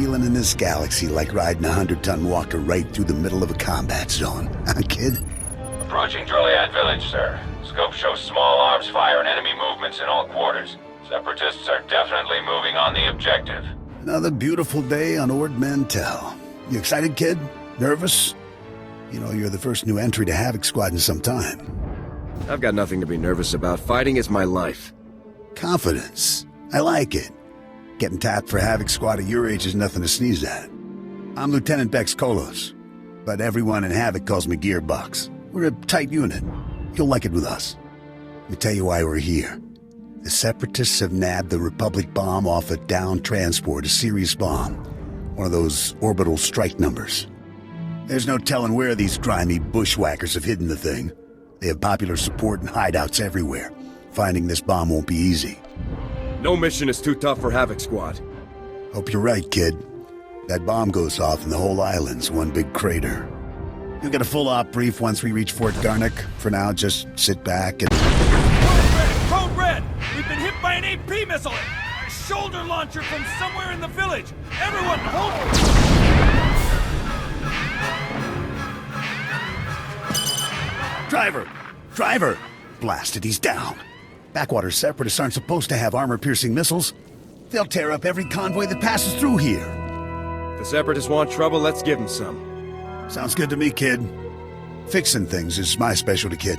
feeling in this galaxy like riding a 100-ton walker right through the middle of a combat zone. Huh, kid? Approaching Droliad village, sir. Scope shows small arms fire and enemy movements in all quarters. Separatists are definitely moving on the objective. Another beautiful day on Ord Mantell. You excited, kid? Nervous? You know, you're the first new entry to Havoc Squad in some time. I've got nothing to be nervous about. Fighting is my life. Confidence. I like it. Getting tapped for Havoc Squad at your age is nothing to sneeze at. I'm Lieutenant Bex Kolos, but everyone in Havoc calls me Gearbox. We're a tight unit. You'll like it with us. Let me tell you why we're here. The Separatists have nabbed the Republic bomb off a downed transport, a Sirius bomb. One of those orbital strike numbers. There's no telling where these grimy bushwhackers have hidden the thing. They have popular support and hideouts everywhere. Finding this bomb won't be easy. No mission is too tough for Havoc Squad. Hope you're right, kid. That bomb goes off and the whole island's one big crater. You'll get a full op brief once we reach Fort Garnick. For now, just sit back and... Code Red! We've been hit by an AP missile! A shoulder launcher from somewhere in the village! Everyone, hold... Driver! Driver! Blasted, he's down. Backwater Separatists aren't supposed to have armor-piercing missiles. They'll tear up every convoy that passes through here. If the Separatists want trouble, let's give them some. Sounds good to me, kid. Fixing things is my specialty, kid.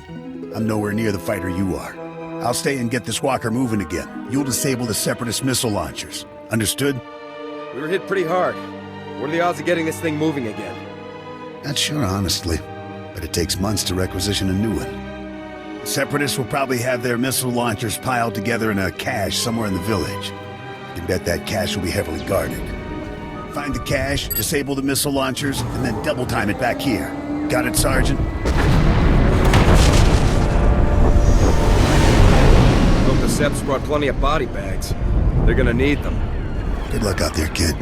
I'm nowhere near the fighter you are. I'll stay and get this walker moving again. You'll disable the Separatist missile launchers. Understood? We were hit pretty hard. What are the odds of getting this thing moving again? Not sure, honestly. But it takes months to requisition a new one. The Separatists will probably have their missile launchers piled together in a cache somewhere in the village. I can bet that cache will be heavily guarded. Find the cache, disable the missile launchers, and then double time it back here. Got it, Sergeant? Hope the Seps brought plenty of body bags. They're gonna need them. Good luck out there, kid.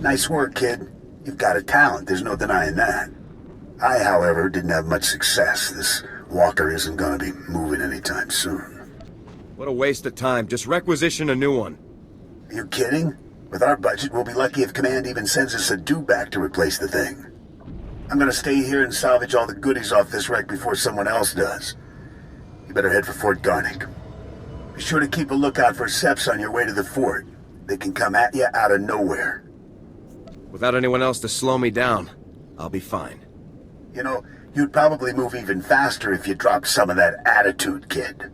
Nice work, kid. You've got a talent, there's no denying that. I, however, didn't have much success. This walker isn't gonna be moving anytime soon. What a waste of time. Just requisition a new one. Are you kidding? With our budget, we'll be lucky if Command even sends us a dewback to replace the thing. I'm gonna stay here and salvage all the goodies off this wreck before someone else does. You better head for Fort Garnick. Be sure to keep a lookout for Seps on your way to the fort. They can come at you out of nowhere. Without anyone else to slow me down, I'll be fine. You know, you'd probably move even faster if you dropped some of that attitude, kid.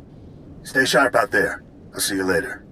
Stay sharp out there. I'll see you later.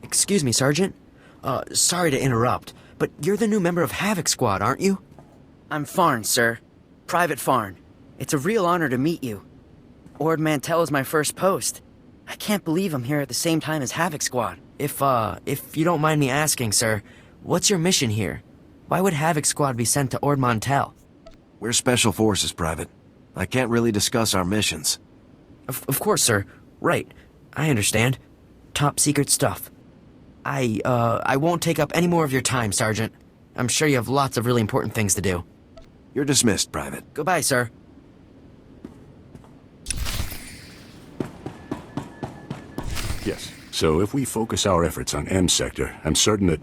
Excuse me, Sergeant. Sorry to interrupt, but you're the new member of Havoc Squad, aren't you? I'm Farn, sir. Private Farn. It's a real honor to meet you. Ord Mantell is my first post. I can't believe I'm here at the same time as Havoc Squad. If you don't mind me asking, sir, what's your mission here? Why would Havoc Squad be sent to Ord Mantell? We're Special Forces, Private. I can't really discuss our missions. Of course, sir. Right. I understand. Top secret stuff. I won't take up any more of your time, Sergeant. I'm sure you have lots of really important things to do. You're dismissed, Private. Goodbye, sir. Yes. So if we focus our efforts on M Sector, I'm certain that...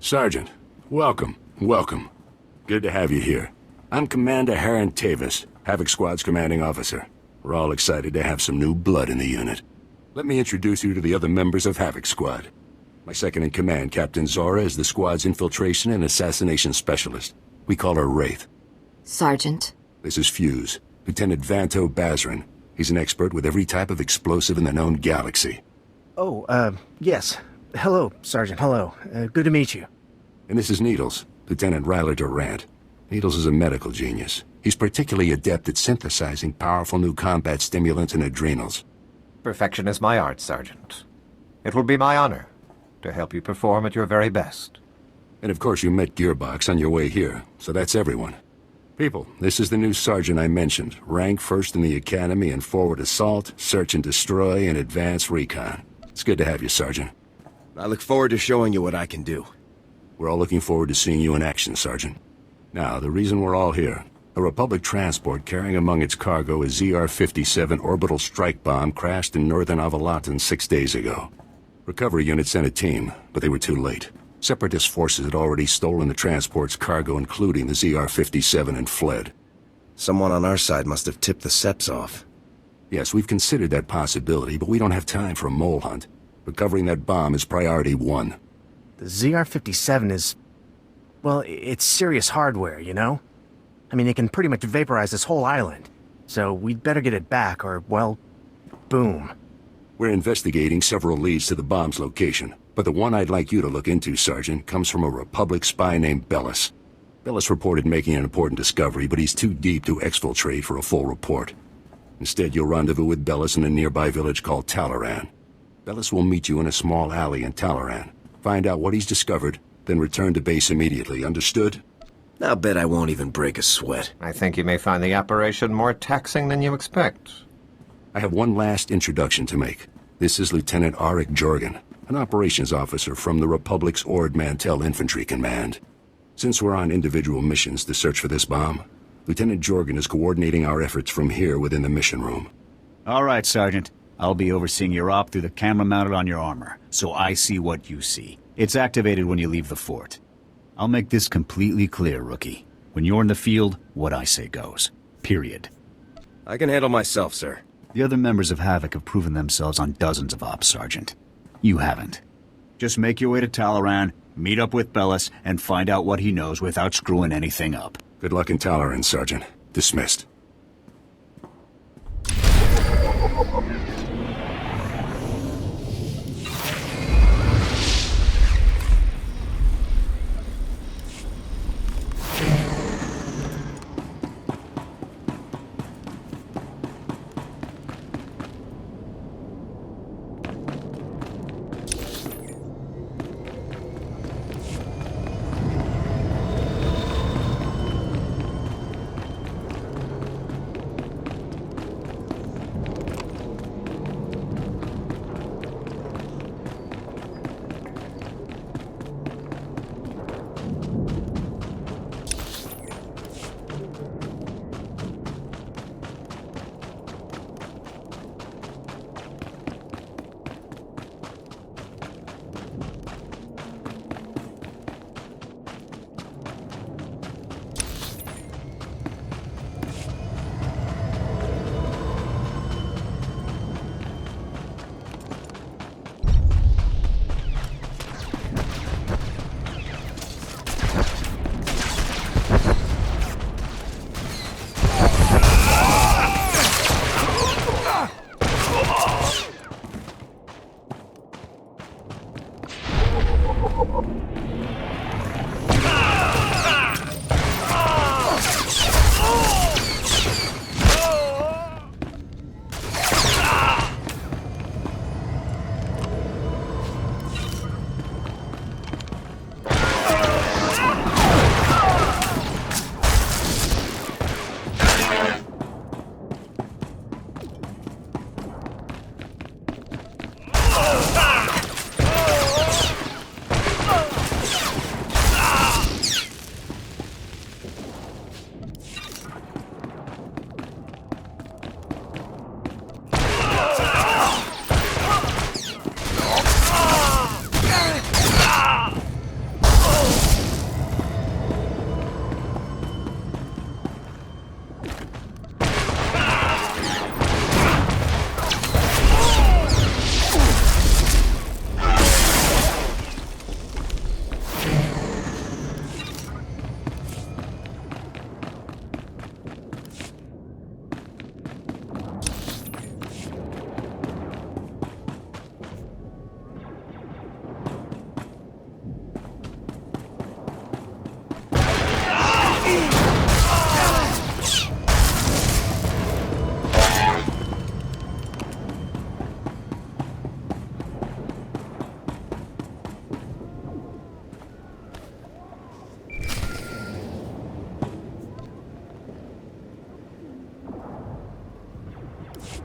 Sergeant, welcome. Welcome. Good to have you here. I'm Commander Harren Tavis, Havoc Squad's commanding officer. We're all excited to have some new blood in the unit. Let me introduce you to the other members of Havoc Squad. My second-in-command, Captain Zora, is the squad's infiltration and assassination specialist. We call her Wraith. Sergeant. This is Fuse, Lieutenant Vanto Bazrin. He's an expert with every type of explosive in the known galaxy. Yes. Hello, Sergeant, hello. Good to meet you. And this is Needles, Lieutenant Ryler Durant. Needles is a medical genius. He's particularly adept at synthesizing powerful new combat stimulants and adrenals. Perfection is my art, Sergeant. It will be my honor to help you perform at your very best. And of course you met Gearbox on your way here, so that's everyone. People, this is the new sergeant I mentioned. Rank first in the Academy in forward assault, search and destroy, and advanced recon. It's good to have you, Sergeant. I look forward to showing you what I can do. We're all looking forward to seeing you in action, Sergeant. Now, the reason we're all here. A Republic transport carrying among its cargo a ZR-57 orbital strike bomb crashed in northern Avalatan 6 days ago. Recovery unit sent a team, but they were too late. Separatist forces had already stolen the transport's cargo, including the ZR-57, and fled. Someone on our side must have tipped the SEPs off. Yes, we've considered that possibility, but we don't have time for a mole hunt. Recovering that bomb is priority one. The ZR-57 is... well, it's serious hardware, you know? I mean, it can pretty much vaporize this whole island. So we'd better get it back, or, well, boom. We're investigating several leads to the bomb's location, but the one I'd like you to look into, Sergeant, comes from a Republic spy named Bellis. Bellis reported making an important discovery, but he's too deep to exfiltrate for a full report. Instead, you'll rendezvous with Bellis in a nearby village called Alderaan. Bellis will meet you in a small alley in Alderaan. Find out what he's discovered, then return to base immediately. Understood? I'll bet I won't even break a sweat. I think you may find the operation more taxing than you expect. I have one last introduction to make. This is Lieutenant Aric Jorgan, an operations officer from the Republic's Ord Mantell Infantry Command. Since we're on individual missions to search for this bomb, Lieutenant Jorgan is coordinating our efforts from here within the mission room. All right, Sergeant. I'll be overseeing your op through the camera mounted on your armor, so I see what you see. It's activated when you leave the fort. I'll make this completely clear, Rookie. When you're in the field, what I say goes. Period. I can handle myself, sir. The other members of Havoc have proven themselves on dozens of ops, Sergeant. You haven't. Just make your way to Alderaan, meet up with Bellis, and find out what he knows without screwing anything up. Good luck in Alderaan, Sergeant. Dismissed.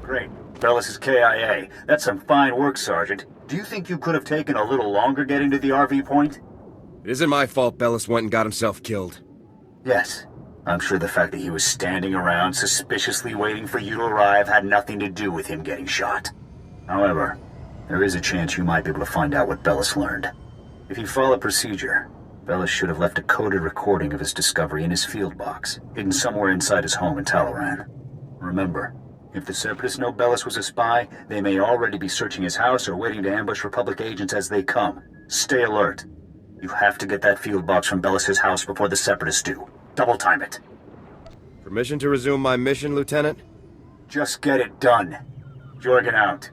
Great. Bellis is KIA. That's some fine work, Sergeant. Do you think you could have taken a little longer getting to the RV point? It isn't my fault Bellis went and got himself killed. Yes. I'm sure the fact that he was standing around suspiciously waiting for you to arrive had nothing to do with him getting shot. However, there is a chance you might be able to find out what Bellis learned. If you follow procedure, Bellis should have left a coded recording of his discovery in his field box, hidden somewhere inside his home in Talon. Remember, if the Separatists know Bellis was a spy, they may already be searching his house or waiting to ambush Republic agents as they come. Stay alert. You have to get that field box from Bellis' house before the Separatists do. Double time it. Permission to resume my mission, Lieutenant? Just get it done. Jorgan out.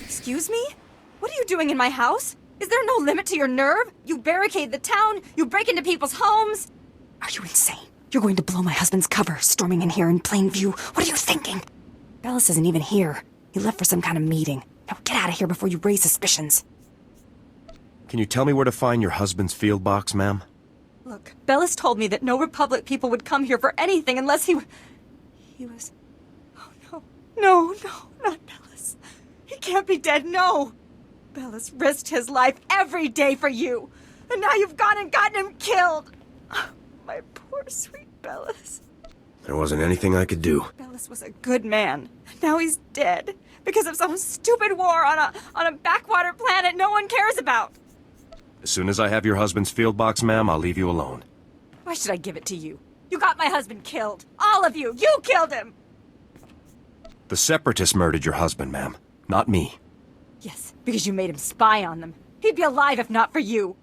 Excuse me? What are you doing in my house? Is there no limit to your nerve? You barricade the town, you break into people's homes. Are you insane? You're going to blow my husband's cover, storming in here in plain view. What are you thinking? Bellis isn't even here. He left for some kind of meeting. Now get out of here before you raise suspicions. Can you tell me where to find your husband's field box, ma'am? Look, Bellis told me that no Republic people would come here for anything unless he was... Oh, no, not Bellis. He can't be dead, no! Bellis risked his life every day for you, and now you've gone and gotten him killed! Oh, my poor, sweet Bellis. There wasn't anything I could do. Bellis was a good man. Now he's dead, because of some stupid war on a backwater planet no one cares about! As soon as I have your husband's field box, ma'am, I'll leave you alone. Why should I give it to you? You got my husband killed! All of you! You killed him! The Separatists murdered your husband, ma'am. Not me. Yes, because you made him spy on them. He'd be alive if not for you.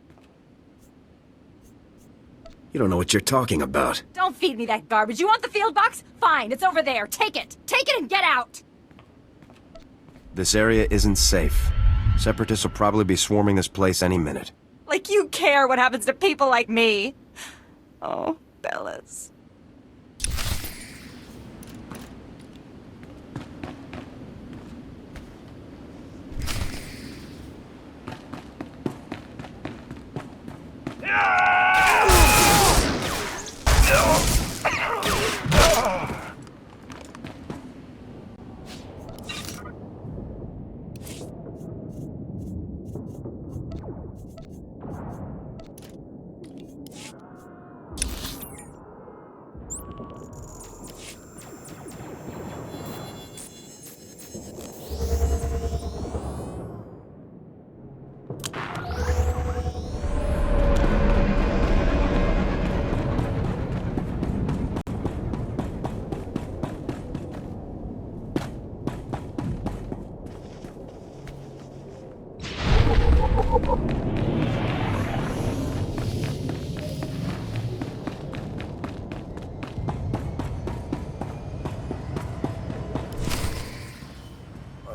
You don't know what you're talking about. Don't feed me that garbage. You want the field box? Fine, it's over there. Take it. Take it and get out. This area isn't safe. Separatists will probably be swarming this place any minute. Like you care what happens to people like me. Oh, Bellis.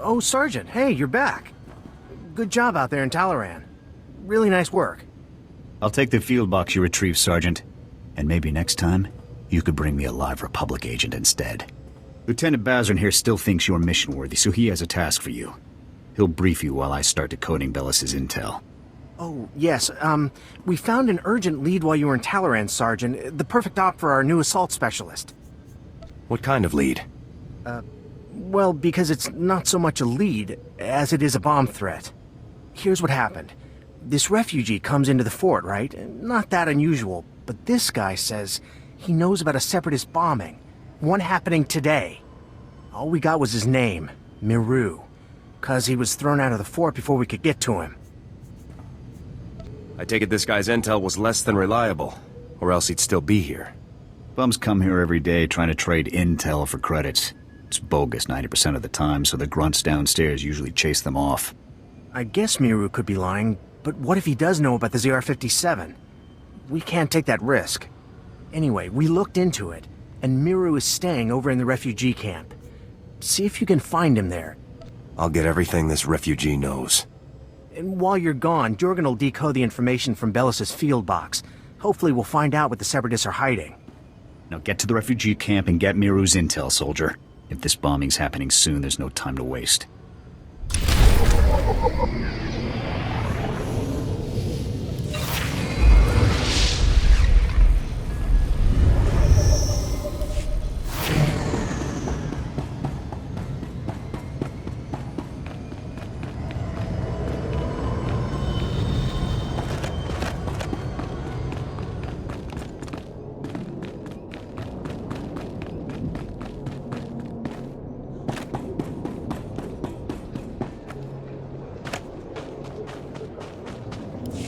Oh, Sergeant, hey, you're back. Good job out there in Talon. Really nice work. I'll take the field box you retrieved, Sergeant. And maybe next time, you could bring me a live Republic agent instead. Lieutenant Bazrin here still thinks you're mission-worthy, so he has a task for you. He'll brief you while I start decoding Bellis' intel. Oh, yes, we found an urgent lead while you were in Talon, Sergeant. The perfect op for our new assault specialist. What kind of lead? Well, because it's not so much a lead as it is a bomb threat. Here's what happened. This refugee comes into the fort, right? Not that unusual, but this guy says he knows about a Separatist bombing. One happening today. All we got was his name, Miru, 'cause he was thrown out of the fort before we could get to him. I take it this guy's intel was less than reliable, or else he'd still be here. Bums come here every day trying to trade intel for credits. It's bogus 90% of the time, so the grunts downstairs usually chase them off. I guess Miru could be lying, but what if he does know about the ZR-57? We can't take that risk. Anyway, we looked into it, and Miru is staying over in the refugee camp. See if you can find him there. I'll get everything this refugee knows. And while you're gone, Jorgan will decode the information from Bellis' field box. Hopefully we'll find out what the Separatists are hiding. Now get to the refugee camp and get Miru's intel, soldier. If this bombing's happening soon, there's no time to waste.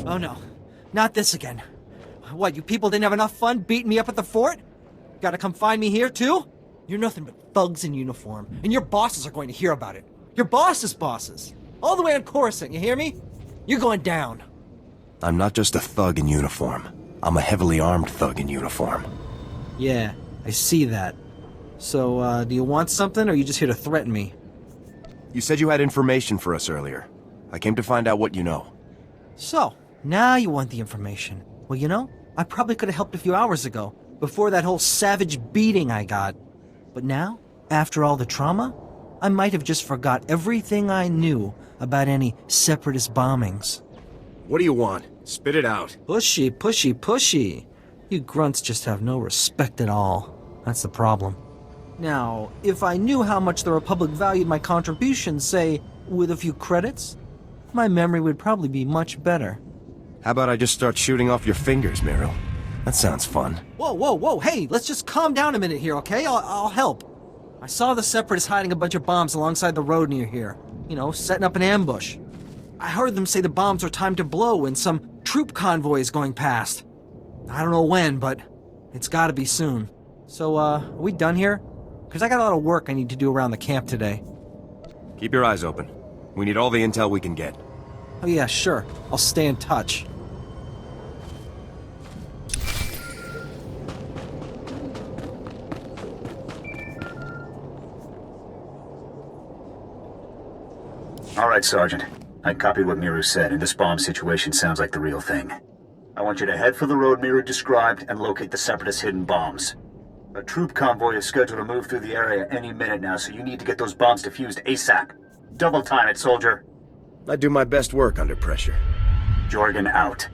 Oh no, not this again. What, you people didn't have enough fun beating me up at the fort? Gotta come find me here too? You're nothing but thugs in uniform, and your bosses are going to hear about it. Your boss's bosses. All the way on Coruscant, you hear me? You're going down. I'm not just a thug in uniform. I'm a heavily armed thug in uniform. Yeah, I see that. So, do you want something, or are you just here to threaten me? You said you had information for us earlier. I came to find out what you know. So, now you want the information. Well, you know, I probably could have helped a few hours ago, before that whole savage beating I got. But now, after all the trauma, I might have just forgot everything I knew about any separatist bombings. What do you want? Spit it out. Pushy, pushy, pushy. You grunts just have no respect at all. That's the problem. Now, if I knew how much the Republic valued my contributions, say, with a few credits, my memory would probably be much better. How about I just start shooting off your fingers, Miru? That sounds fun. Whoa, whoa, whoa, hey, let's just calm down a minute here, okay? I'll help. I saw the Separatists hiding a bunch of bombs alongside the road near here. You know, setting up an ambush. I heard them say the bombs are timed to blow when some troop convoy is going past. I don't know when, but it's gotta be soon. So, are we done here? Because I got a lot of work I need to do around the camp today. Keep your eyes open. We need all the intel we can get. Oh yeah, sure. I'll stay in touch. All right, Sergeant. I copied what Miru said, and this bomb situation sounds like the real thing. I want you to head for the road Miru described and locate the Separatist hidden bombs. A troop convoy is scheduled to move through the area any minute now, so you need to get those bombs defused ASAP. Double time it, soldier. I do my best work under pressure. Jorgan out.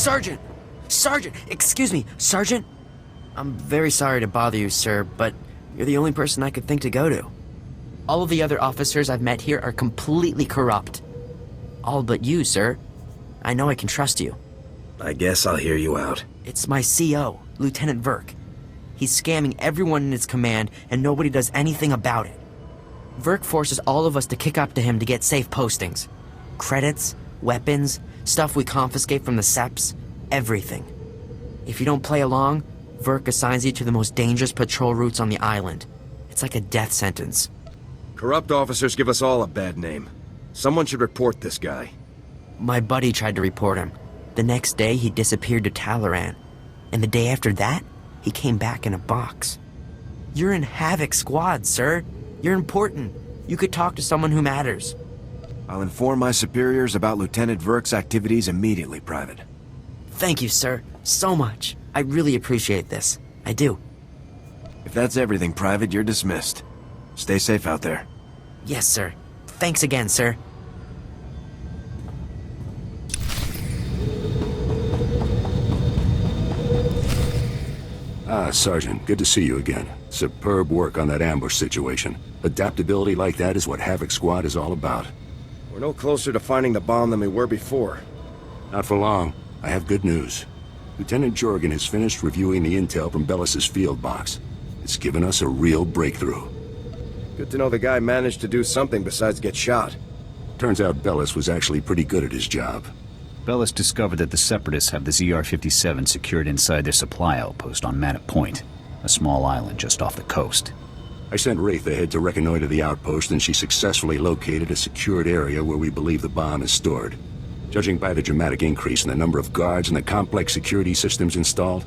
Sergeant! Sergeant! Excuse me, Sergeant? I'm very sorry to bother you, sir, but you're the only person I could think to go to. All of the other officers I've met here are completely corrupt. All but you, sir. I know I can trust you. I guess I'll hear you out. It's my CO, Lieutenant Verk. He's scamming everyone in his command, and nobody does anything about it. Verk forces all of us to kick up to him to get safe postings. Credits, weapons, stuff we confiscate from the Seps, everything. If you don't play along, Verk assigns you to the most dangerous patrol routes on the island. It's like a death sentence. Corrupt officers give us all a bad name. Someone should report this guy. My buddy tried to report him. The next day, he disappeared to Alderaan. And the day after that, he came back in a box. You're in Havoc Squad, sir. You're important. You could talk to someone who matters. I'll inform my superiors about Lieutenant Verk's activities immediately, Private. Thank you, sir. So much. I really appreciate this. I do. If that's everything, Private, you're dismissed. Stay safe out there. Yes, sir. Thanks again, sir. Ah, Sergeant, good to see you again. Superb work on that ambush situation. Adaptability like that is what Havoc Squad is all about. We're no closer to finding the bomb than we were before. Not for long. I have good news. Lieutenant Jorgan has finished reviewing the intel from Bellis's field box. It's given us a real breakthrough. Good to know the guy managed to do something besides get shot. Turns out Bellis was actually pretty good at his job. Bellis discovered that the Separatists have the ZR-57 secured inside their supply outpost on Manor Point, a small island just off the coast. I sent Wraith ahead to reconnoiter the outpost, and she successfully located a secured area where we believe the bomb is stored. Judging by the dramatic increase in the number of guards and the complex security systems installed,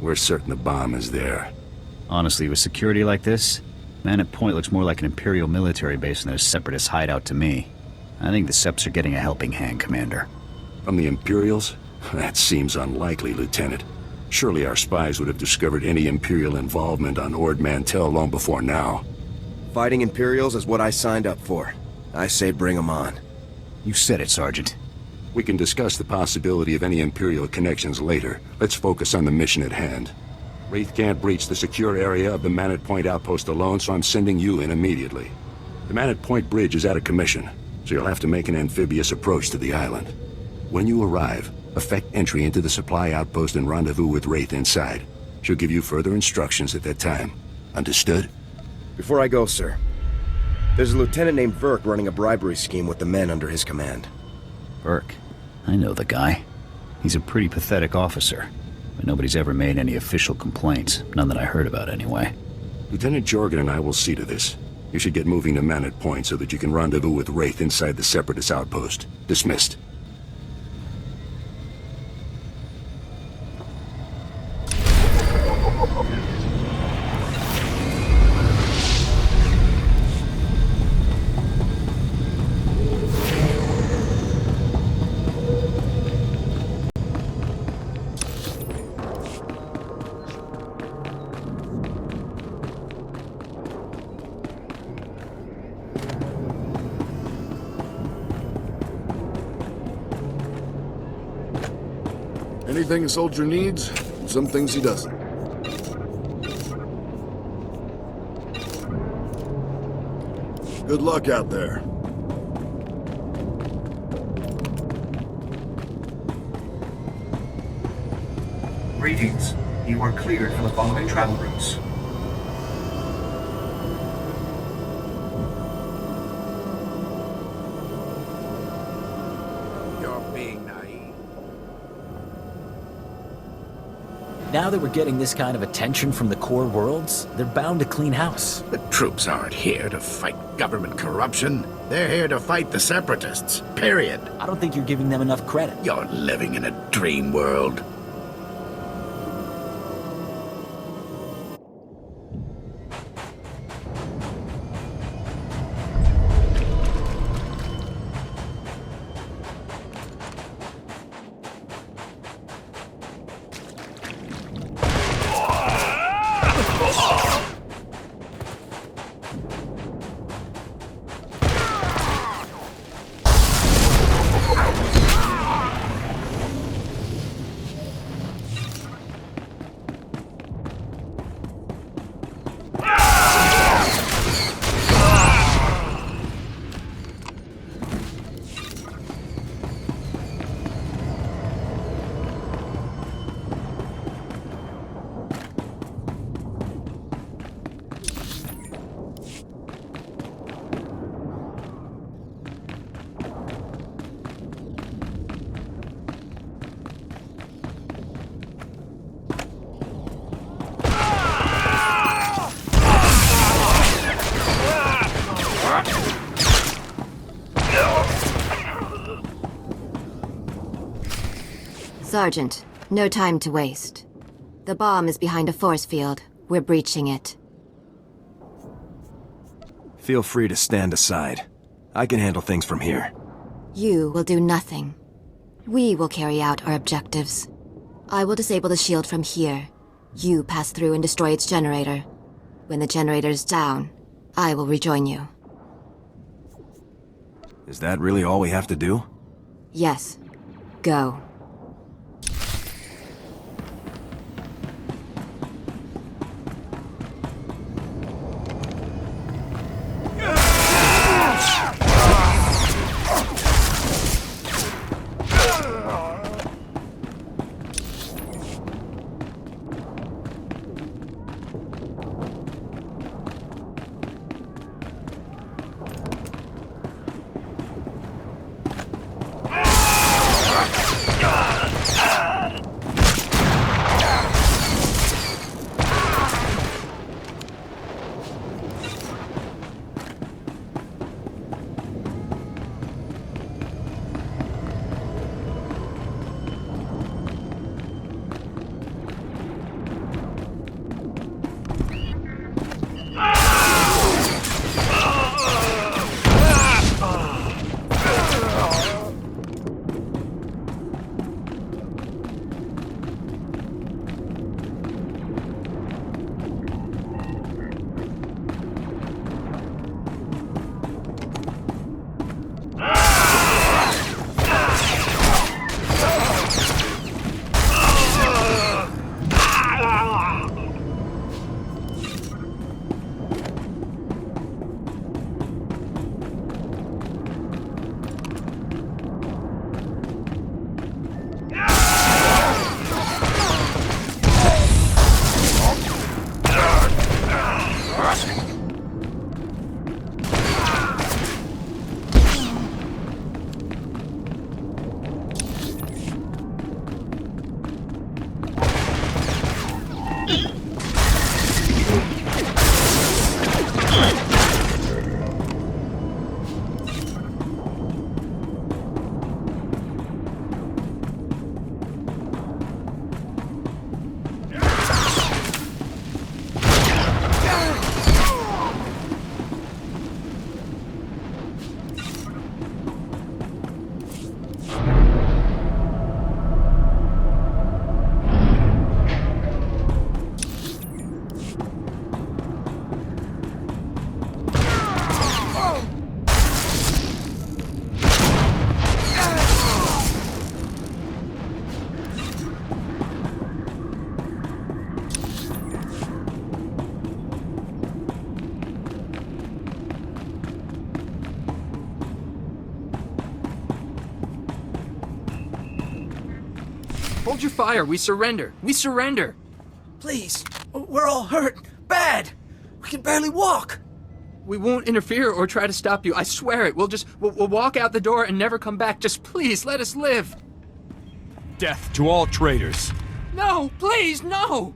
we're certain the bomb is there. Honestly, with security like this, Manor Point looks more like an Imperial military base than a Separatist hideout to me. I think the Seps are getting a helping hand, Commander. From the Imperials? That seems unlikely, Lieutenant. Surely our spies would have discovered any Imperial involvement on Ord Mantell long before now. Fighting Imperials is what I signed up for. I say bring them on. You said it, Sergeant. We can discuss the possibility of any Imperial connections later. Let's focus on the mission at hand. Wraith can't breach the secure area of the Manor Point outpost alone, so I'm sending you in immediately. The Manor Point bridge is out of commission, so you'll have to make an amphibious approach to the island. When you arrive, effect entry into the supply outpost and rendezvous with Wraith inside. She'll give you further instructions at that time. Understood? Before I go, sir, there's a lieutenant named Verk running a bribery scheme with the men under his command. Verk? I know the guy. He's a pretty pathetic officer, but nobody's ever made any official complaints. None that I heard about, anyway. Lieutenant Jorgan and I will see to this. You should get moving to Manor Point so that you can rendezvous with Wraith inside the Separatist outpost. Dismissed. Anything a soldier needs, and some things he doesn't. Good luck out there. Greetings. You are cleared for the following travel routes. Now that we're getting this kind of attention from the core worlds, they're bound to clean house. The troops aren't here to fight government corruption. They're here to fight the Separatists, period. I don't think you're giving them enough credit. You're living in a dream world. Sergeant, no time to waste. The bomb is behind a force field. We're breaching it. Feel free to stand aside. I can handle things from here. You will do nothing. We will carry out our objectives. I will disable the shield from here. You pass through and destroy its generator. When the generator is down, I will rejoin you. Is that really all we have to do? Yes. Go. Hold your fire. We surrender. We surrender. Please. We're all hurt. Bad. We can barely walk. We won't interfere or try to stop you. I swear it. We'll walk out the door and never come back. Just please, let us live. Death to all traitors. No, please, no!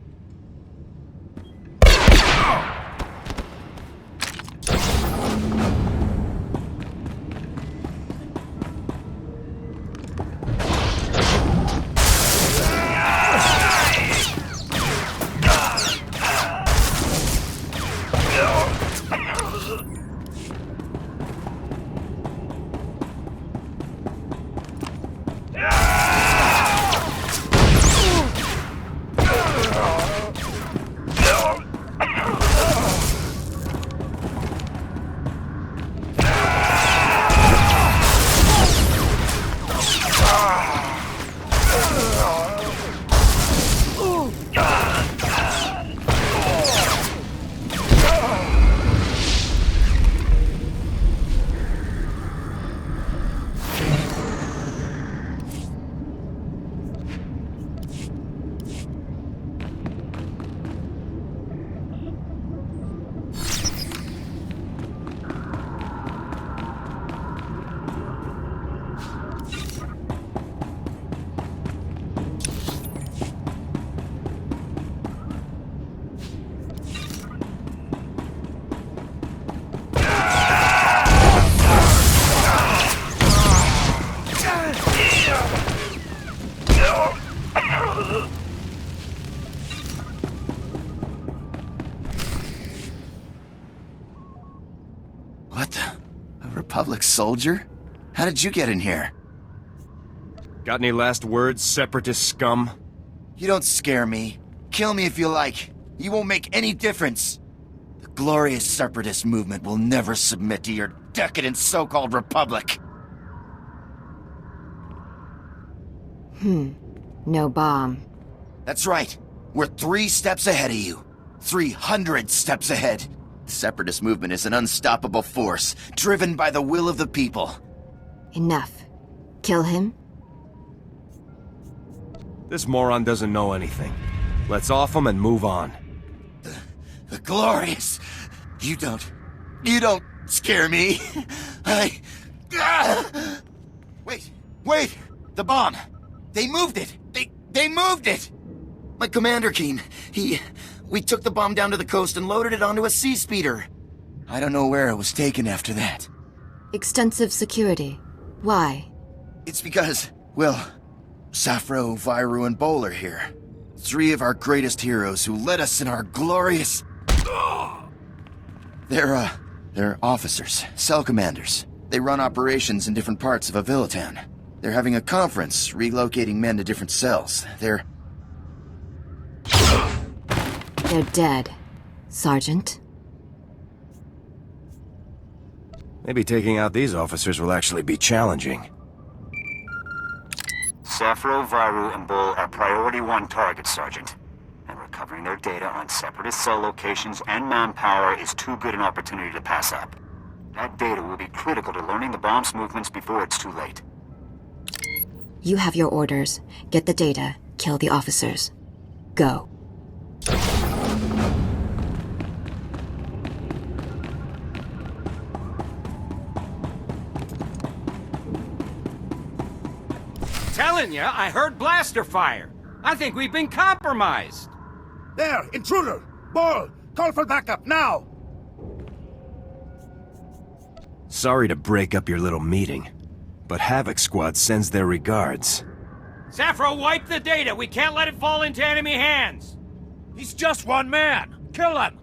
Republic soldier? How did you get in here? Got any last words, Separatist scum? You don't scare me. Kill me if you like. You won't make any difference. The glorious Separatist movement will never submit to your decadent so-called Republic. No bomb. That's right. We're 3 steps ahead of you. 300 steps ahead. The Separatist movement is an unstoppable force, driven by the will of the people. Enough. Kill him? This moron doesn't know anything. Let's off him and move on. The glorious... You don't scare me. Wait! The bomb! They moved it! They moved it! My commander, Keen, we took the bomb down to the coast and loaded it onto a sea speeder. I don't know where it was taken after that. Extensive security. Why? It's because, well, Safro, Viru, and Bol are here. 3 of our greatest heroes who led us in our glorious... They're officers, cell commanders. They run operations in different parts of Avilatan. They're having a conference, relocating men to different cells. They're dead, Sergeant. Maybe taking out these officers will actually be challenging. Safro, Viru, and Bol are Priority 1 targets, Sergeant. And recovering their data on Separatist cell locations and manpower is too good an opportunity to pass up. That data will be critical to learning the bomb's movements before it's too late. You have your orders. Get the data, kill the officers. Go. Telling ya, I heard blaster fire. I think we've been compromised. There, intruder! Bol, call for backup, now! Sorry to break up your little meeting, but Havoc Squad sends their regards. Safro, wipe the data. We can't let it fall into enemy hands. He's just one man. Kill him.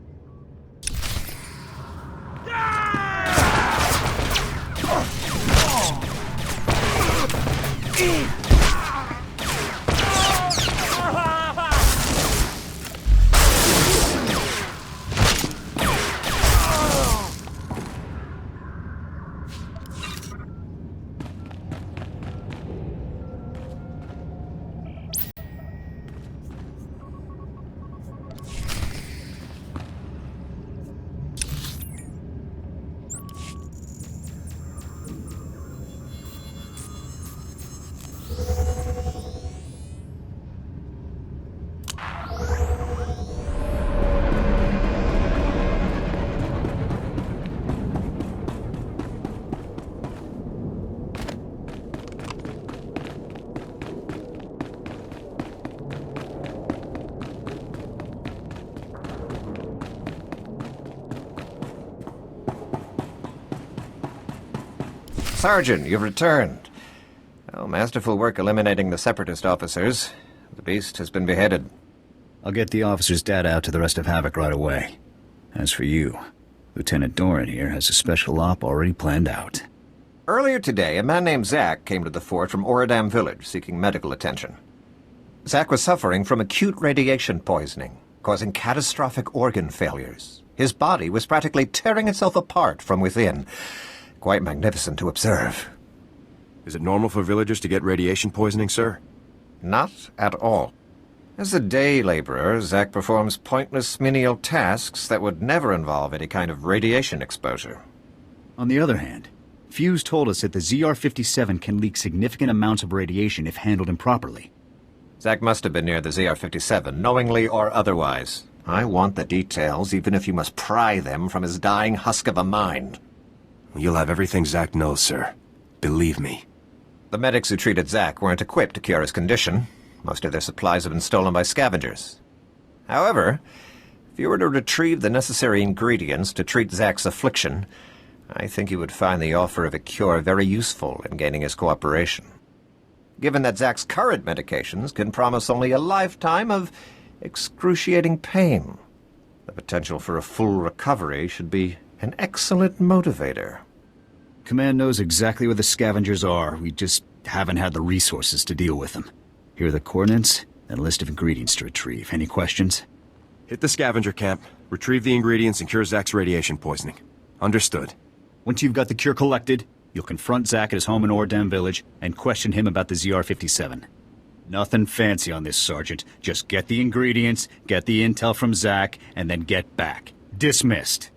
Sergeant, you've returned. Oh, masterful work eliminating the Separatist officers. The beast has been beheaded. I'll get the officers' data out to the rest of Havoc right away. As for you, Lieutenant Doran here has a special op already planned out. Earlier today, a man named Zack came to the fort from Oradam village seeking medical attention. Zack was suffering from acute radiation poisoning, causing catastrophic organ failures. His body was practically tearing itself apart from within. Quite magnificent to observe. Is it normal for villagers to get radiation poisoning, sir? Not at all. As a day laborer, Zack performs pointless menial tasks that would never involve any kind of radiation exposure. On the other hand, Fuse told us that the ZR-57 can leak significant amounts of radiation if handled improperly. Zack must have been near the ZR-57, knowingly or otherwise. I want the details, even if you must pry them from his dying husk of a mind. You'll have everything Zack knows, sir. Believe me. The medics who treated Zack weren't equipped to cure his condition. Most of their supplies have been stolen by scavengers. However, if you were to retrieve the necessary ingredients to treat Zack's affliction, I think you would find the offer of a cure very useful in gaining his cooperation. Given that Zack's current medications can promise only a lifetime of excruciating pain, the potential for a full recovery should be an excellent motivator. Command knows exactly where the scavengers are. We just haven't had the resources to deal with them. Here are the coordinates and a list of ingredients to retrieve. Any questions? Hit the scavenger camp, retrieve the ingredients, and cure Zach's radiation poisoning. Understood. Once you've got the cure collected, you'll confront Zach at his home in Ord Village and question him about the ZR-57. Nothing fancy on this, Sergeant. Just get the ingredients, get the intel from Zach, and then get back. Dismissed.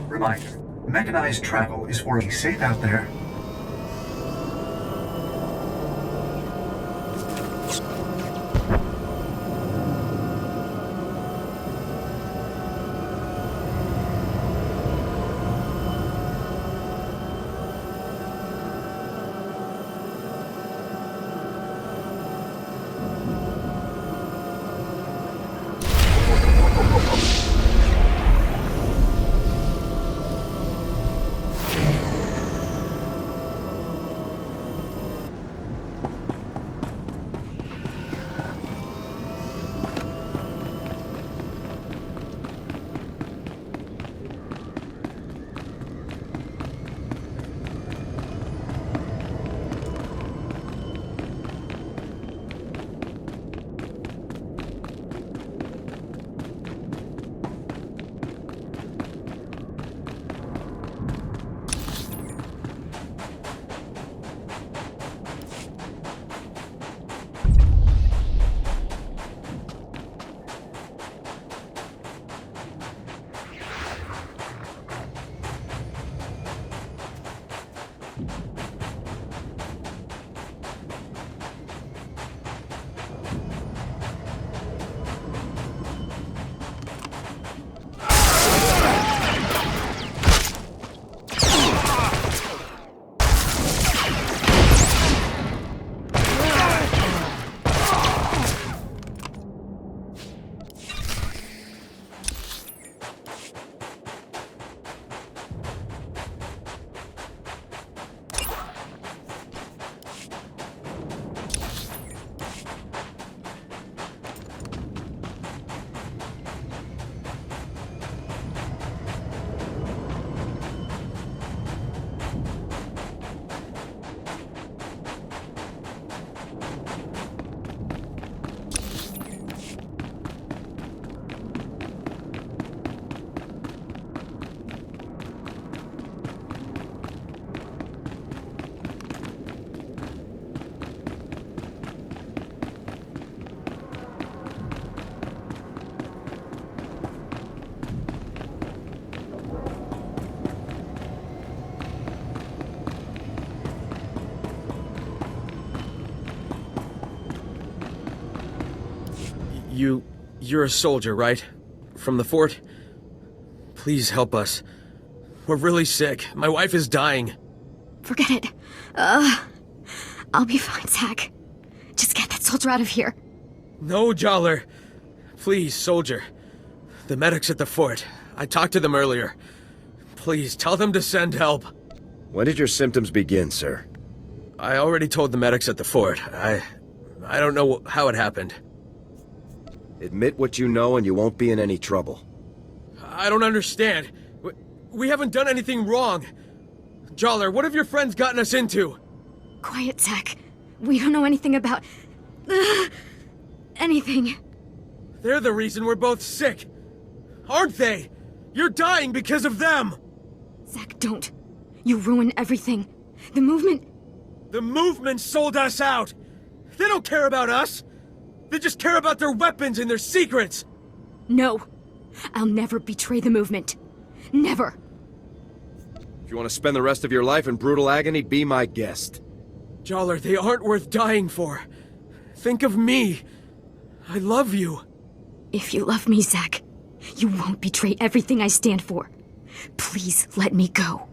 Reminder, mechanized travel is for you safe out there. You're a soldier, right? From the fort? Please help us. We're really sick. My wife is dying. Forget it. I'll be fine, Zach. Just get that soldier out of here. No, Jollar. Please, soldier. The medics at the fort. I talked to them earlier. Please, tell them to send help. When did your symptoms begin, sir? I already told the medics at the fort. I don't know how it happened. Admit what you know and you won't be in any trouble. I don't understand. We haven't done anything wrong. Jollar, what have your friends gotten us into? Quiet, Zach. We don't know anything about... anything. They're the reason we're both sick. Aren't they? You're dying because of them! Zach, don't. You ruin everything. The movement... The movement sold us out! They don't care about us! They just care about their weapons and their secrets! No. I'll never betray the movement. Never. If you want to spend the rest of your life in brutal agony, be my guest. Jollar, they aren't worth dying for. Think of me. I love you. If you love me, Zach, you won't betray everything I stand for. Please let me go.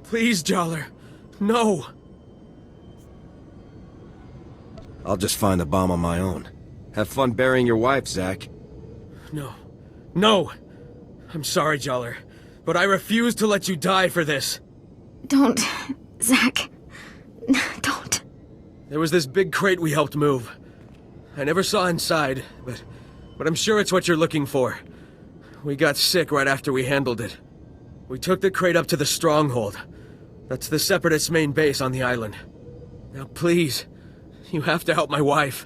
Please, Jollar. No. I'll just find the bomb on my own. Have fun burying your wife, Zach. No. No! I'm sorry, Jollar, but I refuse to let you die for this. Don't, Zach. Don't. There was this big crate we helped move. I never saw inside, but I'm sure it's what you're looking for. We got sick right after we handled it. We took the crate up to the Stronghold. That's the Separatists' main base on the island. Now please, you have to help my wife.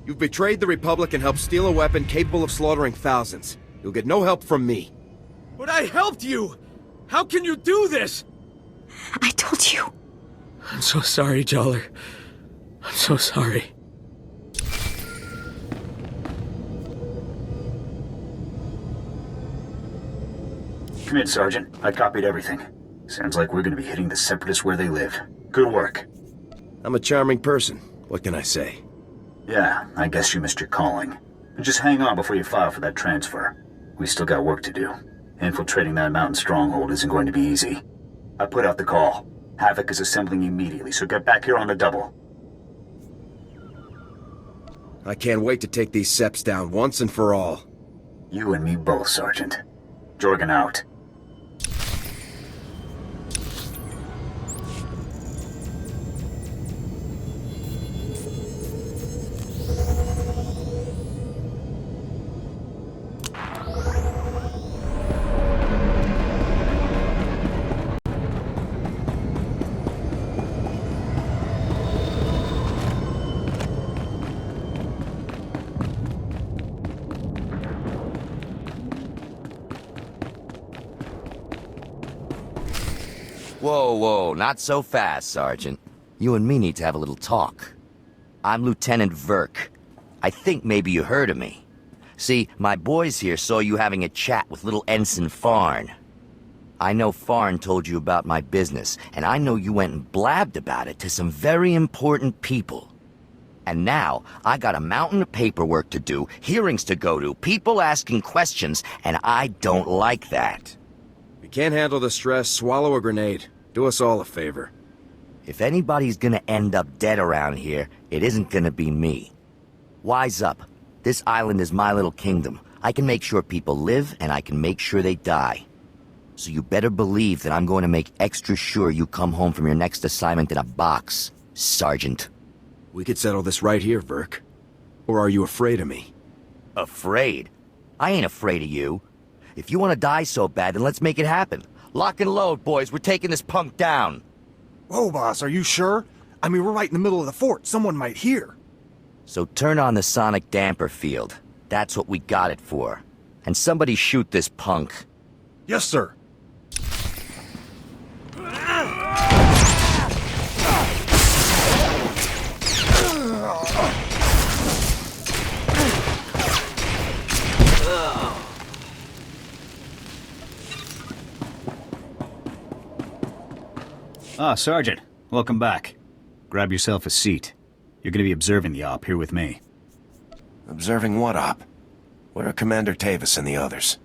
You've betrayed the Republic and helped steal a weapon capable of slaughtering thousands. You'll get no help from me. But I helped you! How can you do this? I told you. I'm so sorry, Jollar. I'm so sorry. Come in, Sergeant. I copied everything. Sounds like we're gonna be hitting the Separatists where they live. Good work. I'm a charming person. What can I say? Yeah, I guess you missed your calling. But just hang on before you file for that transfer. We still got work to do. Infiltrating that mountain stronghold isn't going to be easy. I put out the call. Havoc is assembling immediately, so get back here on the double. I can't wait to take these Seps down once and for all. You and me both, Sergeant. Jorgan out. Whoa, not so fast, Sergeant. You and me need to have a little talk. I'm Lieutenant Verk. I think maybe you heard of me. See, my boys here saw you having a chat with little Ensign Farn. I know Farn told you about my business, and I know you went and blabbed about it to some very important people. And now, I got a mountain of paperwork to do, hearings to go to, people asking questions, and I don't like that. If you can't handle the stress, swallow a grenade. Do us all a favor. If anybody's gonna end up dead around here, it isn't gonna be me. Wise up. This island is my little kingdom. I can make sure people live, and I can make sure they die. So you better believe that I'm going to make extra sure you come home from your next assignment in a box, Sergeant. We could settle this right here, Verk. Or are you afraid of me? Afraid? I ain't afraid of you. If you want to die so bad, then let's make it happen. Lock and load, boys. We're taking this punk down. Whoa, boss, are you sure? I mean, we're right in the middle of the fort. Someone might hear. So turn on the sonic damper field. That's what we got it for. And somebody shoot this punk. Yes, sir. Ah, Sergeant. Welcome back. Grab yourself a seat. You're gonna be observing the op here with me. Observing what op? Where are Commander Tavis and the others?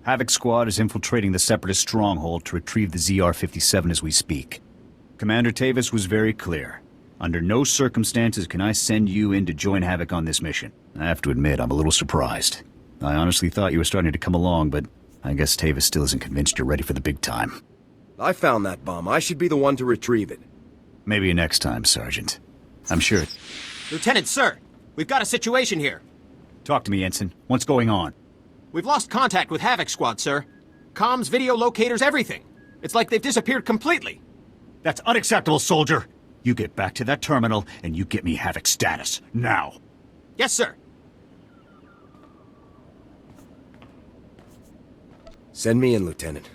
Havoc Squad is infiltrating the Separatist stronghold to retrieve the ZR-57 as we speak. Commander Tavis was very clear. Under no circumstances can I send you in to join Havoc on this mission. I have to admit, I'm a little surprised. I honestly thought you were starting to come along, but I guess Tavis still isn't convinced you're ready for the big time. I found that bomb. I should be the one to retrieve it. Maybe next time, Sergeant. I'm sure. Lieutenant, sir, we've got a situation here. Talk to me, Ensign. What's going on? We've lost contact with Havoc Squad, sir. Comms, video locators, everything. It's like they've disappeared completely. That's unacceptable, soldier. You get back to that terminal, and you get me Havoc status, now. Yes, sir. Send me in, Lieutenant.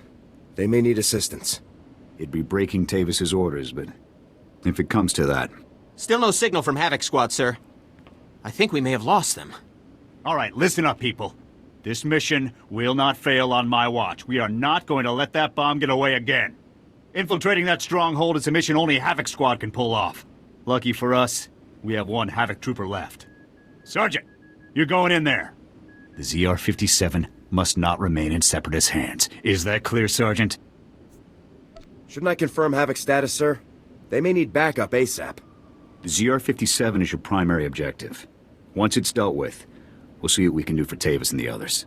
They may need assistance. It'd be breaking Tavis's orders, but if it comes to that... Still no signal from Havoc Squad, sir. I think we may have lost them. All right, listen up, people. This mission will not fail on my watch. We are not going to let that bomb get away again. Infiltrating that stronghold is a mission only Havoc Squad can pull off. Lucky for us, we have one Havoc trooper left. Sergeant, you're going in there. The ZR-57 must not remain in Separatist hands. Is that clear, Sergeant? Shouldn't I confirm Havoc's status, sir? They may need backup ASAP. The ZR-57 is your primary objective. Once it's dealt with, we'll see what we can do for Tavis and the others.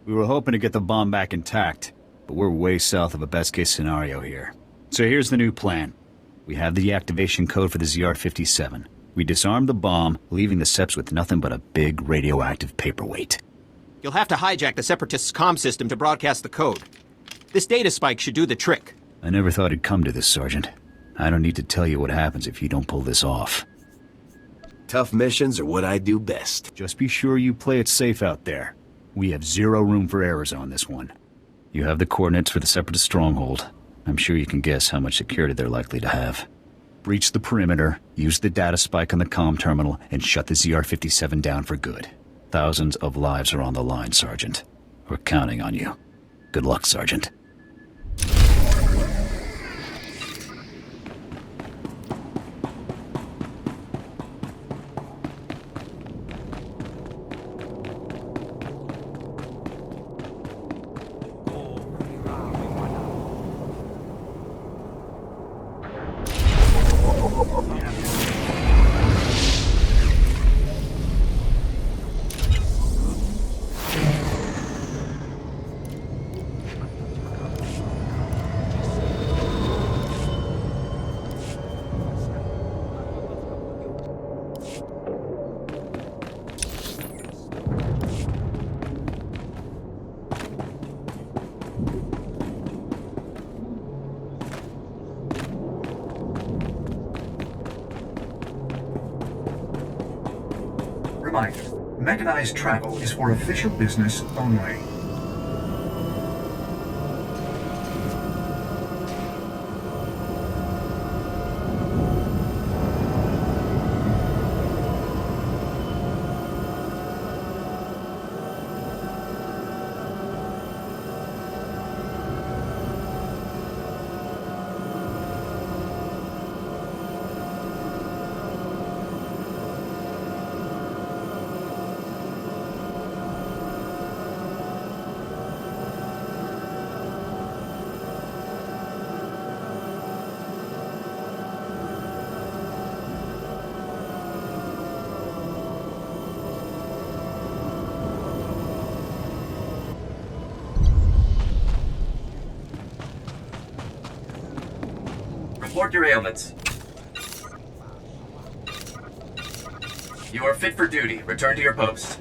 We were hoping to get the bomb back intact, but we're way south of a best-case scenario here. So here's the new plan. We have the activation code for the ZR-57. We disarm the bomb, leaving the Seps with nothing but a big radioactive paperweight. You'll have to hijack the Separatists' comm system to broadcast the code. This data spike should do the trick. I never thought it'd come to this, Sergeant. I don't need to tell you what happens if you don't pull this off. Tough missions are what I do best. Just be sure you play it safe out there. We have zero room for errors on this one. You have the coordinates for the Separatist stronghold. I'm sure you can guess how much security they're likely to have. Breach the perimeter, use the data spike on the comm terminal, and shut the ZR-57 down for good. Thousands of lives are on the line, Sergeant. We're counting on you. Good luck, Sergeant. Reminder, mechanized travel is for official business only. Report your ailments. You are fit for duty. Return to your post.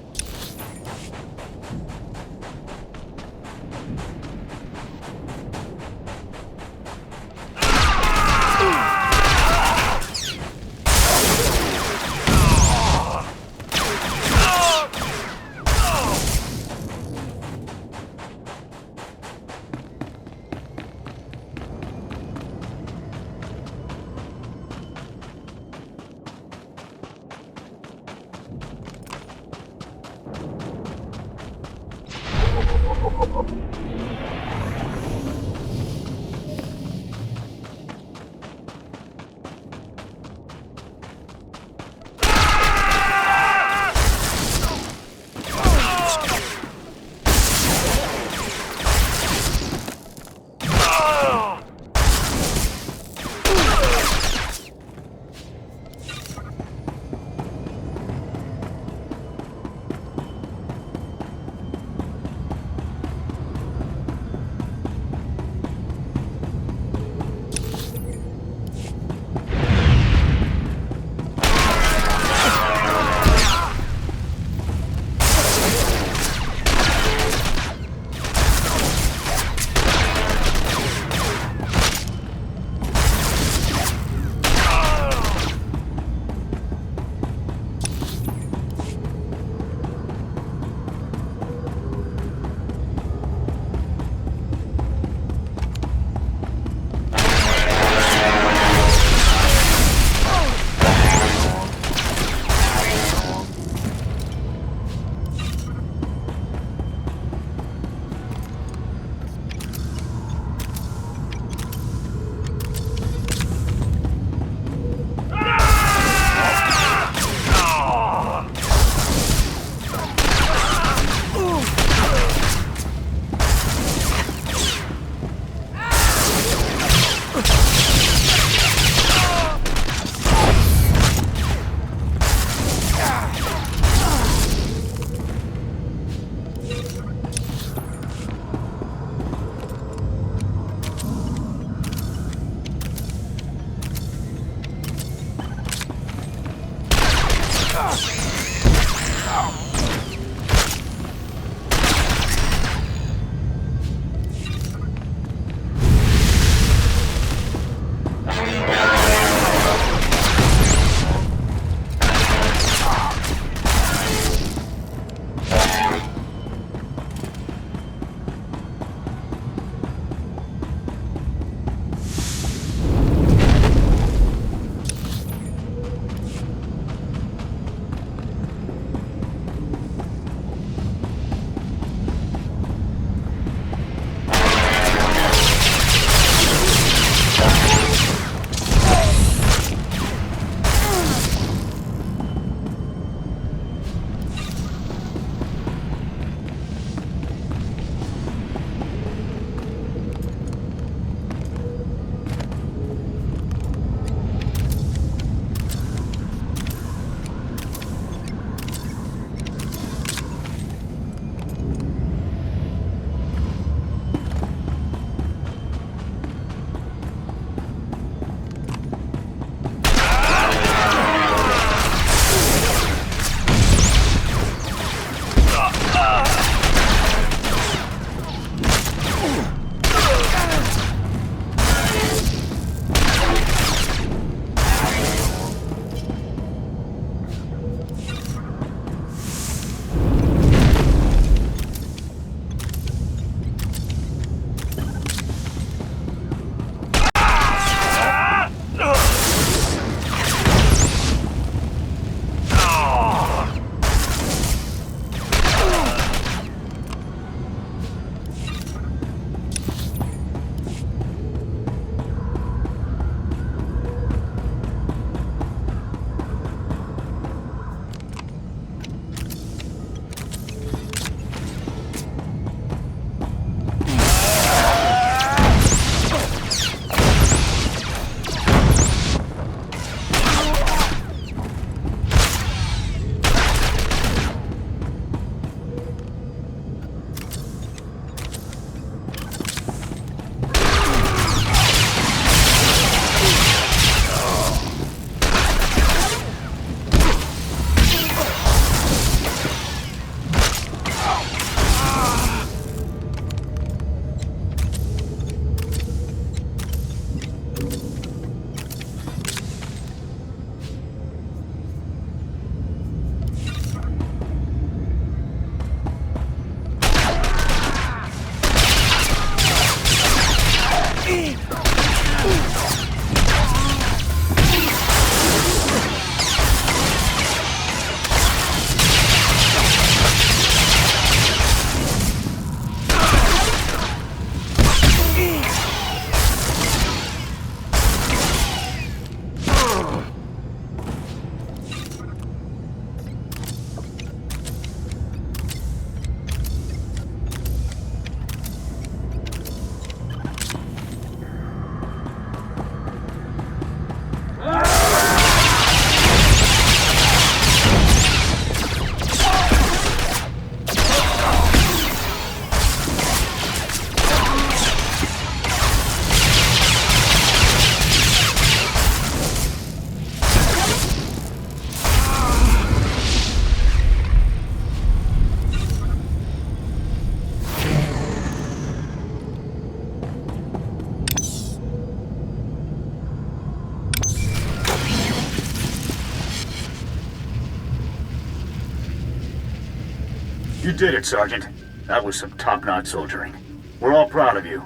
You did it, Sergeant. That was some top-notch soldiering. We're all proud of you.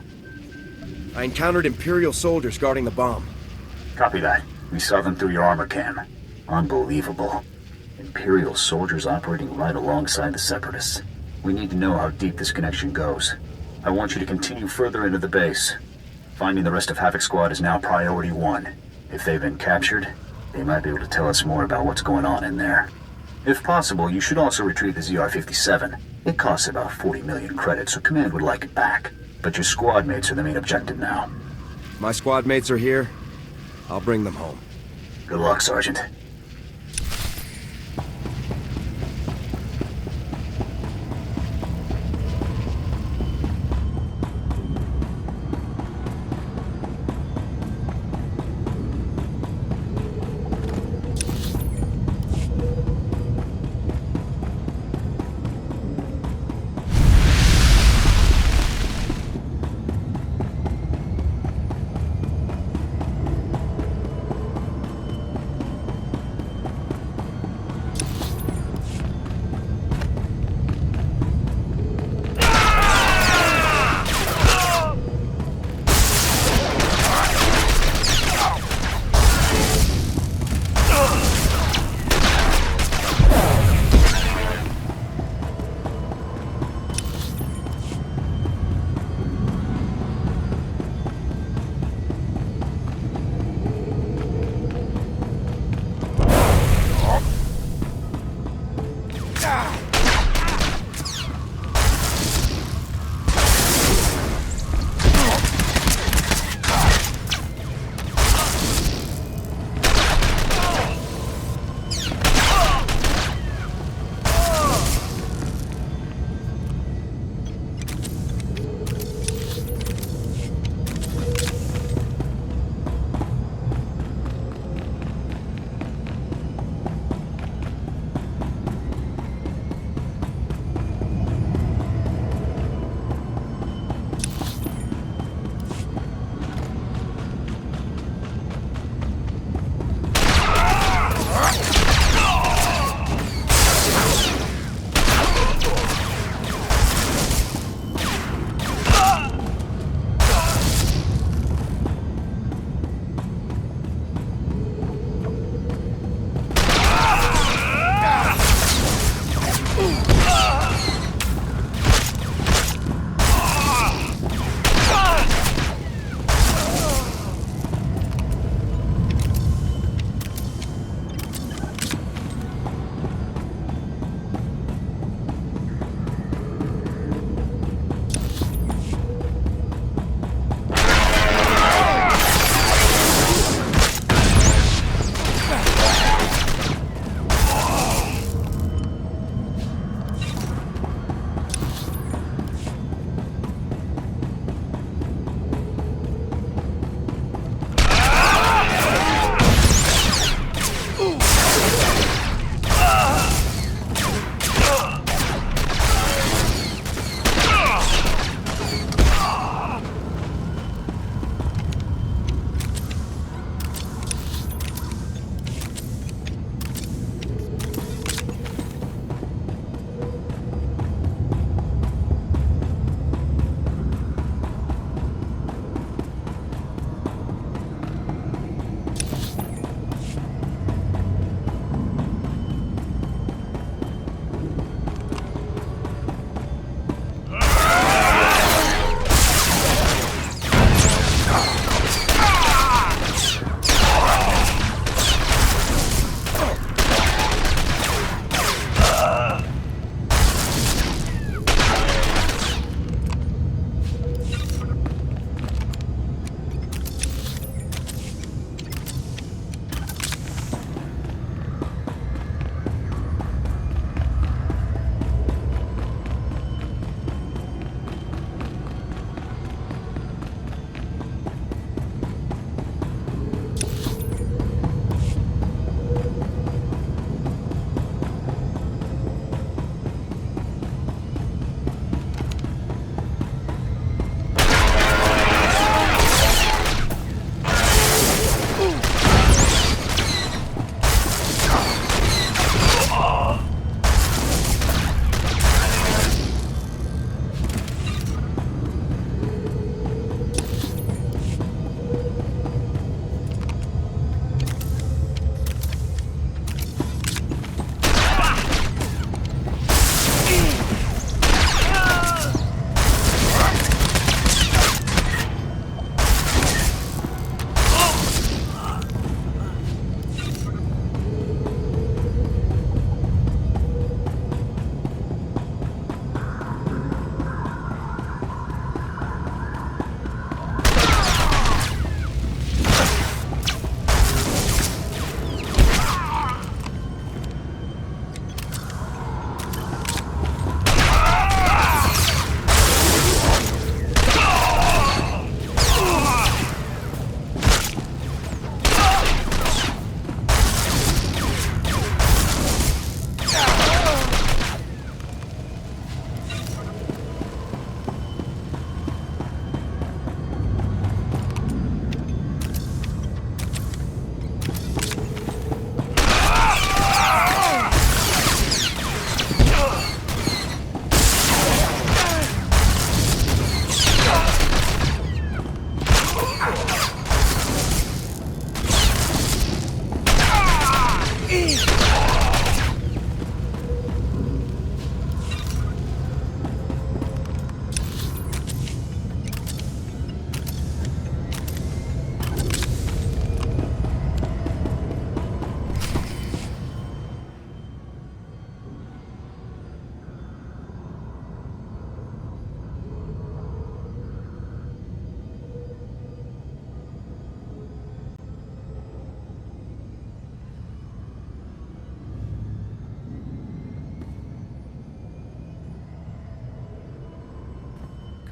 I encountered Imperial soldiers guarding the bomb. Copy that. We saw them through your armor cam. Unbelievable. Imperial soldiers operating right alongside the Separatists. We need to know how deep this connection goes. I want you to continue further into the base. Finding the rest of Havoc Squad is now priority 1. If they've been captured, they might be able to tell us more about what's going on in there. If possible, you should also retrieve the ZR-57. It costs about 40 million credits, so Command would like it back. But your squad mates are the main objective now. My squad mates are here. I'll bring them home. Good luck, Sergeant.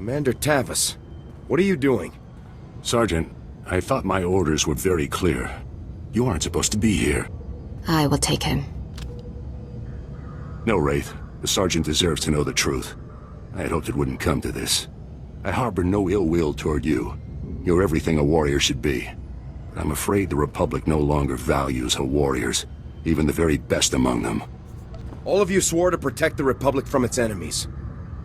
Commander Tavis, what are you doing? Sergeant, I thought my orders were very clear. You aren't supposed to be here. I will take him. No, Wraith. The Sergeant deserves to know the truth. I had hoped it wouldn't come to this. I harbor no ill will toward you. You're everything a warrior should be. But I'm afraid the Republic no longer values her warriors, even the very best among them. All of you swore to protect the Republic from its enemies.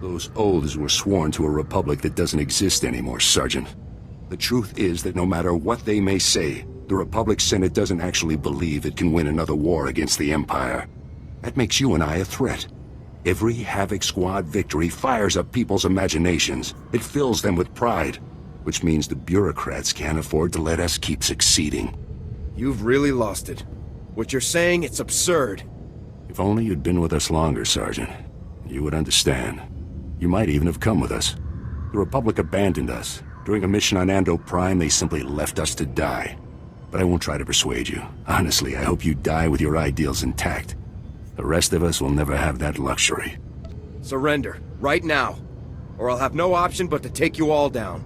Those oaths were sworn to a Republic that doesn't exist anymore, Sergeant. The truth is that no matter what they may say, the Republic Senate doesn't actually believe it can win another war against the Empire. That makes you and I a threat. Every Havoc Squad victory fires up people's imaginations. It fills them with pride, which means the bureaucrats can't afford to let us keep succeeding. You've really lost it. What you're saying, it's absurd. If only you'd been with us longer, Sergeant. You would understand. You might even have come with us. The Republic abandoned us. During a mission on Ando Prime, they simply left us to die. But I won't try to persuade you. Honestly, I hope you die with your ideals intact. The rest of us will never have that luxury. Surrender, right now. Or I'll have no option but to take you all down.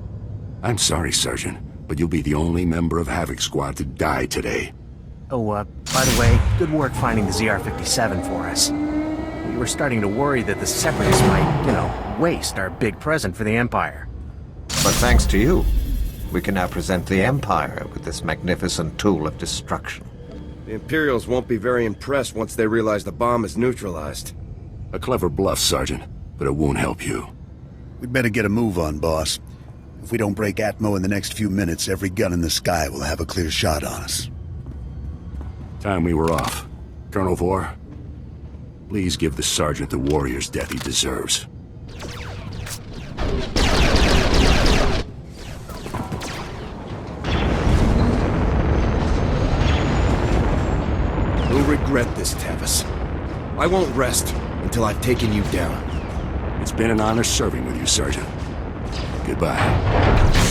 I'm sorry, Sergeant, but you'll be the only member of Havoc Squad to die today. Oh, by the way, good work finding the ZR-57 for us. We were starting to worry that the Separatists might, waste our big present for the Empire. But thanks to you, we can now present the Empire with this magnificent tool of destruction. The Imperials won't be very impressed once they realize the bomb is neutralized. A clever bluff, Sergeant, but it won't help you. We'd better get a move on, boss. If we don't break Atmo in the next few minutes, every gun in the sky will have a clear shot on us. Time we were off. Colonel Vor, please give the Sergeant the warrior's death he deserves. You'll regret this, Tavis. I won't rest until I've taken you down. It's been an honor serving with you, Sergeant. Goodbye.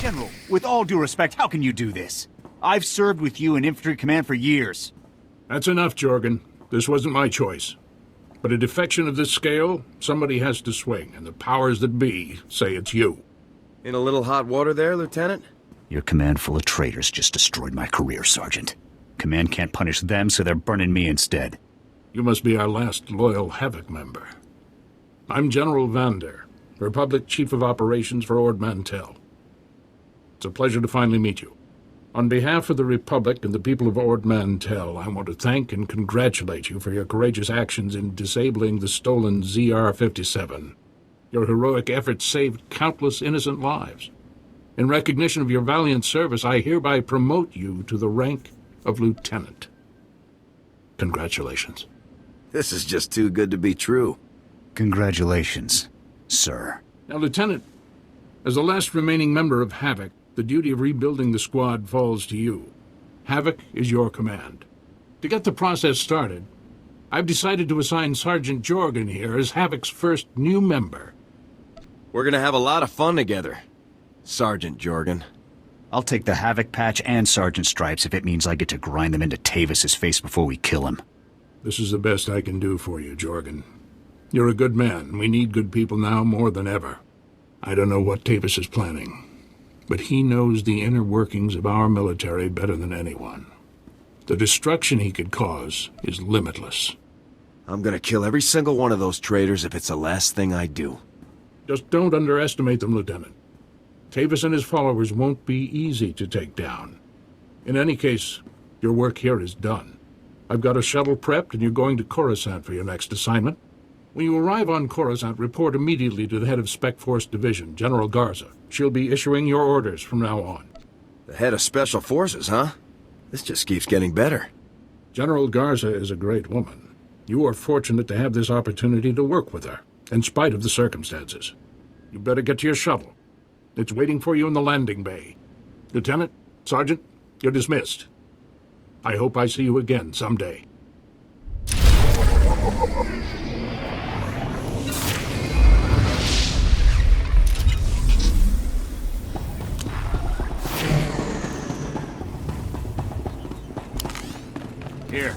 General, with all due respect, how can you do this? I've served with you in infantry command for years. That's enough, Jorgan. This wasn't my choice. But a defection of this scale, somebody has to swing, and the powers that be say it's you. In a little hot water there, Lieutenant? Your command full of traitors just destroyed my career, Sergeant. Command can't punish them, so they're burning me instead. You must be our last loyal Havoc member. I'm General Vander, Republic Chief of Operations for Ord Mantell. It's a pleasure to finally meet you. On behalf of the Republic and the people of Ord Mantell, I want to thank and congratulate you for your courageous actions in disabling the stolen ZR-57. Your heroic efforts saved countless innocent lives. In recognition of your valiant service, I hereby promote you to the rank of Lieutenant. Congratulations. This is just too good to be true. Congratulations, sir. Now, Lieutenant, as the last remaining member of Havoc, the duty of rebuilding the squad falls to you. Havoc is your command. To get the process started, I've decided to assign Sergeant Jorgan here as Havoc's first new member. We're gonna have a lot of fun together, Sergeant Jorgan. I'll take the Havoc patch and Sergeant Stripes if it means I get to grind them into Tavis's face before we kill him. This is the best I can do for you, Jorgan. You're a good man. We need good people now more than ever. I don't know what Tavis is planning, but he knows the inner workings of our military better than anyone. The destruction he could cause is limitless. I'm gonna kill every single one of those traitors if it's the last thing I do. Just don't underestimate them, Lieutenant. Tavis and his followers won't be easy to take down. In any case, your work here is done. I've got a shuttle prepped, and you're going to Coruscant for your next assignment. When you arrive on Coruscant, report immediately to the head of Spec Force Division, General Garza. She'll be issuing your orders from now on. The head of Special Forces, huh? This just keeps getting better. General Garza is a great woman. You are fortunate to have this opportunity to work with her, in spite of the circumstances. You better get to your shuttle. It's waiting for you in the landing bay. Lieutenant, Sergeant, you're dismissed. I hope I see you again someday. Here.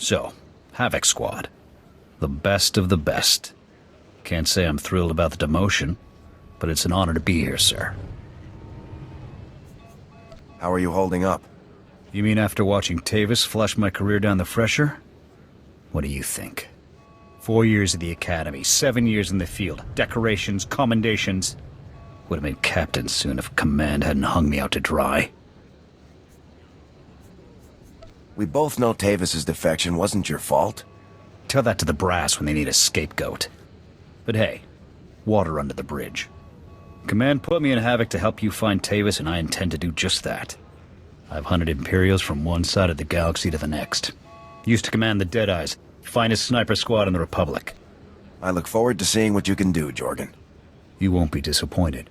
So, Havoc Squad. The best of the best. Can't say I'm thrilled about the demotion, but it's an honor to be here, sir. How are you holding up? You mean after watching Tavis flush my career down the fresher? What do you think? 4 years at the Academy, 7 years in the field, decorations, commendations. Would have been captain soon if Command hadn't hung me out to dry. We both know Tavis's defection wasn't your fault. Tell that to the brass when they need a scapegoat. But hey, water under the bridge. Command put me in Havoc to help you find Tavis, and I intend to do just that. I've hunted Imperials from one side of the galaxy to the next. Used to command the Deadeyes, finest sniper squad in the Republic. I look forward to seeing what you can do, Jorgan. You won't be disappointed.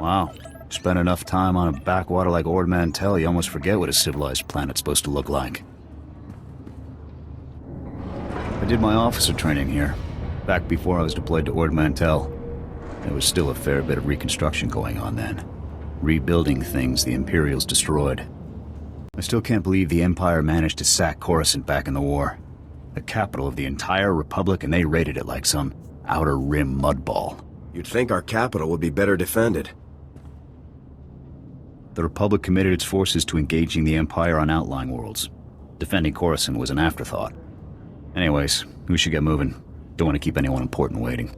Wow. Spend enough time on a backwater like Ord Mantell, you almost forget what a civilized planet's supposed to look like. I did my officer training here, back before I was deployed to Ord Mantell. There was still a fair bit of reconstruction going on then. Rebuilding things the Imperials destroyed. I still can't believe the Empire managed to sack Coruscant back in the war. The capital of the entire Republic, and they raided it like some outer rim mudball. You'd think our capital would be better defended. The Republic committed its forces to engaging the Empire on outlying worlds. Defending Coruscant was an afterthought. Anyways, we should get moving. Don't want to keep anyone important waiting.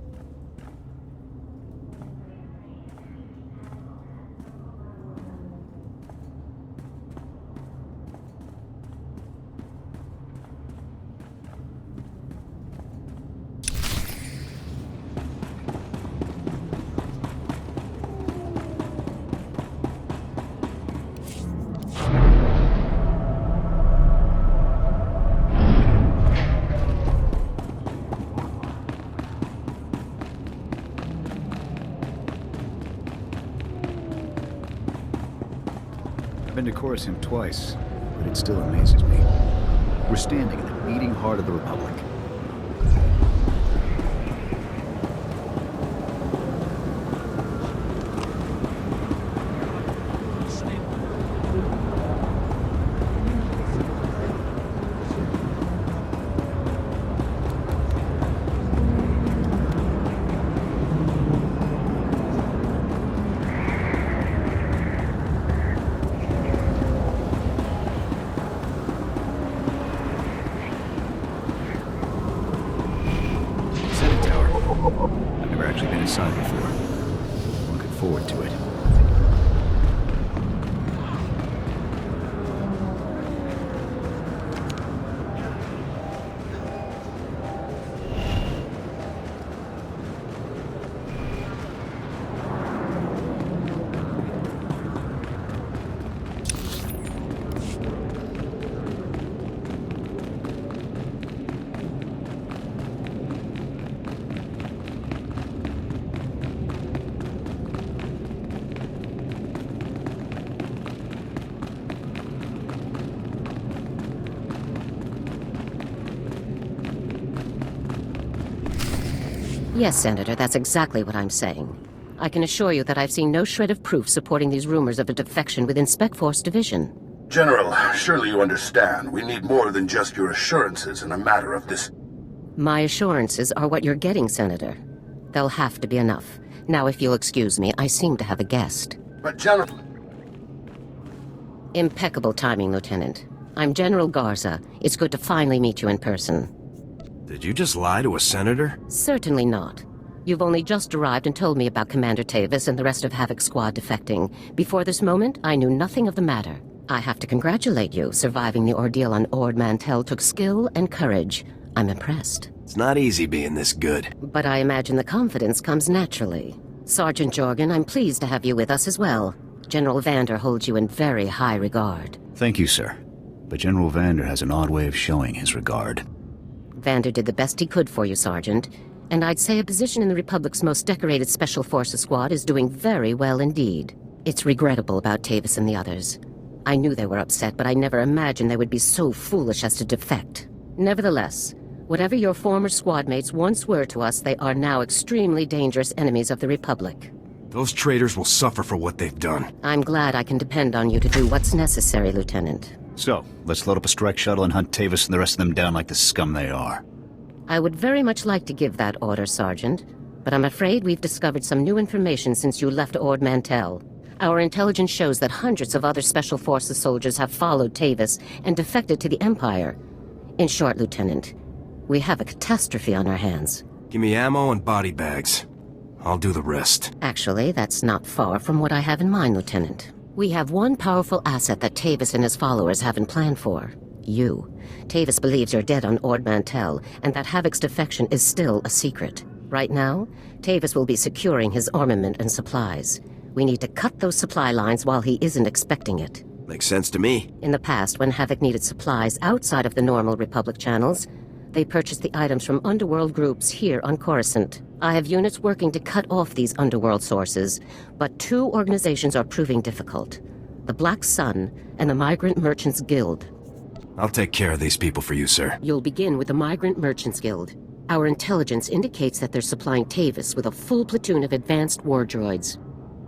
I've been to Coruscant twice, but it still amazes me. We're standing in the beating heart of the Republic. Inside before. Looking forward to it. Yes, Senator, that's exactly what I'm saying. I can assure you that I've seen no shred of proof supporting these rumors of a defection within Spec Force Division. General, surely you understand. We need more than just your assurances in a matter of this. My assurances are what you're getting, Senator. They'll have to be enough. Now, if you'll excuse me, I seem to have a guest. But General... Impeccable timing, Lieutenant. I'm General Garza. It's good to finally meet you in person. Did you just lie to a senator? Certainly not. You've only just arrived and told me about Commander Tavis and the rest of Havoc's squad defecting. Before this moment, I knew nothing of the matter. I have to congratulate you. Surviving the ordeal on Ord Mantell took skill and courage. I'm impressed. It's not easy being this good. But I imagine the confidence comes naturally. Sergeant Jorgan, I'm pleased to have you with us as well. General Vander holds you in very high regard. Thank you, sir. But General Vander has an odd way of showing his regard. Vander did the best he could for you, Sergeant. And I'd say a position in the Republic's most decorated Special Forces squad is doing very well indeed. It's regrettable about Tavis and the others. I knew they were upset, but I never imagined they would be so foolish as to defect. Nevertheless, whatever your former squad mates once were to us, they are now extremely dangerous enemies of the Republic. Those traitors will suffer for what they've done. I'm glad I can depend on you to do what's necessary, Lieutenant. So, let's load up a strike shuttle and hunt Tavis and the rest of them down like the scum they are. I would very much like to give that order, Sergeant, but I'm afraid we've discovered some new information since you left Ord Mantell. Our intelligence shows that hundreds of other Special Forces soldiers have followed Tavis and defected to the Empire. In short, Lieutenant, we have a catastrophe on our hands. Give me ammo and body bags. I'll do the rest. Actually, that's not far from what I have in mind, Lieutenant. We have one powerful asset that Tavis and his followers haven't planned for. You. Tavis believes you're dead on Ord Mantell, and that Havoc's defection is still a secret. Right now, Tavis will be securing his armament and supplies. We need to cut those supply lines while he isn't expecting it. Makes sense to me. In the past, when Havoc needed supplies outside of the normal Republic channels, They purchased the items from underworld groups here on Coruscant. I have units working to cut off these underworld sources, but 2 organizations are proving difficult. The Black Sun and the Migrant Merchants Guild. I'll take care of these people for you, sir. You'll begin with the Migrant Merchants Guild. Our intelligence indicates that they're supplying Tavis with a full platoon of advanced war droids.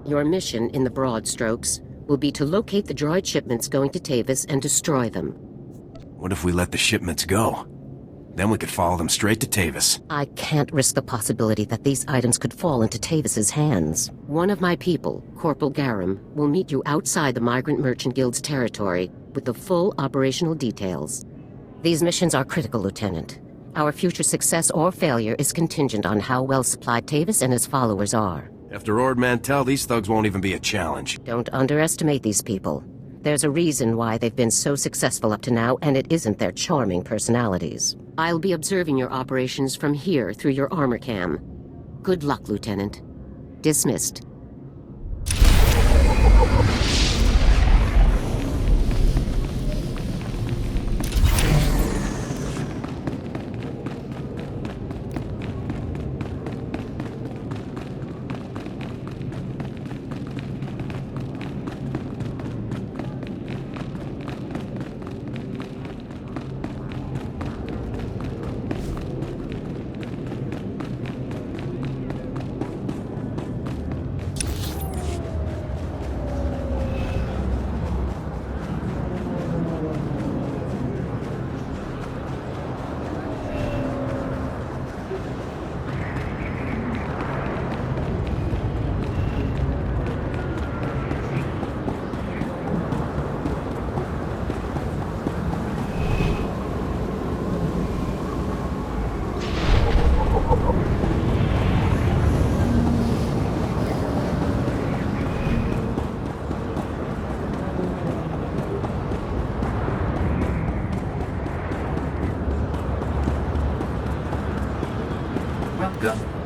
Your mission, in the broad strokes, will be to locate the droid shipments going to Tavis and destroy them. What if we let the shipments go? Then we could follow them straight to Tavis. I can't risk the possibility that these items could fall into Tavis's hands. One of my people, Corporal Garum, will meet you outside the Migrant Merchant Guild's territory with the full operational details. These missions are critical, Lieutenant. Our future success or failure is contingent on how well supplied Tavis and his followers are. After Ord Mantell, these thugs won't even be a challenge. Don't underestimate these people. There's a reason why they've been so successful up to now, and it isn't their charming personalities. I'll be observing your operations from here through your armor cam. Good luck, Lieutenant. Dismissed.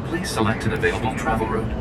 Please select an available travel route.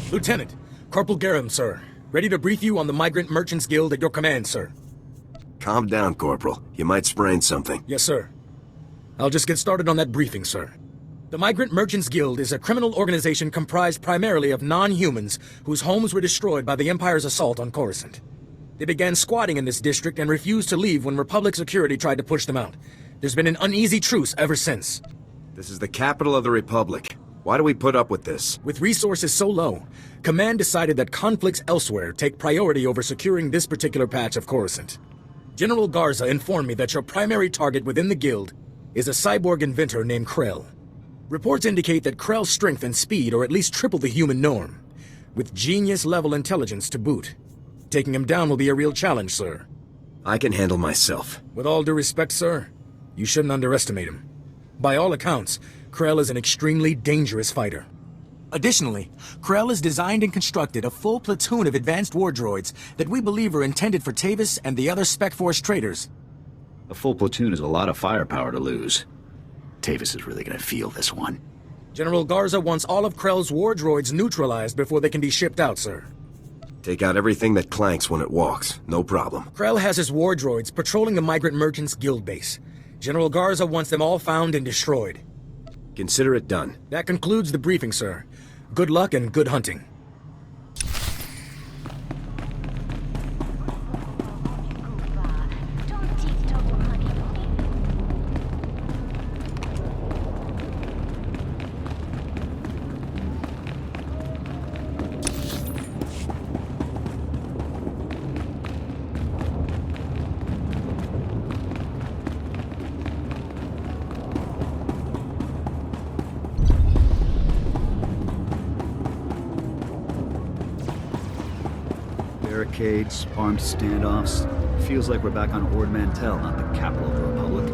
Lieutenant, Corporal Garum, sir. Ready to brief you on the Migrant Merchants Guild at your command, sir. Calm down, Corporal. You might sprain something. Yes, sir. I'll just get started on that briefing, sir. The Migrant Merchants Guild is a criminal organization comprised primarily of non-humans whose homes were destroyed by the Empire's assault on Coruscant. They began squatting in this district and refused to leave when Republic security tried to push them out. There's been an uneasy truce ever since. This is the capital of the Republic. Why do we put up with this? With resources so low, Command decided that conflicts elsewhere take priority over securing this particular patch of Coruscant. General Garza informed me that your primary target within the Guild is a cyborg inventor named Krell. Reports indicate that Krell's strength and speed are at least triple the human norm, with genius-level intelligence to boot. Taking him down will be a real challenge, sir. I can handle myself. With all due respect, sir, you shouldn't underestimate him. By all accounts, Krell is an extremely dangerous fighter. Additionally, Krell has designed and constructed a full platoon of advanced war droids that we believe are intended for Tavis and the other Spec Force traitors. A full platoon is a lot of firepower to lose. Tavis is really gonna feel this one. General Garza wants all of Krell's war droids neutralized before they can be shipped out, sir. Take out everything that clanks when it walks. No problem. Krell has his war droids patrolling the Migrant Merchants Guild base. General Garza wants them all found and destroyed. Consider it done. That concludes the briefing, sir. Good luck and good hunting. Barricades, armed standoffs. Feels like we're back on Ord Mantell, not the capital of the Republic.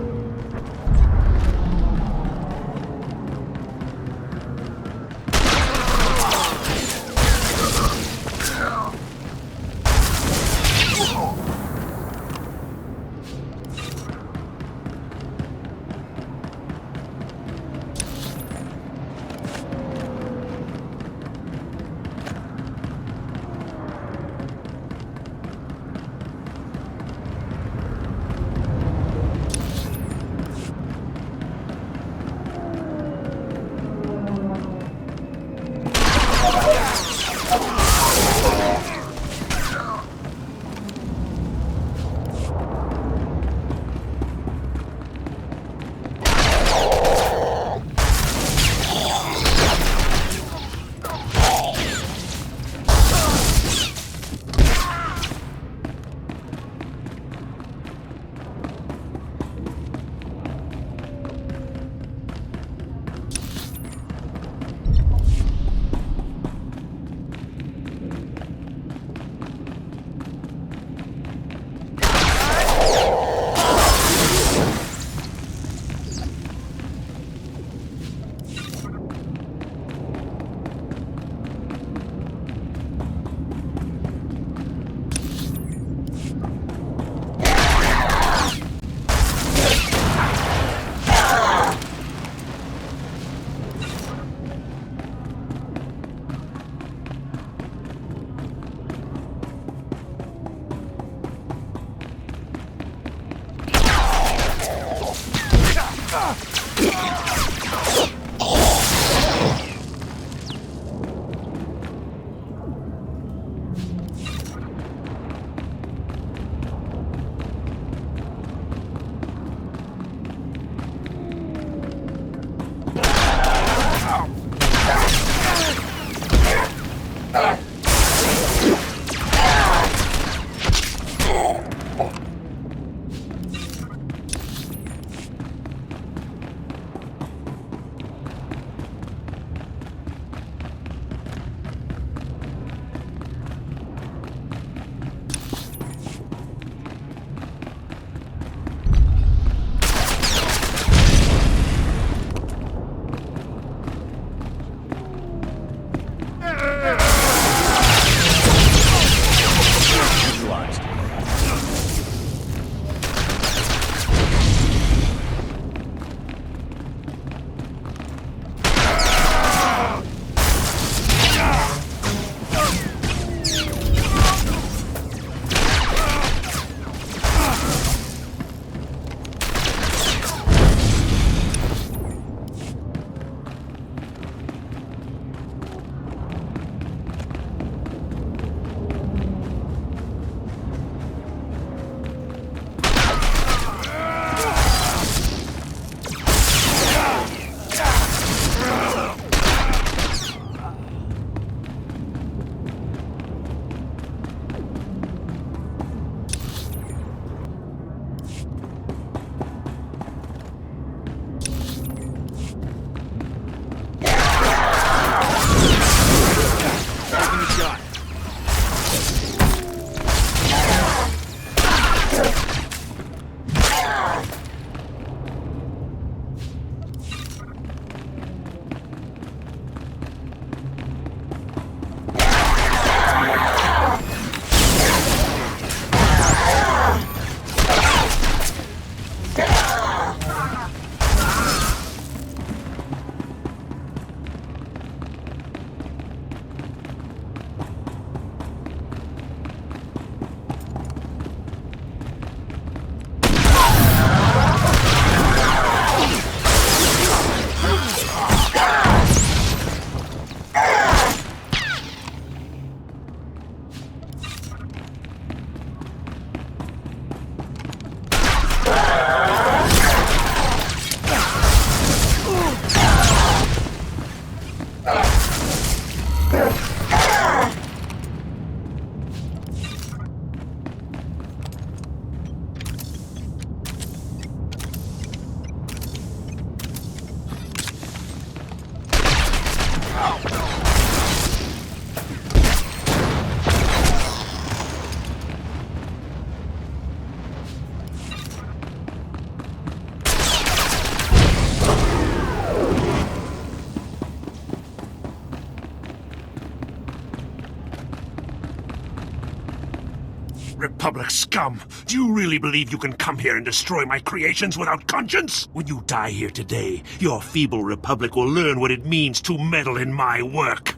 Republic scum! Do you really believe you can come here and destroy my creations without conscience? When you die here today, your feeble Republic will learn what it means to meddle in my work.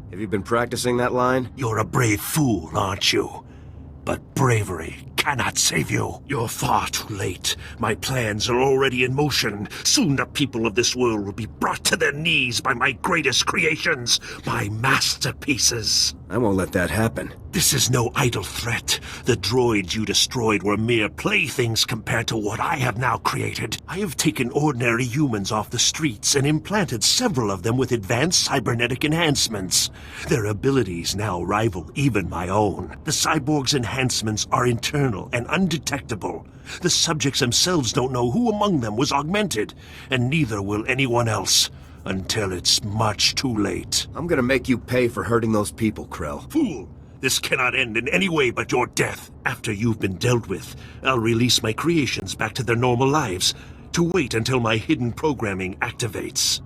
Have you been practicing that line? You're a brave fool, aren't you? But bravery cannot save you. You're far too late. My plans are already in motion. Soon the people of this world will be brought to their knees by my greatest creations, my masterpieces. I won't let that happen. This is no idle threat. The droids you destroyed were mere playthings compared to what I have now created. I have taken ordinary humans off the streets and implanted several of them with advanced cybernetic enhancements. Their abilities now rival even my own. The cyborg's enhancements are internal and undetectable. The subjects themselves don't know who among them was augmented, and neither will anyone else. Until it's much too late. I'm gonna make you pay for hurting those people, Krell. Fool! This cannot end in any way but your death. After you've been dealt with, I'll release my creations back to their normal lives, to wait until my hidden programming activates.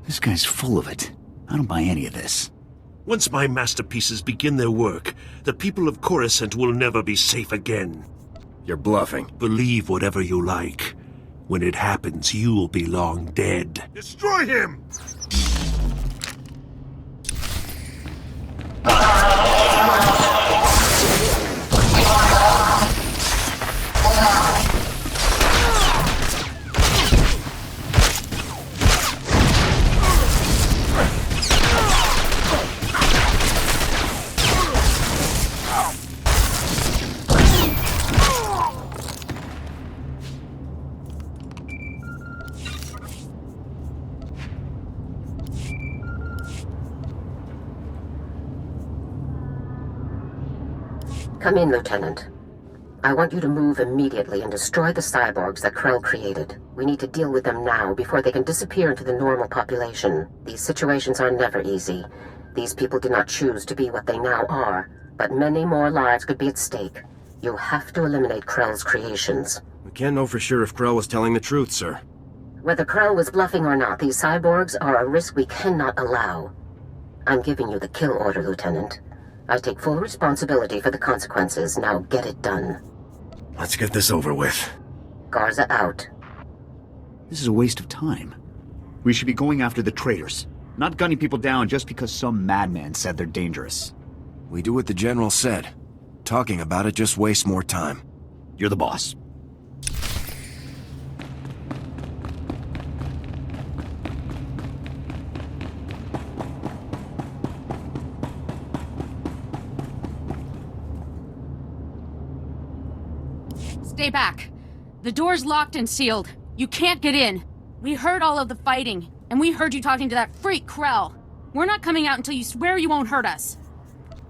This guy's full of it. I don't buy any of this. Once my masterpieces begin their work, the people of Coruscant will never be safe again. You're bluffing. Believe whatever you like. When it happens, you'll be long dead. Destroy him! Come in, Lieutenant. I want you to move immediately and destroy the cyborgs that Krell created. We need to deal with them now before they can disappear into the normal population. These situations are never easy. These people did not choose to be what they now are, but many more lives could be at stake. You have to eliminate Krell's creations. We can't know for sure if Krell was telling the truth, sir. Whether Krell was bluffing or not, these cyborgs are a risk we cannot allow. I'm giving you the kill order, Lieutenant. I take full responsibility for the consequences. Now get it done. Let's get this over with. Garza out. This is a waste of time. We should be going after the traitors, not gunning people down just because some madman said they're dangerous. We do what the General said. Talking about it just wastes more time. You're the boss. Stay back. The door's locked and sealed. You can't get in. We heard all of the fighting, and we heard you talking to that freak Krell. We're not coming out until you swear you won't hurt us.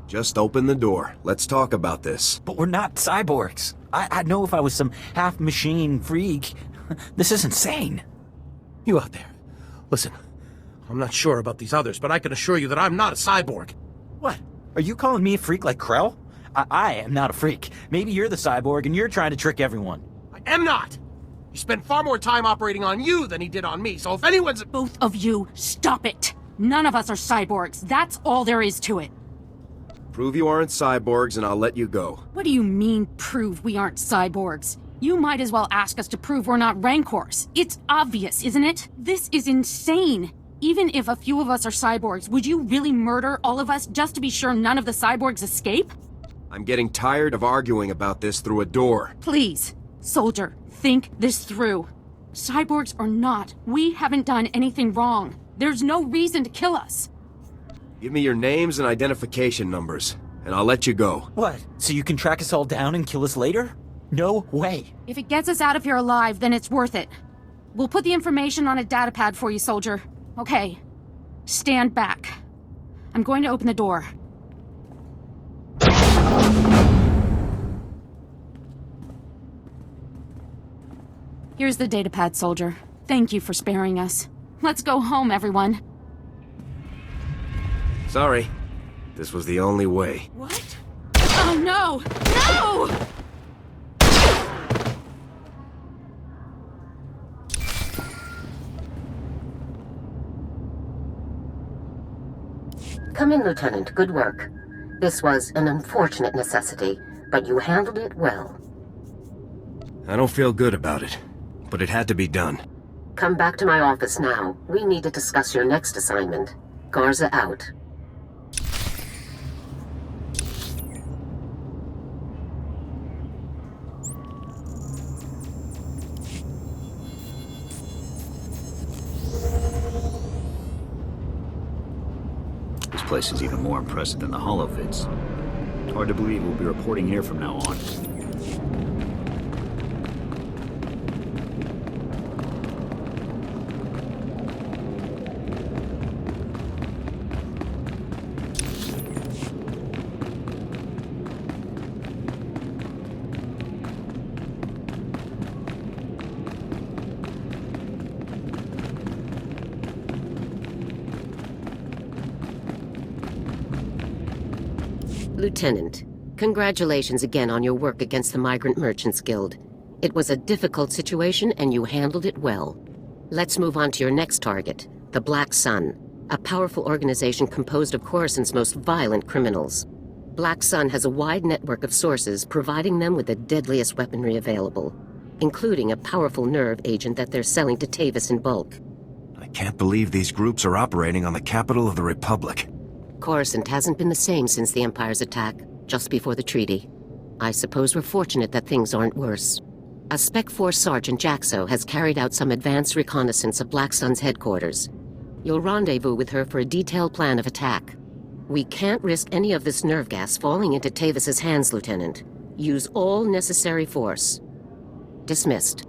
Just open the door. Let's talk about this. But we're not cyborgs. I'd know if I was some half-machine freak. This is insane. You out there. Listen, I'm not sure about these others, but I can assure you that I'm not a cyborg. What? Are you calling me a freak like Krell? I am not a freak. Maybe you're the cyborg and you're trying to trick everyone. I am not! He spent far more time operating on you than he did on me, so if anyone's— Both of you, stop it! None of us are cyborgs. That's all there is to it. Prove you aren't cyborgs and I'll let you go. What do you mean, prove we aren't cyborgs? You might as well ask us to prove we're not Rancors. It's obvious, isn't it? This is insane. Even if a few of us are cyborgs, would you really murder all of us just to be sure none of the cyborgs escape? I'm getting tired of arguing about this through a door. Please, soldier, think this through. Cyborgs or not, we haven't done anything wrong. There's no reason to kill us. Give me your names and identification numbers, and I'll let you go. What? So you can track us all down and kill us later? No way. If it gets us out of here alive, then it's worth it. We'll put the information on a datapad for you, soldier. Okay. Stand back. I'm going to open the door. Here's the datapad, soldier. Thank you for sparing us. Let's go home, everyone. Sorry. This was the only way. What? Oh, no! No! Come in, Lieutenant. Good work. This was an unfortunate necessity, but you handled it well. I don't feel good about it, but it had to be done. Come back to my office now. We need to discuss your next assignment. Garza out. This place is even more impressive than the holovids. Hard to believe we'll be reporting here from now on. Lieutenant, congratulations again on your work against the Migrant Merchants Guild. It was a difficult situation and you handled it well. Let's move on to your next target, the Black Sun, a powerful organization composed of Coruscant's most violent criminals. Black Sun has a wide network of sources providing them with the deadliest weaponry available, including a powerful nerve agent that they're selling to Tavis in bulk. I can't believe these groups are operating on the capital of the Republic. Coruscant hasn't been the same since the Empire's attack, just before the treaty. I suppose we're fortunate that things aren't worse. A Spec Force Sergeant Jaxo has carried out some advanced reconnaissance of Black Sun's headquarters. You'll rendezvous with her for a detailed plan of attack. We can't risk any of this nerve gas falling into Tavis's hands, Lieutenant. Use all necessary force. Dismissed.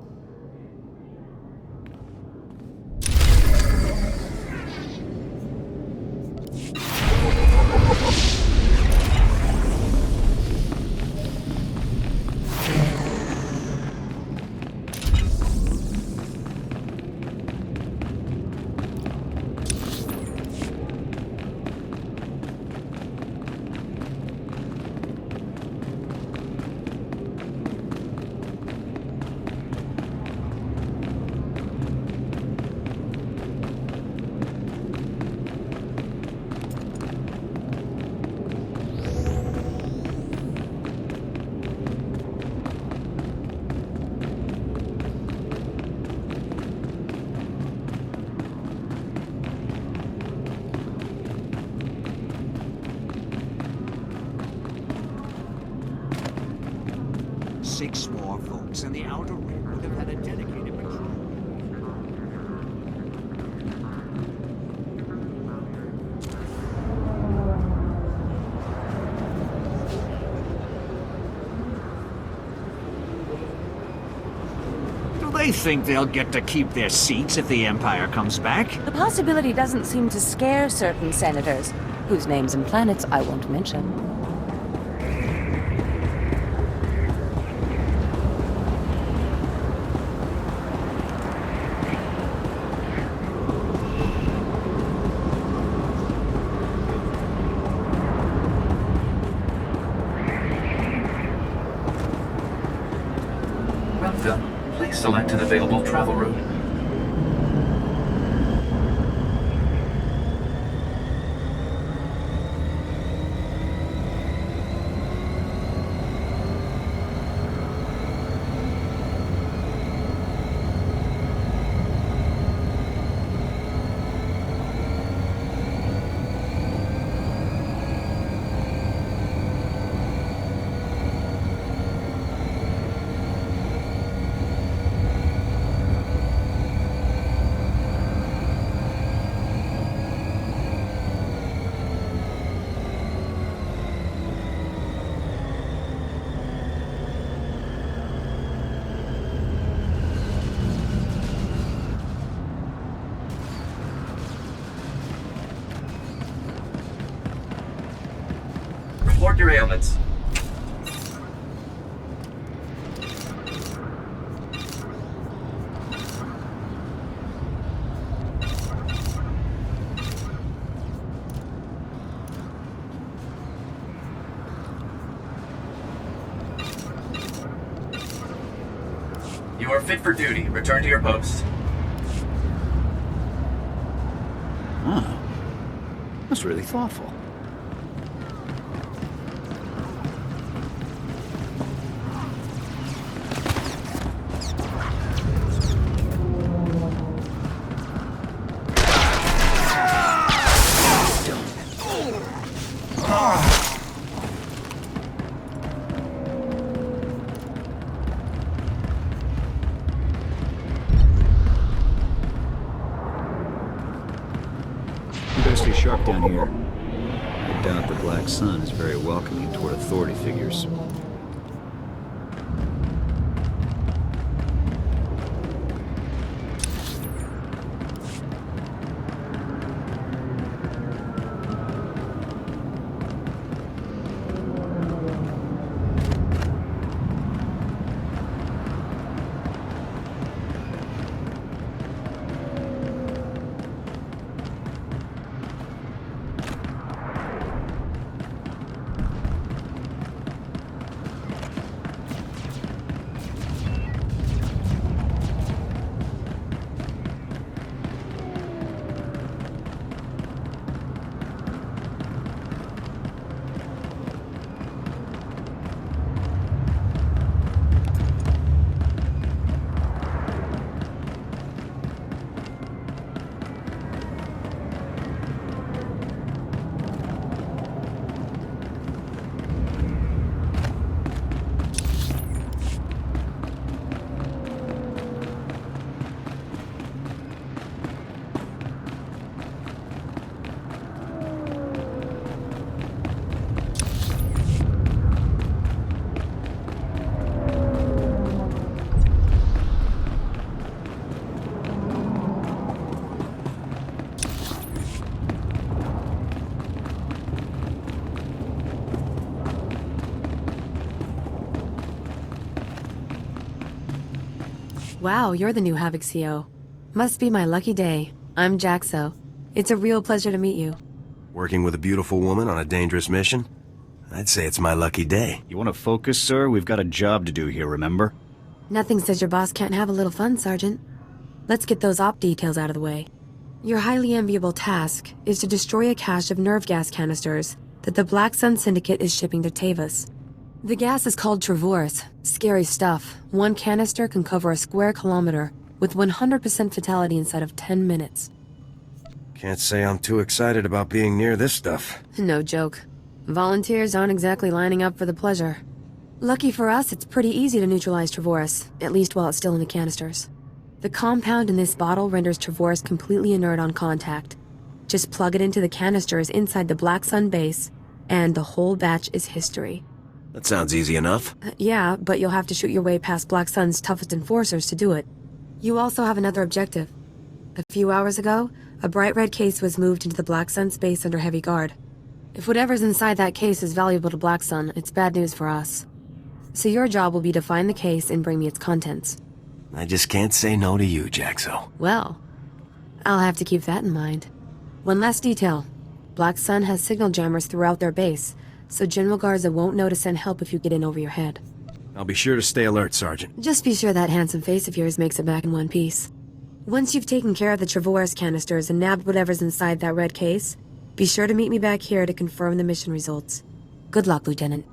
Six more folks, and the outer ring would have had a dedicated patrol. Do they think they'll get to keep their seats if the Empire comes back? The possibility doesn't seem to scare certain senators, whose names and planets I won't mention. Please select an available travel route. Report your ailments. You are fit for duty. Return to your post. Huh. That's really thoughtful. sharp down here. I doubt the Black Sun is very welcoming toward authority figures. Wow, you're the new Havoc CO. Must be my lucky day. I'm Jaxo. It's a real pleasure to meet you. Working with a beautiful woman on a dangerous mission? I'd say it's my lucky day. You want to focus, sir? We've got a job to do here, remember? Nothing says your boss can't have a little fun, Sergeant. Let's get those op details out of the way. Your highly enviable task is to destroy a cache of nerve gas canisters that the Black Sun Syndicate is shipping to Tavis. The gas is called Travorus. Scary stuff. One canister can cover a square kilometer, with 100% fatality inside of 10 minutes. Can't say I'm too excited about being near this stuff. No joke. Volunteers aren't exactly lining up for the pleasure. Lucky for us, it's pretty easy to neutralize Travorus, at least while it's still in the canisters. The compound in this bottle renders Travorus completely inert on contact. Just plug it into the canisters inside the Black Sun base, and the whole batch is history. That sounds easy enough. Yeah, but you'll have to shoot your way past Black Sun's toughest enforcers to do it. You also have another objective. A few hours ago, a bright red case was moved into the Black Sun space under heavy guard. If whatever's inside that case is valuable to Black Sun, it's bad news for us. So your job will be to find the case and bring me its contents. I just can't say no to you, Jaxo. Well, I'll have to keep that in mind. One last detail. Black Sun has signal jammers throughout their base, so General Garza won't know to send help if you get in over your head. I'll be sure to stay alert, Sergeant. Just be sure that handsome face of yours makes it back in one piece. Once you've taken care of the Travorus canisters and nabbed whatever's inside that red case, be sure to meet me back here to confirm the mission results. Good luck, Lieutenant.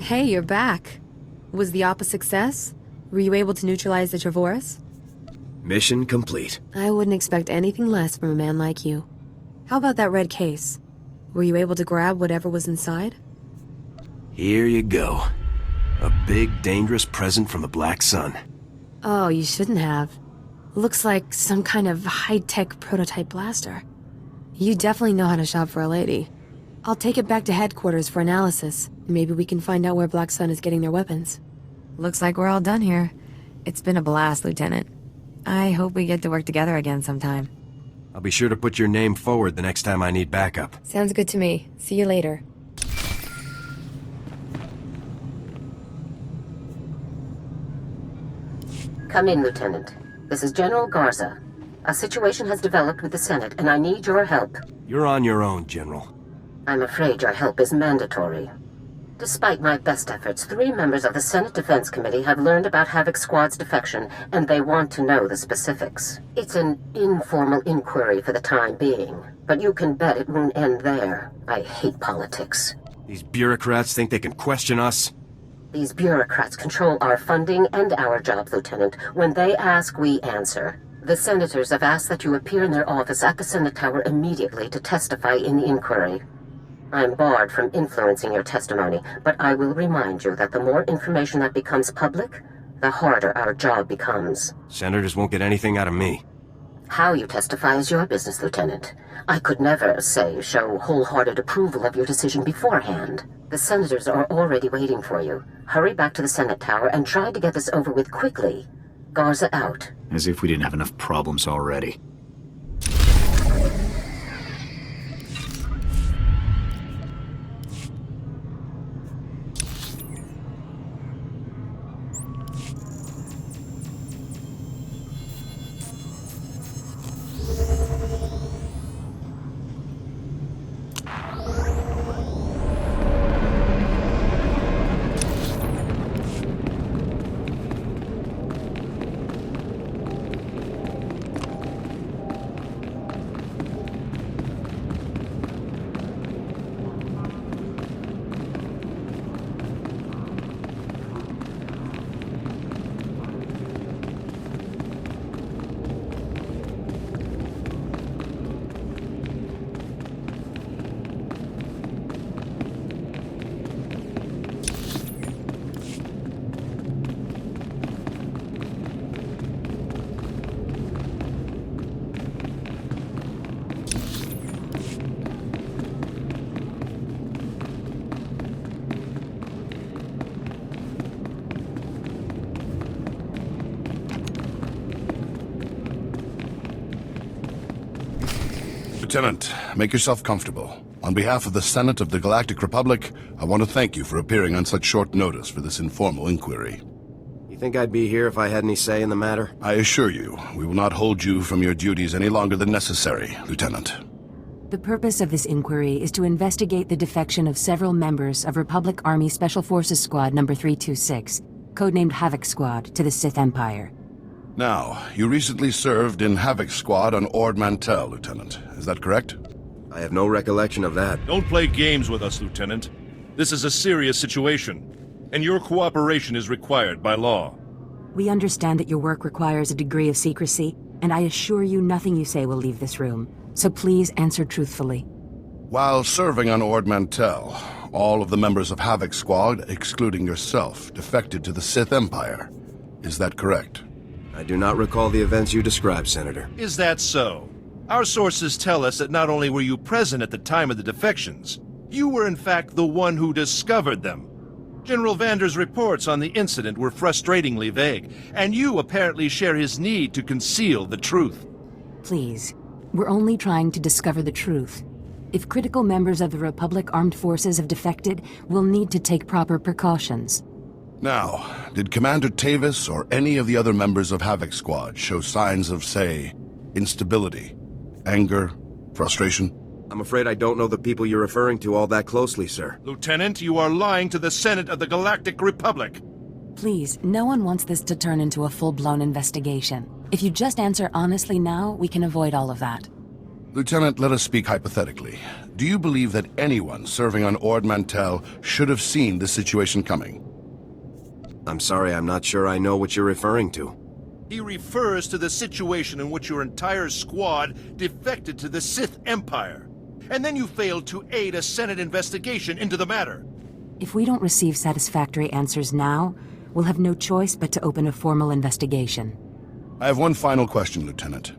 Hey, you're back. Was the op a success? Were you able to neutralize the Trevorus? Mission complete. I wouldn't expect anything less from a man like you. How about that red case? Were you able to grab whatever was inside? Here you go. A big, dangerous present from the Black Sun. Oh, you shouldn't have. Looks like some kind of high-tech prototype blaster. You definitely know how to shop for a lady. I'll take it back to headquarters for analysis. Maybe we can find out where Black Sun is getting their weapons. Looks like we're all done here. It's been a blast, Lieutenant. I hope we get to work together again sometime. I'll be sure to put your name forward the next time I need backup. Sounds good to me. See you later. Come in, Lieutenant. This is General Garza. A situation has developed with the Senate, and I need your help. You're on your own, General. I'm afraid your help is mandatory. Despite my best efforts, 3 members of the Senate Defense Committee have learned about Havoc Squad's defection, and they want to know the specifics. It's an informal inquiry for the time being, but you can bet it won't end there. I hate politics. These bureaucrats think they can question us? These bureaucrats control our funding and our jobs, Lieutenant. When they ask, we answer. The senators have asked that you appear in their office at the Senate Tower immediately to testify in the inquiry. I'm barred from influencing your testimony, but I will remind you that the more information that becomes public, the harder our job becomes. Senators won't get anything out of me. How you testify is your business, Lieutenant. I could never, show wholehearted approval of your decision beforehand. The senators are already waiting for you. Hurry back to the Senate Tower and try to get this over with quickly. Garza out. As if we didn't have enough problems already. Lieutenant, make yourself comfortable. On behalf of the Senate of the Galactic Republic, I want to thank you for appearing on such short notice for this informal inquiry. You think I'd be here if I had any say in the matter? I assure you, we will not hold you from your duties any longer than necessary, Lieutenant. The purpose of this inquiry is to investigate the defection of several members of Republic Army Special Forces Squad number 326, codenamed Havoc Squad, to the Sith Empire. Now, you recently served in Havoc Squad on Ord Mantell, Lieutenant. Is that correct? I have no recollection of that. Don't play games with us, Lieutenant. This is a serious situation, and your cooperation is required by law. We understand that your work requires a degree of secrecy, and I assure you nothing you say will leave this room. So please answer truthfully. While serving on Ord Mantell, all of the members of Havoc Squad, excluding yourself, defected to the Sith Empire. Is that correct? I do not recall the events you described, Senator. Is that so? Our sources tell us that not only were you present at the time of the defections, you were in fact the one who discovered them. General Vander's reports on the incident were frustratingly vague, and you apparently share his need to conceal the truth. Please, we're only trying to discover the truth. If critical members of the Republic Armed Forces have defected, we'll need to take proper precautions. Now, did Commander Taris or any of the other members of Havoc Squad show signs of, say, instability, anger, frustration? I'm afraid I don't know the people you're referring to all that closely, sir. Lieutenant, you are lying to the Senate of the Galactic Republic. Please, no one wants this to turn into a full-blown investigation. If you just answer honestly now, we can avoid all of that. Lieutenant, let us speak hypothetically. Do you believe that anyone serving on Ord Mantell should have seen this situation coming? I'm sorry, I'm not sure I know what you're referring to. He refers to the situation in which your entire squad defected to the Sith Empire. And then you failed to aid a Senate investigation into the matter. If we don't receive satisfactory answers now, we'll have no choice but to open a formal investigation. I have one final question, Lieutenant.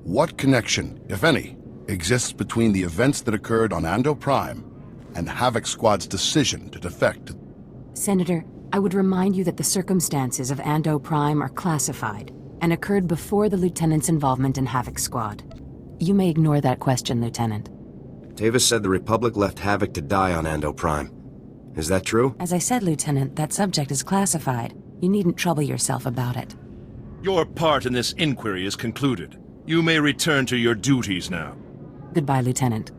What connection, if any, exists between the events that occurred on Ando Prime and Havoc Squad's decision to defect? Senator, I would remind you that the circumstances of Ando Prime are classified and occurred before the Lieutenant's involvement in Havoc Squad. You may ignore that question, Lieutenant. Tavis said the Republic left Havoc to die on Ando Prime. Is that true? As I said, Lieutenant, that subject is classified. You needn't trouble yourself about it. Your part in this inquiry is concluded. You may return to your duties now. Goodbye, Lieutenant.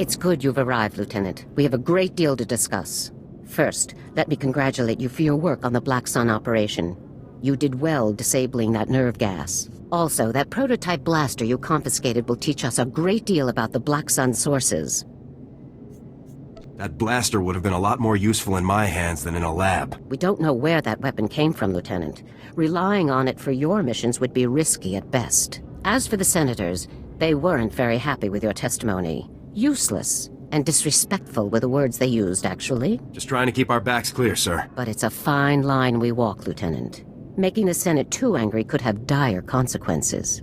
It's good you've arrived, Lieutenant. We have a great deal to discuss. First, let me congratulate you for your work on the Black Sun operation. You did well disabling that nerve gas. Also, that prototype blaster you confiscated will teach us a great deal about the Black Sun sources. That blaster would have been a lot more useful in my hands than in a lab. We don't know where that weapon came from, Lieutenant. Relying on it for your missions would be risky at best. As for the Senators, they weren't very happy with your testimony. Useless and disrespectful were the words they used, actually. Just trying to keep our backs clear, sir. But it's a fine line we walk, Lieutenant. Making the Senate too angry could have dire consequences.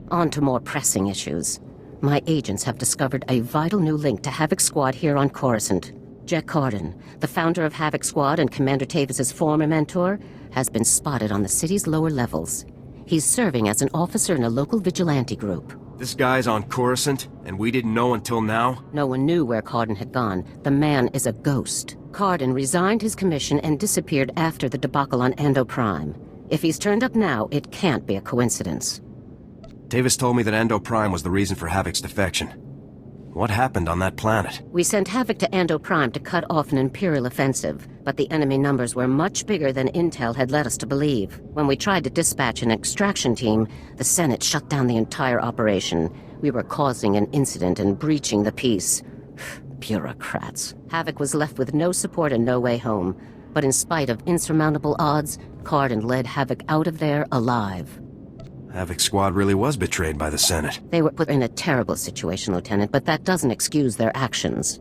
On to more pressing issues. My agents have discovered a vital new link to Havoc Squad here on Coruscant. Jack Carden, the founder of Havoc Squad and Commander Tavis's former mentor, has been spotted on the city's lower levels. He's serving as an officer in a local vigilante group. This guy's on Coruscant, and we didn't know until now? No one knew where Carden had gone. The man is a ghost. Carden resigned his commission and disappeared after the debacle on Ando Prime. If he's turned up now, it can't be a coincidence. Tavis told me that Ando Prime was the reason for Havoc's defection. What happened on that planet? We sent Havoc to Ando Prime to cut off an Imperial offensive, but the enemy numbers were much bigger than Intel had led us to believe. When we tried to dispatch an extraction team, the Senate shut down the entire operation. We were causing an incident and breaching the peace. Bureaucrats. Havoc was left with no support and no way home. But in spite of insurmountable odds, Carden led Havoc out of there alive. Havoc Squad really was betrayed by the Senate. They were put in a terrible situation, Lieutenant, but that doesn't excuse their actions.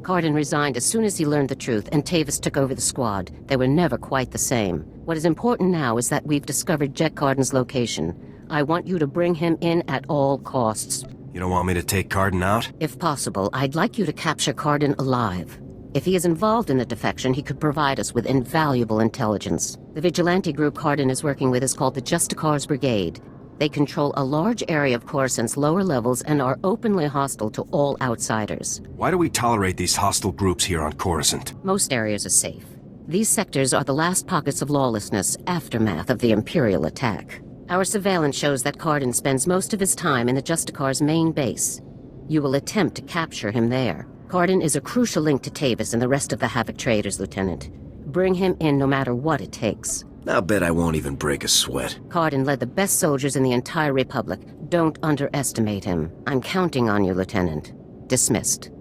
Carden resigned as soon as he learned the truth, and Tavis took over the squad. They were never quite the same. What is important now is that we've discovered Jet Carden's location. I want you to bring him in at all costs. You don't want me to take Carden out? If possible, I'd like you to capture Carden alive. If he is involved in the defection, he could provide us with invaluable intelligence. The vigilante group Carden is working with is called the SWTOR's Brigade. They control a large area of Coruscant's lower levels and are openly hostile to all outsiders. Why do we tolerate these hostile groups here on Coruscant? Most areas are safe. These sectors are the last pockets of lawlessness, aftermath of the Imperial attack. Our surveillance shows that Carden spends most of his time in the SWTOR's main base. You will attempt to capture him there. Carden is a crucial link to Tavis and the rest of the Havoc traders, Lieutenant. Bring him in no matter what it takes. I'll bet I won't even break a sweat. Carden led the best soldiers in the entire Republic. Don't underestimate him. I'm counting on you, Lieutenant. Dismissed.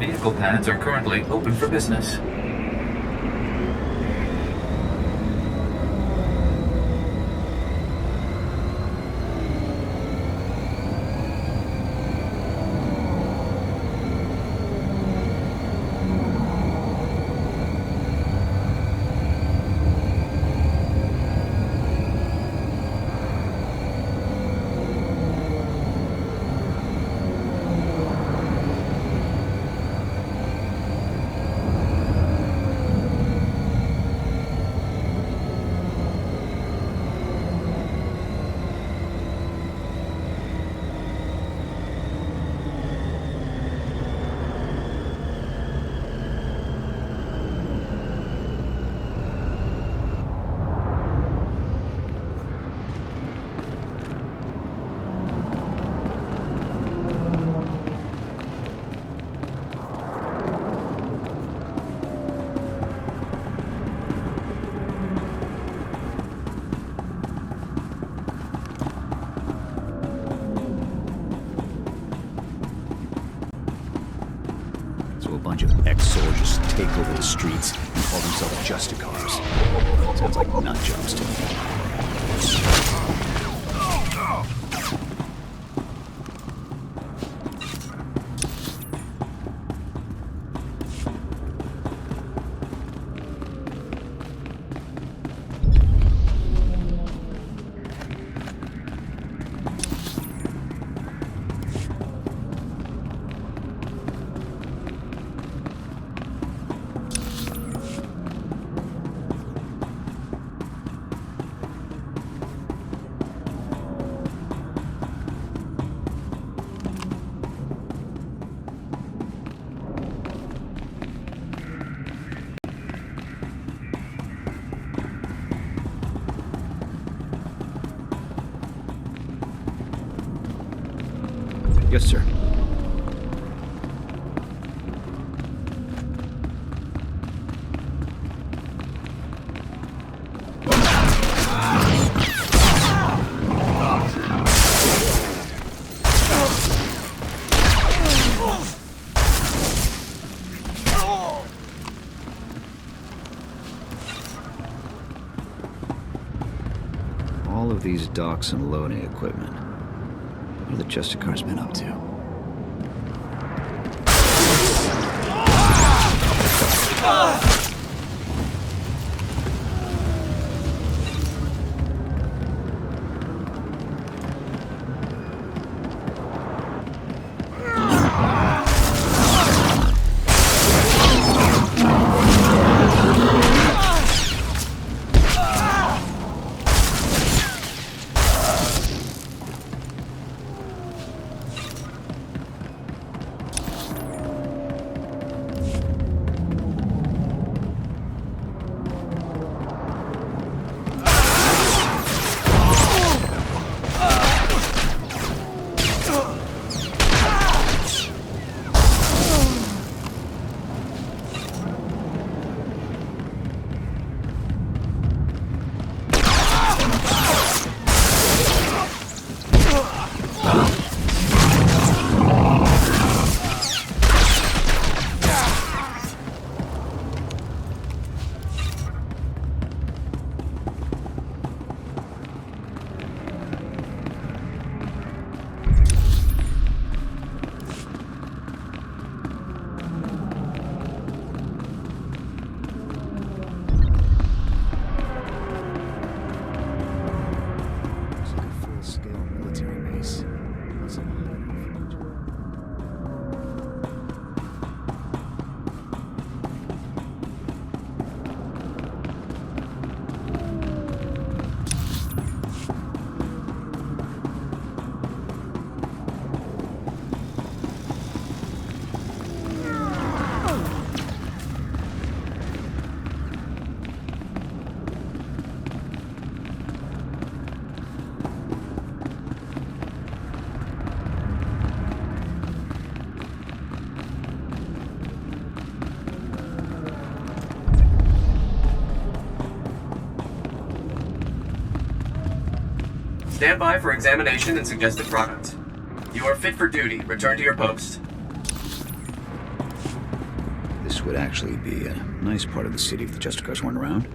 Vehicle pads are currently open for business. Ex-soldiers take over the streets and call themselves SWTORs. Sounds like nut jobs to me. Yes, sir. All of these docks and loading equipment. What have the SWTORs been up to? Stand by for examination and suggested product. You are fit for duty. Return to your post. This would actually be a nice part of the city if the Justicars weren't around.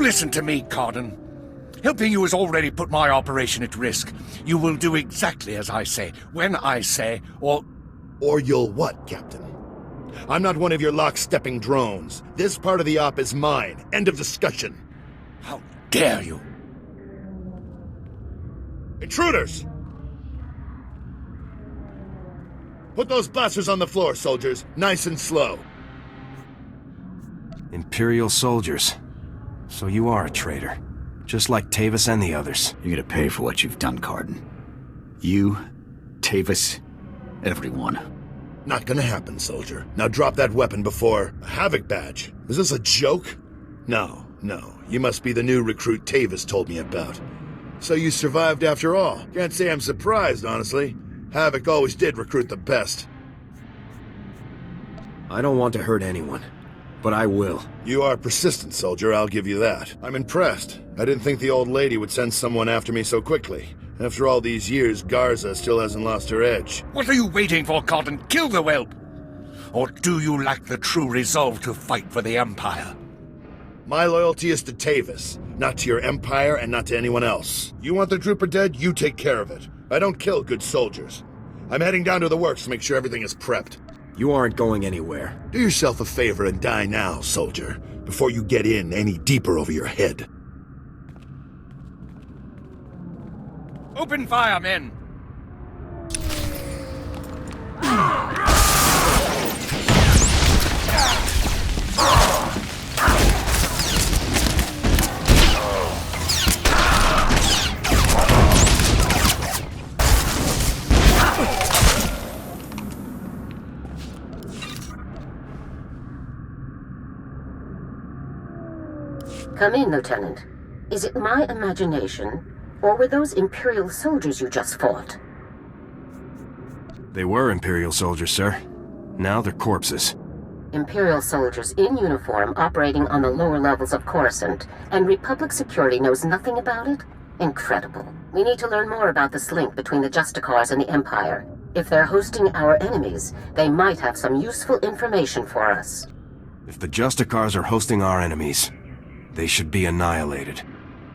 Listen to me, Carden. Helping you has already put my operation at risk. You will do exactly as I say, when I say, or... Or you'll what, Captain? I'm not one of your lock-stepping drones. This part of the op is mine. End of discussion. How dare you? Intruders! Put those blasters on the floor, soldiers. Nice and slow. Imperial soldiers. So you are a traitor. Just like Tavis and the others. You're gonna pay for what you've done, Carden. You, Tavis, everyone. Not gonna happen, soldier. Now drop that weapon before... A Havoc badge? Is this a joke? No. You must be the new recruit Tavis told me about. So you survived after all. Can't say I'm surprised, honestly. Havoc always did recruit the best. I don't want to hurt anyone. But I will. You are persistent, soldier, I'll give you that. I'm impressed. I didn't think the old lady would send someone after me so quickly. After all these years, Garza still hasn't lost her edge. What are you waiting for, Carden? Kill the whelp! Or do you lack the true resolve to fight for the Empire? My loyalty is to Tavis, not to your Empire and not to anyone else. You want the trooper dead? You take care of it. I don't kill good soldiers. I'm heading down to the works to make sure everything is prepped. You aren't going anywhere. Do yourself a favor and die now, soldier, before you get in any deeper over your head. Open fire, men! Come in, Lieutenant. Is it my imagination, or were those Imperial soldiers you just fought? They were Imperial soldiers, sir. Now they're corpses. Imperial soldiers in uniform operating on the lower levels of Coruscant, and Republic security knows nothing about it? Incredible. We need to learn more about this link between the Justicars and the Empire. If they're hosting our enemies, they might have some useful information for us. If the Justicars are hosting our enemies, they should be annihilated.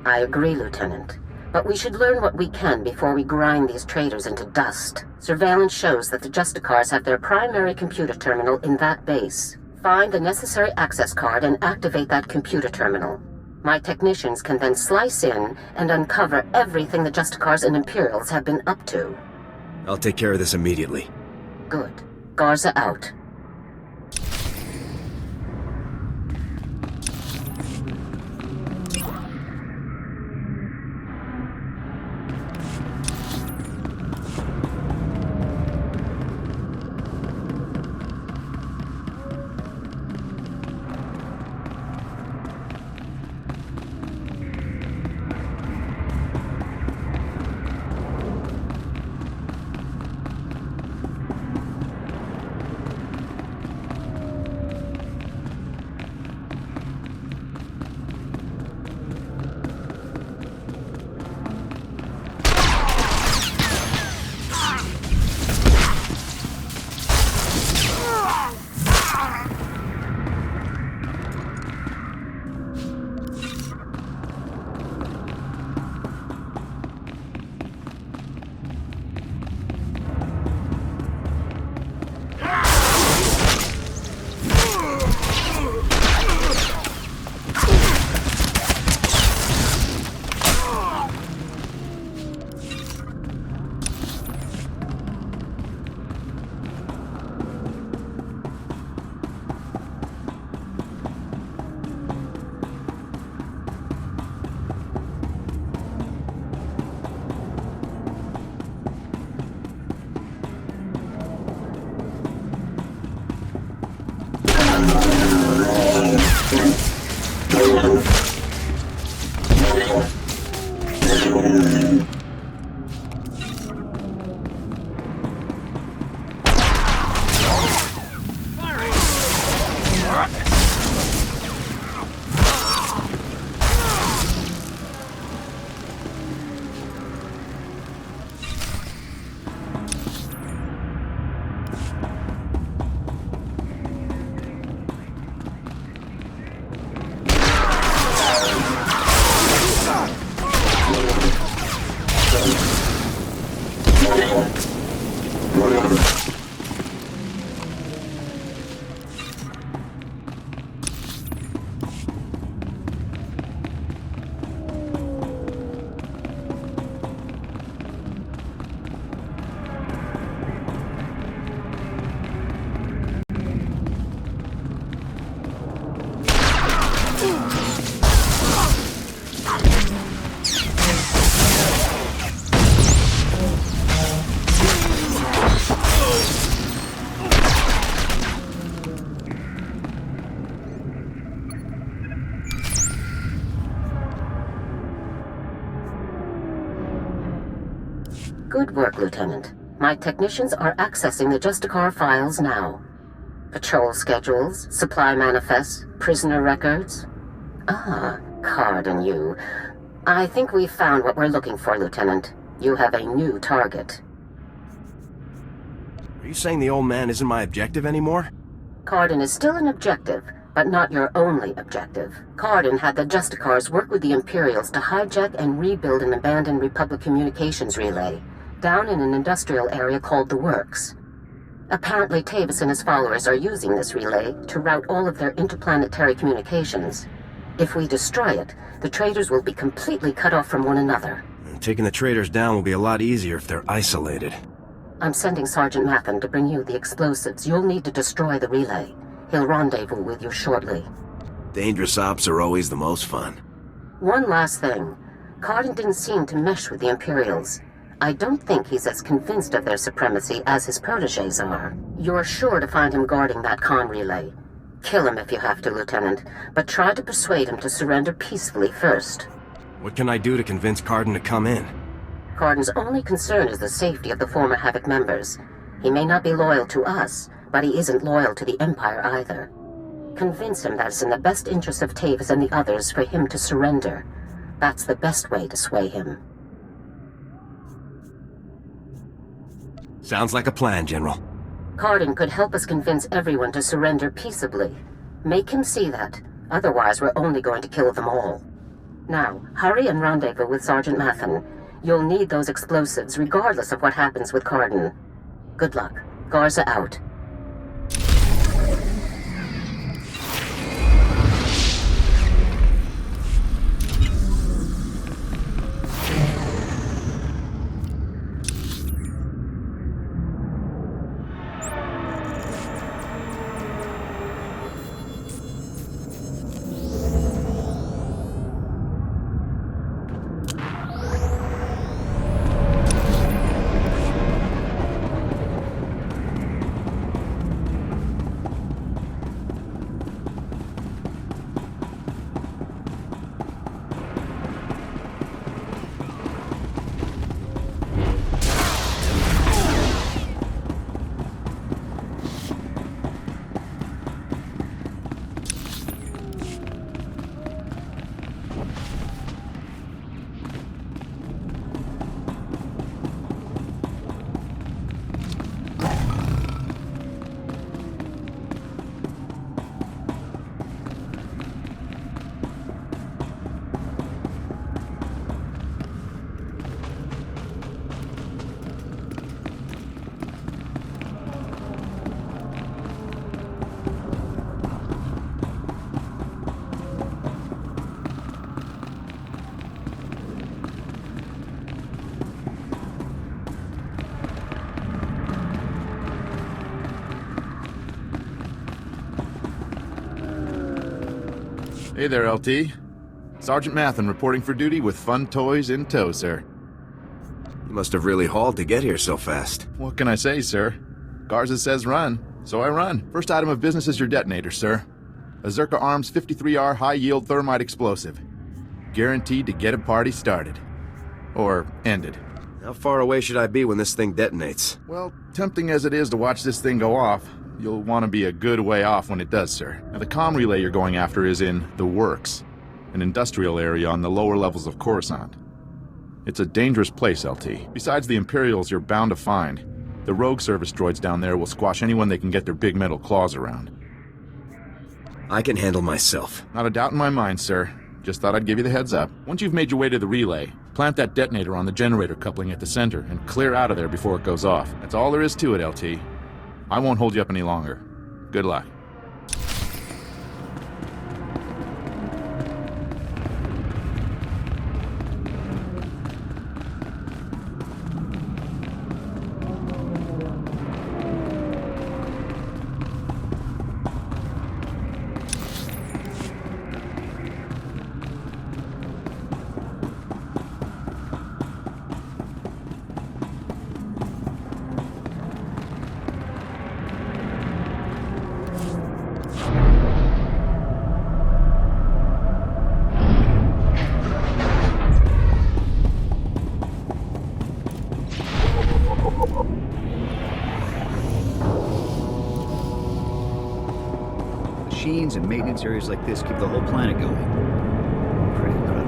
I agree, Lieutenant. But we should learn what we can before we grind these traitors into dust. Surveillance shows that the Justicars have their primary computer terminal in that base. Find the necessary access card and activate that computer terminal. My technicians can then slice in and uncover everything the Justicars and Imperials have been up to. I'll take care of this immediately. Good. Garza out. Good work, Lieutenant. My technicians are accessing the SWTOR files now. Patrol schedules, supply manifests, prisoner records. Ah, Card and you. I think we've found what we're looking for, Lieutenant. You have a new target. Are you saying the old man isn't my objective anymore? Cardin is still an objective, but not your only objective. Cardin had the SWTORs work with the Imperials to hijack and rebuild an abandoned Republic communications relay, down in an industrial area called the Works. Apparently Tavis and his followers are using this relay to route all of their interplanetary communications. If we destroy it, the traitors will be completely cut off from one another. Taking the traitors down will be a lot easier if they're isolated. I'm sending Sergeant Mathen to bring you the explosives you'll need to destroy the relay. He'll rendezvous with you shortly. Dangerous ops are always the most fun. One last thing. Cardin didn't seem to mesh with the Imperials. I don't think he's as convinced of their supremacy as his protégés are. You're sure to find him guarding that comm relay. Kill him if you have to, Lieutenant, but try to persuade him to surrender peacefully first. What can I do to convince Cardin to come in? Cardin's only concern is the safety of the former Havoc members. He may not be loyal to us, but he isn't loyal to the Empire either. Convince him that it's in the best interest of Tavis and the others for him to surrender. That's the best way to sway him. Sounds like a plan, General. Cardin could help us convince everyone to surrender peaceably. Make him see that. Otherwise, we're only going to kill them all. Now, hurry and rendezvous with Sergeant Mathen. You'll need those explosives, regardless of what happens with Cardin. Good luck. Garza out. Hey there, LT. Sergeant Mathen reporting for duty with fun toys in tow, sir. You must have really hauled to get here so fast. What can I say, sir? Garza says run, so I run. First item of business is your detonator, sir. A Zerka Arms 53R high-yield thermite explosive. Guaranteed to get a party started. Or ended. How far away should I be when this thing detonates? Well, tempting as it is to watch this thing go off, you'll want to be a good way off when it does, sir. Now, the comm relay you're going after is in the Works, an industrial area on the lower levels of Coruscant. It's a dangerous place, LT. Besides the Imperials you're bound to find, the rogue service droids down there will squash anyone they can get their big metal claws around. I can handle myself. Not a doubt in my mind, sir. Just thought I'd give you the heads up. Once you've made your way to the relay, Plant that detonator on the generator coupling at the center and clear out of there before it goes off. That's all there is to it, LT. I won't hold you up any longer. Good luck. Machines and maintenance areas like this keep the whole planet going. Pretty incredible.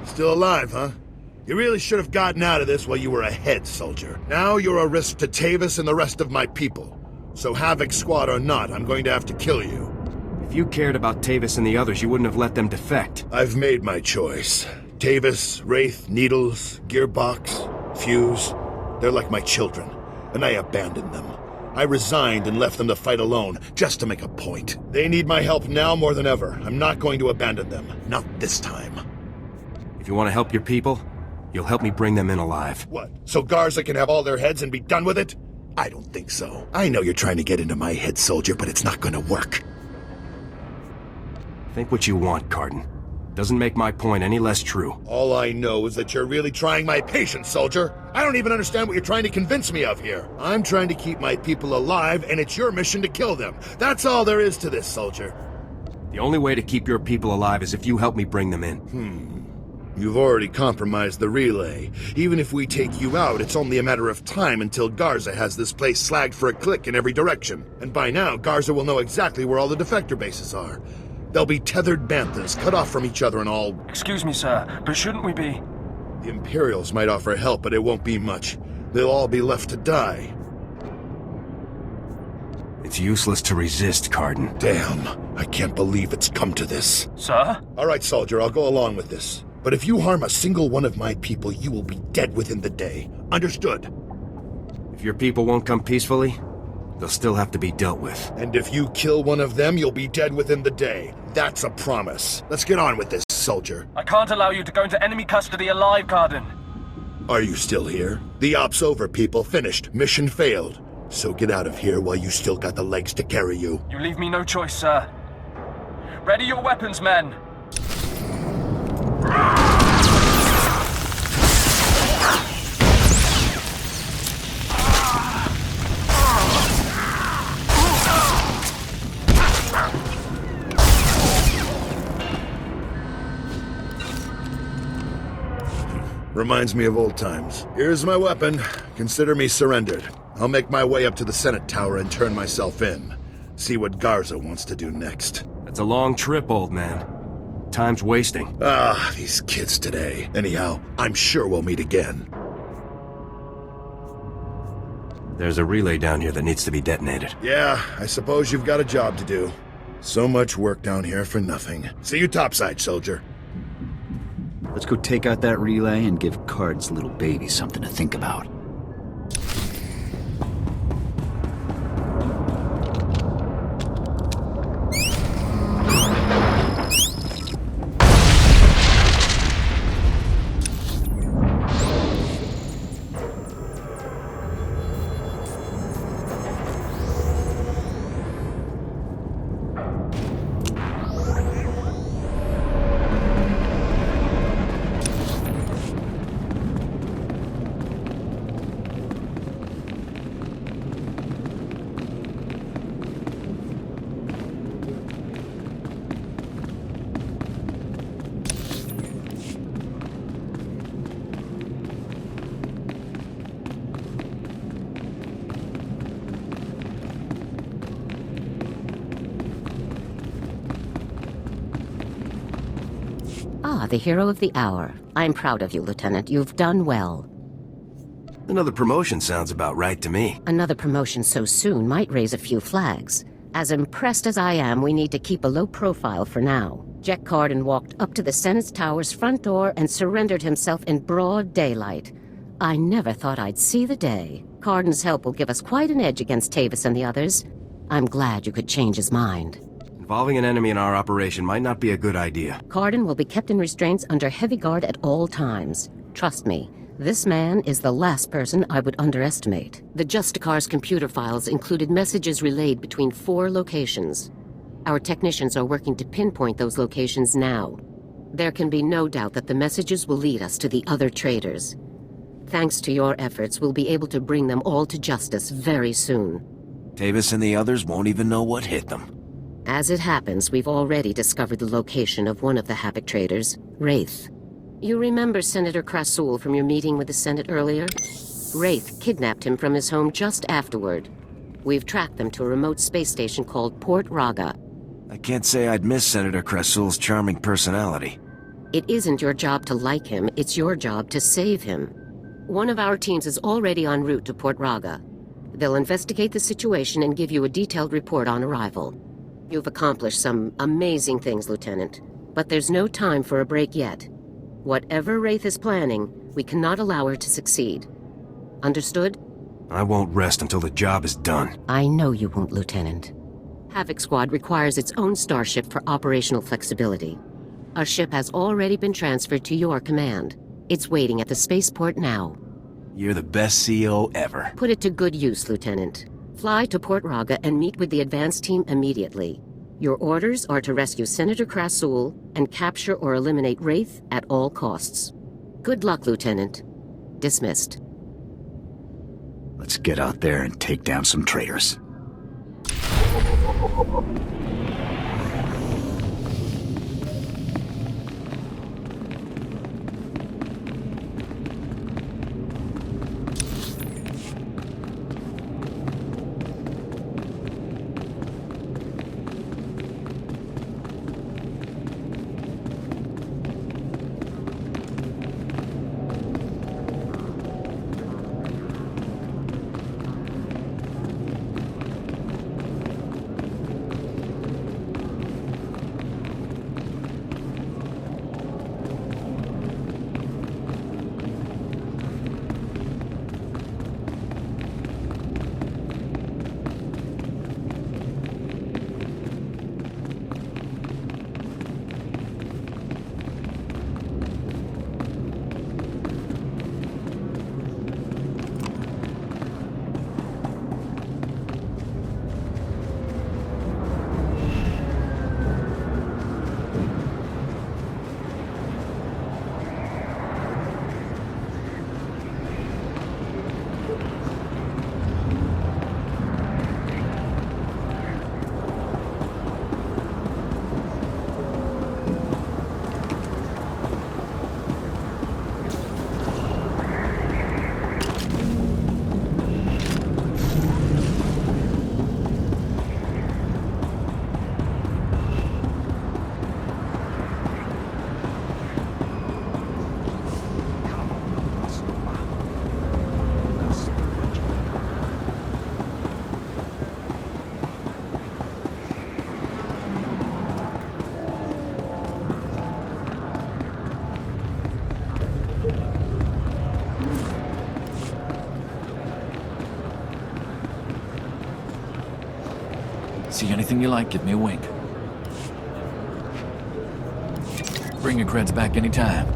Still alive, huh? You really should have gotten out of this while you were ahead, soldier. Now you're a risk to Tavis and the rest of my people. So Havoc Squad or not, I'm going to have to kill you. If you cared about Tavis and the others, you wouldn't have let them defect. I've made my choice. Tavis, Wraith, Needles, Gearbox, Fuse, they're like my children, and I abandoned them. I resigned and left them to fight alone, just to make a point. They need my help now more than ever. I'm not going to abandon them. Not this time. If you want to help your people, you'll help me bring them in alive. What, so Garza can have all their heads and be done with it? I don't think so. I know you're trying to get into my head, soldier, but it's not gonna work. Think what you want, Cardin. Doesn't make my point any less true. All I know is that you're really trying my patience, soldier. I don't even understand what you're trying to convince me of here. I'm trying to keep my people alive, and it's your mission to kill them. That's all there is to this, soldier. The only way to keep your people alive is if you help me bring them in. You've already compromised the relay. Even if we take you out, it's only a matter of time until Garza has this place slagged for a click in every direction. And by now, Garza will know exactly where all the defector bases are. They'll be tethered banthas, cut off from each other and all... Excuse me, sir, but shouldn't we be... The Imperials might offer help, but it won't be much. They'll all be left to die. It's useless to resist, Cardin. Damn, I can't believe it's come to this. Sir? All right, soldier, I'll go along with this. But if you harm a single one of my people, you will be dead within the day. Understood? If your people won't come peacefully, they'll still have to be dealt with. And if you kill one of them, you'll be dead within the day. That's a promise. Let's get on with this, soldier. I can't allow you to go into enemy custody alive, Cardin. Are you still here? The op's over, people. Finished. Mission failed. So get out of here while you still got the legs to carry you. You leave me no choice, sir. Ready your weapons, men! Reminds me of old times. Here's my weapon. Consider me surrendered. I'll make my way up to the Senate Tower and turn myself in. See what Garza wants to do next. That's a long trip, old man. Time's wasting. Ah, these kids today. Anyhow, I'm sure we'll meet again. There's a relay down here that needs to be detonated. Yeah, I suppose you've got a job to do. So much work down here for nothing. See you topside, soldier. Let's go take out that relay and give Card's little baby something to think about. Ah, the hero of the hour. I'm proud of you, Lieutenant. You've done well. Another promotion sounds about right to me. Another promotion so soon might raise a few flags. As impressed as I am, we need to keep a low profile for now. Jack Cardin walked up to the Senate Tower's front door and surrendered himself in broad daylight. I never thought I'd see the day. Cardin's help will give us quite an edge against Tavis and the others. I'm glad you could change his mind. Involving an enemy in our operation might not be a good idea. Cardin will be kept in restraints under heavy guard at all times. Trust me, this man is the last person I would underestimate. The Justicar's computer files included messages relayed between 4 locations. Our technicians are working to pinpoint those locations now. There can be no doubt that the messages will lead us to the other traitors. Thanks to your efforts, we'll be able to bring them all to justice very soon. Tavis and the others won't even know what hit them. As it happens, we've already discovered the location of one of the Havoc traders, Wraith. You remember Senator Krasul from your meeting with the Senate earlier? Wraith kidnapped him from his home just afterward. We've tracked them to a remote space station called Port Raga. I can't say I'd miss Senator Krasul's charming personality. It isn't your job to like him, it's your job to save him. One of our teams is already en route to Port Raga. They'll investigate the situation and give you a detailed report on arrival. You've accomplished some amazing things, Lieutenant, but there's no time for a break yet. Whatever Wraith is planning, we cannot allow her to succeed. Understood? I won't rest until the job is done. I know you won't, Lieutenant. Havoc Squad requires its own starship for operational flexibility. A ship has already been transferred to your command. It's waiting at the spaceport now. You're the best CO ever. Put it to good use, Lieutenant. Fly to Port Raga and meet with the advance team immediately. Your orders are to rescue Senator Krasul and capture or eliminate Wraith at all costs. Good luck, Lieutenant. Dismissed. Let's get out there and take down some traitors. See anything you like, give me a wink. Bring your creds back anytime.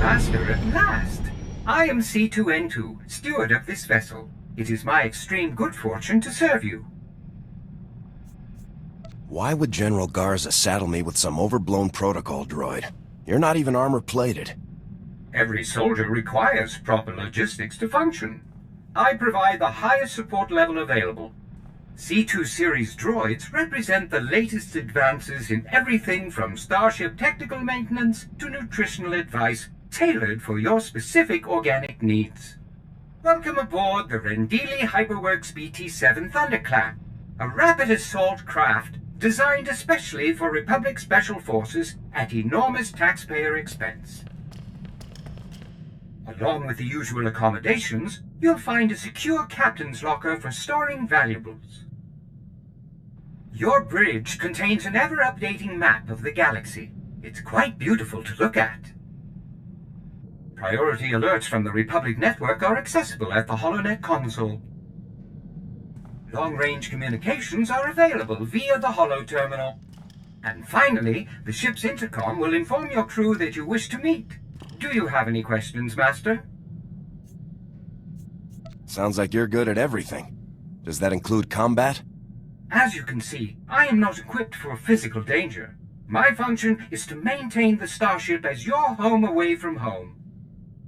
Master, at last! I am C2N2, steward of this vessel. It is my extreme good fortune to serve you. Why would General Garza saddle me with some overblown protocol droid? You're not even armor-plated. Every soldier requires proper logistics to function. I provide the highest support level available. C2 series droids represent the latest advances in everything from starship technical maintenance to nutritional advice tailored for your specific organic needs. Welcome aboard the Rendili Hyperworks BT-7 Thunderclap, a rapid assault craft designed especially for Republic Special Forces at enormous taxpayer expense. Along with the usual accommodations, you'll find a secure captain's locker for storing valuables. Your bridge contains an ever-updating map of the galaxy. It's quite beautiful to look at. Priority alerts from the Republic network are accessible at the HoloNet console. Long-range communications are available via the Holo Terminal. And finally, the ship's intercom will inform your crew that you wish to meet. Do you have any questions, Master? Sounds like you're good at everything. Does that include combat? As you can see, I am not equipped for physical danger. My function is to maintain the starship as your home away from home.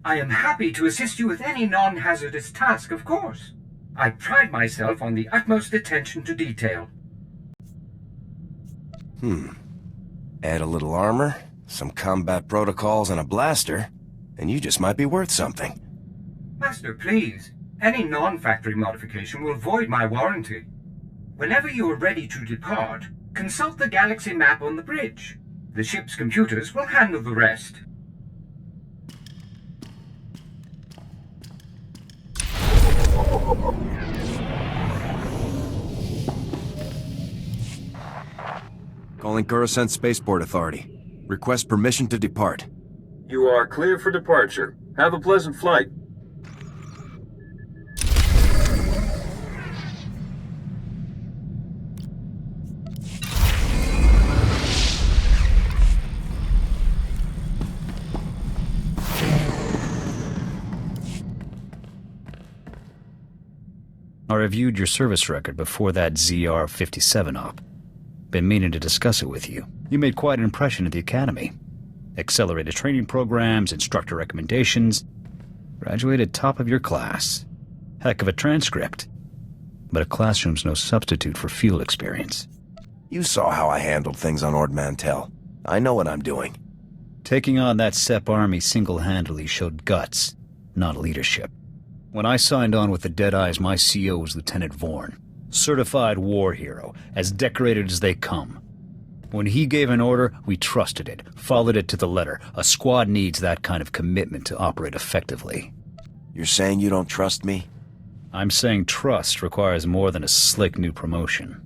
I am happy to assist you with any non-hazardous task, of course. I pride myself on the utmost attention to detail. Add a little armor, some combat protocols, and a blaster, and you just might be worth something. Master, please. Any non-factory modification will void my warranty. Whenever you are ready to depart, consult the galaxy map on the bridge. The ship's computers will handle the rest. Calling Coruscant Spaceport Authority. Request permission to depart. You are clear for departure. Have a pleasant flight. I reviewed your service record before that ZR-57 op. Been meaning to discuss it with you. You made quite an impression at the Academy. Accelerated training programs, instructor recommendations. Graduated top of your class. Heck of a transcript. But a classroom's no substitute for field experience. You saw how I handled things on Ord Mantell. I know what I'm doing. Taking on that SEP army single-handedly showed guts, not leadership. When I signed on with the Deadeyes, my CO was Lieutenant Vorn. Certified war hero, as decorated as they come. When he gave an order, we trusted it, followed it to the letter. A squad needs that kind of commitment to operate effectively. You're saying you don't trust me? I'm saying trust requires more than a slick new promotion.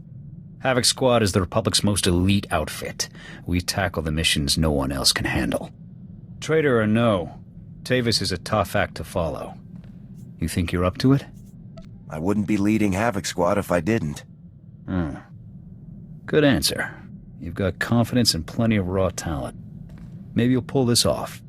Havoc Squad is the Republic's most elite outfit. We tackle the missions no one else can handle. Traitor or no, Tavis is a tough act to follow. You think you're up to it? I wouldn't be leading Havoc Squad if I didn't. Good answer. You've got confidence and plenty of raw talent. Maybe you'll pull this off.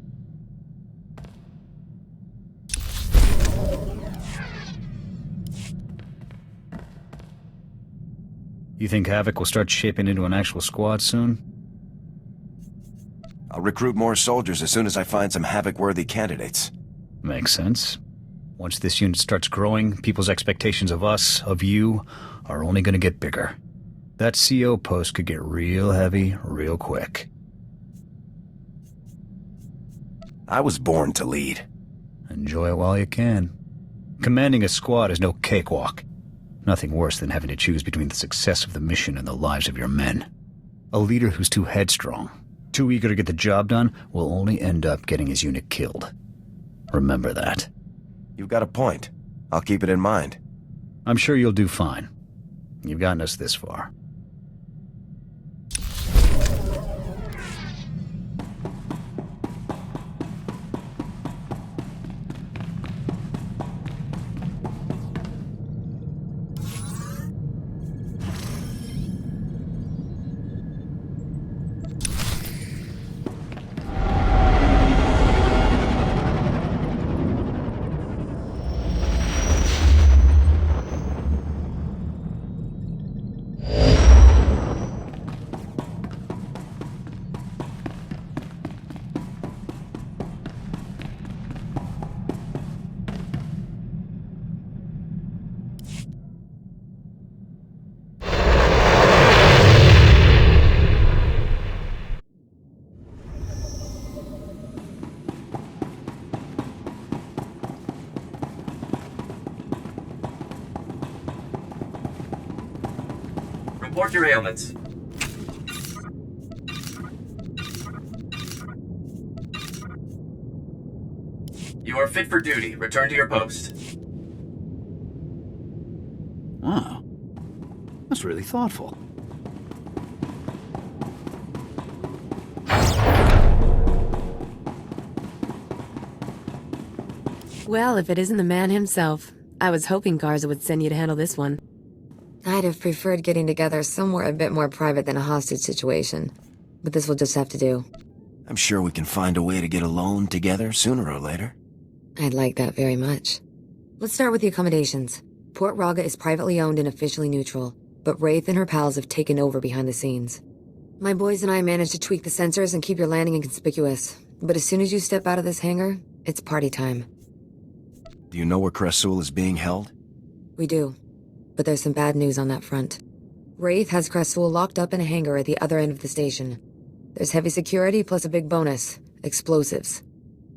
You think Havoc will start shaping into an actual squad soon? I'll recruit more soldiers as soon as I find some Havoc-worthy candidates. Makes sense. Once this unit starts growing, people's expectations of us, of you, are only gonna get bigger. That CO post could get real heavy, real quick. I was born to lead. Enjoy it while you can. Commanding a squad is no cakewalk. Nothing worse than having to choose between the success of the mission and the lives of your men. A leader who's too headstrong, too eager to get the job done, will only end up getting his unit killed. Remember that. You've got a point. I'll keep it in mind. I'm sure you'll do fine. You've gotten us this far. Report your ailments. You are fit for duty. Return to your post. Wow. That's really thoughtful. Well, if it isn't the man himself, I was hoping Garza would send you to handle this one. I'd have preferred getting together somewhere a bit more private than a hostage situation, but this will just have to do. I'm sure we can find a way to get alone together sooner or later. I'd like that very much. Let's start with the accommodations. Port Raga is privately owned and officially neutral, but Wraith and her pals have taken over behind the scenes. My boys and I managed to tweak the sensors and keep your landing inconspicuous, but as soon as you step out of this hangar, it's party time. Do you know where Cressul is being held? We do, but there's some bad news on that front. Wraith has Cressul locked up in a hangar at the other end of the station. There's heavy security plus a big bonus, explosives.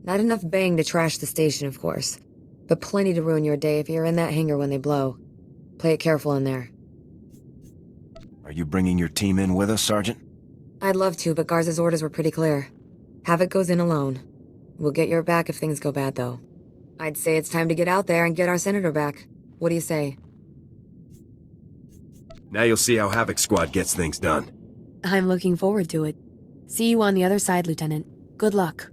Not enough bang to trash the station, of course, but plenty to ruin your day if you're in that hangar when they blow. Play it careful in there. Are you bringing your team in with us, Sergeant? I'd love to, but Garza's orders were pretty clear. Havoc goes in alone. We'll get your back if things go bad, though. I'd say it's time to get out there and get our senator back. What do you say? Now you'll see how Havoc Squad gets things done. I'm looking forward to it. See you on the other side, Lieutenant. Good luck.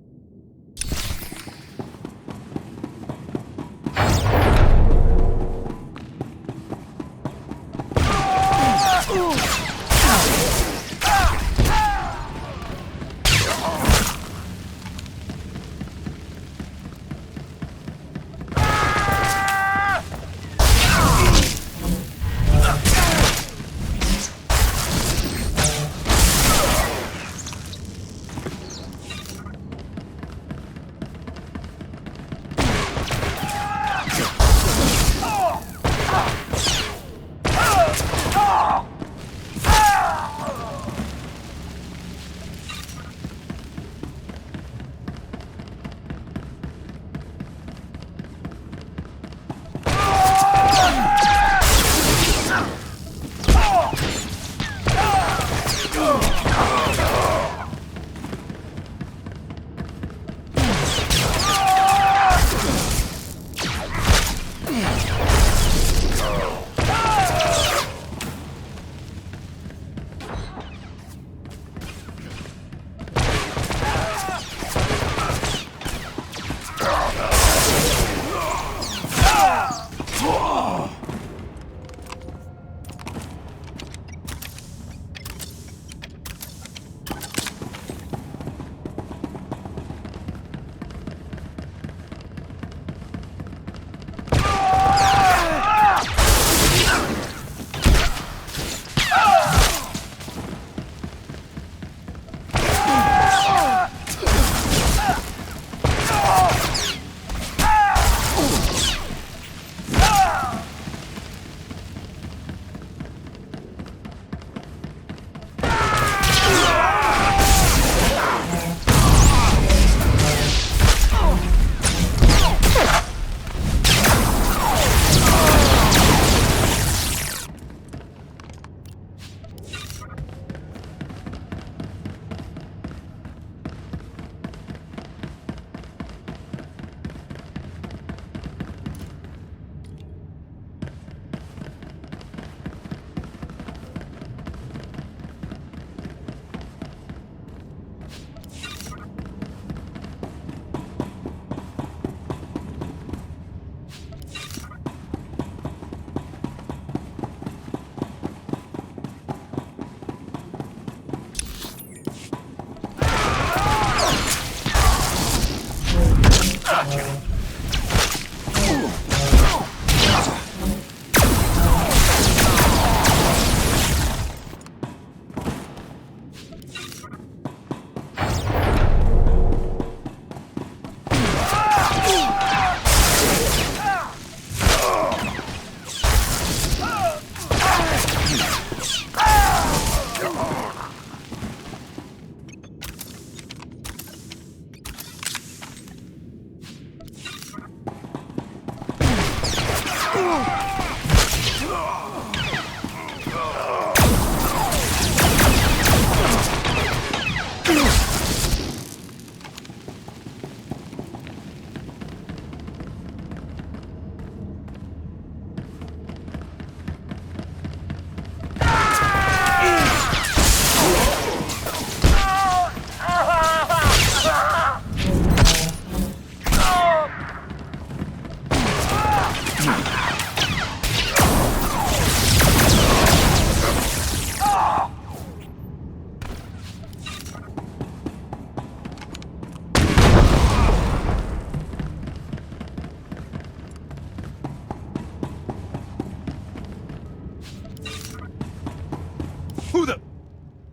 Who the...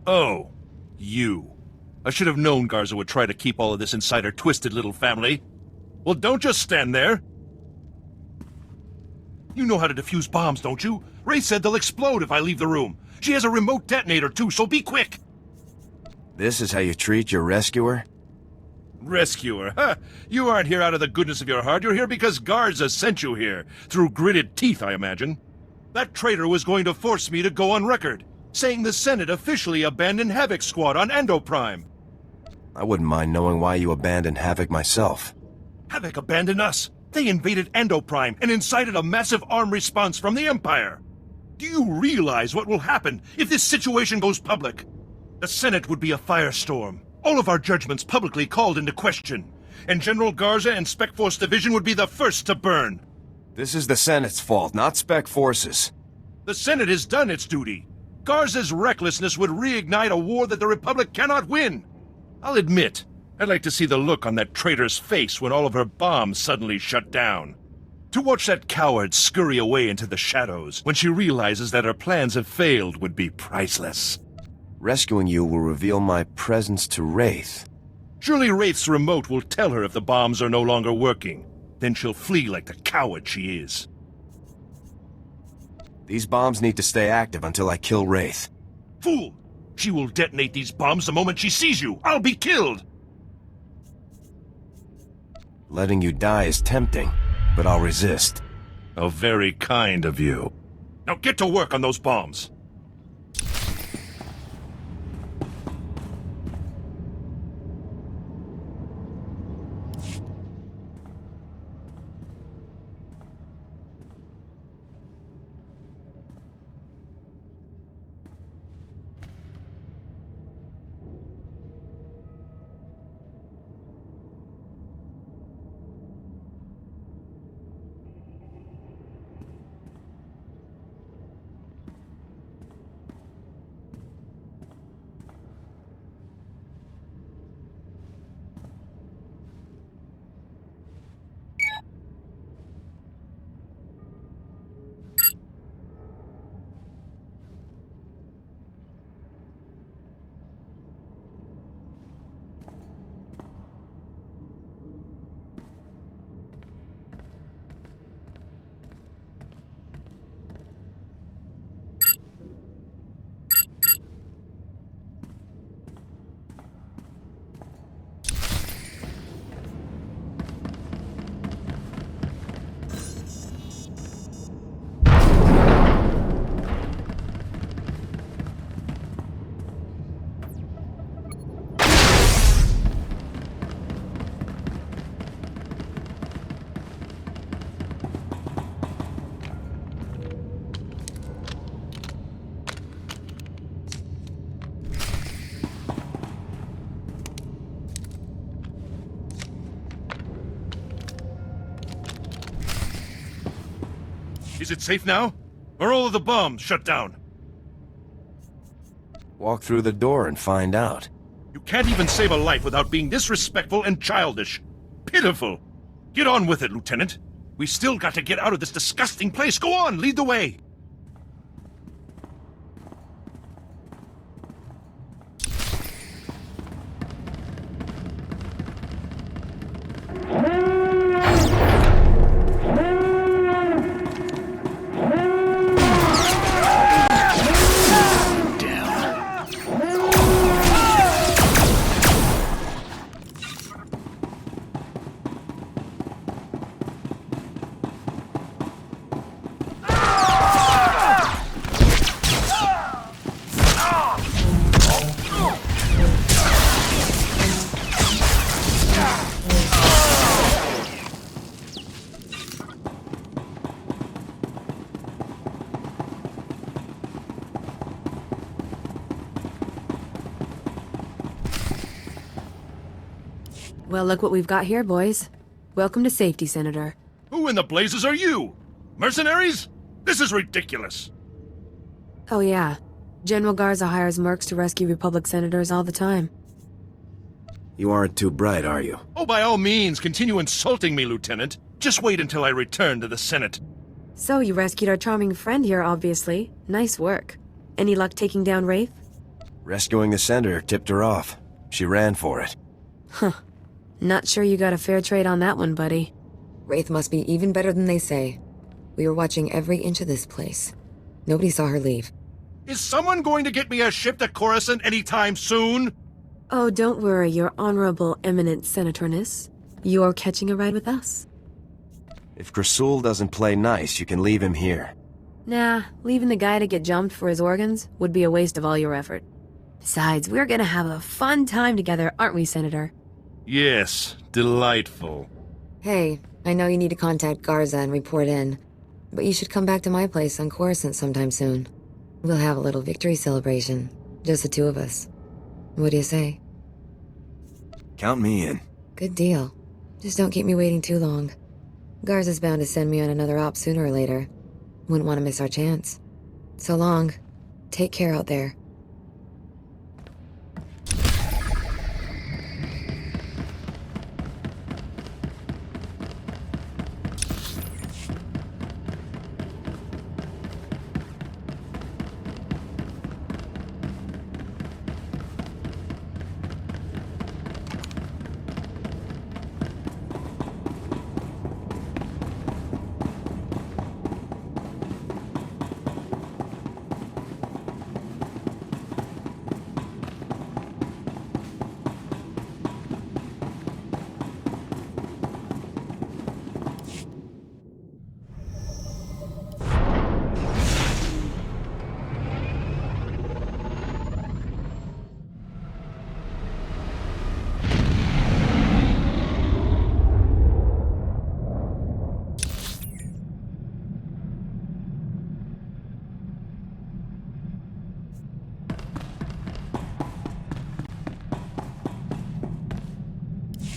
Oh, you. I should have known Garza would try to keep all of this inside her twisted little family. Well, don't just stand there. You know how to defuse bombs, don't you? Ray said they'll explode if I leave the room. She has a remote detonator, too, so be quick. This is how you treat your rescuer? Rescuer? Huh? You aren't here out of the goodness of your heart. You're here because Garza sent you here. Through gritted teeth, I imagine. That traitor was going to force me to go on record, saying the Senate officially abandoned Havoc Squad on Ando Prime. I wouldn't mind knowing why you abandoned Havoc myself. Havoc abandoned us. They invaded Ando Prime and incited a massive armed response from the Empire. Do you realize what will happen if this situation goes public? The Senate would be a firestorm. All of our judgments publicly called into question. And General Garza and Spec Force Division would be the first to burn. This is the Senate's fault, not Spec Forces. The Senate has done its duty. Garza's recklessness would reignite a war that the Republic cannot win. I'll admit, I'd like to see the look on that traitor's face when all of her bombs suddenly shut down. To watch that coward scurry away into the shadows when she realizes that her plans have failed would be priceless. Rescuing you will reveal my presence to Wraith. Surely Wraith's remote will tell her if the bombs are no longer working. Then she'll flee like the coward she is. These bombs need to stay active until I kill Wraith. Fool! She will detonate these bombs the moment she sees you. I'll be killed! Letting you die is tempting, but I'll resist. How very kind of you. Now get to work on those bombs. Is it safe now? Are all of the bombs shut down? Walk through the door and find out. You can't even save a life without being disrespectful and childish. Pitiful. Get on with it, Lieutenant. We still got to get out of this disgusting place. Go on, lead the way. Well, look what we've got here, boys. Welcome to safety, Senator. Who in the blazes are you? Mercenaries? This is ridiculous. Oh yeah. General Garza hires mercs to rescue Republic senators all the time. You aren't too bright, are you? Oh, by all means, continue insulting me, Lieutenant. Just wait until I return to the Senate. So, you rescued our charming friend here, obviously. Nice work. Any luck taking down Wraith? Rescuing the senator tipped her off. She ran for it. Huh. Not sure you got a fair trade on that one, buddy. Wraith must be even better than they say. We were watching every inch of this place. Nobody saw her leave. Is someone going to get me a ship to Coruscant anytime soon? Oh, don't worry, your honorable eminent senatorness. You're catching a ride with us. If Krasul doesn't play nice, you can leave him here. Nah, leaving the guy to get jumped for his organs would be a waste of all your effort. Besides, we're gonna have a fun time together, aren't we, Senator? Yes, delightful. Hey, I know you need to contact Garza and report in, but you should come back to my place on Coruscant sometime soon. We'll have a little victory celebration, just the two of us. What do you say? Count me in. Good deal. Just don't keep me waiting too long. Garza's bound to send me on another op sooner or later. Wouldn't want to miss our chance. So long. Take care out there.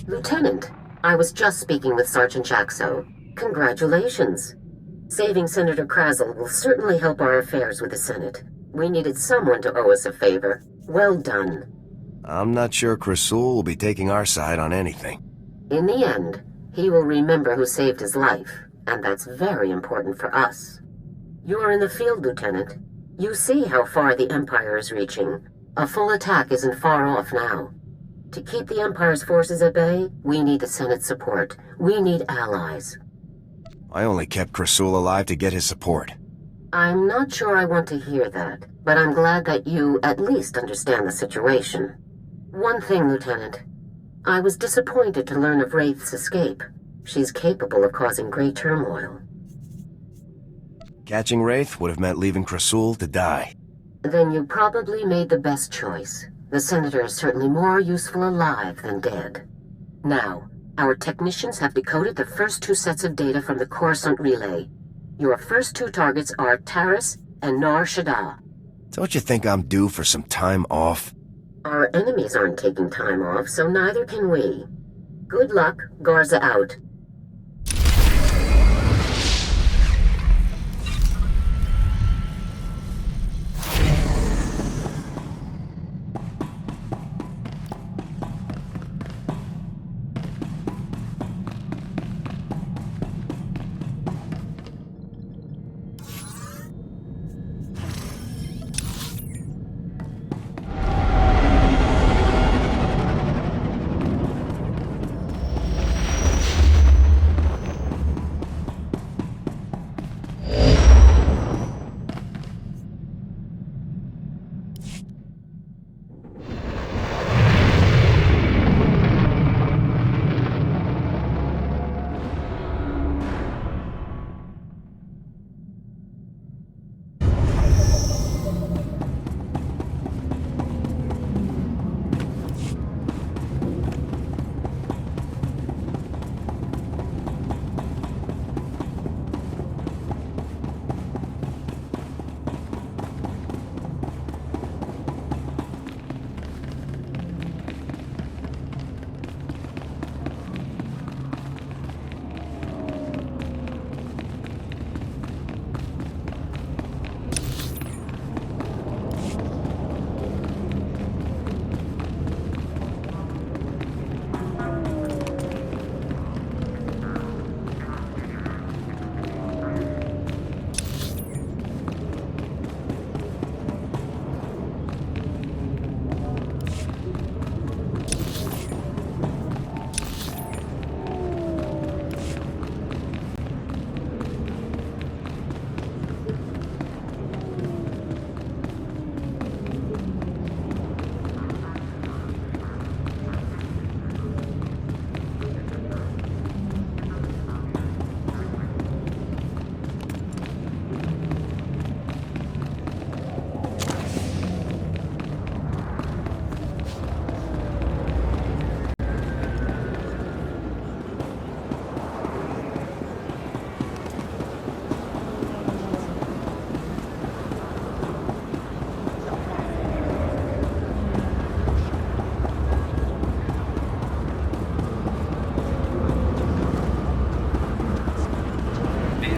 Lieutenant, I was just speaking with Sergeant Jaxo. Congratulations. Saving Senator Krazel will certainly help our affairs with the Senate. We needed someone to owe us a favor. Well done. I'm not sure Krasul will be taking our side on anything. In the end, he will remember who saved his life, and that's very important for us. You are in the field, Lieutenant. You see how far the Empire is reaching. A full attack isn't far off now. To keep the Empire's forces at bay, we need the Senate's support. We need allies. I only kept Krasul alive to get his support. I'm not sure I want to hear that, but I'm glad that you at least understand the situation. One thing, Lieutenant. I was disappointed to learn of Wraith's escape. She's capable of causing great turmoil. Catching Wraith would have meant leaving Krasul to die. Then you probably made the best choice. The Senator is certainly more useful alive than dead. Now, our technicians have decoded the first two sets of data from the Coruscant relay. Your first two targets are Taris and Nar Shaddaa. Don't you think I'm due for some time off? Our enemies aren't taking time off, so neither can we. Good luck, Garza out.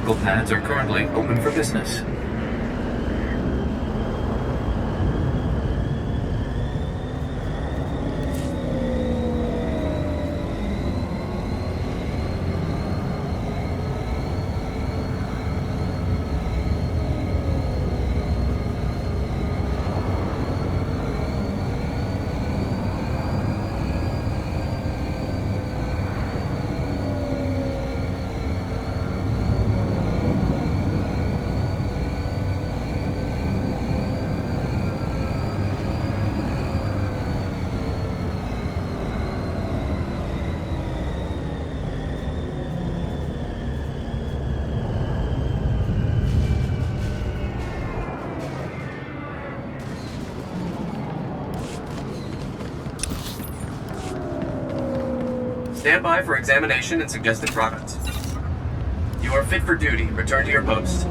medical pads are currently open for business. Stand by for examination and suggested products. You are fit for duty. Return to your post.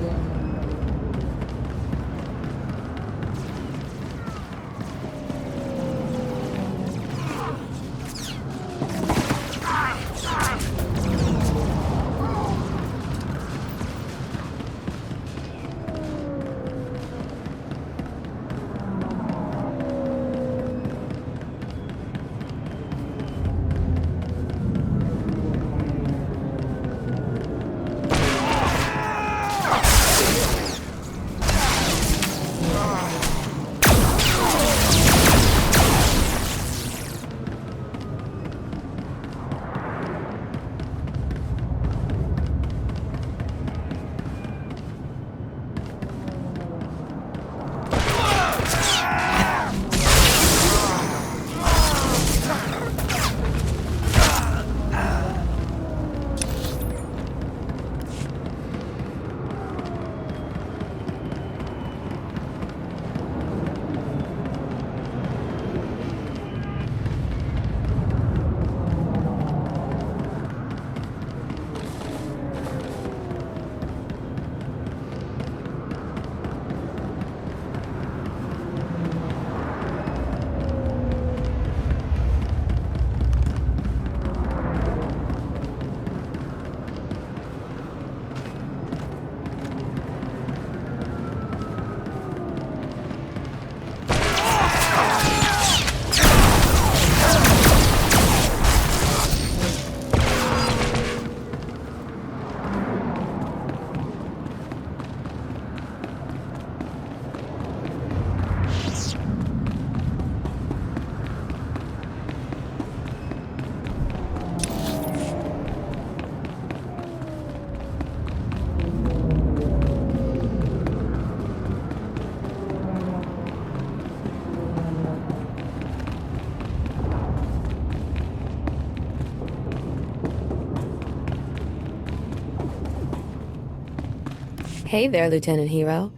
Hey there, Lieutenant Hero.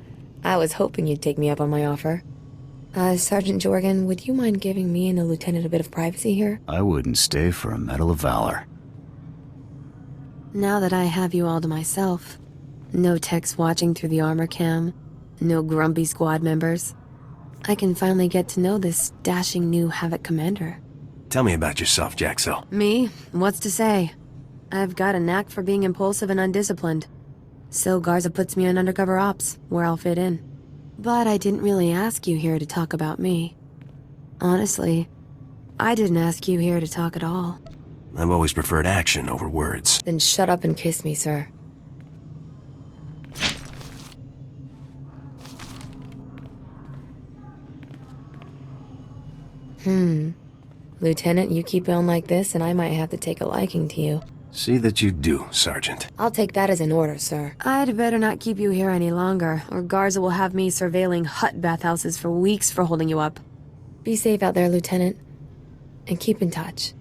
I was hoping you'd take me up on my offer. Sergeant Jorgan, would you mind giving me and the lieutenant a bit of privacy here? I wouldn't stay for a Medal of Valor. Now that I have you all to myself, no techs watching through the armor cam, no grumpy squad members, I can finally get to know this dashing new Havoc commander. Tell me about yourself, Jaxo. Me? What's to say? I've got a knack for being impulsive and undisciplined. So Garza puts me on undercover ops, where I'll fit in. But I didn't really ask you here to talk about me. Honestly, I didn't ask you here to talk at all. I've always preferred action over words. Then shut up and kiss me, sir. Lieutenant, you keep on like this and I might have to take a liking to you. See that you do, Sergeant. I'll take that as an order, sir. I'd better not keep you here any longer, or Garza will have me surveilling hut bathhouses for weeks for holding you up. Be safe out there, Lieutenant. And keep in touch.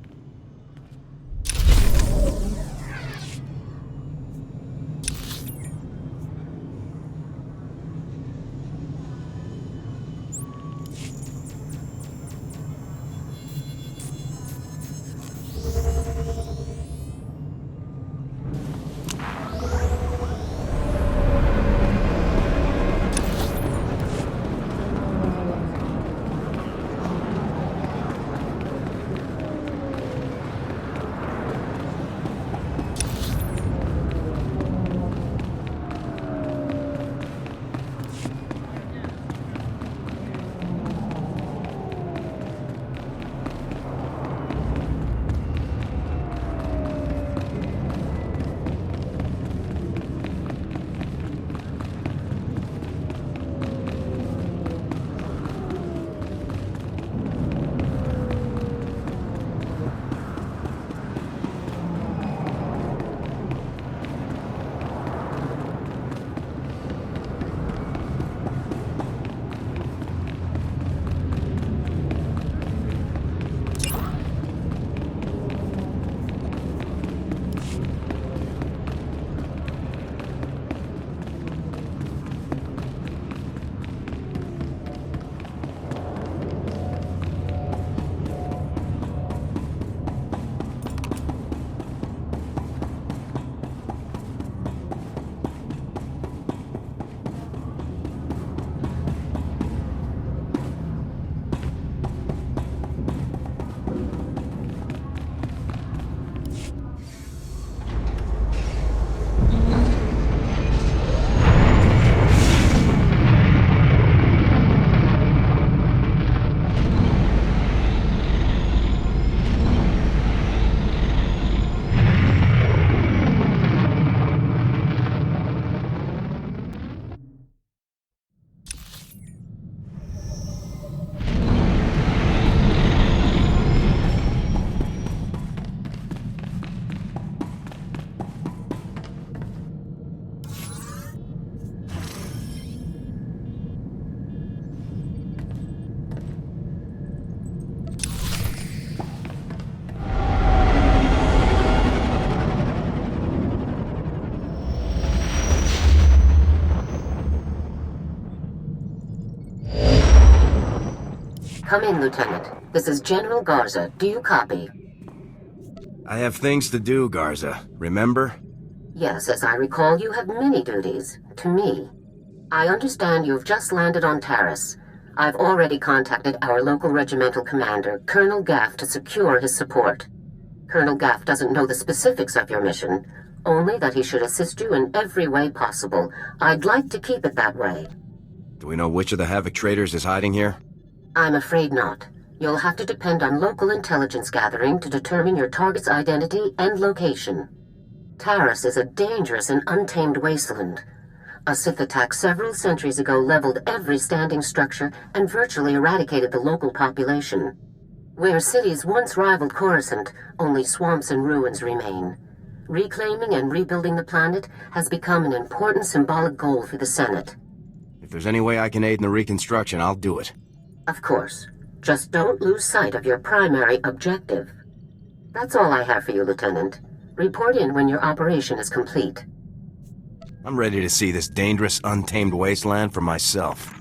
Come in, Lieutenant. This is General Garza. Do you copy? I have things to do, Garza. Remember? Yes, as I recall, you have many duties. To me. I understand you've just landed on Taris. I've already contacted our local regimental commander, Colonel Gaff, to secure his support. Colonel Gaff doesn't know the specifics of your mission, only that he should assist you in every way possible. I'd like to keep it that way. Do we know which of the Havoc traders is hiding here? I'm afraid not. You'll have to depend on local intelligence gathering to determine your target's identity and location. Taris is a dangerous and untamed wasteland. A Sith attack several centuries ago leveled every standing structure and virtually eradicated the local population. Where cities once rivaled Coruscant, only swamps and ruins remain. Reclaiming and rebuilding the planet has become an important symbolic goal for the Senate. If there's any way I can aid in the reconstruction, I'll do it. Of course. Just don't lose sight of your primary objective. That's all I have for you, Lieutenant. Report in when your operation is complete. I'm ready to see this dangerous, untamed wasteland for myself.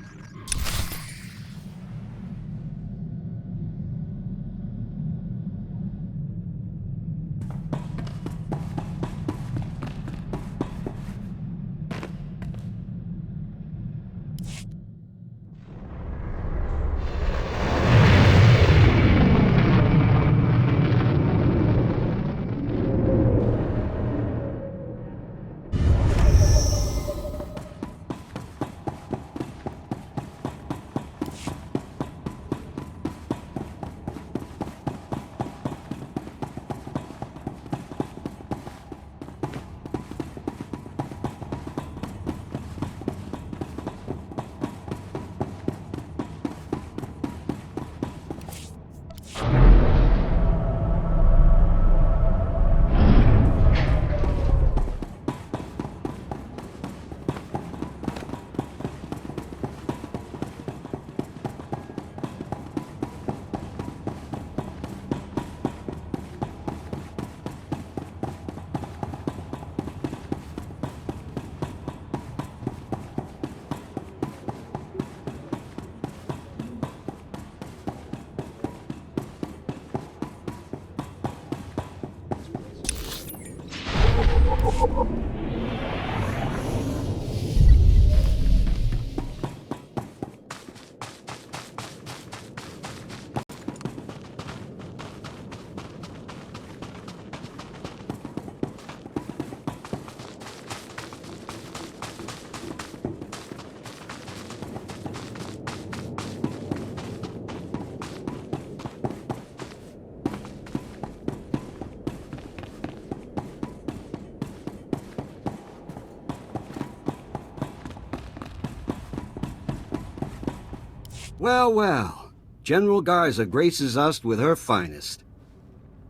Well, well. General Garza graces us with her finest.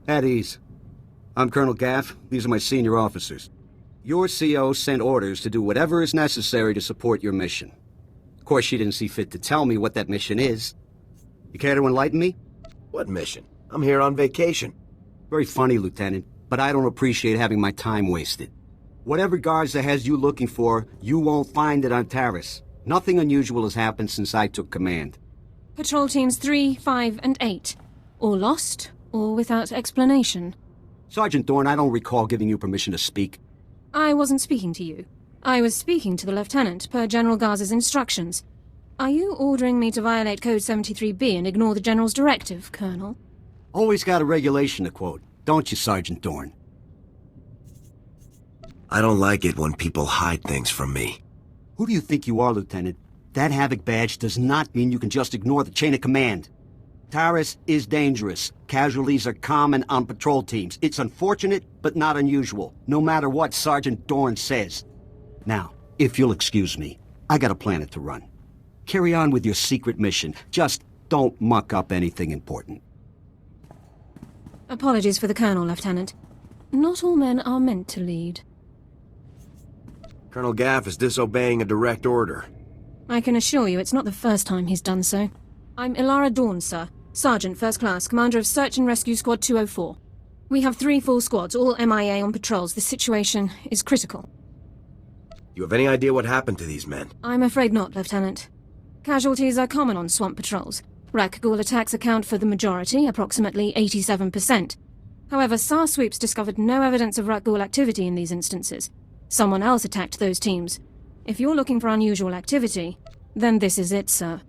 At ease. I'm Colonel Gaff. These are my senior officers. Your CO sent orders to do whatever is necessary to support your mission. Of course, she didn't see fit to tell me what that mission is. You care to enlighten me? What mission? I'm here on vacation. Very funny, Lieutenant, but I don't appreciate having my time wasted. Whatever Garza has you looking for, you won't find it on Taris. Nothing unusual has happened since I took command. Patrol Teams 3, 5, and 8. All lost, or without explanation. Sergeant Dorn, I don't recall giving you permission to speak. I wasn't speaking to you. I was speaking to the Lieutenant, per General Garza's instructions. Are you ordering me to violate Code 73B and ignore the General's directive, Colonel? Always got a regulation to quote, don't you, Sergeant Dorn? I don't like it when people hide things from me. Who do you think you are, Lieutenant? That Havoc badge does not mean you can just ignore the chain of command. Taris is dangerous. Casualties are common on patrol teams. It's unfortunate, but not unusual, no matter what Sergeant Dorn says. Now, if you'll excuse me, I got a planet to run. Carry on with your secret mission. Just don't muck up anything important. Apologies for the Colonel, Lieutenant. Not all men are meant to lead. Colonel Gaff is disobeying a direct order. I can assure you it's not the first time he's done so. I'm Ilara Dawn, sir. Sergeant, First Class, Commander of Search and Rescue Squad 204. We have 3 full squads, all MIA on patrols. The situation is critical. You have any idea what happened to these men? I'm afraid not, Lieutenant. Casualties are common on swamp patrols. Rakghoul attacks account for the majority, approximately 87%. However, SAR sweeps discovered no evidence of Rakghoul activity in these instances. Someone else attacked those teams. If you're looking for unusual activity, then this is it, sir.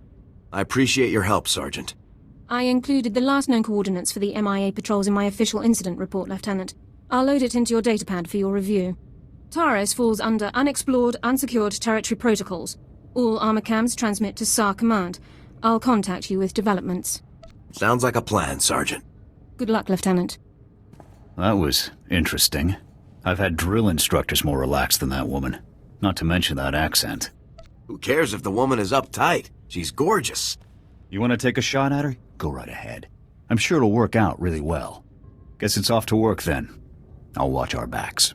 I appreciate your help, Sergeant. I included the last known coordinates for the MIA patrols in my official incident report, Lieutenant. I'll load it into your datapad for your review. Taris falls under Unexplored, Unsecured Territory Protocols. All armor cams transmit to SAR Command. I'll contact you with developments. Sounds like a plan, Sergeant. Good luck, Lieutenant. That was interesting. I've had drill instructors more relaxed than that woman. Not to mention that accent. Who cares if the woman is uptight? She's gorgeous. You want to take a shot at her? Go right ahead. I'm sure it'll work out really well. Guess it's off to work then. I'll watch our backs.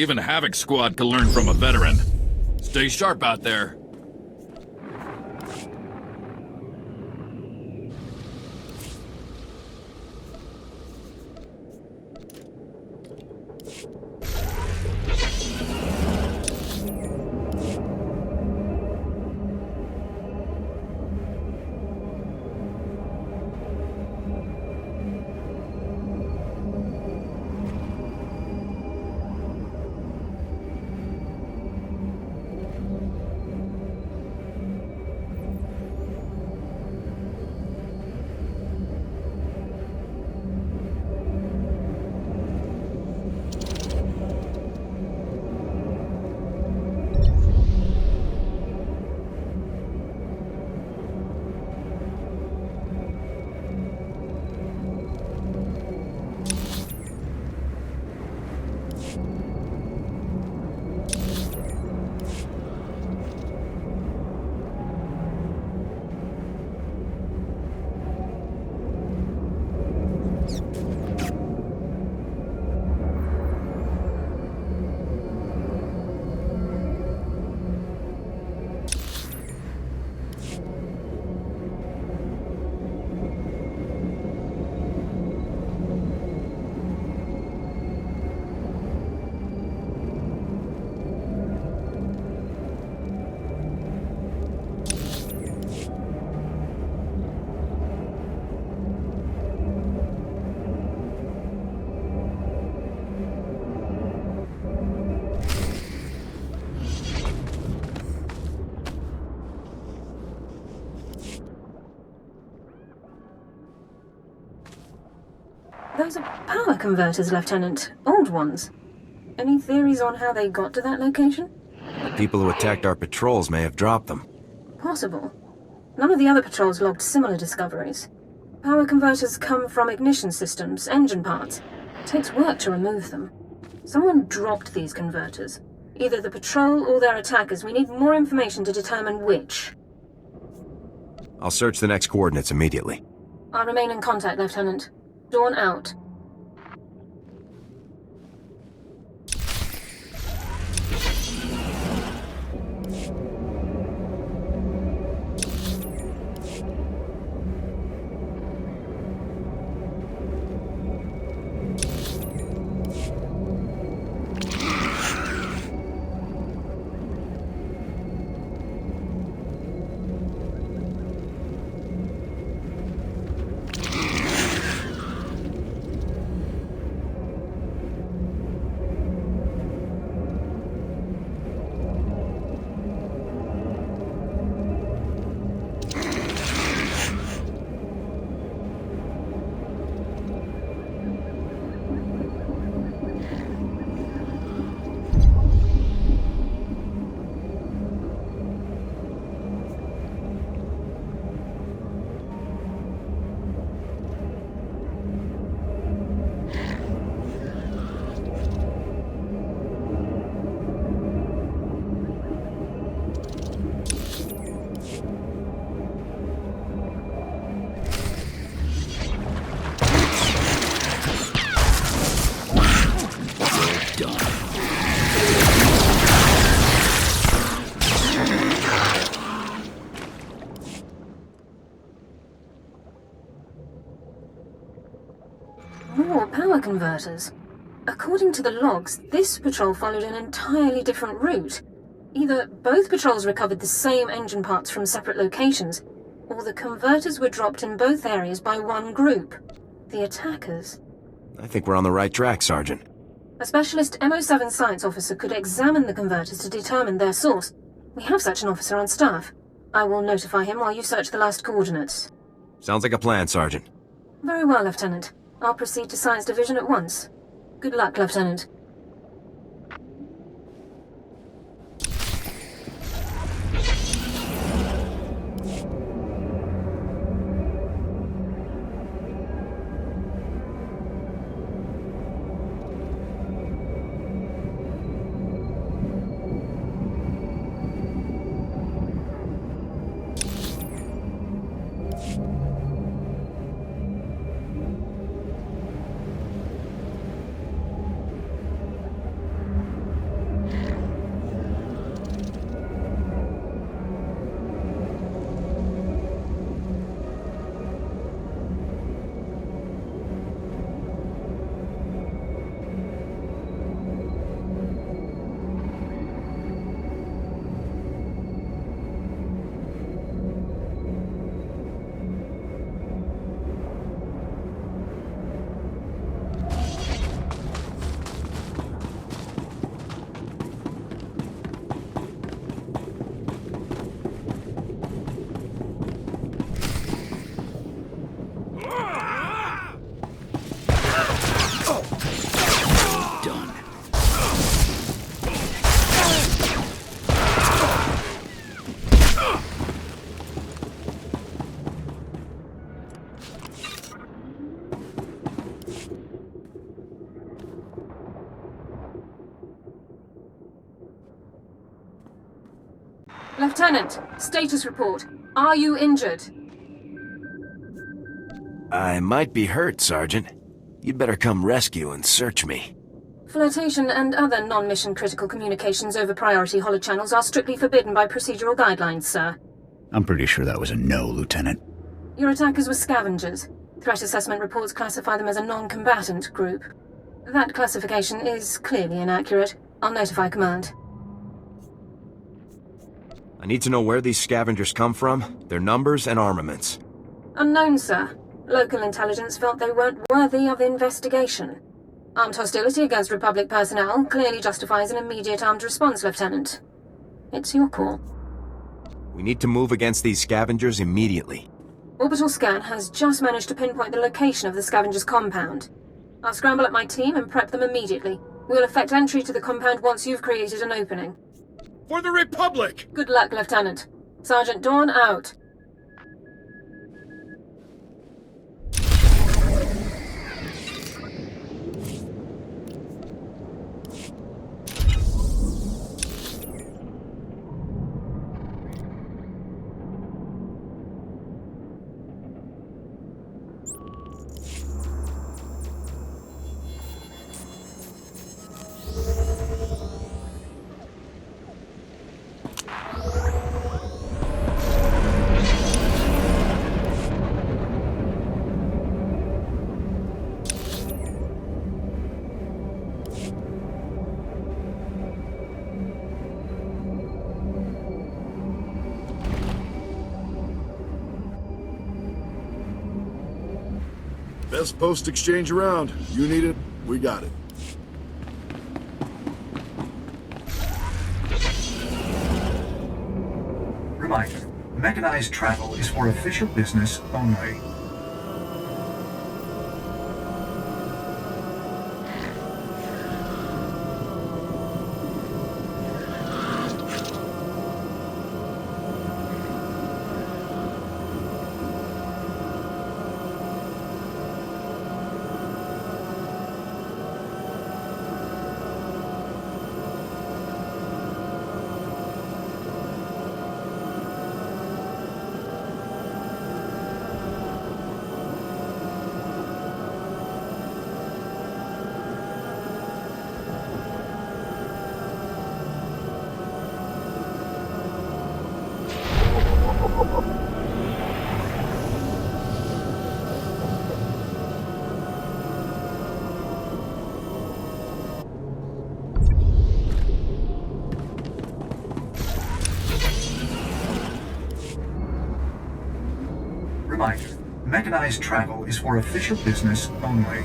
Even Havoc Squad can learn from a veteran. Stay sharp out there. Those are power converters, Lieutenant. Old ones. Any theories on how they got to that location? The people who attacked our patrols may have dropped them. Possible. None of the other patrols logged similar discoveries. Power converters come from ignition systems, engine parts. It takes work to remove them. Someone dropped these converters. Either the patrol or their attackers. We need more information to determine which. I'll search the next coordinates immediately. I'll remain in contact, Lieutenant. Dawn out. power converters. According to the logs, this patrol followed an entirely different route. Either both patrols recovered the same engine parts from separate locations, or the converters were dropped in both areas by one group, the attackers. I think we're on the right track, Sergeant. A specialist MO7 science officer could examine the converters to determine their source. We have such an officer on staff. I will notify him while you search the last coordinates. Sounds like a plan, Sergeant. Very well, Lieutenant. I'll proceed to Science Division at once. Good luck, Lieutenant. Lieutenant, status report. Are you injured? I might be hurt, Sergeant. You'd better come rescue and search me. Flirtation and other non-mission critical communications over priority holochannels are strictly forbidden by procedural guidelines, sir. I'm pretty sure that was a no, Lieutenant. Your attackers were scavengers. Threat assessment reports classify them as a non-combatant group. That classification is clearly inaccurate. I'll notify command. I need to know where these scavengers come from, their numbers and armaments. Unknown, sir. Local intelligence felt they weren't worthy of investigation. Armed hostility against Republic personnel clearly justifies an immediate armed response, Lieutenant. It's your call. We need to move against these scavengers immediately. Orbital scan has just managed to pinpoint the location of the scavengers' compound. I'll scramble up my team and prep them immediately. We'll effect entry to the compound once you've created an opening. For the Republic! Good luck, Lieutenant. Sergeant Dawn out. Best post exchange around. You need it, we got it. Reminder, mechanized travel is for official business only. Reminder, mechanized travel is for official business only.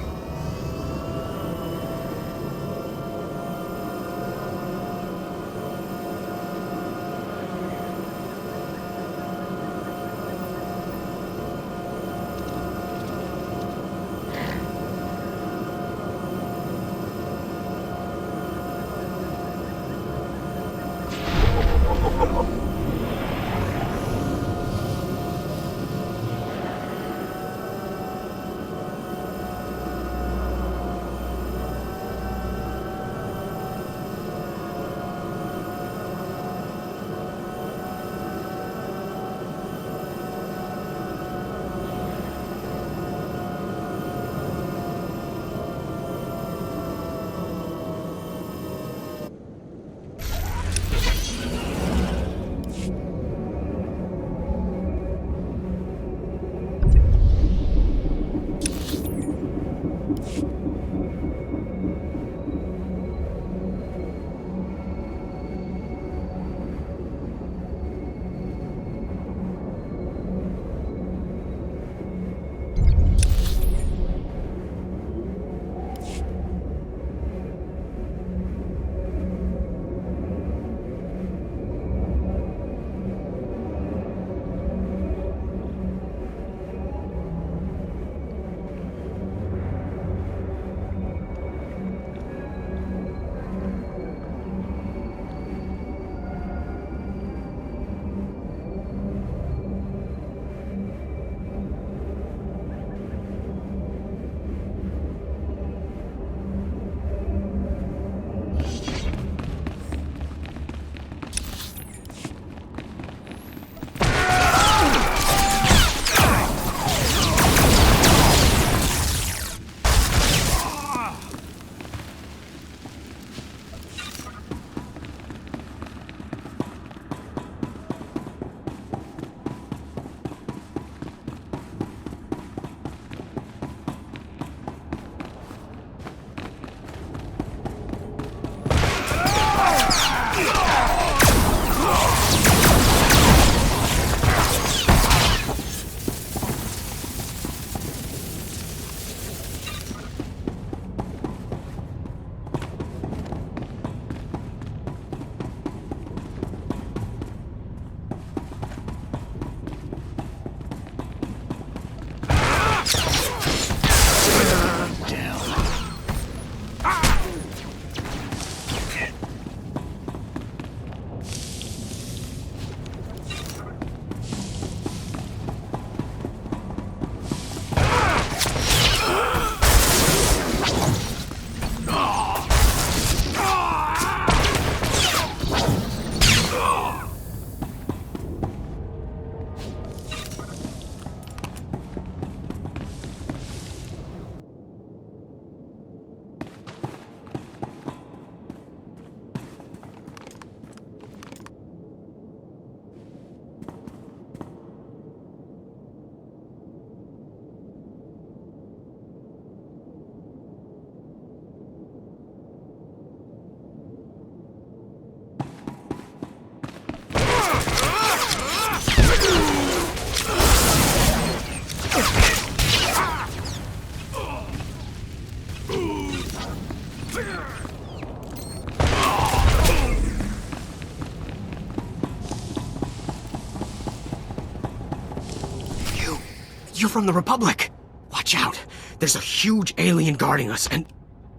You're from the Republic! Watch out! There's a huge alien guarding us, and...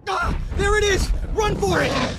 Ah! There it is! Run for it!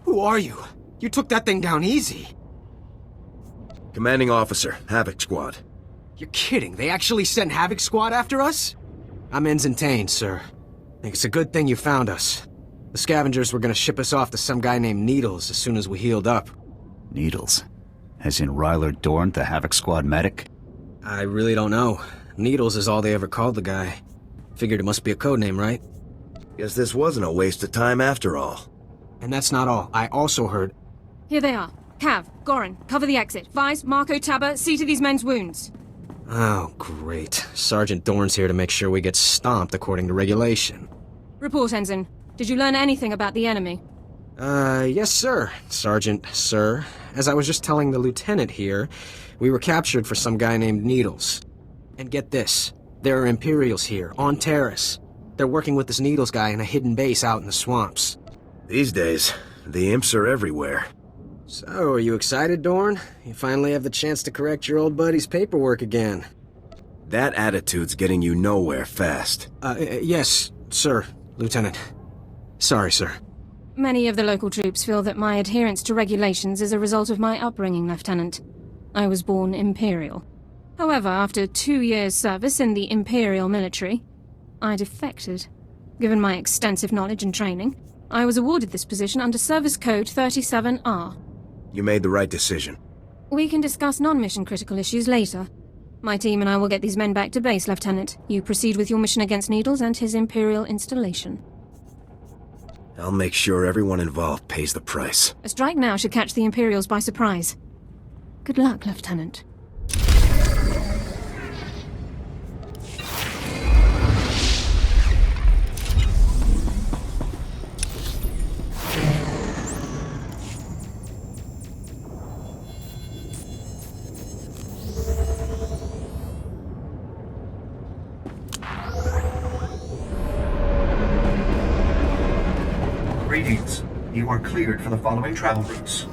Who are you? You took that thing down easy. Commanding Officer, Havoc Squad. You're kidding. They actually sent Havoc Squad after us? I'm Ensign Tane, sir. I think it's a good thing you found us. The scavengers were gonna ship us off to some guy named Needles as soon as we healed up. Needles? As in Ryler Dorn, the Havoc Squad medic? I really don't know. Needles is all they ever called the guy. Figured it must be a codename, right? Guess this wasn't a waste of time after all. And that's not all. I also heard... Here they are. Cav, Goran, cover the exit. Vice, Marco, Tabba, see to these men's wounds. Oh, great. Sergeant Dorn's here to make sure we get stomped according to regulation. Report, Ensign. Did you learn anything about the enemy? Yes, sir. Sergeant, sir. As I was just telling the lieutenant here, we were captured for some guy named Needles. And get this. There are Imperials here, on Taris. They're working with this Needles guy in a hidden base out in the swamps. These days, the imps are everywhere. So, are you excited, Dorn? You finally have the chance to correct your old buddy's paperwork again. That attitude's getting you nowhere fast. Yes, sir, Lieutenant. Sorry, sir. Many of the local troops feel that my adherence to regulations is a result of my upbringing, Lieutenant. I was born Imperial. However, after 2 years' service in the Imperial military, I defected. Given my extensive knowledge and training, I was awarded this position under Service Code 37R. You made the right decision. We can discuss non-mission critical issues later. My team and I will get these men back to base, Lieutenant. You proceed with your mission against Needles and his Imperial installation. I'll make sure everyone involved pays the price. A strike now should catch the Imperials by surprise. Good luck, Lieutenant. Greetings. You are cleared for the following travel routes.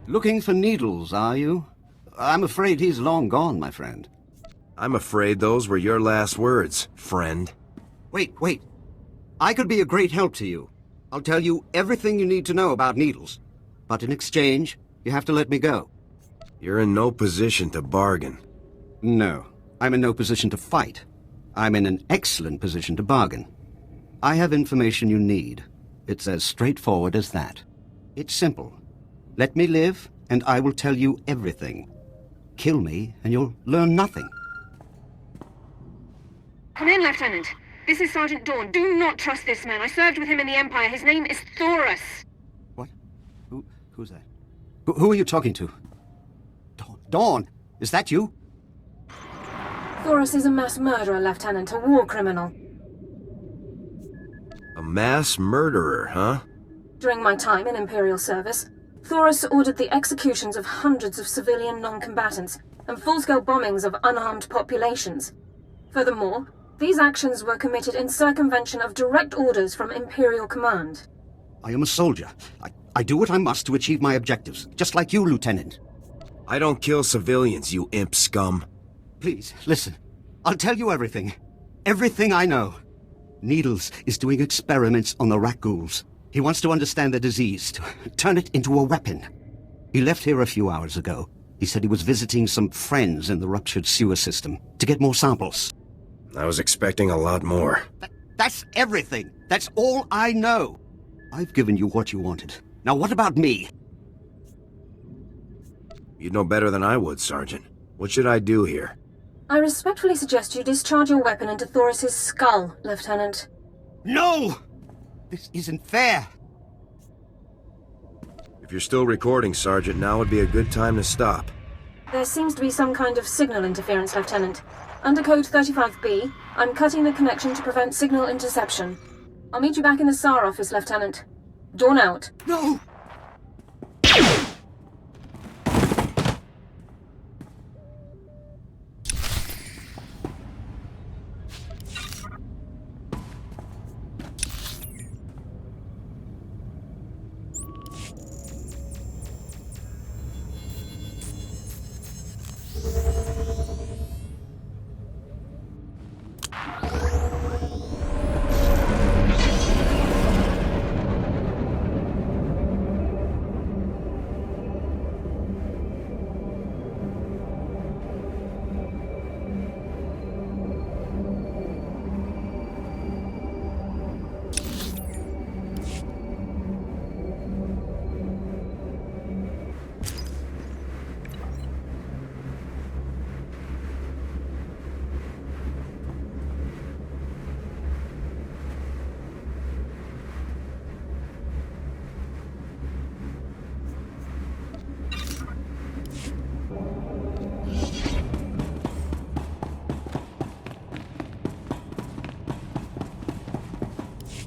Looking for Needles, are you? I'm afraid he's long gone, my friend. I'm afraid those were your last words, friend. Wait. I could be a great help to you. I'll tell you everything you need to know about Needles. But in exchange, you have to let me go. You're in no position to bargain. No, I'm in no position to fight. I'm in an excellent position to bargain. I have information you need. It's as straightforward as that. It's simple. Let me live, and I will tell you everything. Kill me, and you'll learn nothing. Come in, Lieutenant. This is Sergeant Dawn. Do not trust this man. I served with him in the Empire. His name is Thoris. What? Who's that? Who are you talking to? Dawn? Is that you? Thoris is a mass murderer, Lieutenant. A war criminal. A mass murderer, huh? During my time in Imperial service, Thoris ordered the executions of hundreds of civilian non-combatants and full-scale bombings of unarmed populations. Furthermore, these actions were committed in circumvention of direct orders from Imperial command. I am a soldier. I do what I must to achieve my objectives, just like you, Lieutenant. I don't kill civilians, you imp scum. Please, listen. I'll tell you everything. Everything I know. Needles is doing experiments on the Rakghouls. He wants to understand the disease, to turn it into a weapon. He left here a few hours ago. He said he was visiting some friends in the ruptured sewer system to get more samples. I was expecting a lot more. That's everything. That's all I know. I've given you what you wanted. Now what about me? You'd know better than I would, Sergeant. What should I do here? I respectfully suggest you discharge your weapon into Thoris's skull, Lieutenant. No! This isn't fair. If you're still recording, Sergeant, now would be a good time to stop. There seems to be some kind of signal interference, Lieutenant. Under Code 35B, I'm cutting the connection to prevent signal interception. I'll meet you back in the SAR office, Lieutenant. Dawn out. No!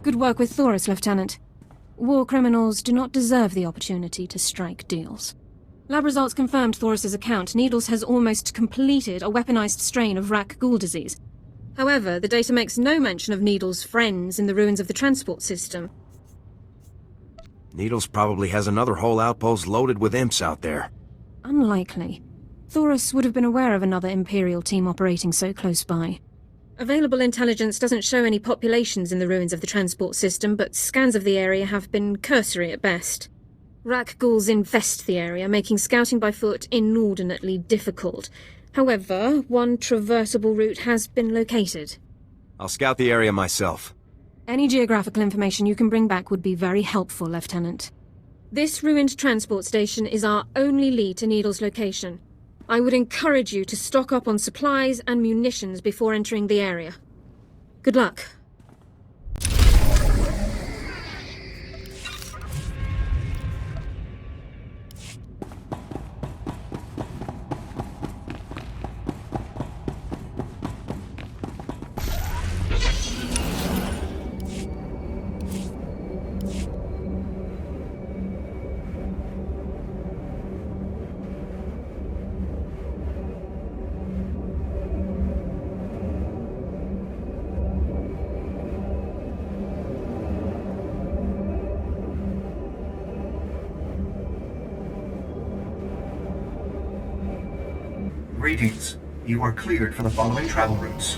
Good work with Thoris, Lieutenant. War criminals do not deserve the opportunity to strike deals. Lab results confirmed Thoris's account. Needles has almost completed a weaponized strain of Rakghoul disease. However, the data makes no mention of Needles' friends in the ruins of the transport system. Needles probably has another whole outpost loaded with imps out there. Unlikely. Thoris would have been aware of another Imperial team operating so close by. Available intelligence doesn't show any populations in the ruins of the transport system, but scans of the area have been cursory at best. Rakghouls infest the area, making scouting by foot inordinately difficult. However, one traversable route has been located. I'll scout the area myself. Any geographical information you can bring back would be very helpful, Lieutenant. This ruined transport station is our only lead to Needle's location. I would encourage you to stock up on supplies and munitions before entering the area. Good luck. Greetings. You are cleared for the following travel routes.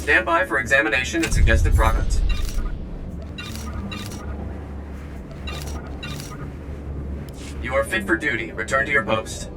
Stand by for examination and suggested progress. You are fit for duty. Return to your post.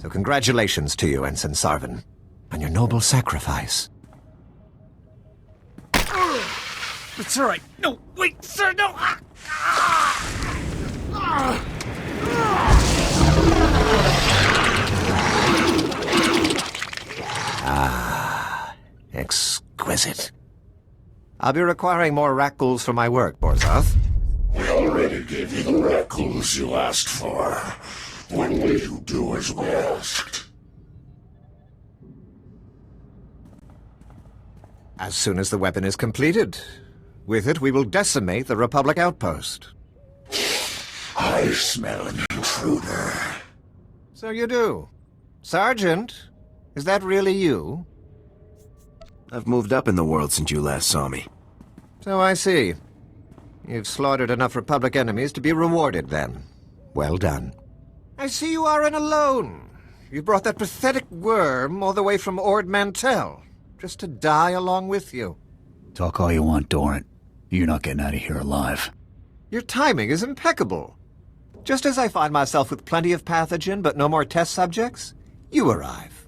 So congratulations to you, Ensign Sarvin, on your noble sacrifice. It's all right. No, wait, sir, no! Ah, exquisite. I'll be requiring more Rakghouls for my work, Borzoth. We already gave you the Rakghouls you asked for. When will you do as we asked? As soon as the weapon is completed. With it, we will decimate the Republic outpost. I smell an intruder. So you do. Sergeant, is that really you? I've moved up in the world since you last saw me. So I see. You've slaughtered enough Republic enemies to be rewarded, then. Well done. I see you aren't alone. You brought that pathetic worm all the way from Ord Mantell, just to die along with you. Talk all you want, Doran. You're not getting out of here alive. Your timing is impeccable. Just as I find myself with plenty of pathogen but no more test subjects, you arrive.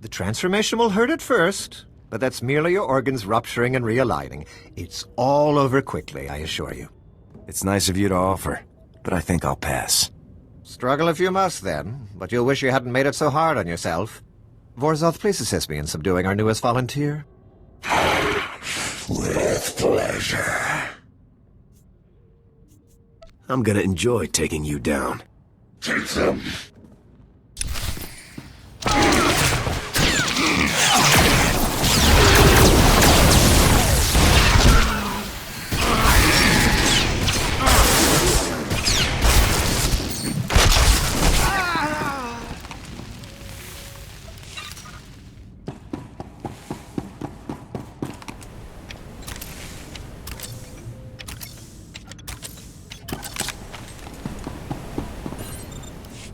The transformation will hurt at first, but that's merely your organs rupturing and realigning. It's all over quickly, I assure you. It's nice of you to offer, but I think I'll pass. Struggle if you must, then, but you'll wish you hadn't made it so hard on yourself. Vorzoth, please assist me in subduing our newest volunteer. With pleasure. I'm gonna enjoy taking you down. Take them.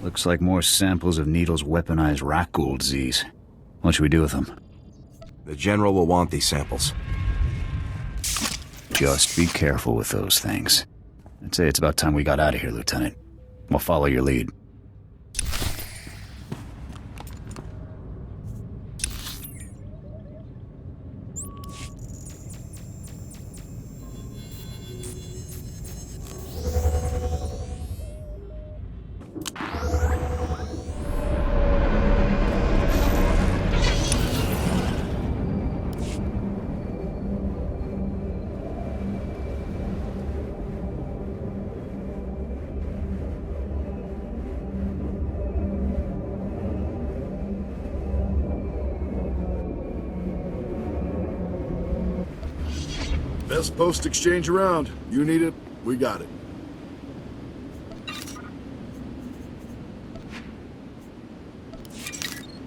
Looks like more samples of Needle's weaponized Rakghoul disease. What should we do with them? The General will want these samples. Just be careful with those things. I'd say it's about time we got out of here, Lieutenant. We'll follow your lead. Best post exchange around. You need it, we got it.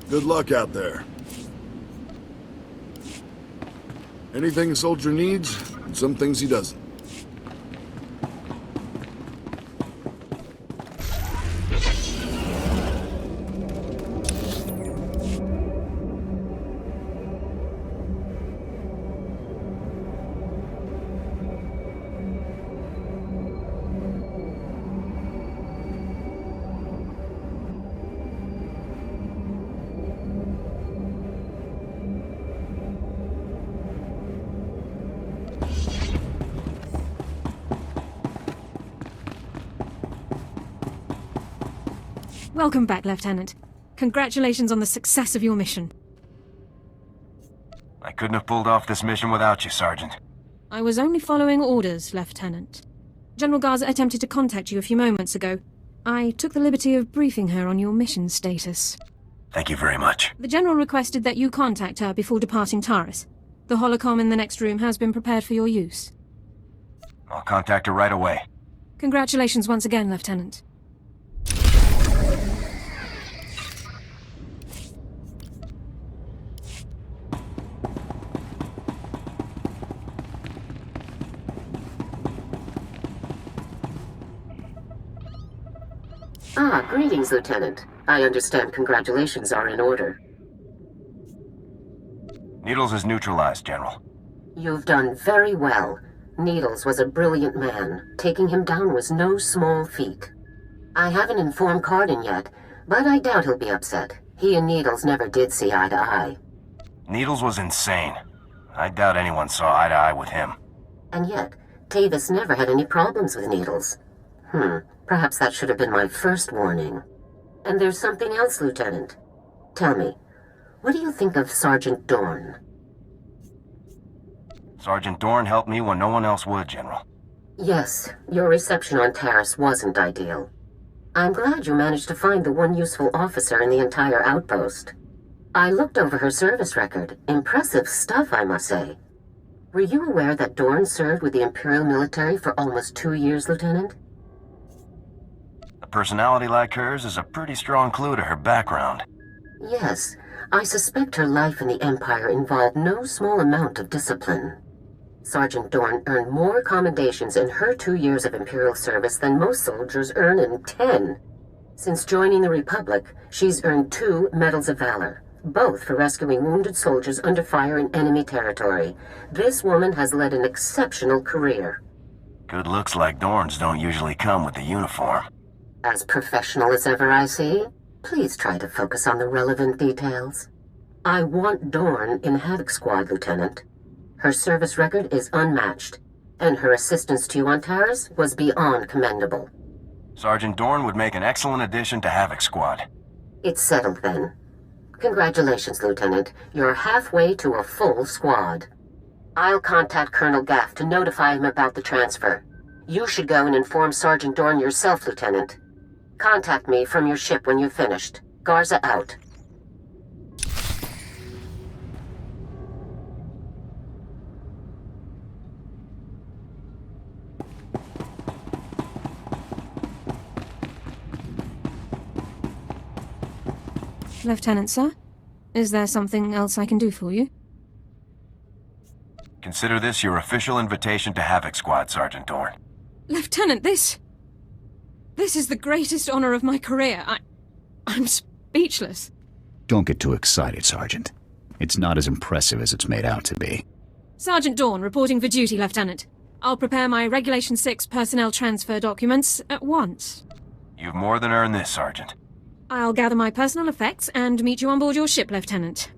Good luck out there. Anything a soldier needs, and some things he doesn't. Welcome back, Lieutenant. Congratulations on the success of your mission. I couldn't have pulled off this mission without you, Sergeant. I was only following orders, Lieutenant. General Garza attempted to contact you a few moments ago. I took the liberty of briefing her on your mission status. Thank you very much. The General requested that you contact her before departing Taris. The holocom in the next room has been prepared for your use. I'll contact her right away. Congratulations once again, Lieutenant. Greetings, Lieutenant. I understand congratulations are in order. Needles is neutralized, General. You've done very well. Needles was a brilliant man. Taking him down was no small feat. I haven't informed Cardin yet, But I doubt he'll be upset. He and Needles never did see eye to eye. Needles was insane. I doubt anyone saw eye to eye with him. And yet, Tavis never had any problems with Needles. Perhaps that should have been my first warning. And there's something else, Lieutenant. Tell me, what do you think of Sergeant Dorn? Sergeant Dorn helped me when no one else would, General. Yes, your reception on Taris wasn't ideal. I'm glad you managed to find the one useful officer in the entire outpost. I looked over her service record. Impressive stuff, I must say. Were you aware that Dorn served with the Imperial military for almost 2 years, Lieutenant? A personality like hers is a pretty strong clue to her background. Yes, I suspect her life in the Empire involved no small amount of discipline. Sergeant Dorn earned more commendations in her 2 years of Imperial service than most soldiers earn in 10. Since joining the Republic, she's earned 2 Medals of Valor, both for rescuing wounded soldiers under fire in enemy territory. This woman has led an exceptional career. Good looks like Dorn's don't usually come with the uniform. As professional as ever, I see. Please try to focus on the relevant details. I want Dorn in Havoc Squad, Lieutenant. Her service record is unmatched, and her assistance to you on Taris was beyond commendable. Sergeant Dorn would make an excellent addition to Havoc Squad. It's settled then. Congratulations, Lieutenant. You're halfway to a full squad. I'll contact Colonel Gaff to notify him about the transfer. You should go and inform Sergeant Dorn yourself, Lieutenant. Contact me from your ship when you've finished. Garza out. Lieutenant, sir? Is there something else I can do for you? Consider this your official invitation to Havoc Squad, Sergeant Dorn. Lieutenant, this is the greatest honor of my career. I'm speechless. Don't get too excited, Sergeant. It's not as impressive as it's made out to be. Sergeant Dorn, reporting for duty, Lieutenant. I'll prepare my Regulation 6 personnel transfer documents at once. You've more than earned this, Sergeant. I'll gather my personal effects and meet you on board your ship, Lieutenant.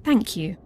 Thank you.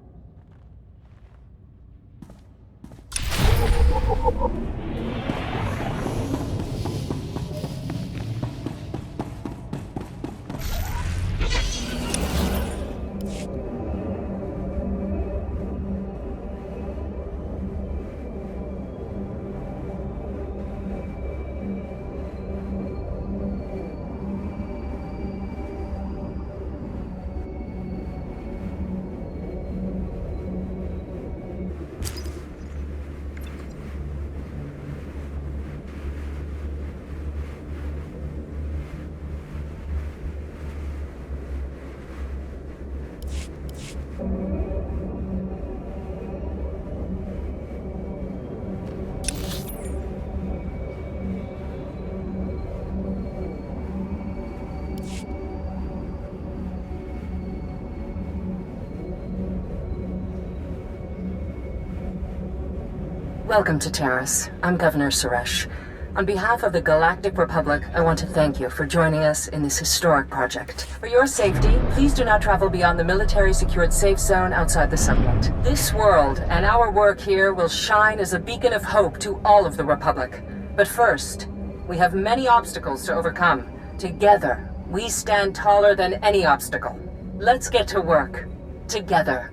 Welcome to Taris. I'm Governor Suresh. On behalf of the Galactic Republic, I want to thank you for joining us in this historic project. For your safety, please do not travel beyond the military-secured safe zone outside the settlement. This world and our work here will shine as a beacon of hope to all of the Republic. But first, we have many obstacles to overcome. Together, we stand taller than any obstacle. Let's get to work. Together.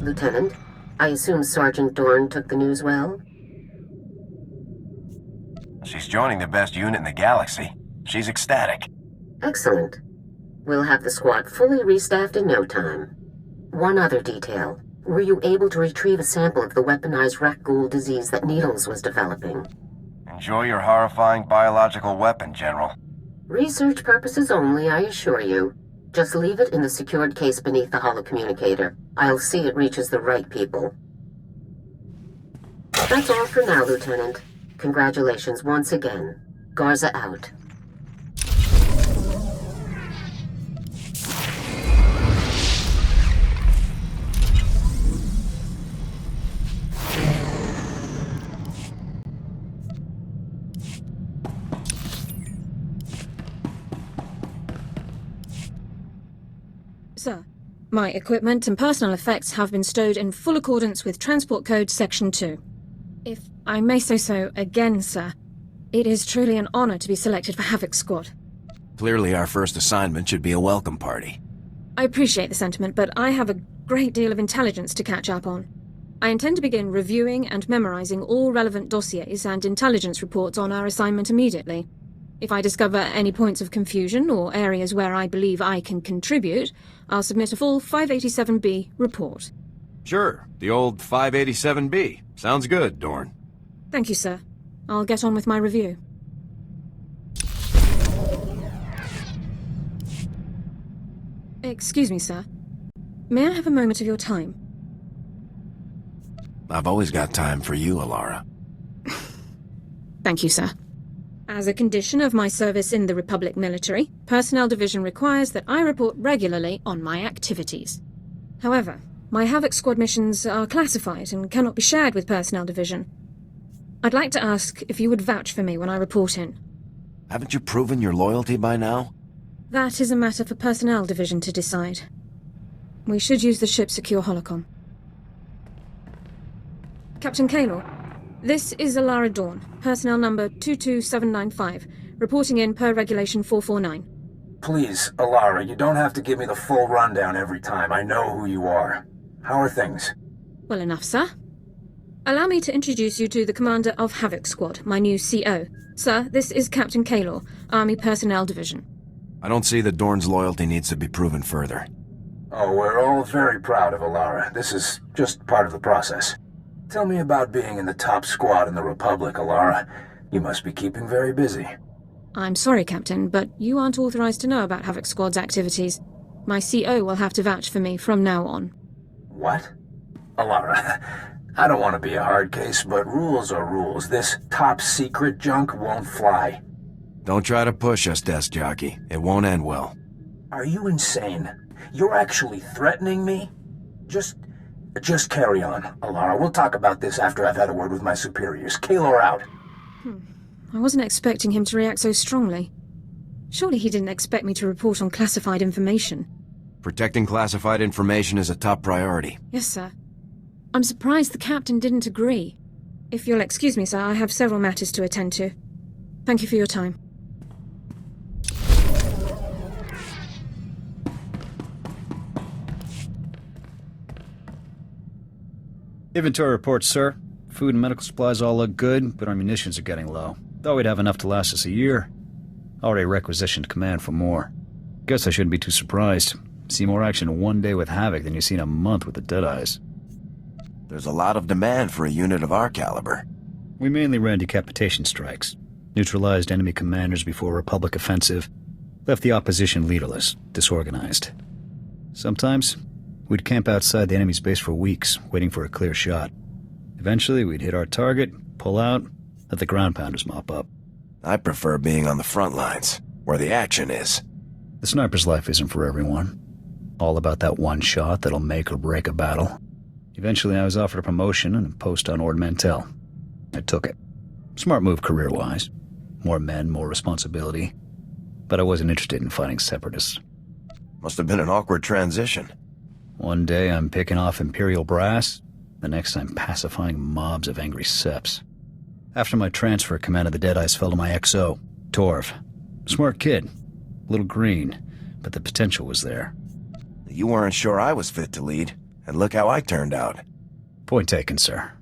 Lieutenant, I assume Sergeant Dorn took the news well? She's joining the best unit in the galaxy. She's ecstatic. Excellent. We'll have the squad fully restaffed in no time. One other detail. Were you able to retrieve a sample of the weaponized Rakghoul disease that Needles was developing? Enjoy your horrifying biological weapon, General. Research purposes only, I assure you. Just leave it in the secured case beneath the holocommunicator. I'll see it reaches the right people. That's all for now, Lieutenant. Congratulations once again. Garza out. Sir, my equipment and personal effects have been stowed in full accordance with Transport Code Section 2. If I may say so again, sir, it is truly an honor to be selected for Havoc Squad. Clearly our first assignment should be a welcome party. I appreciate the sentiment, but I have a great deal of intelligence to catch up on. I intend to begin reviewing and memorizing all relevant dossiers and intelligence reports on our assignment immediately. If I discover any points of confusion or areas where I believe I can contribute, I'll submit a full 587B report. Sure, the old 587B. Sounds good, Dorn. Thank you, sir. I'll get on with my review. Excuse me, sir. May I have a moment of your time? I've always got time for you, Alara. Thank you, sir. As a condition of my service in the Republic military, Personnel Division requires that I report regularly on my activities. However, my Havoc Squad missions are classified and cannot be shared with Personnel Division. I'd like to ask if you would vouch for me when I report in. Haven't you proven your loyalty by now? That is a matter for Personnel Division to decide. We should use the ship's secure holocom. Captain Kaylor, this is Alara Dawn, personnel number 22795, reporting in per Regulation 449. Please, Alara, you don't have to give me the full rundown every time. I know who you are. How are things? Well enough, sir. Allow me to introduce you to the commander of Havoc Squad, my new CO. Sir, this is Captain Kaylor, Army Personnel Division. I don't see that Dorn's loyalty needs to be proven further. Oh, we're all very proud of Alara. This is just part of the process. Tell me about being in the top squad in the Republic, Alara. You must be keeping very busy. I'm sorry, Captain, but you aren't authorized to know about Havoc Squad's activities. My CO will have to vouch for me from now on. What? Alara, I don't want to be a hard case, but rules are rules. This top-secret junk won't fly. Don't try to push us, desk jockey. It won't end well. Are you insane? You're actually threatening me? Just carry on, Alara. We'll talk about this after I've had a word with my superiors. Kaylor out. I wasn't expecting him to react so strongly. Surely he didn't expect me to report on classified information. Protecting classified information is a top priority. Yes, sir. I'm surprised the captain didn't agree. If you'll excuse me, sir, I have several matters to attend to. Thank you for your time. Inventory report, sir. Food and medical supplies all look good, but our munitions are getting low. Thought we'd have enough to last us a year. Already requisitioned command for more. Guess I shouldn't be too surprised. See more action in one day with Havoc than you see in a month with the Deadeyes. There's a lot of demand for a unit of our caliber. We mainly ran decapitation strikes. Neutralized enemy commanders before Republic offensive. Left the opposition leaderless, disorganized. Sometimes, we'd camp outside the enemy's base for weeks, waiting for a clear shot. Eventually, we'd hit our target, pull out, let the ground pounders mop up. I prefer being on the front lines, where the action is. The sniper's life isn't for everyone. All about that one shot that'll make or break a battle. Eventually, I was offered a promotion and a post on Ord Mantell. I took it. Smart move career-wise. More men, more responsibility. But I wasn't interested in fighting separatists. Must have been an awkward transition. One day I'm picking off Imperial brass, the next I'm pacifying mobs of angry seps. After my transfer, command of the Deadeyes fell to my XO, Torv. Smart kid. A little green, but the potential was there. You weren't sure I was fit to lead, and look how I turned out. Point taken, sir.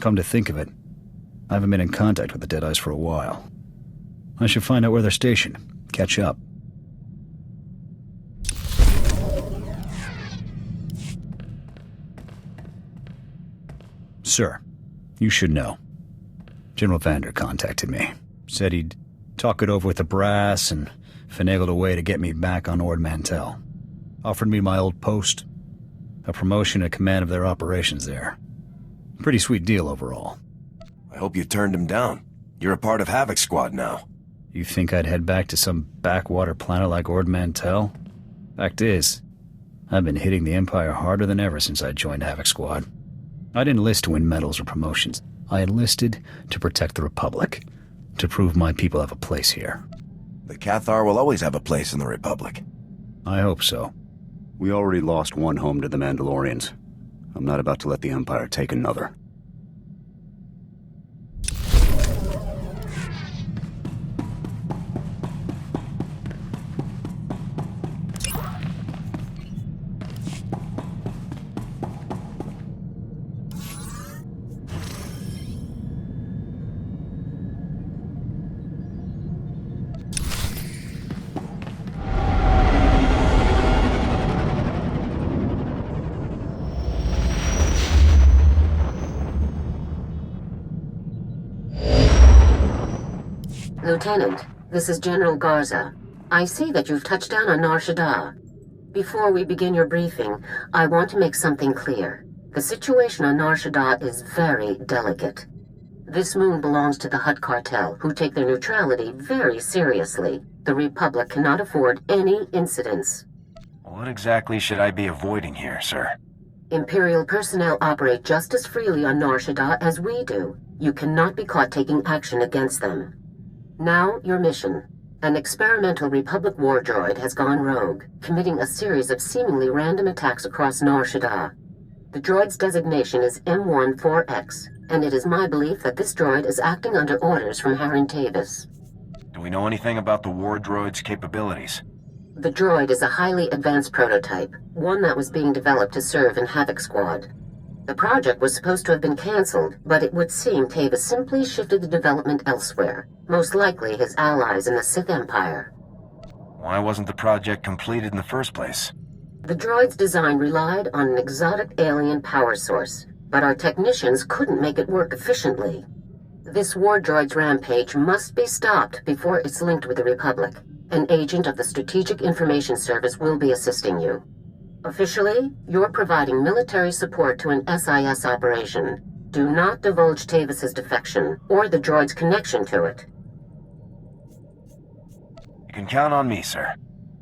Come to think of it, I haven't been in contact with the Deadeyes for a while. I should find out where they're stationed. Catch up. Sir, you should know. General Vander contacted me. Said he'd talk it over with the brass and finagled a way to get me back on Ord Mantell. Offered me my old post, a promotion and command of their operations there. Pretty sweet deal overall. I hope you turned him down. You're a part of Havoc Squad now. You think I'd head back to some backwater planet like Ord Mantell? Fact is, I've been hitting the Empire harder than ever since I joined Havoc Squad. I didn't enlist to win medals or promotions. I enlisted to protect the Republic, to prove my people have a place here. The Cathar will always have a place in the Republic. I hope so. We already lost one home to the Mandalorians. I'm not about to let the Empire take another. Lieutenant, this is General Garza. I see that you've touched down on Nar Shaddaa. Before we begin your briefing, I want to make something clear. The situation on Nar Shaddaa is very delicate. This moon belongs to the Hutt cartel, who take their neutrality very seriously. The Republic cannot afford any incidents. What exactly should I be avoiding here, sir? Imperial personnel operate just as freely on Nar Shaddaa as we do. You cannot be caught taking action against them. Now, your mission. An experimental Republic war droid has gone rogue, committing a series of seemingly random attacks across Nar Shaddaa. The droid's designation is M14X, and it is my belief that this droid is acting under orders from Haran Tavis. Do we know anything about the war droid's capabilities? The droid is a highly advanced prototype, one that was being developed to serve in Havoc Squad. The project was supposed to have been cancelled, but it would seem Tavis simply shifted the development elsewhere, most likely his allies in the Sith Empire. Why wasn't the project completed in the first place? The droid's design relied on an exotic alien power source, but our technicians couldn't make it work efficiently. This war droid's rampage must be stopped before it's linked with the Republic. An agent of the Strategic Information Service will be assisting you. Officially, you're providing military support to an SIS operation. Do not divulge Tavis's defection, or the droid's connection to it. You can count on me, sir.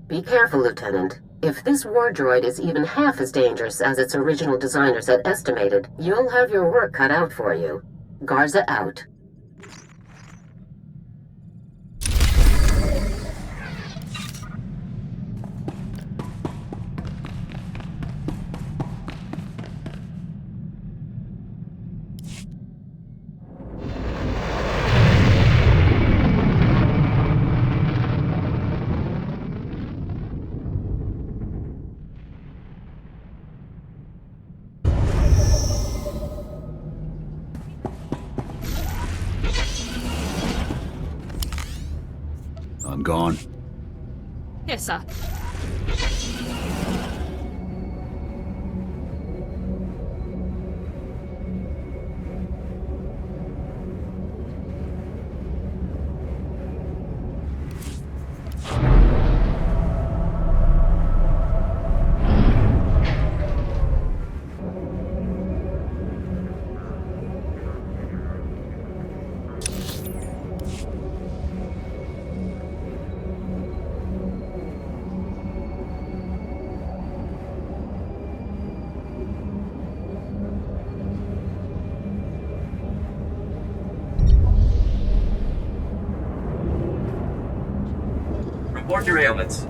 Be careful, Lieutenant. If this war droid is even half as dangerous as its original designers had estimated, you'll have your work cut out for you. Garza out. I'm gone. Yes, sir. Report your ailments.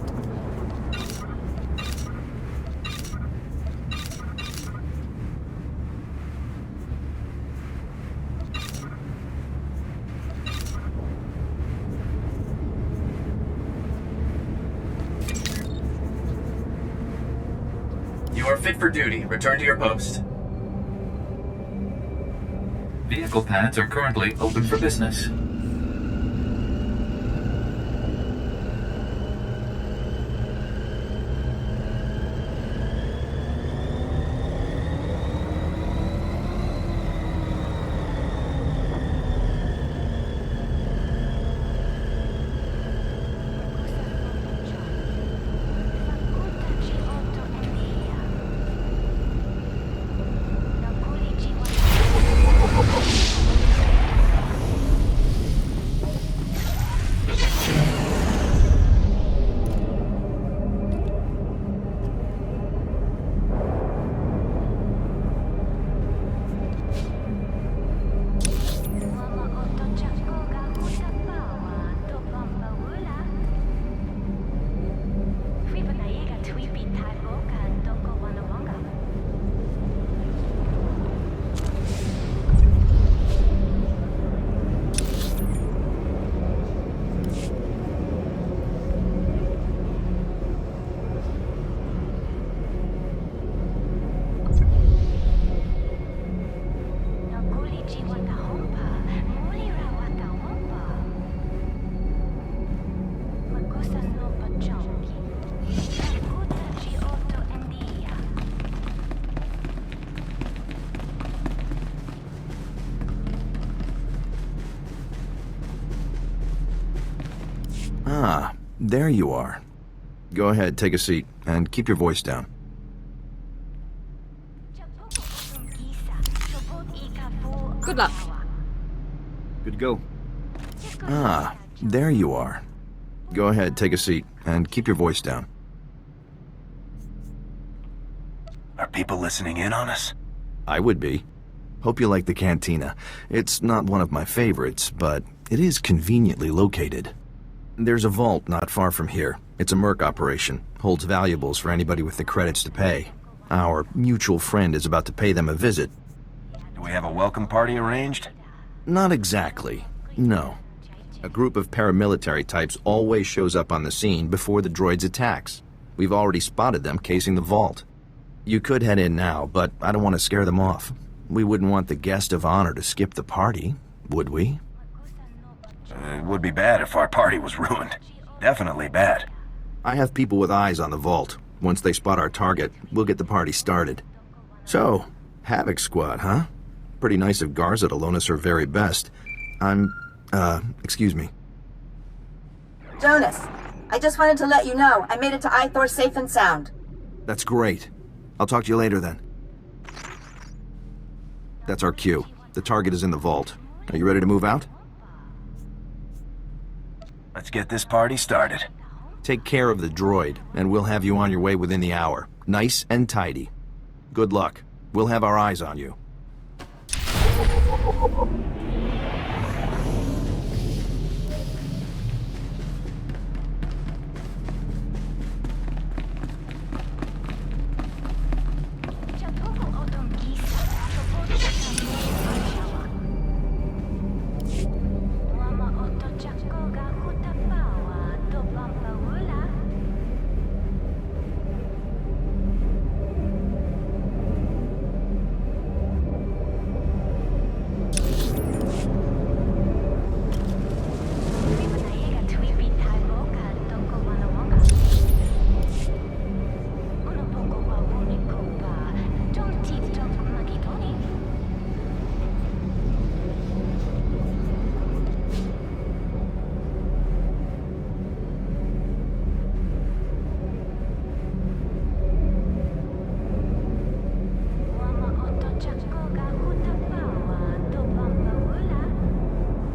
You are fit for duty. Return to your post. Vehicle pads are currently open for business. Ah, there you are. Go ahead, take a seat, and keep your voice down. Good luck. Good to go. Ah, there you are. Go ahead, take a seat, and keep your voice down. Are people listening in on us? I would be. Hope you like the cantina. It's not one of my favorites, but it is conveniently located. There's a vault not far from here. It's a merc operation. Holds valuables for anybody with the credits to pay. Our mutual friend is about to pay them a visit. Do we have a welcome party arranged? Not exactly. No. A group of paramilitary types always shows up on the scene before the droid's attacks. We've already spotted them casing the vault. You could head in now, but I don't want to scare them off. We wouldn't want the guest of honor to skip the party, would we? It would be bad if our party was ruined. Definitely bad. I have people with eyes on the vault. Once they spot our target, we'll get the party started. So, Havoc Squad, huh? Pretty nice of Garza to loan us her very best. Excuse me. Jonas, I just wanted to let you know I made it to Ithor safe and sound. That's great. I'll talk to you later then. That's our cue. The target is in the vault. Are you ready to move out? Let's get this party started. Take care of the droid, and we'll have you on your way within the hour. Nice and tidy. Good luck. We'll have our eyes on you.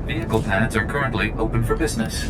Vehicle pads are currently open for business.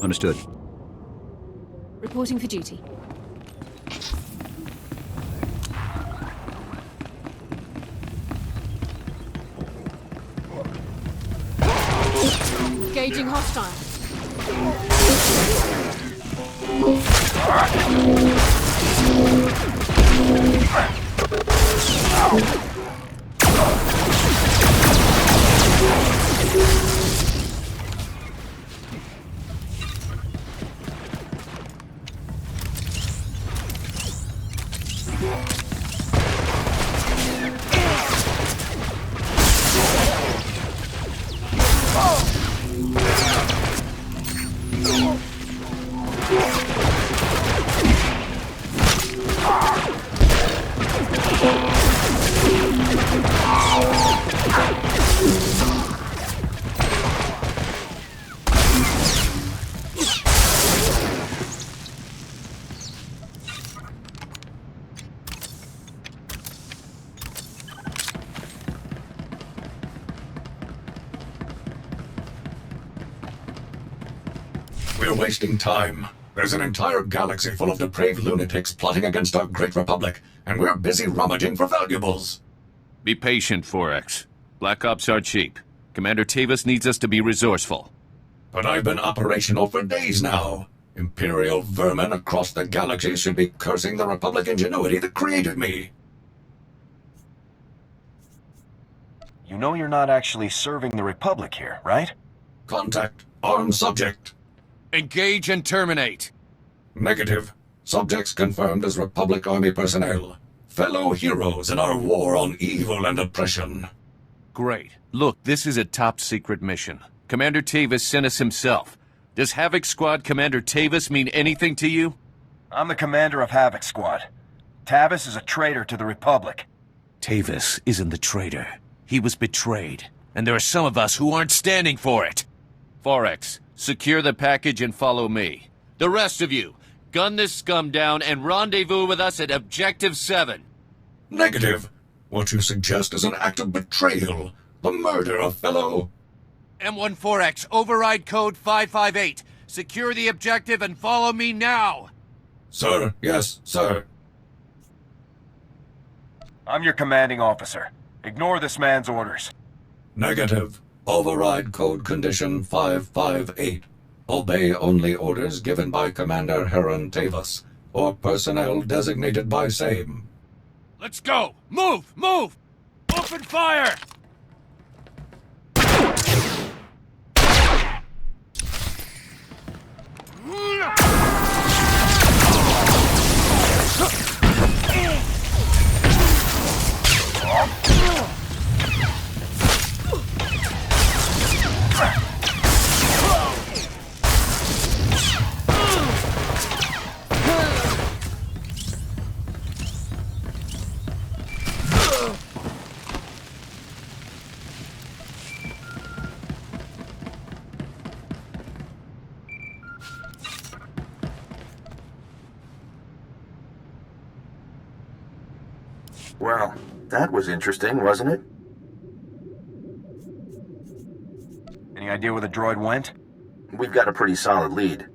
Understood. Reporting for duty. Engaging hostile. We're wasting time. There's an entire galaxy full of depraved lunatics plotting against our great republic, and we're busy rummaging for valuables. Be patient, 4X. Black Ops are cheap. Commander Tavis needs us to be resourceful. But I've been operational for days now. Imperial vermin across the galaxy should be cursing the Republic ingenuity that created me. You know you're not actually serving the Republic here, right? Contact. Armed subject. Engage and terminate. Negative. Subjects confirmed as Republic Army personnel. Fellow heroes in our war on evil and oppression. Great. Look, this is a top-secret mission. Commander Tavis sent us himself. Does Havoc Squad Commander Tavis mean anything to you? I'm the commander of Havoc Squad. Tavis is a traitor to the Republic. Tavis isn't the traitor. He was betrayed. And there are some of us who aren't standing for it. 4X, secure the package and follow me. The rest of you, gun this scum down and rendezvous with us at Objective 7. Negative. What you suggest is an act of betrayal. The murder of fellow... M14X, override code 558. Secure the objective and follow me now. Sir, yes, sir. I'm your commanding officer. Ignore this man's orders. Negative. Override code condition 558. Obey only orders given by Commander Heron Tavis, or personnel designated by same. Let's go! Move! Move! Open fire! Well, that was interesting, wasn't it? Any idea where the droid went? We've got a pretty solid lead.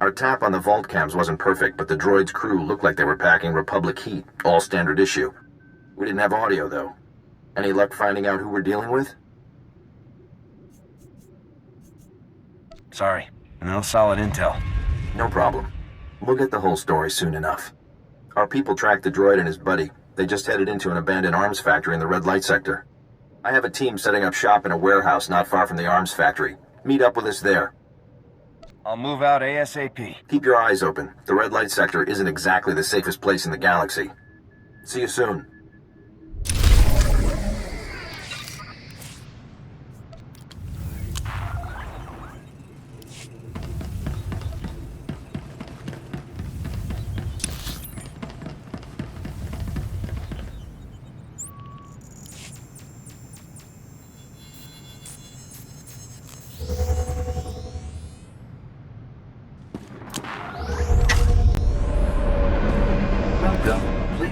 Our tap on the vault cams wasn't perfect, but the droid's crew looked like they were packing Republic heat, all standard issue. We didn't have audio, though. Any luck finding out who we're dealing with? Sorry, no solid intel. No problem. We'll get the whole story soon enough. Our people tracked the droid and his buddy. They just headed into an abandoned arms factory in the red light sector. I have a team setting up shop in a warehouse not far from the arms factory. Meet up with us there. I'll move out ASAP. Keep your eyes open. The red light sector isn't exactly the safest place in the galaxy. See you soon.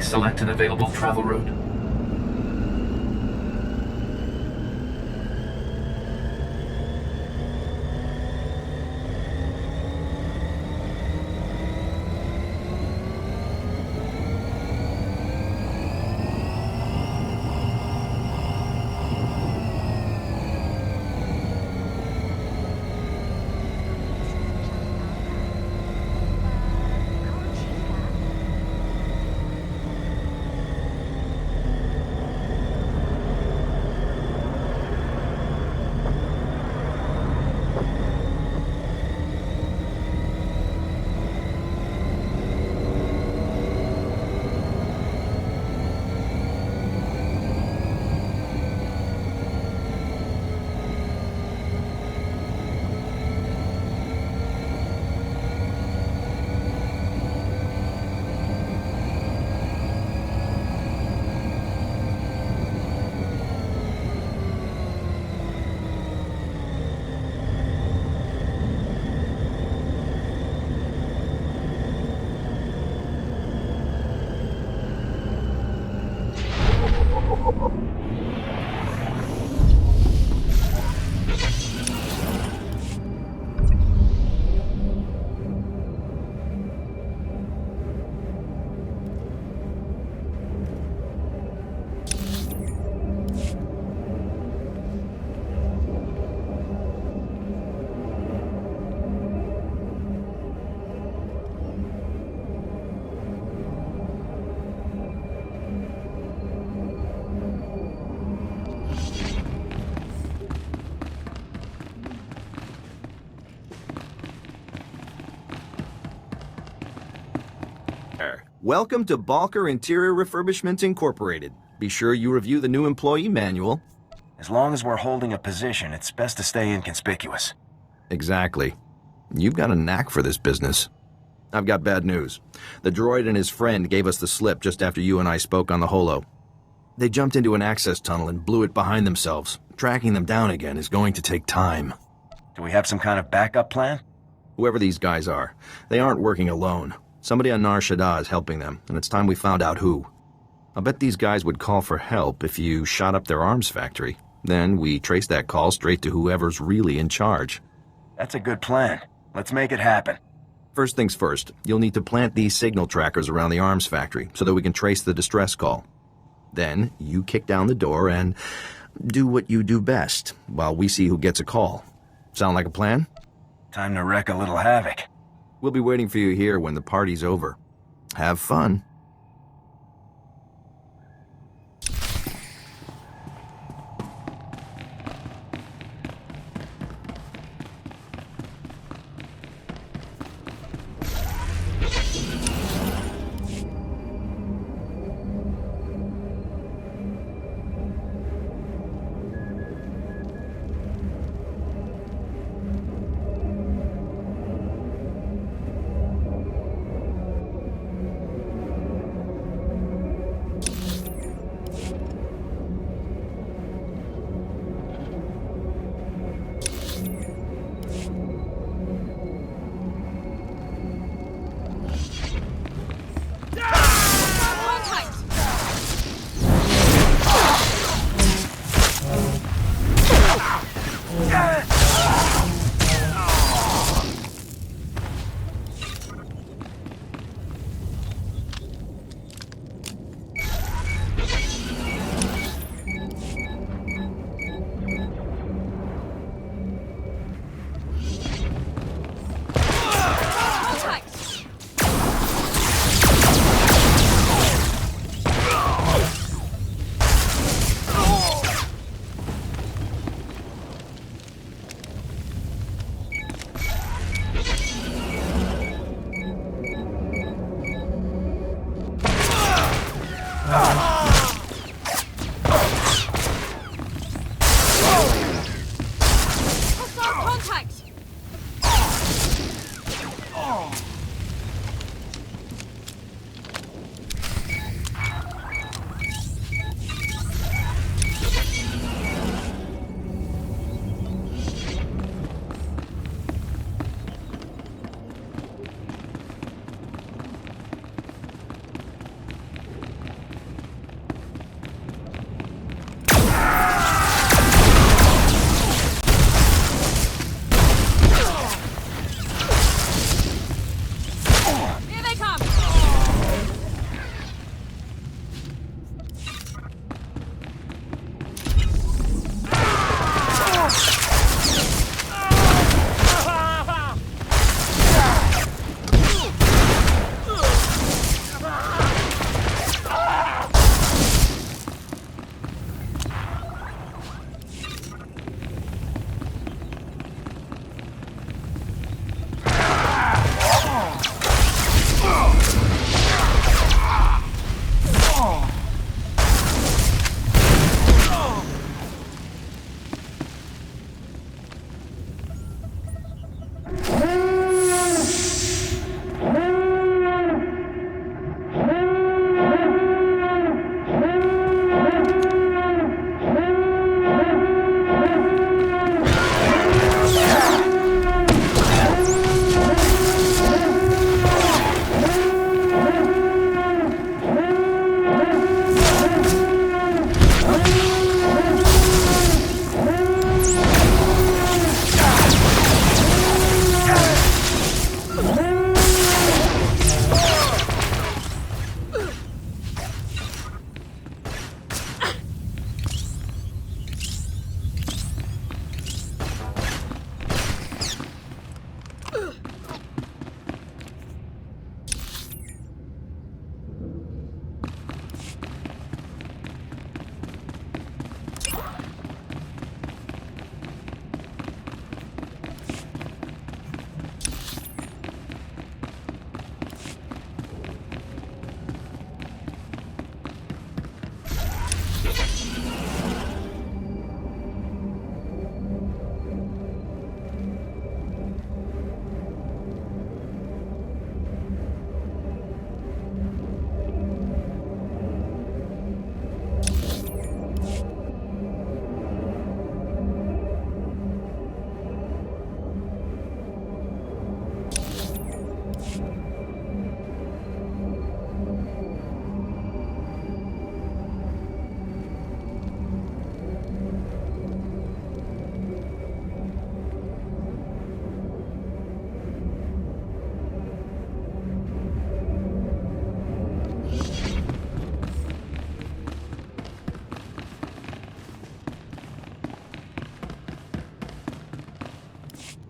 Select an available travel route. Welcome to Balker Interior Refurbishment Incorporated. Be sure you review the new employee manual. As long as we're holding a position, it's best to stay inconspicuous. Exactly. You've got a knack for this business. I've got bad news. The droid and his friend gave us the slip just after you and I spoke on the holo. They jumped into an access tunnel and blew it behind themselves. Tracking them down again is going to take time. Do we have some kind of backup plan? Whoever these guys are, they aren't working alone. Somebody on Nar Shaddaa is helping them, and it's time we found out who. I'll bet these guys would call for help if you shot up their arms factory. Then we trace that call straight to whoever's really in charge. That's a good plan. Let's make it happen. First things first, you'll need to plant these signal trackers around the arms factory so that we can trace the distress call. Then you kick down the door and do what you do best while we see who gets a call. Sound like a plan? Time to wreak a little havoc. We'll be waiting for you here when the party's over. Have fun.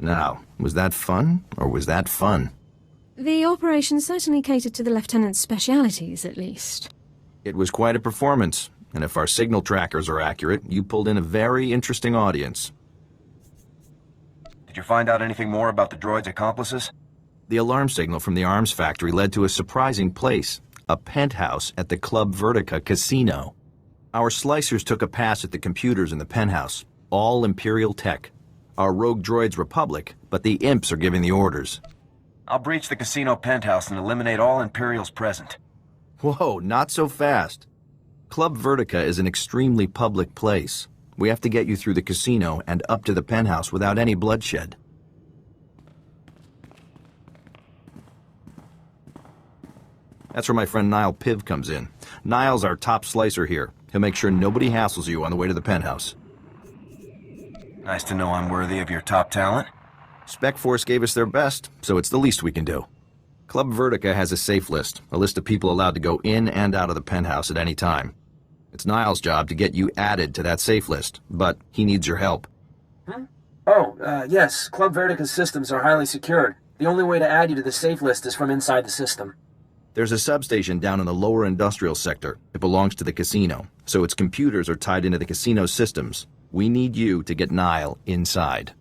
Now, was that fun, or was that fun? The operation certainly catered to the Lieutenant's specialities, at least. It was quite a performance, and if our signal trackers are accurate, you pulled in a very interesting audience. Did you find out anything more about the droid's accomplices? The alarm signal from the arms factory led to a surprising place, a penthouse at the Club Vertica casino. Our slicers took a pass at the computers in the penthouse, all Imperial tech. Our rogue droid's Republic, but the imps are giving the orders. I'll breach the casino penthouse and eliminate all Imperials present. Whoa, not so fast. Club Vertica is an extremely public place. We have to get you through the casino and up to the penthouse without any bloodshed. That's where my friend Niall Piv comes in. Niall's our top slicer here. He'll make sure nobody hassles you on the way to the penthouse. Nice to know I'm worthy of your top talent. Spec Force gave us their best, so it's the least we can do. Club Vertica has a safe list, a list of people allowed to go in and out of the penthouse at any time. It's Niall's job to get you added to that safe list, but he needs your help. Huh? Oh, yes. Club Vertica's systems are highly secured. The only way to add you to the safe list is from inside the system. There's a substation down in the lower industrial sector. It belongs to the casino, so its computers are tied into the casino systems. We need you to get Niall inside.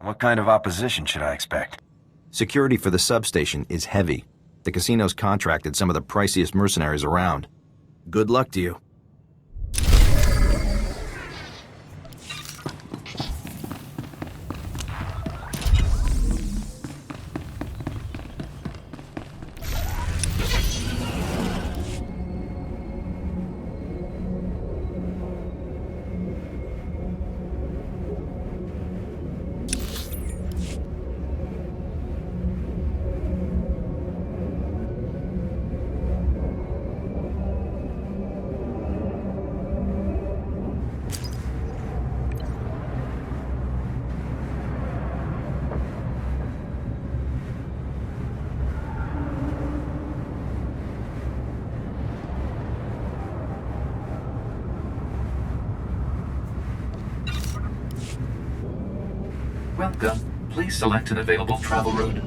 What kind of opposition should I expect? Security for the substation is heavy. The casino's contracted some of the priciest mercenaries around. Good luck to you. Welcome. Please select an available travel route.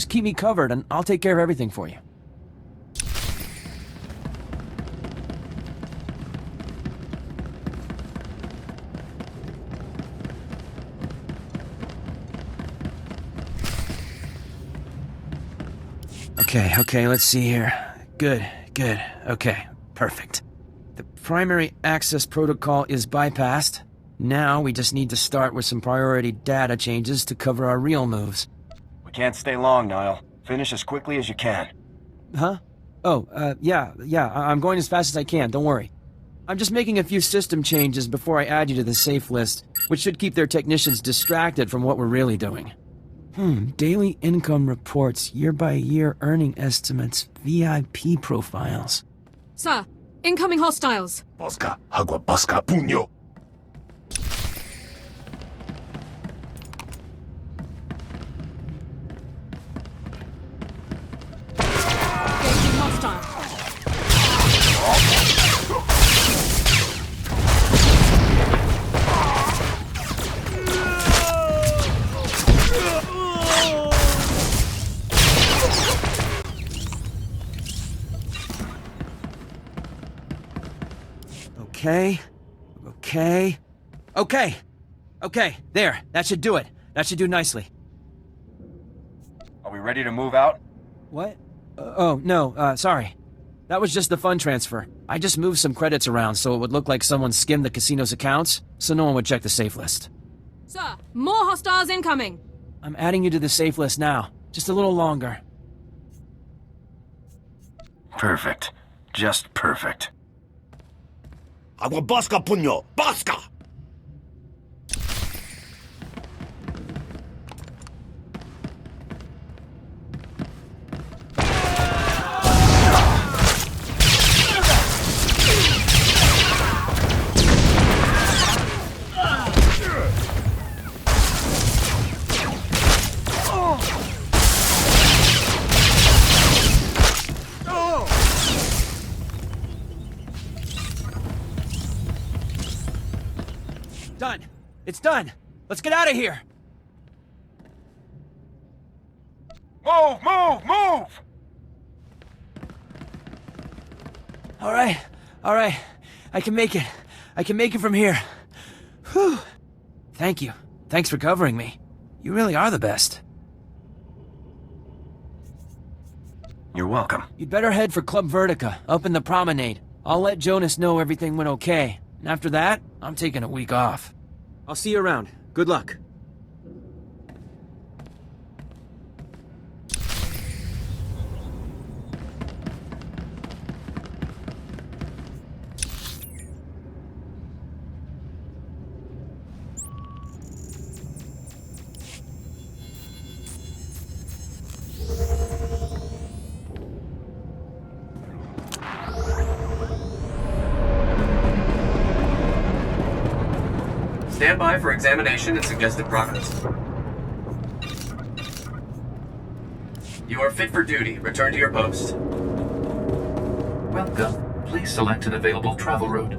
Just keep me covered, and I'll take care of everything for you. Okay, let's see here. Good. Okay, perfect. The primary access protocol is bypassed. Now we just need to start with some priority data changes to cover our real moves. We can't stay long, Niall. Finish as quickly as you can. Huh? Oh, yeah, I'm going as fast as I can, don't worry. I'm just making a few system changes before I add you to the safe list, which should keep their technicians distracted from what we're really doing. Daily income reports, year-by-year earning estimates, VIP profiles. Sir, incoming hostiles. Bosca, agua bosca, puño. Engaging hostile. Okay, there. That should do it. That should do nicely. Are we ready to move out? What? No, sorry. That was just the fund transfer. I just moved some credits around so it would look like someone skimmed the casino's accounts, so no one would check the safe list. Sir, more hostiles incoming. I'm adding you to the safe list now. Just a little longer. Perfect. Just perfect. Agua bosca, puño. Bosca! Done. It's done. Let's get out of here. Move! All right. I can make it. I can make it from here. Whew. Thank you. Thanks for covering me. You really are the best. You're welcome. You'd better head for Club Vertica, up in the promenade. I'll let Jonas know everything went okay. And after that, I'm taking a week off. I'll see you around. Good luck. Stand by for examination and suggested progress. You are fit for duty. Return to your post. Welcome. Please select an available travel route.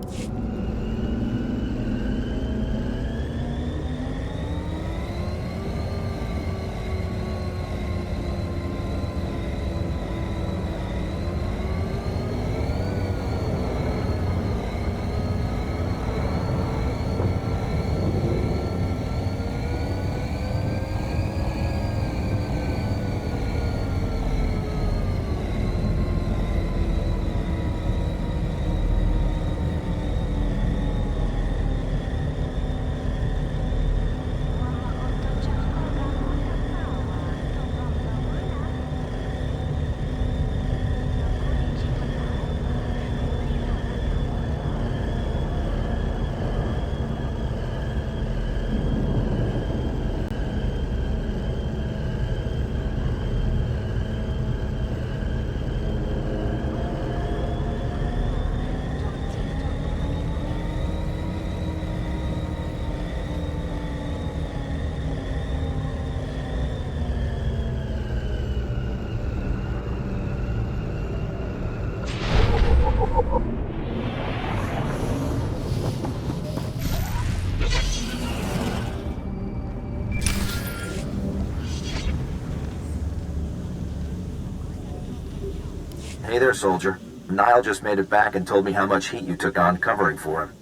Hey there, soldier. Nile just made it back and told me how much heat you took on covering for him.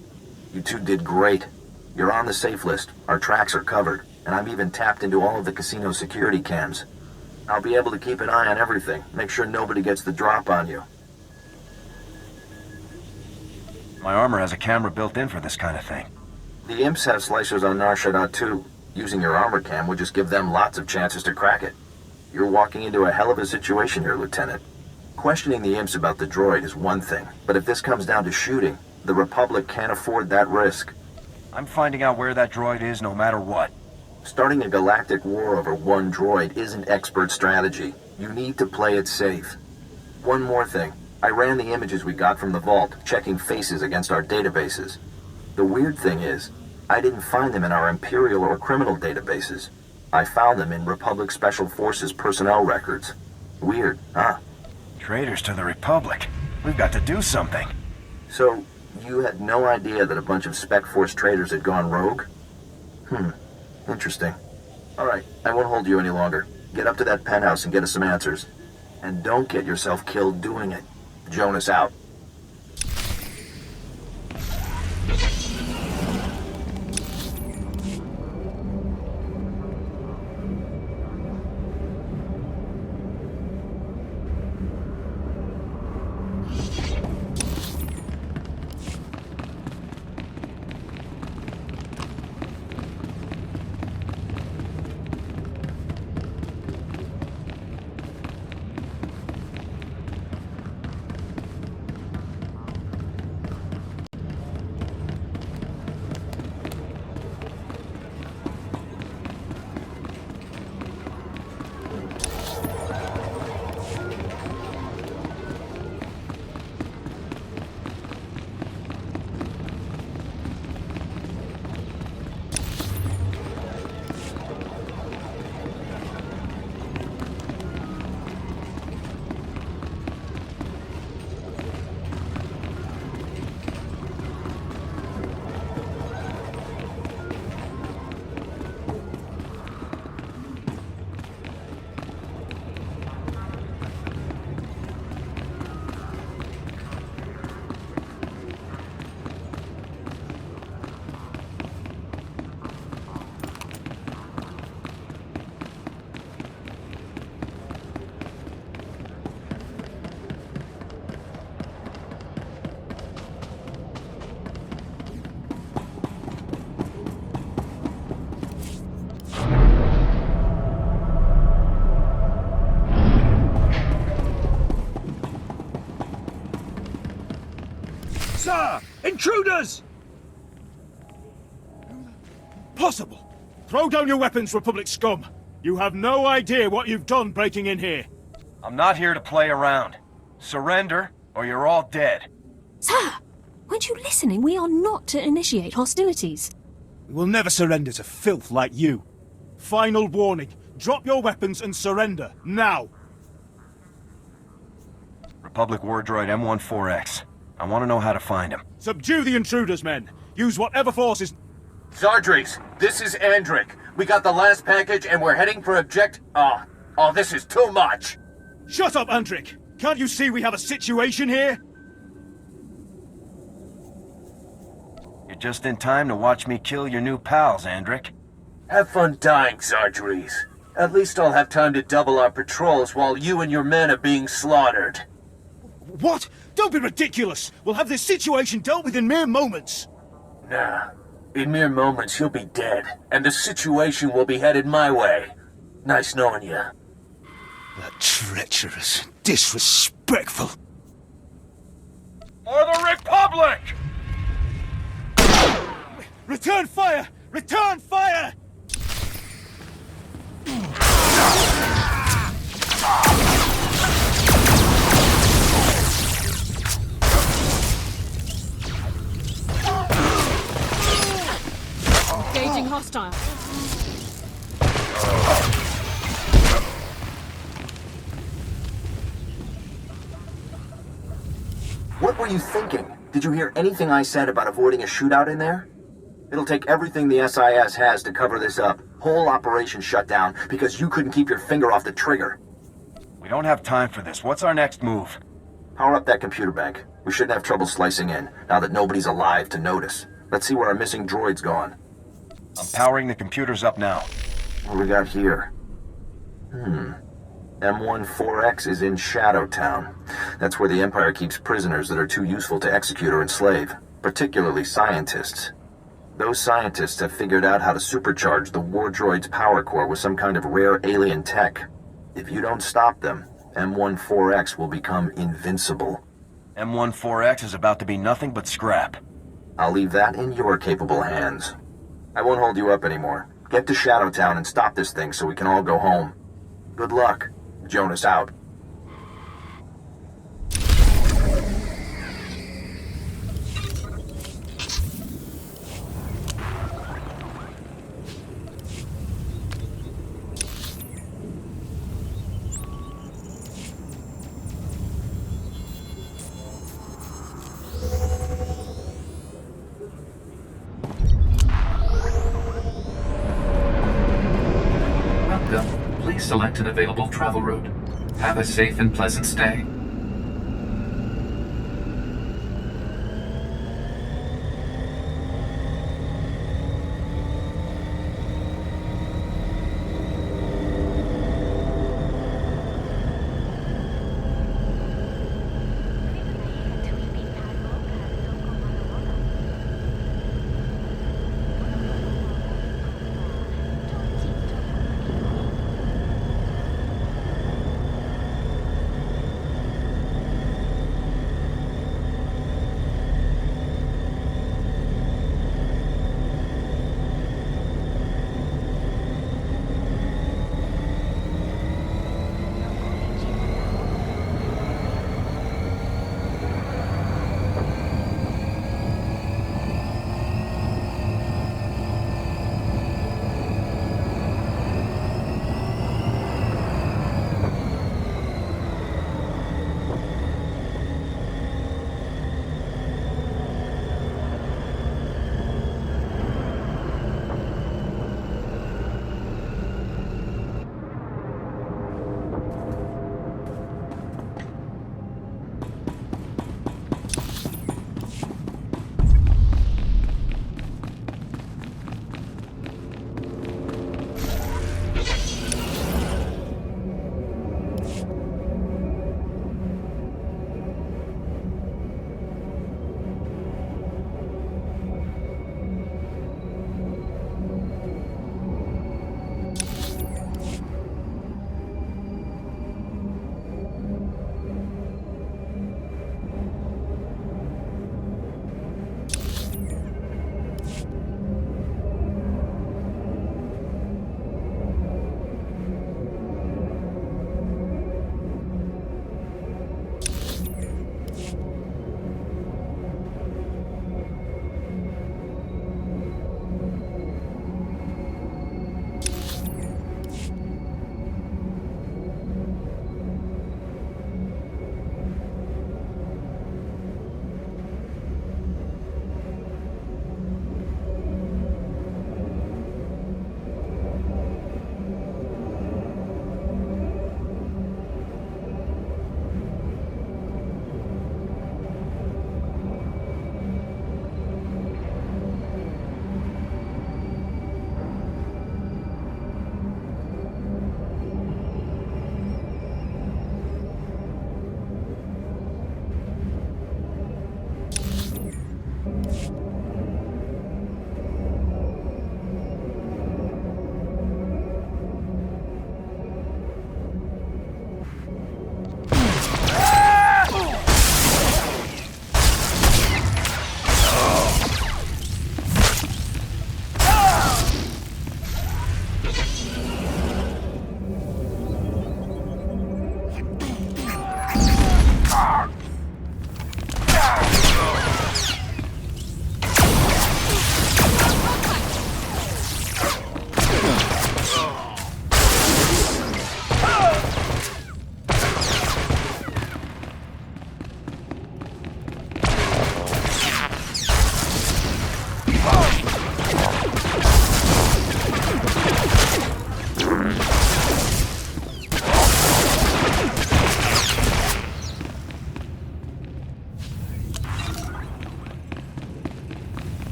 You two did great. You're on the safe list, our tracks are covered, and I'm even tapped into all of the casino security cams. I'll be able to keep an eye on everything, make sure nobody gets the drop on you. My armor has a camera built in for this kind of thing. The imps have slicers on Nar Shaddaa too. Using your armor cam would just give them lots of chances to crack it. You're walking into a hell of a situation here, Lieutenant. Questioning the imps about the droid is one thing, but if this comes down to shooting, the Republic can't afford that risk. I'm finding out where that droid is no matter what. Starting a galactic war over one droid isn't expert strategy. You need to play it safe. One more thing. I ran the images we got from the vault, checking faces against our databases. The weird thing is, I didn't find them in our Imperial or criminal databases. I found them in Republic Special Forces personnel records. Weird, huh? Traitors to the Republic. We've got to do something. So, you had no idea that a bunch of Spec Force traitors had gone rogue? Interesting. Alright, I won't hold you any longer. Get up to that penthouse and get us some answers. And don't get yourself killed doing it. Jonas out. Sir! Intruders! Possible. Throw down your weapons, Republic scum. You have no idea what you've done breaking in here. I'm not here to play around. Surrender, or you're all dead. Sir! Weren't you listening? We are not to initiate hostilities. We will never surrender to filth like you. Final warning. Drop your weapons and surrender, now. Republic war droid M14X. I want to know how to find him. Subdue the intruders, men. Use whatever forces... Zardrix, this is Andric. We got the last package and we're heading for Oh, this is too much! Shut up, Andric! Can't you see we have a situation here? You're just in time to watch me kill your new pals, Andric. Have fun dying, Zardrix. At least I'll have time to double our patrols while you and your men are being slaughtered. What? Don't be ridiculous! We'll have this situation dealt with in mere moments! Nah. In mere moments, you'll be dead, and the situation will be headed my way. Nice knowing you. That treacherous, disrespectful... For the Republic! Return fire! Return fire! Engaging hostile. What were you thinking? Did you hear anything I said about avoiding a shootout in there? It'll take everything the SIS has to cover this up. Whole operation shut down because you couldn't keep your finger off the trigger. We don't have time for this. What's our next move? Power up that computer bank. We shouldn't have trouble slicing in, now that nobody's alive to notice. Let's see where our missing droid's gone. I'm powering the computers up now. What do we got here? M14X is in Shadow Town. That's where the Empire keeps prisoners that are too useful to execute or enslave, particularly scientists. Those scientists have figured out how to supercharge the war droid's power core with some kind of rare alien tech. If you don't stop them, M14X will become invincible. M14X is about to be nothing but scrap. I'll leave that in your capable hands. I won't hold you up anymore. Get to Shadow Town and stop this thing so we can all go home. Good luck. Jonas out. Please select an available travel route. Have a safe and pleasant stay.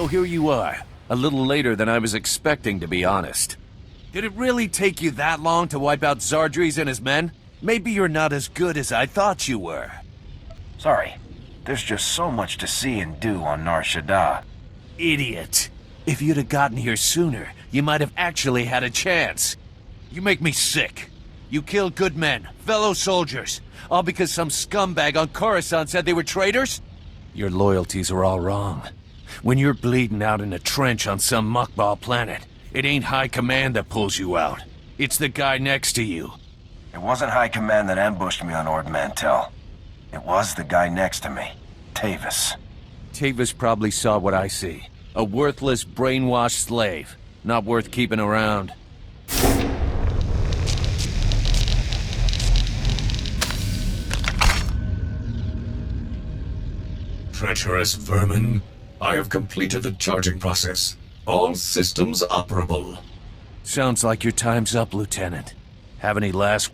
So here you are, a little later than I was expecting, to be honest. Did it really take you that long to wipe out Zardries and his men? Maybe you're not as good as I thought you were. Sorry. There's just so much to see and do on Nar Shaddaa. Idiot. If you'd have gotten here sooner, you might have actually had a chance. You make me sick. You killed good men, fellow soldiers, all because some scumbag on Coruscant said they were traitors? Your loyalties are all wrong. When you're bleeding out in a trench on some muckball planet, it ain't High Command that pulls you out. It's the guy next to you. It wasn't High Command that ambushed me on Ord Mantell. It was the guy next to me, Tavis. Tavis probably saw what I see. A worthless, brainwashed slave. Not worth keeping around. Treacherous vermin. I have completed the charging process. All systems operable. Sounds like your time's up, Lieutenant. Have any last...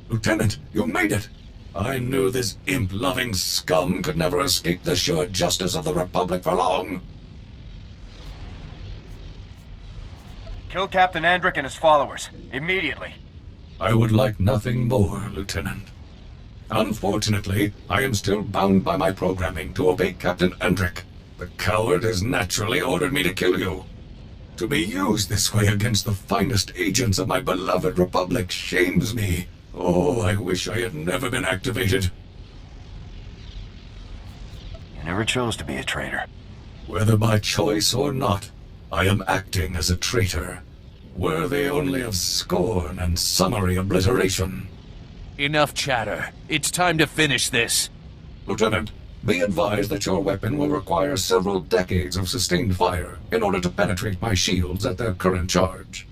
Lieutenant, you made it! I knew this imp-loving scum could never escape the sure justice of the Republic for long. Kill Captain Andric and his followers, immediately. I would like nothing more, Lieutenant. Unfortunately, I am still bound by my programming to obey Captain Andric. The coward has naturally ordered me to kill you. To be used this way against the finest agents of my beloved Republic shames me. Oh, I wish I had never been activated. You never chose to be a traitor. Whether by choice or not, I am acting as a traitor, worthy only of scorn and summary obliteration. Enough chatter. It's time to finish this. Lieutenant, be advised that your weapon will require several decades of sustained fire in order to penetrate my shields at their current charge.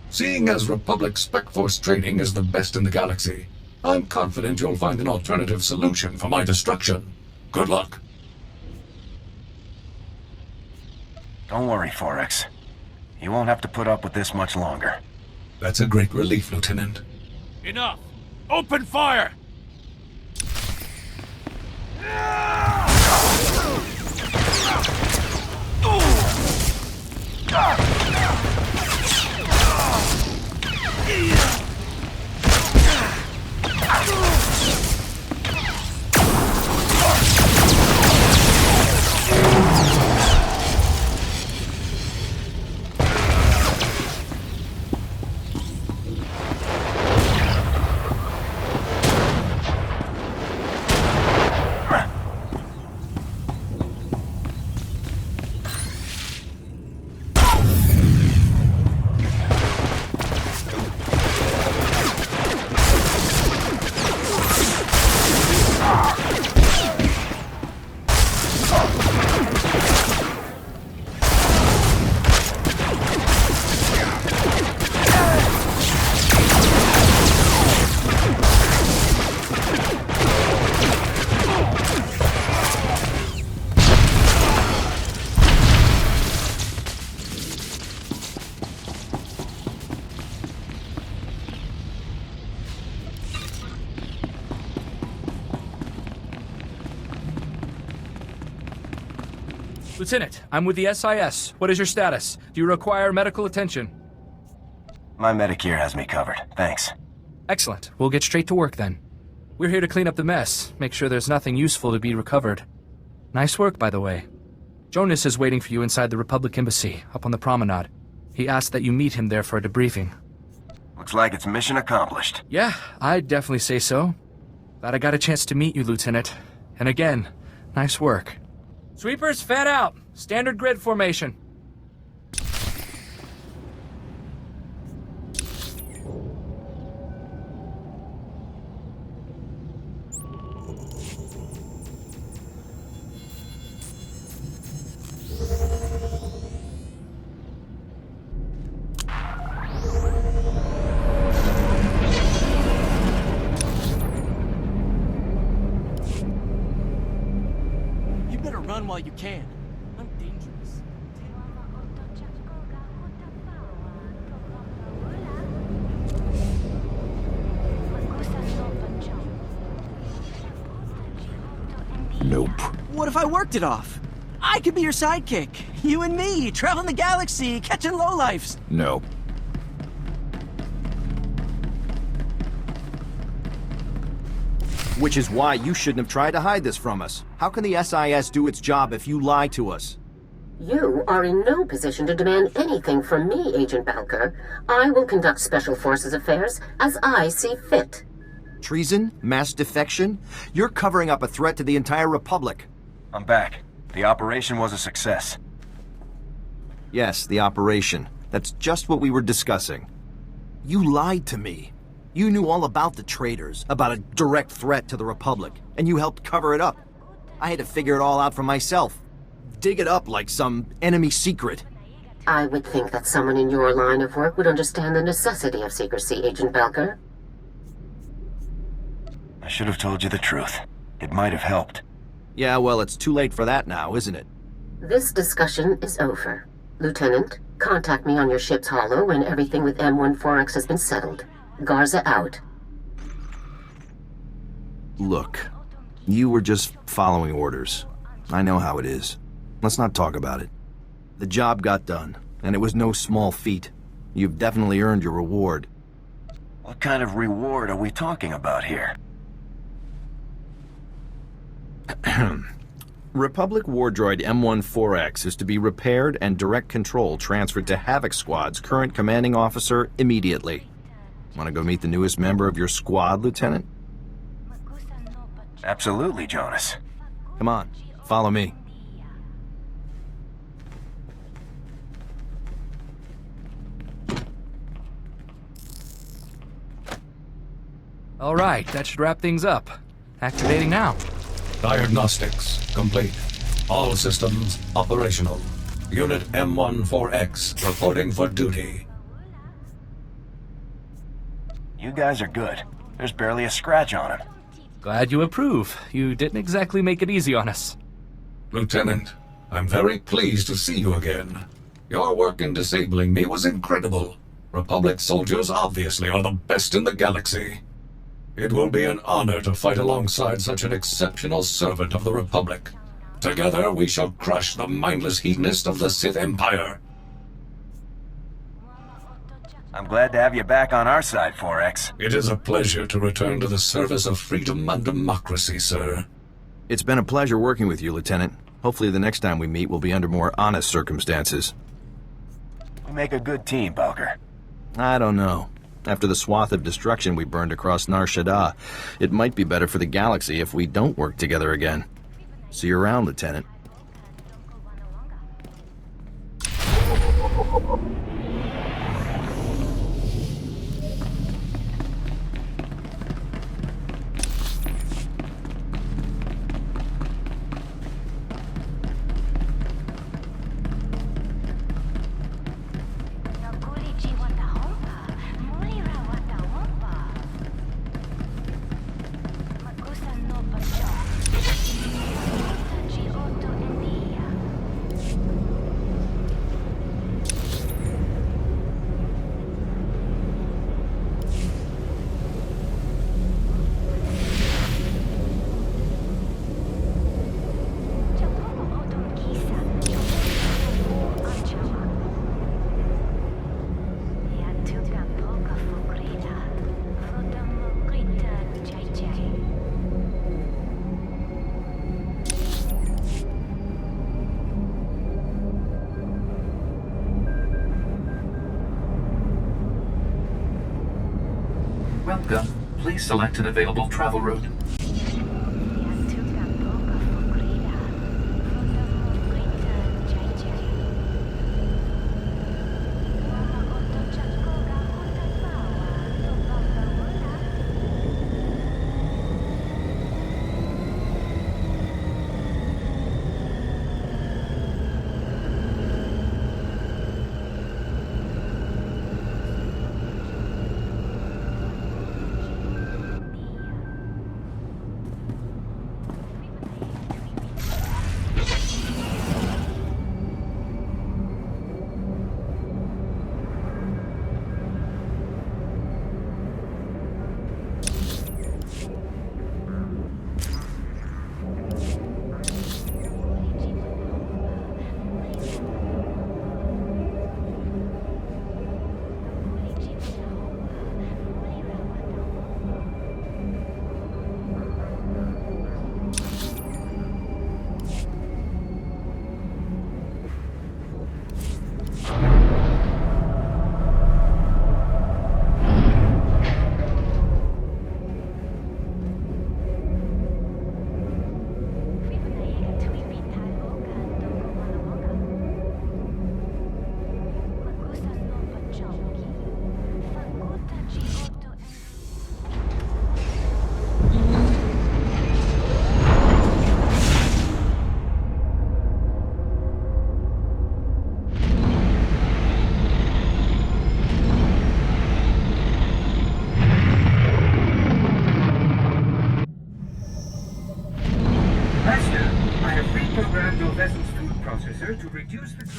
Seeing as Republic Spec Force training is the best in the galaxy, I'm confident you'll find an alternative solution for my destruction. Good luck. Don't worry, Forex. You won't have to put up with this much longer. That's a great relief, Lieutenant. Enough! Open fire! Lieutenant, I'm with the SIS. What is your status? Do you require medical attention? My Medicare has me covered, thanks. Excellent. We'll get straight to work then. We're here to clean up the mess, make sure there's nothing useful to be recovered. Nice work, by the way. Jonas is waiting for you inside the Republic Embassy, up on the promenade. He asked that you meet him there for a debriefing. Looks like it's mission accomplished. Yeah, I'd definitely say so. Glad I got a chance to meet you, Lieutenant. And again, nice work. Sweepers, fan out! Standard grid formation. better run while you can. I'm dangerous. Nope. What if I worked it off? I could be your sidekick. You and me, traveling the galaxy, catching lowlifes. No. Which is why you shouldn't have tried to hide this from us. How can the SIS do its job if you lie to us? You are in no position to demand anything from me, Agent Balker. I will conduct Special Forces affairs as I see fit. Treason? Mass defection? You're covering up a threat to the entire Republic. I'm back. The operation was a success. Yes, the operation. That's just what we were discussing. You lied to me. You knew all about the traitors, about a direct threat to the Republic, and you helped cover it up. I had to figure it all out for myself. Dig it up like some enemy secret. I would think that someone in your line of work would understand the necessity of secrecy, Agent Balker. I should have told you the truth. It might have helped. Yeah, well, it's too late for that now, isn't it? This discussion is over. Lieutenant, contact me on your ship's holo when everything with M14X has been settled. Garza out. Look, you were just following orders. I know how it is. Let's not talk about it. The job got done, and it was no small feat. You've definitely earned your reward. What kind of reward are we talking about here? Republic war droid M14X is to be repaired and direct control transferred to Havoc Squad's current commanding officer immediately. Want to go meet the newest member of your squad, Lieutenant? Absolutely, Jonas. Come on, follow me. All right, that should wrap things up. Activating now. Diagnostics complete. All systems operational. Unit M14X reporting for duty. You guys are good. There's barely a scratch on him. Glad you approve. You didn't exactly make it easy on us. Lieutenant, I'm very pleased to see you again. Your work in disabling me was incredible. Republic soldiers obviously are the best in the galaxy. It will be an honor to fight alongside such an exceptional servant of the Republic. Together we shall crush the mindless hedonist of the Sith Empire. I'm glad to have you back on our side, 4X. It is a pleasure to return to the service of freedom and democracy, sir. It's been a pleasure working with you, Lieutenant. Hopefully the next time we meet will be under more honest circumstances. We make a good team, Balker. I don't know. After the swath of destruction we burned across Nar Shaddaa, it might be better for the galaxy if we don't work together again. See you around, Lieutenant. Welcome. Please select an available travel route.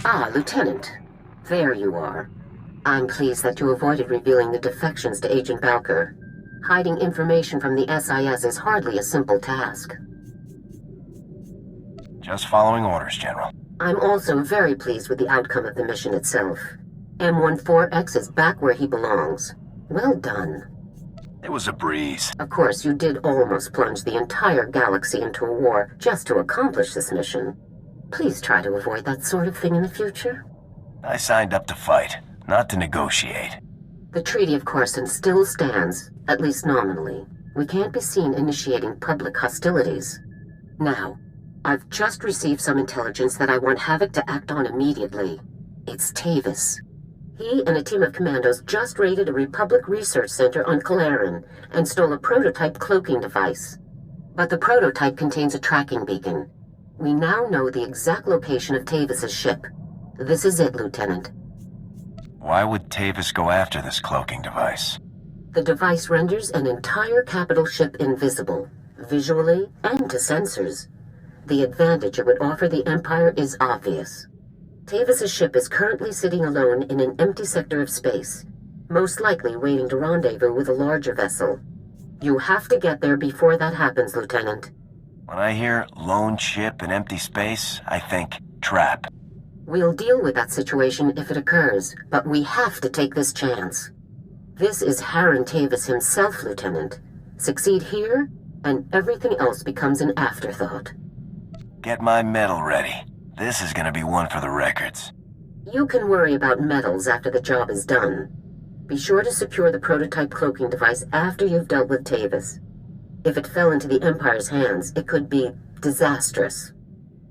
Ah, Lieutenant. There you are. I'm pleased that you avoided revealing the defections to Agent Bowker. Hiding information from the SIS is hardly a simple task. Just following orders, General. I'm also very pleased with the outcome of the mission itself. M14X is back where he belongs. Well done. It was a breeze. Of course, you did almost plunge the entire galaxy into a war just to accomplish this mission. Please try to avoid that sort of thing in the future. I signed up to fight, not to negotiate. The Treaty of Coruscant still stands, at least nominally. We can't be seen initiating public hostilities. Now, I've just received some intelligence that I want Havoc to act on immediately. It's Tavis. He and a team of commandos just raided a Republic research center on Corellia and stole a prototype cloaking device. But the prototype contains a tracking beacon. We now know the exact location of Tavis's ship. This is it, Lieutenant. Why would Tavis go after this cloaking device? The device renders an entire capital ship invisible, visually and to sensors. The advantage it would offer the Empire is obvious. Tavis's ship is currently sitting alone in an empty sector of space, most likely waiting to rendezvous with a larger vessel. You have to get there before that happens, Lieutenant. When I hear lone ship in empty space, I think trap. We'll deal with that situation if it occurs, but we have to take this chance. This is Harren Tavis himself, Lieutenant. Succeed here, and everything else becomes an afterthought. Get my medal ready. This is gonna be one for the records. You can worry about medals after the job is done. Be sure to secure the prototype cloaking device after you've dealt with Tavis. If it fell into the Empire's hands, it could be disastrous.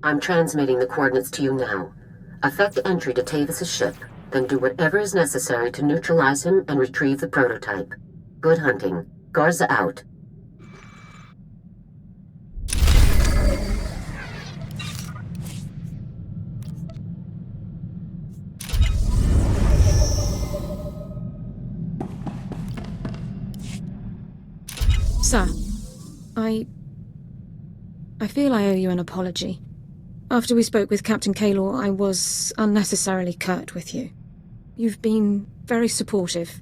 I'm transmitting the coordinates to you now. Effect entry to Tavis's ship, then do whatever is necessary to neutralize him and retrieve the prototype. Good hunting. Garza out. Sir, I feel I owe you an apology. After we spoke with Captain Kaylor, I was unnecessarily curt with you. You've been very supportive.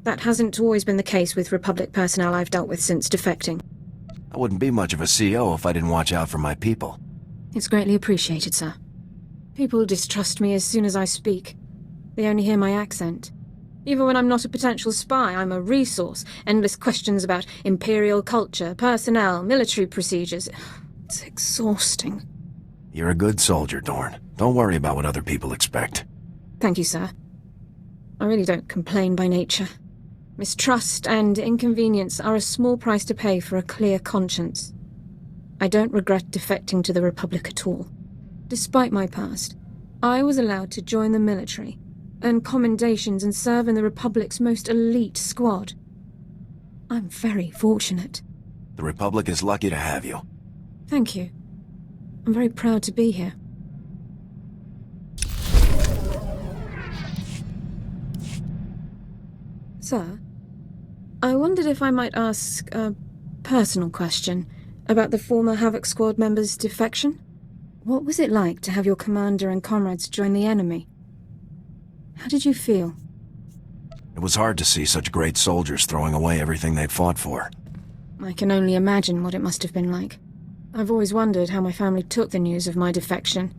That hasn't always been the case with Republic personnel I've dealt with since defecting. I wouldn't be much of a CO if I didn't watch out for my people. It's greatly appreciated, sir. People distrust me as soon as I speak. They only hear my accent. Even when I'm not a potential spy, I'm a resource. Endless questions about Imperial culture, personnel, military procedures. It's exhausting. You're a good soldier, Dorn. Don't worry about what other people expect. Thank you, sir. I really don't complain by nature. Mistrust and inconvenience are a small price to pay for a clear conscience. I don't regret defecting to the Republic at all. Despite my past, I was allowed to join the military, earn commendations and serve in the Republic's most elite squad. I'm very fortunate. The Republic is lucky to have you. Thank you. I'm very proud to be here. Sir, I wondered if I might ask a personal question about the former Havoc Squad members' defection. What was it like to have your commander and comrades join the enemy? How did you feel? It was hard to see such great soldiers throwing away everything they'd fought for. I can only imagine what it must have been like. I've always wondered how my family took the news of my defection.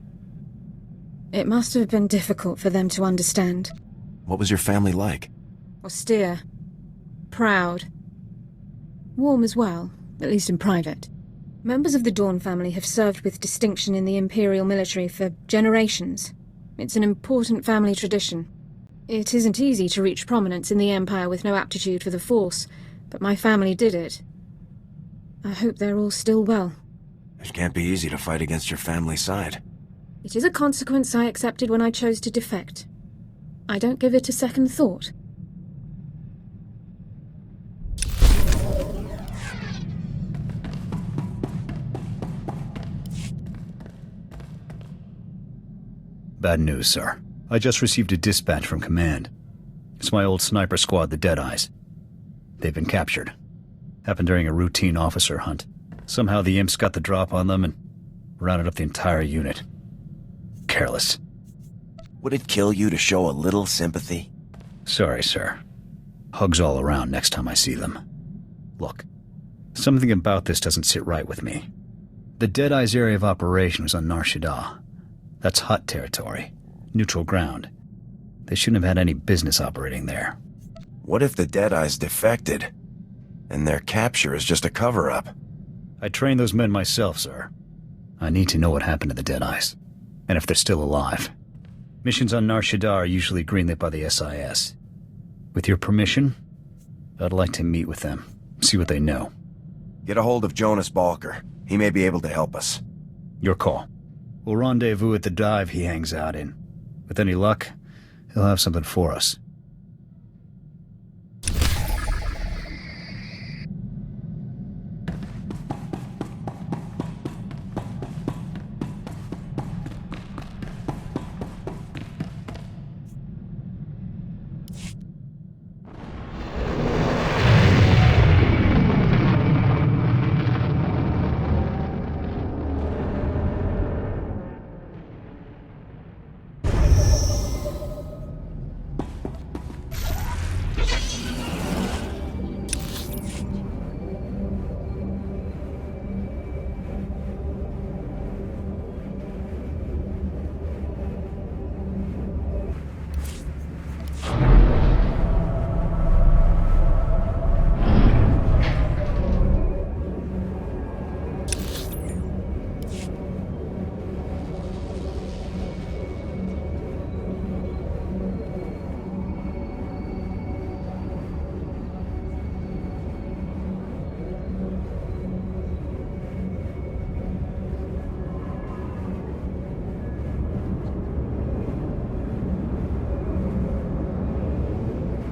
It must have been difficult for them to understand. What was your family like? Austere. Proud. Warm as well, at least in private. Members of the Dorn family have served with distinction in the Imperial military for generations. It's an important family tradition. It isn't easy to reach prominence in the Empire with no aptitude for the Force, but my family did it. I hope they're all still well. It can't be easy to fight against your family's side. It is a consequence I accepted when I chose to defect. I don't give it a second thought. Bad news, sir. I just received a dispatch from Command. It's my old sniper squad, the Deadeyes. They've been captured. Happened during a routine officer hunt. Somehow the imps got the drop on them and rounded up the entire unit. careless. Would it kill you to show a little sympathy? Sorry, sir. Hugs all around next time I see them. Look, something about this doesn't sit right with me. The Deadeye's area of operation was on Nar Shaddaa. That's Hutt territory. Neutral ground. They shouldn't have had any business operating there. What if the Deadeyes defected, and their capture is just a cover-up? I trained those men myself, sir. I need to know what happened to the Deadeyes, and if they're still alive. Missions on Nar Shaddaa are usually greenlit by the SIS. With your permission, I'd like to meet with them, see what they know. Get a hold of Jonas Balker. He may be able to help us. Your call. We'll rendezvous at the dive he hangs out in. With any luck, he'll have something for us.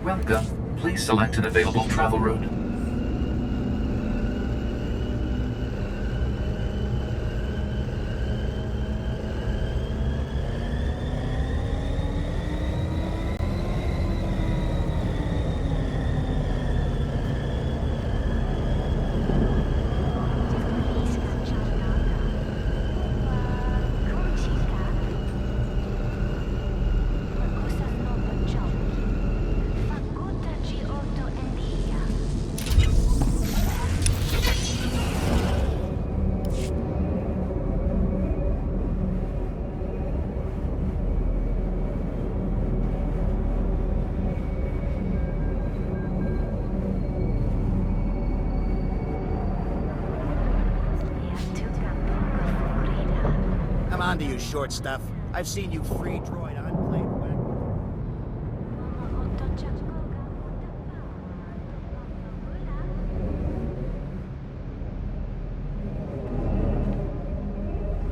Welcome. Please select an available travel route. On to you, short stuff. I've seen you free droid unplayed whack.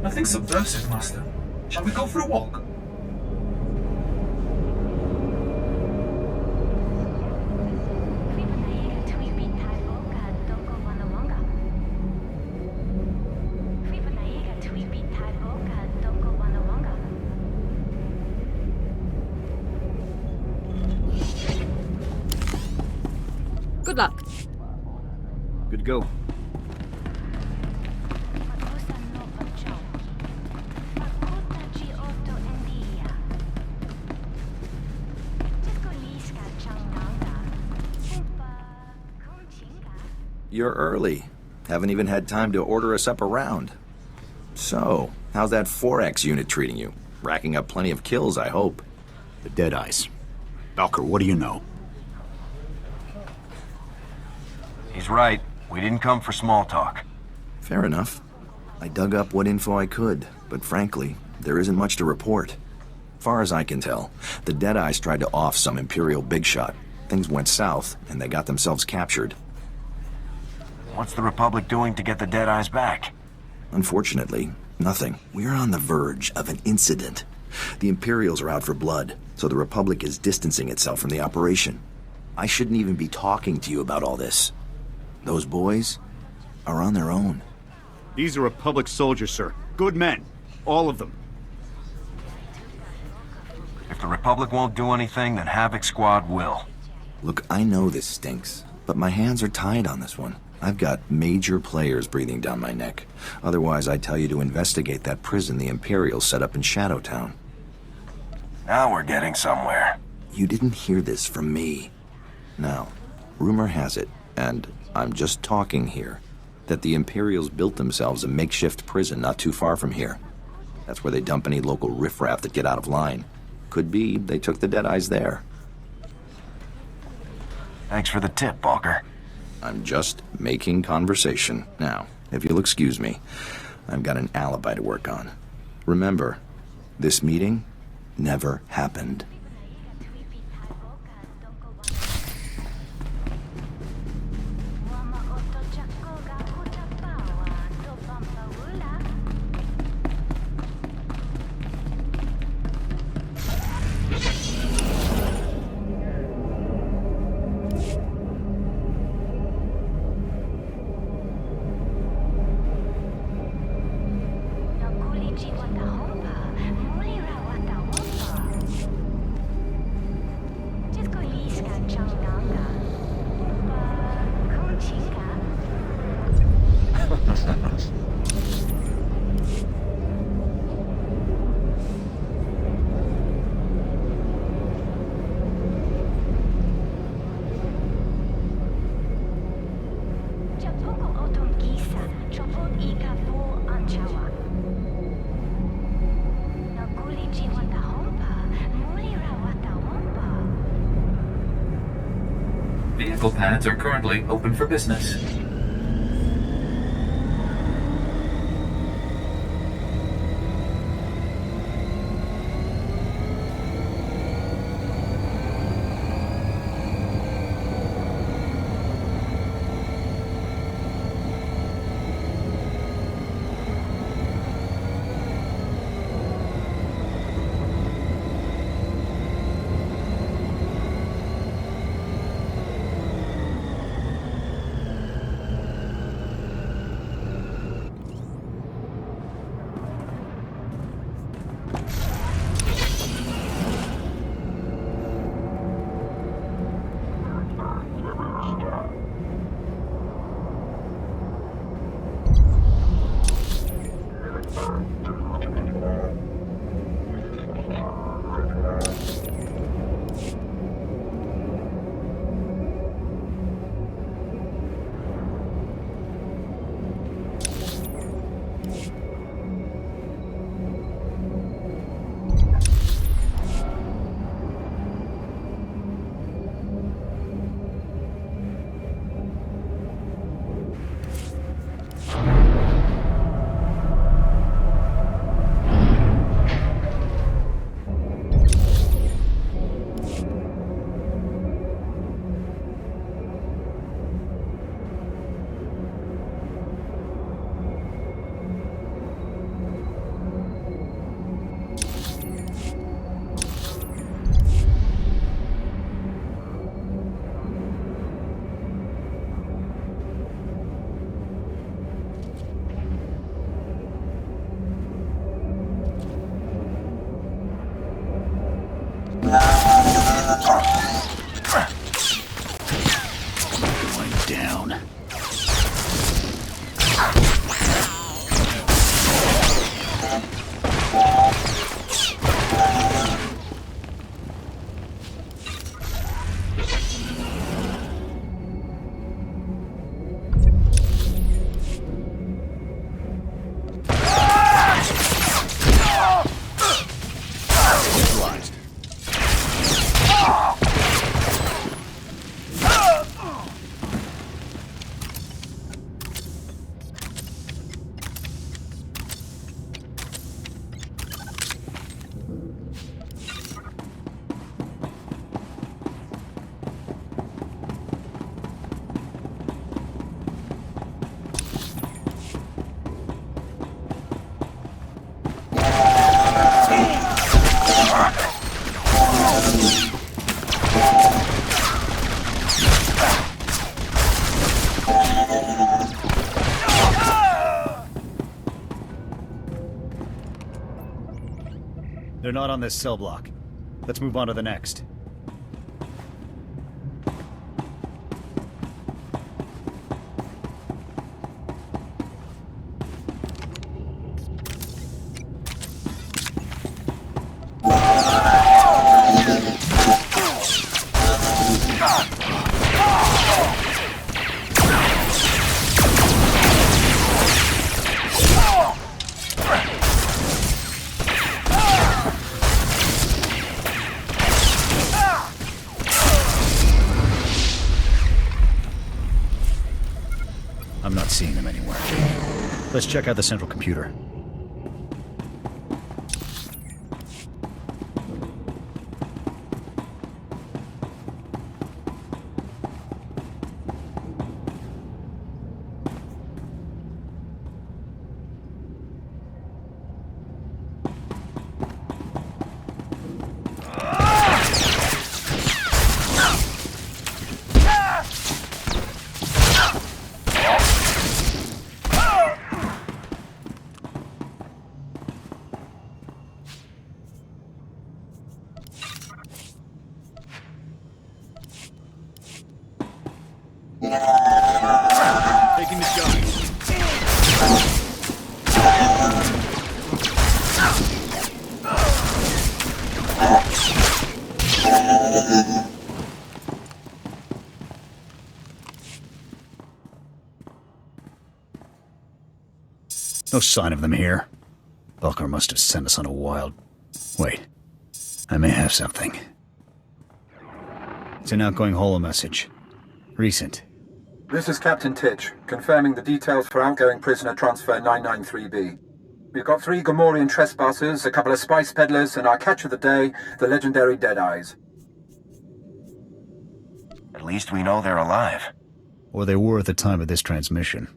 Nothing subversive, Master. Shall we go for a walk? Good luck. Good to go. You're early. Haven't even had time to order us up a round. So, how's that 4X unit treating you? Racking up plenty of kills, I hope. The Deadeyes. Balker, what do you know? He's right. We didn't come for small talk. Fair enough. I dug up what info I could, but frankly, there isn't much to report. Far as I can tell, the Deadeyes tried to off some Imperial big shot. Things went south, and they got themselves captured. What's the Republic doing to get the Deadeyes back? Unfortunately, nothing. We're on the verge of an incident. The Imperials are out for blood, so the Republic is distancing itself from the operation. I shouldn't even be talking to you about all this. Those boys are on their own. These are Republic soldiers, sir. Good men. All of them. If the Republic won't do anything, then Havoc Squad will. Look, I know this stinks, but my hands are tied on this one. I've got major players breathing down my neck. Otherwise, I'd tell you to investigate that prison the Imperials set up in Shadowtown. Now we're getting somewhere. You didn't hear this from me. Now, rumor has it, and I'm just talking here, that the Imperials built themselves a makeshift prison not too far from here. That's where they dump any local riffraff that get out of line. Could be they took the Deadeyes there. Thanks for the tip, Walker. I'm just making conversation. Now, if you'll excuse me, I've got an alibi to work on. Remember, this meeting never happened. Vehicle pads are currently open for business. They're not on this cell block. Let's move on to the next. Let's check out the central computer. Taking the gun. No sign of them here. Belker must have sent us on a wild... Wait. I may have something. It's an outgoing holo message. Recent. This is Captain Titch, confirming the details for outgoing prisoner transfer 993B. We've got 3 Gamorrean trespassers, a couple of spice peddlers, and our catch of the day, the legendary Deadeyes. At least we know they're alive. Or they were at the time of this transmission.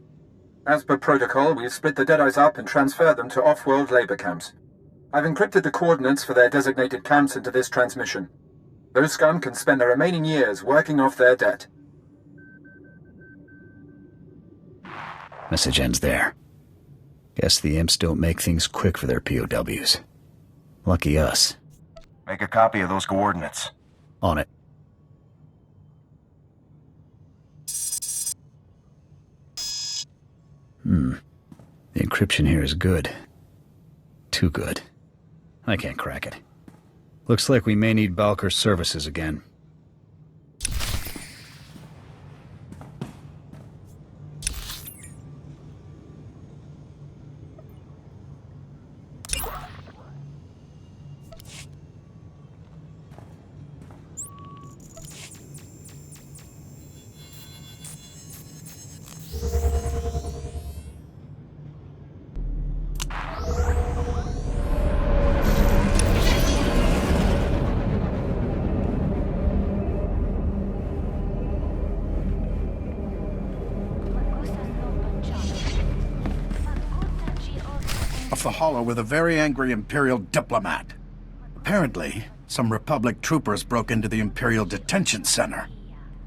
As per protocol, we've split the Deadeyes up and transferred them to off-world labor camps. I've encrypted the coordinates for their designated camps into this transmission. Those scum can spend their remaining years working off their debt. Message ends there. Guess the imps don't make things quick for their POWs. Lucky us. Make a copy of those coordinates. On it. The encryption here is good. Too good. I can't crack it. Looks like we may need Balker's services again. The Hollow with a very angry Imperial diplomat. Apparently, some Republic troopers broke into the Imperial Detention Center.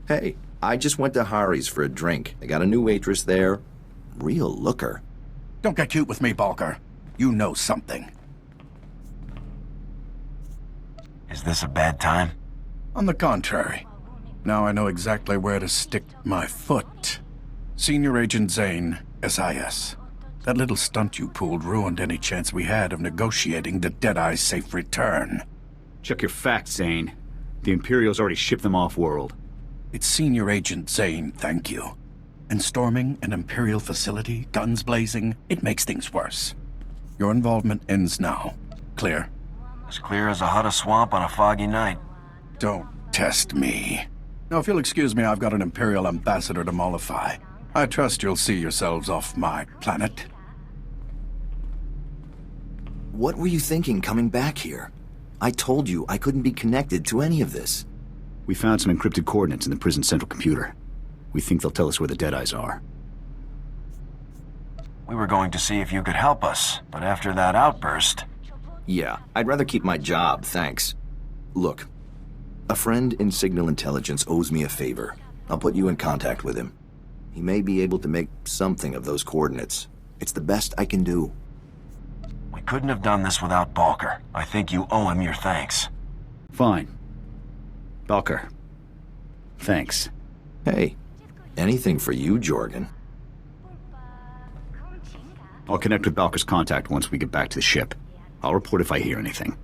Hey, I just went to Hari's for a drink. They got a new waitress there. Real looker. Don't get cute with me, Balker. You know something. Is this a bad time? On the contrary. Now I know exactly where to stick my foot. Senior Agent Zane, SIS. That little stunt you pulled ruined any chance we had of negotiating the Deadeye's safe return. Check your facts, Zane. The Imperials already shipped them off-world. It's Senior Agent Zane, thank you. And storming an Imperial facility, guns blazing, it makes things worse. Your involvement ends now. Clear? As clear as a Hutt swamp on a foggy night. Don't test me. Now, if you'll excuse me, I've got an Imperial ambassador to mollify. I trust you'll see yourselves off my planet. What were you thinking coming back here? I told you I couldn't be connected to any of this. We found some encrypted coordinates in the prison central computer. We think they'll tell us where the Deadeyes are. We were going to see if you could help us, but after that outburst... Yeah, I'd rather keep my job, thanks. Look, a friend in Signal Intelligence owes me a favor. I'll put you in contact with him. He may be able to make something of those coordinates. It's the best I can do. We couldn't have done this without Balker. I think you owe him your thanks. Fine. Balker. Thanks. Hey, anything for you, Jorgan. I'll connect with Balker's contact once we get back to the ship. I'll report if I hear anything.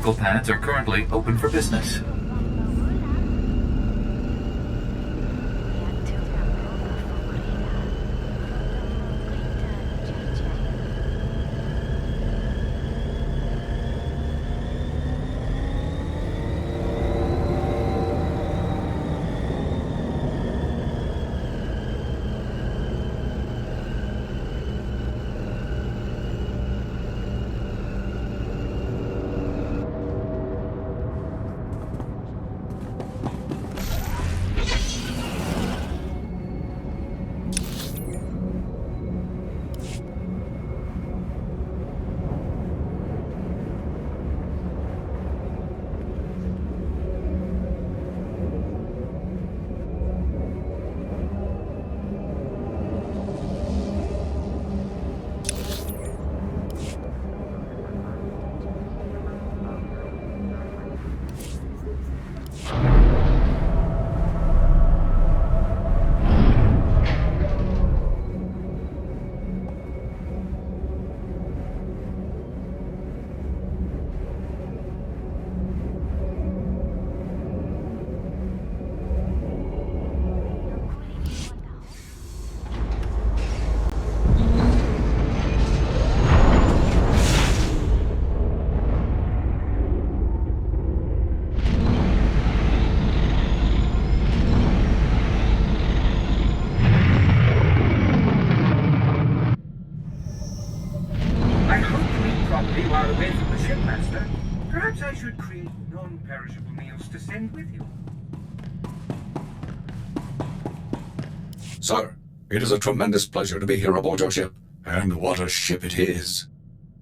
medical pads are currently open for business. Non-perishable meals to send with you. Sir, it is a tremendous pleasure to be here aboard your ship. And what a ship it is.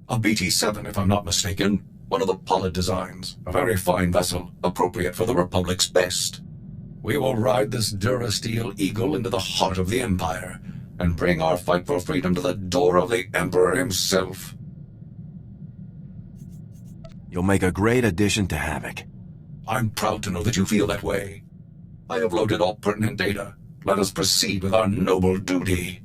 A BT-7, if I'm not mistaken. One of the Pollard designs. A very fine vessel, appropriate for the Republic's best. We will ride this Durasteel Eagle into the heart of the Empire, and bring our fight for freedom to the door of the Emperor himself. You'll make a great addition to Havoc. I'm proud to know that you feel that way. I have loaded all pertinent data. Let us proceed with our noble duty.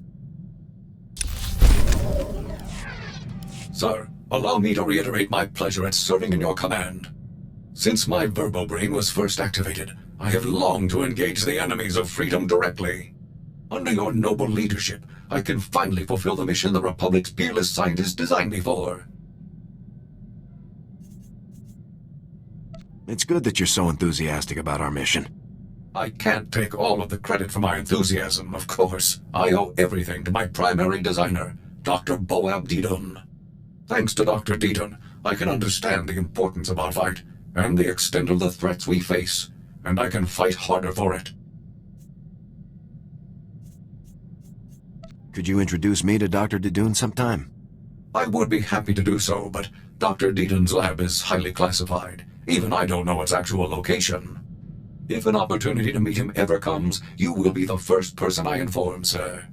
Sir, allow me to reiterate my pleasure at serving in your command. Since my verbobrain was first activated, I have longed to engage the enemies of freedom directly. Under your noble leadership, I can finally fulfill the mission the Republic's peerless scientists designed me for. It's good that you're so enthusiastic about our mission. I can't take all of the credit for my enthusiasm, of course. I owe everything to my primary designer, Dr. Boab Deedon. Thanks to Dr. Deedon, I can understand the importance of our fight, and the extent of the threats we face, and I can fight harder for it. Could you introduce me to Dr. Deedon sometime? I would be happy to do so, but Dr. Deedon's lab is highly classified. Even I don't know its actual location. If an opportunity to meet him ever comes, you will be the first person I inform, sir.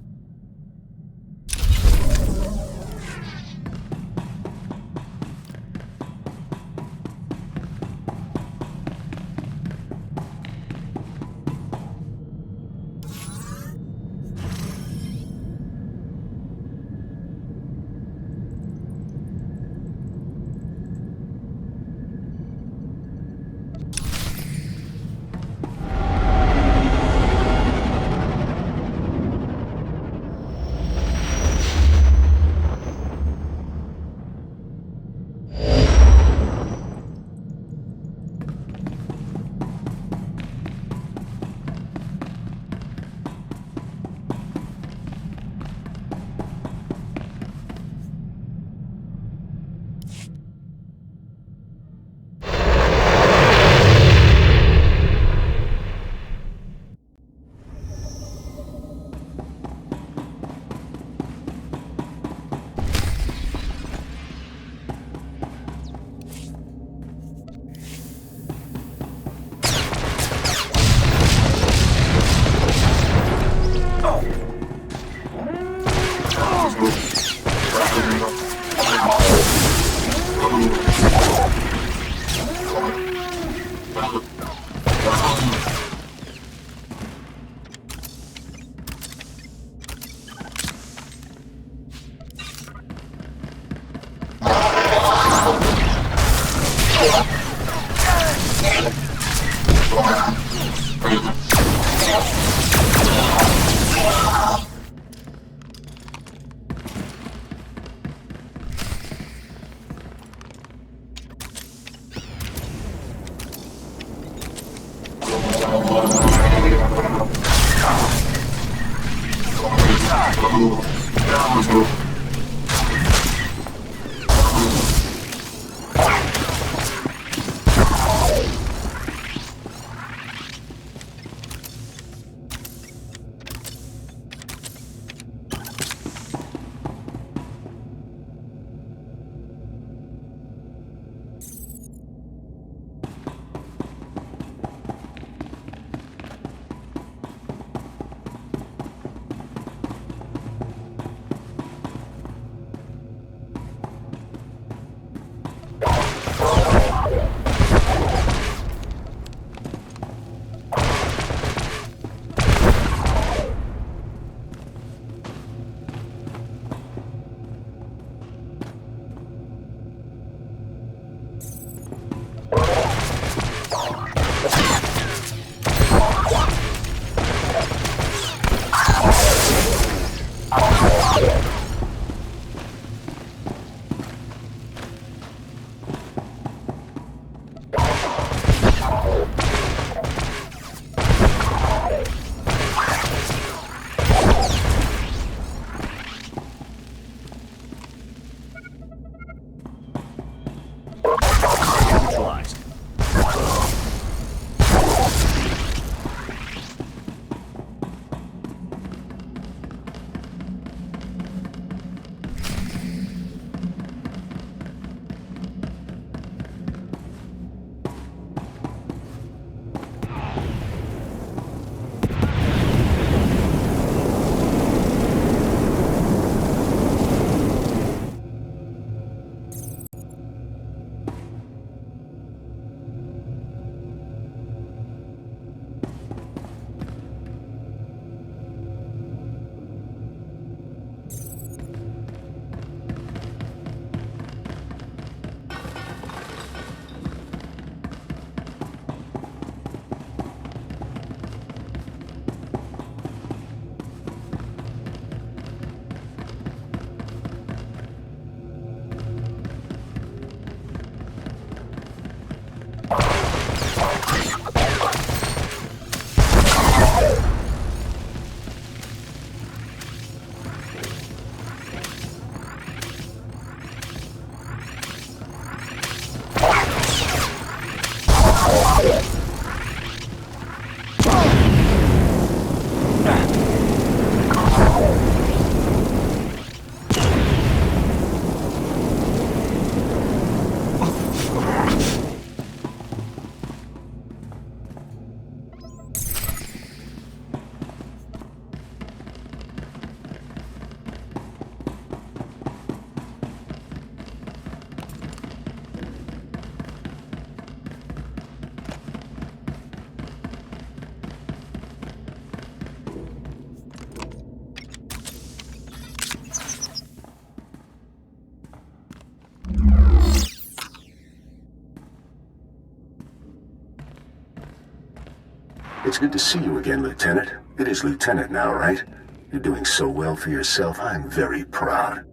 It's good to see you again, Lieutenant. It is Lieutenant now, right? You're doing so well for yourself, I'm very proud.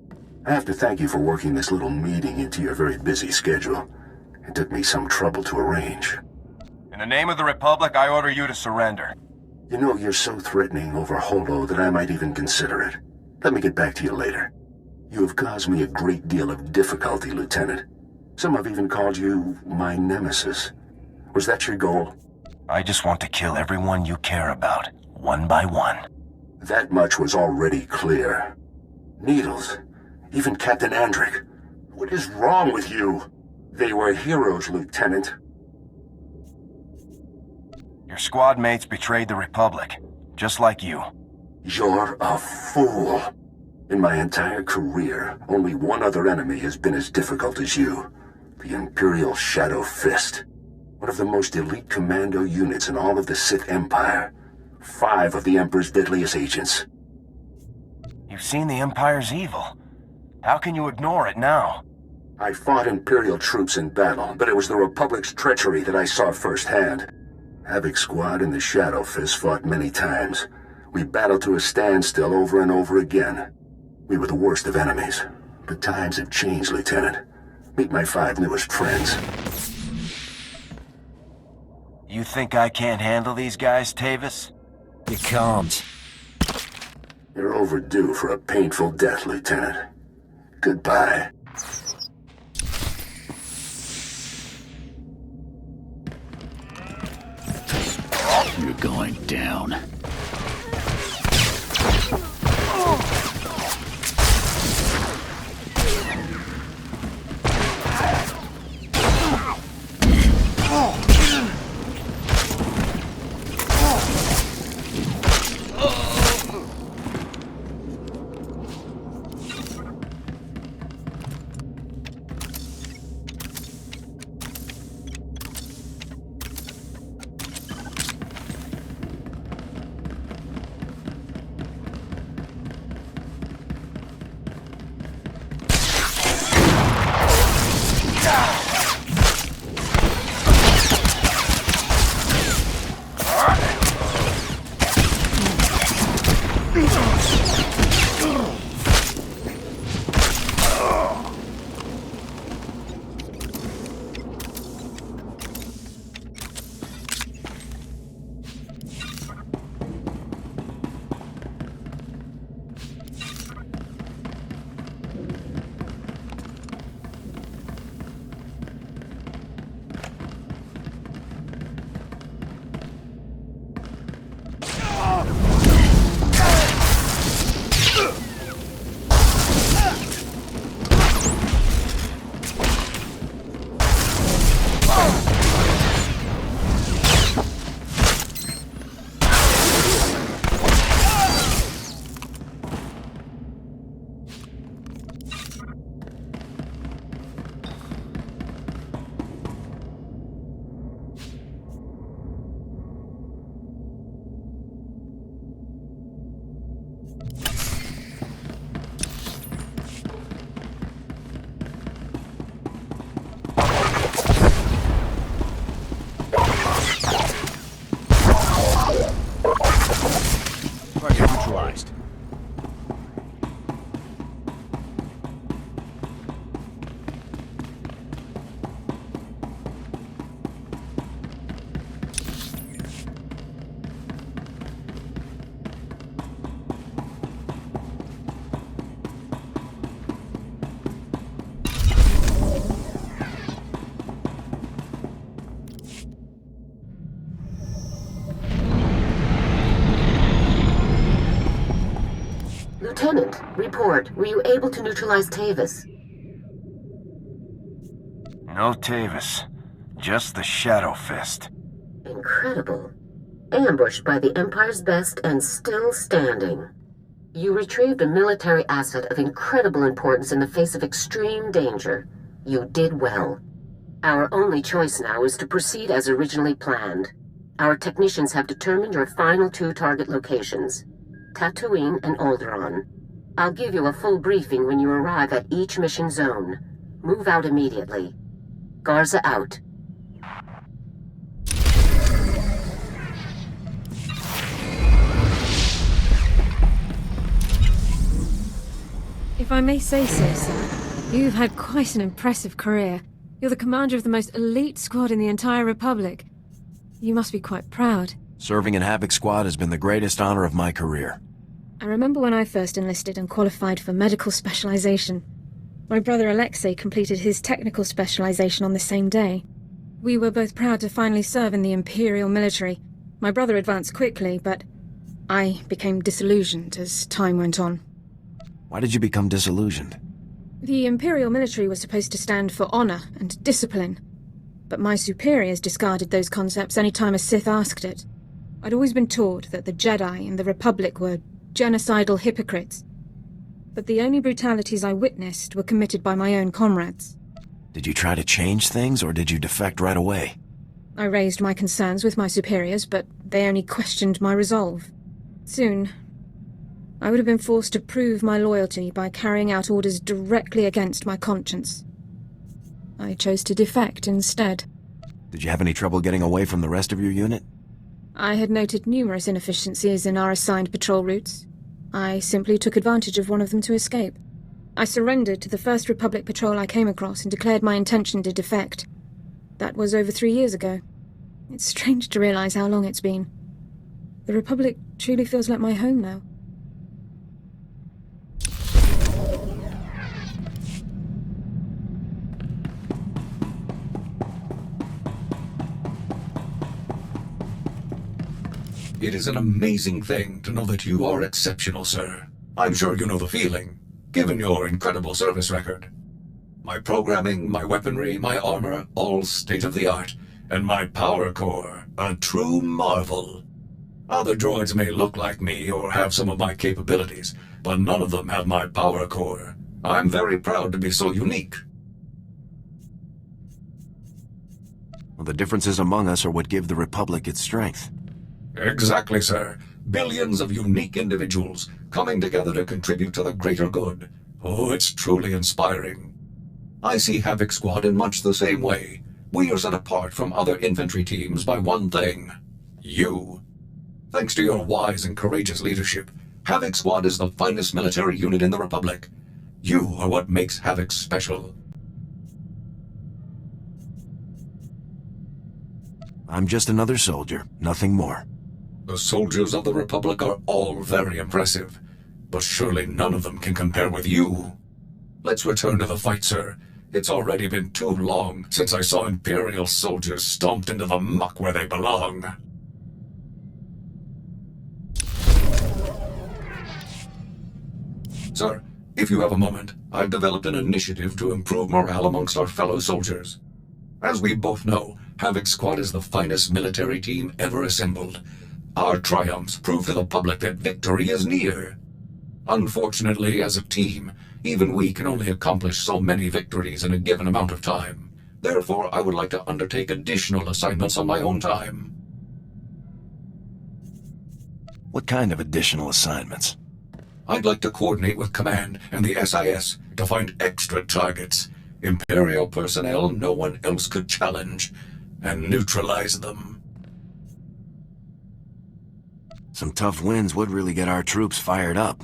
I have to thank you for working this little meeting into your very busy schedule. It took me some trouble to arrange. In the name of the Republic, I order you to surrender. You know, you're so threatening over Holo that I might even consider it. Let me get back to you later. You have caused me a great deal of difficulty, Lieutenant. Some have even called you my nemesis. Was that your goal? I just want to kill everyone you care about, one by one. That much was already clear. Needles, even Captain Andric. What is wrong with you? They were heroes, Lieutenant. Your squad mates betrayed the Republic, just like you. You're a fool. In my entire career, only one other enemy has been as difficult as you. The Imperial Shadow Fist. One of the most elite commando units in all of the Sith Empire. 5 of the Emperor's deadliest agents. You've seen the Empire's evil. How can you ignore it now? I fought Imperial troops in battle, but it was the Republic's treachery that I saw firsthand. Havoc Squad and the Shadow Fist fought many times. We battled to a standstill over and over again. We were the worst of enemies. But times have changed, Lieutenant. Meet my 5 newest friends. You think I can't handle these guys, Tavis? You can't. You're overdue for a painful death, Lieutenant. Goodbye. You're going down. Lieutenant, report. Were you able to neutralize Tavis? No Tavis. Just the Shadow Fist. Incredible. Ambushed by the Empire's best and still standing. You retrieved a military asset of incredible importance in the face of extreme danger. You did well. Our only choice now is to proceed as originally planned. Our technicians have determined your final 2 target locations, Tatooine and Alderaan. I'll give you a full briefing when you arrive at each mission zone. Move out immediately. Garza out. If I may say so, sir, you've had quite an impressive career. You're the commander of the most elite squad in the entire Republic. You must be quite proud. Serving in Havoc Squad has been the greatest honor of my career. I remember when I first enlisted and qualified for medical specialization. My brother Alexei completed his technical specialization on the same day. We were both proud to finally serve in the Imperial military. My brother advanced quickly, but I became disillusioned as time went on. Why did you become disillusioned? The Imperial military was supposed to stand for honor and discipline, but my superiors discarded those concepts any time a Sith asked it. I'd always been taught that the Jedi and the Republic were genocidal hypocrites, but the only brutalities I witnessed were committed by my own comrades. Did you try to change things, or did you defect right away? I raised my concerns with my superiors, but they only questioned my resolve. Soon, I would have been forced to prove my loyalty by carrying out orders directly against my conscience. I chose to defect instead. Did you have any trouble getting away from the rest of your unit? I had noted numerous inefficiencies in our assigned patrol routes. I simply took advantage of one of them to escape. I surrendered to the first Republic patrol I came across and declared my intention to defect. That was over 3 years ago. It's strange to realize how long it's been. The Republic truly feels like my home now. It is an amazing thing to know that you are exceptional, sir. I'm sure you know the feeling, given your incredible service record. My programming, my weaponry, my armor, all state-of-the-art, and my power core, a true marvel. Other droids may look like me or have some of my capabilities, but none of them have my power core. I'm very proud to be so unique. Well, the differences among us are what give the Republic its strength. Exactly, sir. Billions of unique individuals coming together to contribute to the greater good. Oh, it's truly inspiring. I see Havoc Squad in much the same way. We are set apart from other infantry teams by one thing. You. Thanks to your wise and courageous leadership, Havoc Squad is the finest military unit in the Republic. You are what makes Havoc special. I'm just another soldier, nothing more. The soldiers of the Republic are all very impressive, but surely none of them can compare with you. Let's return to the fight, sir. It's already been too long since I saw Imperial soldiers stomped into the muck where they belong. Sir, if you have a moment, I've developed an initiative to improve morale amongst our fellow soldiers. As we both know, Havoc Squad is the finest military team ever assembled. Our triumphs prove to the public that victory is near. Unfortunately, as a team, even we can only accomplish so many victories in a given amount of time. Therefore, I would like to undertake additional assignments on my own time. What kind of additional assignments? I'd like to coordinate with Command and the SIS to find extra targets, Imperial personnel no one else could challenge, and neutralize them. Some tough wins would really get our troops fired up.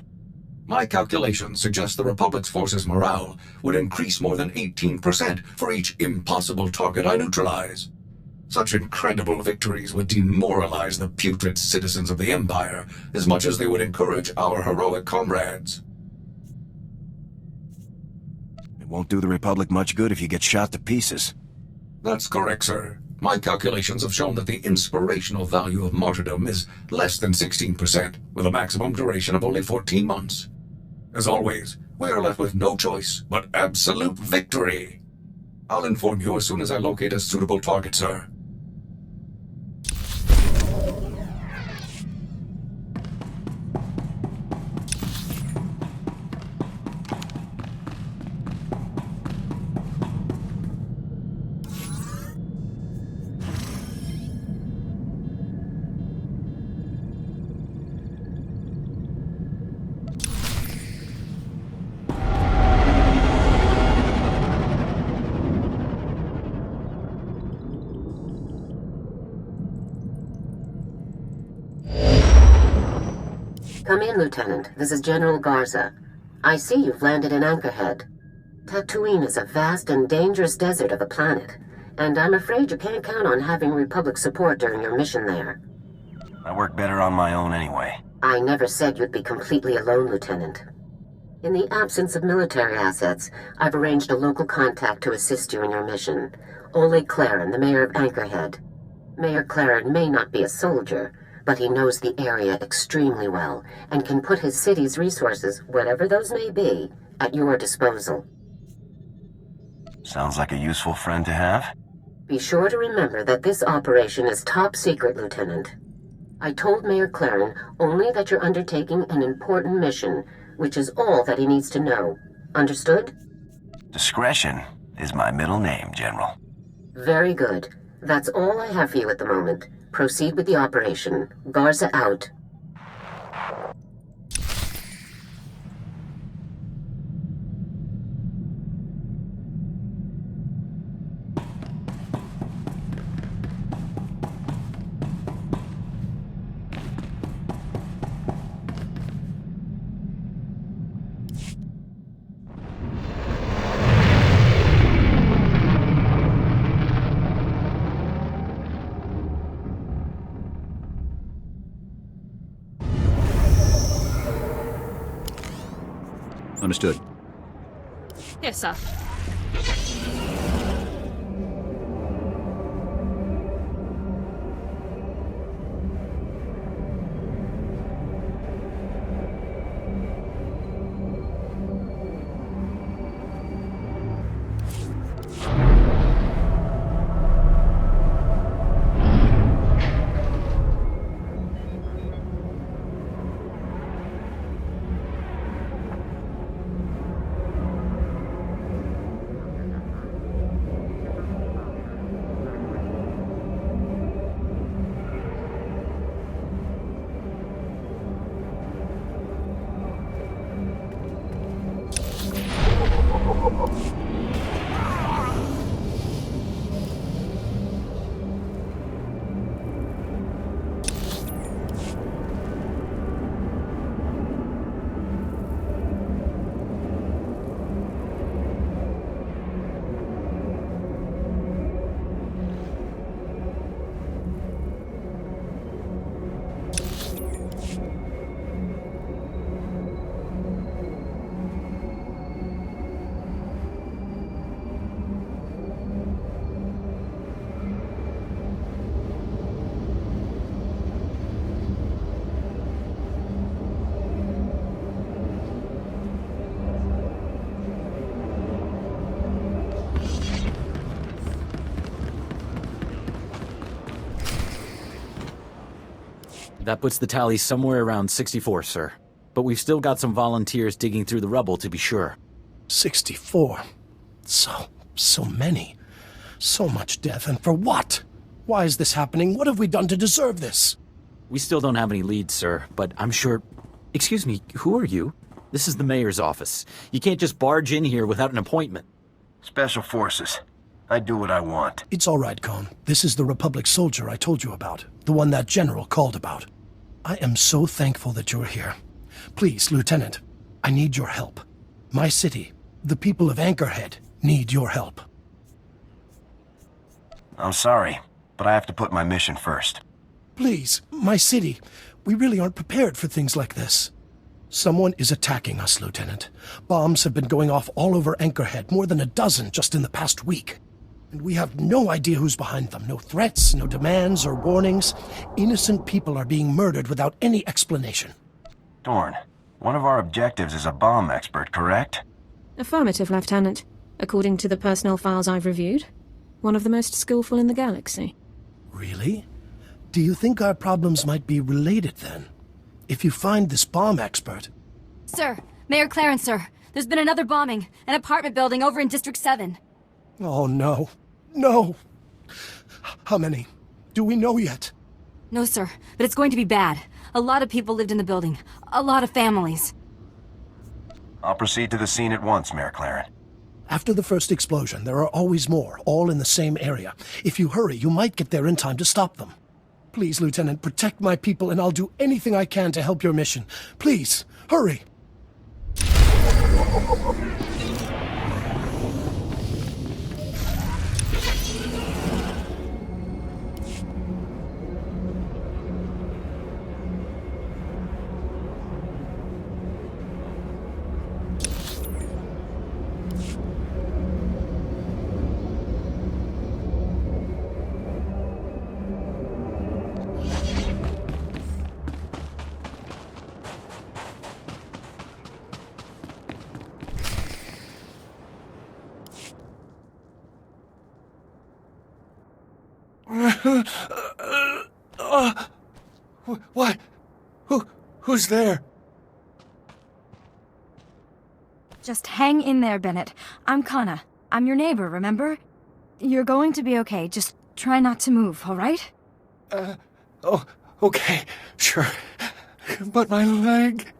My calculations suggest the Republic's forces' morale would increase more than 18% for each impossible target I neutralize. Such incredible victories would demoralize the putrid citizens of the Empire as much as they would encourage our heroic comrades. It won't do the Republic much good if you get shot to pieces. That's correct, sir. My calculations have shown that the inspirational value of martyrdom is less than 16%, with a maximum duration of only 14 months. As always, we are left with no choice but absolute victory. I'll inform you as soon as I locate a suitable target, sir. Come in, Lieutenant. This is General Garza. I see you've landed in Anchorhead. Tatooine is a vast and dangerous desert of a planet, and I'm afraid you can't count on having Republic support during your mission there. I work better on my own anyway. I never said you'd be completely alone, Lieutenant. In the absence of military assets, I've arranged a local contact to assist you in your mission. Ole Claren, the mayor of Anchorhead. Mayor Claren may not be a soldier, but he knows the area extremely well and can put his city's resources, whatever those may be, at your disposal. Sounds like a useful friend to have. Be sure to remember that this operation is top secret, Lieutenant. I told Mayor Claren only that you're undertaking an important mission, which is all that he needs to know. Understood? Discretion is my middle name, General. Very good. That's all I have for you at the moment. Proceed with the operation. Garza out. Understood. Yes, sir. That puts the tally somewhere around 64, sir. But we've still got some volunteers digging through the rubble to be sure. 64? So many. So much death, and for what? Why is this happening? What have we done to deserve this? We still don't have any leads, sir, but I'm sure... Excuse me, who are you? This is the mayor's office. You can't just barge in here without an appointment. Special Forces. I do what I want. It's all right, Con. This is the Republic soldier I told you about. The one that general called about. I am so thankful that you're here. Please, Lieutenant, I need your help. My city, the people of Anchorhead, need your help. I'm sorry, but I have to put my mission first. Please, my city. We really aren't prepared for things like this. Someone is attacking us, Lieutenant. Bombs have been going off all over Anchorhead, more than a dozen just in the past week. And we have no idea who's behind them. No threats, no demands or warnings. Innocent people are being murdered without any explanation. Dorn, one of our objectives is a bomb expert, correct? Affirmative, Lieutenant. According to the personnel files I've reviewed. One of the most skillful in the galaxy. Really? Do you think our problems might be related, then? If you find this bomb expert... Sir, Mayor Clarence, sir. There's been another bombing. An apartment building over in District 7. Oh, no. No! How many? Do we know yet? No, sir, but it's going to be bad. A lot of people lived in the building. A lot of families. I'll proceed to the scene at once, Mayor Clarence. After the first explosion, there are always more, all in the same area. If you hurry, you might get there in time to stop them. Please, Lieutenant, protect my people, and I'll do anything I can to help your mission. Please, hurry! What? Who's there? Just hang in there, Bennett. I'm Kana. I'm your neighbor, remember? You're going to be okay. Just try not to move, all right? Oh, okay, sure. But my leg...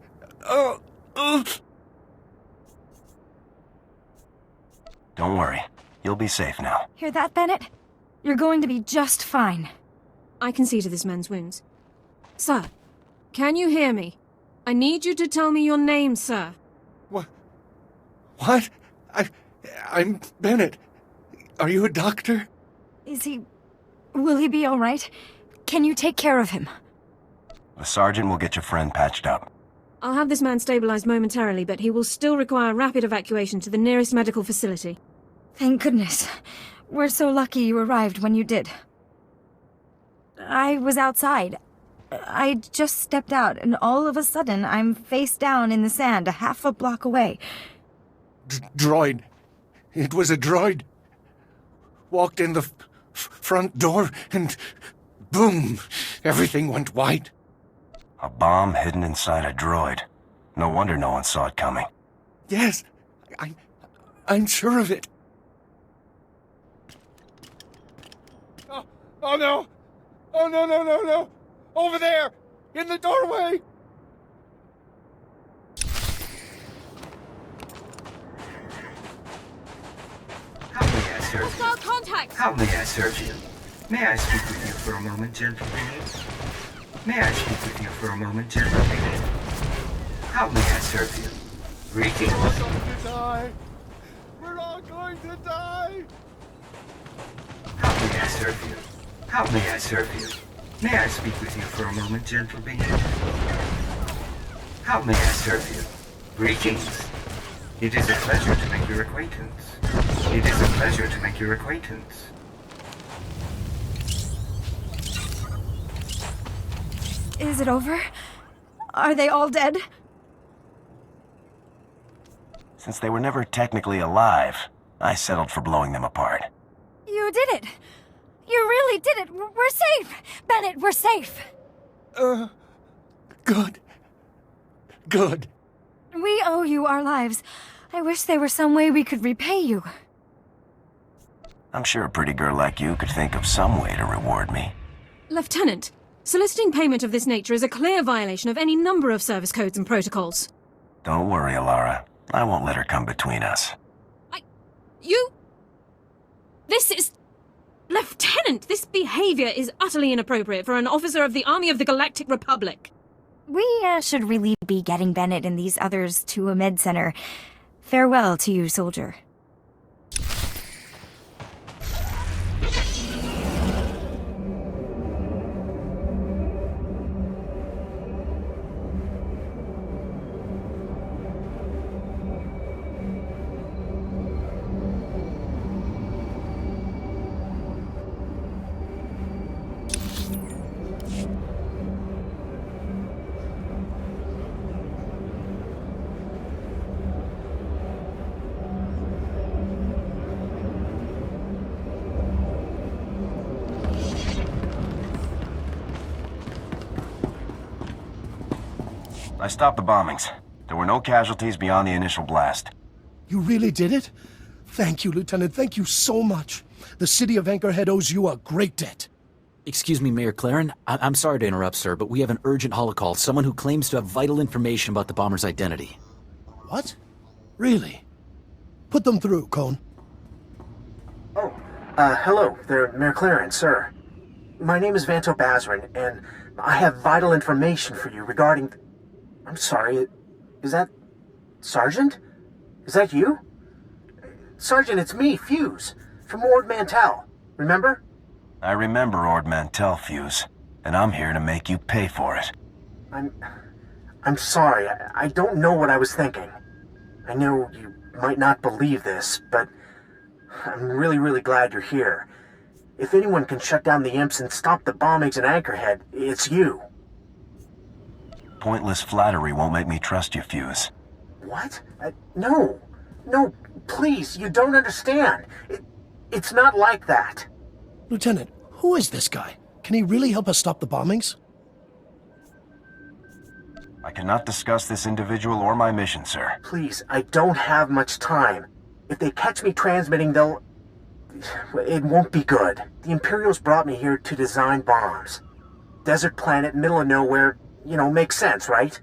Don't worry. You'll be safe now. Hear that, Bennett? You're going to be just fine. I can see to this man's wounds. Sir, can you hear me? I need you to tell me your name, sir. What? I'm Bennett. Are you a doctor? Is he... Will he be all right? Can you take care of him? The sergeant will get your friend patched up. I'll have this man stabilized momentarily, but he will still require rapid evacuation to the nearest medical facility. Thank goodness. We're so lucky you arrived when you did. I was outside. I just stepped out, and all of a sudden, I'm face down in the sand a half a block away. Droid. It was a droid. Walked in the front door, and boom! Everything went white. A bomb hidden inside a droid. No wonder no one saw it coming. Yes, I'm sure of it. Oh no! Oh no! Over there! In the doorway! How may I serve you? Contact! How may I serve you? May I speak with you for a moment, gentle lady? May I speak with you for a moment, gentle lady? How may I serve you? Greetings. We're all going to die! We're all going to die! How may I serve you? How may I serve you? May I speak with you for a moment, gentle being? How may I serve you? Greetings. It is a pleasure to make your acquaintance. It is a pleasure to make your acquaintance. Is it over? Are they all dead? Since they were never technically alive, I settled for blowing them apart. You did it! You really did it! We're safe! Bennett, we're safe! Good. Good. We owe you our lives. I wish there were some way we could repay you. I'm sure a pretty girl like you could think of some way to reward me. Lieutenant, soliciting payment of this nature is a clear violation of any number of service codes and protocols. Don't worry, Alara. I won't let her come between us. This is... Lieutenant, this behavior is utterly inappropriate for an officer of the Army of the Galactic Republic. We should really be getting Bennett and these others to a med center. Farewell to you, soldier. I stopped the bombings. There were no casualties beyond the initial blast. You really did it? Thank you, Lieutenant. Thank you so much. The city of Anchorhead owes you a great debt. Excuse me, Mayor Claren. I'm sorry to interrupt, sir, but we have an urgent holocall. Someone who claims to have vital information about the bomber's identity. What? Really? Put them through, Cone. Oh, hello there, Mayor Claren, sir. My name is Vanto Bazrin, and I have vital information for you regarding... I'm sorry, is that... Sergeant? Is that you? Sergeant, it's me, Fuse, from Ord Mantell. Remember? I remember Ord Mantell, Fuse, and I'm here to make you pay for it. I'm sorry, I don't know what I was thinking. I know you might not believe this, but I'm really glad you're here. If anyone can shut down the imps and stop the bombings in Anchorhead, it's you. Pointless flattery won't make me trust you, Fuse. What? No, please, you don't understand. It's not like that. Lieutenant, who is this guy? Can he really help us stop the bombings? I cannot discuss this individual or my mission, sir. Please, I don't have much time. If they catch me transmitting, they'll... It won't be good. The Imperials brought me here to design bombs. Desert planet, middle of nowhere, makes sense, right?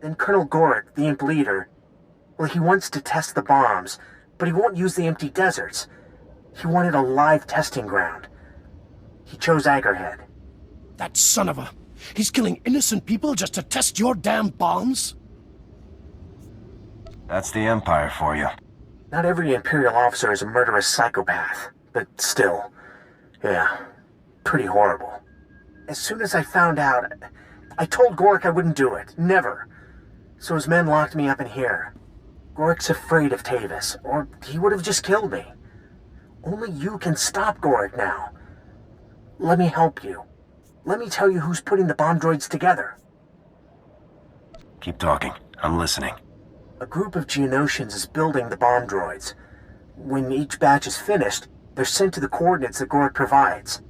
Then Colonel Goric, the Imp leader, well, he wants to test the bombs, but he won't use the empty deserts. He wanted a live testing ground. He chose Anchorhead. That son of a... He's killing innocent people just to test your damn bombs? That's the Empire for you. Not every Imperial officer is a murderous psychopath, but still, yeah, pretty horrible. As soon as I found out, I told Goric I wouldn't do it. Never. So his men locked me up in here. Gorik's afraid of Tavis, or he would have just killed me. Only you can stop Gorik now. Let me help you. Let me tell you who's putting the bomb droids together. Keep talking. I'm listening. A group of Geonosians is building the bomb droids. When each batch is finished, they're sent to the coordinates that Gorik provides.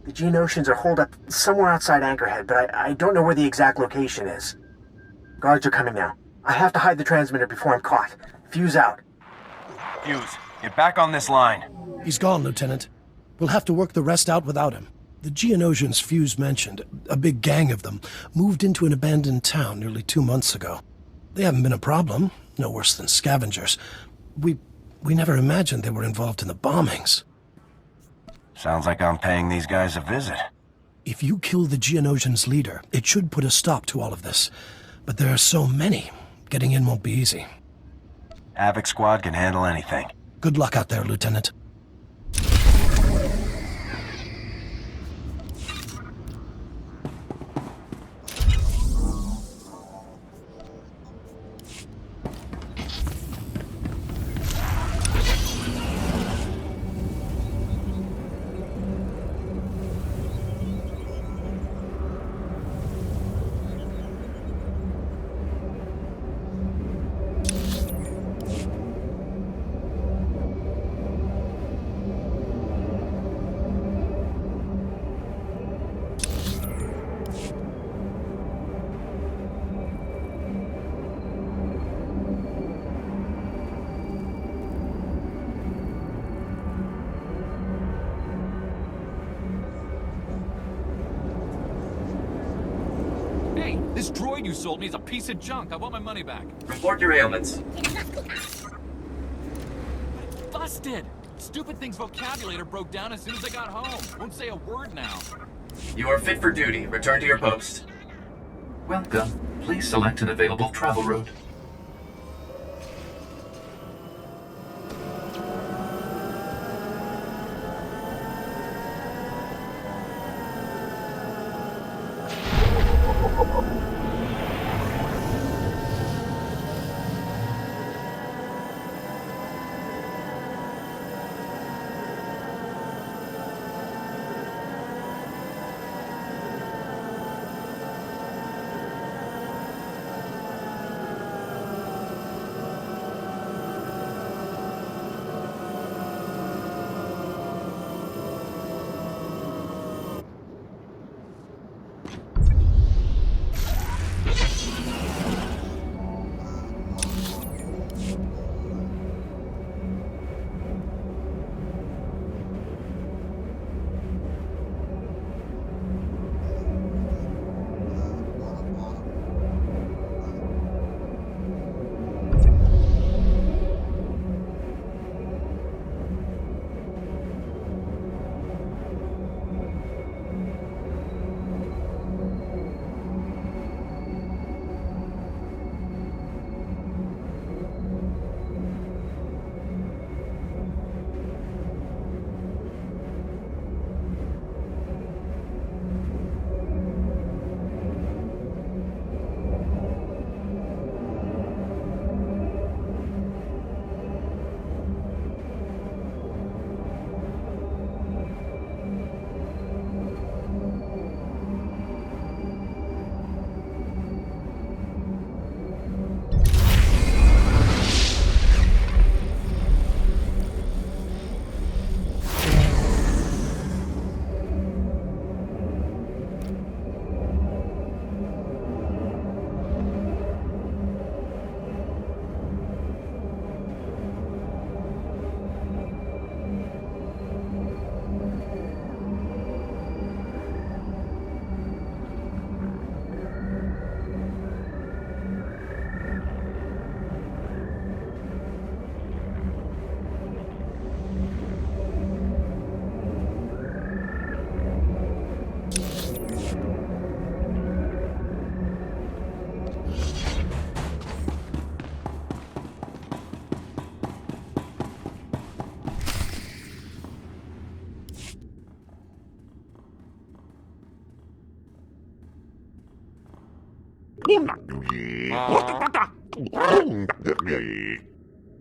The Geonosians are holed up somewhere outside Anchorhead, but I don't know where the exact location is. Guards are coming now. I have to hide the transmitter before I'm caught. Fuse out. Fuse, get back on this line. He's gone, Lieutenant. We'll have to work the rest out without him. The Geonosians Fuse mentioned, a big gang of them, moved into an abandoned town nearly 2 months ago. They haven't been a problem, no worse than scavengers. We never imagined they were involved in the bombings. Sounds like I'm paying these guys a visit. If you kill the Geonosians' leader, it should put a stop to all of this. But there are so many. Getting in won't be easy. Havoc Squad can handle anything. Good luck out there, Lieutenant. This droid you sold me is a piece of junk. I want my money back. Report your ailments. Busted! Stupid thing's vocabulator broke down as soon as I got home. Won't say a word now. You are fit for duty. Return to your post. Welcome. Please select an available travel route.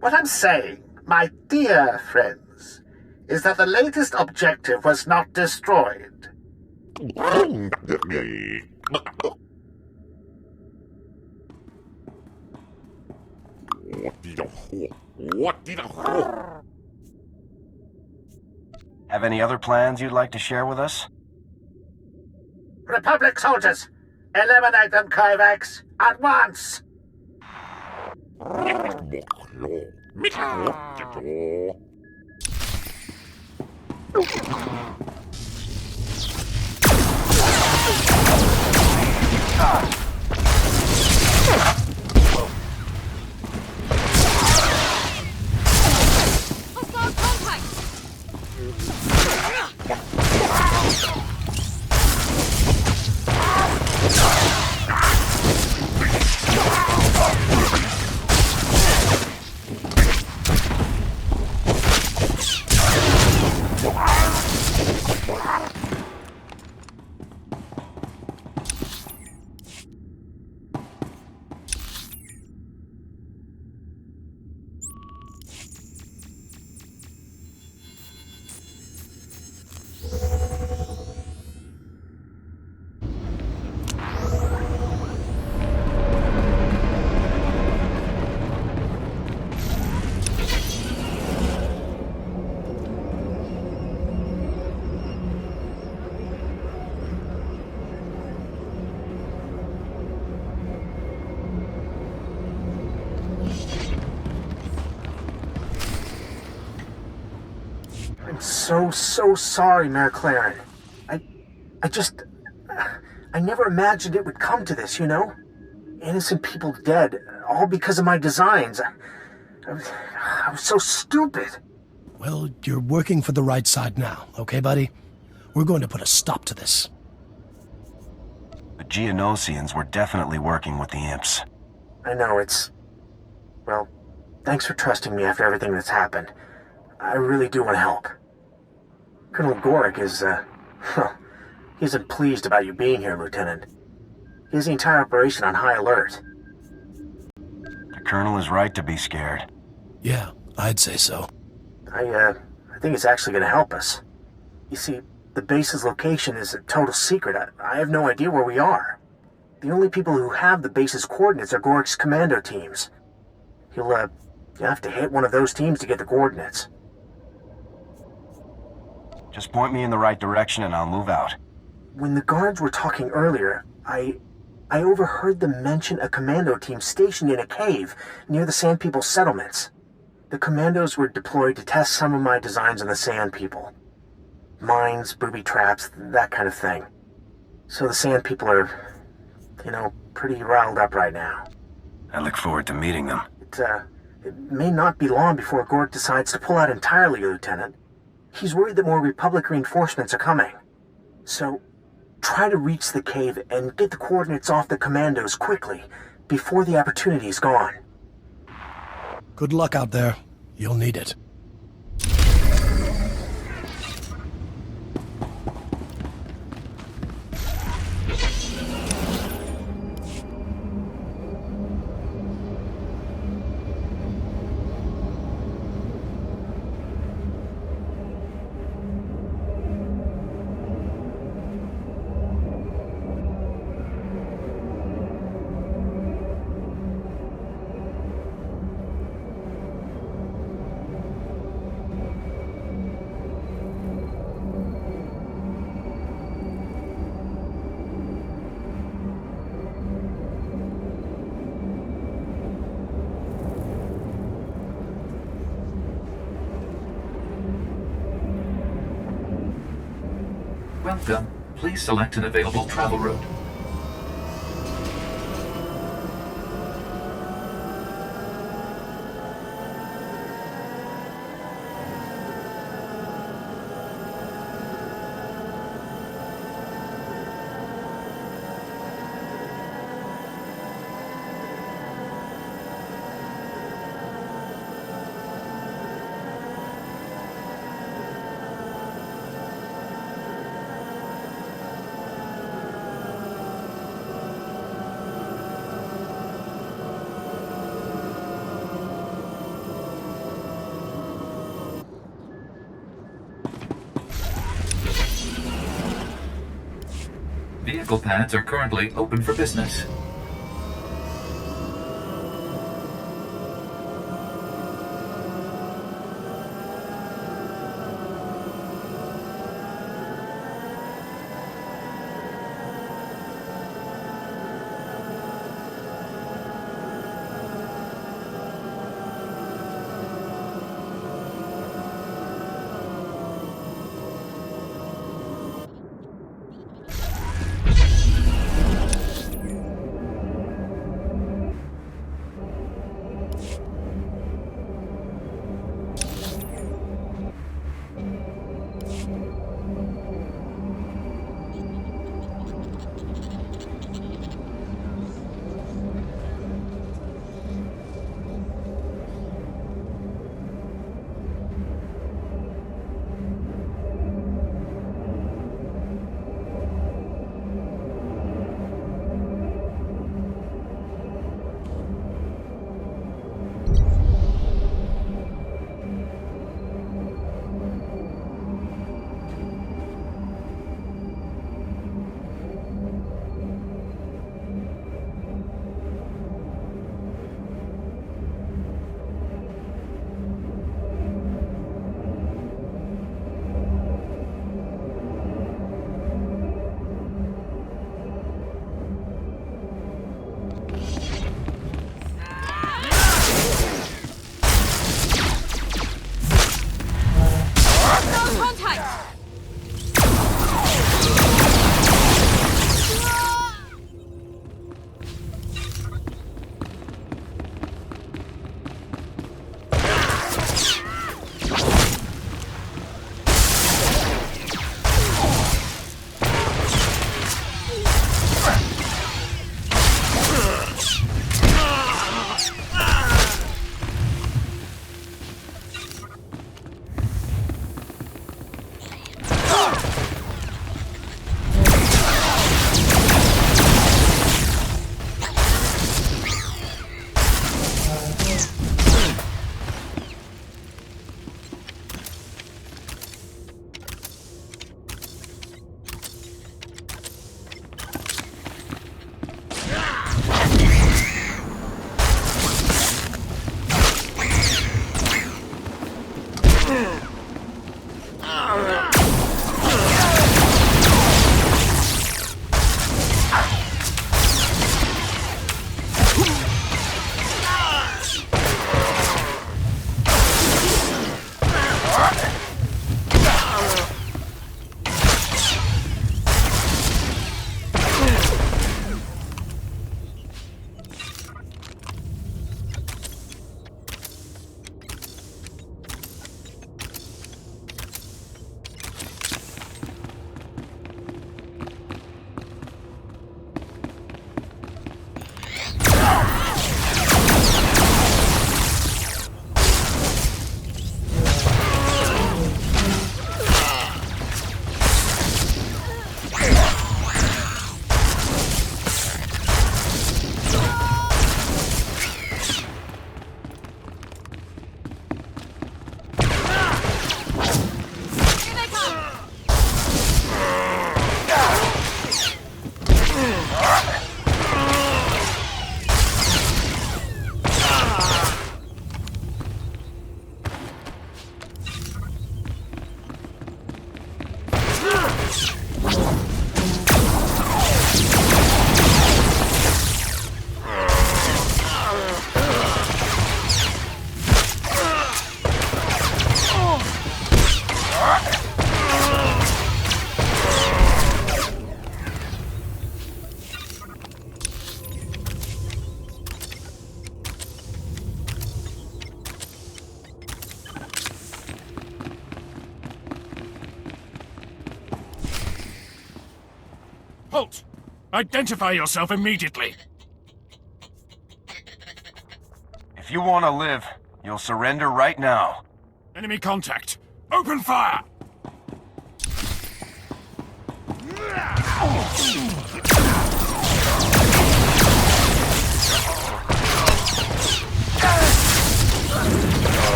What I'm saying, my dear friends, is that the latest objective was not destroyed. Have any other plans you'd like to share with us? Republic soldiers, eliminate them, Kovacs, at once! Hostile contact! So sorry, Mayor Claren. I never imagined it would come to this, you know? Innocent people dead, all because of my designs. I was so stupid. Well, you're working for the right side now, okay, buddy? We're going to put a stop to this. The Geonosians were definitely working with the imps. I know, well, thanks for trusting me after everything that's happened. I really do want to help. Colonel Gorick is, he isn't pleased about you being here, Lieutenant. He has the entire operation on high alert. The Colonel is right to be scared. Yeah, I'd say so. I think it's actually going to help us. You see, the base's location is a total secret. I have no idea where we are. The only people who have the base's coordinates are Gorick's commando teams. You'll have to hit one of those teams to get the coordinates. Just point me in the right direction and I'll move out. When the guards were talking earlier, I overheard them mention a commando team stationed in a cave near the Sand People settlements. The commandos were deployed to test some of my designs on the Sand People. Mines, booby traps, that kind of thing. So the Sand People are, pretty riled up right now. I look forward to meeting them. It may not be long before Gorick decides to pull out entirely, Lieutenant. He's worried that more Republic reinforcements are coming. So, try to reach the cave and get the coordinates off the commandos quickly, before the opportunity is gone. Good luck out there. You'll need it. Welcome. Please select an available travel route. Vehicle pads are currently open for business. Halt! Identify yourself immediately! If you want to live, you'll surrender right now. Enemy contact! Open fire!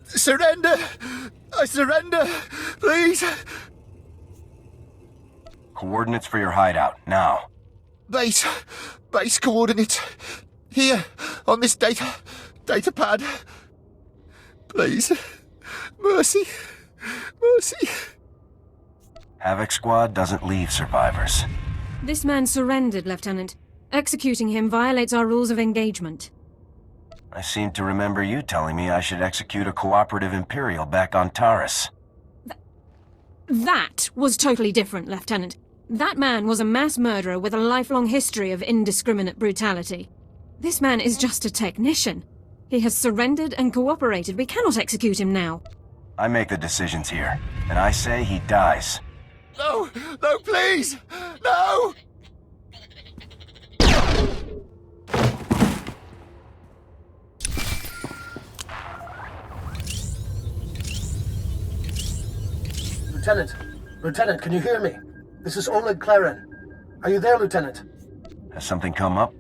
Surrender! I surrender! Please! Coordinates for your hideout, now. Base coordinates. Here, on this data pad. Please. Mercy. Havoc Squad doesn't leave survivors. This man surrendered, Lieutenant. Executing him violates our rules of engagement. I seem to remember you telling me I should execute a cooperative Imperial back on Taris. That was totally different, Lieutenant. That man was a mass murderer with a lifelong history of indiscriminate brutality. This man is just a technician. He has surrendered and cooperated. We cannot execute him now. I make the decisions here, and I say he dies. No, please! No! Lieutenant, can you hear me? This is Oleg Claren. Are you there, Lieutenant? Has something come up?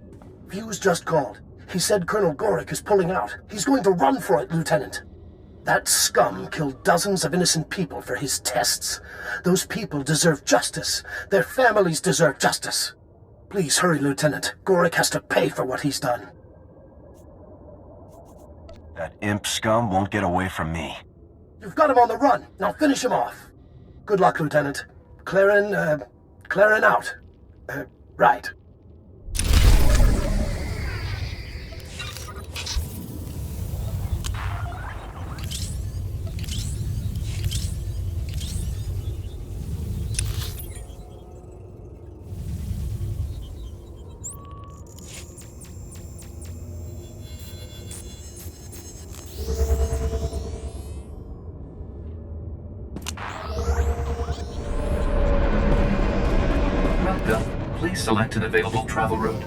Fuse just called. He said Colonel Goric is pulling out. He's going to run for it, Lieutenant. That scum killed dozens of innocent people for his tests. Those people deserve justice. Their families deserve justice. Please hurry, Lieutenant. Goric has to pay for what he's done. That imp scum won't get away from me. You've got him on the run. Now finish him off. Good luck, Lieutenant. Claren out. Right. Please select an available travel route.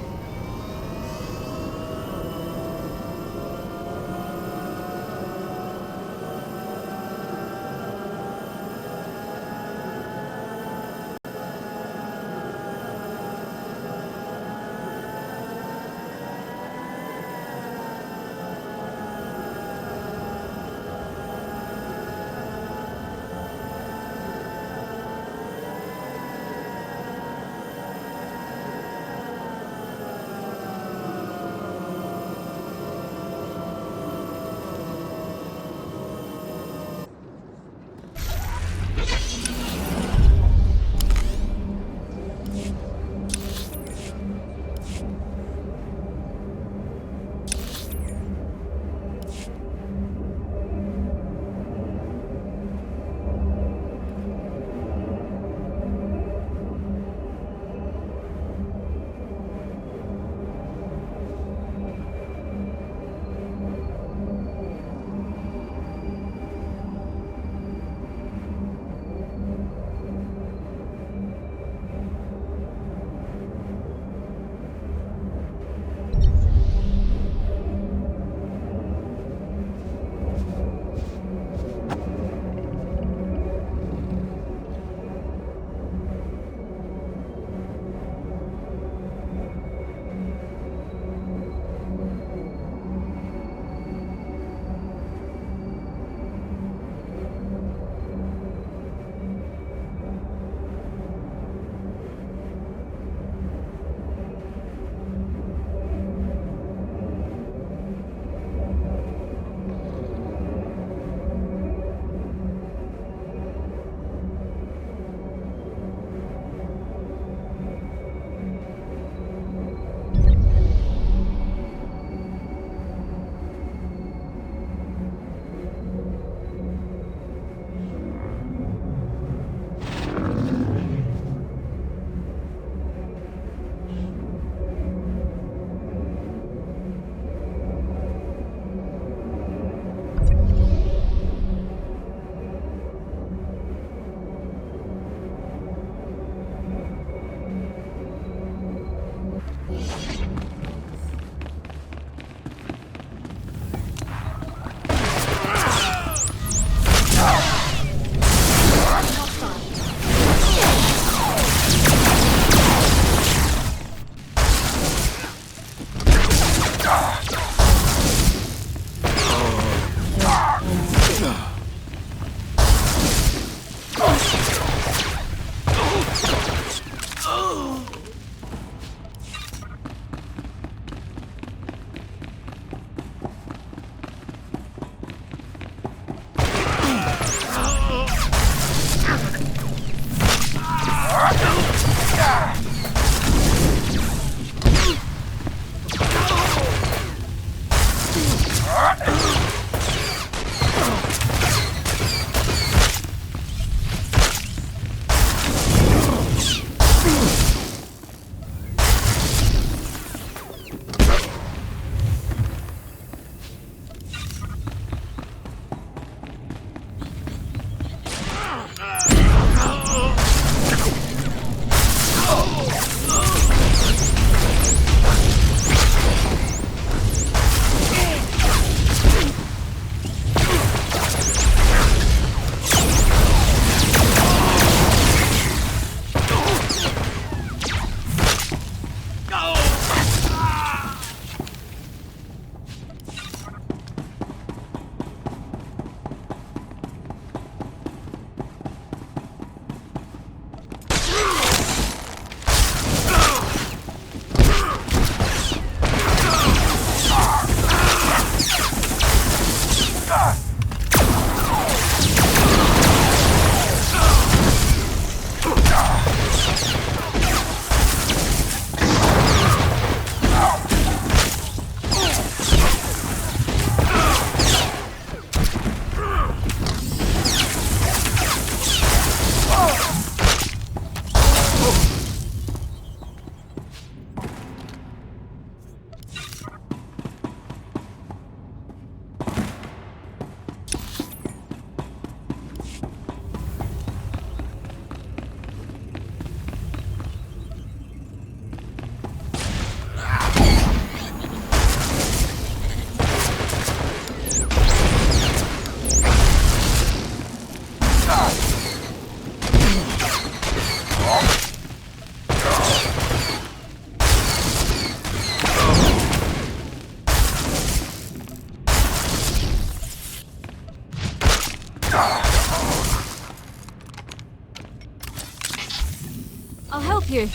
I'll help you.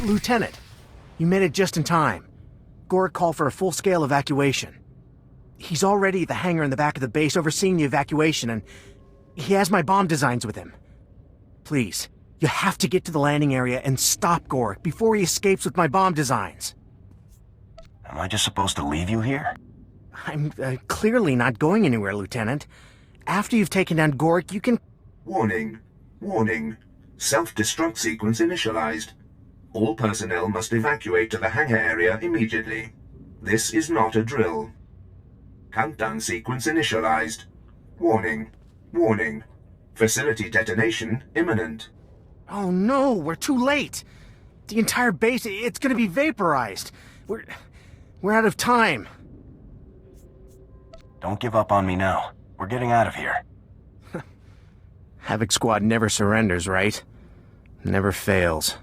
Lieutenant, you made it just in time. Gorek called for a full-scale evacuation. He's already at the hangar in the back of the base overseeing the evacuation, and he has my bomb designs with him. Please, you have to get to the landing area and stop Gorek before he escapes with my bomb designs. Am I just supposed to leave you here? I'm clearly not going anywhere, Lieutenant. After you've taken down Gorek, you can... Warning. Warning. Self-destruct sequence initialized. All personnel must evacuate to the hangar area immediately. This is not a drill. Countdown sequence initialized. Warning. Warning. Facility detonation imminent. Oh no, we're too late. The entire base, it's gonna be vaporized. We're out of time. Don't give up on me now. We're getting out of here. Havoc Squad never surrenders, right? Never fails.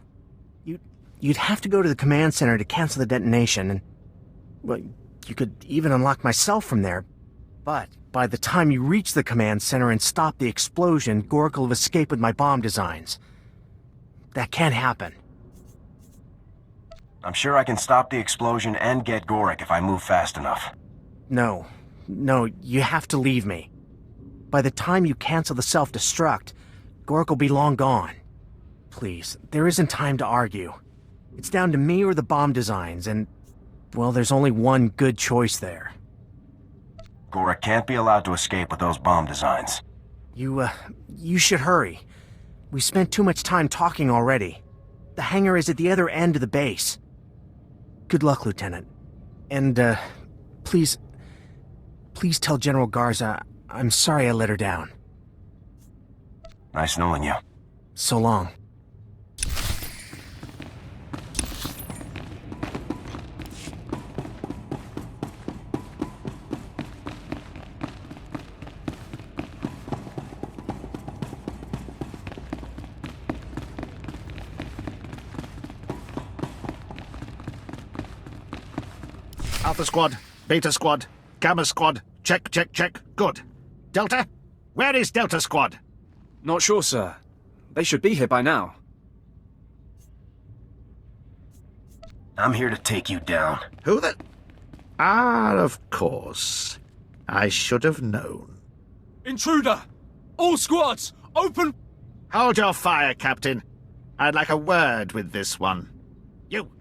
You'd have to go to the command center to cancel the detonation, and... well, you could even unlock myself from there. But by the time you reach the command center and stop the explosion, Gorek will have escaped with my bomb designs. That can't happen. I'm sure I can stop the explosion and get Gorek if I move fast enough. No, you have to leave me. By the time you cancel the self-destruct, Gorek will be long gone. Please, there isn't time to argue. It's down to me or the bomb designs, and, well, there's only one good choice there. Gorek can't be allowed to escape with those bomb designs. You should hurry. We spent too much time talking already. The hangar is at the other end of the base. Good luck, Lieutenant. And, please tell General Garza I'm sorry I let her down. Nice knowing you. So long. Alpha Squad, Beta Squad, Gamma Squad, check. Good. Delta? Where is Delta Squad? Not sure, sir. They should be here by now. I'm here to take you down. Who the... Ah, of course. I should have known. Intruder! All squads, open... Hold your fire, Captain. I'd like a word with this one. You!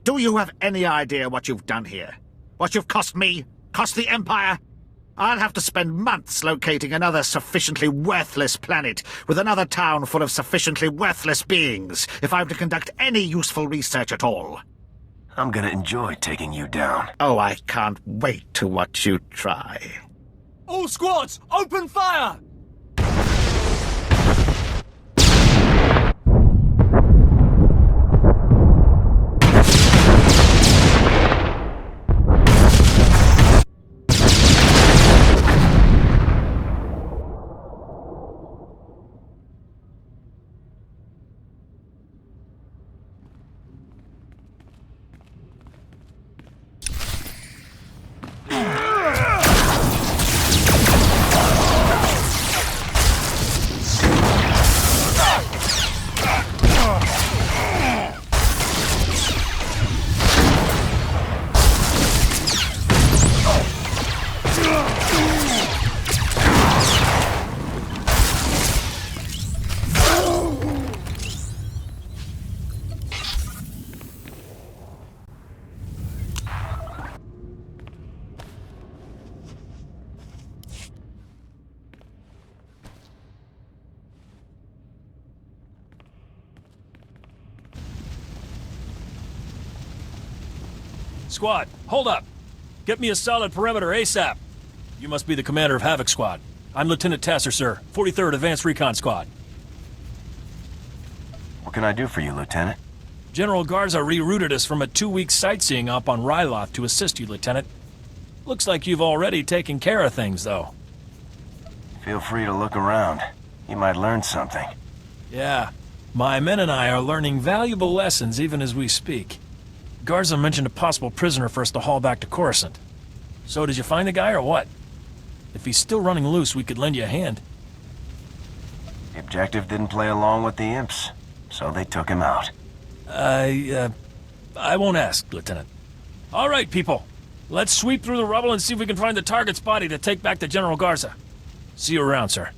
Do you have any idea what you've done here? What you've cost me? Cost the Empire? I'll have to spend months locating another sufficiently worthless planet with another town full of sufficiently worthless beings if I'm to conduct any useful research at all. I'm gonna enjoy taking you down. Oh, I can't wait to watch you try. All squads, open fire! Squad, hold up. Get me a solid perimeter ASAP. You must be the commander of Havoc Squad. I'm Lieutenant Tasser, sir. 43rd Advanced Recon Squad. What can I do for you, Lieutenant? General Garza rerouted us from a 2-week sightseeing op on Ryloth to assist you, Lieutenant. Looks like you've already taken care of things, though. Feel free to look around. You might learn something. Yeah. My men and I are learning valuable lessons even as we speak. Garza mentioned a possible prisoner for us to haul back to Coruscant. So did you find the guy or what? If he's still running loose, we could lend you a hand. The objective didn't play along with the imps, so they took him out. I won't ask, Lieutenant. All right, people. Let's sweep through the rubble and see if we can find the target's body to take back to General Garza. See you around, sir.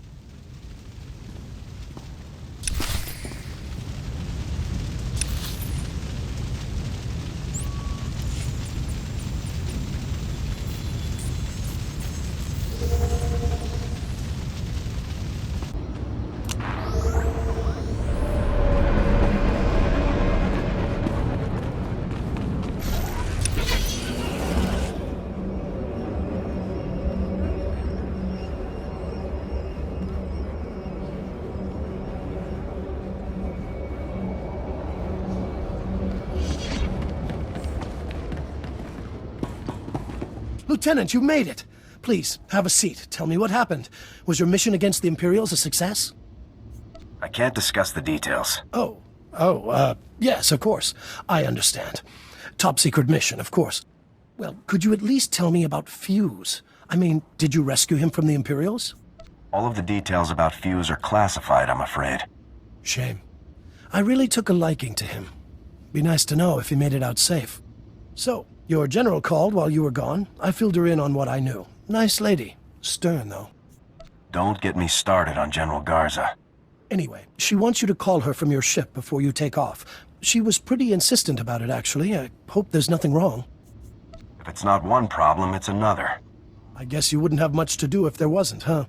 Lieutenant, you made it! Please, have a seat. Tell me what happened. Was your mission against the Imperials a success? I can't discuss the details. Yes, of course. I understand. Top secret mission, of course. Well, could you at least tell me about Fuse? I mean, did you rescue him from the Imperials? All of the details about Fuse are classified, I'm afraid. Shame. I really took a liking to him. Be nice to know if he made it out safe. So, your general called while you were gone. I filled her in on what I knew. Nice lady. Stern, though. Don't get me started on General Garza. Anyway, she wants you to call her from your ship before you take off. She was pretty insistent about it, actually. I hope there's nothing wrong. If it's not one problem, it's another. I guess you wouldn't have much to do if there wasn't, huh?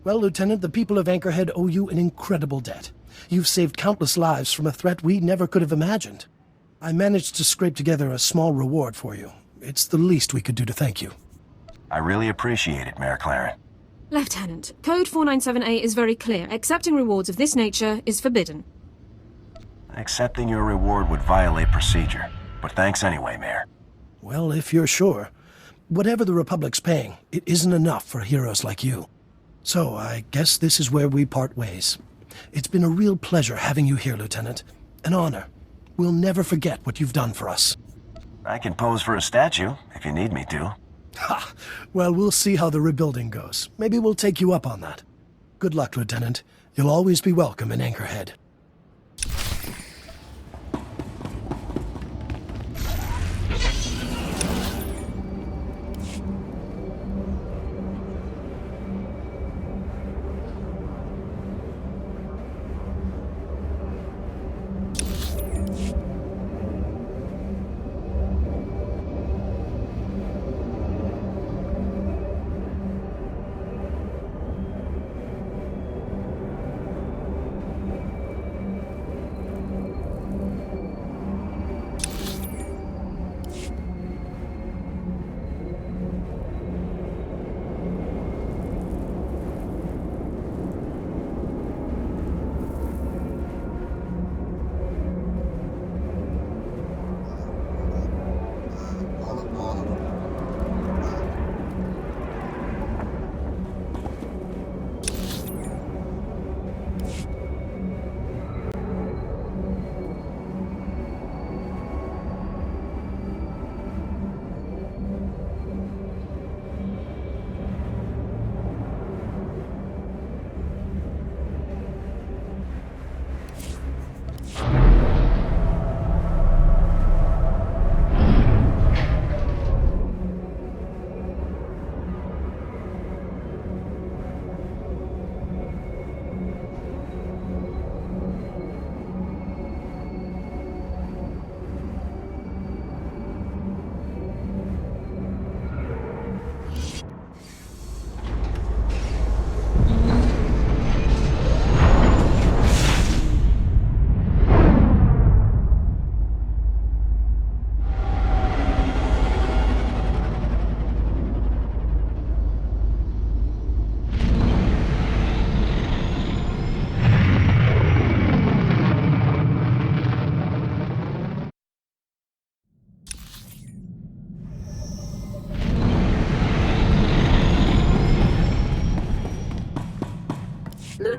Well, Lieutenant, the people of Anchorhead owe you an incredible debt. You've saved countless lives from a threat we never could have imagined. I managed to scrape together a small reward for you. It's the least we could do to thank you. I really appreciate it, Mayor Claren. Lieutenant, Code 497A is very clear. Accepting rewards of this nature is forbidden. Accepting your reward would violate procedure, but thanks anyway, Mayor. Well, if you're sure. Whatever the Republic's paying, it isn't enough for heroes like you. So I guess this is where we part ways. It's been a real pleasure having you here, Lieutenant. An honor. We'll never forget what you've done for us. I can pose for a statue, if you need me to. Ha! Well, we'll see how the rebuilding goes. Maybe we'll take you up on that. Good luck, Lieutenant. You'll always be welcome in Anchorhead.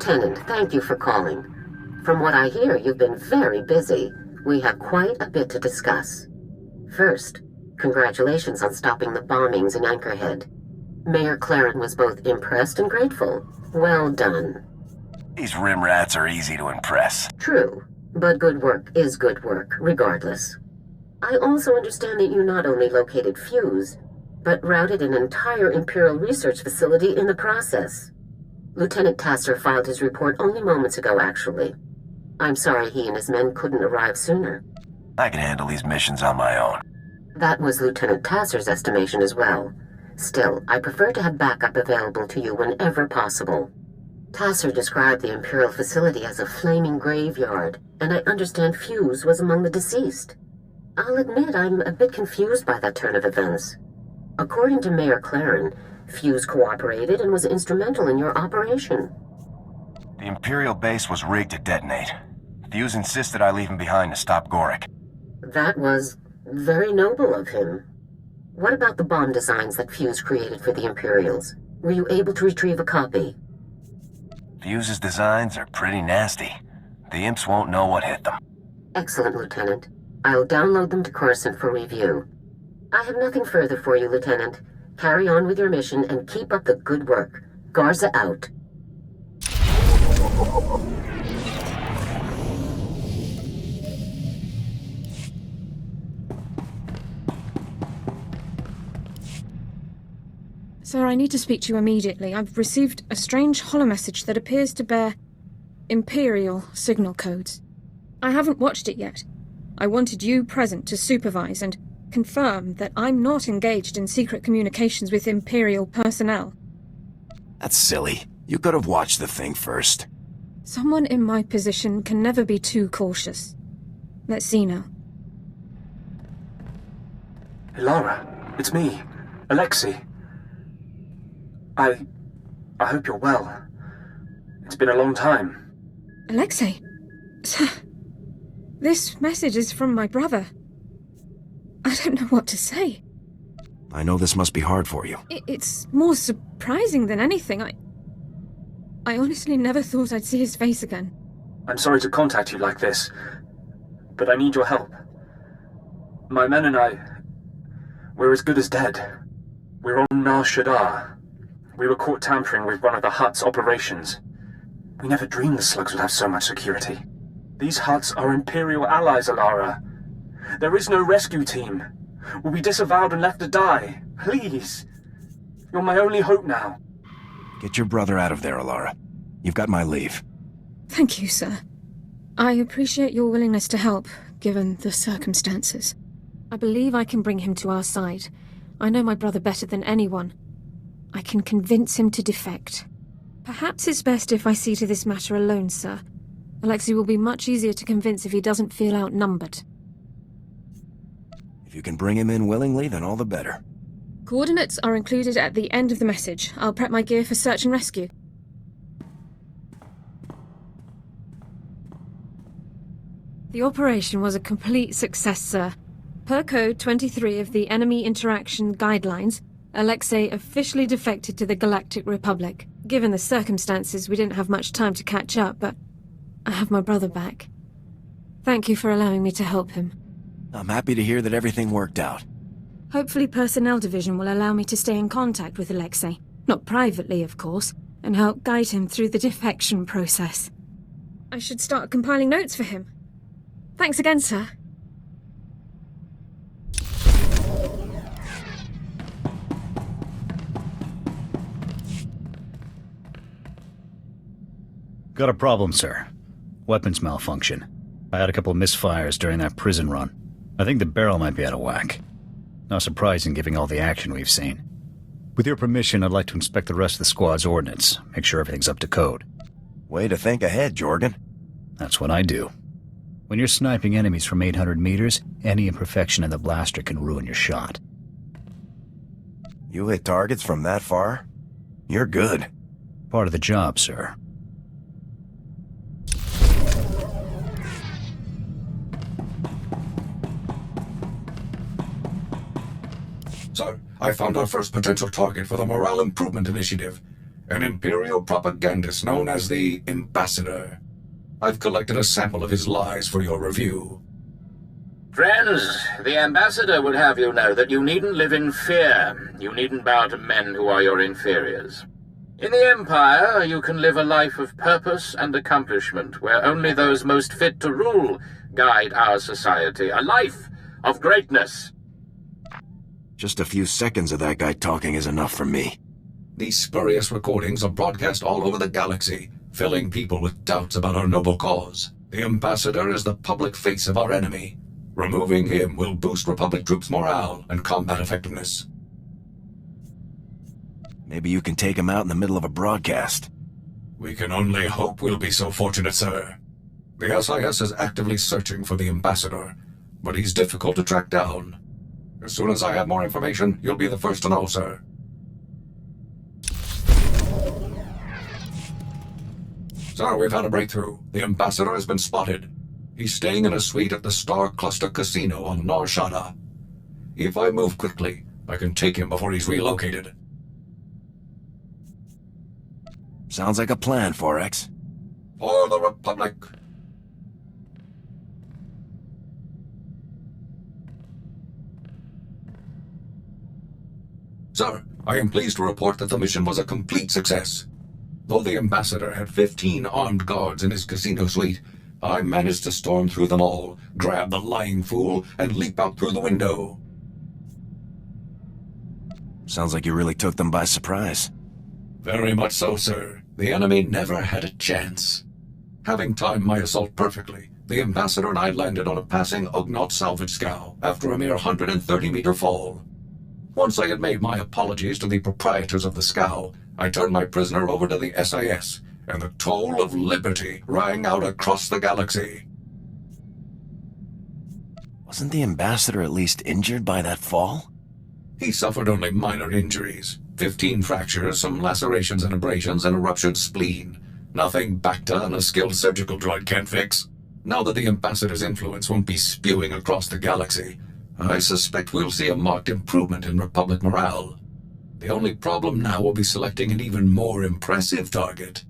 Lieutenant, thank you for calling. From what I hear, you've been very busy. We have quite a bit to discuss. First, congratulations on stopping the bombings in Anchorhead. Mayor Claren was both impressed and grateful. Well done. These rim rats are easy to impress. True, but good work is good work, regardless. I also understand that you not only located Fuse, but routed an entire Imperial research facility in the process. Lieutenant Tasser filed his report only moments ago, actually. I'm sorry he and his men couldn't arrive sooner. I can handle these missions on my own. That was Lieutenant Tasser's estimation as well. Still, I prefer to have backup available to you whenever possible. Tasser described the Imperial facility as a flaming graveyard, and I understand Fuse was among the deceased. I'll admit I'm a bit confused by that turn of events. According to Mayor Claren, Fuse cooperated and was instrumental in your operation. The Imperial base was rigged to detonate. Fuse insisted I leave him behind to stop Goric. That was very noble of him. What about the bomb designs that Fuse created for the Imperials? Were you able to retrieve a copy? Fuse's designs are pretty nasty. The imps won't know what hit them. Excellent, Lieutenant. I'll download them to Coruscant for review. I have nothing further for you, Lieutenant. Carry on with your mission and keep up the good work. Garza out. Sir, I need to speak to you immediately. I've received a strange holomessage that appears to bear Imperial signal codes. I haven't watched it yet. I wanted you present to supervise and confirm that I'm not engaged in secret communications with Imperial personnel. That's silly. You could have watched the thing first. Someone in my position can never be too cautious. Let's see now. Ilara, it's me, Alexei. I hope you're well. It's been a long time. Alexei? Sir, this message is from my brother. I don't know what to say. I know this must be hard for you. It's more surprising than anything. I honestly never thought I'd see his face again. I'm sorry to contact you like this, but I need your help. My men and I, we're as good as dead. We're on Nar Shaddaa. We were caught tampering with one of the Hutt's operations. We never dreamed the slugs would have so much security. These Hutts are Imperial allies, Alara. There is no rescue team. We'll be disavowed and left to die. Please. You're my only hope now. Get your brother out of there, Alara. You've got my leave. Thank you, sir. I appreciate your willingness to help, given the circumstances. I believe I can bring him to our side. I know my brother better than anyone. I can convince him to defect. Perhaps it's best if I see to this matter alone, sir. Alexei will be much easier to convince if he doesn't feel outnumbered. If you can bring him in willingly, then all the better. Coordinates are included at the end of the message. I'll prep my gear for search and rescue. The operation was a complete success, sir. Per Code 23 of the Enemy Interaction Guidelines, Alexei officially defected to the Galactic Republic. Given the circumstances, we didn't have much time to catch up, but I have my brother back. Thank you for allowing me to help him. I'm happy to hear that everything worked out. Hopefully Personnel Division will allow me to stay in contact with Alexei. Not privately, of course, and help guide him through the defection process. I should start compiling notes for him. Thanks again, sir. Got a problem, sir. Weapons malfunction. I had a couple of misfires during that prison run. I think the barrel might be out of whack. Not surprising given all the action we've seen. With your permission, I'd like to inspect the rest of the squad's ordnance, make sure everything's up to code. Way to think ahead, Jorgan. That's what I do. When you're sniping enemies from 800 meters, any imperfection in the blaster can ruin your shot. You hit targets from that far? You're good. Part of the job, sir. Sir, I found our first potential target for the Morale Improvement Initiative. an Imperial propagandist known as the Ambassador. I've collected a sample of his lies for your review. Friends, the Ambassador would have you know that you needn't live in fear. You needn't bow to men who are your inferiors. In the Empire, you can live a life of purpose and accomplishment, where only those most fit to rule guide our society. A life of greatness. Just a few seconds of that guy talking is enough for me. These spurious recordings are broadcast all over the galaxy, filling people with doubts about our noble cause. The Ambassador is the public face of our enemy. Removing him will boost Republic troops' morale and combat effectiveness. Maybe you can take him out in the middle of a broadcast. We can only hope we'll be so fortunate, sir. The SIS is actively searching for the Ambassador, but he's difficult to track down. As soon as I have more information, you'll be the first to know, sir. Sir, we've had a breakthrough. The Ambassador has been spotted. He's staying in a suite at the Star Cluster Casino on Nar Shaddaa. If I move quickly, I can take him before he's relocated. Sounds like a plan, Forex. For the Republic! Sir, I am pleased to report that the mission was a complete success. Though the Ambassador had 15 armed guards in his casino suite, I managed to storm through them all, grab the lying fool, and leap out through the window. Sounds like you really took them by surprise. Very much so, sir. The enemy never had a chance. Having timed my assault perfectly, the Ambassador and I landed on a passing Ugnaught salvage scow after a mere 130-meter fall. Once I had made my apologies to the proprietors of the scow, I turned my prisoner over to the SIS, and the toll of liberty rang out across the galaxy. Wasn't the Ambassador at least injured by that fall? He suffered only minor injuries. 15 fractures, some lacerations and abrasions, and a ruptured spleen. Nothing Bacta and a skilled surgical droid can't fix. Now that the Ambassador's influence won't be spewing across the galaxy, I suspect we'll see a marked improvement in Republic morale. The only problem now will be selecting an even more impressive target.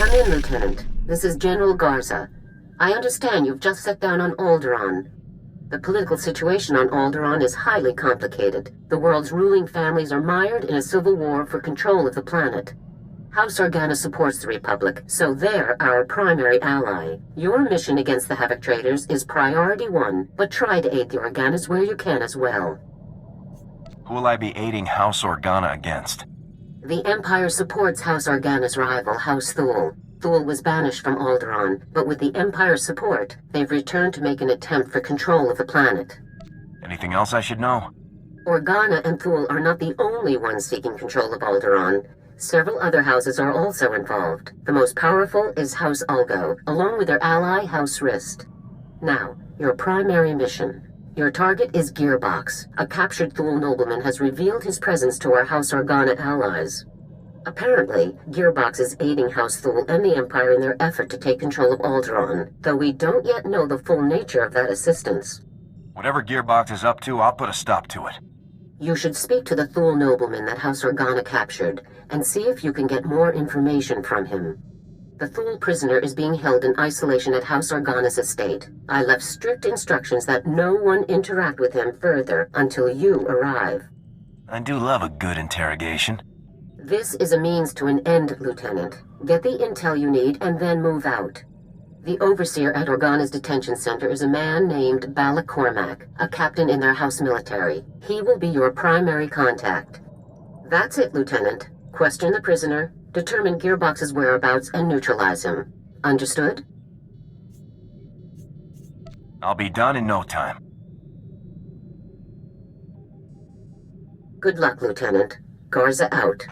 Come in, Lieutenant. This is General Garza. I understand you've just set down on Alderaan. The political situation on Alderaan is highly complicated. The world's ruling families are mired in a civil war for control of the planet. House Organa supports the Republic, so they're our primary ally. Your mission against the Havoc Traders is priority 1, but try to aid the Organas where you can as well. Who will I be aiding House Organa against? The Empire supports House Organa's rival, House Thule. Thule was banished from Alderaan, but with the Empire's support, they've returned to make an attempt for control of the planet. Anything else I should know? Organa and Thule are not the only ones seeking control of Alderaan. Several other houses are also involved. The most powerful is House Ulgo, along with their ally, House Rist. Now, your primary mission. Your target is Gearbox. A captured Thule nobleman has revealed his presence to our House Organa allies. Apparently, Gearbox is aiding House Thule and the Empire in their effort to take control of Alderaan, though we don't yet know the full nature of that assistance. Whatever Gearbox is up to, I'll put a stop to it. You should speak to the Thule nobleman that House Organa captured, and see if you can get more information from him. The Thule prisoner is being held in isolation at House Organa's estate. I left strict instructions that no one interact with him further until you arrive. I do love a good interrogation. This is a means to an end, Lieutenant. Get the intel you need and then move out. The overseer at Organa's detention center is a man named Balak Cormac, a captain in their house military. He will be your primary contact. That's it, Lieutenant. Question the prisoner, determine Gearbox's whereabouts, and neutralize him. Understood? I'll be done in no time. Good luck, Lieutenant. Garza out.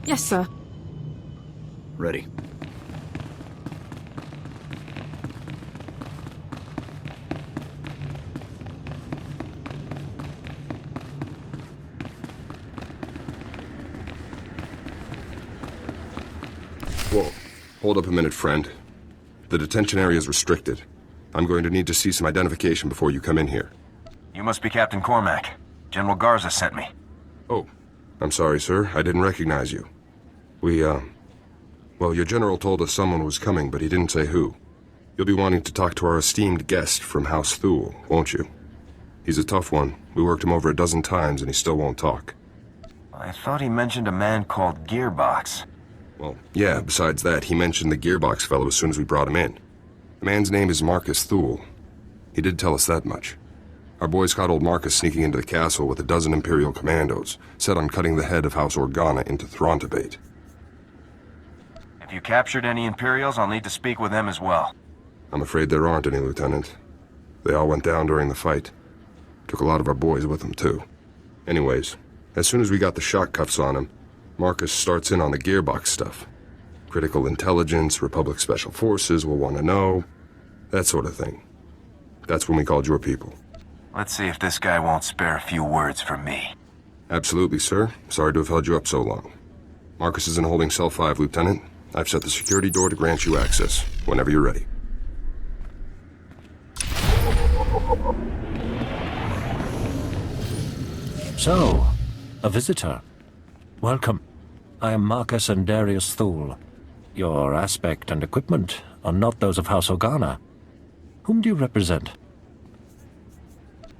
Yes, sir. Ready. Whoa. Hold up a minute, friend. The detention area is restricted. I'm going to need to see some identification before you come in here. You must be Captain Cormac. General Garza sent me. Oh. I'm sorry, sir. I didn't recognize you. Well, your general told us someone was coming, but he didn't say who. You'll be wanting to talk to our esteemed guest from House Thule, won't you? He's a tough one. We worked him over a dozen times, and he still won't talk. I thought he mentioned a man called Gearbox. Well, yeah, besides that, he mentioned the Gearbox fellow as soon as we brought him in. The man's name is Marcus Thule. He did tell us that much. Our boys caught old Marcus sneaking into the castle with a dozen Imperial commandos, set on cutting the head of House Organa into Throntibate. If you captured any Imperials, I'll need to speak with them as well. I'm afraid there aren't any, Lieutenant. They all went down during the fight. Took a lot of our boys with them, too. Anyways, as soon as we got the shock cuffs on him, Marcus starts in on the Gearbox stuff. Critical intelligence, Republic Special Forces will want to know, that sort of thing. That's when we called your people. Let's see if this guy won't spare a few words for me. Absolutely, sir. Sorry to have held you up so long. Marcus is in holding cell 5, Lieutenant. I've set the security door to grant you access, whenever you're ready. So, a visitor. Welcome. I am Marcus and Darius Thule. Your aspect and equipment are not those of House Organa. Whom do you represent?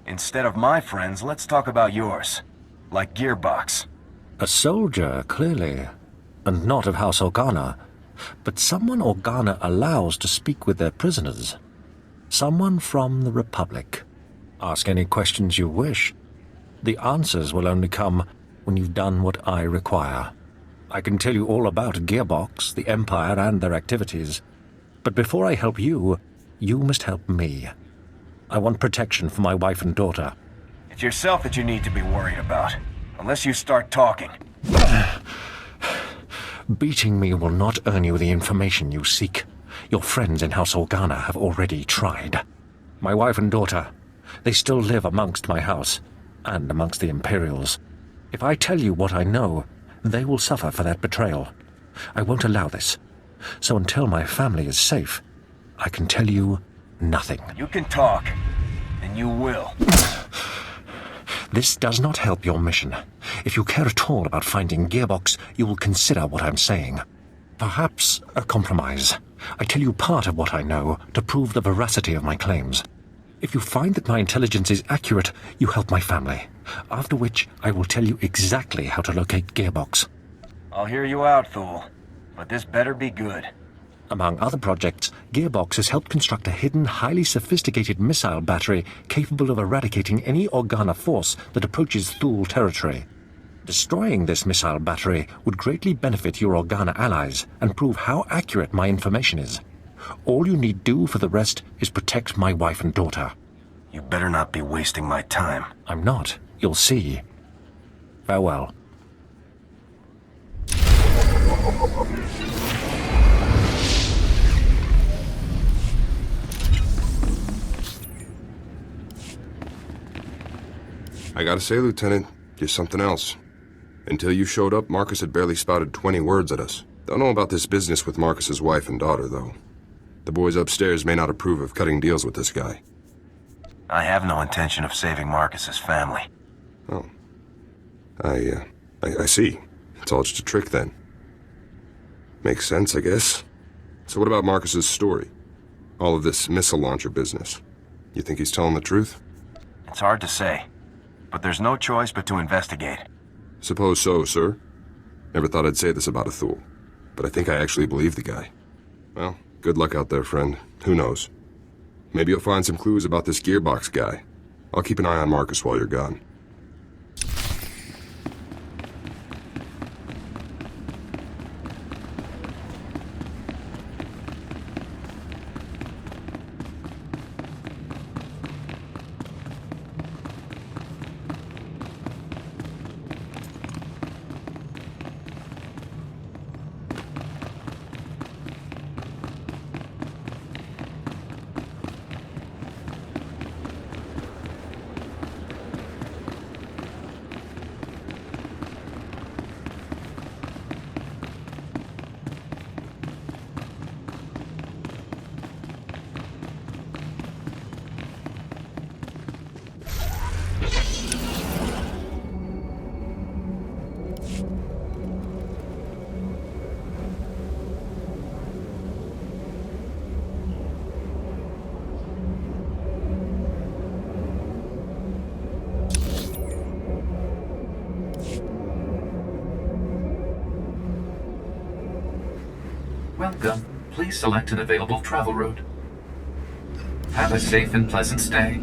Instead of my friends, let's talk about yours. Like Gearbox. A soldier, clearly. And not of House Organa. but someone Organa allows to speak with their prisoners. Someone from the Republic. Ask any questions you wish. The answers will only come when you've done what I require. I can tell you all about Gearbox, the Empire, and their activities. But before I help you, you must help me. I want protection for my wife and daughter. It's yourself that you need to be worried about. Unless you start talking. Beating me will not earn you the information you seek. Your friends in House Organa have already tried. My wife and daughter, they still live amongst my house, and amongst the Imperials. If I tell you what I know, they will suffer for that betrayal. I won't allow this. So until my family is safe, I can tell you nothing. You can talk, and you will. This does not help your mission. If you care at all about finding Gearbox, you will consider what I'm saying. Perhaps a compromise. I tell you part of what I know to prove the veracity of my claims. If you find that my intelligence is accurate, you help my family. After which, I will tell you exactly how to locate Gearbox. I'll hear you out, Thule. But this better be good. Among other projects, Gearbox has helped construct a hidden, highly sophisticated missile battery capable of eradicating any Organa force that approaches Thule territory. Destroying this missile battery would greatly benefit your Organa allies and prove how accurate my information is. All you need do for the rest is protect my wife and daughter. You better not be wasting my time. I'm not. You'll see. Farewell. I gotta say, Lieutenant, you're something else. Until you showed up, Marcus had barely spouted 20 words at us. Don't know about this business with Marcus's wife and daughter, though. The boys upstairs may not approve of cutting deals with this guy. I have no intention of saving Marcus's family. Oh. I see. It's all just a trick, then. Makes sense, I guess. So what about Marcus's story? All of this missile launcher business. You think he's telling the truth? It's hard to say. But there's no choice but to investigate. Suppose so, sir. Never thought I'd say this about a Thule, but I think I actually believe the guy. Well, good luck out there, friend. Who knows? Maybe you'll find some clues about this Gearbox guy. I'll keep an eye on Marcus while you're gone. Welcome. Please select an available travel route. Have a safe and pleasant stay.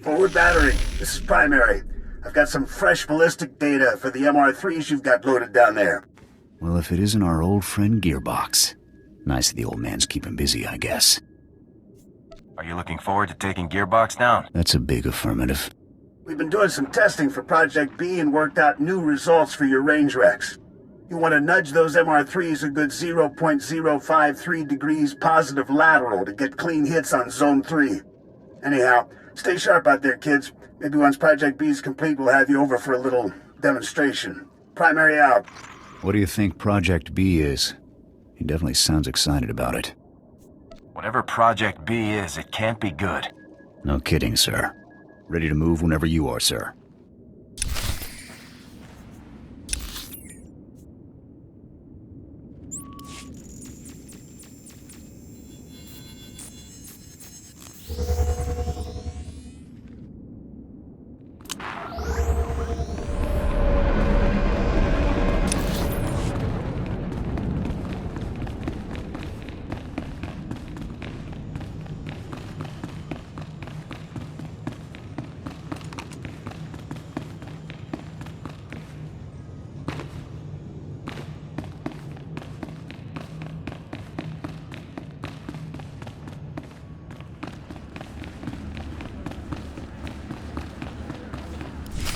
Forward battery. This is Primary. I've got some fresh ballistic data for the MR3s you've got loaded down there. Well, if it isn't our old friend Gearbox. Nice that the old man's keeping busy, I guess. Are you looking forward to taking Gearbox down? That's a big affirmative. We've been doing some testing for Project B and worked out new results for your range recs. You want to nudge those MR3s a good 0.053 degrees positive lateral to get clean hits on Zone 3. Anyhow, stay sharp out there, kids. Maybe once Project B is complete, we'll have you over for a little demonstration. Primary out. What do you think Project B is? He definitely sounds excited about it. Whatever Project B is, it can't be good. No kidding, sir. Ready to move whenever you are, sir.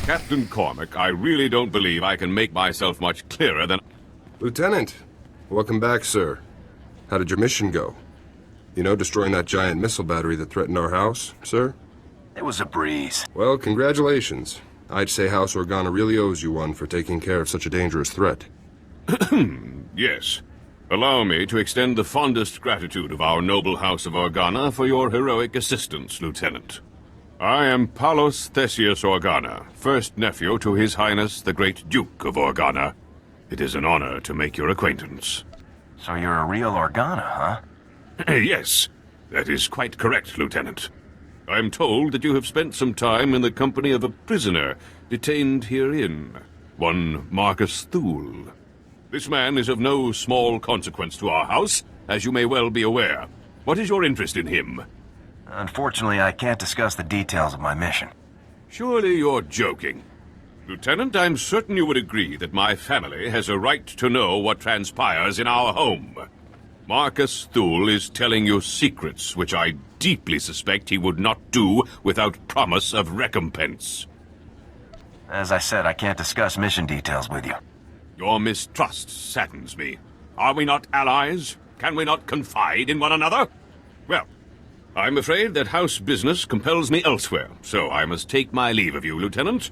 Captain Cormac, I really don't believe I can make myself much clearer than... Lieutenant, welcome back, sir. How did your mission go? You know, destroying that giant missile battery that threatened our house, sir? It was a breeze. Well, congratulations. I'd say House Organa really owes you one for taking care of such a dangerous threat. Yes. Allow me to extend the fondest gratitude of our noble House of Organa for your heroic assistance, Lieutenant. I am Palos Theseus Organa, first nephew to His Highness the Great Duke of Organa. It is an honor to make your acquaintance. So you're a real Organa, huh? Yes, that is quite correct, Lieutenant. I am told that you have spent some time in the company of a prisoner detained herein, one Marcus Thule. This man is of no small consequence to our house, as you may well be aware. What is your interest in him? Unfortunately, I can't discuss the details of my mission. Surely you're joking. Lieutenant, I'm certain you would agree that my family has a right to know what transpires in our home. Marcus Thule is telling you secrets which I deeply suspect he would not do without promise of recompense. As I said, I can't discuss mission details with you. Your mistrust saddens me. Are we not allies? Can we not confide in one another? Well, I'm afraid that house business compels me elsewhere, so I must take my leave of you, Lieutenant.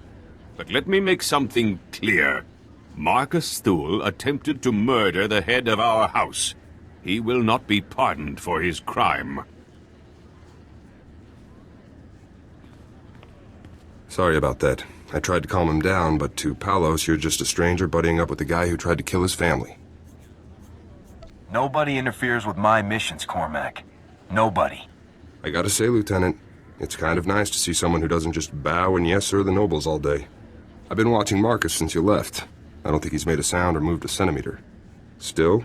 But let me make something clear. Marcus Thule attempted to murder the head of our house. He will not be pardoned for his crime. Sorry about that. I tried to calm him down, but to Palos, you're just a stranger buddying up with the guy who tried to kill his family. Nobody interferes with my missions, Cormac. Nobody. I gotta say, Lieutenant, it's kind of nice to see someone who doesn't just bow and yes sir the nobles all day. I've been watching Marcus since you left. I don't think he's made a sound or moved a centimeter. Still,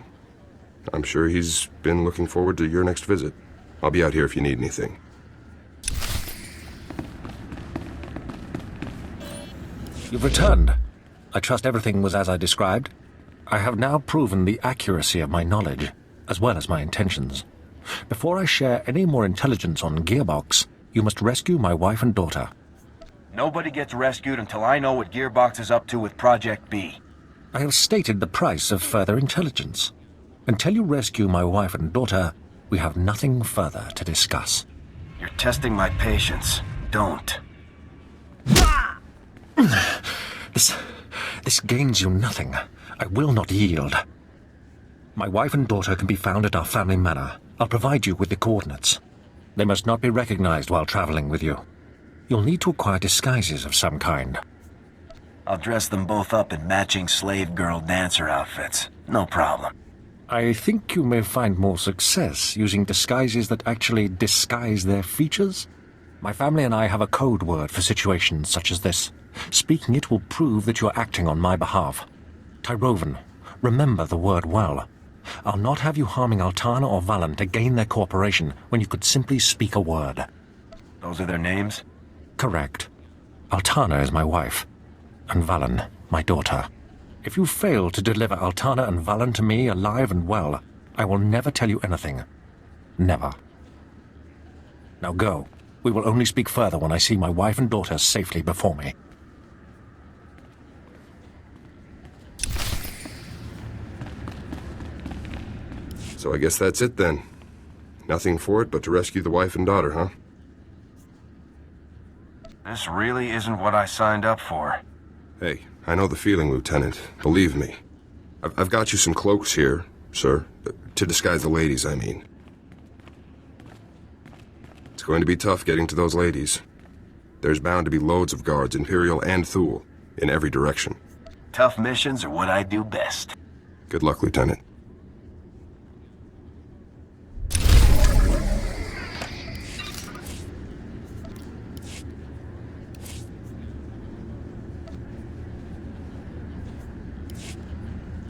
I'm sure he's been looking forward to your next visit. I'll be out here if you need anything. You've returned. I trust everything was as I described. I have now proven the accuracy of my knowledge, as well as my intentions. Before I share any more intelligence on Gearbox, you must rescue my wife and daughter. Nobody gets rescued until I know what Gearbox is up to with Project B. I have stated the price of further intelligence. Until you rescue my wife and daughter, we have nothing further to discuss. You're testing my patience. Don't. This gains you nothing. I will not yield. My wife and daughter can be found at our family manor. I'll provide you with the coordinates. They must not be recognized while traveling with you. You'll need to acquire disguises of some kind. I'll dress them both up in matching slave girl dancer outfits. No problem. I think you may find more success using disguises that actually disguise their features. My family and I have a code word for situations such as this. Speaking it will prove that you're acting on my behalf. Tyrovan, remember the word well. I'll not have you harming Altana or Valen to gain their cooperation when you could simply speak a word. Those are their names? Correct. Altana is my wife, and Valen, my daughter. If you fail to deliver Altana and Valen to me alive and well, I will never tell you anything. Never. Now go. We will only speak further when I see my wife and daughter safely before me. So I guess that's it then. Nothing for it but to rescue the wife and daughter, huh? This really isn't what I signed up for. Hey, I know the feeling, Lieutenant. Believe me. I've got you some cloaks here, sir. To disguise the ladies, I mean. It's going to be tough getting to those ladies. There's bound to be loads of guards, Imperial and Thule, in every direction. Tough missions are what I do best. Good luck, Lieutenant.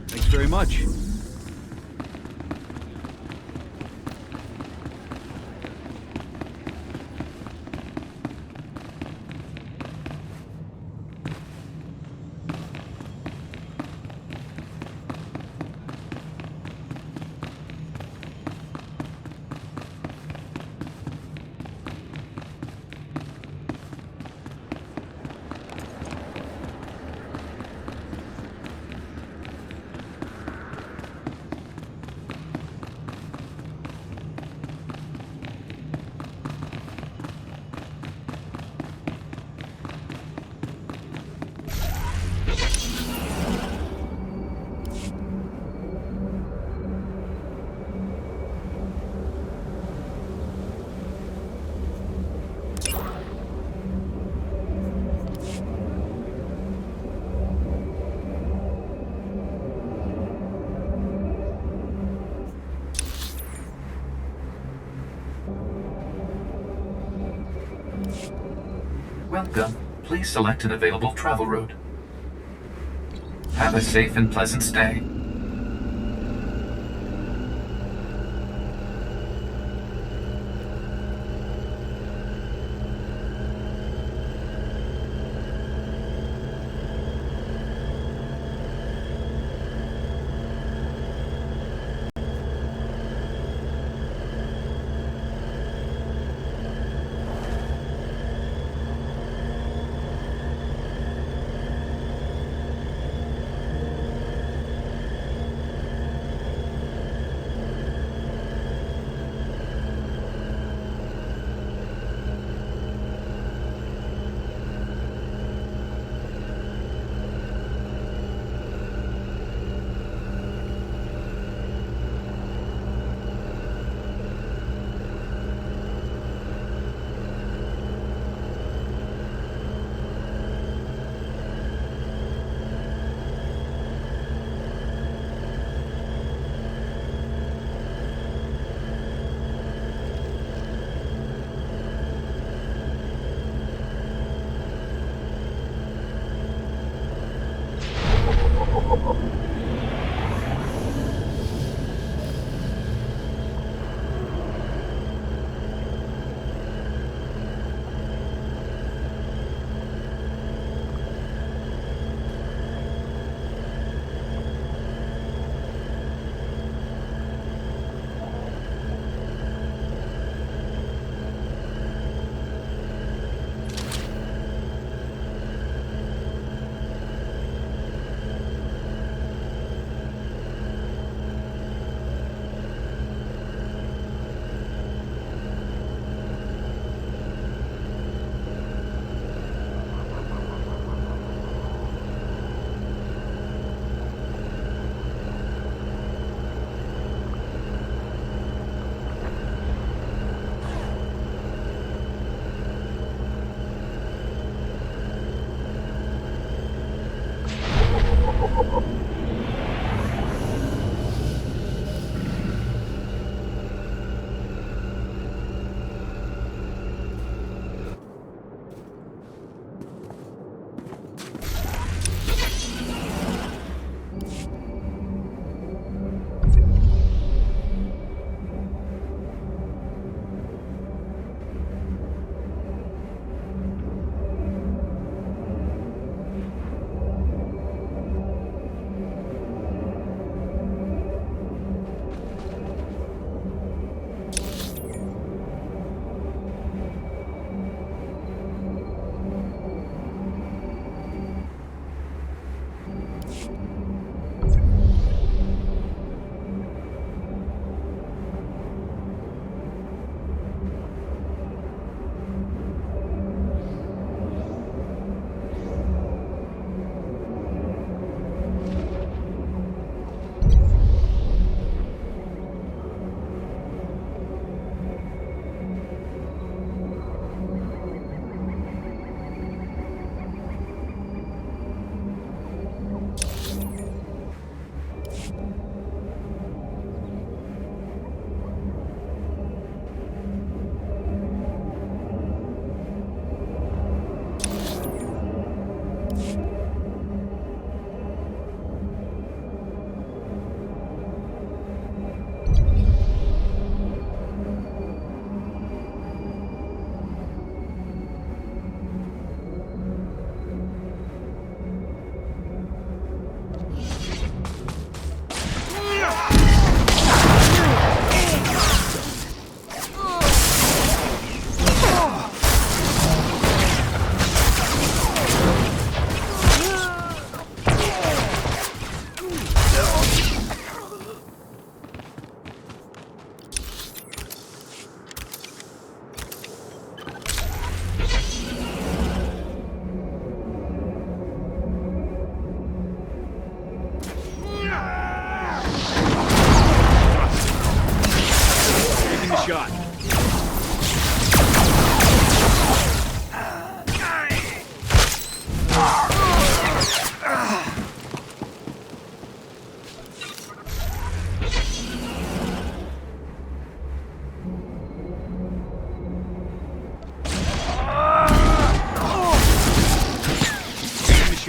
Thanks very much. Welcome. Please select an available travel route. Have a safe and pleasant stay.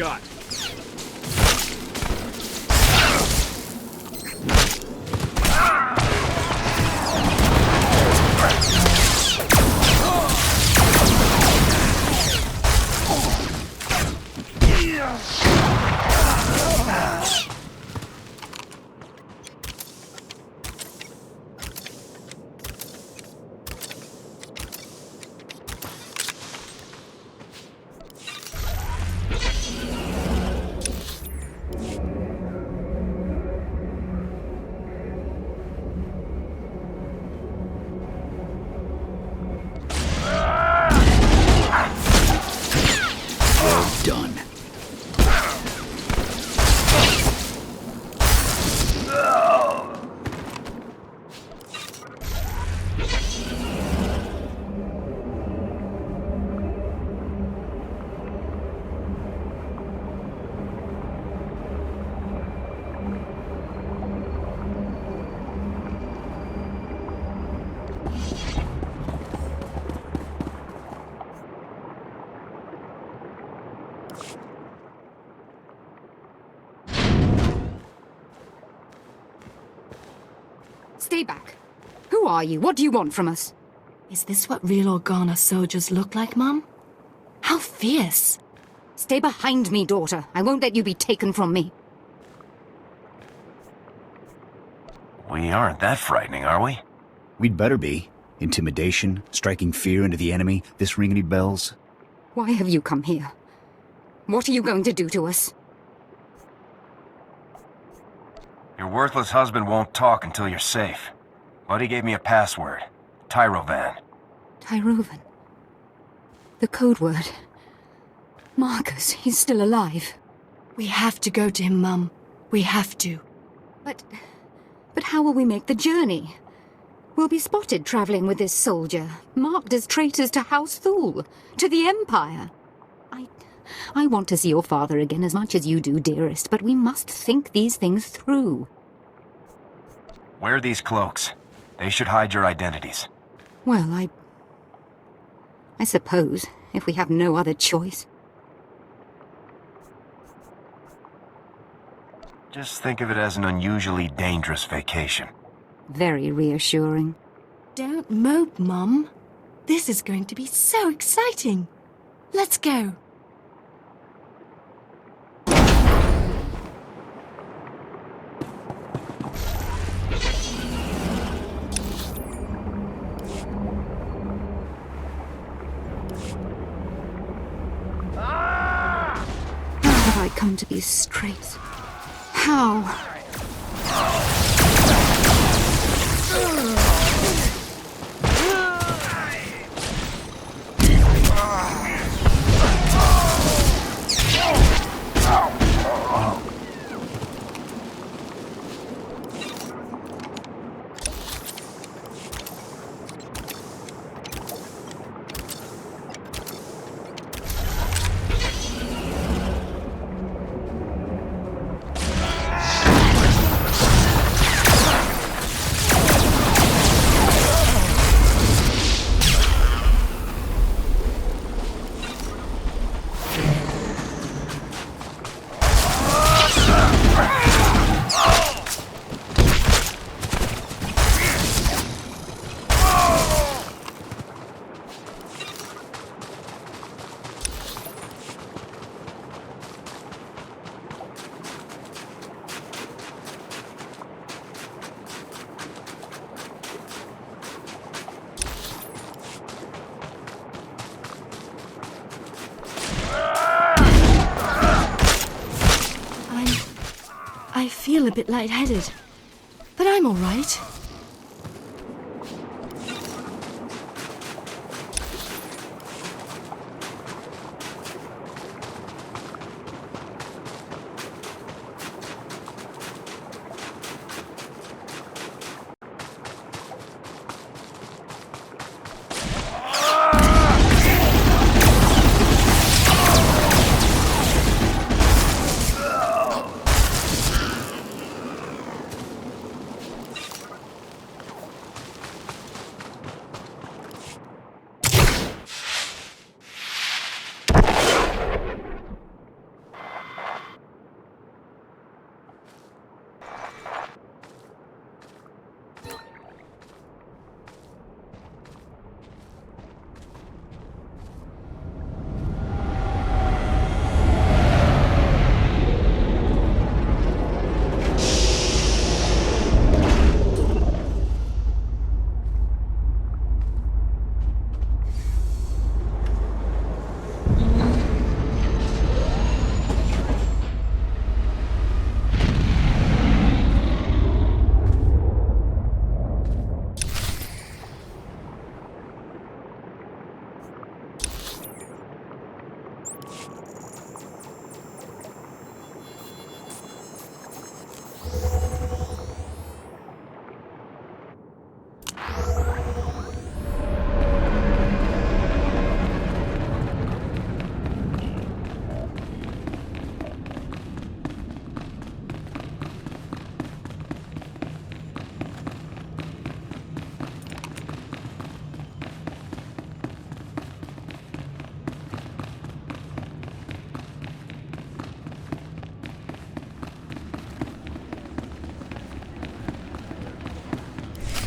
shot. Done. Stay back. Who are you? What do you want from us? Is this what real Organa soldiers look like, Mum? How fierce! Stay behind me, daughter. I won't let you be taken from me. We aren't that frightening, are we? We'd better be. Intimidation, striking fear into the enemy, this ring any bells? Why have you come here? What are you going to do to us? Your worthless husband won't talk until you're safe. Buddy gave me a password. Tyrovan. Tyrovan. The code word. Marcus, he's still alive. We have to go to him, Mum. We have to. But how will we make the journey? We'll be spotted traveling with this soldier, marked as traitors to House Thule, to the Empire. I want to see your father again as much as you do, dearest, but we must think these things through. Wear these cloaks. They should hide your identities. Well, I suppose, if we have no other choice. Just think of it as an unusually dangerous vacation. Very reassuring. Don't mope, Mum. This is going to be so exciting. Let's go. How have I come to these straits? How? I feel a bit lightheaded, but I'm all right.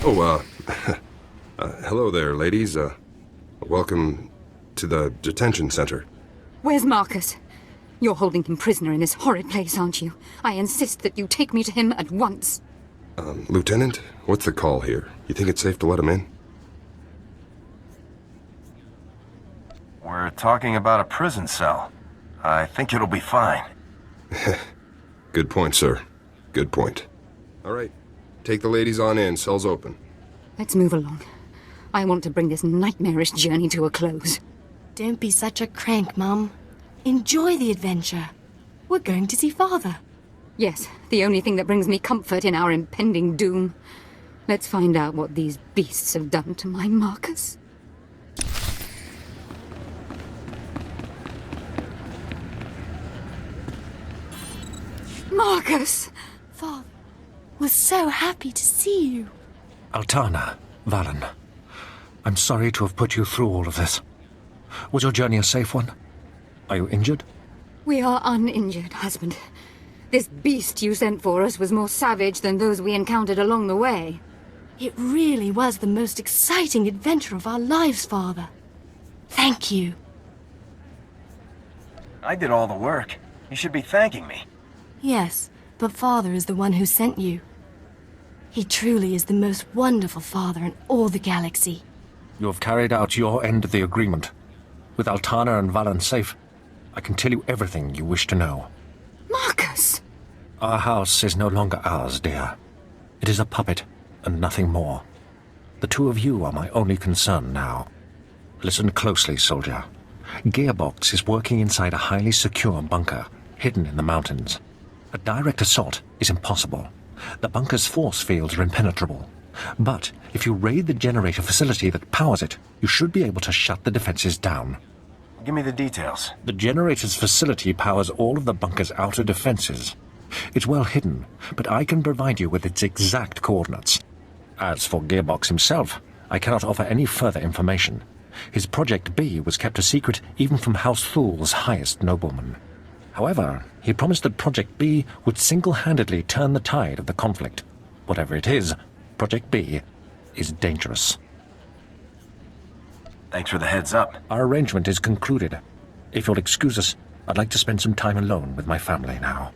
Hello there, ladies. Welcome to the detention center. Where's Marcus? You're holding him prisoner in this horrid place, aren't you? I insist that you take me to him at once. Lieutenant, what's the call here? You think it's safe to let him in? We're talking about a prison cell. I think it'll be fine. Good point, sir. Good point. All right. Take the ladies on in. Cell's open. Let's move along. I want to bring this nightmarish journey to a close. Don't be such a crank, Mum. Enjoy the adventure. We're going to see Father. Yes, the only thing that brings me comfort in our impending doom. Let's find out what these beasts have done to my Marcus. Marcus! Father, we're so happy to see you. Altana, Valen, I'm sorry to have put you through all of this. Was your journey a safe one? Are you injured? We are uninjured, husband. This beast you sent for us was more savage than those we encountered along the way. It really was the most exciting adventure of our lives, Father. Thank you. I did all the work. You should be thanking me. Yes, but Father is the one who sent you. He truly is the most wonderful father in all the galaxy. You have carried out your end of the agreement. With Altana and Valen safe, I can tell you everything you wish to know. Marcus! Our house is no longer ours, dear. It is a puppet, and nothing more. The two of you are my only concern now. Listen closely, soldier. Gearbox is working inside a highly secure bunker, hidden in the mountains. A direct assault is impossible. The bunker's force fields are impenetrable. But if you raid the generator facility that powers it, you should be able to shut the defenses down. Give me the details. The generator's facility powers all of the bunker's outer defenses. It's well hidden, but I can provide you with its exact coordinates. As for Gearbox himself, I cannot offer any further information. His Project B was kept a secret even from House Thul's highest noblemen. However, he promised that Project B would single-handedly turn the tide of the conflict. Whatever it is, Project B is dangerous. Thanks for the heads up. Our arrangement is concluded. If you'll excuse us, I'd like to spend some time alone with my family now.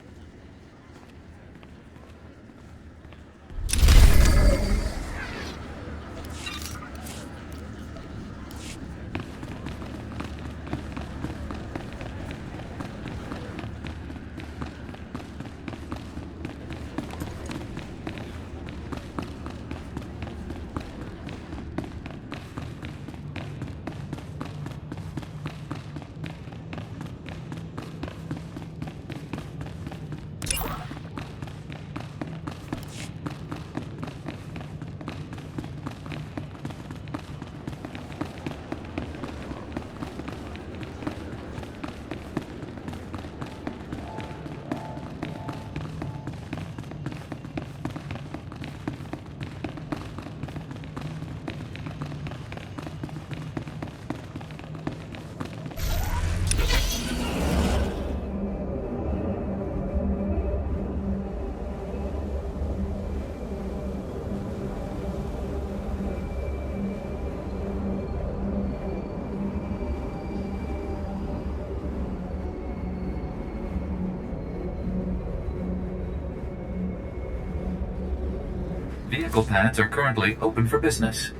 Vehicle pads are currently open for business.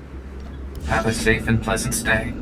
Have a safe and pleasant stay.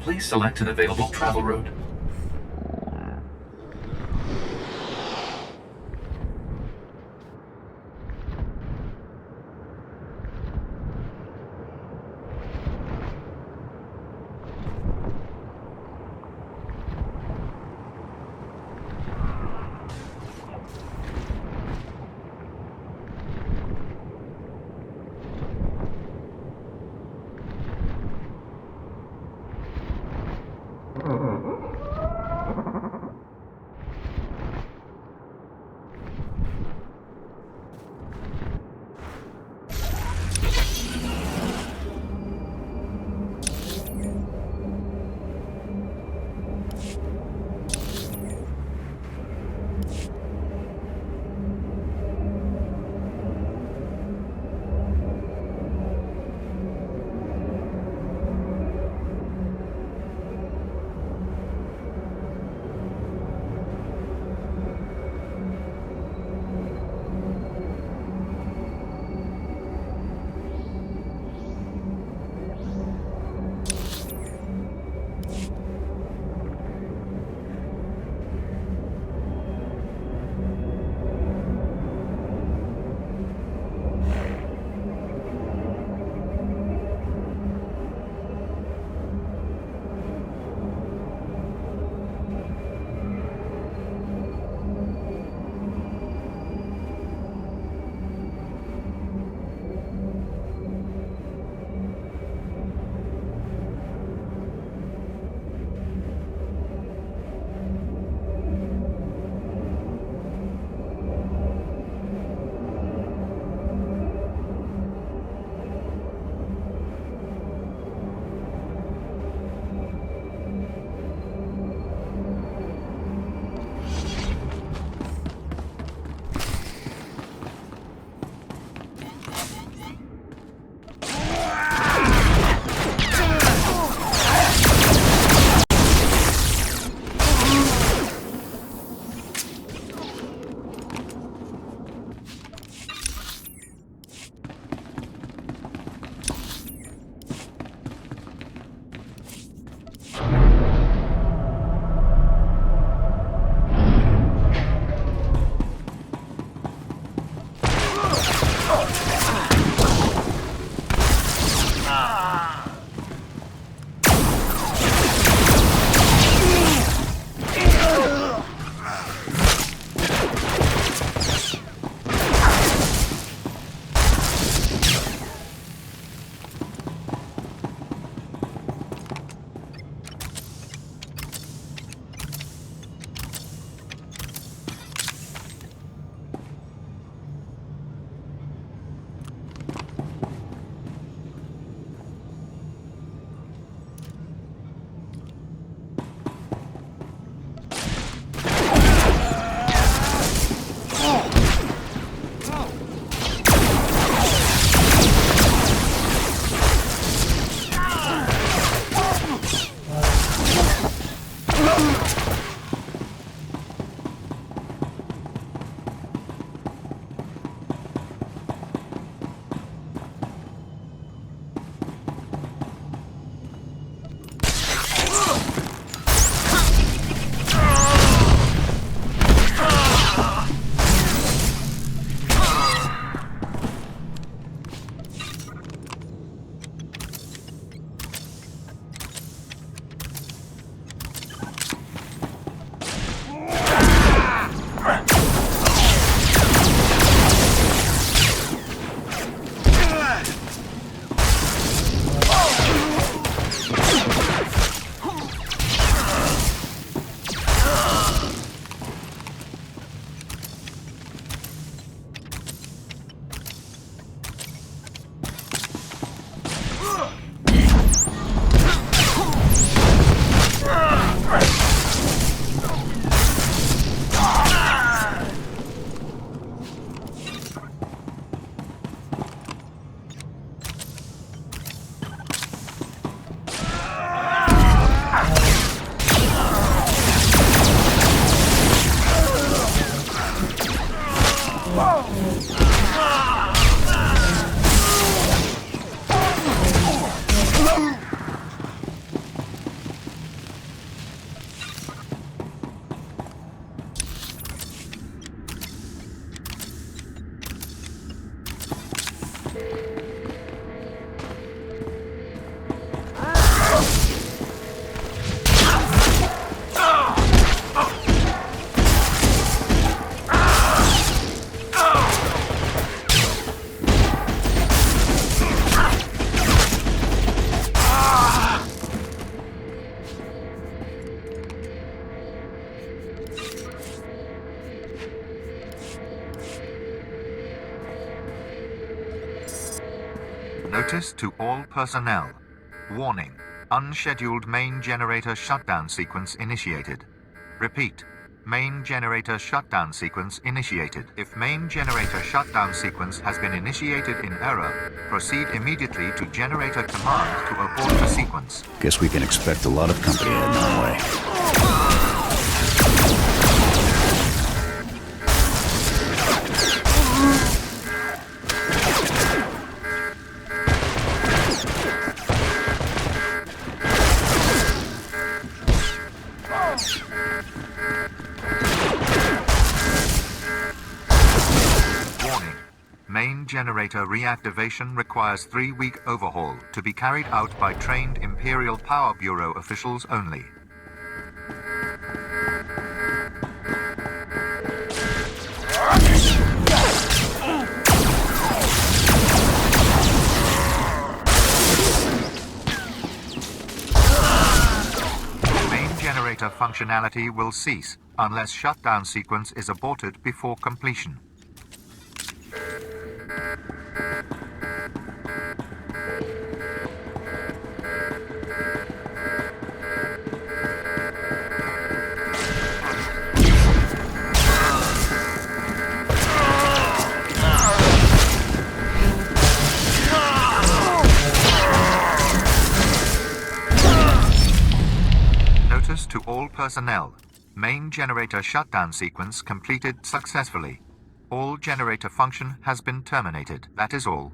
Please select an available travel route. Notice to all personnel. Warning. Unscheduled main generator shutdown sequence initiated. Repeat. Main generator shutdown sequence initiated. If main generator shutdown sequence has been initiated in error, proceed immediately to generator command to abort the sequence. Guess we can expect a lot of company heading our way. Main generator reactivation requires 3-week overhaul to be carried out by trained Imperial Power Bureau officials only. Main generator functionality will cease unless shutdown sequence is aborted before completion. Notice to all personnel. Main generator shutdown sequence completed successfully. All generator function has been terminated. That is all.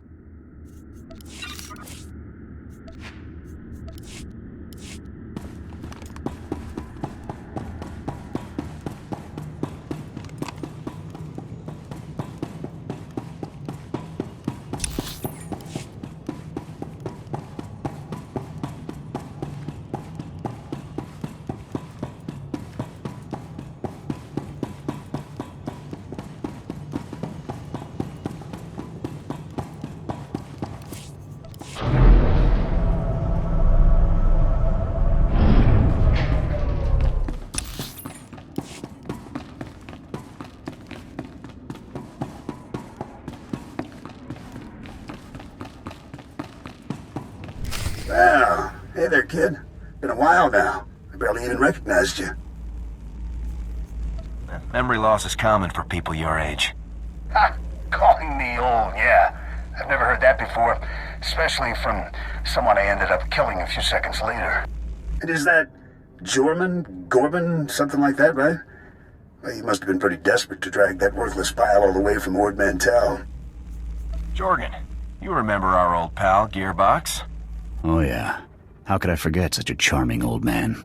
Well, hey there, kid. Been a while now. I barely even recognized you. Memory loss is common for people your age. Ha! Calling me old, yeah. I've never heard that before, especially from someone I ended up killing a few seconds later. And is that Gorman, something like that, right? Well, you must have been pretty desperate to drag that worthless pile all the way from Ord Mantell. Jorgan, you remember our old pal, Gearbox? Oh yeah. How could I forget such a charming old man?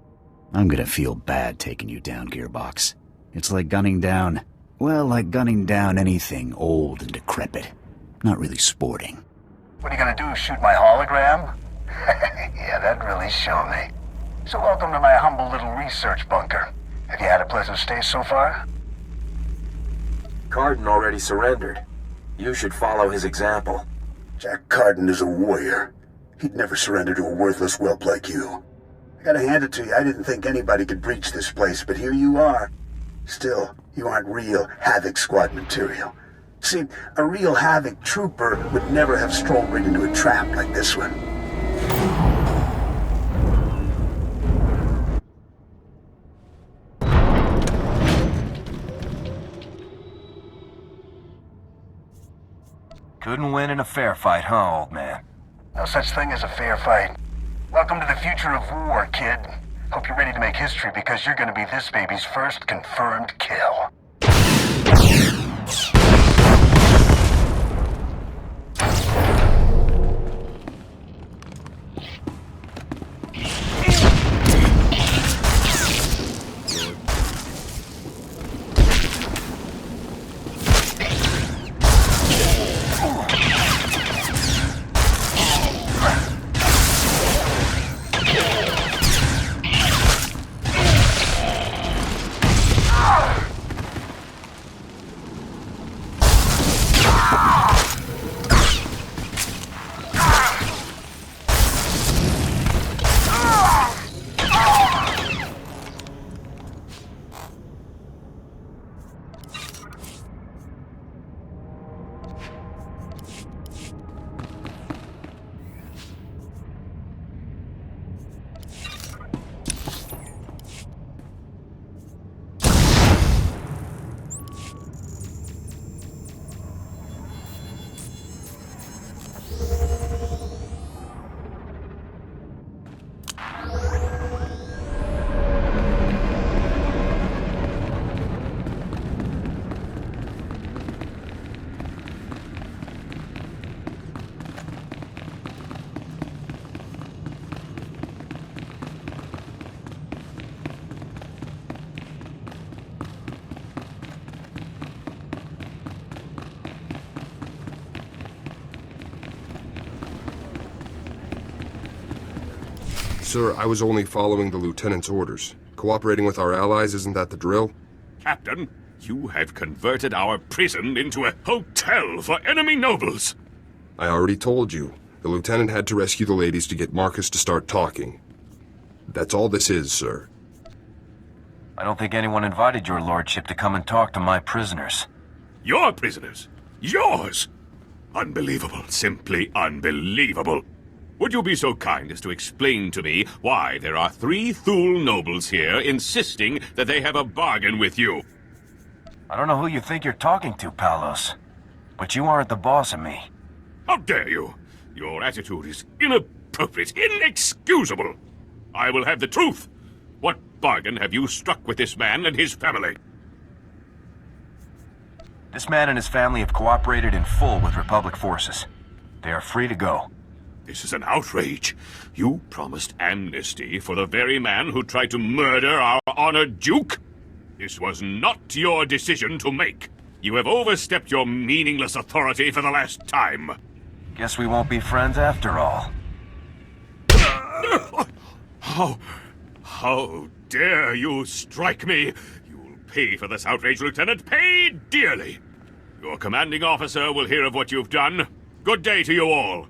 I'm gonna feel bad taking you down, Gearbox. It's like gunning down anything old and decrepit. Not really sporting. What are you gonna do, shoot my hologram? Yeah, that'd really show me. So welcome to my humble little research bunker. Have you had a pleasant stay so far? Cardin already surrendered. You should follow his example. Jack Cardin is a warrior. He'd never surrender to a worthless whelp like you. I gotta hand it to you, I didn't think anybody could breach this place, but here you are. Still, you aren't real Havoc Squad material. See, a real Havoc trooper would never have strolled right into a trap like this one. Couldn't win in a fair fight, huh, old man? No such thing as a fair fight. Welcome to the future of war, kid. Hope you're ready to make history because you're gonna be this baby's first confirmed kill. Sir, I was only following the Lieutenant's orders. Cooperating with our allies, isn't that the drill? Captain, you have converted our prison into a hotel for enemy nobles. I already told you. The Lieutenant had to rescue the ladies to get Marcus to start talking. That's all this is, sir. I don't think anyone invited your lordship to come and talk to my prisoners. Your prisoners? Yours? Unbelievable. Simply unbelievable. Would you be so kind as to explain to me why there are 3 Thule nobles here insisting that they have a bargain with you? I don't know who you think you're talking to, Palos, but you aren't the boss of me. How dare you? Your attitude is inappropriate, inexcusable. I will have the truth. What bargain have you struck with this man and his family? This man and his family have cooperated in full with Republic forces. They are free to go. This is an outrage. You promised amnesty for the very man who tried to murder our honored Duke. This was not your decision to make. You have overstepped your meaningless authority for the last time. Guess we won't be friends after all. How dare you strike me? You'll pay for this outrage, Lieutenant. Pay dearly. Your commanding officer will hear of what you've done. Good day to you all.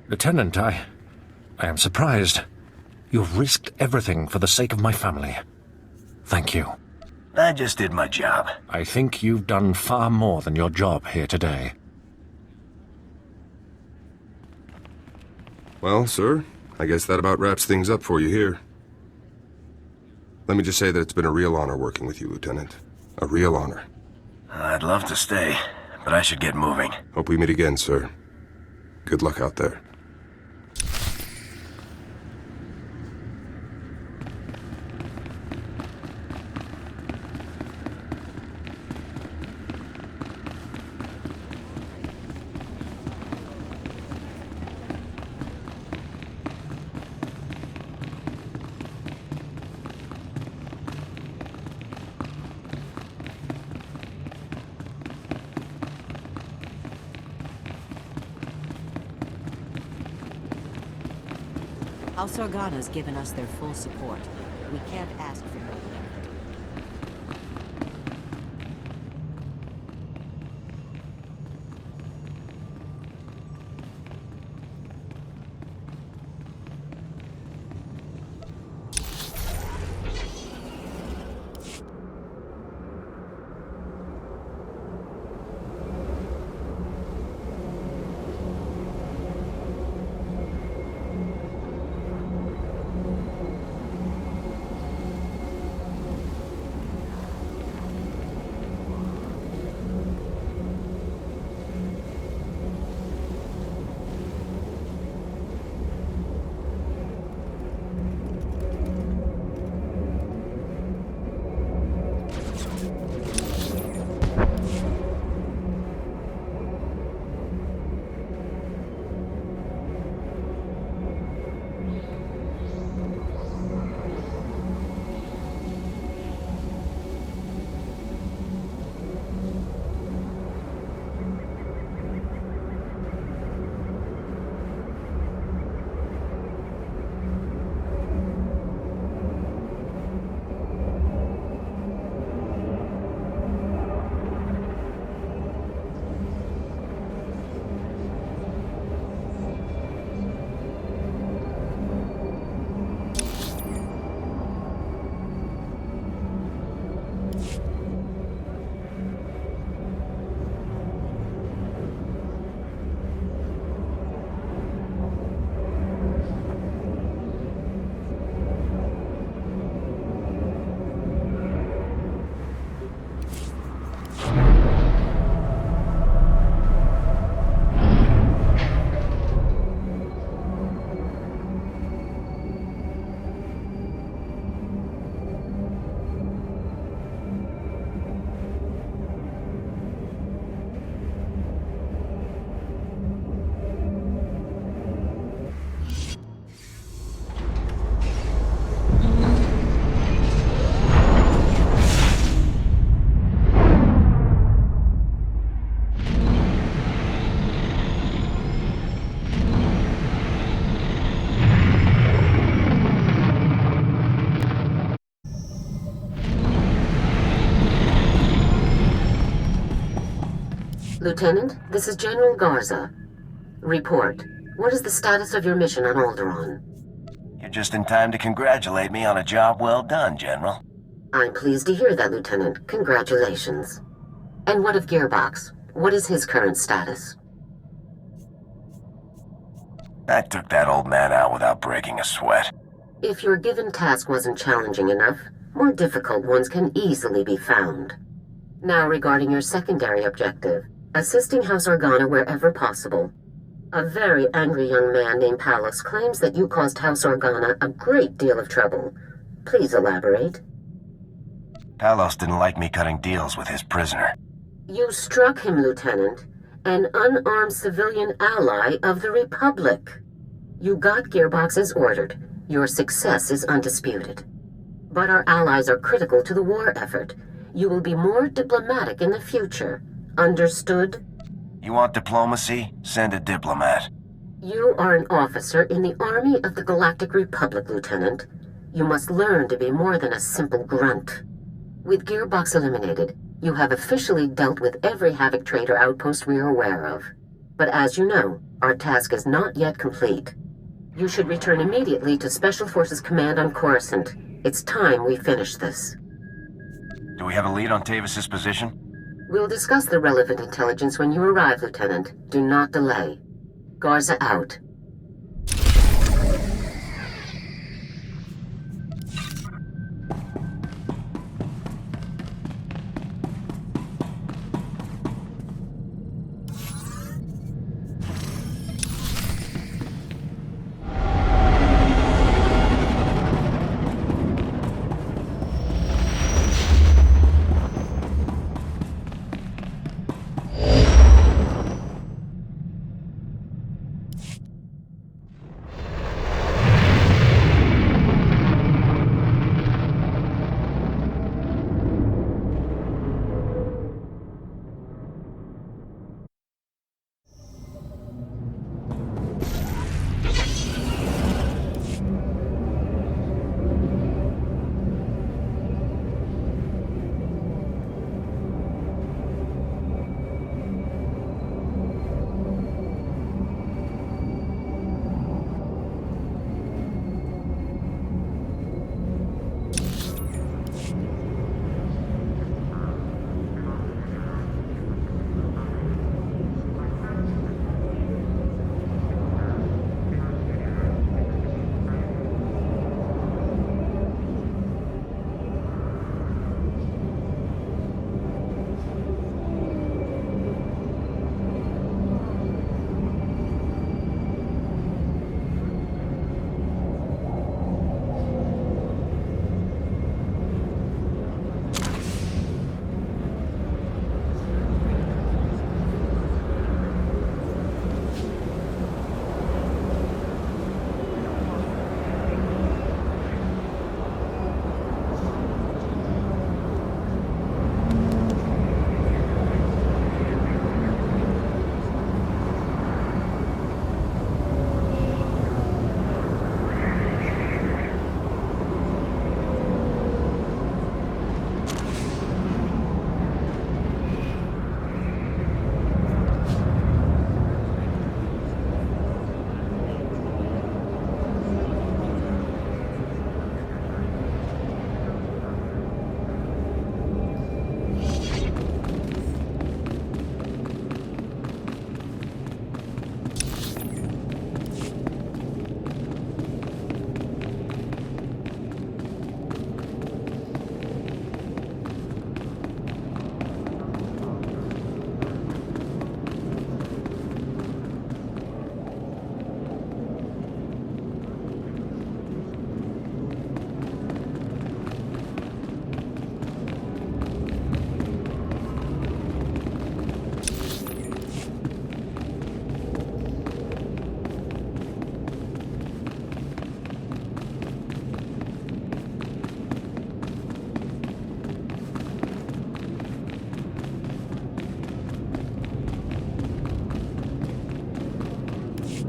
Lieutenant, I am surprised. You've risked everything for the sake of my family. Thank you. I just did my job. I think you've done far more than your job here today. Well, sir, I guess that about wraps things up for you here. Let me just say that it's been a real honor working with you, Lieutenant. A real honor. I'd love to stay, but I should get moving. Hope we meet again, sir. Good luck out there. House Organa's given us their full support. We can't ask for more. Lieutenant, this is General Garza. Report. What is the status of your mission on Alderaan? You're just in time to congratulate me on a job well done, General. I'm pleased to hear that, Lieutenant. Congratulations. And what of Gearbox? What is his current status? I took that old man out without breaking a sweat. If your given task wasn't challenging enough, more difficult ones can easily be found. Now regarding your secondary objective, assisting House Organa wherever possible. A very angry young man named Palos claims that you caused House Organa a great deal of trouble. Please elaborate. Palos didn't like me cutting deals with his prisoner. You struck him, Lieutenant, an unarmed civilian ally of the Republic. You got Gearbox as ordered. Your success is undisputed. But our allies are critical to the war effort. You will be more diplomatic in the future. Understood? You want diplomacy? Send a diplomat. You are an officer in the Army of the Galactic Republic, Lieutenant. You must learn to be more than a simple grunt. With Gearbox eliminated, you have officially dealt with every Havoc Trader outpost we are aware of. But as you know, our task is not yet complete. You should return immediately to Special Forces Command on Coruscant. It's time we finish this. Do we have a lead on Tavis's position? We'll discuss the relevant intelligence when you arrive, Lieutenant. Do not delay. Garza out.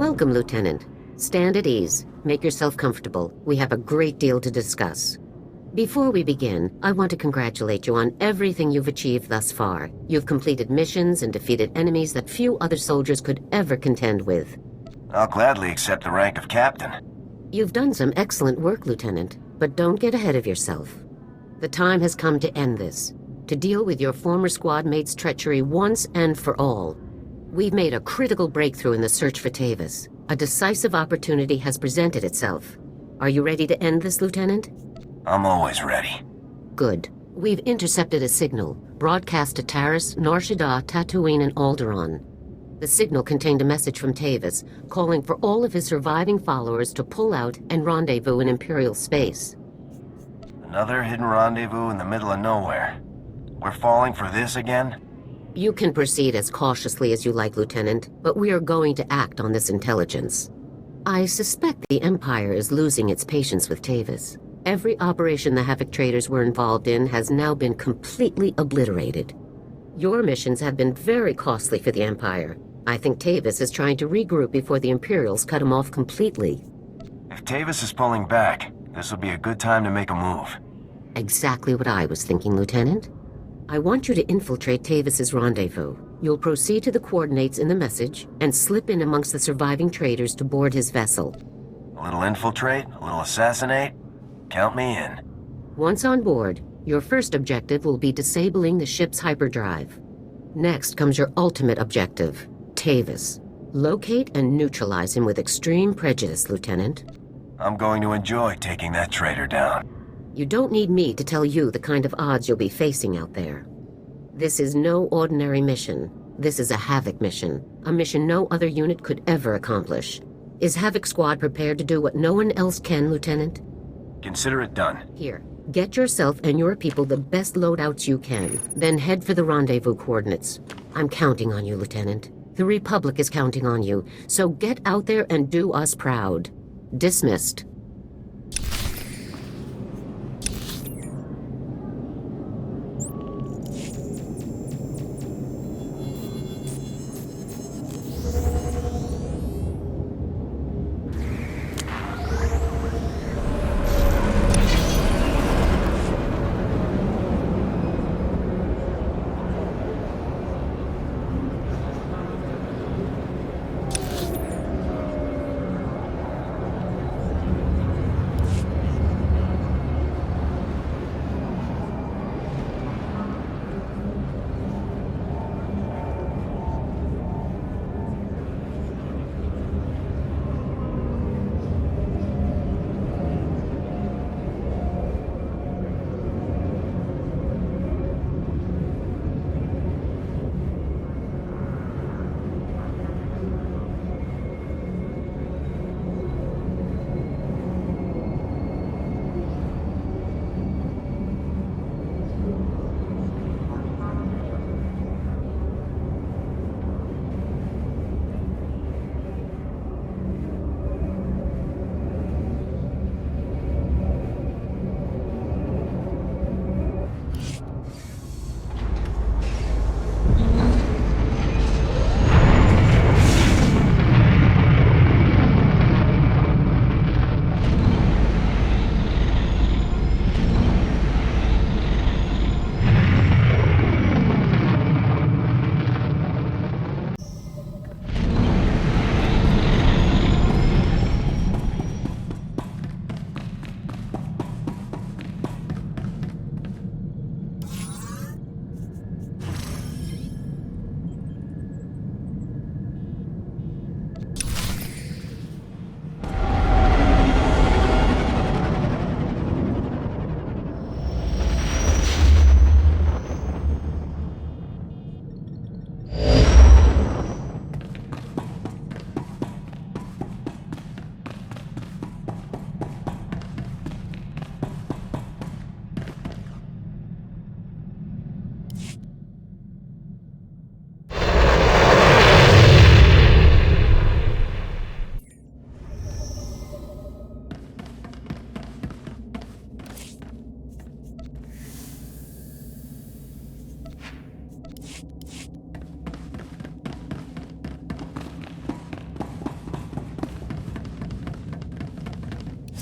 Welcome, Lieutenant. Stand at ease. Make yourself comfortable. We have a great deal to discuss. Before we begin, I want to congratulate you on everything you've achieved thus far. You've completed missions and defeated enemies that few other soldiers could ever contend with. I'll gladly accept the rank of captain. You've done some excellent work, Lieutenant, but don't get ahead of yourself. The time has come to end this, to deal with your former squad mate's treachery once and for all. We've made a critical breakthrough in the search for Tavis. A decisive opportunity has presented itself. Are you ready to end this, Lieutenant? I'm always ready. Good. We've intercepted a signal, broadcast to Taris, Nar Shaddaa, Tatooine, and Alderaan. The signal contained a message from Tavis, calling for all of his surviving followers to pull out and rendezvous in Imperial space. Another hidden rendezvous in the middle of nowhere. We're falling for this again? You can proceed as cautiously as you like, Lieutenant, but we are going to act on this intelligence. I suspect the Empire is losing its patience with Tavis. Every operation the Havoc traders were involved in has now been completely obliterated. Your missions have been very costly for the Empire. I think Tavis is trying to regroup before the Imperials cut him off completely. If Tavis is pulling back, this will be a good time to make a move. Exactly what I was thinking, Lieutenant. I want you to infiltrate Tavis's rendezvous. You'll proceed to the coordinates in the message and slip in amongst the surviving traders to board his vessel. A little infiltrate, a little assassinate. Count me in. Once on board, your first objective will be disabling the ship's hyperdrive. Next comes your ultimate objective, Tavis. Locate and neutralize him with extreme prejudice, Lieutenant. I'm going to enjoy taking that traitor down. You don't need me to tell you the kind of odds you'll be facing out there. This is no ordinary mission. This is a Havoc mission, a mission no other unit could ever accomplish. Is Havoc Squad prepared to do what no one else can, Lieutenant? Consider it done. Here, get yourself and your people the best loadouts you can, then head for the rendezvous coordinates. I'm counting on you, Lieutenant. The Republic is counting on you, so get out there and do us proud. Dismissed.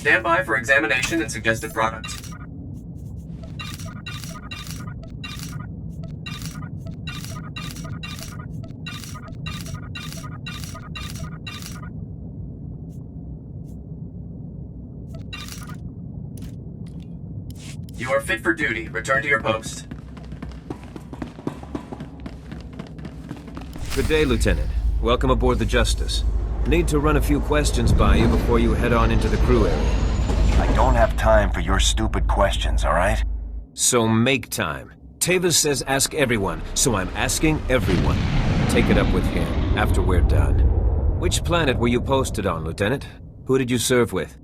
Stand by for examination and suggested products. You are fit for duty. Return to your post. Good day, Lieutenant. Welcome aboard the Justice. Need to run a few questions by you before you head on into the crew area. I don't have time for your stupid questions, all right? So make time. Tavis says ask everyone, so I'm asking everyone. Take it up with him after we're done. Which planet were you posted on, Lieutenant? Who did you serve with?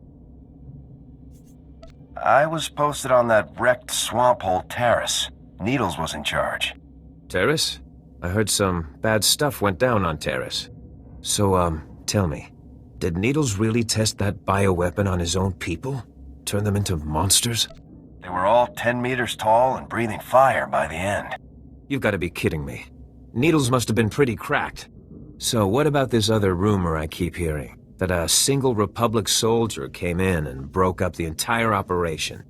I was posted on that wrecked swamp hole Taris. Needles was in charge. Taris? I heard some bad stuff went down on Taris. So, tell me, did Needles really test that bioweapon on his own people? Turn them into monsters? They were all 10 meters tall and breathing fire by the end. You've got to be kidding me. Needles must have been pretty cracked. So what about this other rumor I keep hearing? That a single Republic soldier came in and broke up the entire operation.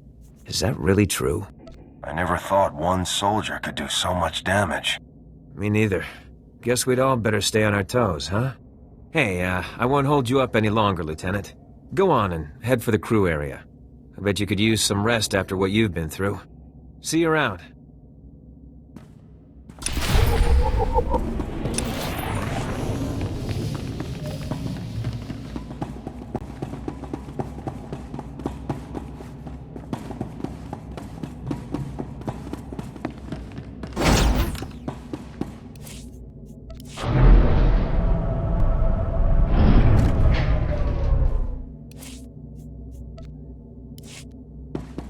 Is that really true? I never thought one soldier could do so much damage. Me neither. Guess we'd all better stay on our toes, huh? Hey, I won't hold you up any longer, Lieutenant. Go on and head for the crew area. I bet you could use some rest after what you've been through. See you around.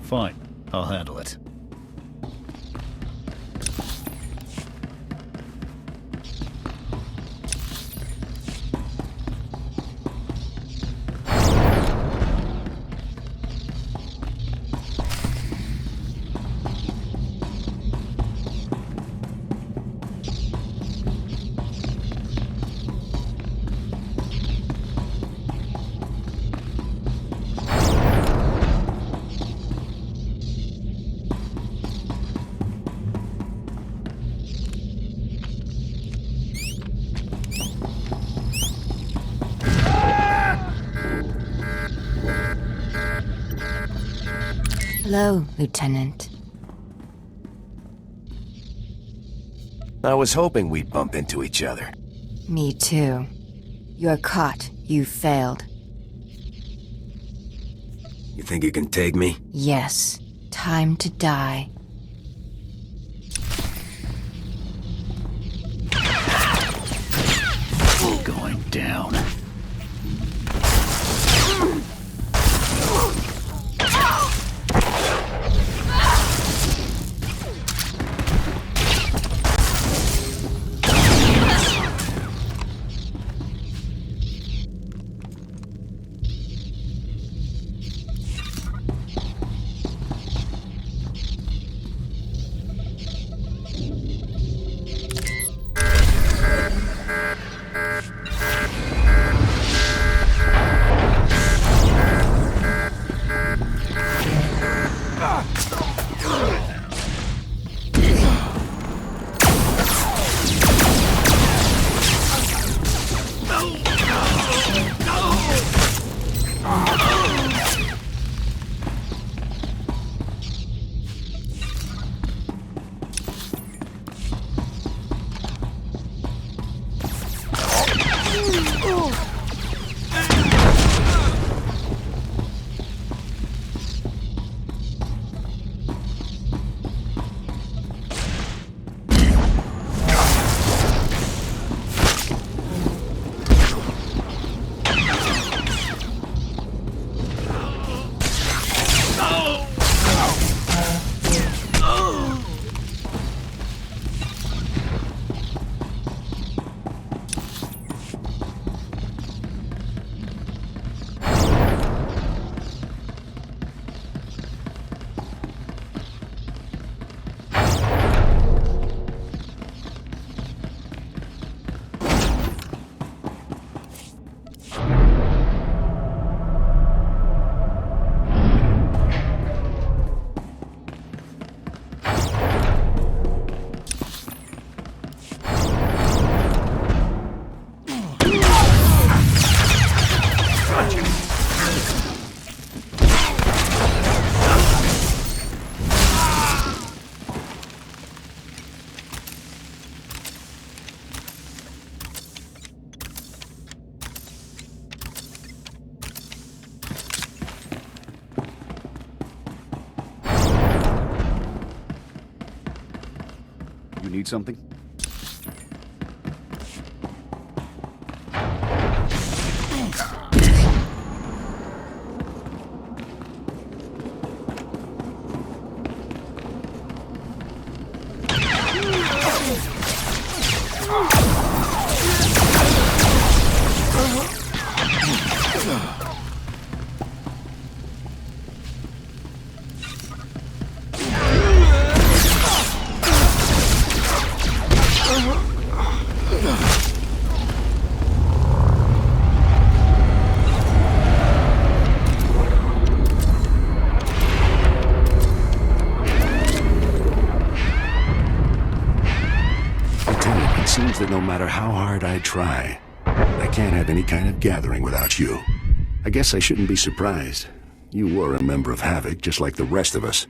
Fine. I'll handle it. Hello, Lieutenant. I was hoping we'd bump into each other. Me too. You're caught. You failed. You think you can take me? Yes. Time to die. Going down. Need something? That no matter how hard I try, I can't have any kind of gathering without you. I guess I shouldn't be surprised. You were a member of Havoc, just like the rest of us.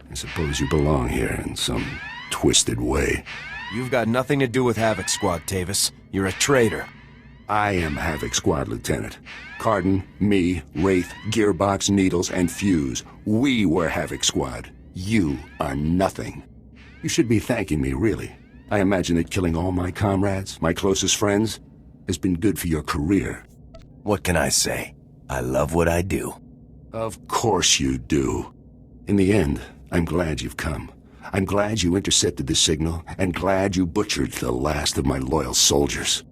I suppose you belong here in some twisted way. You've got nothing to do with Havoc Squad, Tavis. You're a traitor. I am Havoc Squad, Lieutenant. Cardin, me, Wraith, Gearbox, Needles, and Fuse. We were Havoc Squad. You are nothing. You should be thanking me, really. I imagine that killing all my comrades, my closest friends, has been good for your career. What can I say? I love what I do. Of course you do. In the end, I'm glad you've come. I'm glad you intercepted the signal, and glad you butchered the last of my loyal soldiers.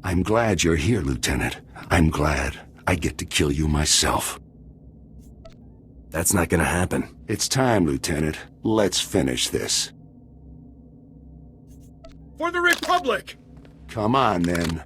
I'm glad you're here, Lieutenant. I'm glad I get to kill you myself. That's not gonna happen. It's time, Lieutenant. Let's finish this. For the Republic! Come on, then.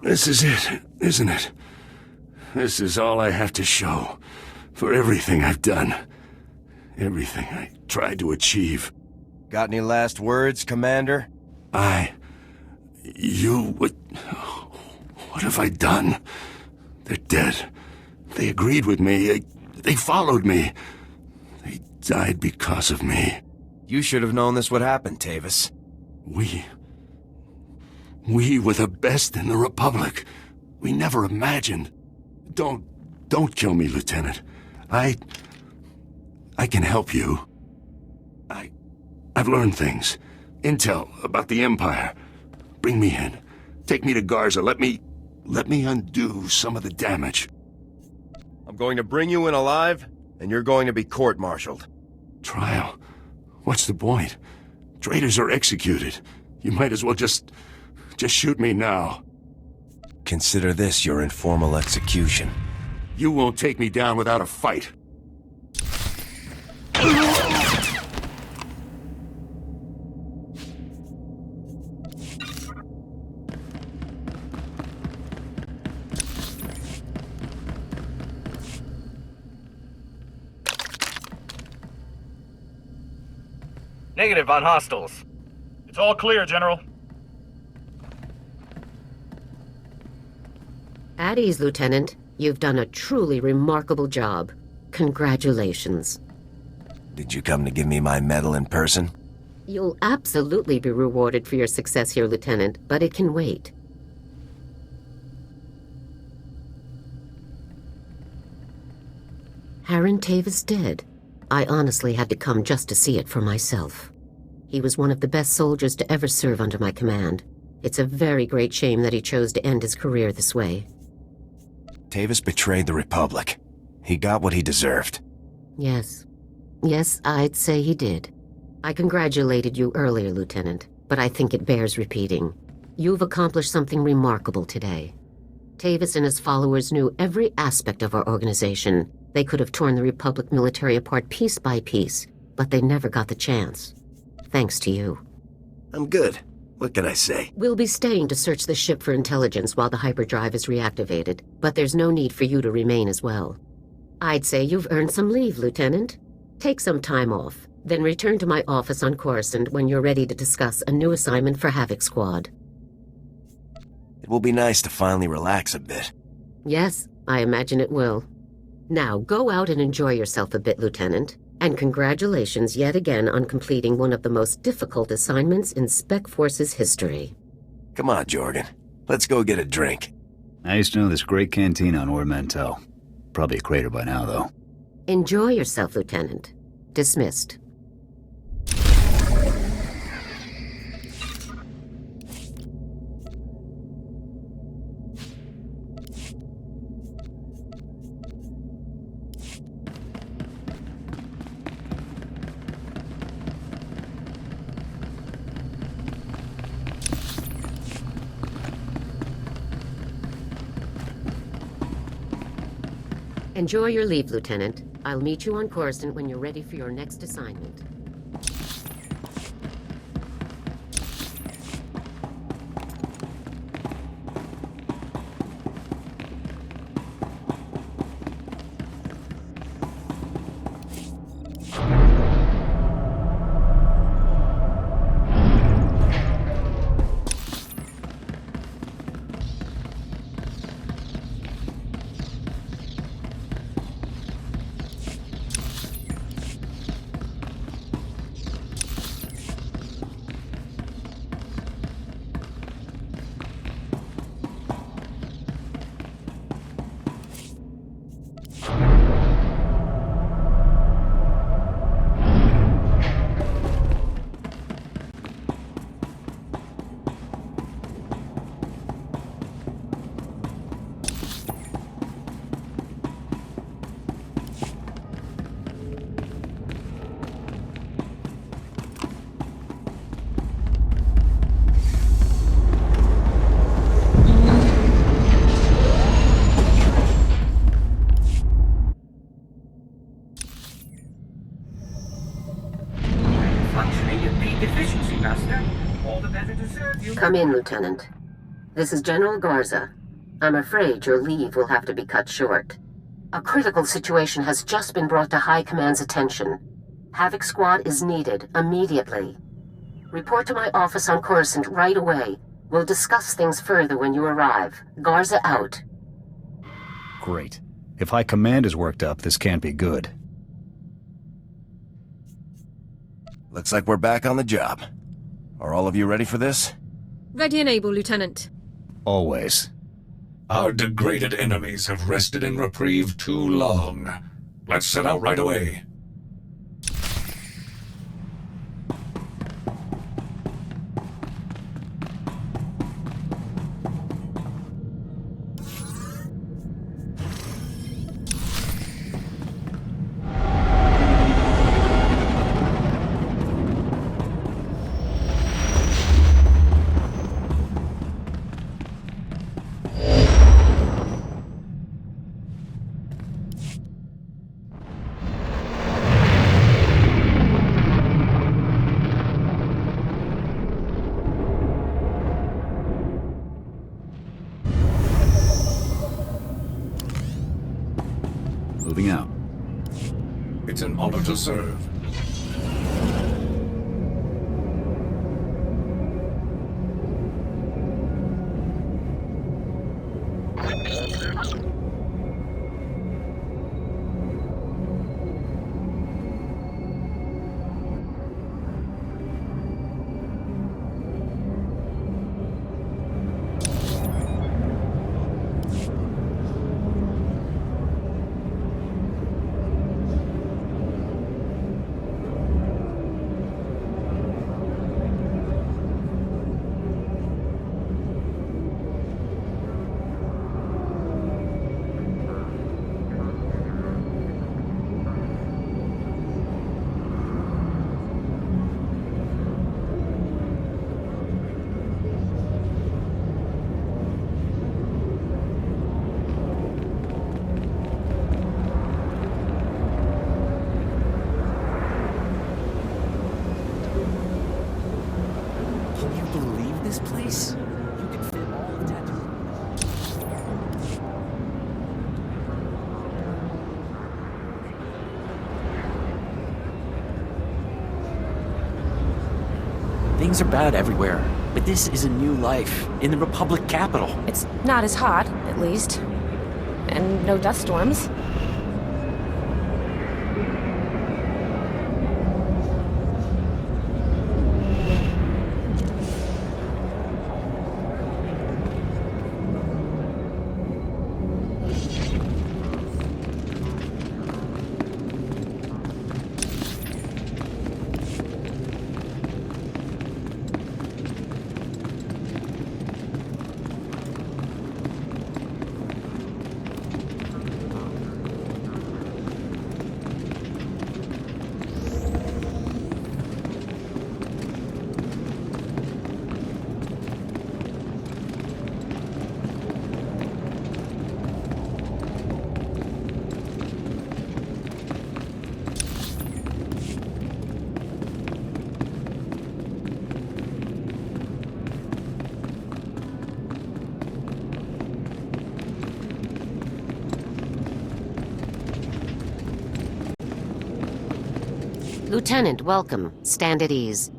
This is it, isn't it? This is all I have to show for everything I've done. Everything I tried to achieve. Got any last words, Commander? What have I done? They're dead. They agreed with me. They followed me. They died because of me. You should have known this would happen, Tavis. We were the best in the Republic. We never imagined. Don't kill me, Lieutenant. I can help you. I've learned things. Intel about the Empire. Bring me in. Take me to Garza. Let me undo some of the damage. I'm going to bring you in alive, and you're going to be court-martialed. Trial? What's the point? Traitors are executed. You might as well just shoot me now. Consider this your informal execution. You won't take me down without a fight. Negative on hostiles. It's all clear, General. At ease, Lieutenant. You've done a truly remarkable job. Congratulations. Did you come to give me my medal in person? You'll absolutely be rewarded for your success here, Lieutenant, but it can wait. Harren Tavis dead. I honestly had to come just to see it for myself. He was one of the best soldiers to ever serve under my command. It's a very great shame that he chose to end his career this way. Tavis betrayed the Republic. He got what he deserved. Yes. Yes, I'd say he did. I congratulated you earlier, Lieutenant, but I think it bears repeating. You've accomplished something remarkable today. Tavis and his followers knew every aspect of our organization. They could have torn the Republic military apart piece by piece, but they never got the chance. Thanks to you. I'm good. What can I say? We'll be staying to search the ship for intelligence while the hyperdrive is reactivated, but there's no need for you to remain as well. I'd say you've earned some leave, Lieutenant. Take some time off, then return to my office on Coruscant when you're ready to discuss a new assignment for Havoc Squad. It will be nice to finally relax a bit. Yes, I imagine it will. Now, go out and enjoy yourself a bit, Lieutenant. And congratulations yet again on completing one of the most difficult assignments in Spec Force's history. Come on, Jorgan. Let's go get a drink. I used to know this great canteen on Ord Mantell. Probably a crater by now, though. Enjoy yourself, Lieutenant. Dismissed. Enjoy your leave, Lieutenant. I'll meet you on Coruscant when you're ready for your next assignment. Come in, Lieutenant. This is General Garza. I'm afraid your leave will have to be cut short. A critical situation has just been brought to High Command's attention. Havoc Squad is needed immediately. Report to my office on Coruscant right away. We'll discuss things further when you arrive. Garza out. Great. If High Command is worked up, this can't be good. Looks like we're back on the job. Are all of you ready for this? Ready and able, Lieutenant. Always. Our degraded enemies have rested in reprieve too long. Let's set out right away. Moving out. It's an honor to serve. Things are bad everywhere, but this is a new life in the Republic capital. It's not as hot, at least. And no dust storms. Lieutenant, welcome. Stand at ease.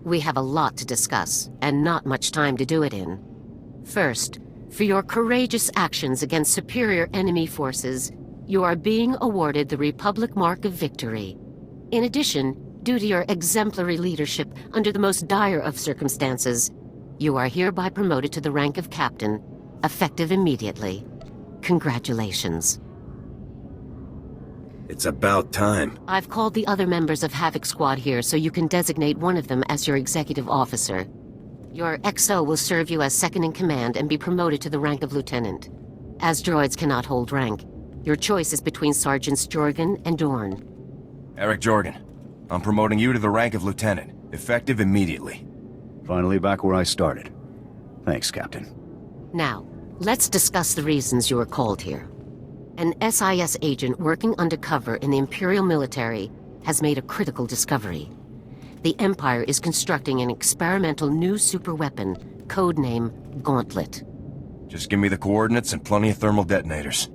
We have a lot to discuss, and not much time to do it in. First, for your courageous actions against superior enemy forces, you are being awarded the Republic Mark of Victory. In addition, due to your exemplary leadership under the most dire of circumstances, you are hereby promoted to the rank of Captain, effective immediately. Congratulations. It's about time. I've called the other members of Havoc Squad here so you can designate one of them as your executive officer. Your XO will serve you as second in command and be promoted to the rank of lieutenant. As droids cannot hold rank, your choice is between Sergeants Jorgan and Dorn. Aric Jorgan, I'm promoting you to the rank of lieutenant, effective immediately. Finally back where I started. Thanks, Captain. Now, let's discuss the reasons you were called here. An SIS agent working undercover in the Imperial military has made a critical discovery. The Empire is constructing an experimental new superweapon, codename Gauntlet. Just give me the coordinates and plenty of thermal detonators.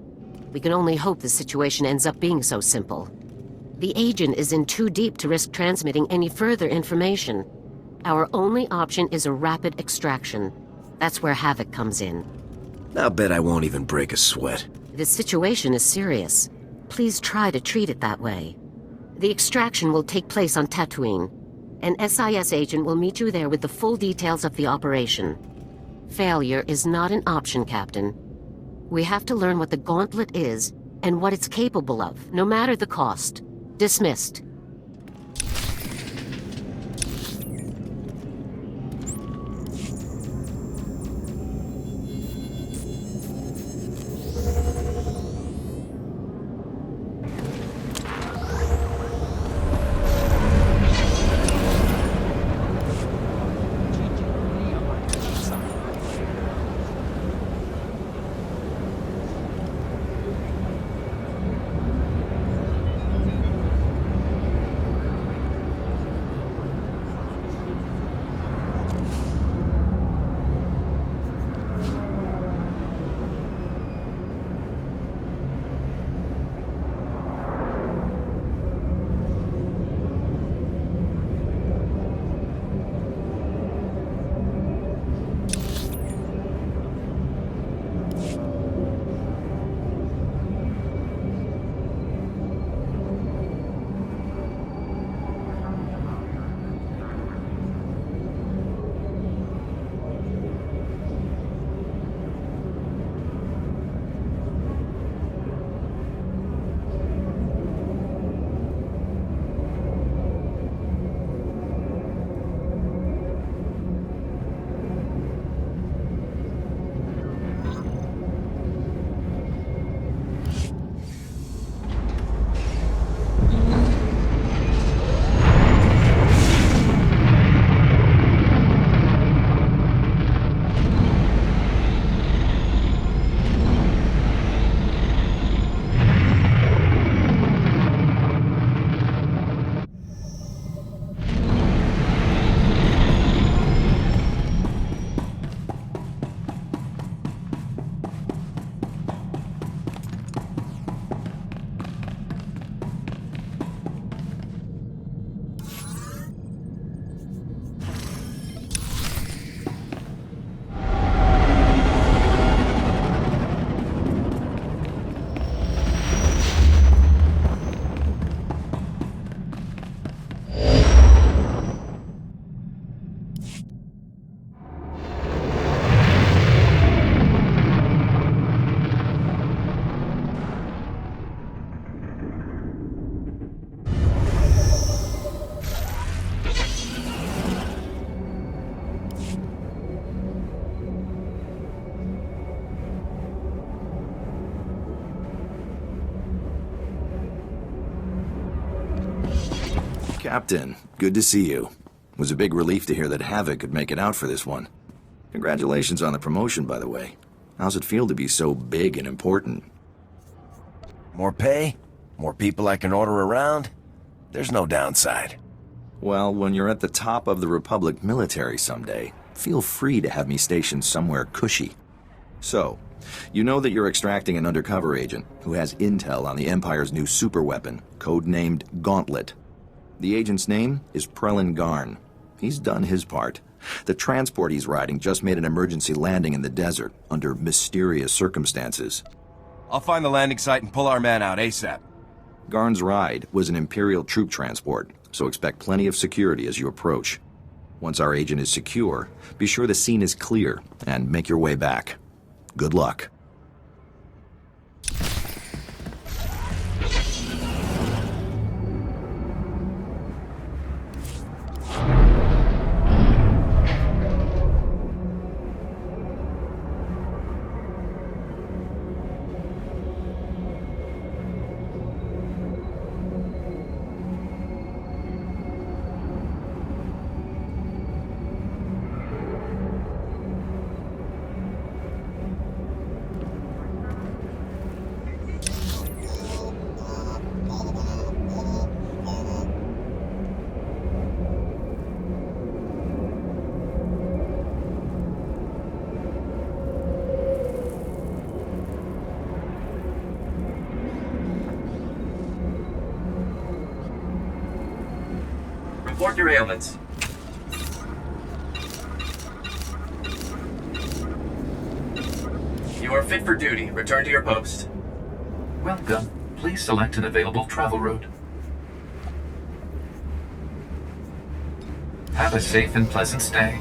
We can only hope the situation ends up being so simple. The agent is in too deep to risk transmitting any further information. Our only option is a rapid extraction. That's where Havoc comes in. I'll bet I won't even break a sweat. The situation is serious. Please try to treat it that way. The extraction will take place on Tatooine. An SIS agent will meet you there with the full details of the operation. Failure is not an option, Captain. We have to learn what the Gauntlet is and what it's capable of, no matter the cost. Dismissed. Captain, good to see you. It was a big relief to hear that Havoc could make it out for this one. Congratulations on the promotion, by the way. How's it feel to be so big and important? More pay? More people I can order around? There's no downside. Well, when you're at the top of the Republic military someday, feel free to have me stationed somewhere cushy. So, you know that you're extracting an undercover agent who has intel on the Empire's new superweapon, codenamed Gauntlet. The agent's name is Prelin Garn. He's done his part. The transport he's riding just made an emergency landing in the desert under mysterious circumstances. I'll find the landing site and pull our man out ASAP. Garn's ride was an Imperial troop transport, so expect plenty of security as you approach. Once our agent is secure, be sure the scene is clear and make your way back. Good luck. Report your ailments. You are fit for duty. Return to your post. Welcome. Please select an available travel route. Have a safe and pleasant stay.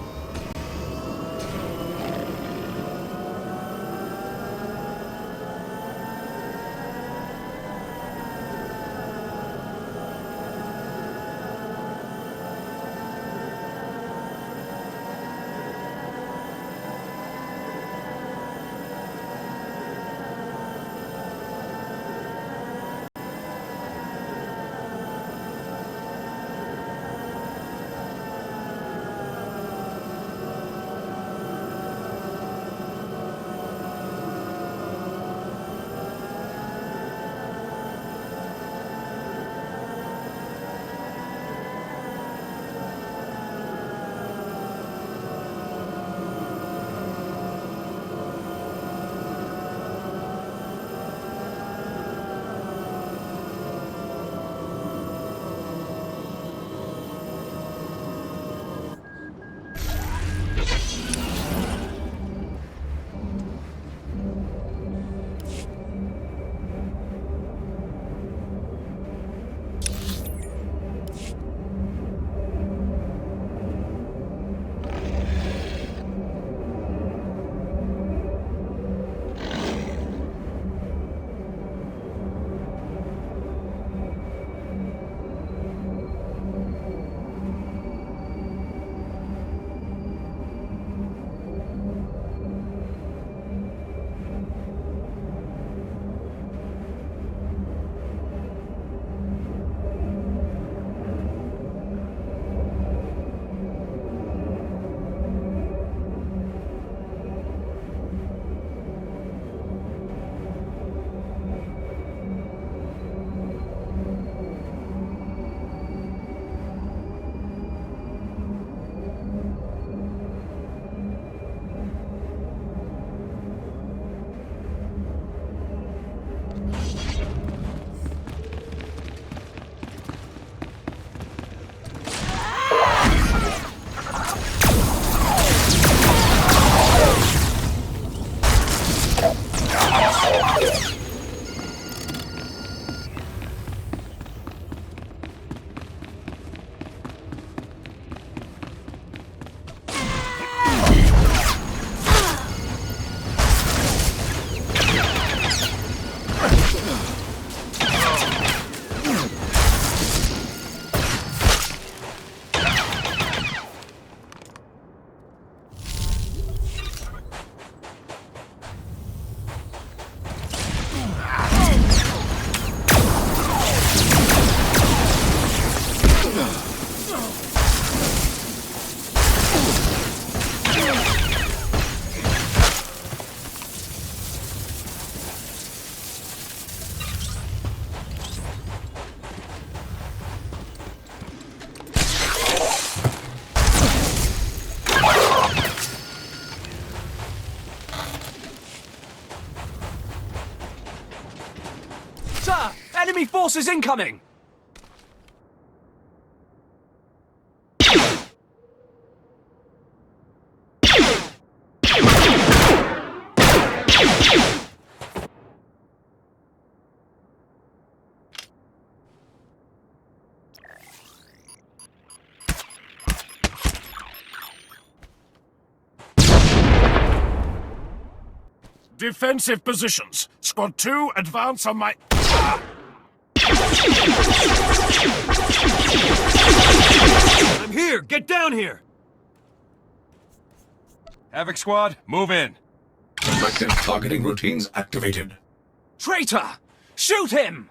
Forces incoming! Defensive positions. Squad 2, advance on my... I'm here! Get down here! Havoc Squad, move in. Selective targeting routines activated. Traitor! Shoot him!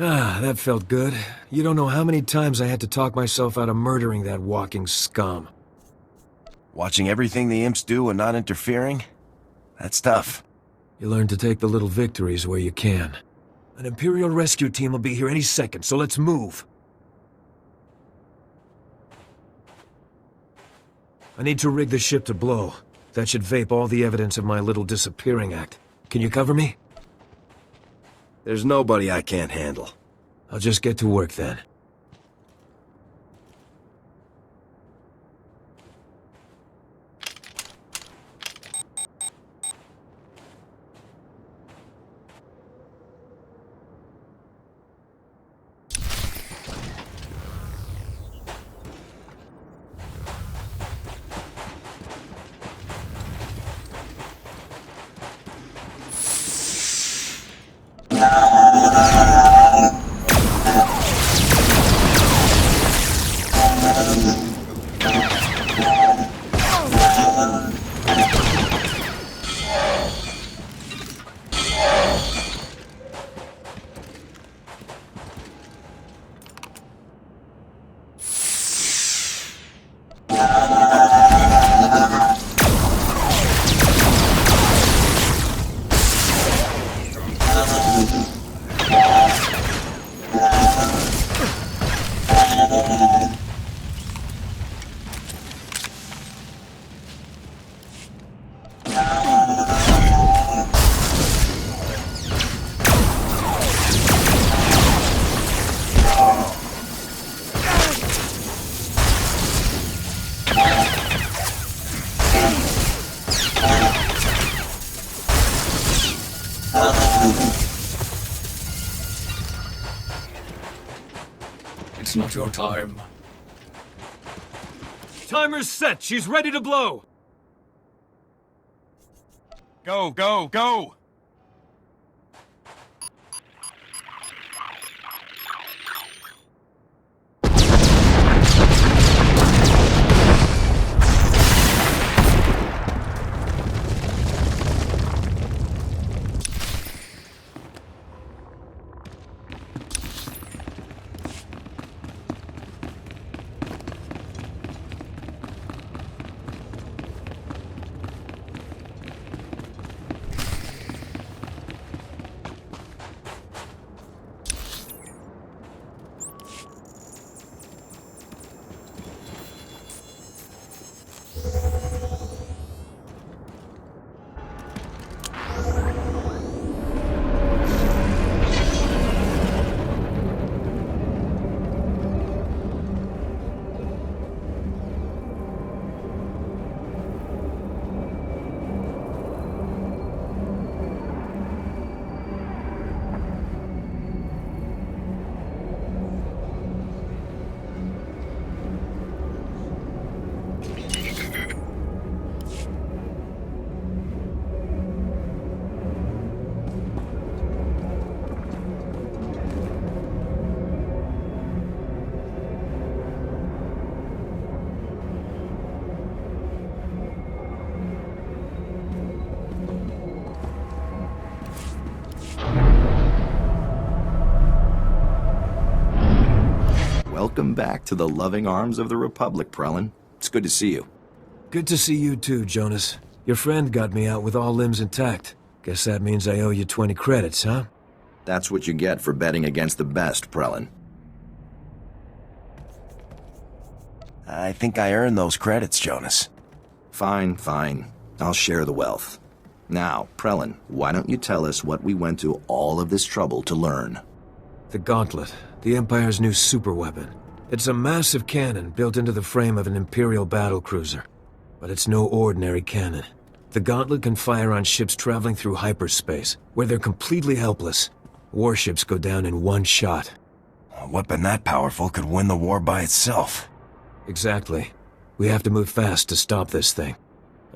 Ah, that felt good. You don't know how many times I had to talk myself out of murdering that walking scum. Watching everything the imps do and not interfering? That's tough. You learn to take the little victories where you can. An Imperial rescue team will be here any second, so let's move. I need to rig the ship to blow. That should vape all the evidence of my little disappearing act. Can you cover me? There's nobody I can't handle. I'll just get to work then. It's not your time. Timer's set. She's ready to blow. Go, go, go! Welcome back to the loving arms of the Republic, Prelin. It's good to see you. Good to see you too, Jonas. Your friend got me out with all limbs intact. Guess that means I owe you 20 credits, huh? That's what you get for betting against the best, Prelin. I think I earned those credits, Jonas. Fine, fine. I'll share the wealth. Now, Prelin, why don't you tell us what we went to all of this trouble to learn? The Gauntlet, the Empire's new superweapon. It's a massive cannon built into the frame of an Imperial battlecruiser. But it's no ordinary cannon. The Gauntlet can fire on ships traveling through hyperspace, where they're completely helpless. Warships go down in one shot. A weapon that powerful could win the war by itself. Exactly. We have to move fast to stop this thing.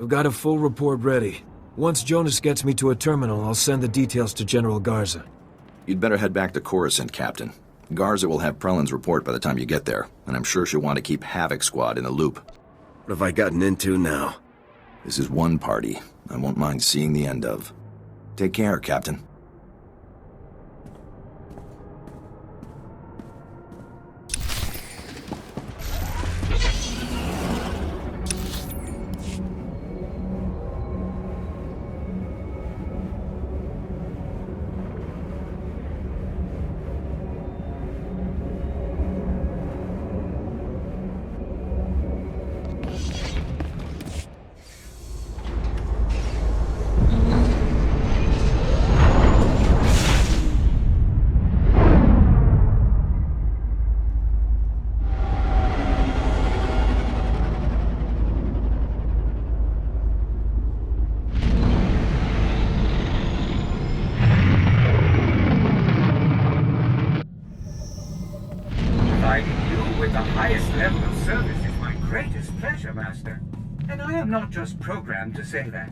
I've got a full report ready. Once Jonas gets me to a terminal, I'll send the details to General Garza. You'd better head back to Coruscant, Captain. Garza will have Prelin's report by the time you get there, and I'm sure she'll want to keep Havoc Squad in the loop. What have I gotten into now? This is one party I won't mind seeing the end of. Take care, Captain. Master, and I am not just programmed to say that.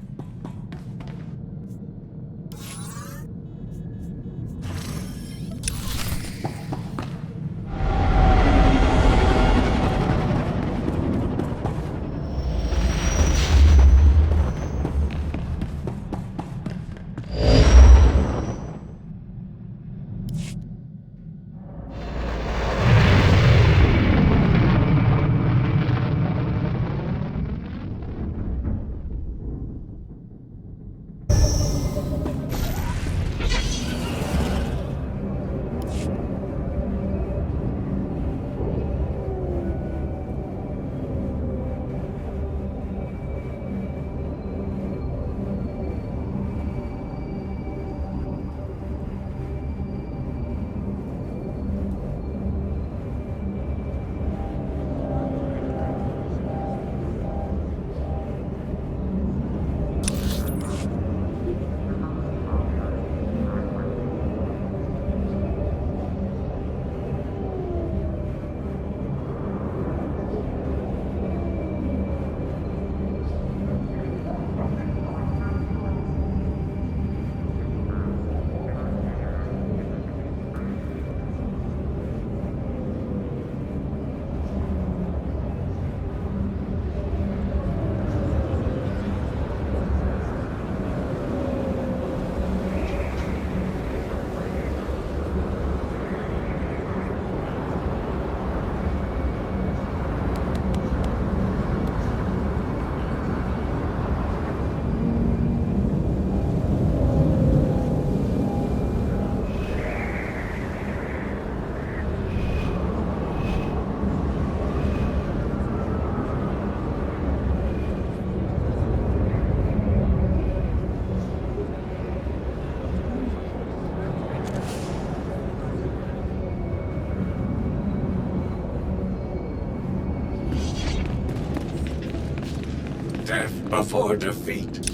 Death before defeat.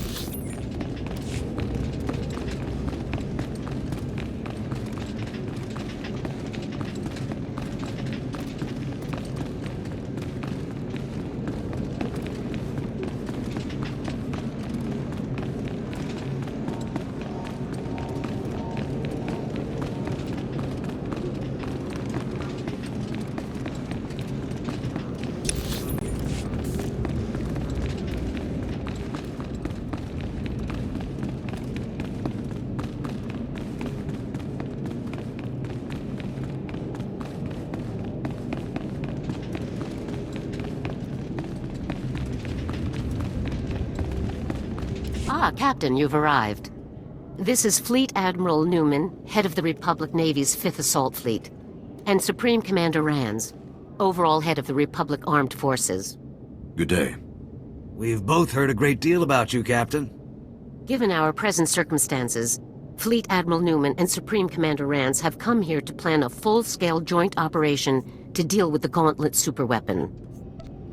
Ah, Captain, you've arrived. This is Fleet Admiral Newman, head of the Republic Navy's 5th Assault Fleet, and Supreme Commander Rands, overall head of the Republic Armed Forces. Good day. We've both heard a great deal about you, Captain. Given our present circumstances, Fleet Admiral Newman and Supreme Commander Rands have come here to plan a full-scale joint operation to deal with the Gauntlet superweapon.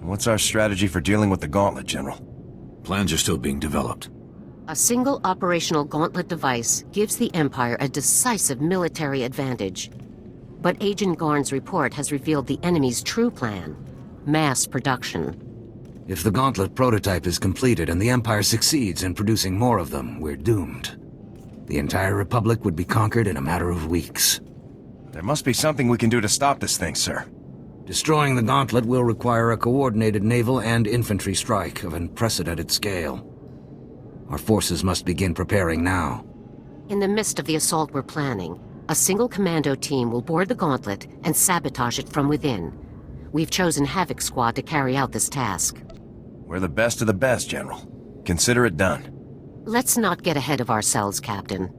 What's our strategy for dealing with the Gauntlet, General? Plans are still being developed. A single operational Gauntlet device gives the Empire a decisive military advantage. But Agent Garn's report has revealed the enemy's true plan: mass production. If the Gauntlet prototype is completed and the Empire succeeds in producing more of them, we're doomed. The entire Republic would be conquered in a matter of weeks. There must be something we can do to stop this thing, sir. Destroying the Gauntlet will require a coordinated naval and infantry strike of unprecedented scale. Our forces must begin preparing now. In the midst of the assault we're planning, a single commando team will board the Gauntlet and sabotage it from within. We've chosen Havoc Squad to carry out this task. We're the best of the best, General. Consider it done. Let's not get ahead of ourselves, Captain.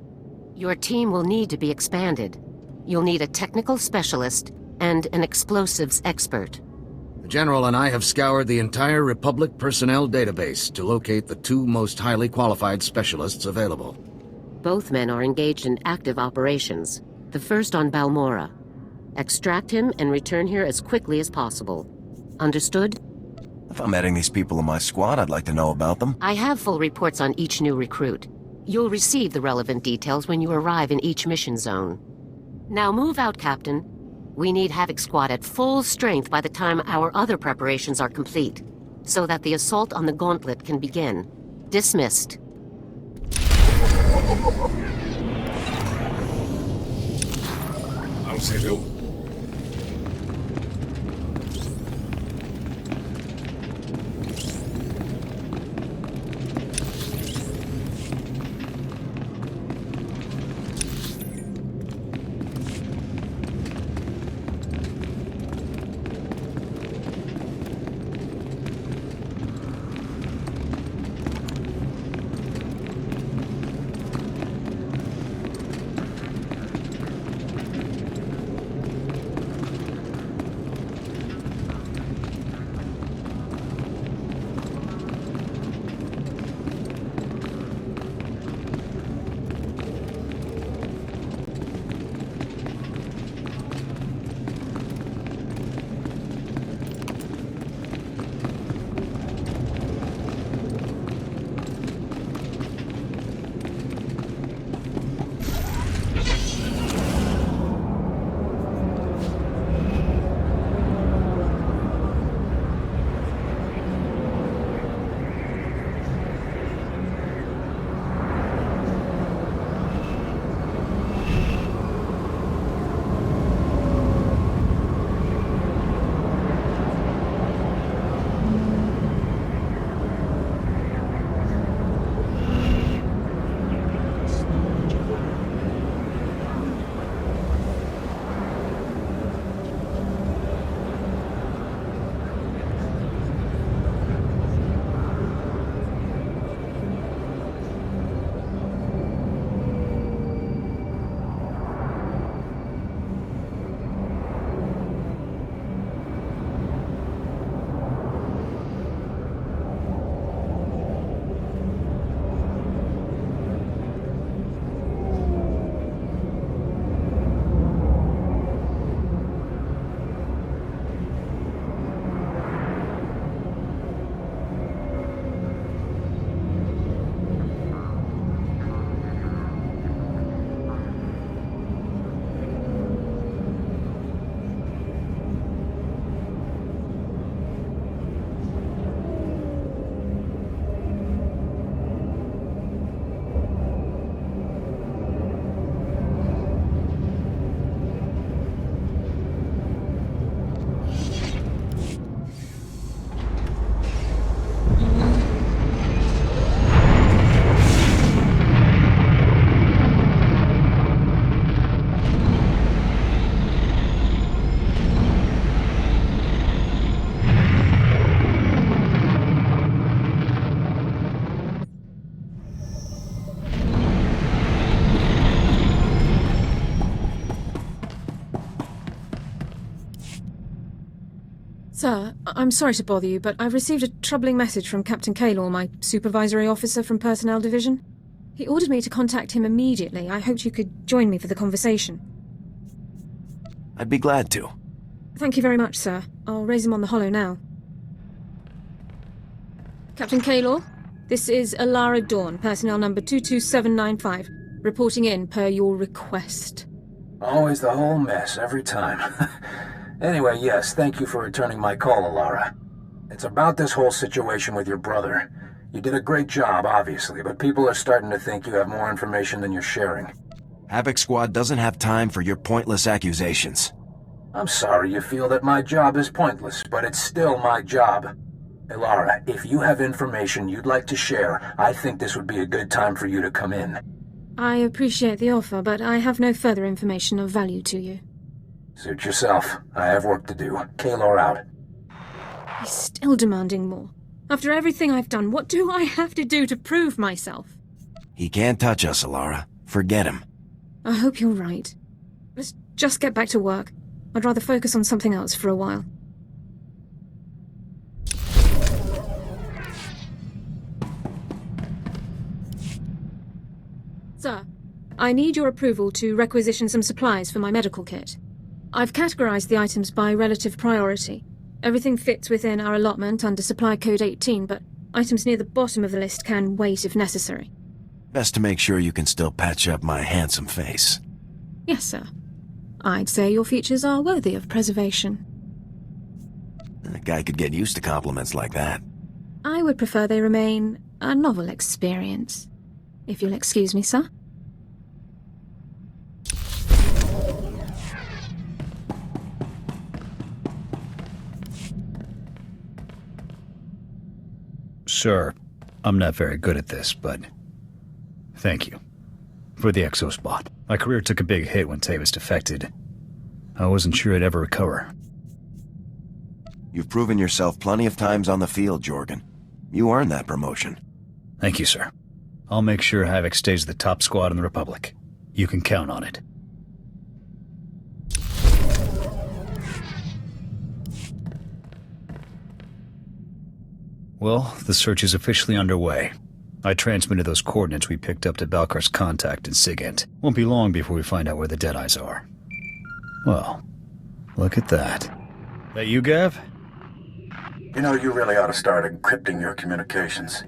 Your team will need to be expanded. You'll need a technical specialist and an explosives expert. The General and I have scoured the entire Republic personnel database to locate the 2 most highly qualified specialists available. Both men are engaged in active operations, the first on Balmorra. Extract him and return here as quickly as possible. Understood? If I'm adding these people in my squad, I'd like to know about them. I have full reports on each new recruit. You'll receive the relevant details when you arrive in each mission zone. Now move out, Captain. We need Havoc Squad at full strength by the time our other preparations are complete, so that the assault on the Gauntlet can begin. Dismissed. I'll save you. Sir, I'm sorry to bother you, but I've received a troubling message from Captain Kaylor, my supervisory officer from Personnel Division. He ordered me to contact him immediately. I hoped you could join me for the conversation. I'd be glad to. Thank you very much, sir. I'll raise him on the holo now. Captain Kaylor, this is Alara Dawn, personnel number 22795, reporting in per your request. Always the whole mess, every time. Anyway, yes, thank you for returning my call, Alara. It's about this whole situation with your brother. You did a great job, obviously, but people are starting to think you have more information than you're sharing. Havoc Squad doesn't have time for your pointless accusations. I'm sorry you feel that my job is pointless, but it's still my job. Alara, if you have information you'd like to share, I think this would be a good time for you to come in. I appreciate the offer, but I have no further information of value to you. Suit yourself. I have work to do. Kaylor out. He's still demanding more. After everything I've done, what do I have to do to prove myself? He can't touch us, Alara. Forget him. I hope you're right. Let's just get back to work. I'd rather focus on something else for a while. Sir, I need your approval to requisition some supplies for my medical kit. I've categorized the items by relative priority. Everything fits within our allotment under Supply Code 18, but items near the bottom of the list can wait if necessary. Best to make sure you can still patch up my handsome face. Yes, sir. I'd say your features are worthy of preservation. A guy could get used to compliments like that. I would prefer they remain a novel experience. If you'll excuse me, sir. Sir, I'm not very good at this, but thank you for the exospot. My career took a big hit when Tavis defected. I wasn't sure I'd ever recover. You've proven yourself plenty of times on the field, Jorgan. You earned that promotion. Thank you, sir. I'll make sure Havoc stays the top squad in the Republic. You can count on it. Well, the search is officially underway. I transmitted those coordinates we picked up to Balkar's contact in Sigint. Won't be long before we find out where the Deadeyes are. Well, look at that. That you, Gav? You know, you really ought to start encrypting your communications.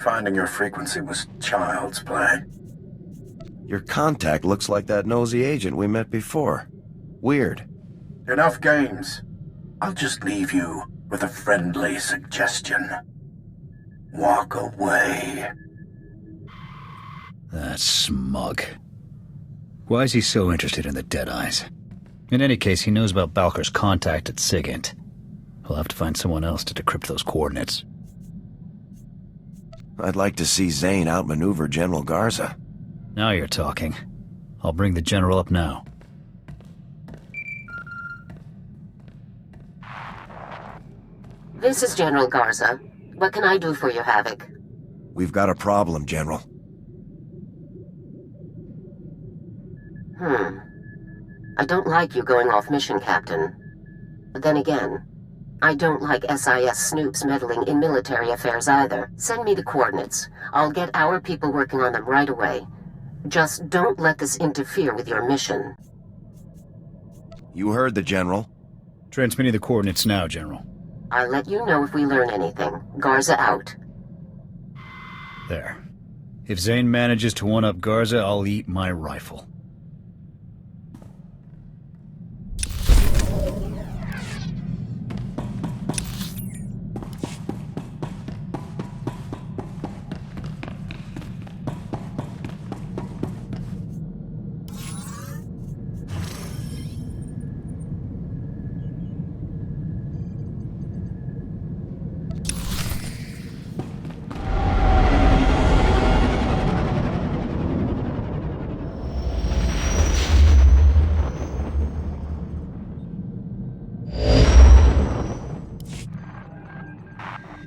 Finding your frequency was child's play. Your contact looks like that nosy agent we met before. Weird. Enough games. I'll just leave you with a friendly suggestion. Walk away. That smug. Why is he so interested in the Deadeyes? In any case, he knows about Balkar's contact at Sigint. We'll have to find someone else to decrypt those coordinates. I'd like to see Zane outmaneuver General Garza. Now you're talking. I'll bring the General up now. This is General Garza. What can I do for you, Havoc? We've got a problem, General. I don't like you going off mission, Captain. Then again, I don't like SIS snoops meddling in military affairs either. Send me the coordinates. I'll get our people working on them right away. Just don't let this interfere with your mission. You heard the General. Transmitting the coordinates now, General. I'll let you know if we learn anything. Garza out. There. If Zane manages to one-up Garza, I'll eat my rifle.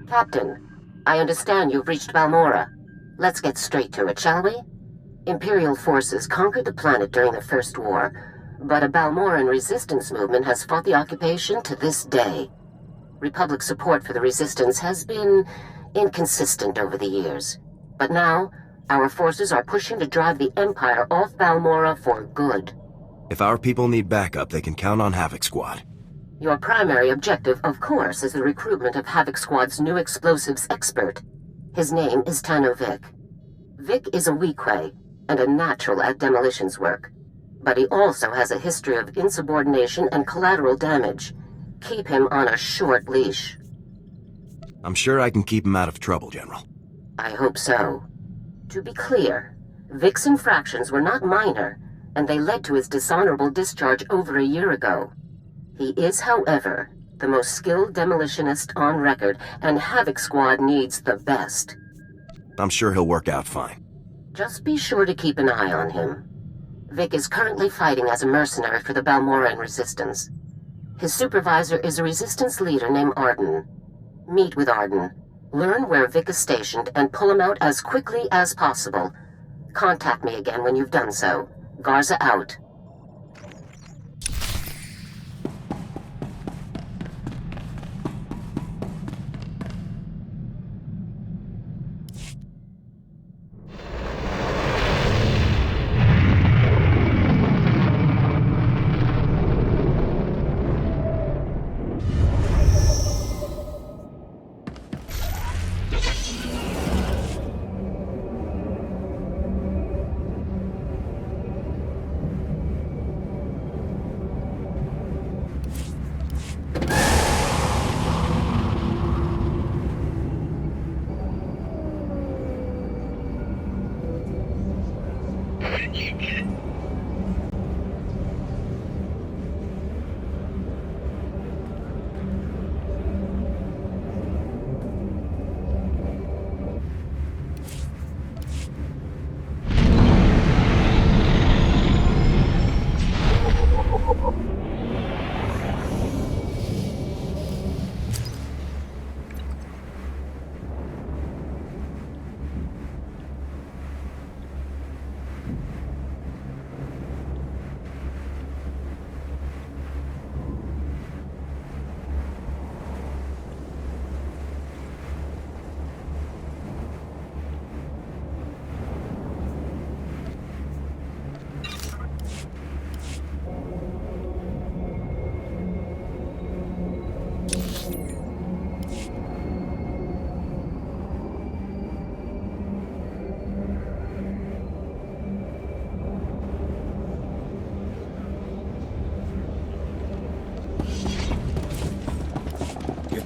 Captain, I understand you've reached Balmorra. Let's get straight to it, shall we? Imperial forces conquered the planet during the First War, but a Balmorran resistance movement has fought the occupation to this day. Republic support for the Resistance has been inconsistent over the years. But now, our forces are pushing to drive the Empire off Balmorra for good. If our people need backup, they can count on Havoc Squad. Your primary objective, of course, is the recruitment of Havoc Squad's new explosives expert. His name is Tano Vic. Vic is a Weequay, and a natural at demolitions work. But he also has a history of insubordination and collateral damage. Keep him on a short leash. I'm sure I can keep him out of trouble, General. I hope so. To be clear, Vic's infractions were not minor, and they led to his dishonorable discharge over a year ago. He is, however, the most skilled demolitionist on record, and Havoc Squad needs the best. I'm sure he'll work out fine. Just be sure to keep an eye on him. Vic is currently fighting as a mercenary for the Balmorran Resistance. His supervisor is a Resistance leader named Arden. Meet with Arden, learn where Vic is stationed, and pull him out as quickly as possible. Contact me again when you've done so. Garza out.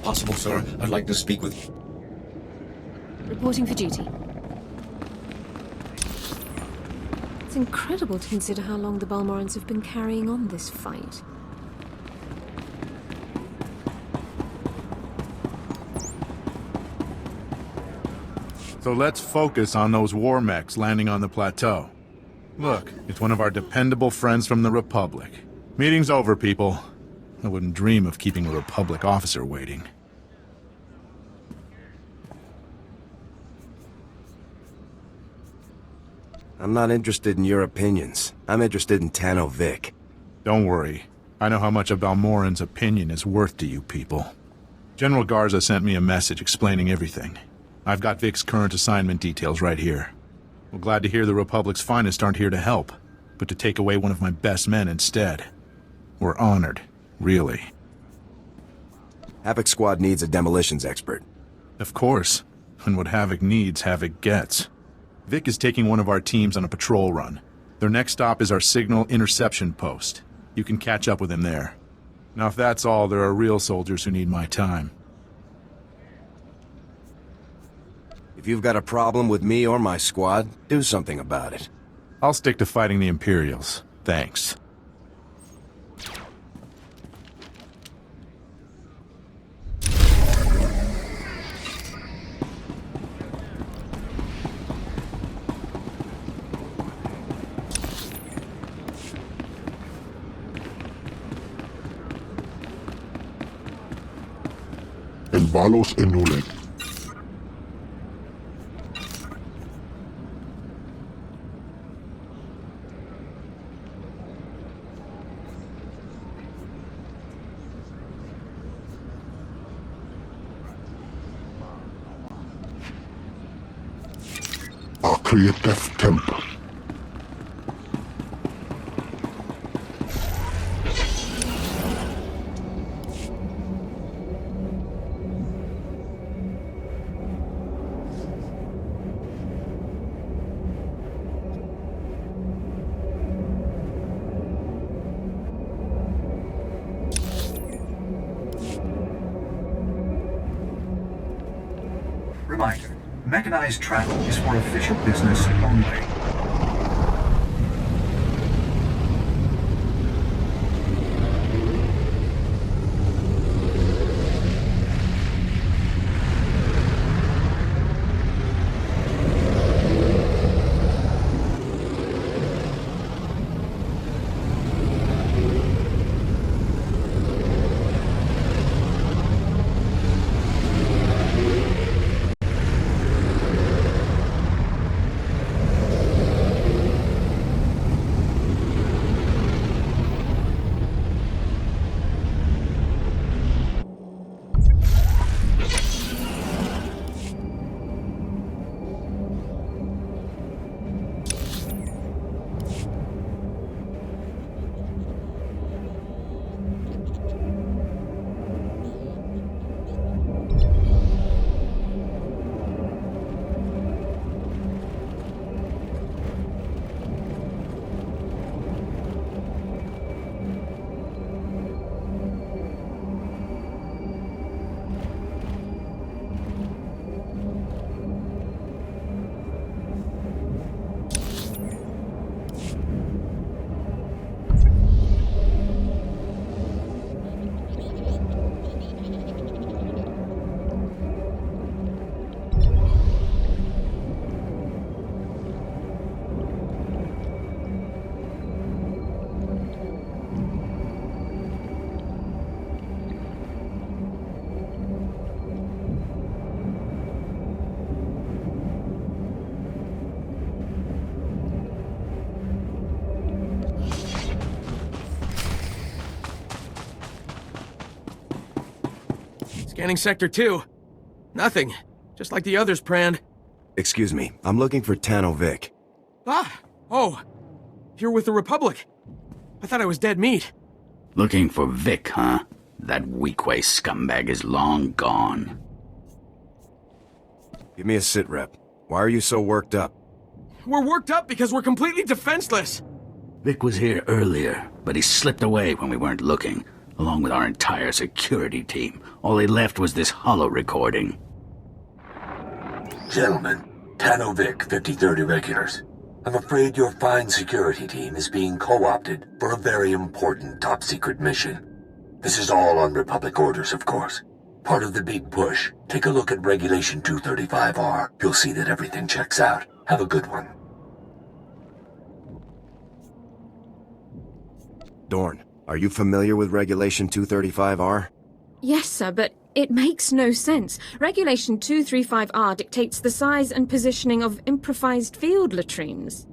Possible, sir. I'd like to speak with you. Reporting for duty. It's incredible to consider how long the Balmorrans have been carrying on this fight. So let's focus on those war mechs landing on the plateau. Look, it's one of our dependable friends from the Republic. Meeting's over, people. I wouldn't dream of keeping a Republic officer waiting. I'm not interested in your opinions. I'm interested in Tano Vic. Don't worry. I know how much a Balmorran's opinion is worth to you people. General Garza sent me a message explaining everything. I've got Vic's current assignment details right here. We're glad to hear the Republic's finest aren't here to help, but to take away one of my best men instead. We're honored, really. Havoc Squad needs a demolitions expert. Of course. And what Havoc needs, Havoc gets. Vic is taking one of our teams on a patrol run. Their next stop is our signal interception post. You can catch up with him there. Now if that's all, there are real soldiers who need my time. If you've got a problem with me or my squad, do something about it. I'll stick to fighting the Imperials. Thanks. Valos Enulen. Creative Temple. Reminder, mechanized travel is for official business only. Scanning Sector 2. Nothing. Just like the others, Pran. Excuse me, I'm looking for Tano Vic. Ah! Oh! You're with the Republic. I thought I was dead meat. Looking for Vic, huh? That weak-way scumbag is long gone. Give me a sit rep. Why are you so worked up? We're worked up because we're completely defenseless. Vic was here earlier, but he slipped away when we weren't looking, along with our entire security team. All they left was this holo recording. Gentlemen, Tano Vic, 5030 regulars. I'm afraid your fine security team is being co-opted for a very important top-secret mission. This is all on Republic orders, of course. Part of the big push. Take a look at Regulation 235R. You'll see that everything checks out. Have a good one. Dorn, are you familiar with Regulation 235R? Yes, sir, but it makes no sense. Regulation 235R dictates the size and positioning of improvised field latrines.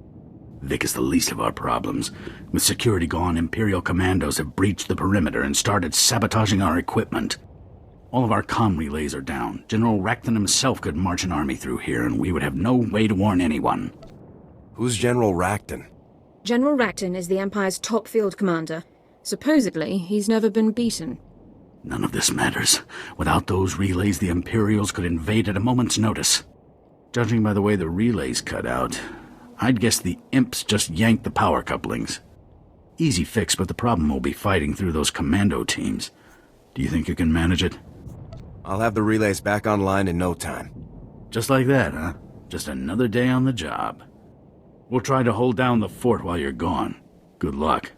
Vic is the least of our problems. With security gone, Imperial commandos have breached the perimeter and started sabotaging our equipment. All of our comm relays are down. General Racton himself could march an army through here, and we would have no way to warn anyone. Who's General Racton? General Racton is the Empire's top field commander. Supposedly, he's never been beaten. None of this matters. Without those relays, the Imperials could invade at a moment's notice. Judging by the way the relays cut out, I'd guess the imps just yanked the power couplings. Easy fix, but the problem will be fighting through those commando teams. Do you think you can manage it? I'll have the relays back online in no time. Just like that, huh? Just another day on the job. We'll try to hold down the fort while you're gone. Good luck.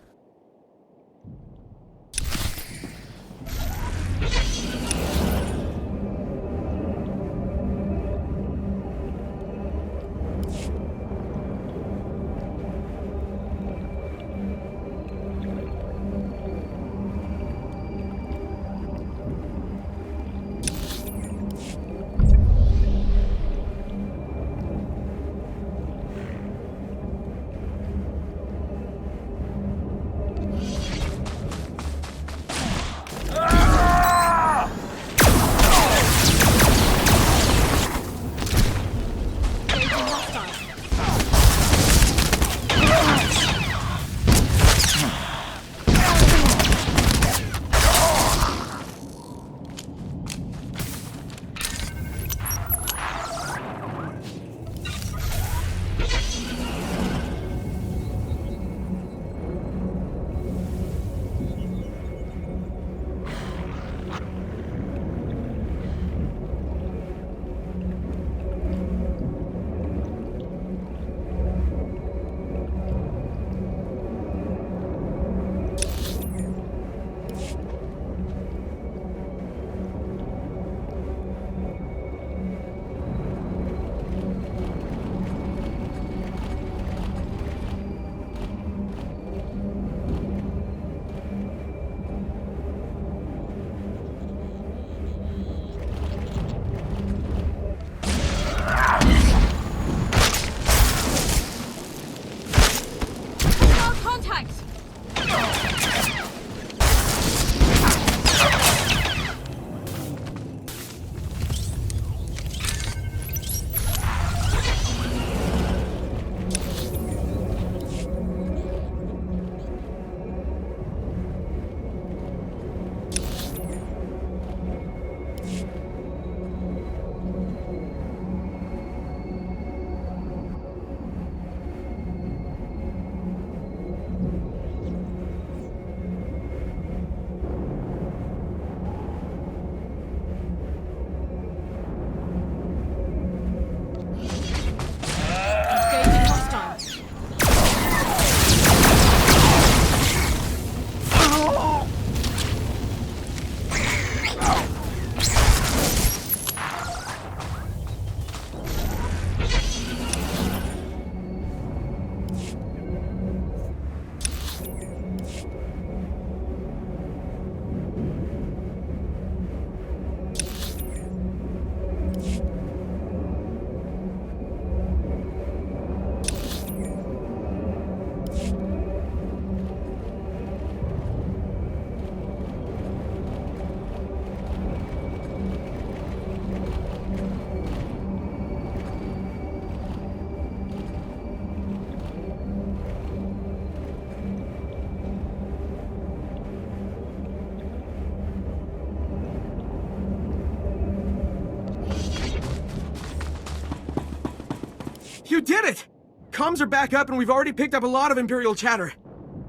You did it! Comms are back up and we've already picked up a lot of Imperial chatter.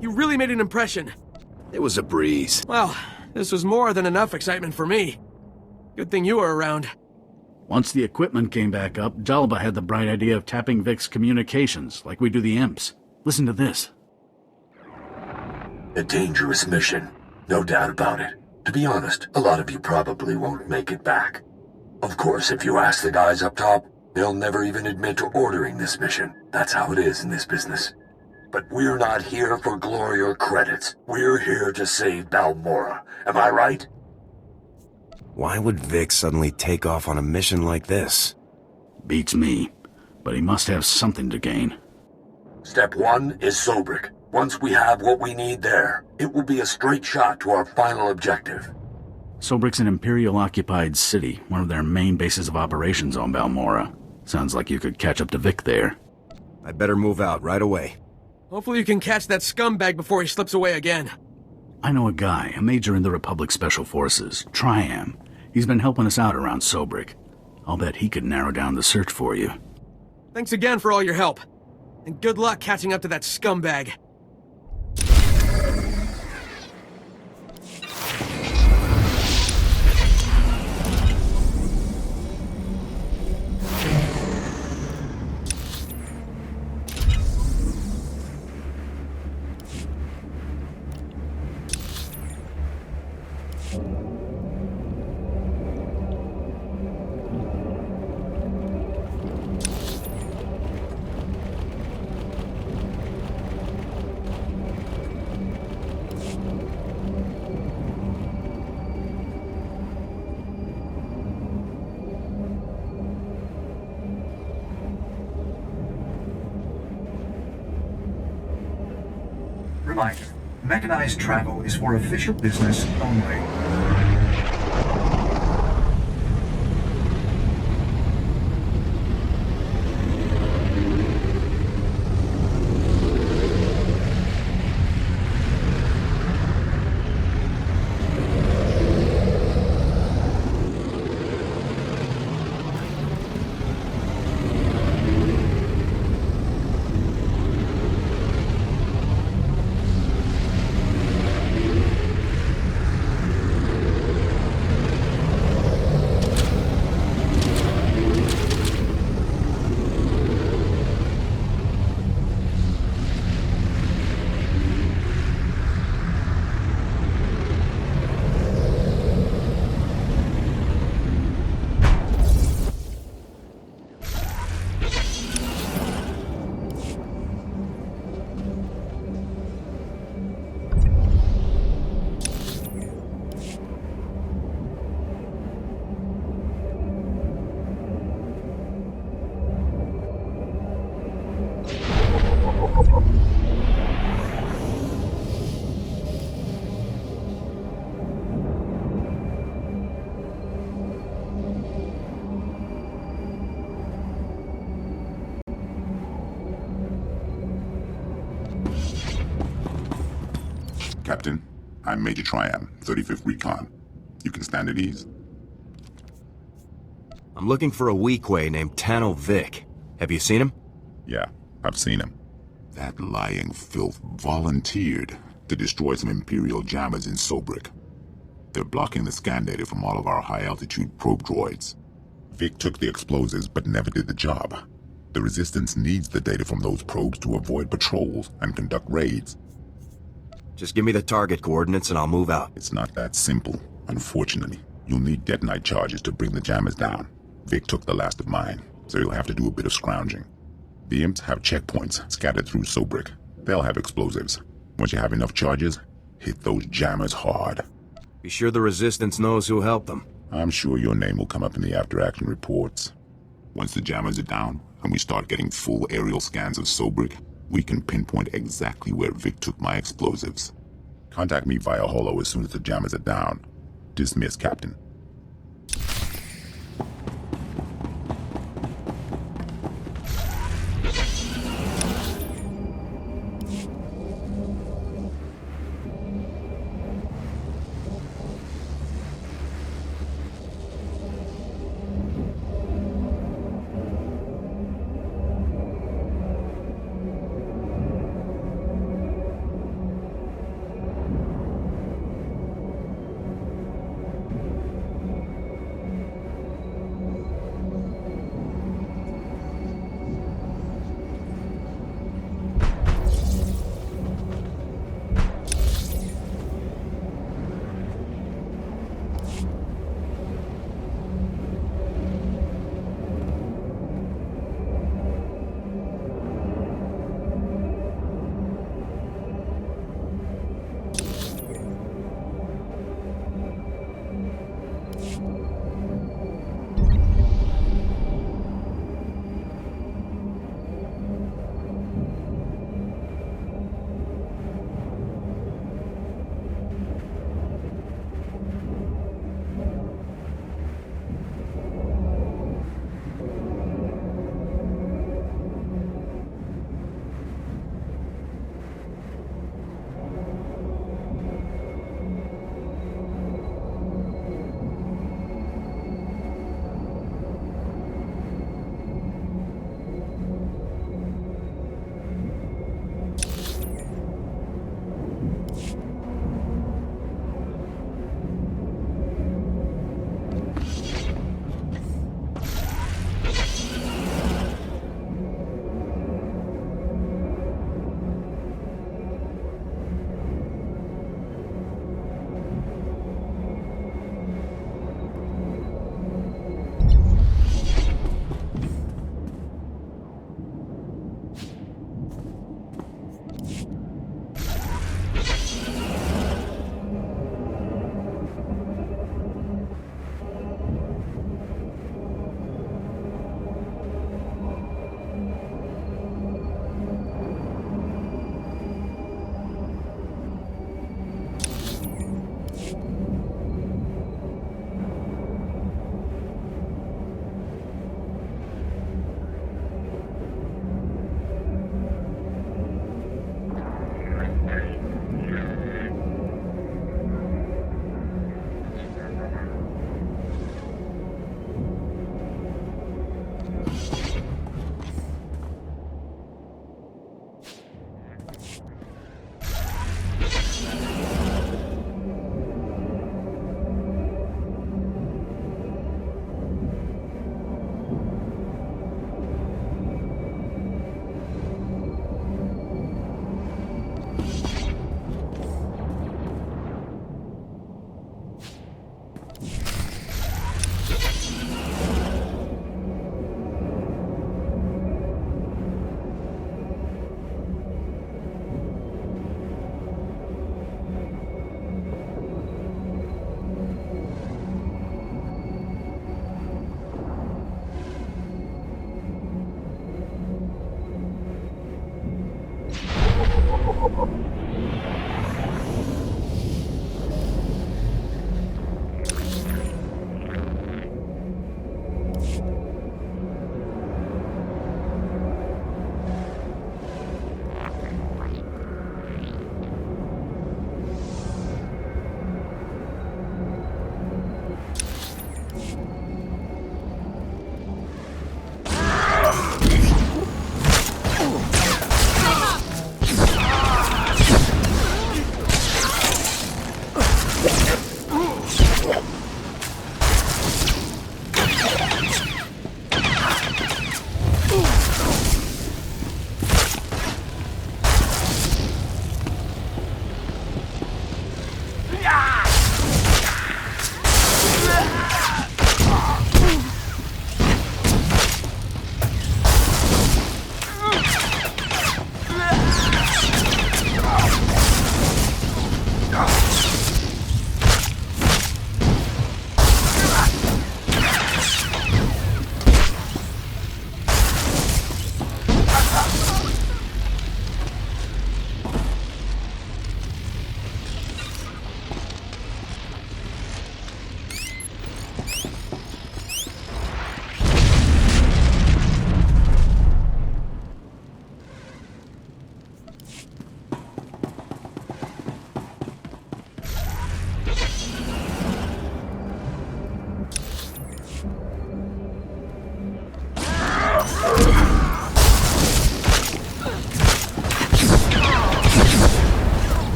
You really made an impression. It was a breeze. Well, this was more than enough excitement for me. Good thing you were around. Once the equipment came back up, Jalba had the bright idea of tapping Vic's communications, like we do the imps. Listen to this. A dangerous mission, no doubt about it. To be honest, a lot of you probably won't make it back. Of course, if you ask the guys up top, they'll never even admit to ordering this mission. That's how it is in this business. But we're not here for glory or credits. We're here to save Balmorra. Am I right? Why would Vic suddenly take off on a mission like this? Beats me, but he must have something to gain. Step 1 is Sobrik. Once we have what we need there, it will be a straight shot to our final objective. Sobrik's an Imperial-occupied city, one of their main bases of operations on Balmorra. Sounds like you could catch up to Vic there. I'd better move out right away. Hopefully you can catch that scumbag before he slips away again. I know a guy, a major in the Republic Special Forces, Triam. He's been helping us out around Sobrik. I'll bet he could narrow down the search for you. Thanks again for all your help. And good luck catching up to that scumbag. Reminder, mechanized travel is for official business only. Captain, I'm Major Triam, 35th Recon. You can stand at ease. I'm looking for a Weequay named Tano Vic. Have you seen him? Yeah, I've seen him. That lying filth volunteered to destroy some Imperial jammers in Sobrik. They're blocking the scan data from all of our high-altitude probe droids. Vic took the explosives but never did the job. The Resistance needs the data from those probes to avoid patrols and conduct raids. Just give me the target coordinates and I'll move out. It's not that simple. Unfortunately, you'll need detonite charges to bring the jammers down. Vic took the last of mine, so you'll have to do a bit of scrounging. The imps have checkpoints scattered through Sobrik. They'll have explosives. Once you have enough charges, hit those jammers hard. Be sure the Resistance knows who helped them. I'm sure your name will come up in the after-action reports. Once the jammers are down, and we start getting full aerial scans of Sobrik, we can pinpoint exactly where Vic took my explosives. Contact me via holo as soon as the jammers are down. Dismiss, Captain.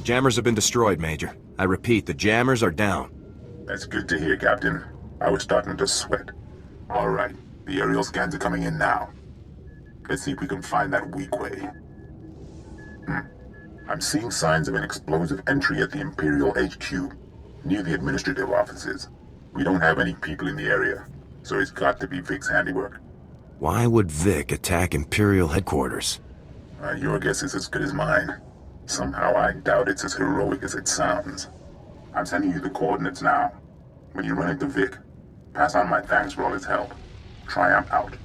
Jammers have been destroyed, Major. I repeat, the jammers are down. That's good to hear, Captain. I was starting to sweat. All right, the aerial scans are coming in now. Let's see if we can find that weak way. I'm seeing signs of an explosive entry at the Imperial HQ, near the administrative offices. We don't have any people in the area, so it's got to be Vic's handiwork. Why would Vic attack Imperial headquarters? Your guess is as good as mine. Somehow I doubt it's as heroic as it sounds. I'm sending you the coordinates now. When you run into Vic, pass on my thanks for all his help. Triumph out.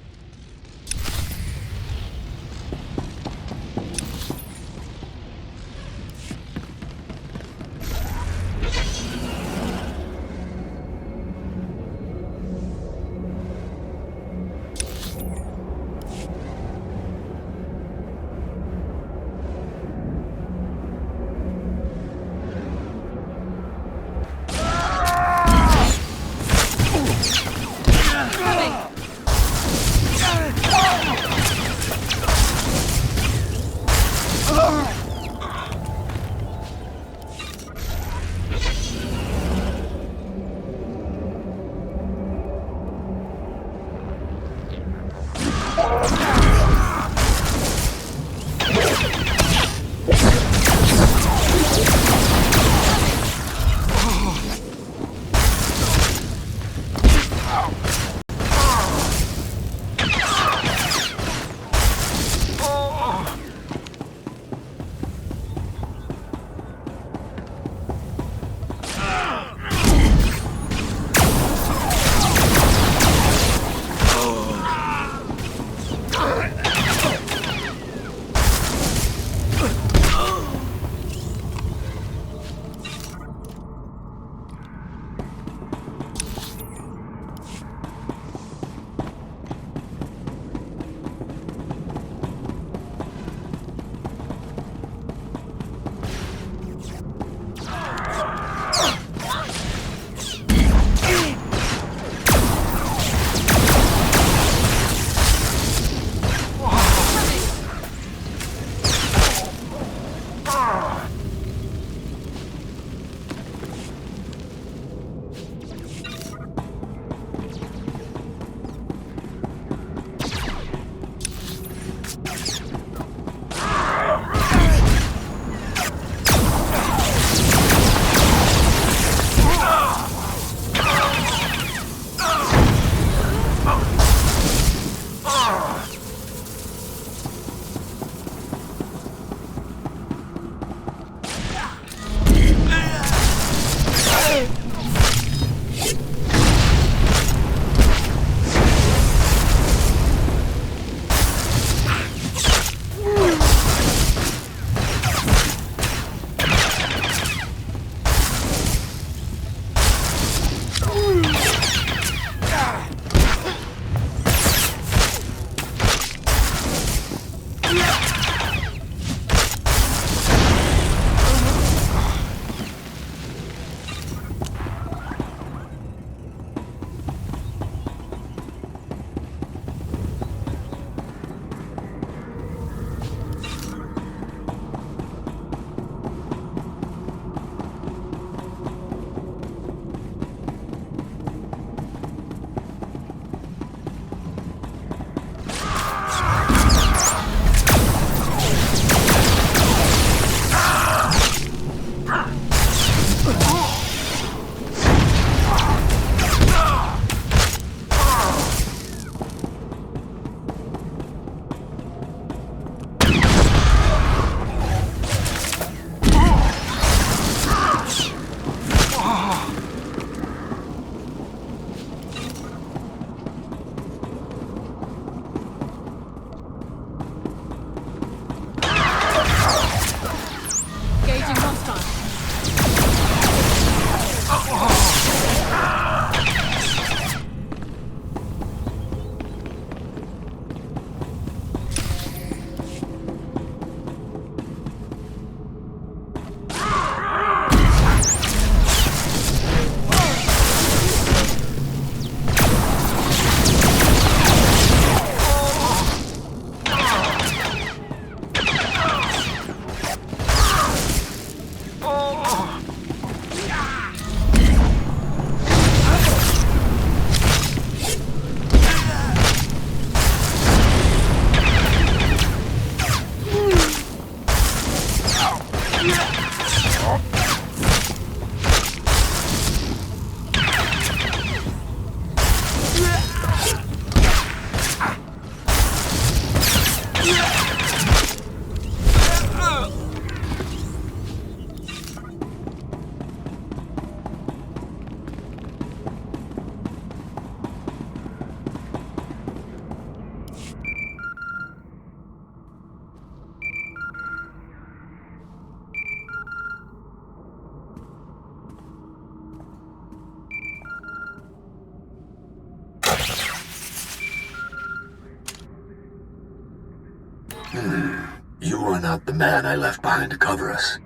You are not the man I left behind to cover us,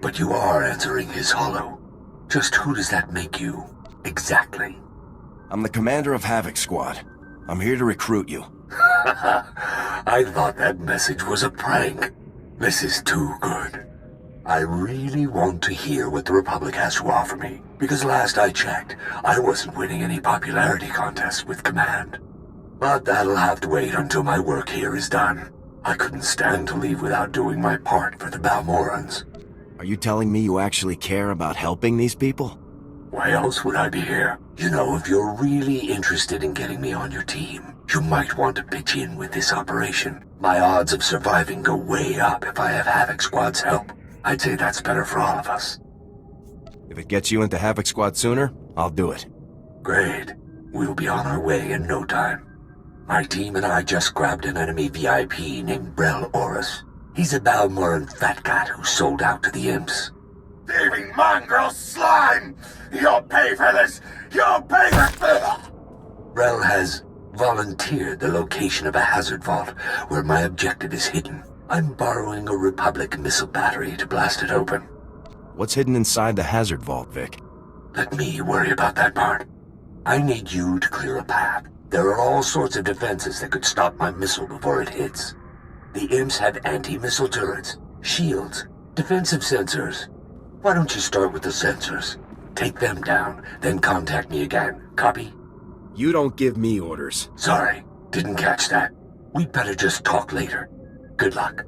but you are answering his hollow. Just who does that make you, exactly? I'm the commander of Havoc Squad. I'm here to recruit you. I thought that message was a prank. This is too good. I really want to hear what the Republic has to offer me, because last I checked, I wasn't winning any popularity contests with Command. But that'll have to wait until my work here is done. I couldn't stand to leave without doing my part for the Balmorrans. Are you telling me you actually care about helping these people? Why else would I be here? You know, if you're really interested in getting me on your team, you might want to pitch in with this operation. My odds of surviving go way up if I have Havoc Squad's help. I'd say that's better for all of us. If it gets you into Havoc Squad sooner, I'll do it. Great. We'll be on our way in no time. My team and I just grabbed an enemy VIP named Brel Oris. He's a Balmorran fat cat who sold out to the imps. Thieving mongrel slime! You'll pay for this! You'll pay for... Brel has volunteered the location of a hazard vault where my objective is hidden. I'm borrowing a Republic missile battery to blast it open. What's hidden inside the hazard vault, Vic? Let me worry about that part. I need you to clear a path. There are all sorts of defenses that could stop my missile before it hits. The imps have anti-missile turrets, shields, defensive sensors. Why don't you start with the sensors? Take them down, then contact me again. Copy? You don't give me orders. Sorry, didn't catch that. We'd better just talk later. Good luck.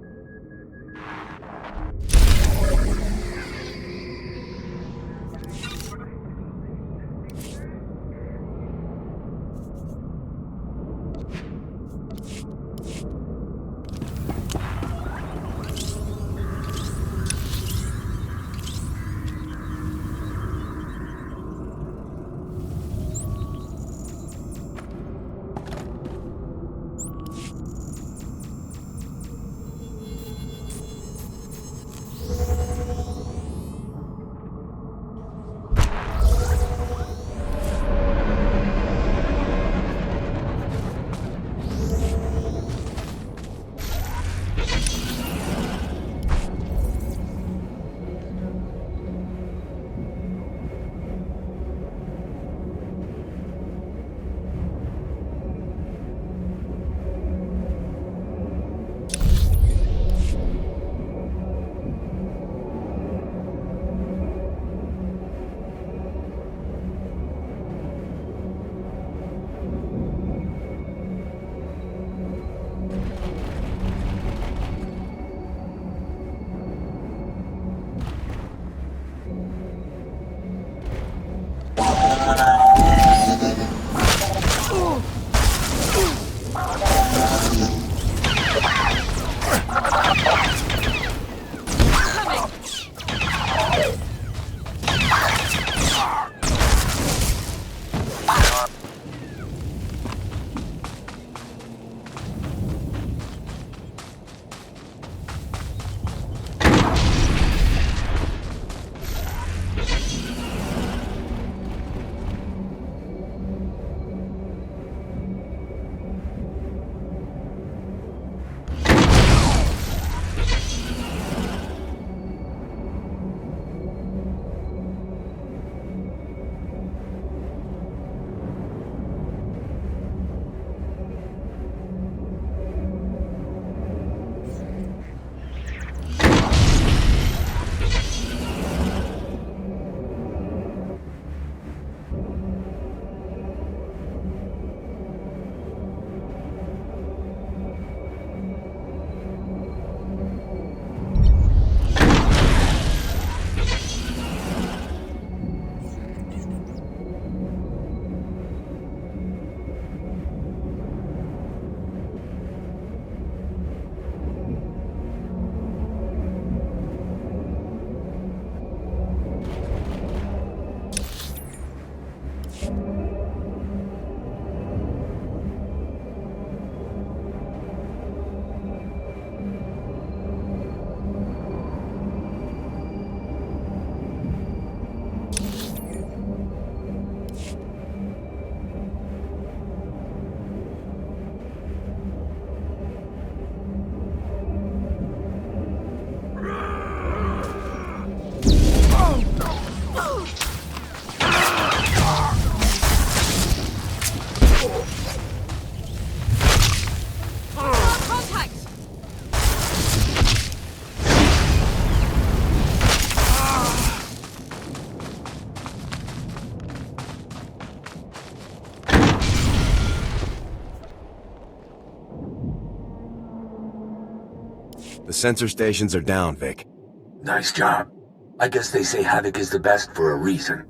sensor stations are down, Vic. Nice job. I guess they say Havoc is the best for a reason.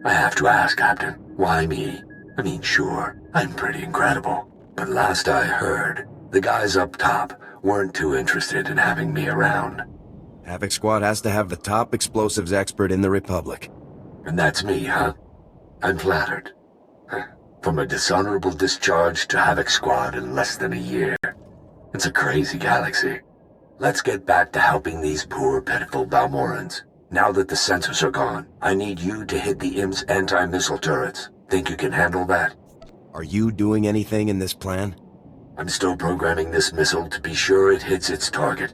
I have to ask, Captain, why me? I mean, sure, I'm pretty incredible. But last I heard, the guys up top weren't too interested in having me around. Havoc Squad has to have the top explosives expert in the Republic. And that's me, huh? I'm flattered. From a dishonorable discharge to Havoc Squad in less than a year. It's a crazy galaxy. Let's get back to helping these poor, pitiful Balmorrans. Now that the sensors are gone, I need you to hit the Imp's anti-missile turrets. Think you can handle that? Are you doing anything in this plan? I'm still programming this missile to be sure it hits its target.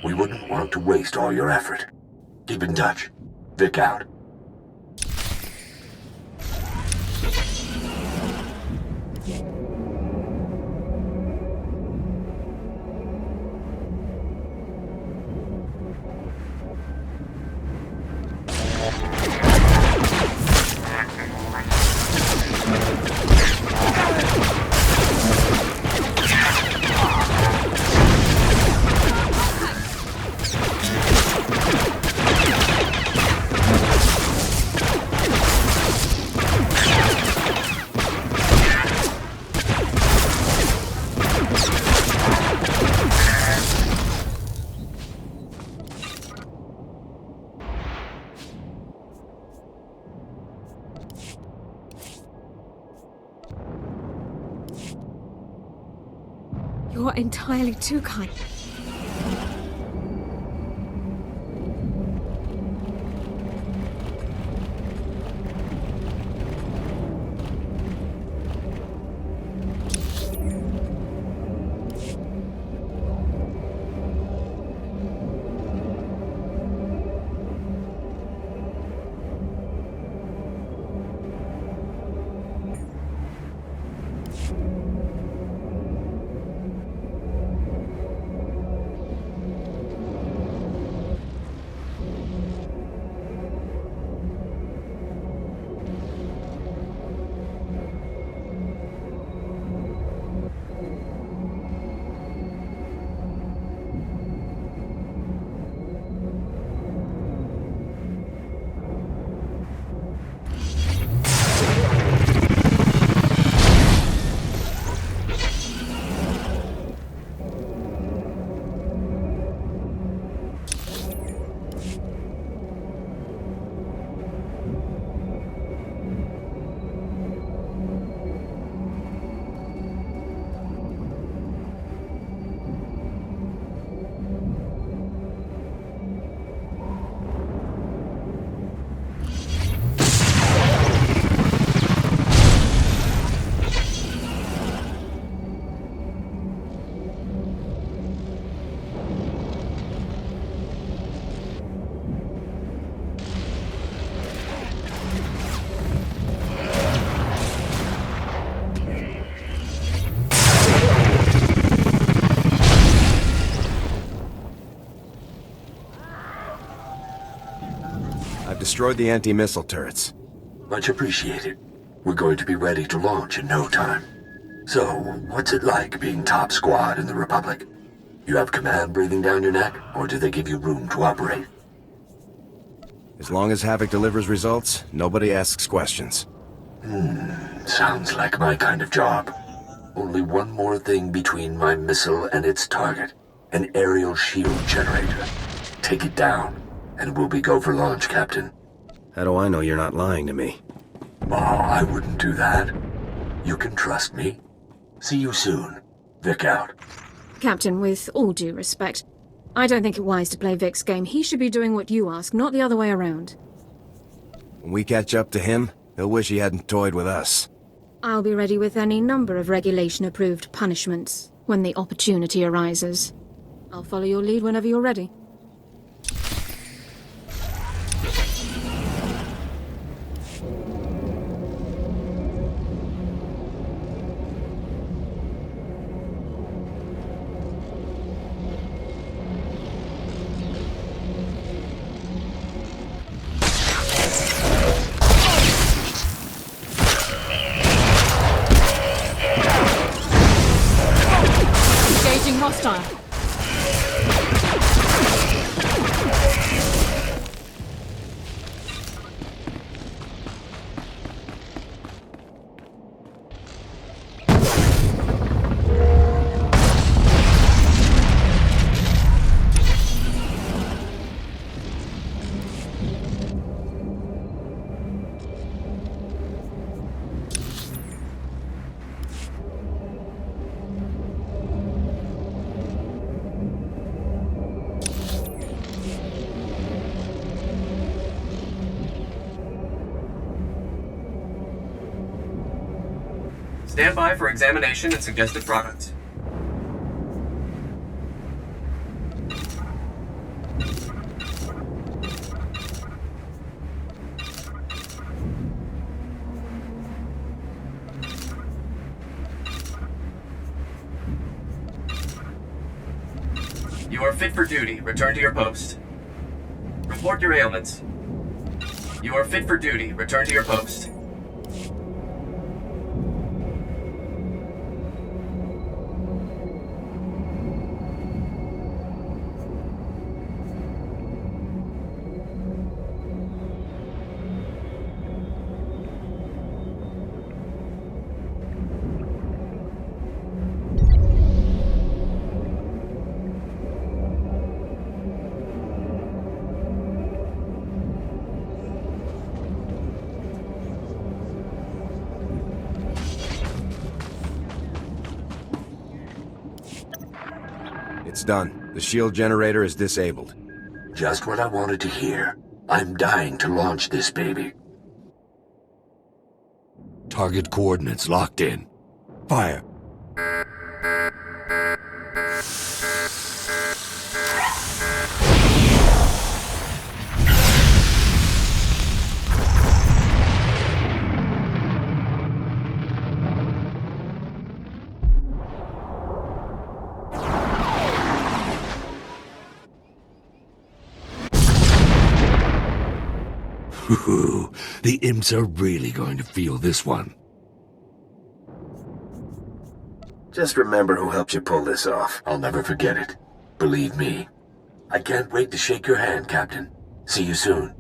We wouldn't want to waste all your effort. Keep in touch. Vic out. You're entirely too kind. Destroyed the anti-missile turrets. Much appreciated. We're going to be ready to launch in no time. So, what's it like being top squad in the Republic? You have command breathing down your neck, or do they give you room to operate? As long as Havoc delivers results, nobody asks questions. Sounds like my kind of job. Only one more thing between my missile and its target. An aerial shield generator. Take it down, and we'll be go for launch, Captain. How do I know you're not lying to me? Oh, I wouldn't do that. You can trust me. See you soon. Vic out. Captain, with all due respect, I don't think it wise to play Vic's game. He should be doing what you ask, not the other way around. When we catch up to him, he'll wish he hadn't toyed with us. I'll be ready with any number of regulation-approved punishments when the opportunity arises. I'll follow your lead whenever you're ready. Hostile. Stand by for examination and suggested products. You are fit for duty. Return to your post. Report your ailments. You are fit for duty. Return to your post. It's done. The shield generator is disabled. Just what I wanted to hear. I'm dying to launch this baby. Target coordinates locked in. Fire. Ooh, the imps are really going to feel this one. Just remember who helped you pull this off. I'll never forget it. Believe me. I can't wait to shake your hand, Captain. See you soon.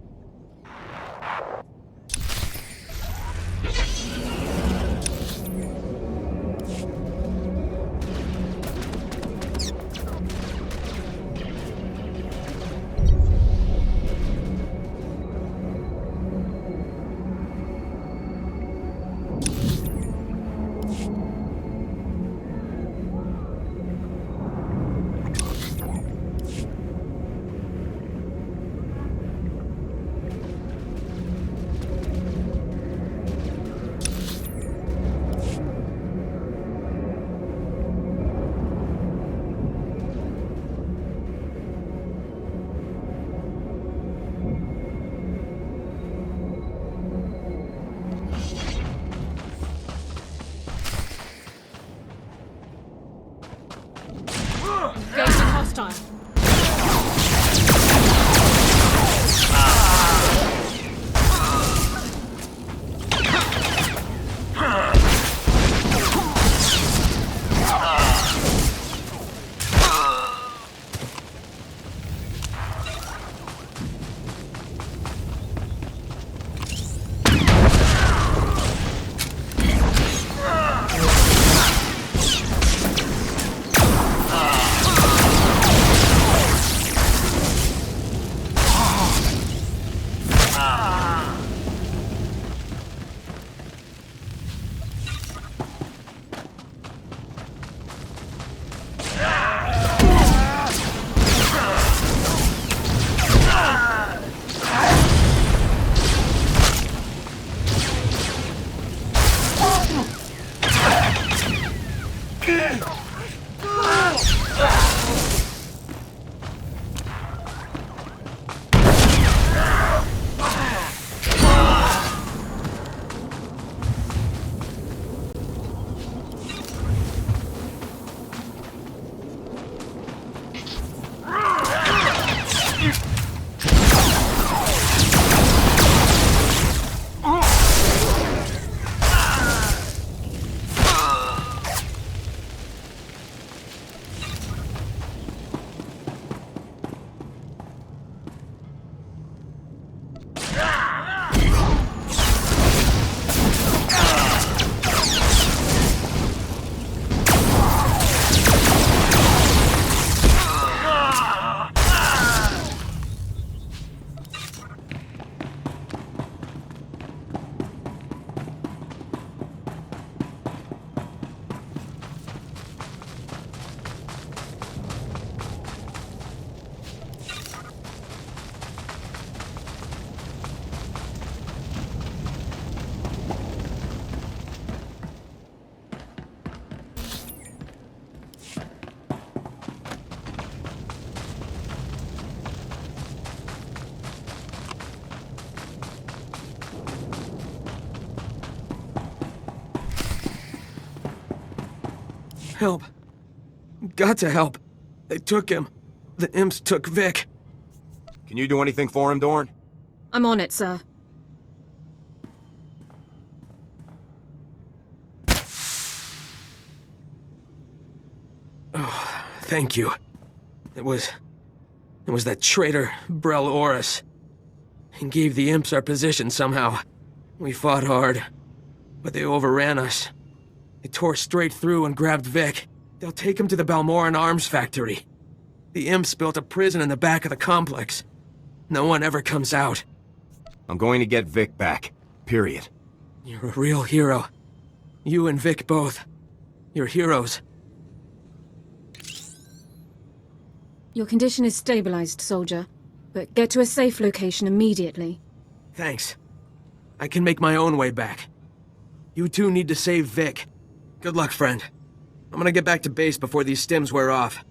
Engaging hostile. Help. Got to help. They took him. The imps took Vic. Can you do anything for him, Dorn? I'm on it, sir. Oh, thank you. It was that traitor, Brel Oris. He gave the imps our position somehow. We fought hard, but they overran us. They tore straight through and grabbed Vic. They'll take him to the Balmorran arms factory. The imps built a prison in the back of the complex. No one ever comes out. I'm going to get Vic back. Period. You're a real hero. You and Vic both. You're heroes. Your condition is stabilized, soldier. But get to a safe location immediately. Thanks. I can make my own way back. You two need to save Vic. Good luck, friend. I'm gonna get back to base before these stims wear off.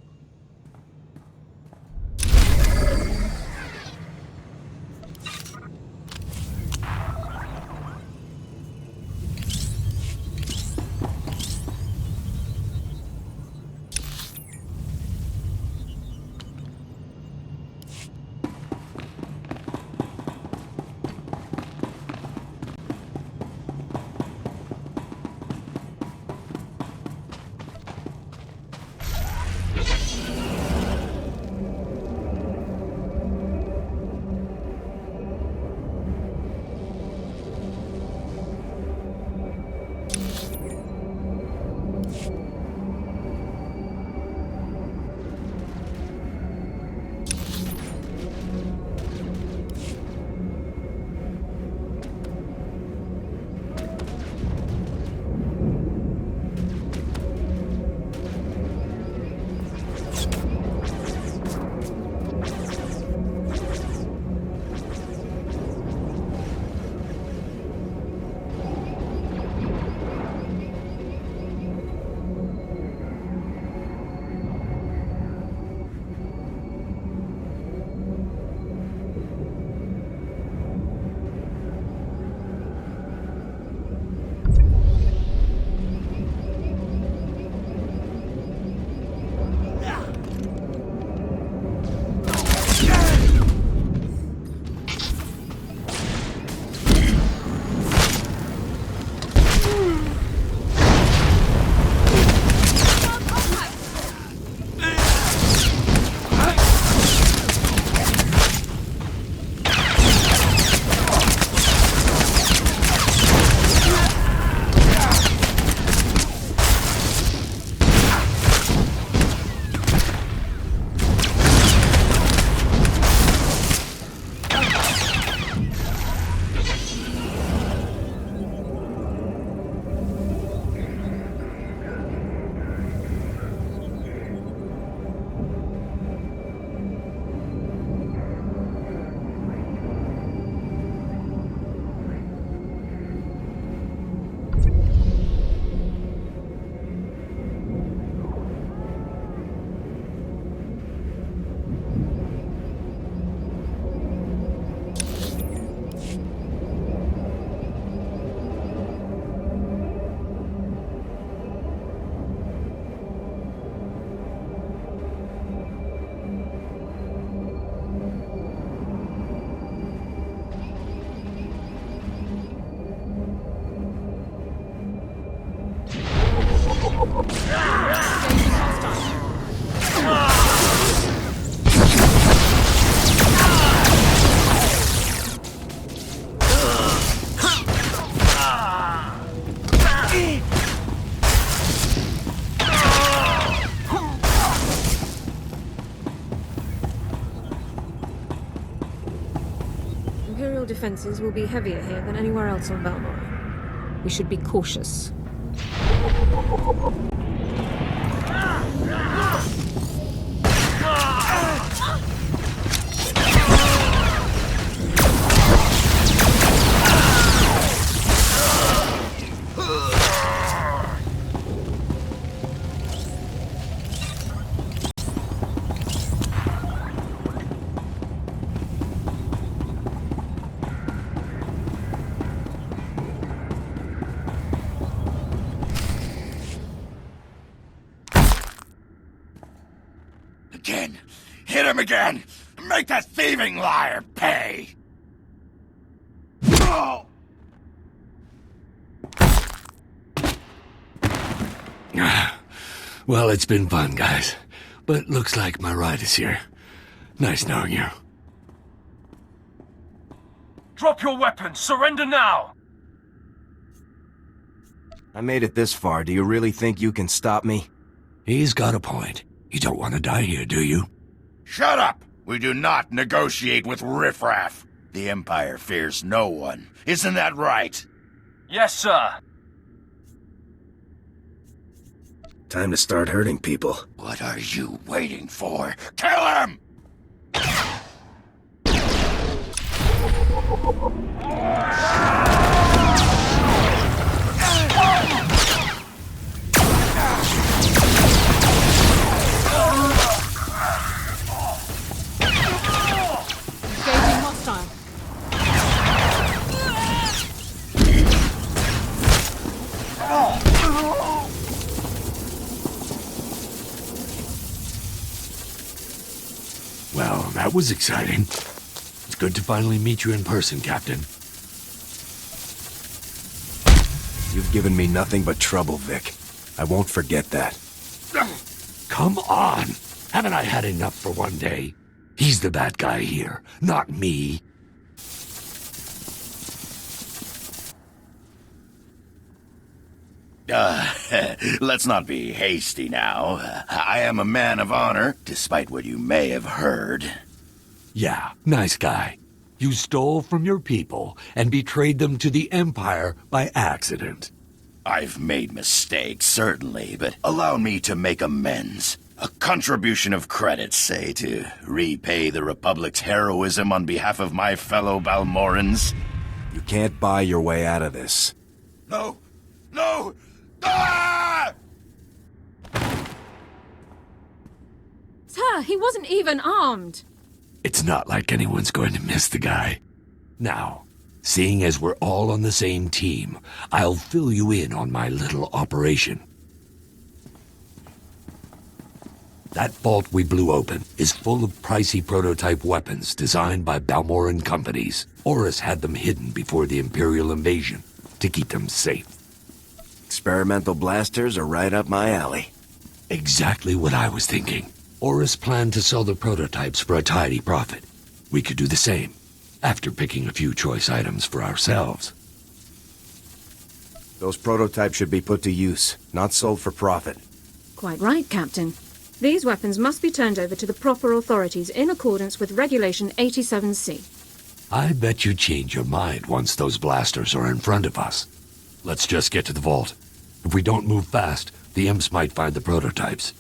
Imperial defenses will be heavier here than anywhere else on Balmorra. We should be cautious. again! Hit him again! Make that thieving liar pay! Oh! Well, it's been fun, guys. But looks like my ride is here. Nice knowing you. Drop your weapons! Surrender now! I made it this far. Do you really think you can stop me? He's got a point. You don't want to die here, do you? Shut up! We do not negotiate with riffraff. The Empire fears no one. Isn't that right? Yes, sir. Time to start hurting people. What are you waiting for? Kill him! Engaging hostile. Well, that was exciting. It's good to finally meet you in person, Captain. You've given me nothing but trouble, Vic. I won't forget that. Come on! Haven't I had enough for one day? He's the bad guy here, not me. Let's not be hasty now. I am a man of honor, despite what you may have heard. Yeah, nice guy. You stole from your people and betrayed them to the Empire by accident. I've made mistakes, certainly, but allow me to make amends. A contribution of credits, say, to repay the Republic's heroism on behalf of my fellow Balmorrans. You can't buy your way out of this. No! No! Ah! Sir, he wasn't even armed. It's not like anyone's going to miss the guy. Now, seeing as we're all on the same team, I'll fill you in on my little operation. That vault we blew open is full of pricey prototype weapons designed by Balmorran companies. Oris had them hidden before the Imperial invasion to keep them safe. Experimental blasters are right up my alley. Exactly what I was thinking. Oris planned to sell the prototypes for a tidy profit. We could do the same, after picking a few choice items for ourselves. Those prototypes should be put to use, not sold for profit. Quite right, Captain. These weapons must be turned over to the proper authorities in accordance with Regulation 87C. I bet you change your mind once those blasters are in front of us. Let's just get to the vault. If we don't move fast, the imps might find the prototypes.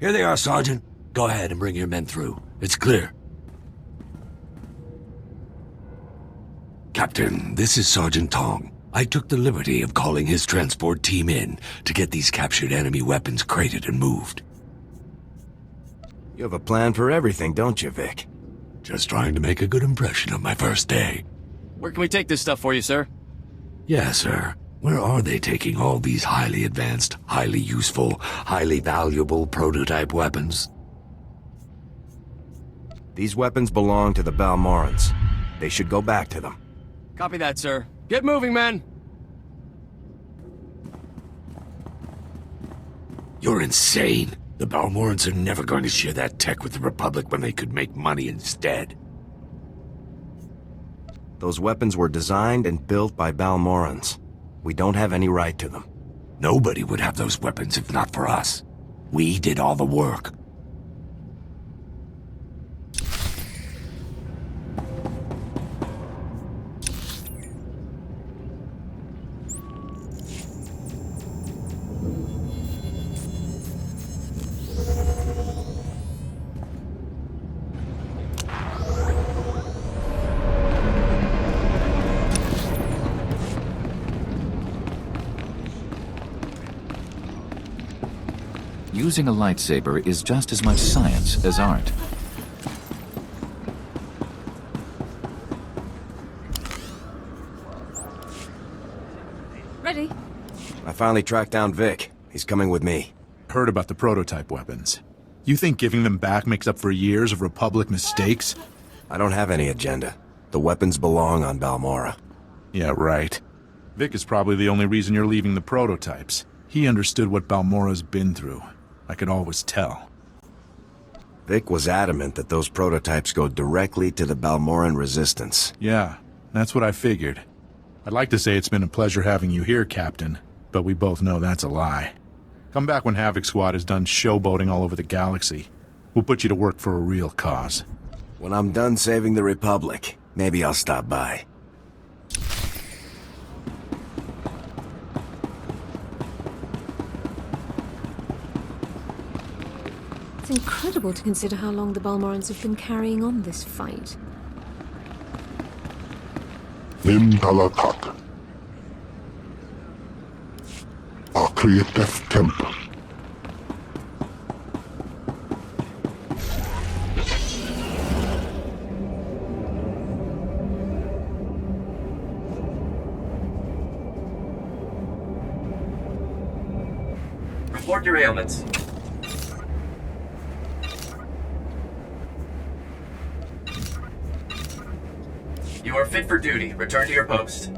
Here they are, Sergeant. Go ahead and bring your men through. It's clear. Captain, this is Sergeant Tong. I took the liberty of calling his transport team in to get these captured enemy weapons crated and moved. You have a plan for everything, don't you, Vic? Just trying to make a good impression on my first day. Where can we take this stuff for you, sir? Yes, sir. Where are they taking all these highly advanced, highly useful, highly valuable prototype weapons? These weapons belong to the Balmorrans. They should go back to them. Copy that, sir. Get moving, men! You're insane. The Balmorrans are never going to share that tech with the Republic when they could make money instead. Those weapons were designed and built by Balmorrans. We don't have any right to them. Nobody would have those weapons if not for us. We did all the work. Using a lightsaber is just as much science as art. Ready? I finally tracked down Vic. He's coming with me. Heard about the prototype weapons. You think giving them back makes up for years of Republic mistakes? I don't have any agenda. The weapons belong on Balmorra. Yeah, right. Vic is probably the only reason you're leaving the prototypes. He understood what Balmorra's been through. I could always tell. Vic was adamant that those prototypes go directly to the Balmorran resistance. Yeah, that's what I figured. I'd like to say it's been a pleasure having you here, Captain, but we both know that's a lie. Come back when Havoc Squad is done showboating all over the galaxy. We'll put you to work for a real cause. When I'm done saving the Republic, maybe I'll stop by. It's incredible to consider how long the Balmorrans have been carrying on this fight. Nimdalakat. A creative temple. Report your ailments. You are fit for duty. Return to your post.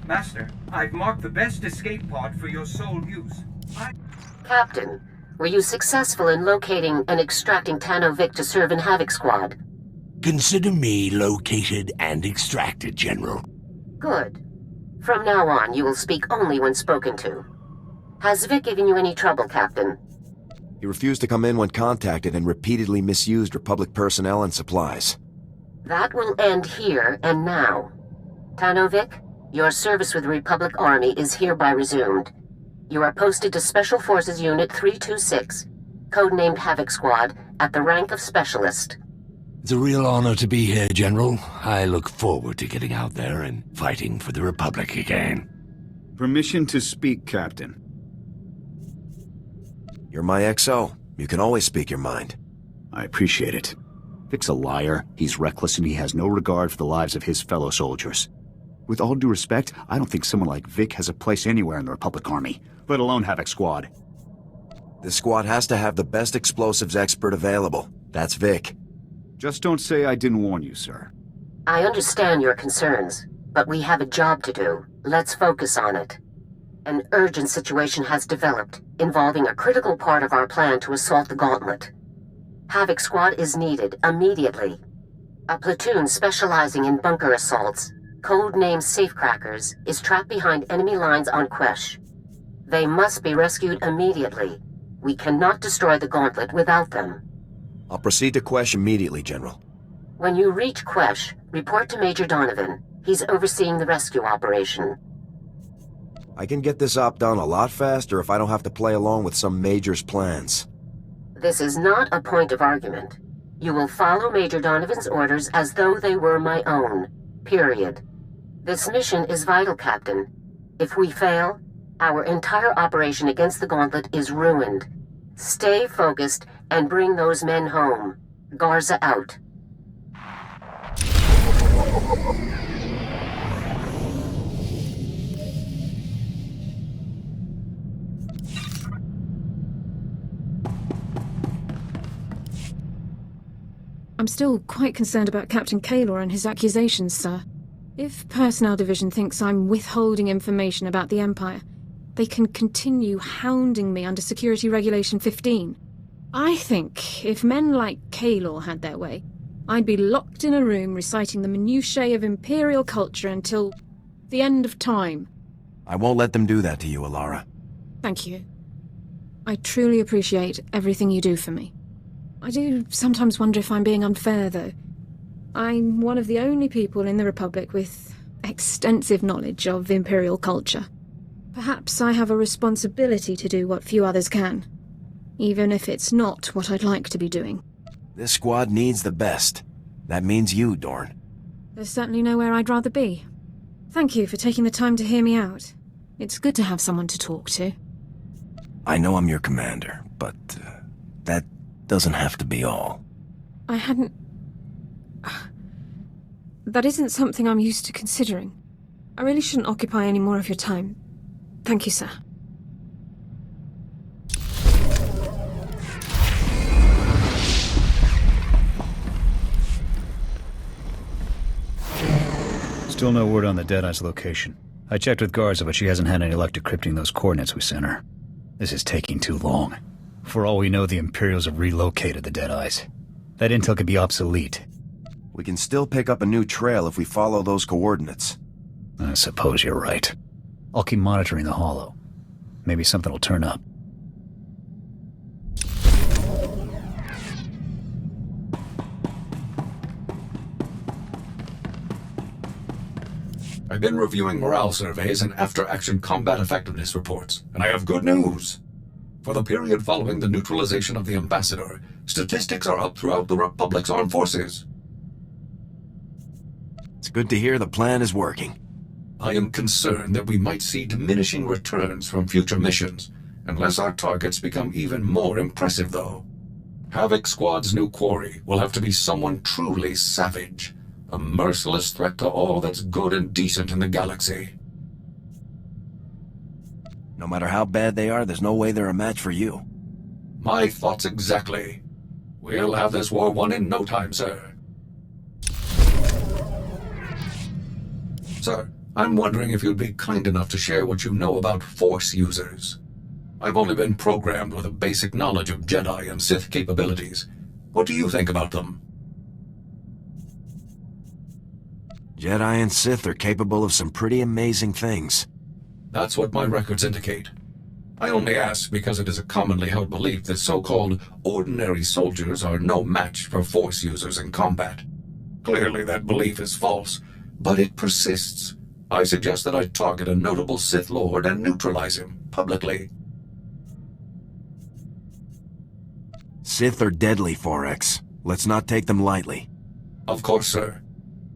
Master, I've marked the best escape pod for your sole use. Captain, were you successful in locating and extracting Tano Vic to serve in Havoc Squad? Consider me located and extracted, General. Good. From now on, you will speak only when spoken to. Has Vic given you any trouble, Captain? He refused to come in when contacted and repeatedly misused Republic personnel and supplies. That will end here and now. Tano Vic, your service with the Republic Army is hereby resumed. You are posted to Special Forces Unit 326, codenamed Havoc Squad, at the rank of Specialist. It's a real honor to be here, General. I look forward to getting out there and fighting for the Republic again. Permission to speak, Captain. You're my XO. You can always speak your mind. I appreciate it. Vic's a liar, he's reckless, and he has no regard for the lives of his fellow soldiers. With all due respect, I don't think someone like Vic has a place anywhere in the Republic Army, let alone Havoc Squad. This squad has to have the best explosives expert available. That's Vic. Just don't say I didn't warn you, sir. I understand your concerns, but we have a job to do. Let's focus on it. An urgent situation has developed, involving a critical part of our plan to assault the Gauntlet. Havoc Squad is needed immediately. A platoon specializing in bunker assaults, codenamed Safecrackers, is trapped behind enemy lines on Quesh. They must be rescued immediately. We cannot destroy the Gauntlet without them. I'll proceed to Quesh immediately, General. When you reach Quesh, report to Major Donovan. He's overseeing the rescue operation. I can get this op done a lot faster if I don't have to play along with some Major's plans. This is not a point of argument. You will follow Major Donovan's orders as though they were my own. Period. This mission is vital, Captain. If we fail, our entire operation against the Gauntlet is ruined. Stay focused and bring those men home. Garza out. I'm still quite concerned about Captain Kaylor and his accusations, sir. If Personnel Division thinks I'm withholding information about the Empire, they can continue hounding me under Security Regulation 15. I think if men like Kaylor had their way, I'd be locked in a room reciting the minutiae of Imperial culture until the end of time. I won't let them do that to you, Alara. Thank you. I truly appreciate everything you do for me. I do sometimes wonder if I'm being unfair, though. I'm one of the only people in the Republic with extensive knowledge of Imperial culture. Perhaps I have a responsibility to do what few others can, even if it's not what I'd like to be doing. This squad needs the best. That means you, Dorn. There's certainly nowhere I'd rather be. Thank you for taking the time to hear me out. It's good to have someone to talk to. I know I'm your commander, but that doesn't have to be all. I hadn't... That isn't something I'm used to considering. I really shouldn't occupy any more of your time. Thank you, sir. Still no word on the Deadeye's location. I checked with Garza, but she hasn't had any luck decrypting those coordinates we sent her. This is taking too long. For all we know, the Imperials have relocated the Deadeyes. That intel could be obsolete. We can still pick up a new trail if we follow those coordinates. I suppose you're right. I'll keep monitoring the Hollow. Maybe something will turn up. I've been reviewing morale surveys and after-action combat effectiveness reports, and I have good news. For the period following the neutralization of the Ambassador, statistics are up throughout the Republic's armed forces. It's good to hear the plan is working. I am concerned that we might see diminishing returns from future missions, unless our targets become even more impressive, though. Havoc Squad's new quarry will have to be someone truly savage, a merciless threat to all that's good and decent in the galaxy. No matter how bad they are, there's no way they're a match for you. My thoughts exactly. We'll have this war won in no time, sir. Sir, I'm wondering if you'd be kind enough to share what you know about Force users. I've only been programmed with a basic knowledge of Jedi and Sith capabilities. What do you think about them? Jedi and Sith are capable of some pretty amazing things. That's what my records indicate. I only ask because it is a commonly held belief that so-called ordinary soldiers are no match for Force users in combat. Clearly that belief is false, but it persists. I suggest that I target a notable Sith Lord and neutralize him publicly. Sith are deadly, Forex. Let's not take them lightly. Of course, sir.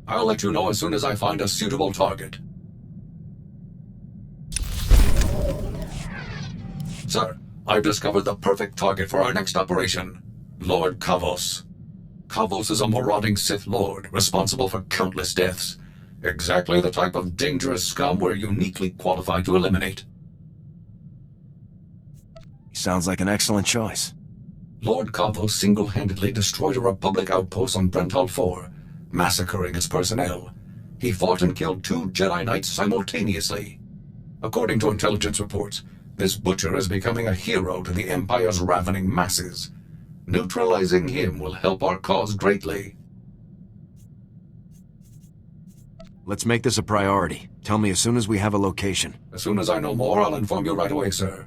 I'll let you know as soon as I find a suitable target. Sir, I've discovered the perfect target for our next operation. Lord Kavos. Kavos is a marauding Sith Lord, responsible for countless deaths. Exactly the type of dangerous scum we're uniquely qualified to eliminate. He sounds like an excellent choice. Lord Kavos single-handedly destroyed a Republic outpost on Brental 4, massacring its personnel. He fought and killed 2 Jedi Knights simultaneously. According to intelligence reports, this butcher is becoming a hero to the Empire's ravening masses. Neutralizing him will help our cause greatly. Let's make this a priority. Tell me as soon as we have a location. As soon as I know more, I'll inform you right away, sir.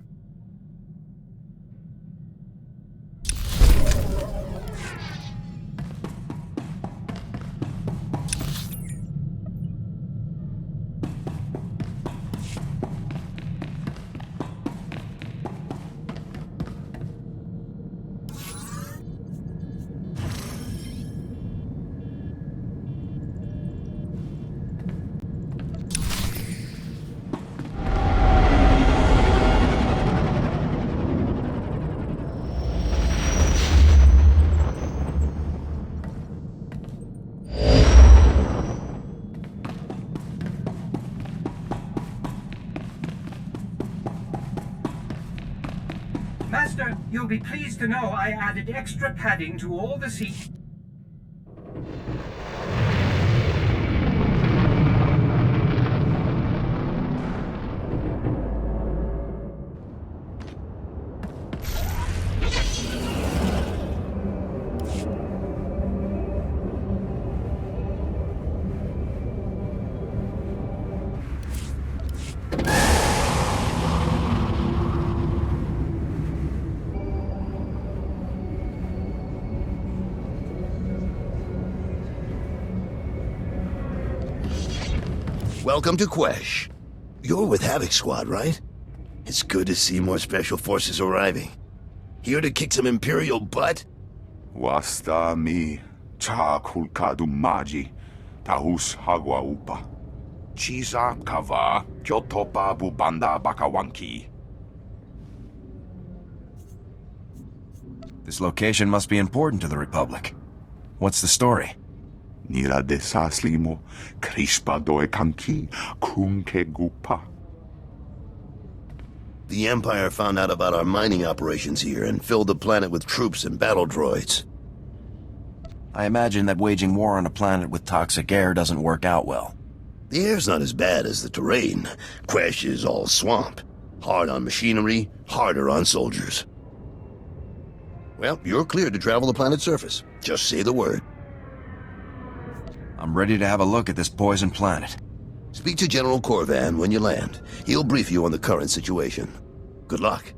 Master, you'll be pleased to know I added extra padding to all the seats. Welcome to Quesh. You're with Havoc Squad, right? It's good to see more special forces arriving. Here to kick some Imperial butt? Wasta mi cha kulkadu maji tahus hagwa upa. Chiza kava kyotopa bubanda bakawanki. This location must be important to the Republic. What's the story? Nira de saslimo crispa doe kanki kunke gupa. The Empire found out about our mining operations here and filled the planet with troops and battle droids. I imagine that waging war on a planet with toxic air doesn't work out well. The air's not as bad as the terrain. Quesh is all swamp. Hard on machinery, harder on soldiers. Well, you're cleared to travel the planet's surface. Just say the word. I'm ready to have a look at this poison planet. Speak to General Corvan when you land. He'll brief you on the current situation. Good luck.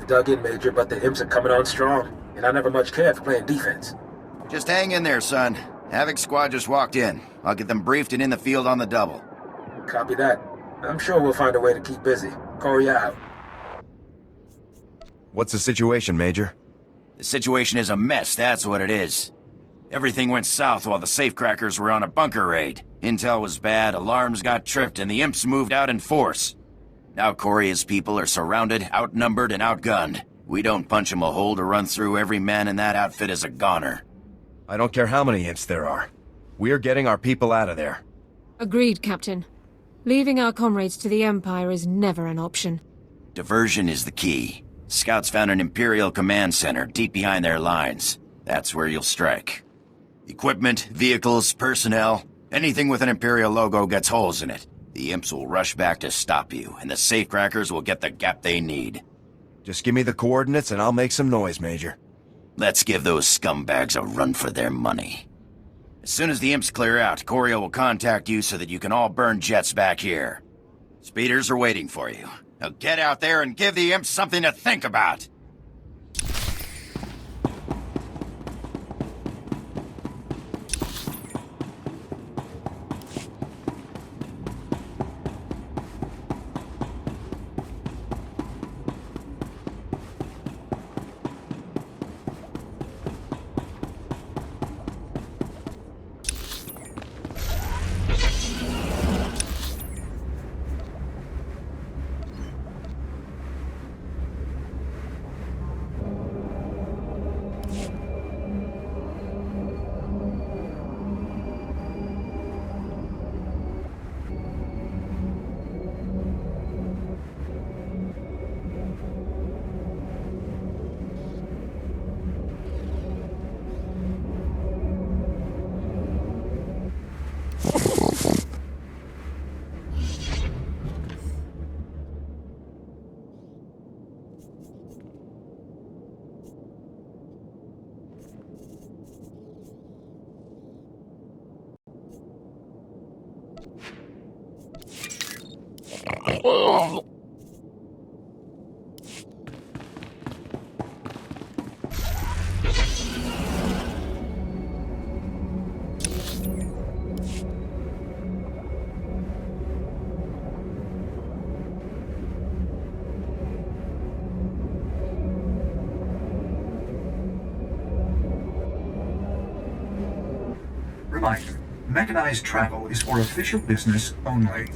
dug in, Major, but the imps are coming on strong, and I never much cared for playing defense. Just hang in there, son. Havoc's squad just walked in. I'll get them briefed and in the field on the double. Copy that. I'm sure we'll find a way to keep busy. Corey out. What's the situation, Major? The situation is a mess, that's what it is. Everything went south while the safecrackers were on a bunker raid. Intel was bad, alarms got tripped, and the imps moved out in force. Now Corey's people are surrounded, outnumbered, and outgunned. We don't punch them a hole to run through. Every man in that outfit is a goner. I don't care how many imps there are. We're getting our people out of there. Agreed, Captain. Leaving our comrades to the Empire is never an option. Diversion is the key. Scouts found an Imperial command center deep behind their lines. That's where you'll strike. Equipment, vehicles, personnel, anything with an Imperial logo gets holes in it. The imps will rush back to stop you, and the safecrackers will get the gap they need. Just give me the coordinates and I'll make some noise, Major. Let's give those scumbags a run for their money. As soon as the imps clear out, Coria will contact you so that you can all burn jets back here. Speeders are waiting for you. Now get out there and give the imps something to think about! Reminder, mechanized travel is for official business only.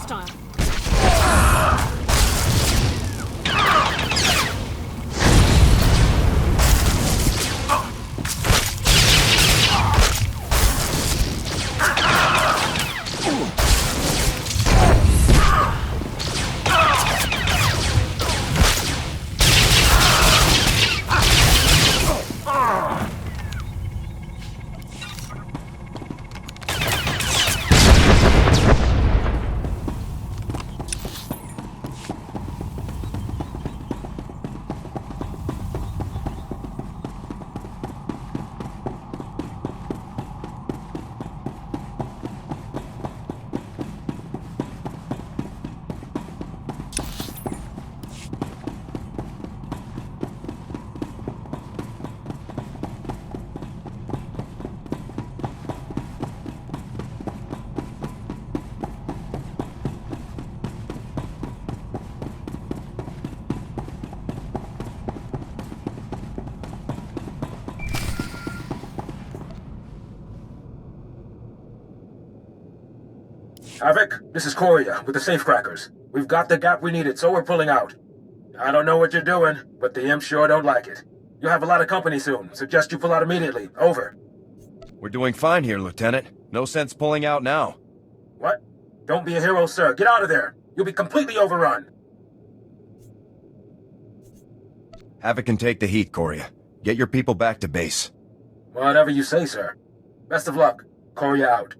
hostile. Aric, this is Corellia with the safecrackers. We've got the gap we needed, so we're pulling out. I don't know what you're doing, but the imps sure don't like it. You'll have a lot of company soon. Suggest you pull out immediately. Over. We're doing fine here, Lieutenant. No sense pulling out now. What? Don't be a hero, sir. Get out of there. You'll be completely overrun. Havoc can take the heat, Corellia. Get your people back to base. Whatever you say, sir. Best of luck. Corellia out.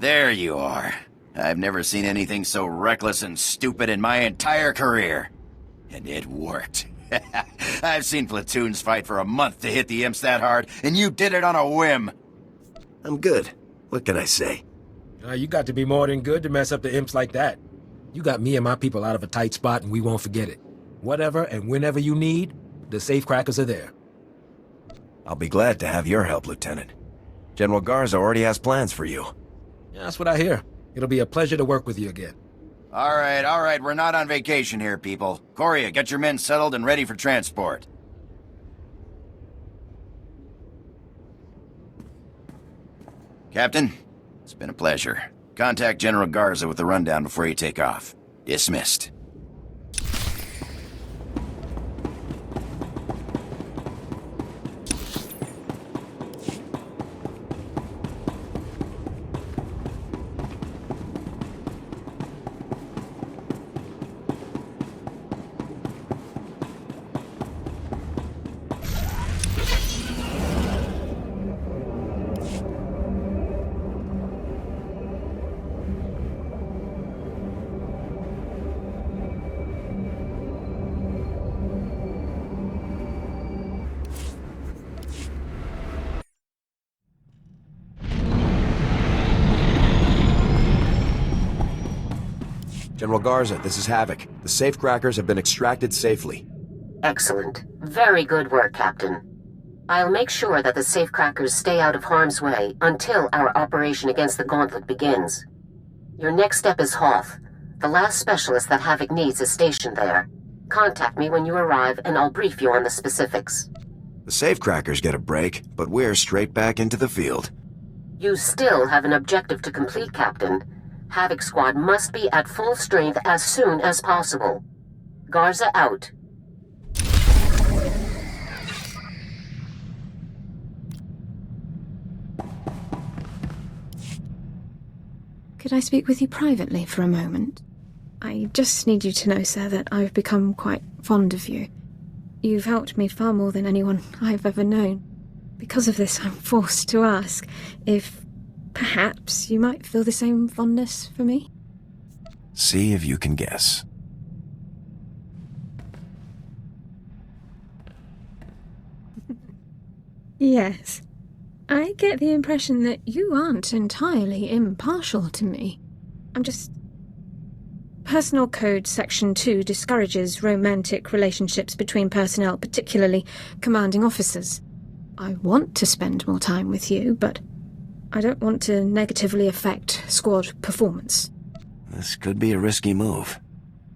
There you are. I've never seen anything so reckless and stupid in my entire career. And it worked. I've seen platoons fight for a month to hit the imps that hard, and you did it on a whim. I'm good. What can I say? You got to be more than good to mess up the imps like that. You got me and my people out of a tight spot, and we won't forget it. Whatever and whenever you need, the safecrackers are there. I'll be glad to have your help, Lieutenant. General Garza already has plans for you. Yeah, that's what I hear. It'll be a pleasure to work with you again. All right, we're not on vacation here, people. Corellia, get your men settled and ready for transport. Captain, it's been a pleasure. Contact General Garza with the rundown before you take off. Dismissed. General Garza, this is Havoc. The safecrackers have been extracted safely. Excellent. Very good work, Captain. I'll make sure that the safecrackers stay out of harm's way until our operation against the Gauntlet begins. Your next step is Hoth. The last specialist that Havoc needs is stationed there. Contact me when you arrive and I'll brief you on the specifics. The safecrackers get a break, but we're straight back into the field. You still have an objective to complete, Captain. Havoc Squad must be at full strength as soon as possible. Garza out. Could I speak with you privately for a moment? I just need you to know, sir, that I've become quite fond of you. You've helped me far more than anyone I've ever known. Because of this, I'm forced to ask if perhaps you might feel the same fondness for me? See if you can guess. Yes. I get the impression that you aren't entirely impartial to me. I'm just... Personnel Code Section 2 discourages romantic relationships between personnel, particularly commanding officers. I want to spend more time with you, but I don't want to negatively affect squad performance. This could be a risky move.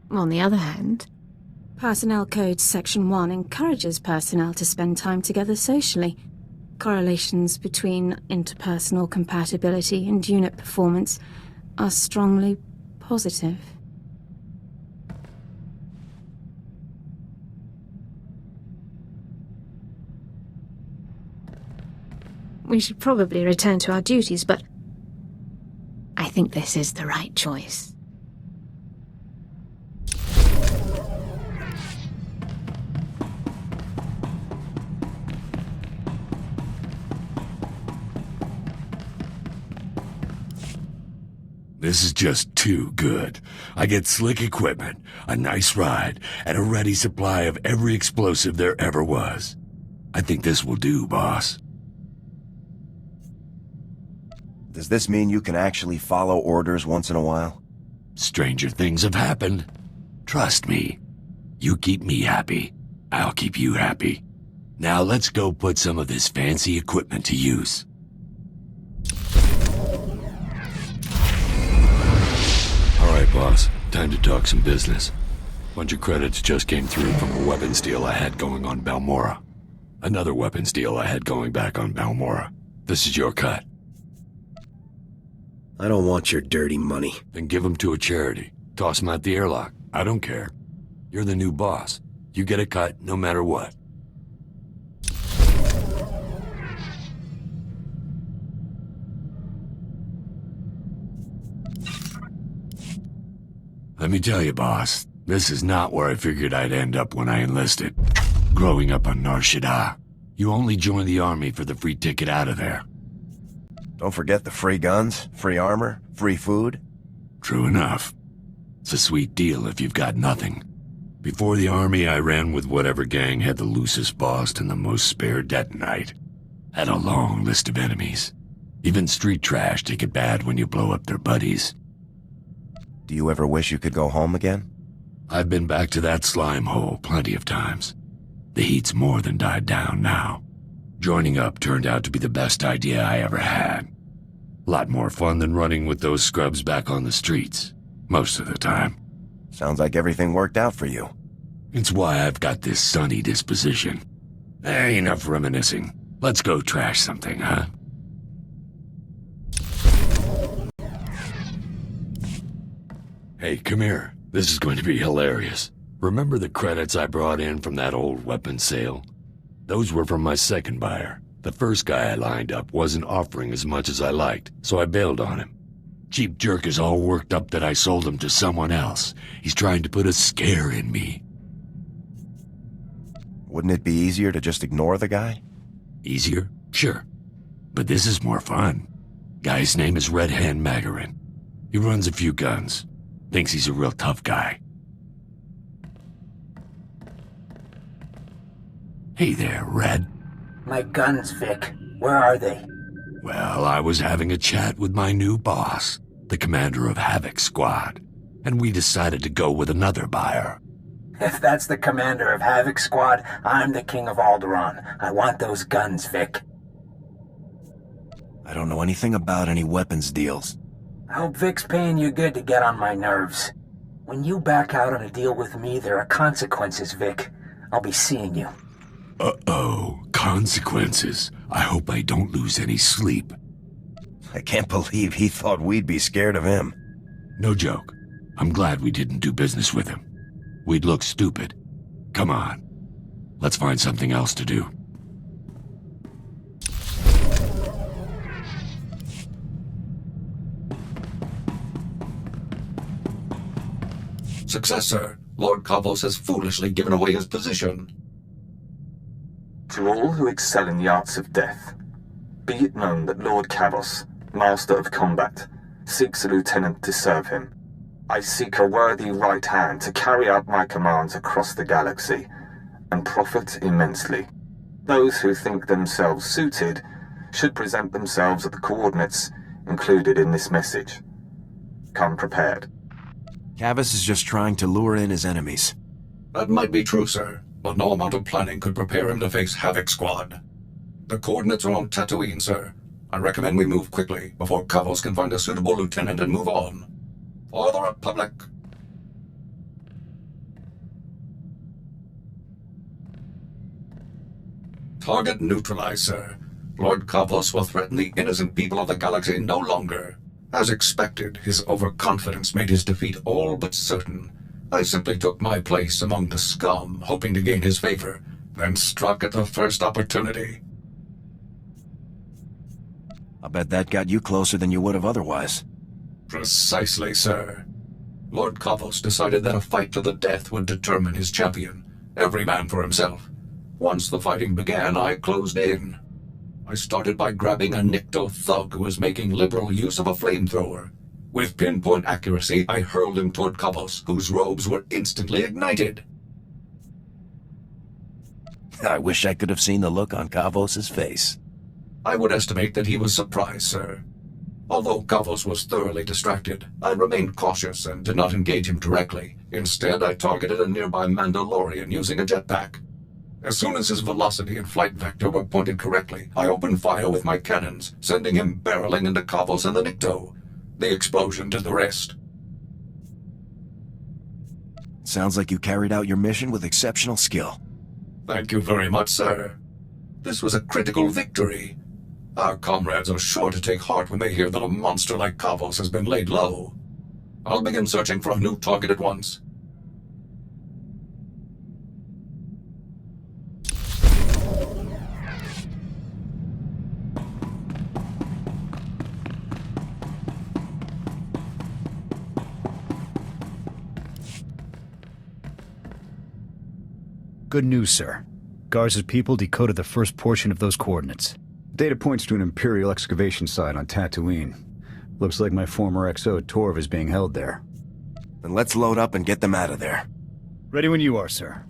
On the other hand, Personnel Code Section 1 encourages personnel to spend time together socially. Correlations between interpersonal compatibility and unit performance are strongly positive. We should probably return to our duties, but I think this is the right choice. This is just too good. I get slick equipment, a nice ride, and a ready supply of every explosive there ever was. I think this will do, boss. Does this mean you can actually follow orders once in a while? Stranger things have happened. Trust me. You keep me happy, I'll keep you happy. Now let's go put some of this fancy equipment to use. Alright, boss. Time to talk some business. Bunch of credits just came through from a weapons deal I had going on Balmorra. Another weapons deal I had going back on Balmorra. This is your cut. I don't want your dirty money. Then give them to a charity. Toss them out the airlock. I don't care. You're the new boss. You get a cut no matter what. Let me tell you, boss, this is not where I figured I'd end up when I enlisted. Growing up on Nar Shaddaa, you only joined the army for the free ticket out of there. Don't forget the free guns, free armor, free food. True enough. It's a sweet deal if you've got nothing. Before the army, I ran with whatever gang had the loosest boss and the most spare detonite. Had a long list of enemies. Even street trash take it bad when you blow up their buddies. Do you ever wish you could go home again? I've been back to that slime hole plenty of times. The heat's more than died down now. Joining up turned out to be the best idea I ever had. A lot more fun than running with those scrubs back on the streets. Most of the time. Sounds like everything worked out for you. It's why I've got this sunny disposition. Enough reminiscing. Let's go trash something, huh? Hey, come here. This is going to be hilarious. Remember the credits I brought in from that old weapons sale? Those were from my second buyer. The first guy I lined up wasn't offering as much as I liked, so I bailed on him. Cheap jerk is all worked up that I sold him to someone else. He's trying to put a scare in me. Wouldn't it be easier to just ignore the guy? Easier? Sure. But this is more fun. Guy's name is Red Hand Magarin. He runs a few guns. Thinks he's a real tough guy. Hey there, Red. My guns, Vic. Where are they? Well, I was having a chat with my new boss, the commander of Havoc's squad, and we decided to go with another buyer. If that's the commander of Havoc's squad, I'm the king of Alderaan. I want those guns, Vic. I don't know anything about any weapons deals. I hope Vic's paying you good to get on my nerves. When you back out on a deal with me, there are consequences, Vic. I'll be seeing you. Uh-oh, consequences. I hope I don't lose any sleep. I can't believe he thought we'd be scared of him. No joke. I'm glad we didn't do business with him. We'd look stupid. Come on. Let's find something else to do. Success, sir. Lord Kavos has foolishly given away his position. To all who excel in the arts of death, be it known that Lord Kavos, Master of Combat, seeks a lieutenant to serve him. I seek a worthy right hand to carry out my commands across the galaxy, and profit immensely. Those who think themselves suited should present themselves at the coordinates included in this message. Come prepared. Kavos is just trying to lure in his enemies. That might be true, sir, but no amount of planning could prepare him to face Havoc's squad. The coordinates are on Tatooine, sir. I recommend we move quickly before Kavos can find a suitable lieutenant and move on. For the Republic! Target neutralized, sir. Lord Kavos will threaten the innocent people of the galaxy no longer. As expected, his overconfidence made his defeat all but certain. I simply took my place among the scum, hoping to gain his favor, then struck at the first opportunity. I bet that got you closer than you would have otherwise. Precisely, sir. Lord Kavos decided that a fight to the death would determine his champion, every man for himself. Once the fighting began, I closed in. I started by grabbing a Nikto thug who was making liberal use of a flamethrower. With pinpoint accuracy, I hurled him toward Kavos, whose robes were instantly ignited. I wish I could have seen the look on Kavos' face. I would estimate that he was surprised, sir. Although Kavos was thoroughly distracted, I remained cautious and did not engage him directly. Instead, I targeted a nearby Mandalorian using a jetpack. As soon as his velocity and flight vector were pointed correctly, I opened fire with my cannons, sending him barreling into Kavos and the Nikto. The explosion did the rest. Sounds like you carried out your mission with exceptional skill. Thank you very much, sir. This was a critical victory. Our comrades are sure to take heart when they hear that a monster like Kavos has been laid low. I'll begin searching for a new target at once. Good news, sir. Garza's people decoded the first portion of those coordinates. Data points to an Imperial excavation site on Tatooine. Looks like my former XO Torv is being held there. Then let's load up and get them out of there. Ready when you are, sir.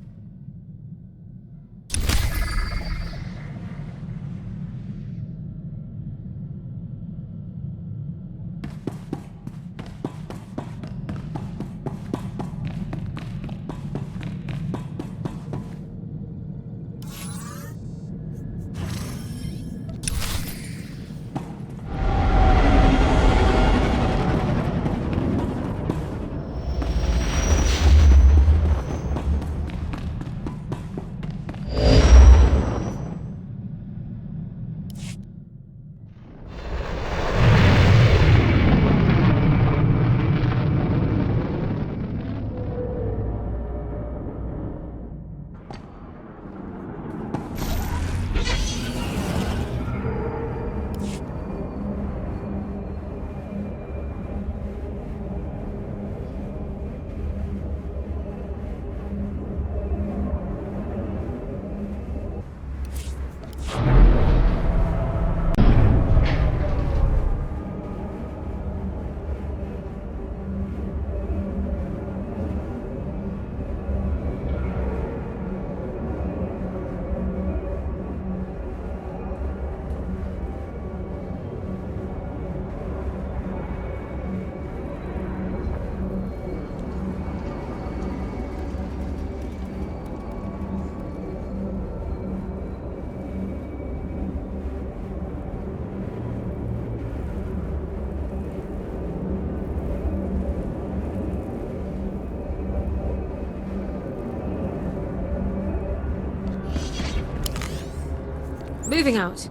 Moving out.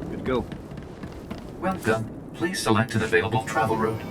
Good go. Welcome. Please select an available travel route.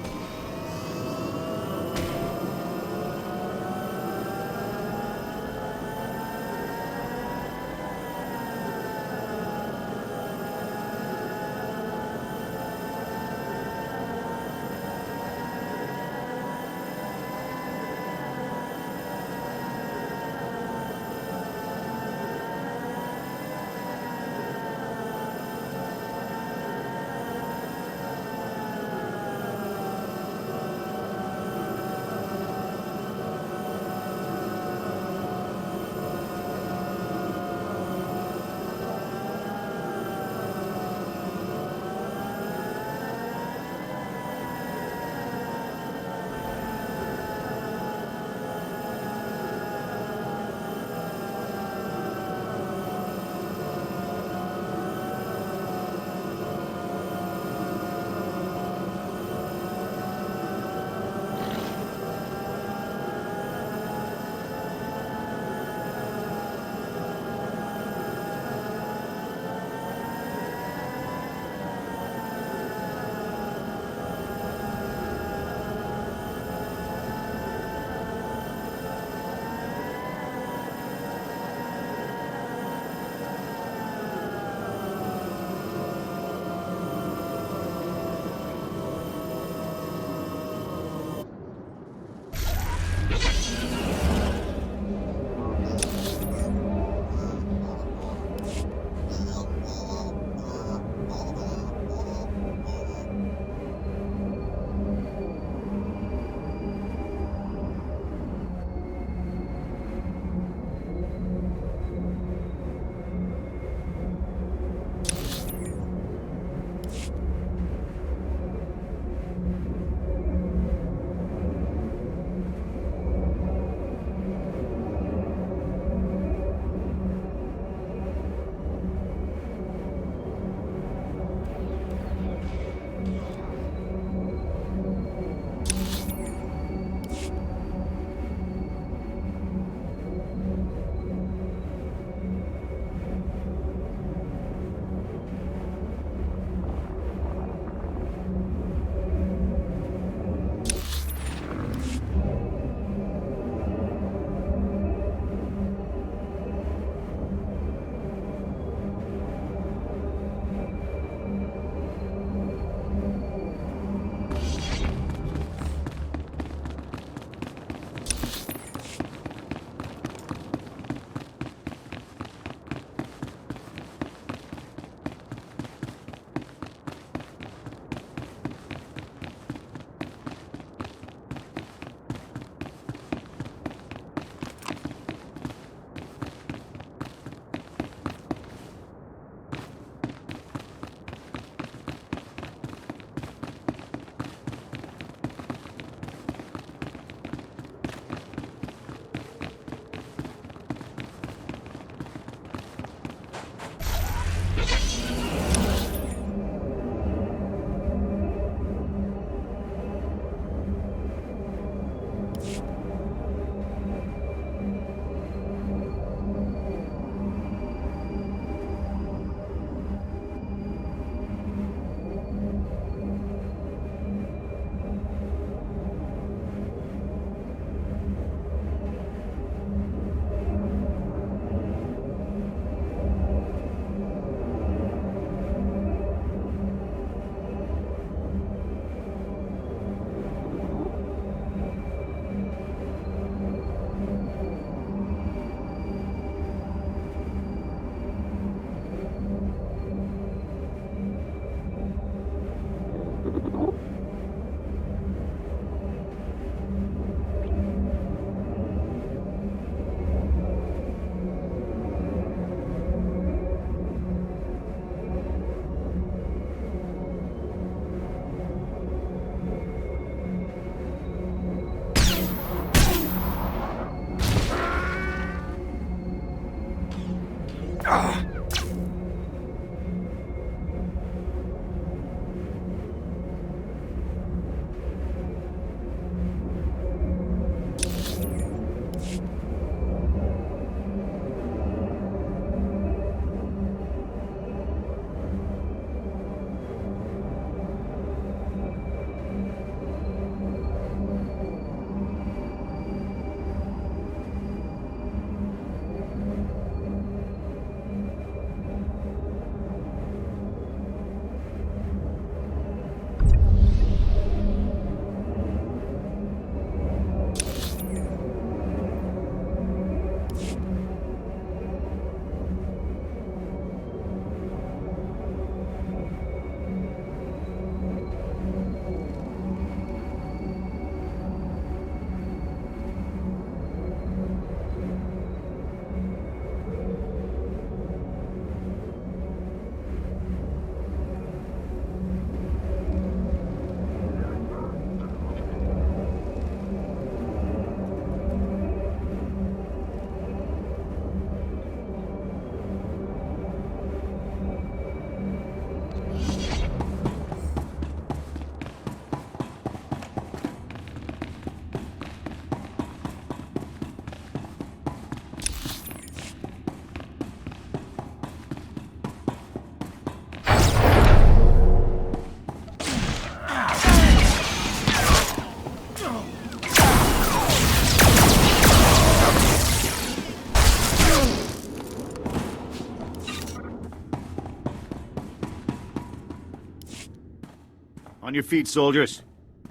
On your feet, soldiers.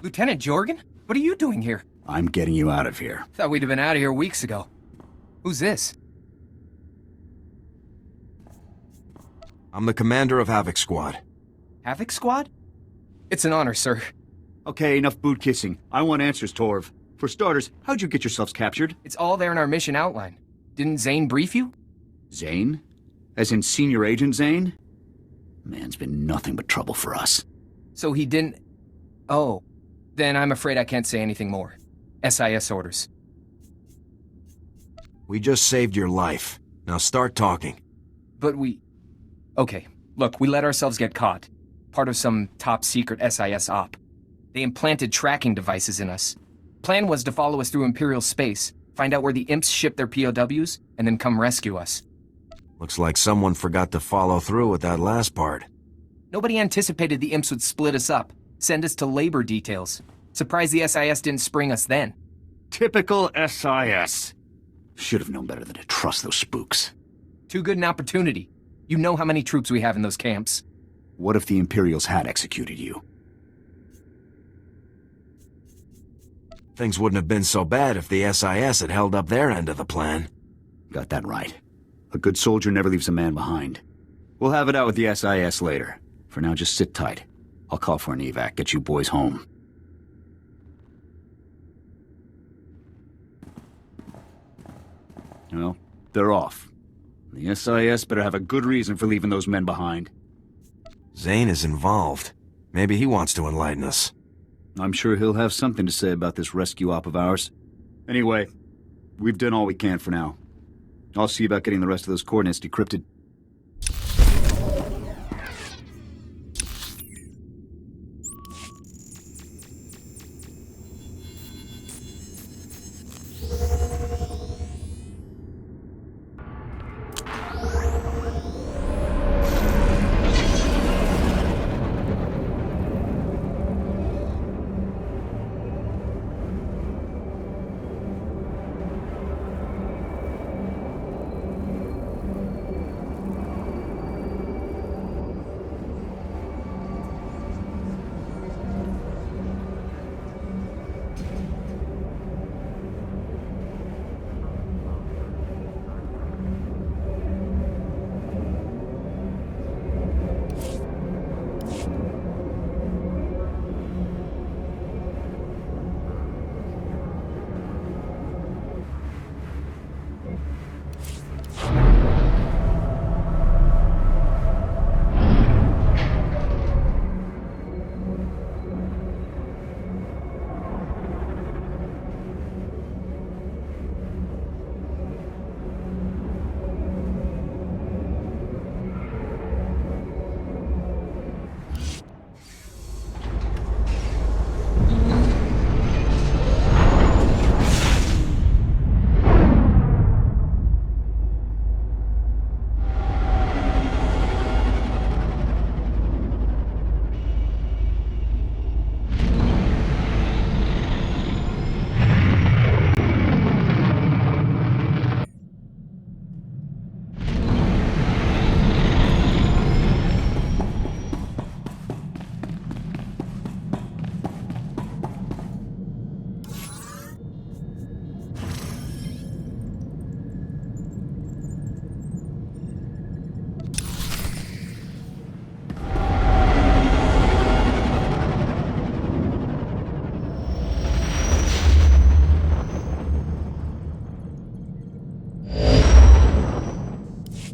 Lieutenant Jorgan? What are you doing here? I'm getting you out of here. Thought we'd have been out of here weeks ago. Who's this? I'm the commander of Havoc Squad. Havoc Squad? It's an honor, sir. Okay, enough boot kissing. I want answers, Torv. For starters, how'd you get yourselves captured? It's all there in our mission outline. Didn't Zane brief you? Zane? As in Senior Agent Zane? Man's been nothing but trouble for us. So he didn't... Oh. Then I'm afraid I can't say anything more. SIS orders. We just saved your life. Now start talking. But we... Okay, look, we let ourselves get caught. Part of some top-secret SIS op. They implanted tracking devices in us. Plan was to follow us through Imperial space, find out where the imps ship their POWs, and then come rescue us. Looks like someone forgot to follow through with that last part. Nobody anticipated the imps would split us up, send us to labor details. Surprised the SIS didn't spring us then. Typical SIS. Should have known better than to trust those spooks. Too good an opportunity. You know how many troops we have in those camps. What if the Imperials had executed you? Things wouldn't have been so bad if the SIS had held up their end of the plan. Got that right. A good soldier never leaves a man behind. We'll have it out with the SIS later. For now, just sit tight. I'll call for an evac, get you boys home. Well, they're off. The SIS better have a good reason for leaving those men behind. Zane is involved. Maybe he wants to enlighten us. I'm sure he'll have something to say about this rescue op of ours. Anyway, we've done all we can for now. I'll see about getting the rest of those coordinates decrypted.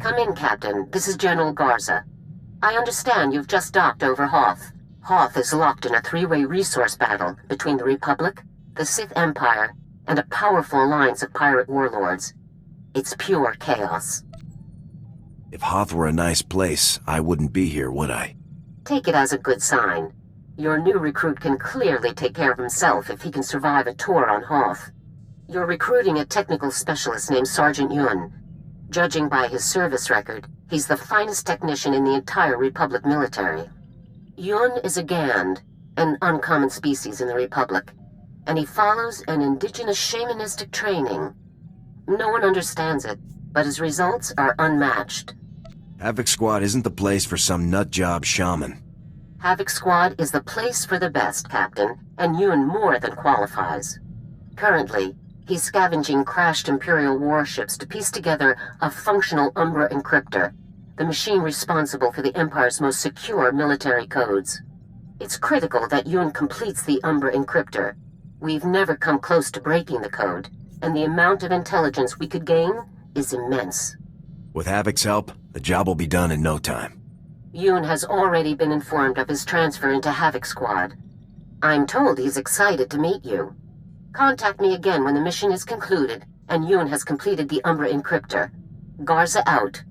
Come in, Captain. This is General Garza. I understand you've just docked over Hoth. Hoth is locked in a three-way resource battle between the Republic, the Sith Empire, and a powerful alliance of pirate warlords. It's pure chaos. If Hoth were a nice place, I wouldn't be here, would I? Take it as a good sign. Your new recruit can clearly take care of himself if he can survive a tour on Hoth. You're recruiting a technical specialist named Sergeant Yun. Judging by his service record, he's the finest technician in the entire Republic military. Yun is a Gand, an uncommon species in the Republic, and he follows an indigenous shamanistic training. No one understands it, but his results are unmatched. Havoc Squad isn't the place for some nutjob shaman. Havoc Squad is the place for the best, Captain, and Yun more than qualifies. Currently, he's scavenging crashed Imperial warships to piece together a functional Umbra encryptor, the machine responsible for the Empire's most secure military codes. It's critical that Yun completes the Umbra encryptor. We've never come close to breaking the code, and the amount of intelligence we could gain is immense. With Havoc's help, the job will be done in no time. Yun has already been informed of his transfer into Havoc Squad. I'm told he's excited to meet you. Contact me again when the mission is concluded and Yun has completed the Umbra encryptor. Garza out.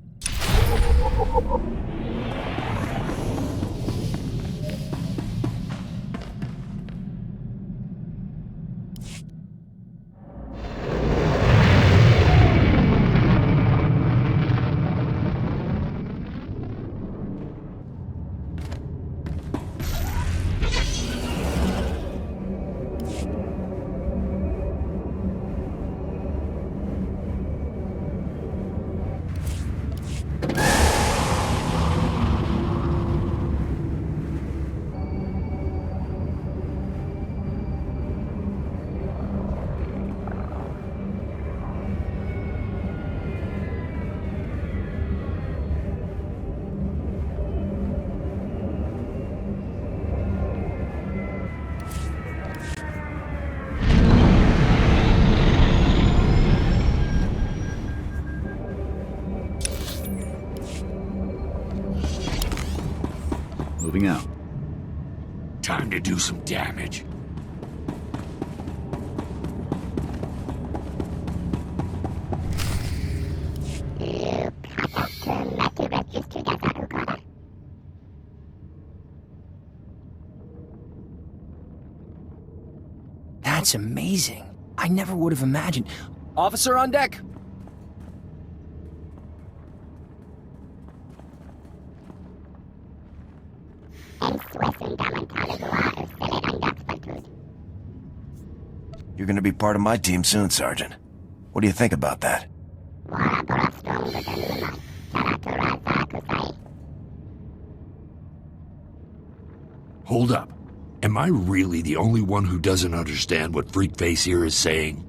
Moving out. Time to do some damage. That's amazing. I never would have imagined. Officer on deck! You're gonna be part of my team soon, Sergeant. What do you think about that? Hold up. Am I really the only one who doesn't understand what Freakface here is saying?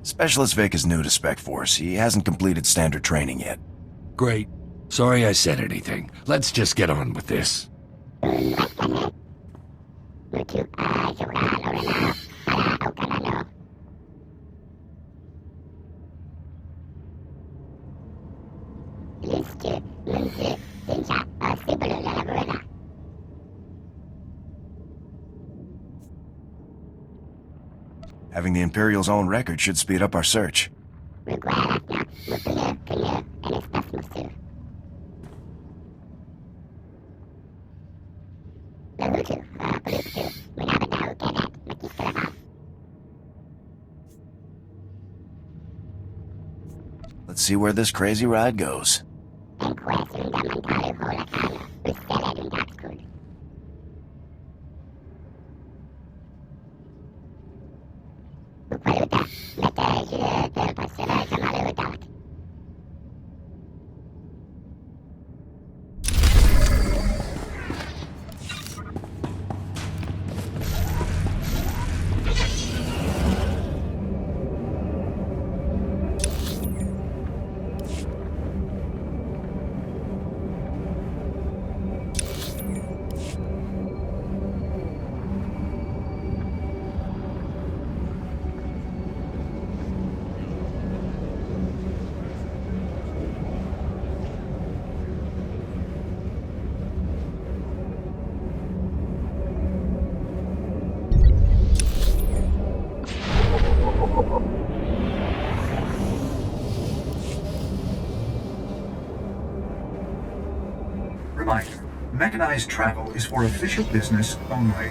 Specialist Vic is new to Spec Force. He hasn't completed standard training yet. Great. Sorry I said anything. Let's just get on with this. Having the Imperial's own record should speed up our search. Let's see where this crazy ride goes. Organized travel is for official business only.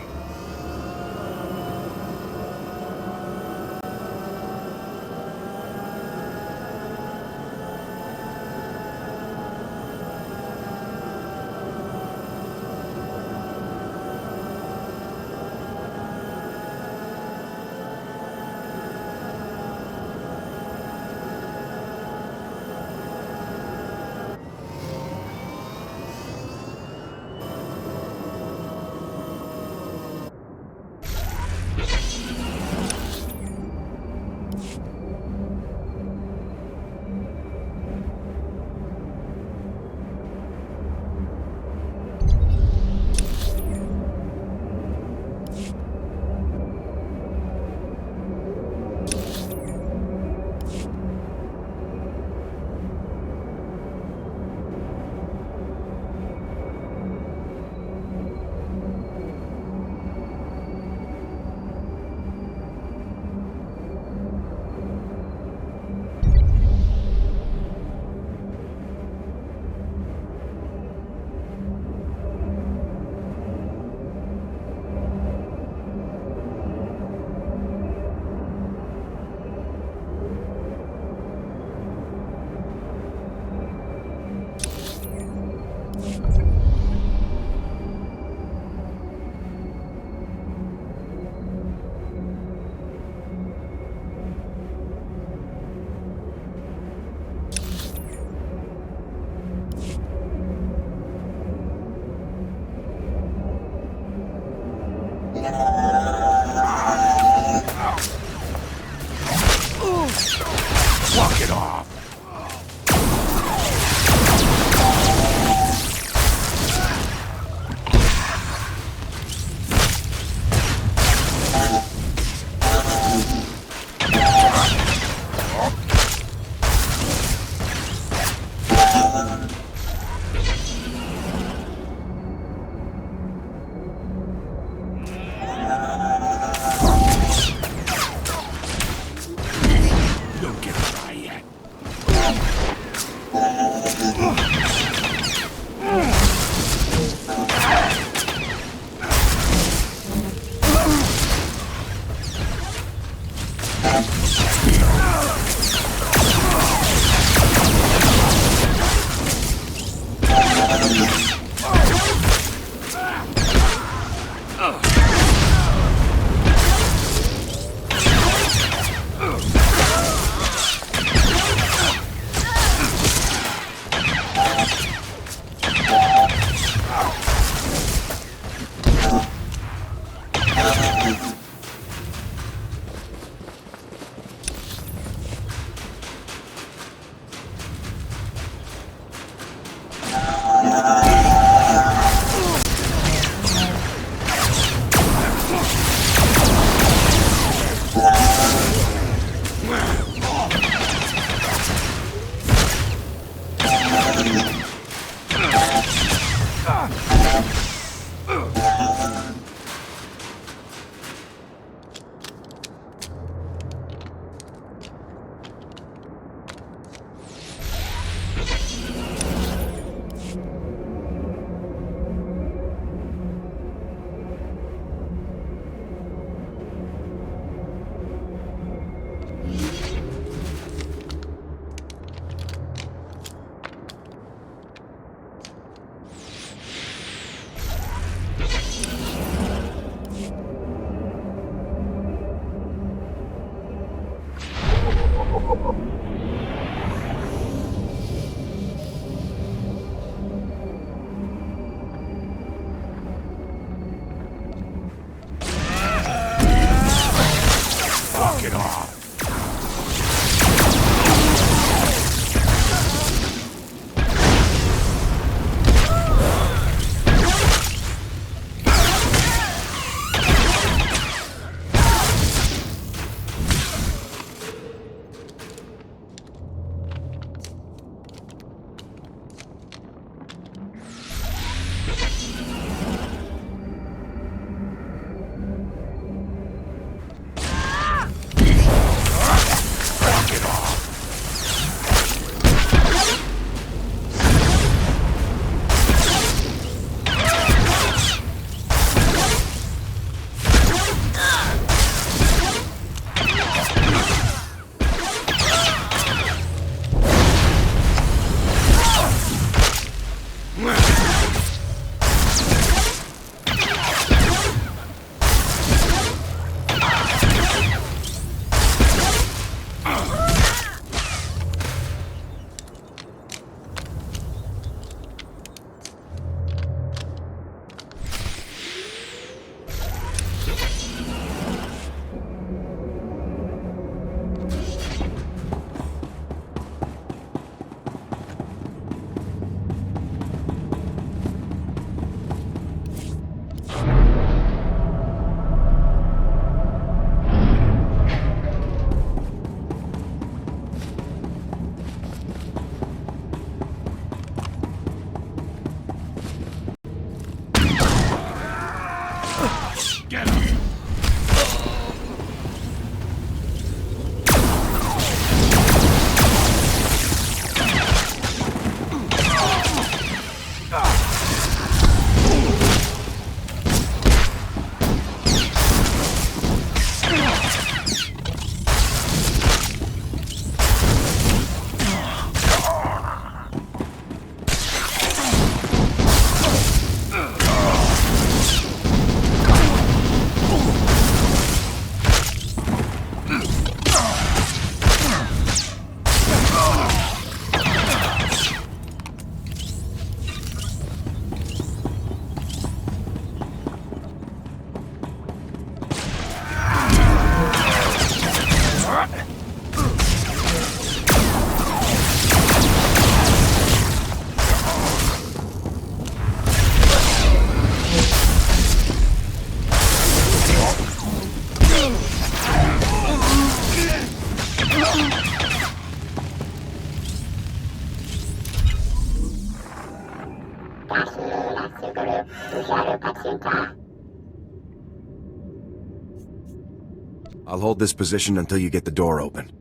I'll hold this position until you get the door open.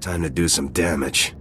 Time to do some damage.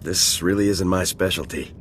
This really isn't my specialty.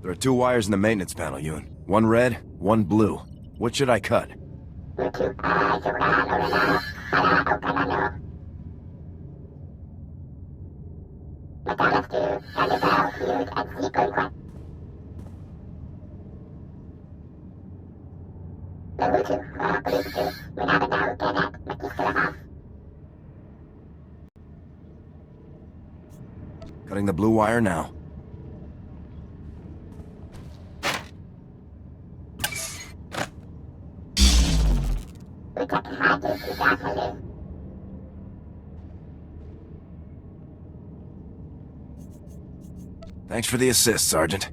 There are 2 wires in the maintenance panel, Ewan. One red, one blue. What should I cut? Cutting the blue wire now. Thanks for the assist, Sergeant.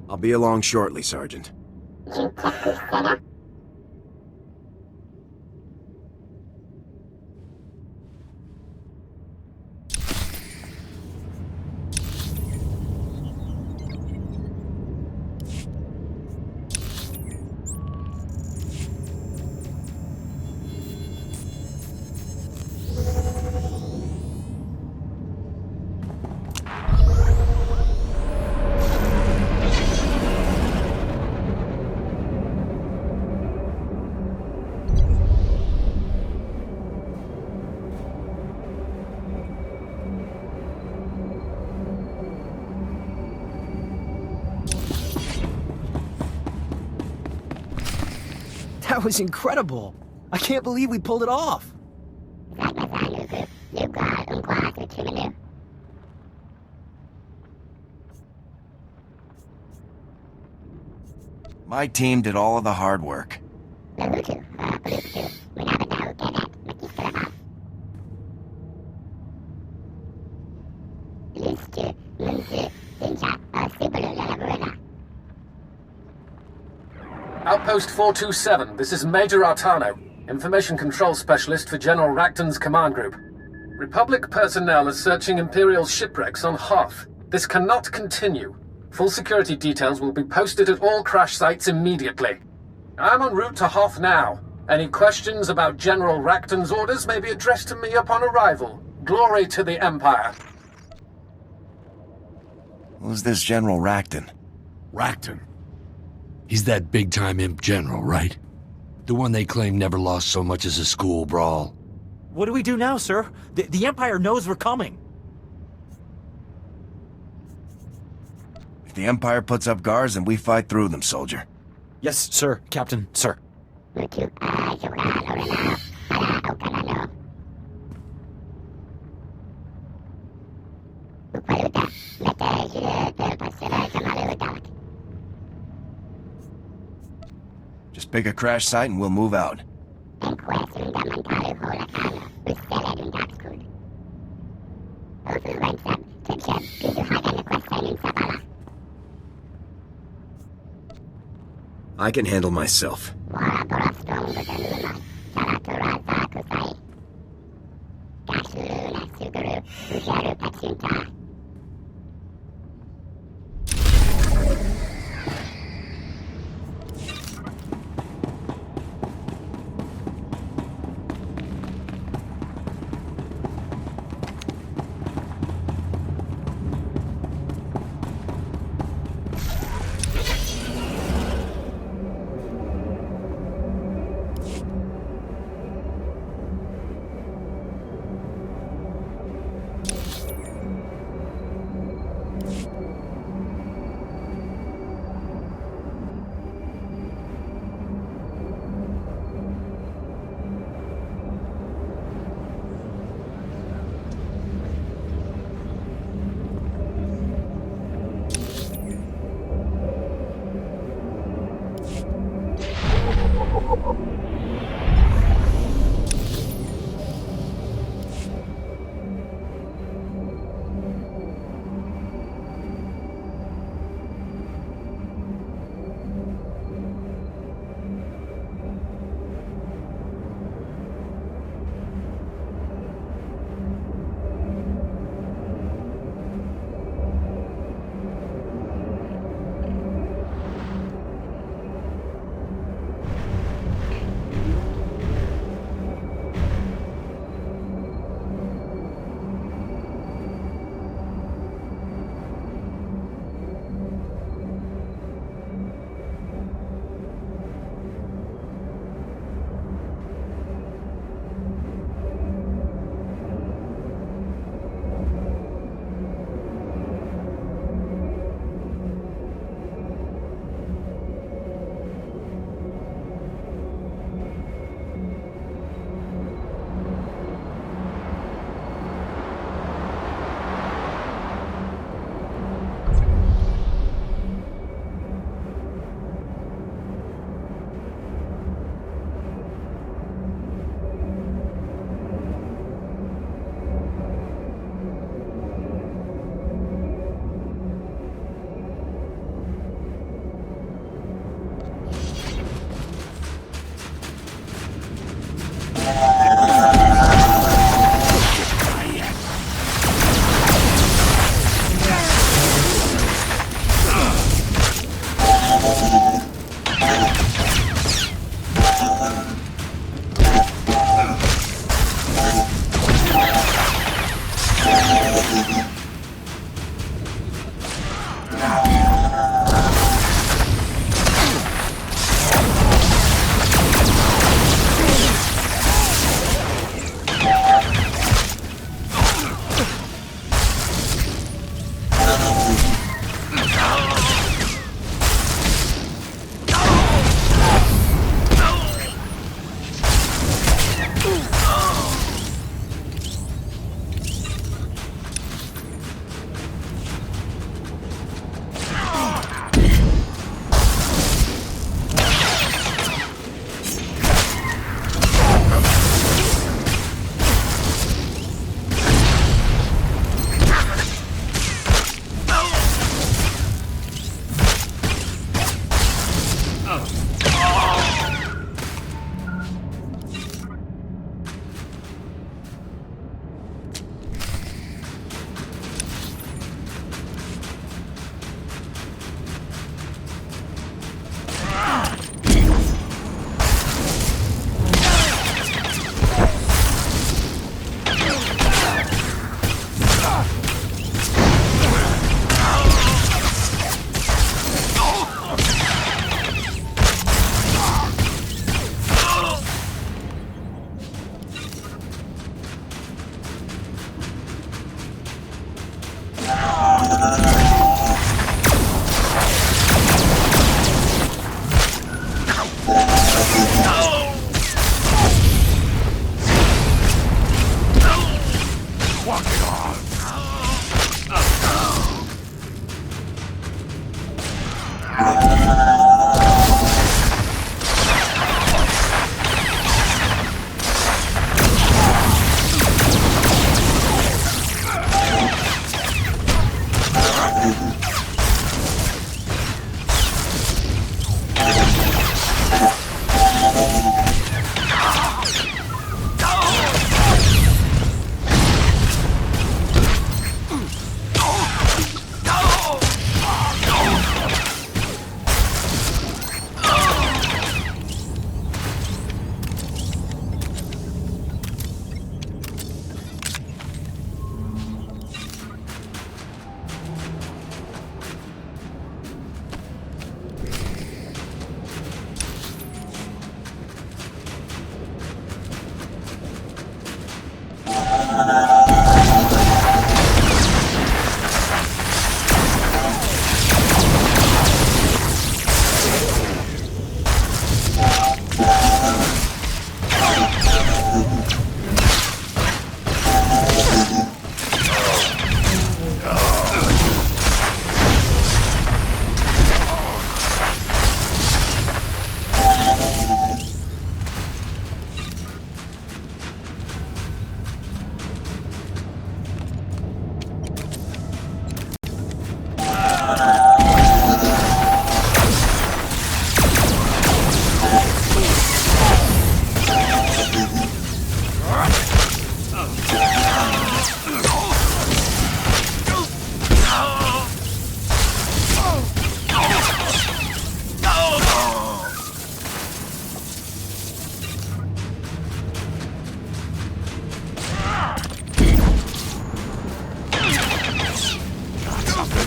I'll be along shortly, Sergeant. That was incredible. I can't believe we pulled it off. My team did all of the hard work. Outpost 427, this is Major Artano, Information Control Specialist for General Racton's command group. Republic personnel are searching Imperial shipwrecks on Hoth. This cannot continue. Full security details will be posted at all crash sites immediately. I'm en route to Hoth now. Any questions about General Racton's orders may be addressed to me upon arrival. Glory to the Empire. Who's this General Racton? Racton? He's that big-time imp general, right? The one they claim never lost so much as a school brawl. What do we do now, sir? The Empire knows we're coming. If the Empire puts up guards, then we fight through them, soldier. Yes, sir, Captain, sir. Just pick a crash site and we'll move out. I can handle myself.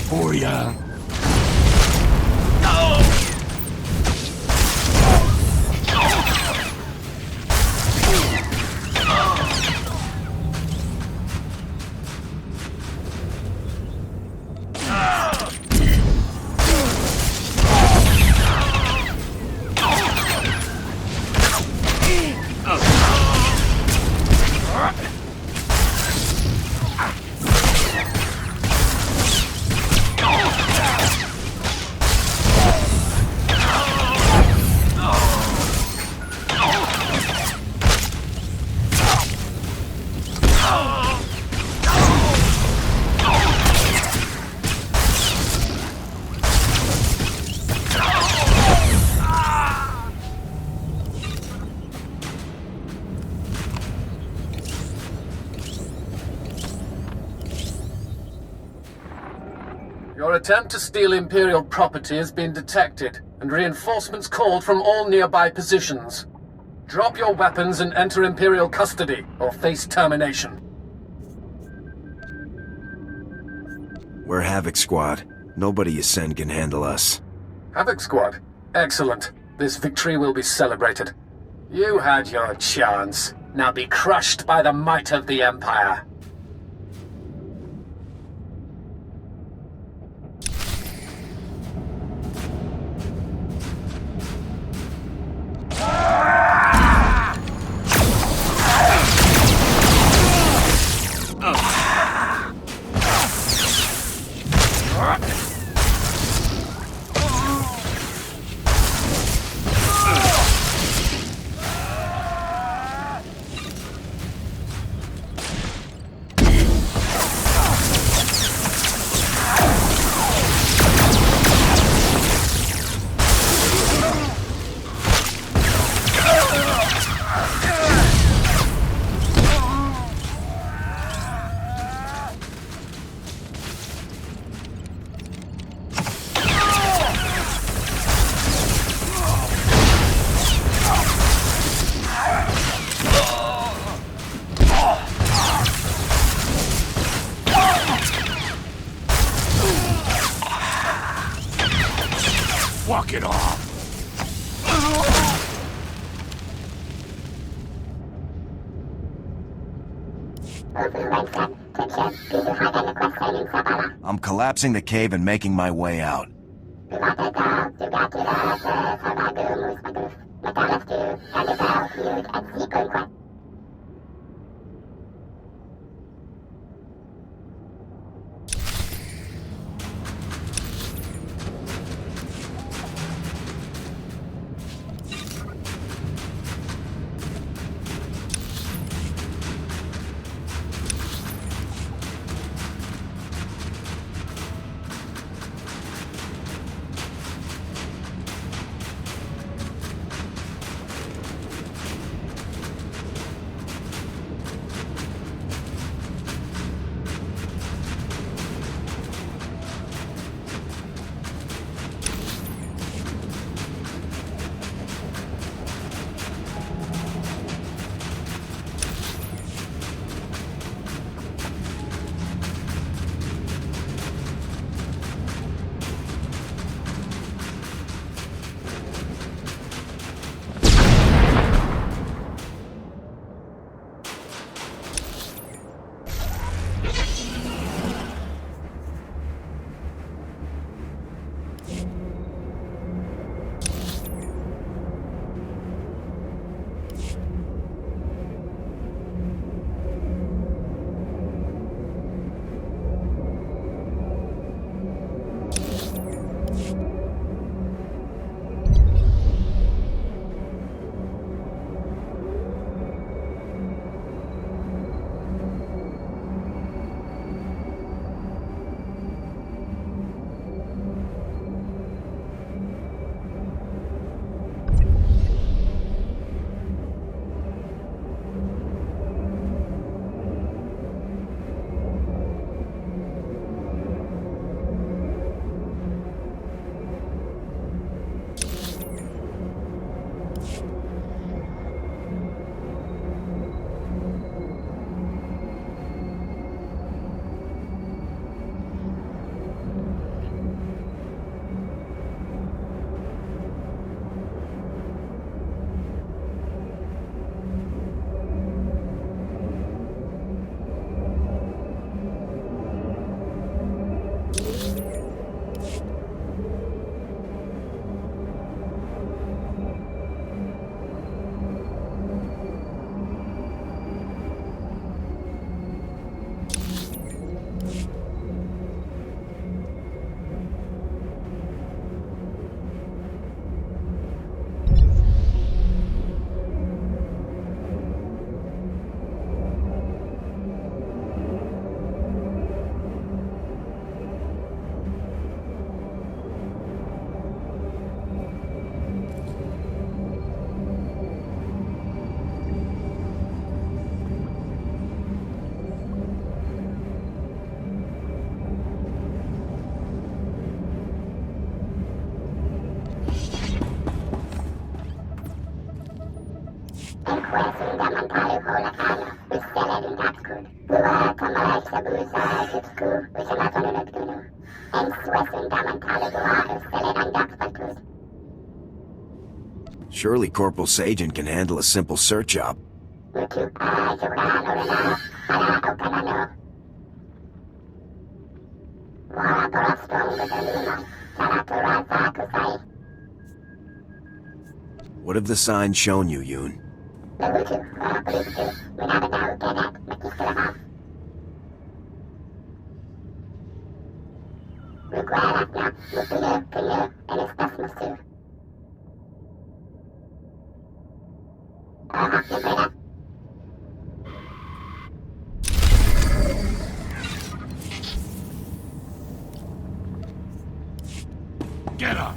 For ya. Your attempt to steal Imperial property has been detected, and reinforcements called from all nearby positions. Drop your weapons and enter Imperial custody, or face termination. We're Havoc Squad. Nobody you send can handle us. Havoc Squad? Excellent. This victory will be celebrated. You had your chance. Now be crushed by the might of the Empire. Walk it off! I'm collapsing the cave and making my way out. Surely Corporal Sajan can handle a simple search job. What have the signs shown you, Yoon? Get up!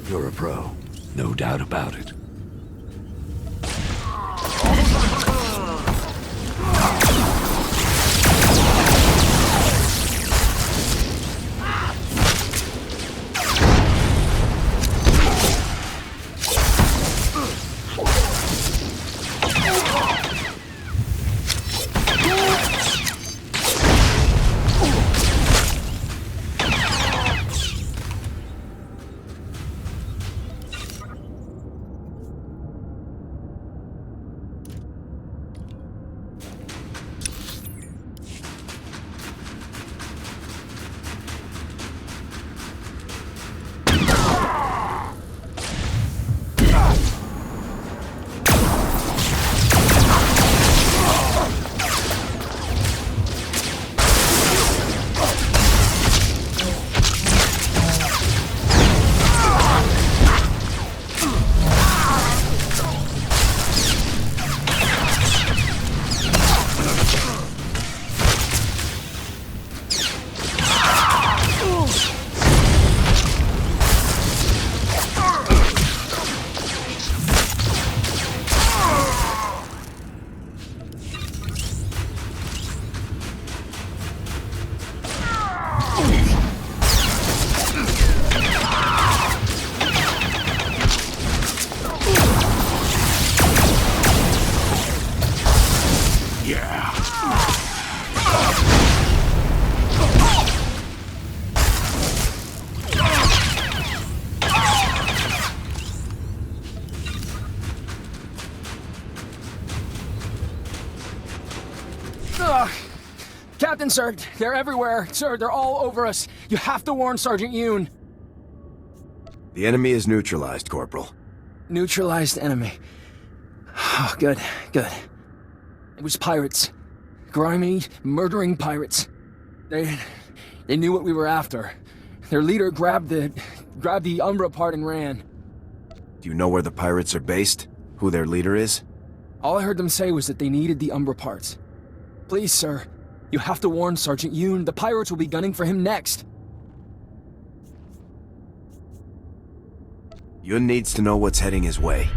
You're a pro. No doubt about it. Captain, sir, they're everywhere. Sir, they're all over us. You have to warn Sergeant Yoon. The enemy is neutralized, Corporal. Neutralized enemy. Oh, good, good. It was pirates. Grimy, murdering pirates. They knew what we were after. Their leader grabbed the Umbra part and ran. Do you know where the pirates are based? Who their leader is? All I heard them say was that they needed the Umbra parts. Please, sir, you have to warn Sergeant Yoon. The pirates will be gunning for him next. Yoon needs to know what's heading his way.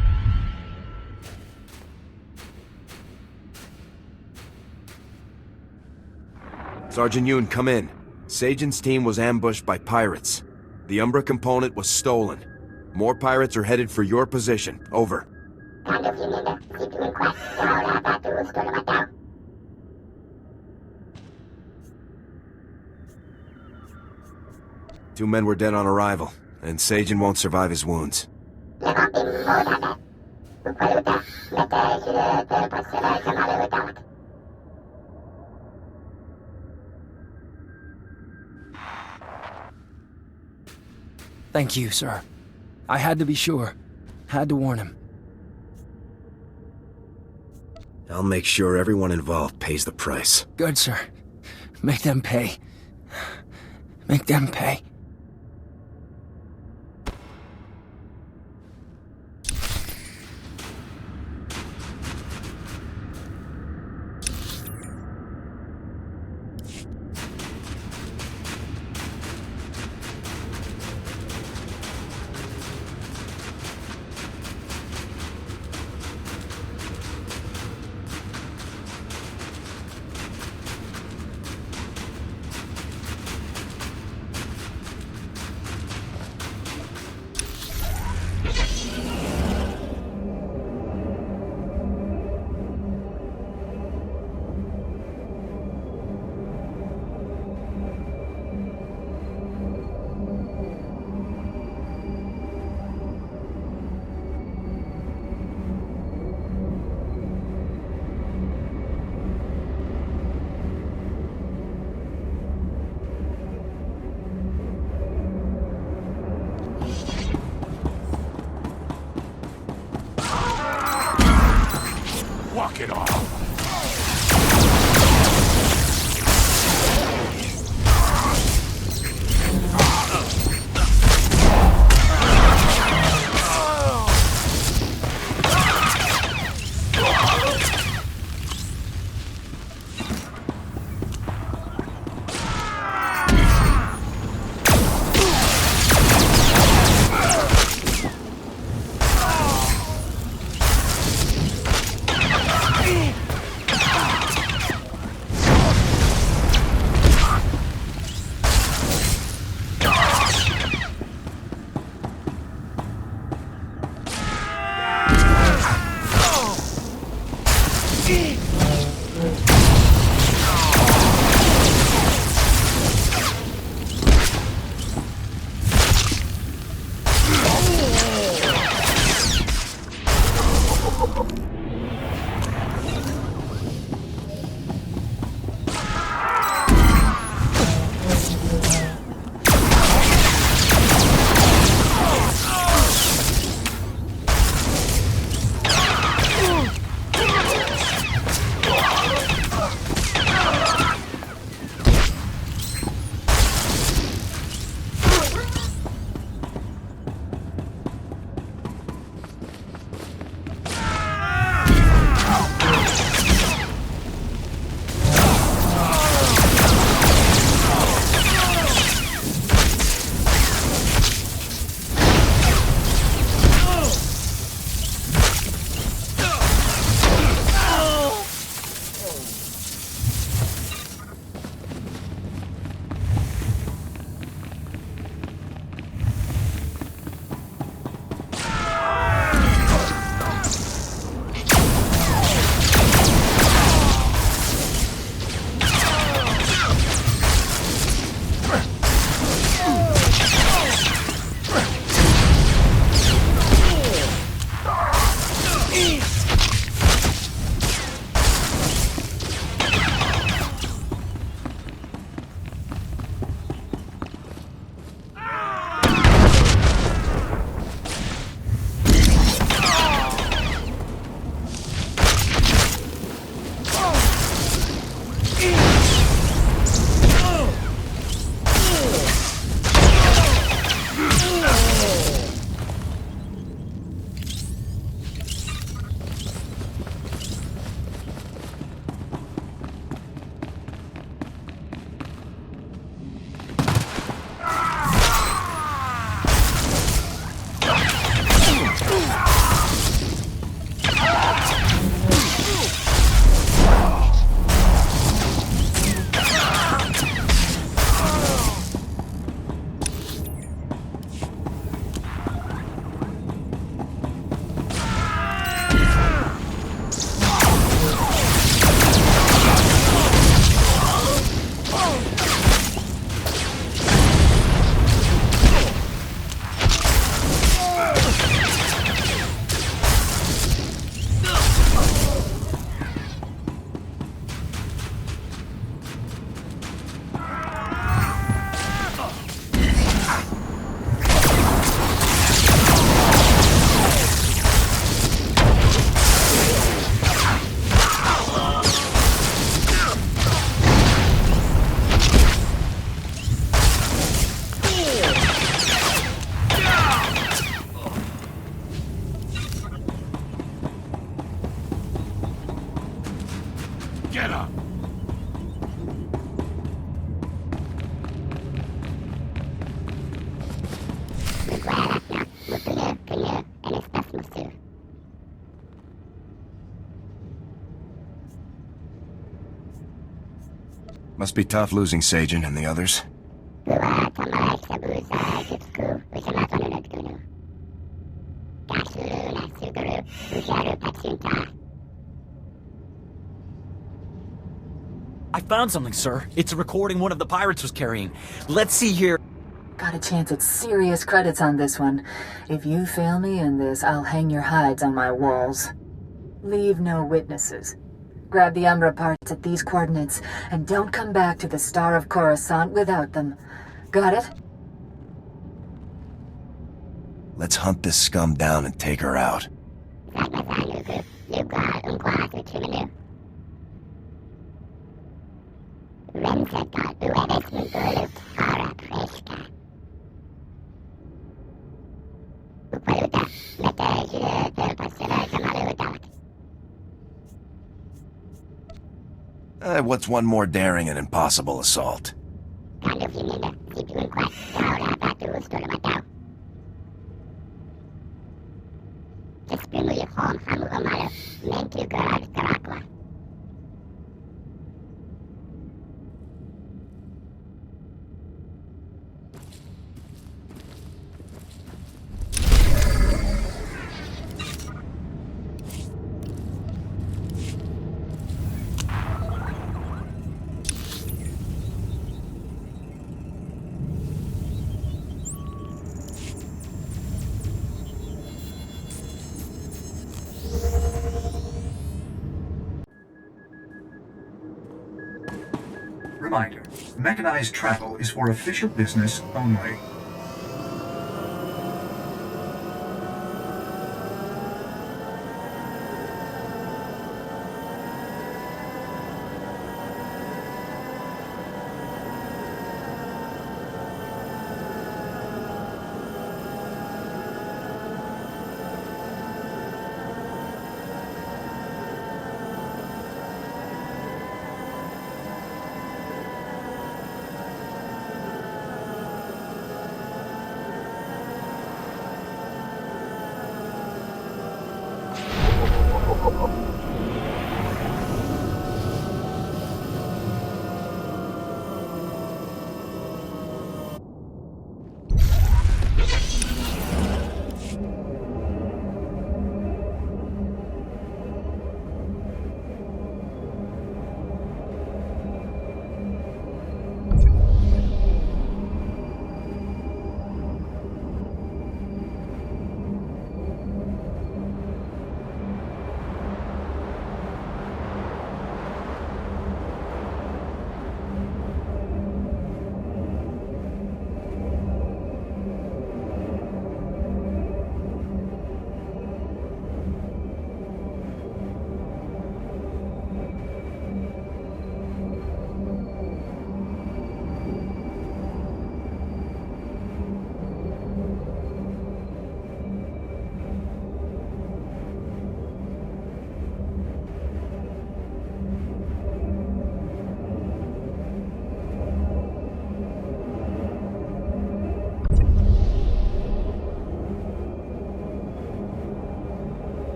Sergeant Yoon, come in. Sajan's team was ambushed by pirates. The Umbra component was stolen. More pirates are headed for your position. Over. Two men were dead on arrival, and Sajan won't survive his wounds. Thank you, sir. I had to be sure. Had to warn him. I'll make sure everyone involved pays the price. Good, sir. Make them pay. Make them pay. Must be tough losing Sagen and the others. I found something, sir. It's a recording one of the pirates was carrying. Let's see here. Got a chance at serious credits on this one. If you fail me in this, I'll hang your hides on my walls. Leave no witnesses. Grab the Umbra parts at these coordinates, and don't come back to the Star of Coruscant without them. Got it? Let's hunt this scum down and take her out. What's one more daring and impossible assault? Reminder, mechanized travel is for official business only.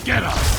Get up!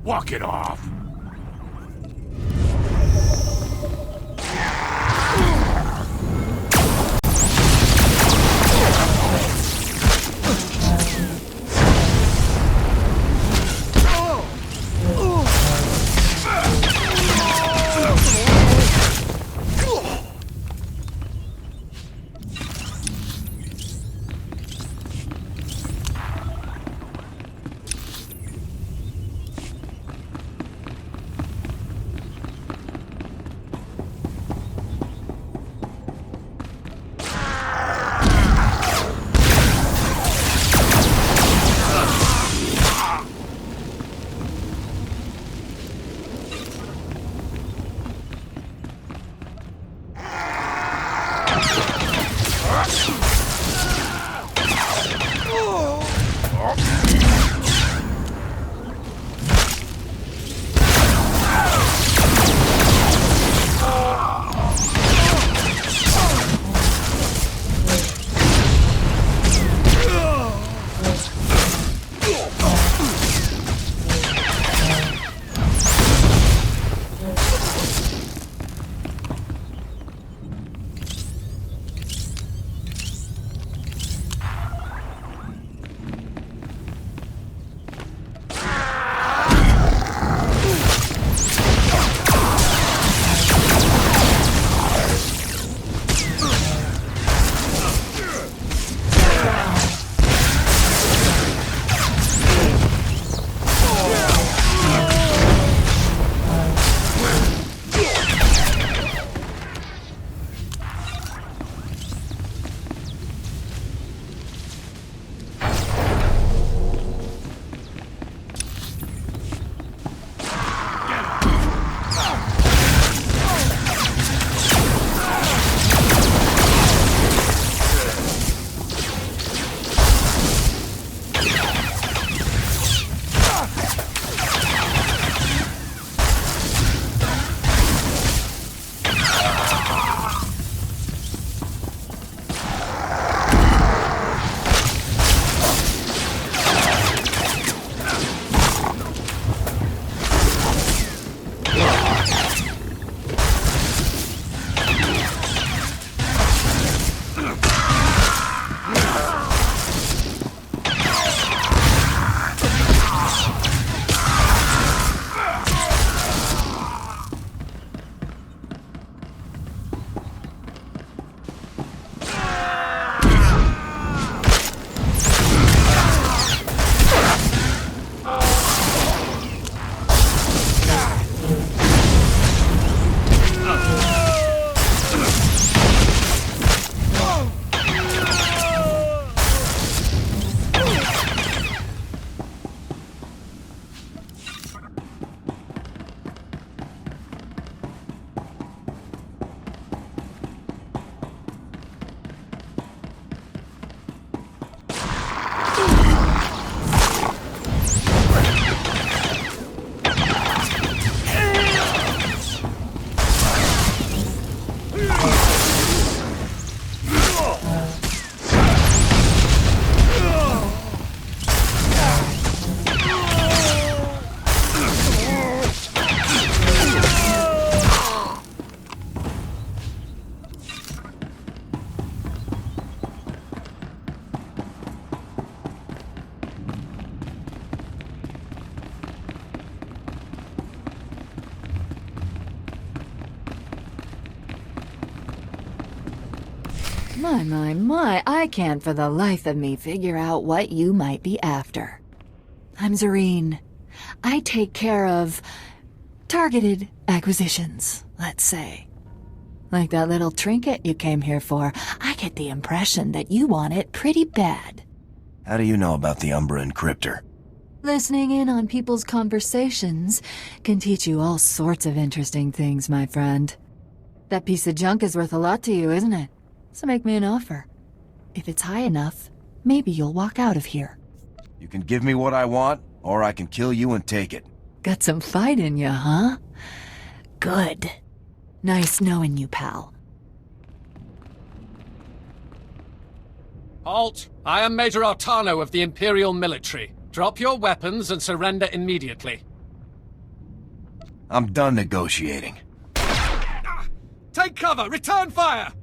Walk it off! My, I can't for the life of me figure out what you might be after. I'm Zareen. I take care of targeted acquisitions, let's say. Like that little trinket you came here for, I get the impression that you want it pretty bad. How do you know about the Umbra encryptor? Listening in on people's conversations can teach you all sorts of interesting things, my friend. That piece of junk is worth a lot to you, isn't it? So make me an offer. If it's high enough, maybe you'll walk out of here. You can give me what I want, or I can kill you and take it. Got some fight in you, huh? Good. Nice knowing you, pal. Halt! I am Major Artano of the Imperial Military. Drop your weapons and surrender immediately. I'm done negotiating. Take cover! Return fire!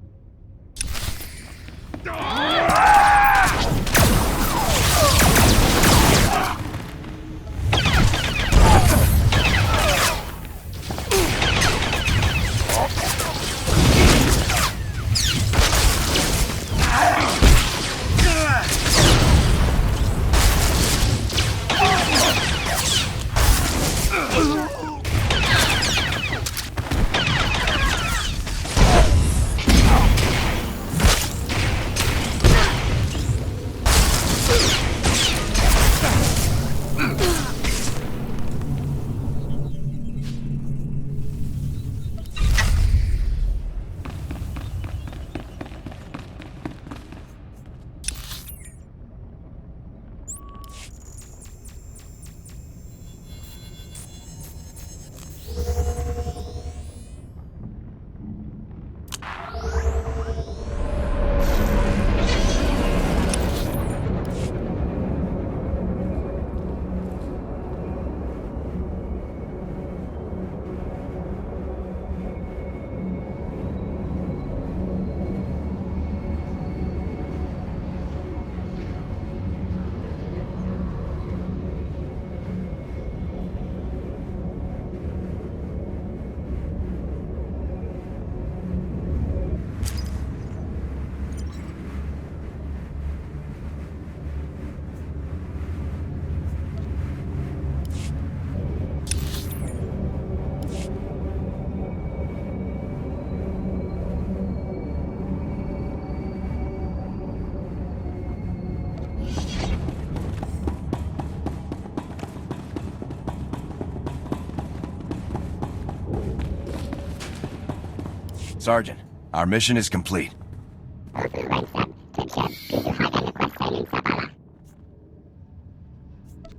Sergeant, our mission is complete.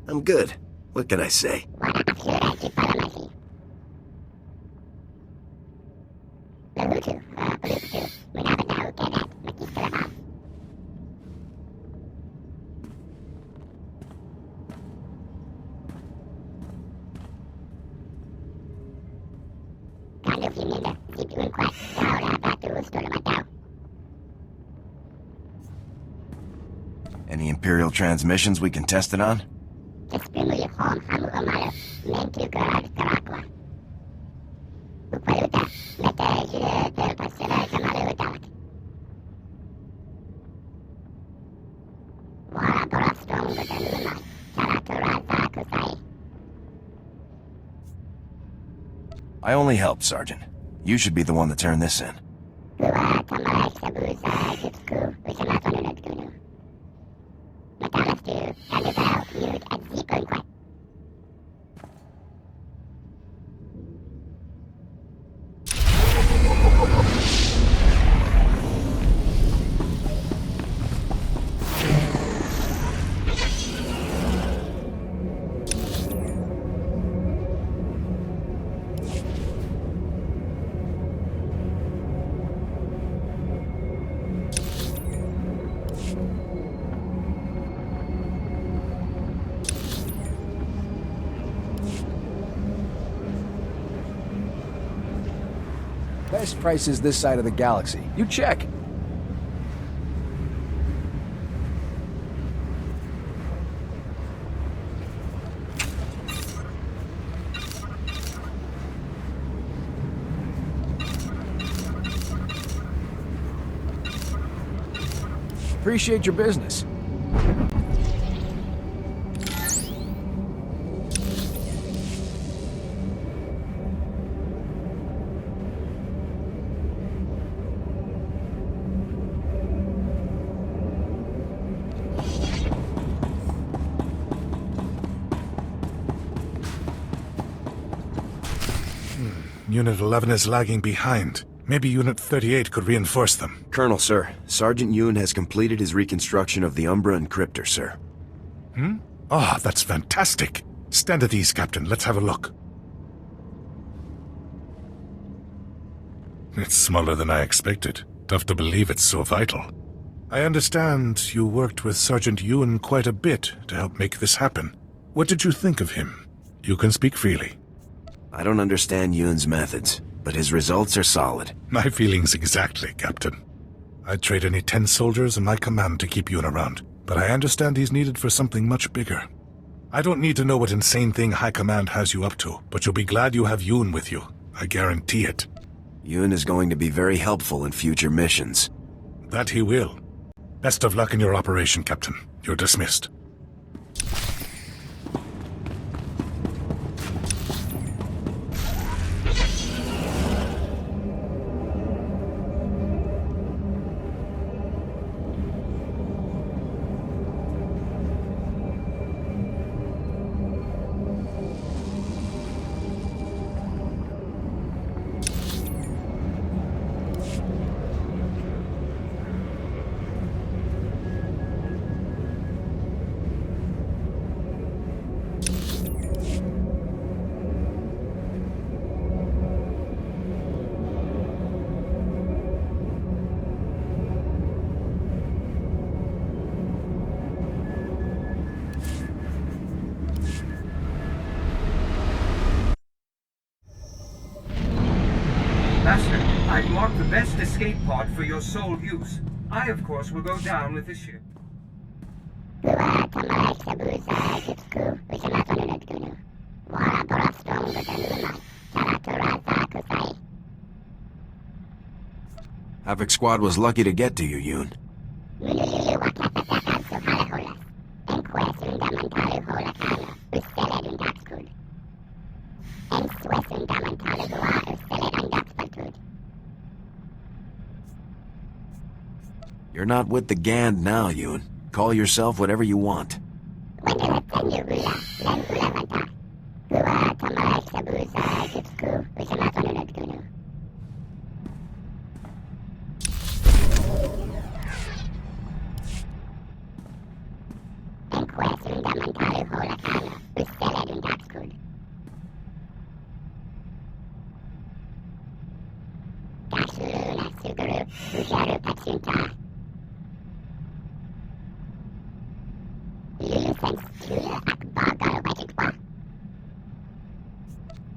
I'm good. What can I say? Any Imperial transmissions we can test it on? I only help, Sergeant. You should be the one to turn this in. Best prices this side of the galaxy. You check. Appreciate your business. Unit 11 is lagging behind. Maybe Unit 38 could reinforce them. Colonel, sir. Sergeant Yoon has completed his reconstruction of the Umbra encryptor, sir. Ah, that's fantastic. Stand at ease, Captain. Let's have a look. It's smaller than I expected. Tough to believe it's so vital. I understand you worked with Sergeant Yoon quite a bit to help make this happen. What did you think of him? You can speak freely. I don't understand Yoon's methods, but his results are solid. My feelings exactly, Captain. I'd trade any 10 soldiers in my command to keep Yoon around, but I understand he's needed for something much bigger. I don't need to know what insane thing High Command has you up to, but you'll be glad you have Yoon with you. I guarantee it. Yoon is going to be very helpful in future missions. That he will. Best of luck in your operation, Captain. You're dismissed. Master, I've marked the best escape pod for your sole use. I, of course, will go down with the ship. Havoc Squad was lucky to get to you, Yoon. You're not with the Gand now, Yoon. Call yourself whatever you want.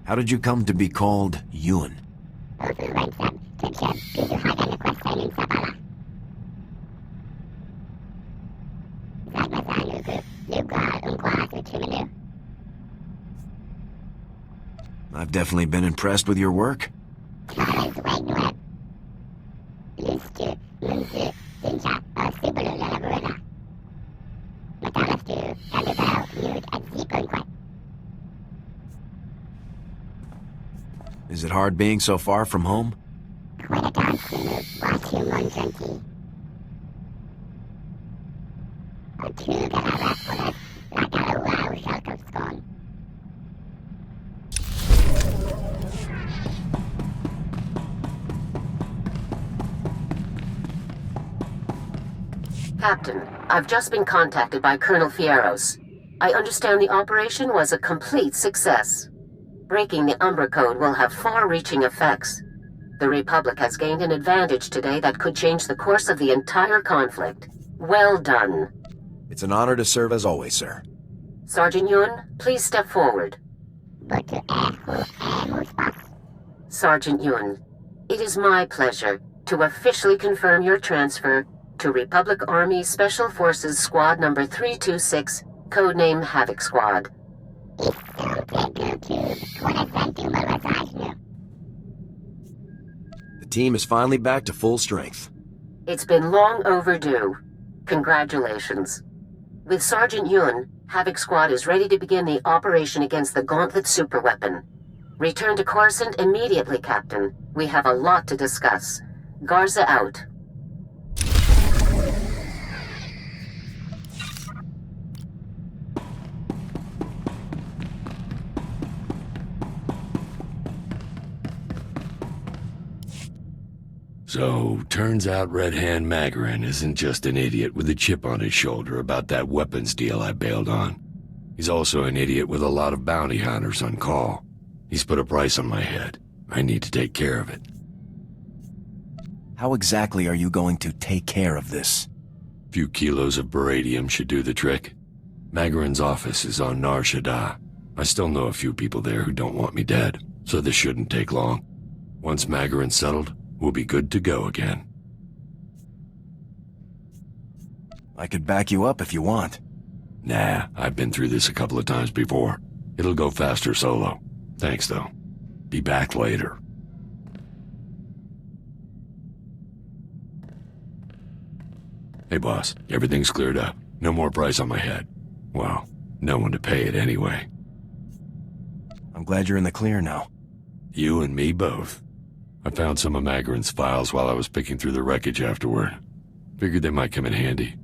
How did you come to be called Yoon? I've definitely been impressed with your work. Is it hard being so far from home? Captain, I've just been contacted by Colonel Fierros. I understand the operation was a complete success. Breaking the Umbra Code will have far-reaching effects. The Republic has gained an advantage today that could change the course of the entire conflict. Well done. It's an honor to serve as always, sir. Sergeant Yoon, please step forward. Sergeant Yoon, it is my pleasure to officially confirm your transfer to Republic Army Special Forces Squad Number 326, codename Havoc Squad. The team is finally back to full strength. It's been long overdue. Congratulations. With Sergeant Yun, Havoc Squad is ready to begin the operation against the Gauntlet superweapon. Return to Coruscant immediately, Captain. We have a lot to discuss. Garza out. So, turns out Red Hand Magarin isn't just an idiot with a chip on his shoulder about that weapons deal I bailed on. He's also an idiot with a lot of bounty hunters on call. He's put a price on my head. I need to take care of it. How exactly are you going to take care of this? A few kilos of beradium should do the trick. Magarin's office is on Nar Shaddaa. I still know a few people there who don't want me dead, so this shouldn't take long. Once Magarin's settled, we'll be good to go again. I could back you up if you want. Nah, I've been through this a couple of times before. It'll go faster solo. Thanks, though. Be back later. Hey, boss. Everything's cleared up. No more price on my head. Well, no one to pay it anyway. I'm glad you're in the clear now. You and me both. I found some of Magarin's files while I was picking through the wreckage afterward. Figured they might come in handy.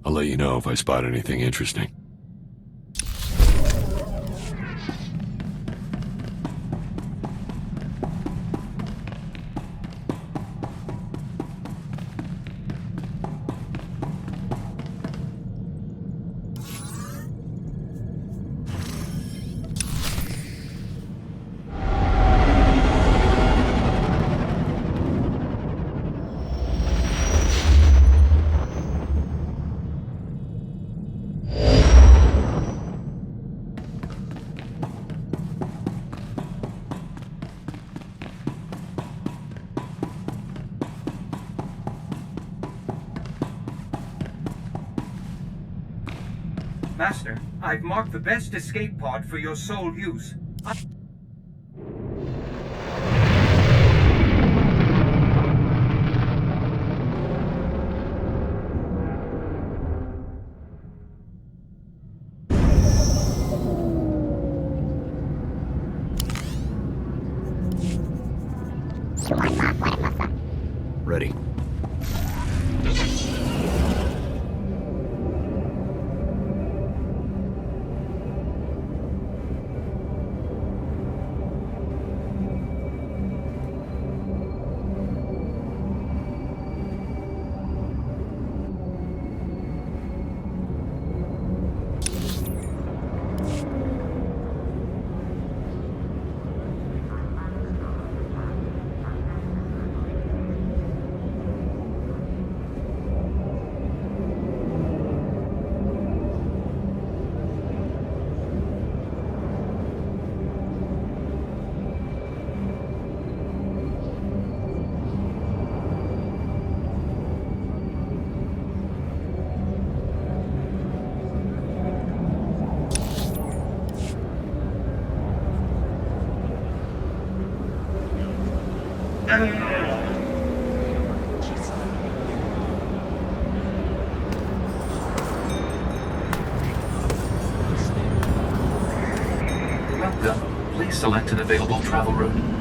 I'll let you know if I spot anything interesting. Master, I've marked the best escape pod for your sole use. Ready. Welcome. Please select an available travel route.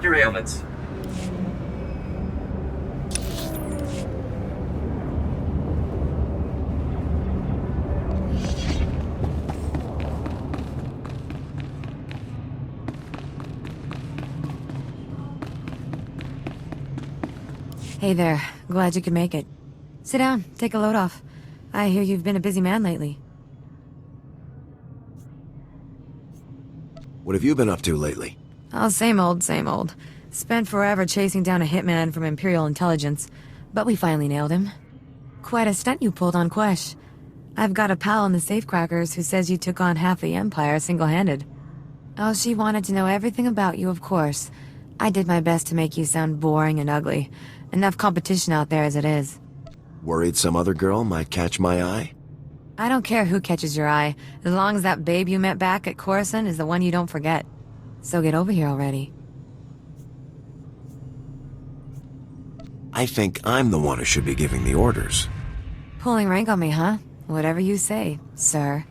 report your ailments. Hey there. Glad you could make it. Sit down. Take a load off. I hear you've been a busy man lately. What have you been up to lately? Oh, same old, same old. Spent forever chasing down a hitman from Imperial Intelligence, but we finally nailed him. Quite a stunt you pulled on Quesh. I've got a pal in the safecrackers who says you took on half the Empire single-handed. Oh, she wanted to know everything about you, of course. I did my best to make you sound boring and ugly. Enough competition out there as it is. Worried some other girl might catch my eye? I don't care who catches your eye, as long as that babe you met back at Coruscant is the one you don't forget. So get over here already. I think I'm the one who should be giving the orders. Pulling rank on me, huh? Whatever you say, sir.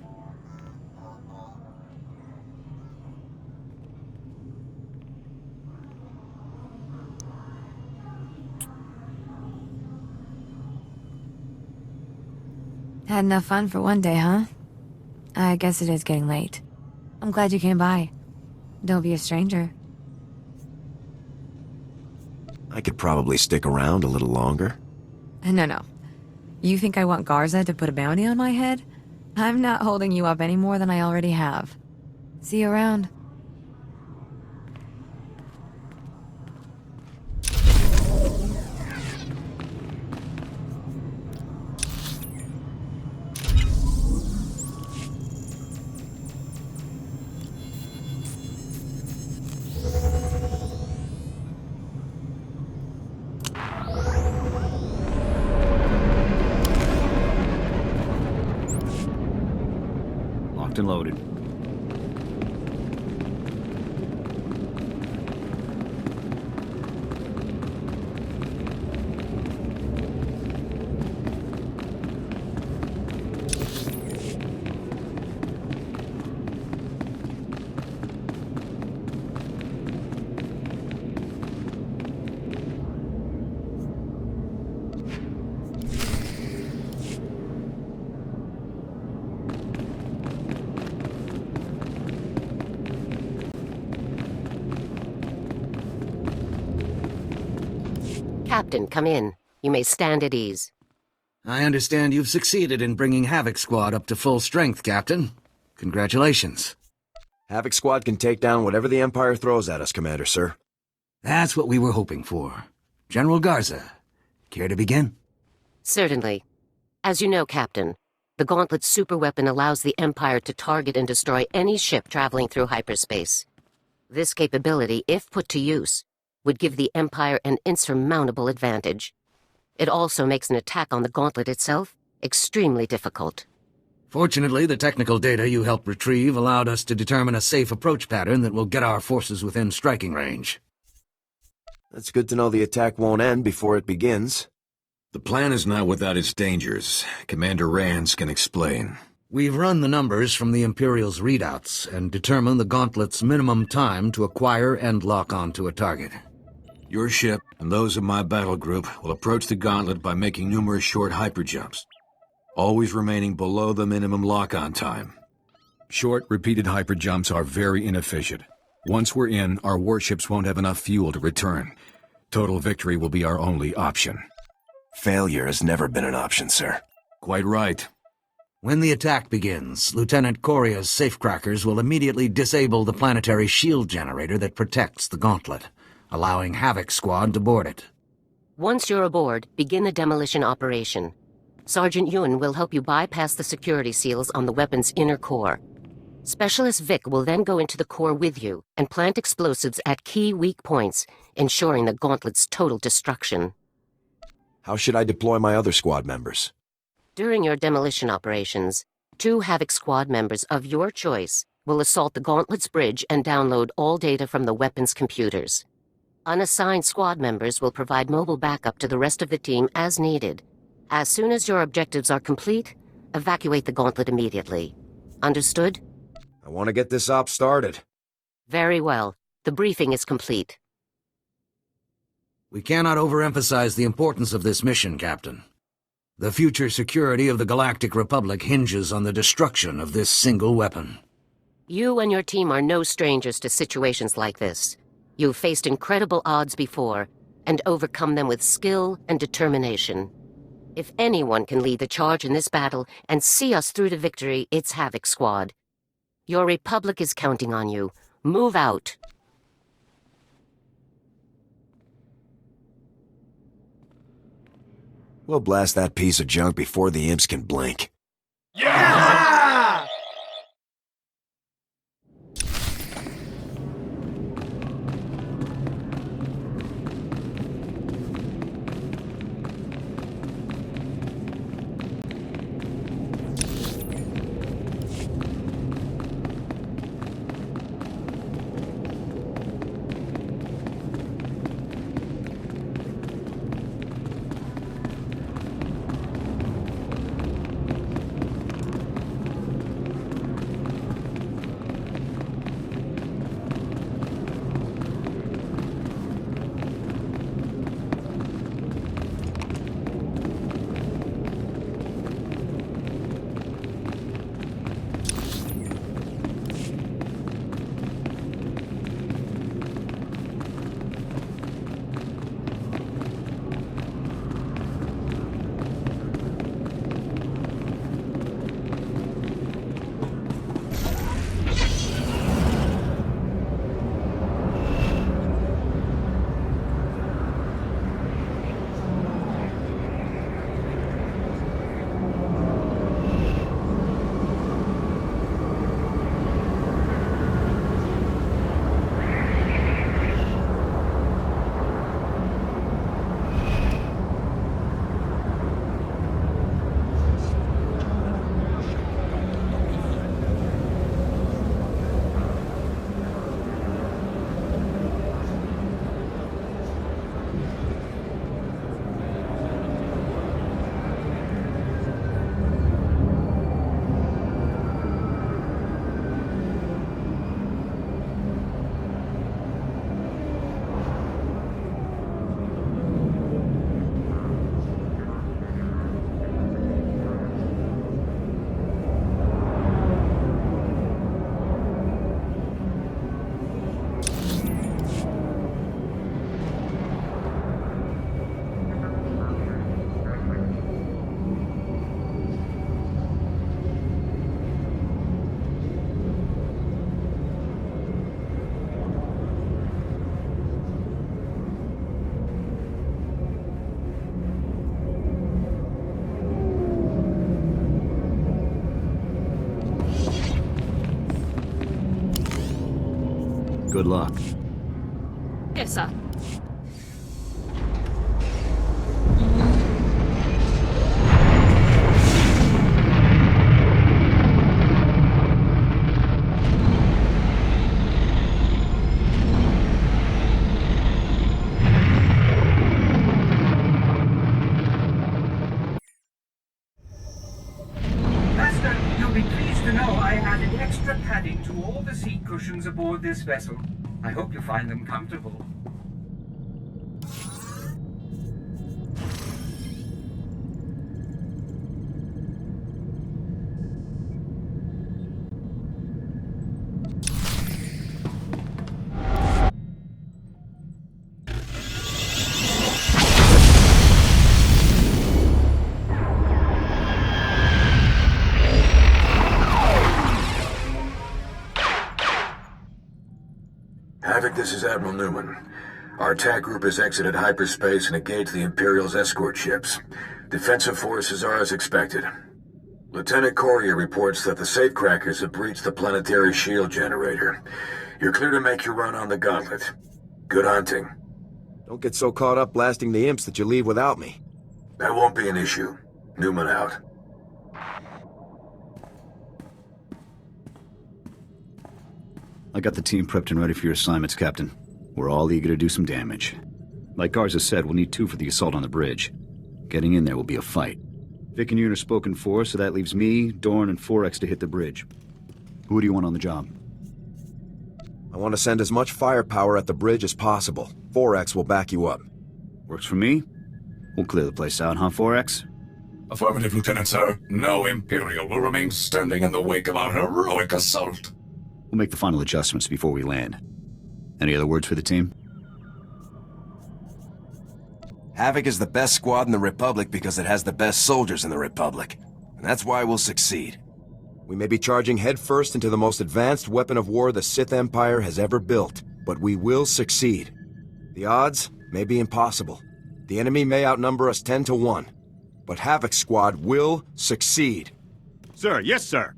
Had enough fun for one day, huh? I guess it is getting late. I'm glad you came by. Don't be a stranger. I could probably stick around a little longer. No. You think I want Garza to put a bounty on my head? I'm not holding you up any more than I already have. See you around. Locked and loaded. Captain, come in. You may stand at ease. I understand you've succeeded in bringing Havoc Squad up to full strength, Captain. Congratulations. Havoc Squad can take down whatever the Empire throws at us, Commander, sir. That's what we were hoping for. General Garza, care to begin? Certainly. As you know, Captain, the Gauntlet superweapon allows the Empire to target and destroy any ship traveling through hyperspace. This capability, if put to use, would give the Empire an insurmountable advantage. It also makes an attack on the Gauntlet itself extremely difficult. Fortunately, the technical data you helped retrieve allowed us to determine a safe approach pattern that will get our forces within striking range. It's good to know the attack won't end before it begins. The plan is not without its dangers. Commander Rands can explain. We've run the numbers from the Imperial's readouts and determined the Gauntlet's minimum time to acquire and lock onto a target. Your ship and those of my battle group will approach the Gauntlet by making numerous short hyperjumps, always remaining below the minimum lock-on time. Short, repeated hyperjumps are very inefficient. Once we're in, our warships won't have enough fuel to return. Total victory will be our only option. Failure has never been an option, sir. Quite right. When the attack begins, Lieutenant Coria's safecrackers will immediately disable the planetary shield generator that protects the Gauntlet, allowing Havoc Squad to board it. Once you're aboard, begin the demolition operation. Sergeant Yun will help you bypass the security seals on the weapon's inner core. Specialist Vic will then go into the core with you and plant explosives at key weak points, ensuring the Gauntlet's total destruction. How should I deploy my other squad members? During your demolition operations, 2 Havoc Squad members of your choice will assault the Gauntlet's bridge and download all data from the weapon's computers. Unassigned squad members will provide mobile backup to the rest of the team as needed. As soon as your objectives are complete, evacuate the Gauntlet immediately. Understood? I want to get this op started. Very well. The briefing is complete. We cannot overemphasize the importance of this mission, Captain. The future security of the Galactic Republic hinges on the destruction of this single weapon. You and your team are no strangers to situations like this. You've faced incredible odds before, and overcome them with skill and determination. If anyone can lead the charge in this battle and see us through to victory, it's Havoc Squad. Your Republic is counting on you. Move out. We'll blast that piece of junk before the imps can blink. Yeah! Good luck. Yes, sir. Master, you'll be pleased to know I added extra padding to all the seat cushions aboard this vessel. I hope you find them comfortable. Havoc, this is Admiral Newman. Our attack group has exited hyperspace and engaged the Imperial's escort ships. Defensive forces are as expected. Lieutenant Corellia reports that the safecrackers have breached the planetary shield generator. You're clear to make your run on the Gauntlet. Good hunting. Don't get so caught up blasting the imps that you leave without me. That won't be an issue. Newman out. I got the team prepped and ready for your assignments, Captain. We're all eager to do some damage. Like Garza said, we'll need 2 for the assault on the bridge. Getting in there will be a fight. Vic and Yoon are spoken for, so that leaves me, Dorn, and 4X to hit the bridge. Who do you want on the job? I want to send as much firepower at the bridge as possible. 4X will back you up. Works for me. We'll clear the place out, huh, 4X? Affirmative, Lieutenant, sir. No Imperial will remain standing in the wake of our heroic assault. We'll make the final adjustments before we land. Any other words for the team? Havoc is the best squad in the Republic because it has the best soldiers in the Republic. And that's why we'll succeed. We may be charging headfirst into the most advanced weapon of war the Sith Empire has ever built, but we will succeed. The odds may be impossible. The enemy may outnumber us 10 to 1. But Havoc's squad will succeed. Sir, yes, sir.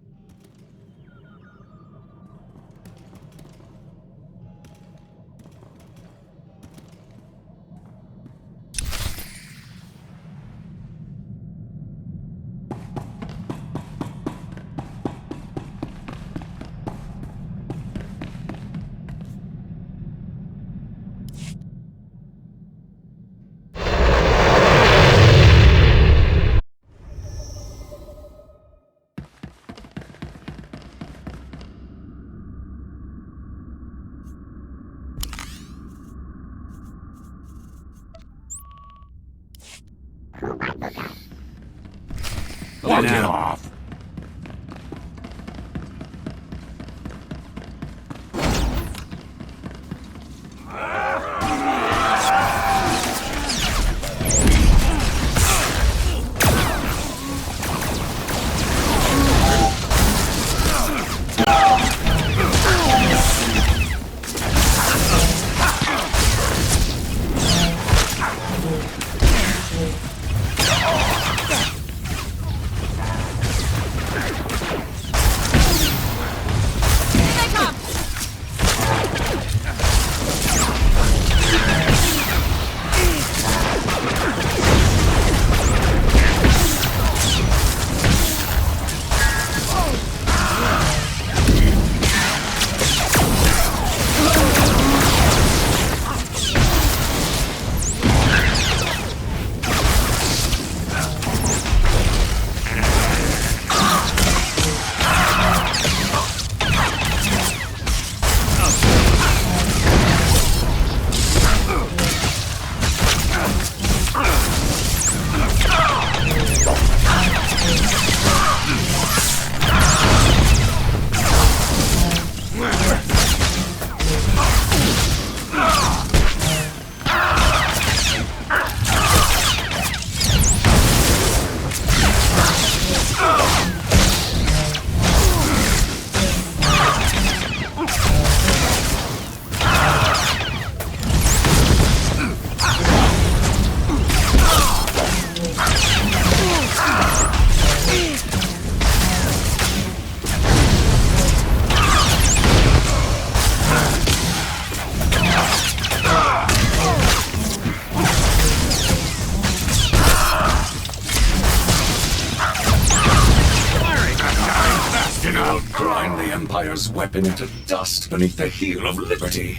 Lock it off. Empire's weapon into dust beneath the heel of liberty.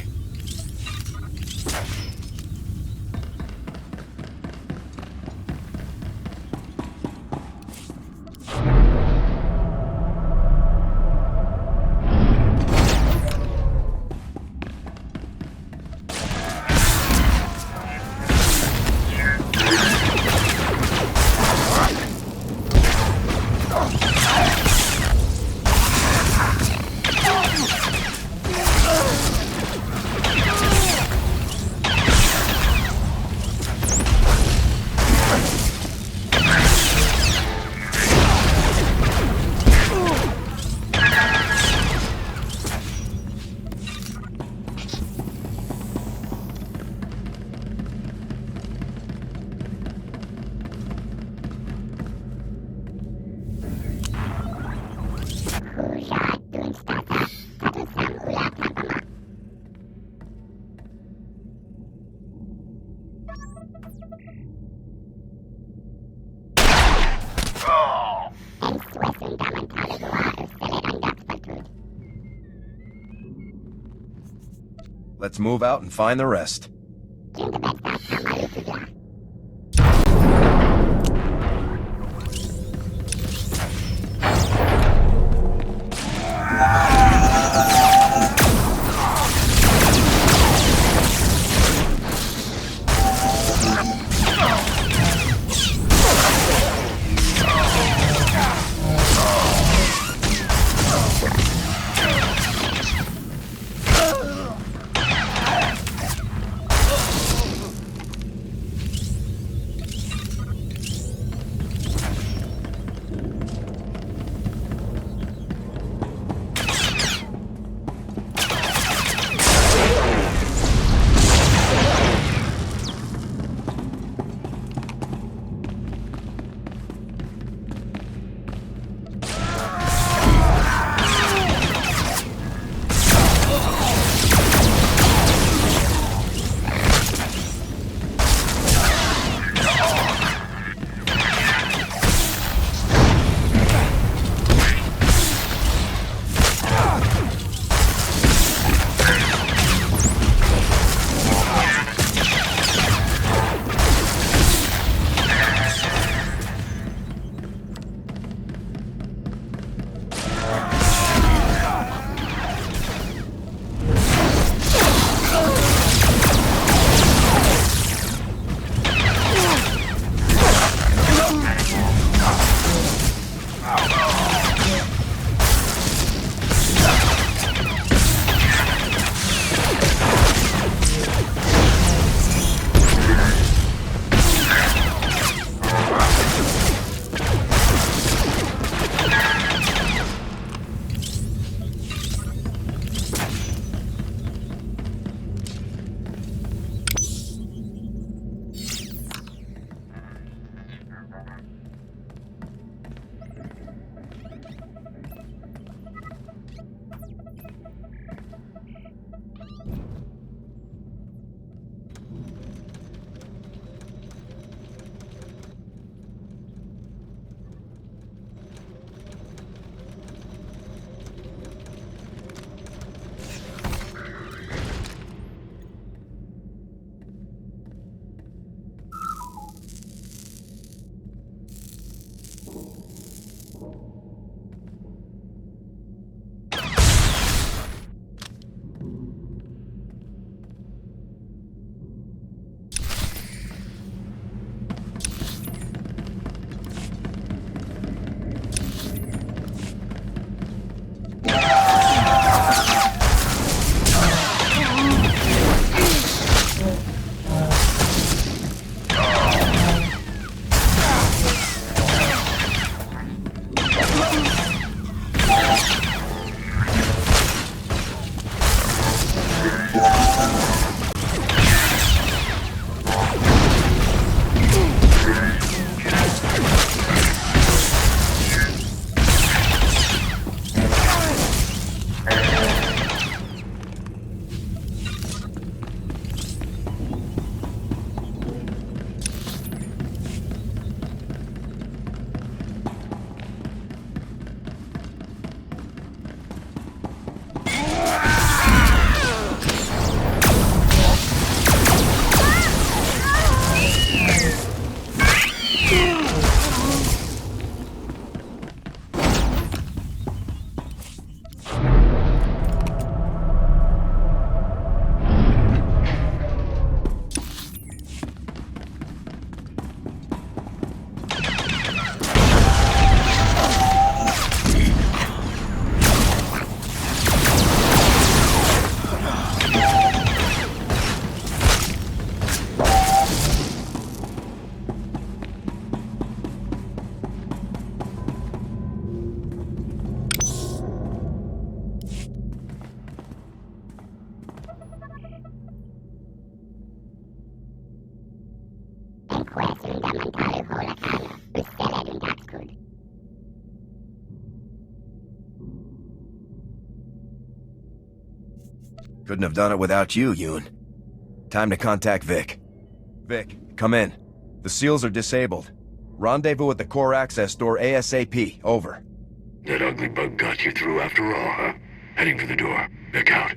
Let's move out and find the rest. Couldn't have done it without you, Yoon. Time to contact Vic. Vic, come in. The seals are disabled. Rendezvous at the core access door ASAP. Over. That ugly bug got you through after all, huh? Heading for the door. Vic out.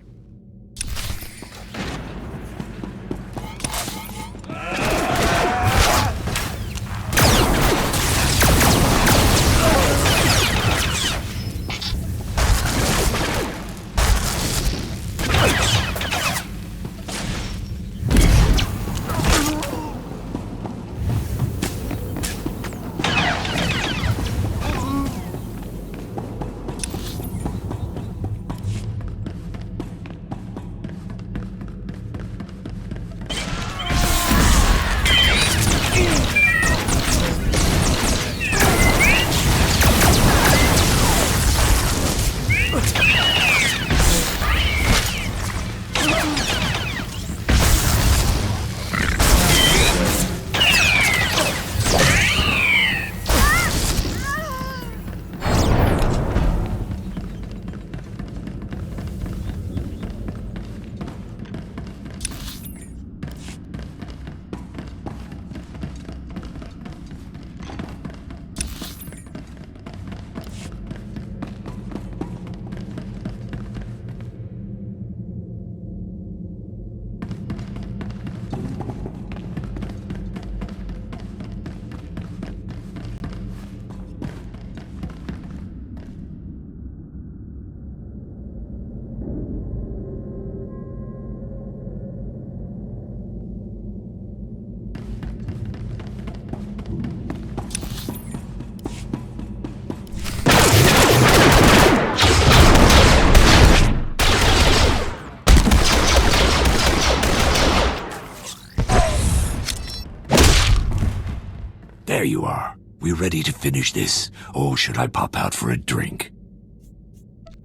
There you are. We ready to finish this, or should I pop out for a drink?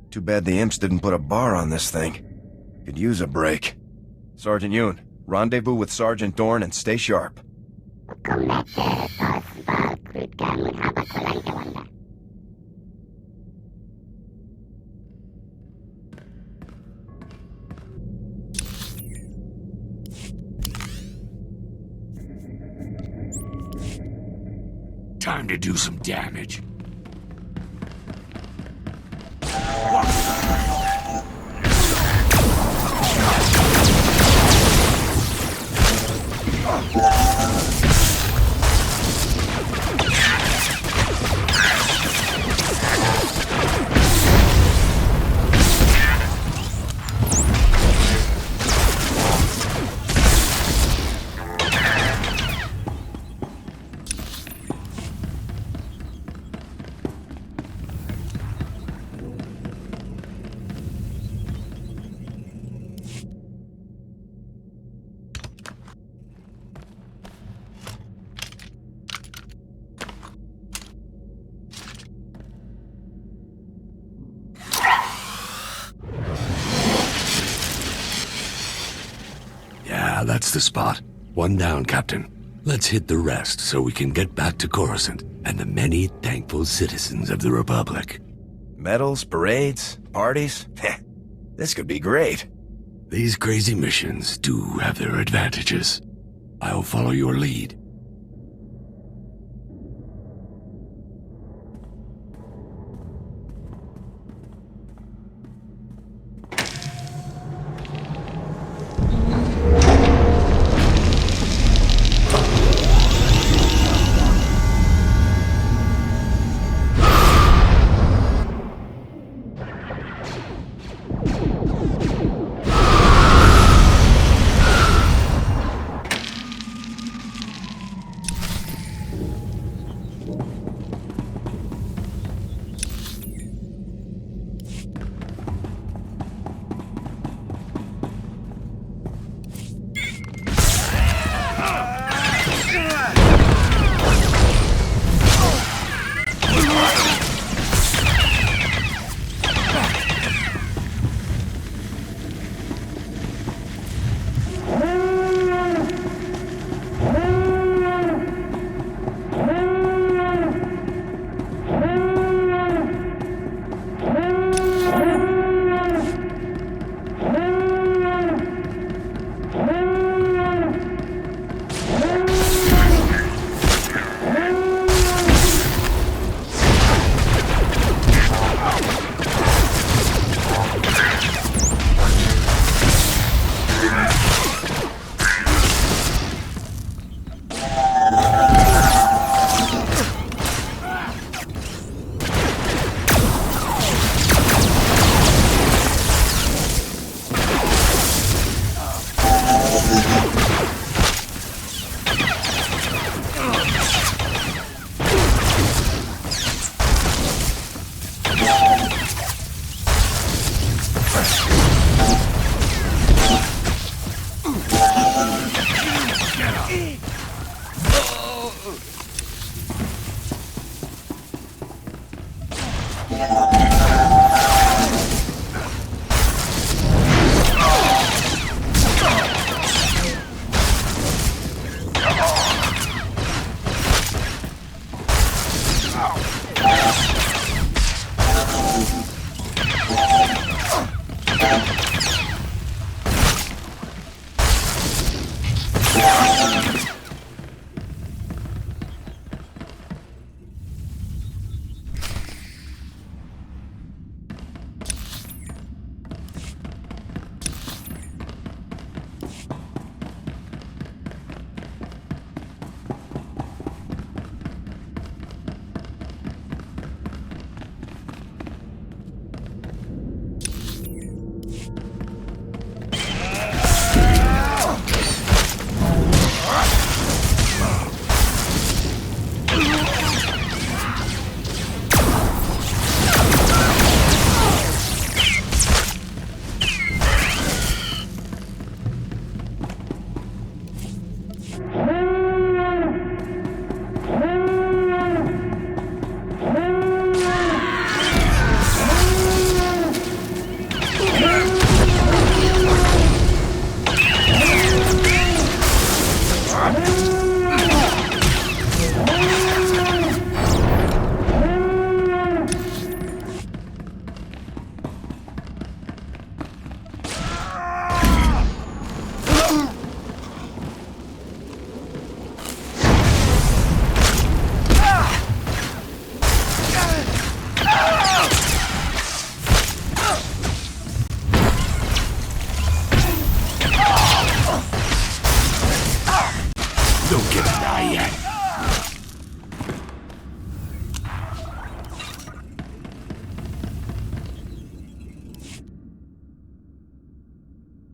Too bad the imps didn't put a bar on this thing. Could use a break. Sergeant Yoon, rendezvous with Sergeant Dorn and stay sharp. Time to do some damage. Yeah, that's the spot. One down, Captain. Let's hit the rest so we can get back to Coruscant and the many thankful citizens of the Republic. Medals, parades, parties? This could be great. These crazy missions do have their advantages. I'll follow your lead.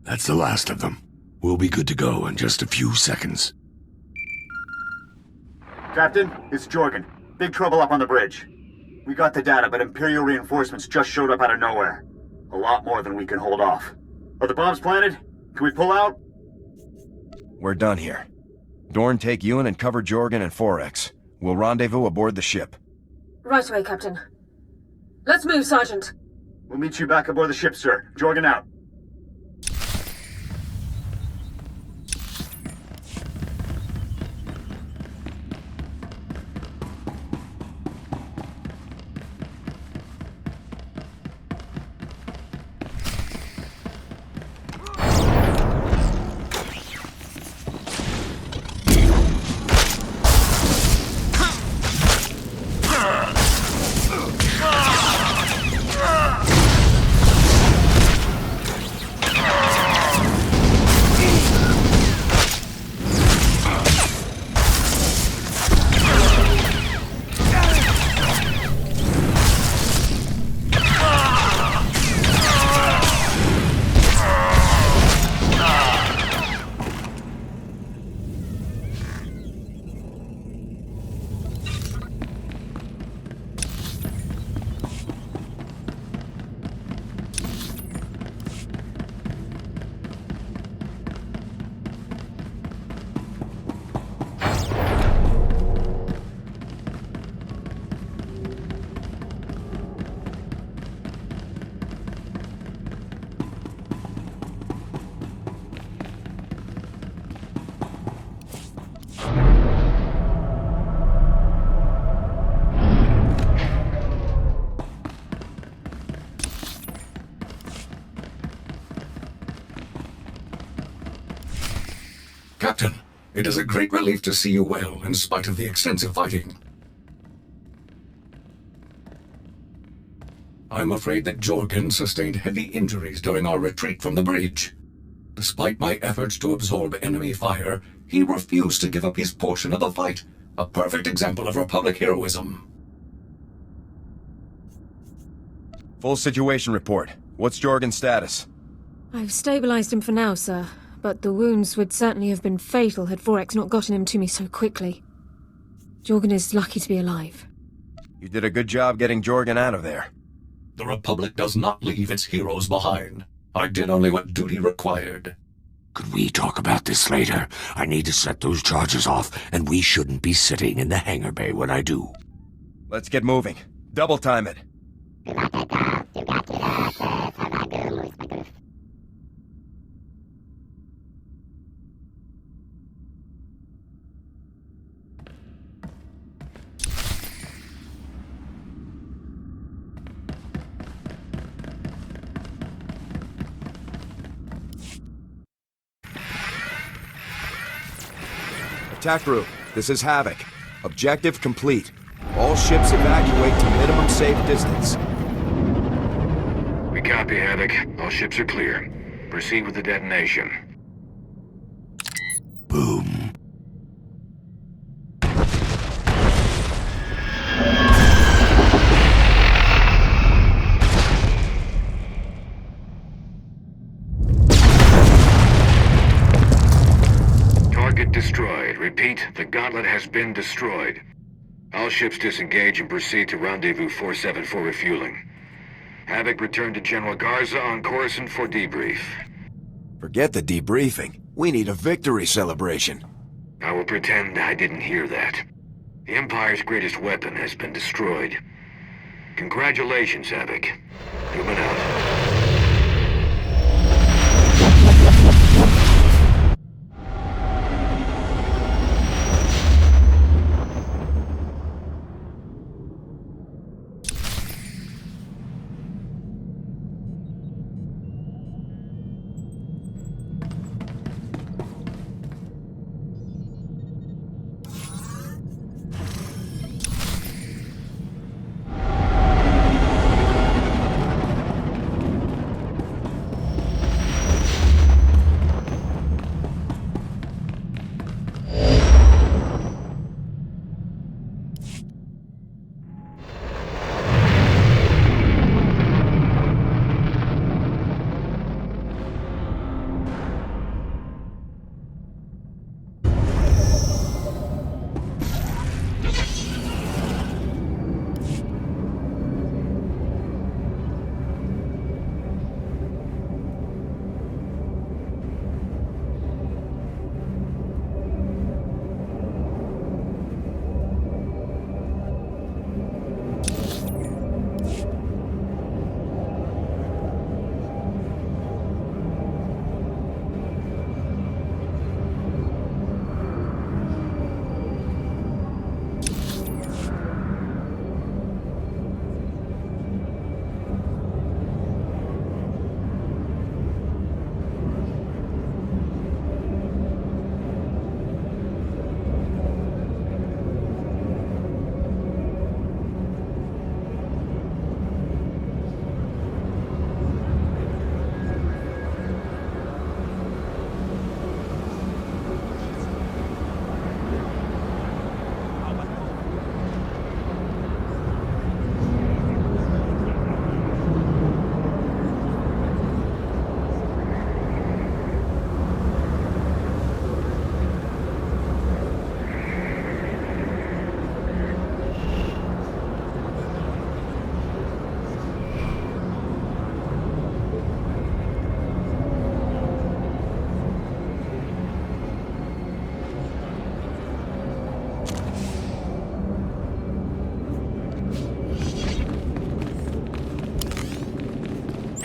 That's the last of them. We'll be good to go in just a few seconds. Captain, it's Jorgan. Big trouble up on the bridge. We got the data, but Imperial reinforcements just showed up out of nowhere. A lot more than we can hold off. Are the bombs planted? Can we pull out? We're done here. Dorn, take Ewan and cover Jorgan and Forex. We'll rendezvous aboard the ship. Right away, Captain. Let's move, Sergeant. We'll meet you back aboard the ship, sir. Jorgan out. Captain, it is a great relief to see you well, in spite of the extensive fighting. I'm afraid that Jorgan sustained heavy injuries during our retreat from the bridge. Despite my efforts to absorb enemy fire, he refused to give up his portion of the fight. A perfect example of Republic heroism. Full situation report. What's Jorgan's status? I've stabilized him for now, sir. But the wounds would certainly have been fatal had Forex not gotten him to me so quickly. Jorgan is lucky to be alive. You did a good job getting Jorgan out of there. The Republic does not leave its heroes behind. I did only what duty required. Could we talk about this later? I need to set those charges off, and we shouldn't be sitting in the hangar bay when I do. Let's get moving. Double time it. Attack group, this is Havoc. Objective complete. All ships evacuate to minimum safe distance. We copy, Havoc. All ships are clear. Proceed with the detonation. Boom. Target destroyed. Repeat, the Gauntlet has been destroyed. All ships disengage and proceed to Rendezvous 47 for refueling. Havoc, return to General Garza on Coruscant for debrief. Forget the debriefing. We need a victory celebration. I will pretend I didn't hear that. The Empire's greatest weapon has been destroyed. Congratulations, Havoc. Newman out.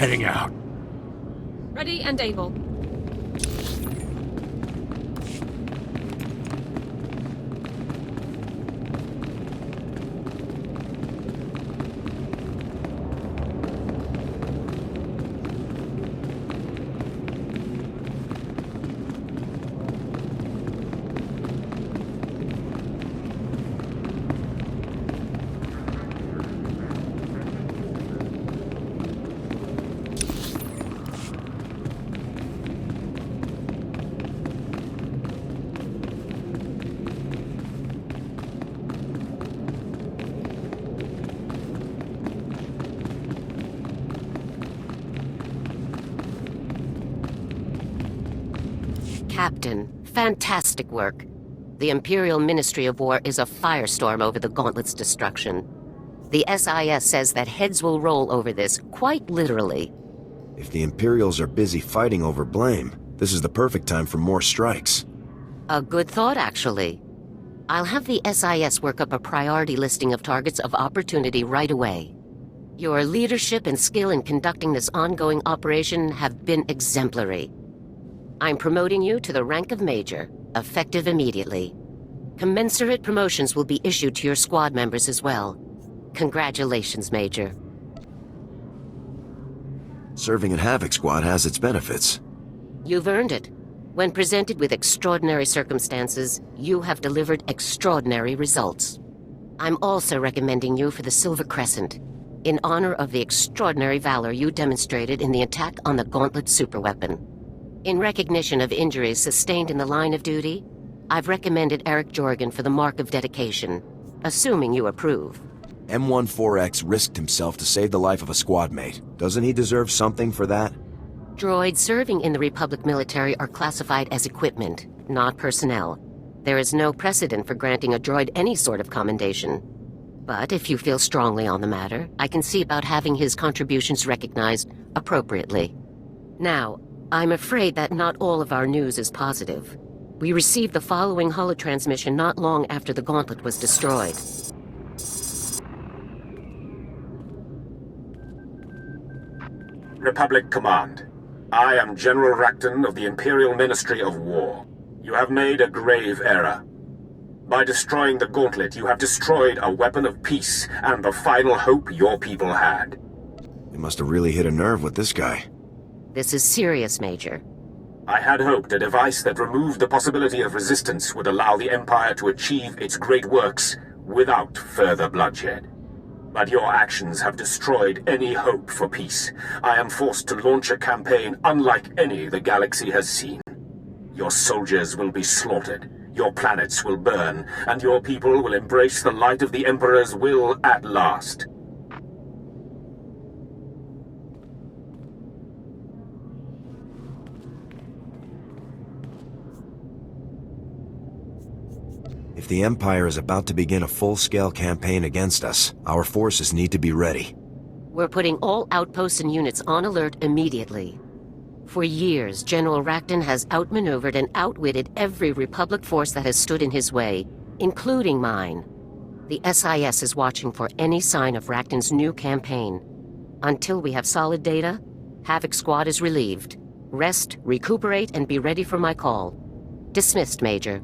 Heading out. Ready and able. Captain, fantastic work. The Imperial Ministry of War is a firestorm over the Gauntlet's destruction. The SIS says that heads will roll over this, quite literally. If the Imperials are busy fighting over blame, this is the perfect time for more strikes. A good thought, actually. I'll have the SIS work up a priority listing of targets of opportunity right away. Your leadership and skill in conducting this ongoing operation have been exemplary. I'm promoting you to the rank of Major, effective immediately. Commensurate promotions will be issued to your squad members as well. Congratulations, Major. Serving in Havoc Squad has its benefits. You've earned it. When presented with extraordinary circumstances, you have delivered extraordinary results. I'm also recommending you for the Silver Crescent, in honor of the extraordinary valor you demonstrated in the attack on the Gauntlet superweapon. In recognition of injuries sustained in the line of duty, I've recommended Aric Jorgan for the Mark of Dedication, assuming you approve. M14X risked himself to save the life of a squad mate. Doesn't he deserve something for that? Droids serving in the Republic military are classified as equipment, not personnel. There is no precedent for granting a droid any sort of commendation. But if you feel strongly on the matter, I can see about having his contributions recognized appropriately. Now, I'm afraid that not all of our news is positive. We received the following holotransmission not long after the Gauntlet was destroyed. Republic Command. I am General Racton of the Imperial Ministry of War. You have made a grave error. By destroying the Gauntlet, you have destroyed a weapon of peace and the final hope your people had. You must have really hit a nerve with this guy. This is serious, Major. I had hoped a device that removed the possibility of resistance would allow the Empire to achieve its great works without further bloodshed. But your actions have destroyed any hope for peace. I am forced to launch a campaign unlike any the galaxy has seen. Your soldiers will be slaughtered, your planets will burn, and your people will embrace the light of the Emperor's will at last. If the Empire is about to begin a full-scale campaign against us, our forces need to be ready. We're putting all outposts and units on alert immediately. For years, General Racton has outmaneuvered and outwitted every Republic force that has stood in his way, including mine. The SIS is watching for any sign of Racton's new campaign. Until we have solid data, Havoc Squad is relieved. Rest, recuperate, and be ready for my call. Dismissed, Major.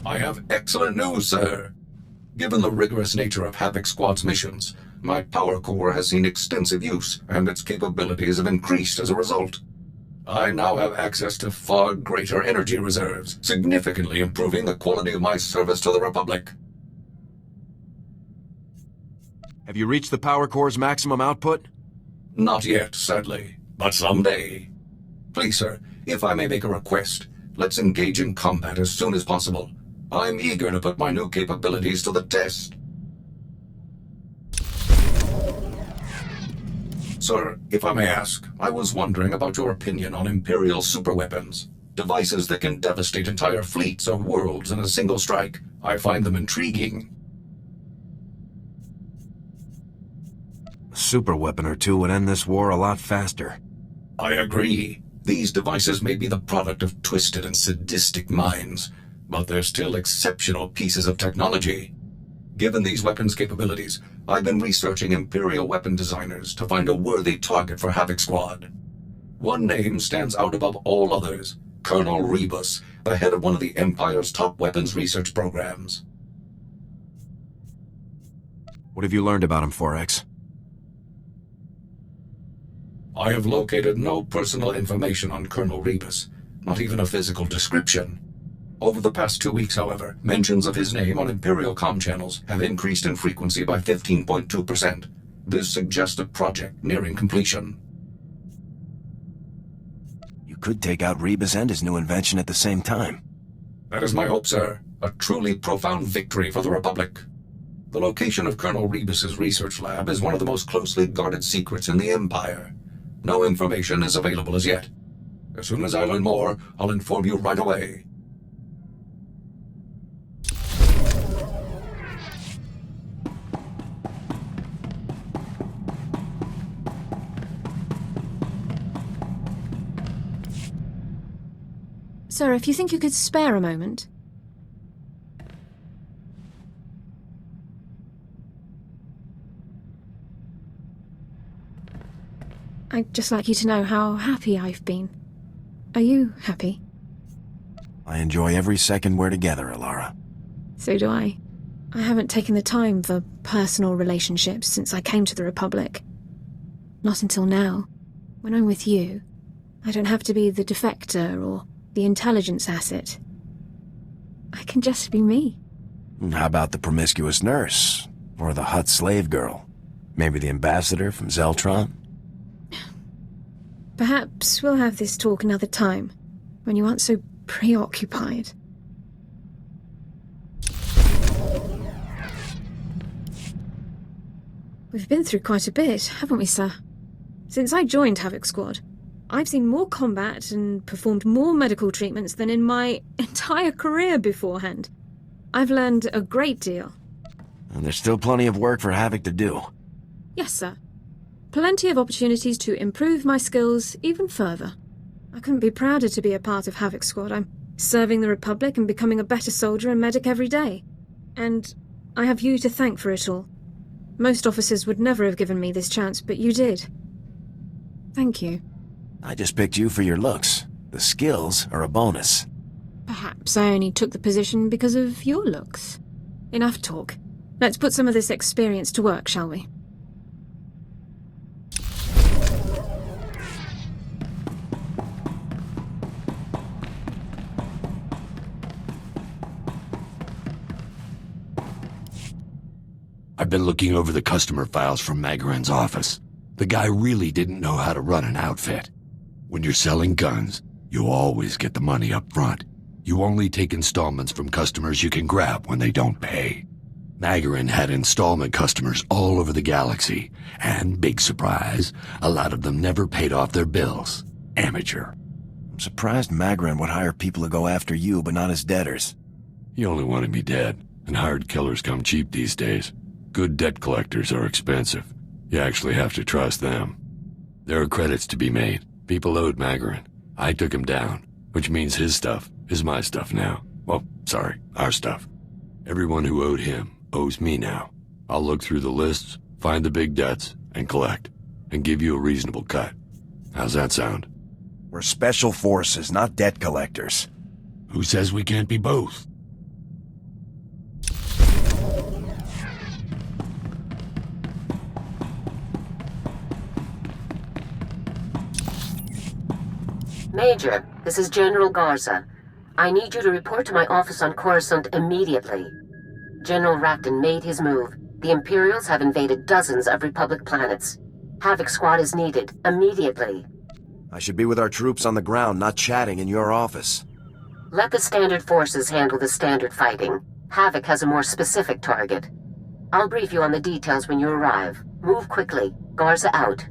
I have excellent news, sir. Given the rigorous nature of Havoc Squad's missions, my power core has seen extensive use, and its capabilities have increased as a result. I now have access to far greater energy reserves, significantly improving the quality of my service to the Republic. Have you reached the power core's maximum output? Not yet, sadly, but someday. Please, sir, if I may make a request, let's engage in combat as soon as possible. I'm eager to put my new capabilities to the test. Sir, if I may ask, I was wondering about your opinion on Imperial superweapons. Devices that can devastate entire fleets or worlds in a single strike. I find them intriguing. A superweapon or two would end this war a lot faster. I agree. These devices may be the product of twisted and sadistic minds, but they're still exceptional pieces of technology. Given these weapons' capabilities, I've been researching Imperial weapon designers to find a worthy target for Havoc Squad. One name stands out above all others: Colonel Rebus, the head of one of the Empire's top weapons research programs. What have you learned about him, 4X? I have located no personal information on Colonel Rebus, not even a physical description. Over the past 2 weeks, however, mentions of his name on Imperial comm channels have increased in frequency by 15.2%. This suggests a project nearing completion. You could take out Rebus and his new invention at the same time. That is my hope, sir. A truly profound victory for the Republic. The location of Colonel Rebus's research lab is one of the most closely guarded secrets in the Empire. No information is available as yet. As soon as I learn more, I'll inform you right away. Sir, if you think you could spare a moment. I'd just like you to know how happy I've been. Are you happy? I enjoy every second we're together, Alara. So do I. I haven't taken the time for personal relationships since I came to the Republic. Not until now. When I'm with you, I don't have to be the defector or the intelligence asset. I can just be me. How about the promiscuous nurse? Or the Hutt slave girl? Maybe the ambassador from Zeltron? Perhaps we'll have this talk another time, when you aren't so preoccupied. We've been through quite a bit, haven't we, sir? Since I joined Havoc Squad, I've seen more combat and performed more medical treatments than in my entire career beforehand. I've learned a great deal. And there's still plenty of work for Havoc to do. Yes, sir. Plenty of opportunities to improve my skills even further. I couldn't be prouder to be a part of Havoc Squad. I'm serving the Republic and becoming a better soldier and medic every day. And I have you to thank for it all. Most officers would never have given me this chance, but you did. Thank you. I just picked you for your looks. The skills are a bonus. Perhaps I only took the position because of your looks. Enough talk. Let's put some of this experience to work, shall we? I've been looking over the customer files from Magaran's office. The guy really didn't know how to run an outfit. When you're selling guns, you always get the money up front. You only take installments from customers you can grab when they don't pay. Magaran had installment customers all over the galaxy, and, big surprise, a lot of them never paid off their bills. Amateur. I'm surprised Magaran would hire people to go after you, but not his debtors. He only wanted me dead, and hired killers come cheap these days. Good debt collectors are expensive. You actually have to trust them. There are credits to be made. People owed Magaran. I took him down, which means his stuff is my stuff now. Well, sorry, our stuff. Everyone who owed him owes me now. I'll look through the lists, find the big debts, and collect, and give you a reasonable cut. How's that sound? We're special forces, not debt collectors. Who says we can't be both? Major, this is General Garza. I need you to report to my office on Coruscant immediately. General Racton made his move. The Imperials have invaded dozens of Republic planets. Havoc Squad is needed, immediately. I should be with our troops on the ground, not chatting in your office. Let the standard forces handle the standard fighting. Havoc has a more specific target. I'll brief you on the details when you arrive. Move quickly. Garza out.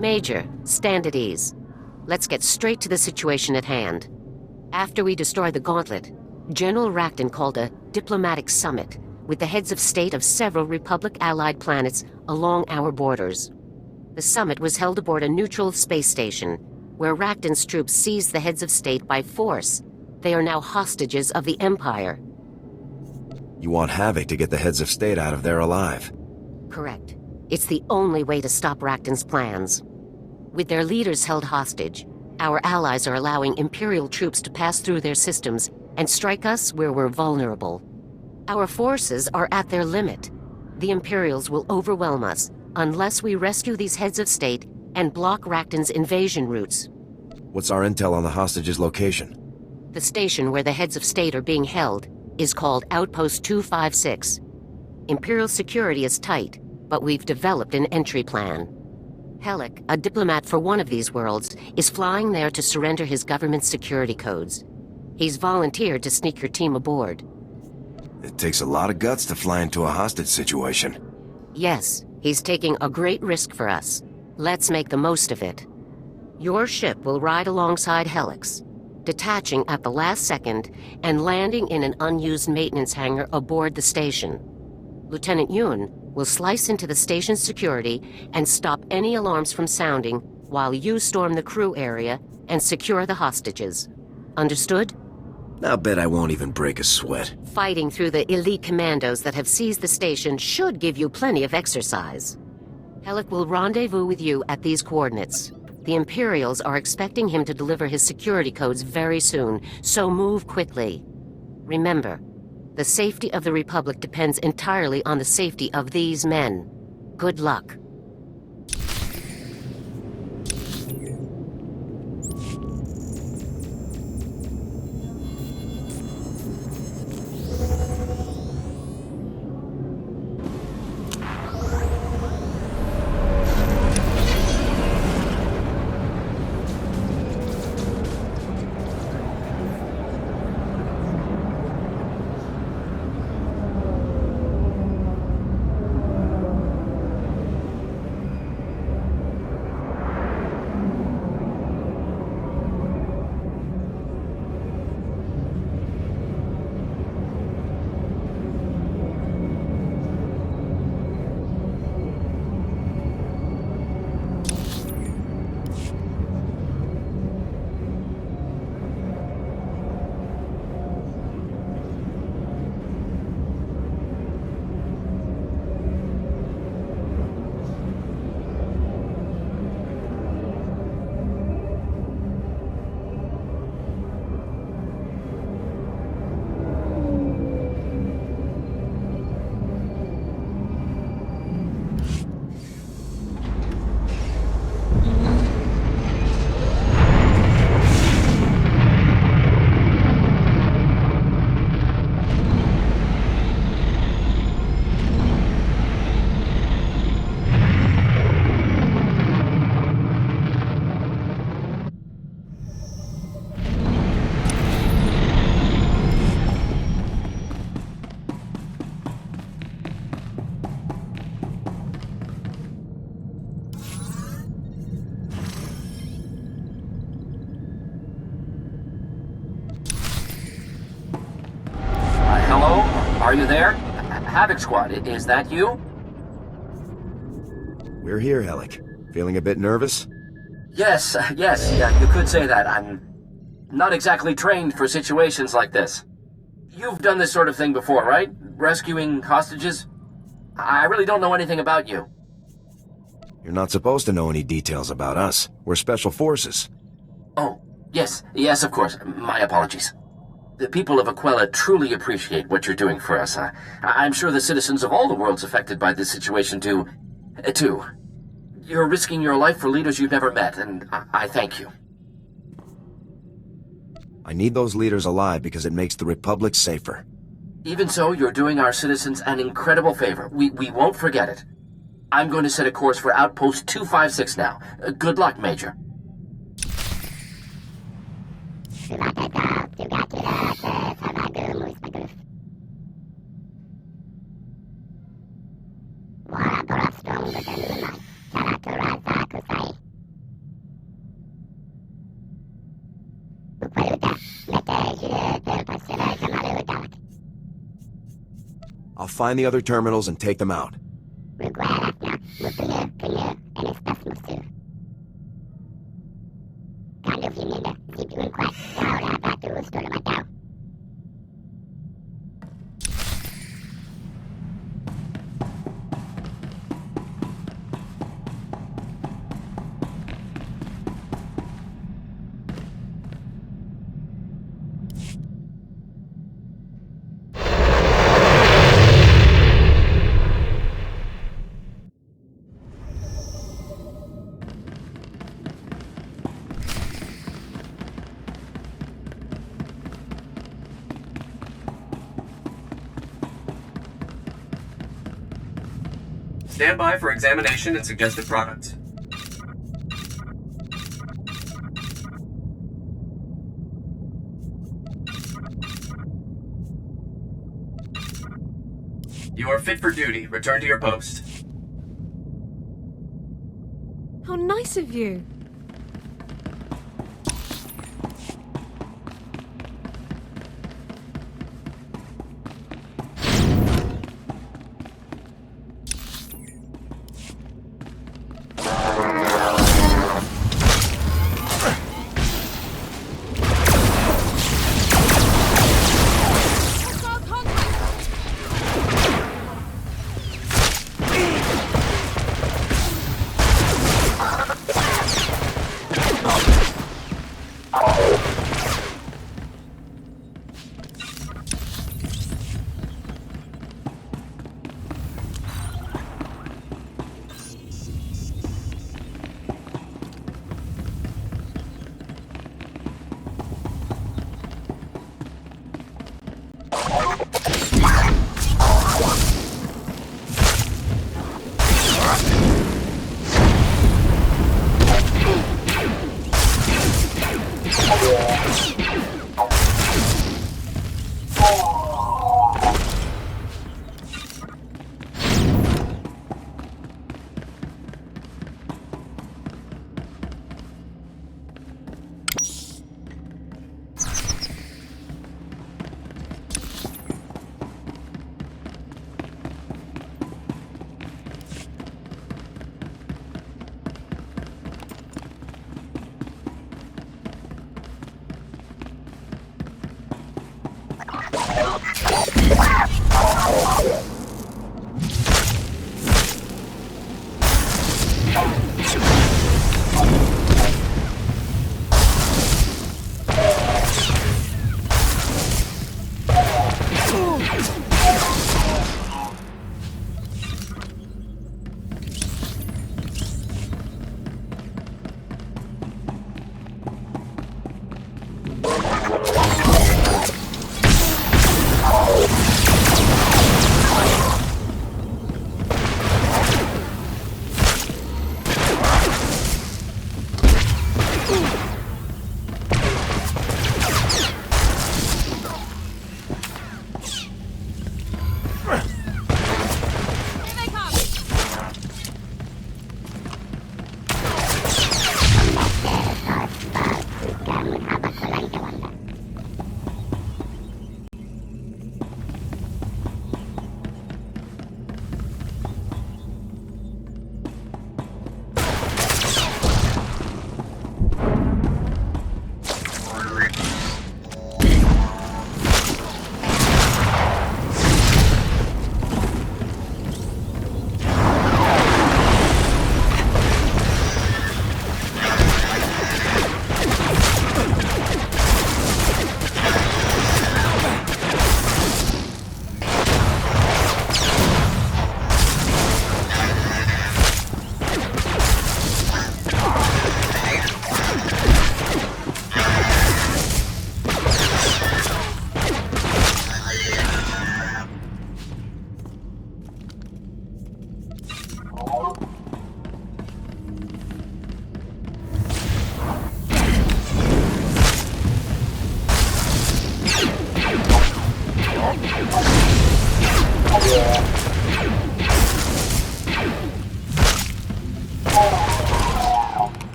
Major, stand at ease. Let's get straight to the situation at hand. After we destroyed the Gauntlet, General Racton called a diplomatic summit with the heads of state of several Republic-allied planets along our borders. The summit was held aboard a neutral space station, where Racton's troops seized the heads of state by force. They are now hostages of the Empire. You want Havoc to get the heads of state out of there alive? Correct. It's the only way to stop Racton's plans. With their leaders held hostage, our allies are allowing Imperial troops to pass through their systems and strike us where we're vulnerable. Our forces are at their limit. The Imperials will overwhelm us unless we rescue these heads of state and block Racton's invasion routes. What's our intel on the hostage's location? The station where the heads of state are being held is called Outpost 256. Imperial security is tight, but we've developed an entry plan. Helic, a diplomat for one of these worlds, is flying there to surrender his government's security codes. He's volunteered to sneak your team aboard. It takes a lot of guts to fly into a hostage situation. Yes, he's taking a great risk for us. Let's make the most of it. Your ship will ride alongside Helic's, detaching at the last second and landing in an unused maintenance hangar aboard the station. Lieutenant Yun will slice into the station's security and stop any alarms from sounding while you storm the crew area and secure the hostages. Understood? I'll bet I won't even break a sweat. Fighting through the elite commandos that have seized the station should give you plenty of exercise. Helic will rendezvous with you at these coordinates. The Imperials are expecting him to deliver his security codes very soon, so move quickly. Remember, the safety of the Republic depends entirely on the safety of these men. Good luck. Hello? Are you there? Havoc Squad, is that you? We're here, Alec. Feeling a bit nervous? Yes, you could say that. I'm not exactly trained for situations like this. You've done this sort of thing before, right? Rescuing hostages? I really don't know anything about you. You're not supposed to know any details about us. We're Special Forces. Oh, yes, of course. My apologies. The people of Aquella truly appreciate what you're doing for us. I'm sure the citizens of all the worlds affected by this situation do, too. You're risking your life for leaders you've never met, and I thank you. I need those leaders alive because it makes the Republic safer. Even so, you're doing our citizens an incredible favor. We won't forget it. I'm going to set a course for Outpost 256 now. Good luck, Major. I'll find the other terminals and take them out. Stand by for examination and suggested products. You are fit for duty. Return to your post. How nice of you.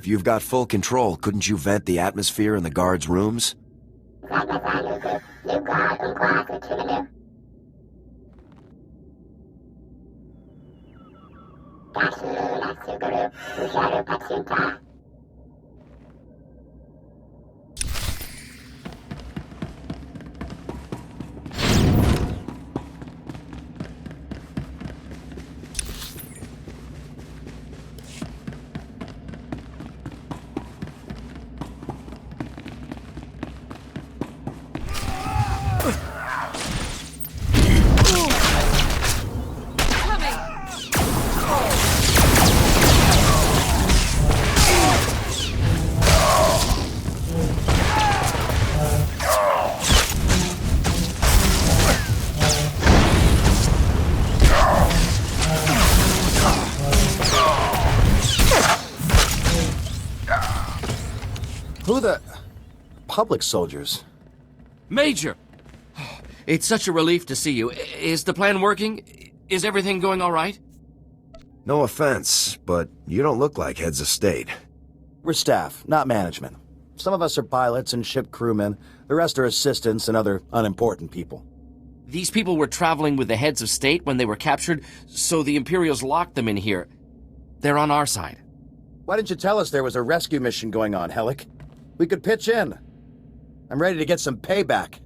If you've got full control, couldn't you vent the atmosphere in the guards' rooms? Who the... public soldiers? Major! It's such a relief to see you. Is the plan working? Is everything going all right? No offense, but you don't look like heads of state. We're staff, not management. Some of us are pilots and ship crewmen. The rest are assistants and other unimportant people. These people were traveling with the heads of state when they were captured, so the Imperials locked them in here. They're on our side. Why didn't you tell us there was a rescue mission going on, Helic? We could pitch in. I'm ready to get some payback.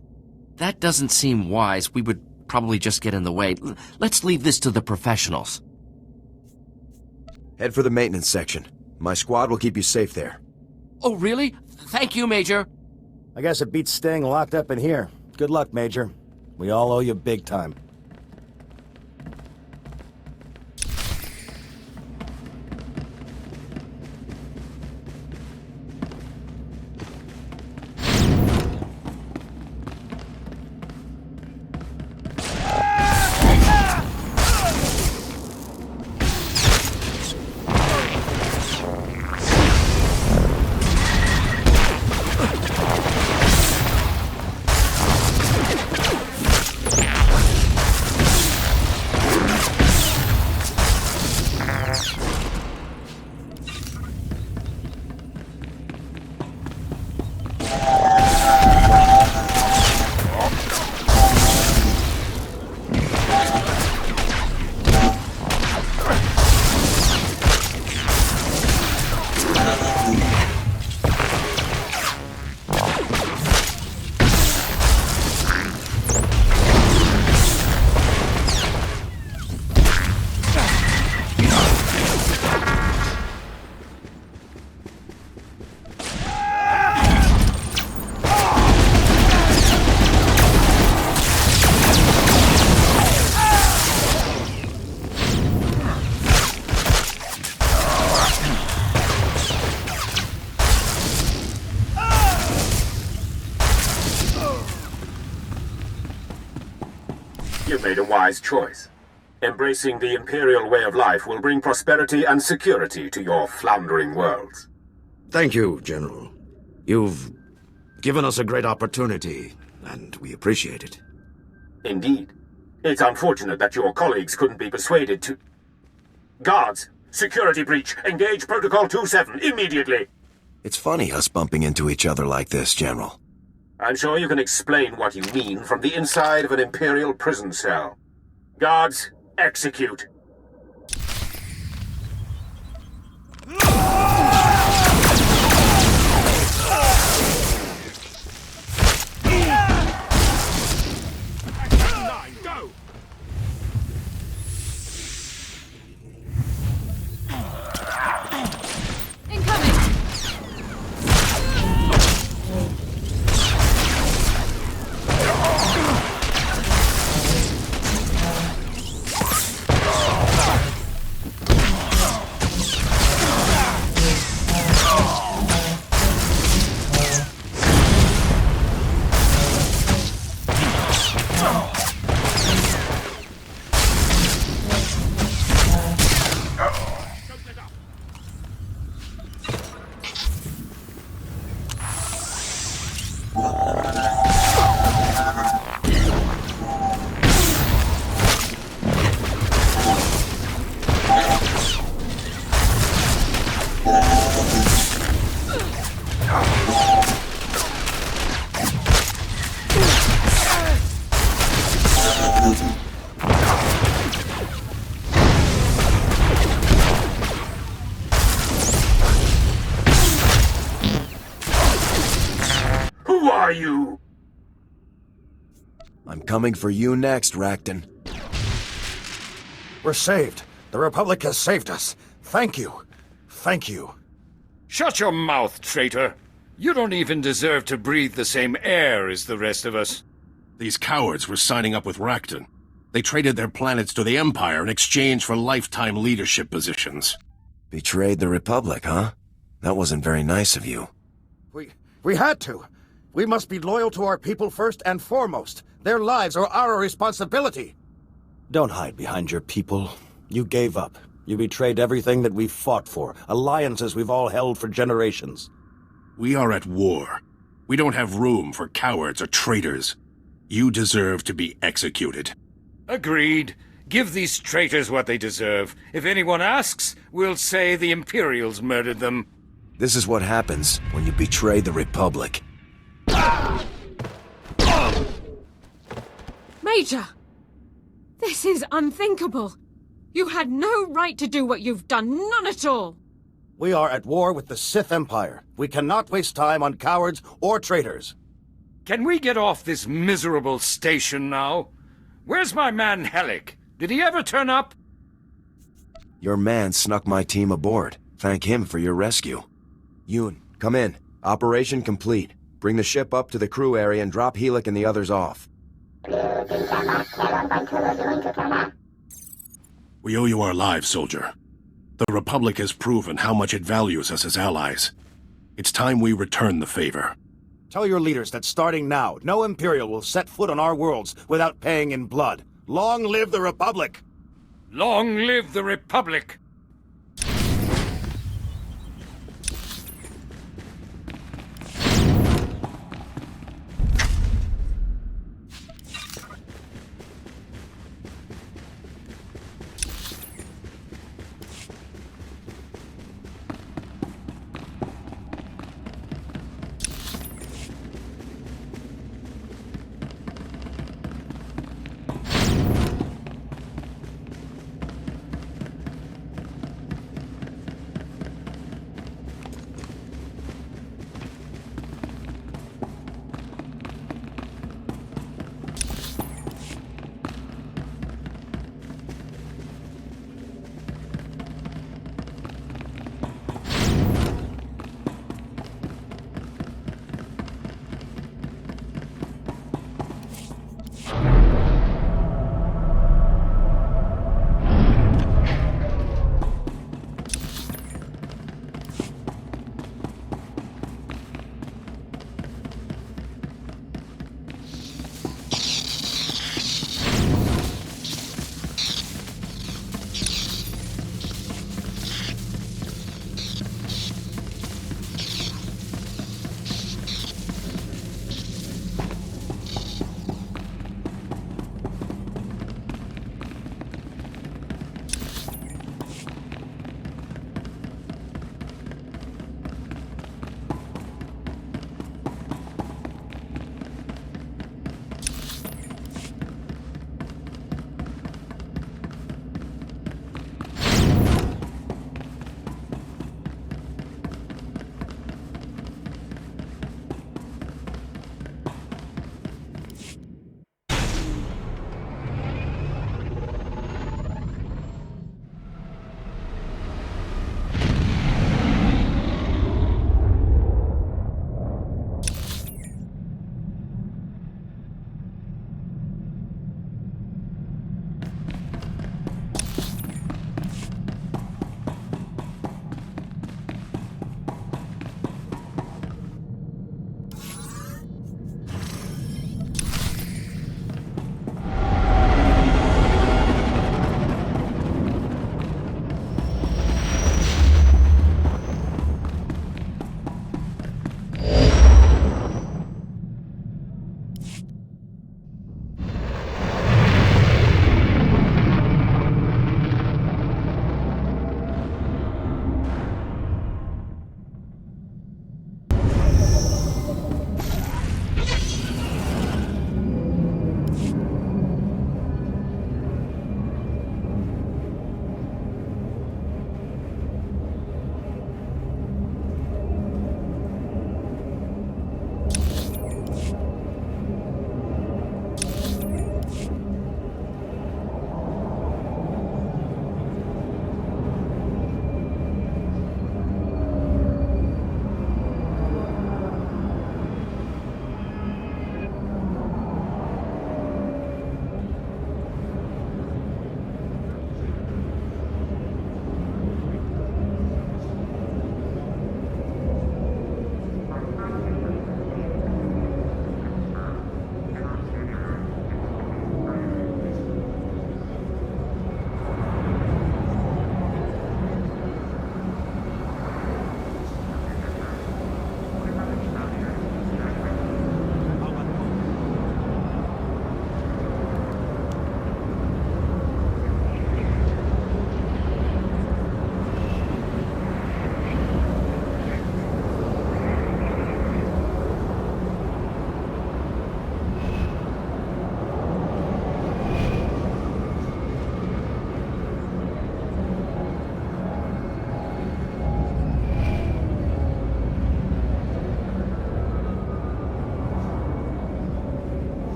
That doesn't seem wise. We would probably just get in the way. Let's leave this to the professionals. Head for the maintenance section. My squad will keep you safe there. Oh, really? Thank you, Major. I guess it beats staying locked up in here. Good luck, Major. We all owe you big time. You made a wise choice. Embracing the Imperial way of life will bring prosperity and security to your floundering worlds. Thank you, General. You've given us a great opportunity, and we appreciate it. Indeed. It's unfortunate that your colleagues couldn't be persuaded to... Guards! Security breach! Engage Protocol 27 immediately! It's funny us bumping into each other like this, General. I'm sure you can explain what you mean from the inside of an Imperial prison cell. Guards, execute. I'm coming for you next, Racton. We're saved. The Republic has saved us. Thank you. Thank you. Shut your mouth, traitor. You don't even deserve to breathe the same air as the rest of us. These cowards were signing up with Racton. They traded their planets to the Empire in exchange for lifetime leadership positions. Betrayed the Republic, huh? That wasn't very nice of you. We had to. We must be loyal to our people first and foremost. Their lives are our responsibility. Don't hide behind your people. You gave up. You betrayed everything that we've fought for, alliances we've all held for generations. We are at war. We don't have room for cowards or traitors. You deserve to be executed. Agreed. Give these traitors what they deserve. If anyone asks, we'll say the Imperials murdered them. This is what happens when you betray the Republic. Major! This is unthinkable. You had no right to do what you've done, none at all. We are at war with the Sith Empire. We cannot waste time on cowards or traitors. Can we get off this miserable station now? Where's my man Helic? Did he ever turn up? Your man snuck my team aboard. Thank him for your rescue. Yoon, come in. Operation complete. Bring the ship up to the crew area and drop Helic and the others off. We owe you our lives, soldier. The Republic has proven how much it values us as allies. It's time we return the favor. Tell your leaders that starting now, no Imperial will set foot on our worlds without paying in blood. Long live the Republic! Long live the Republic!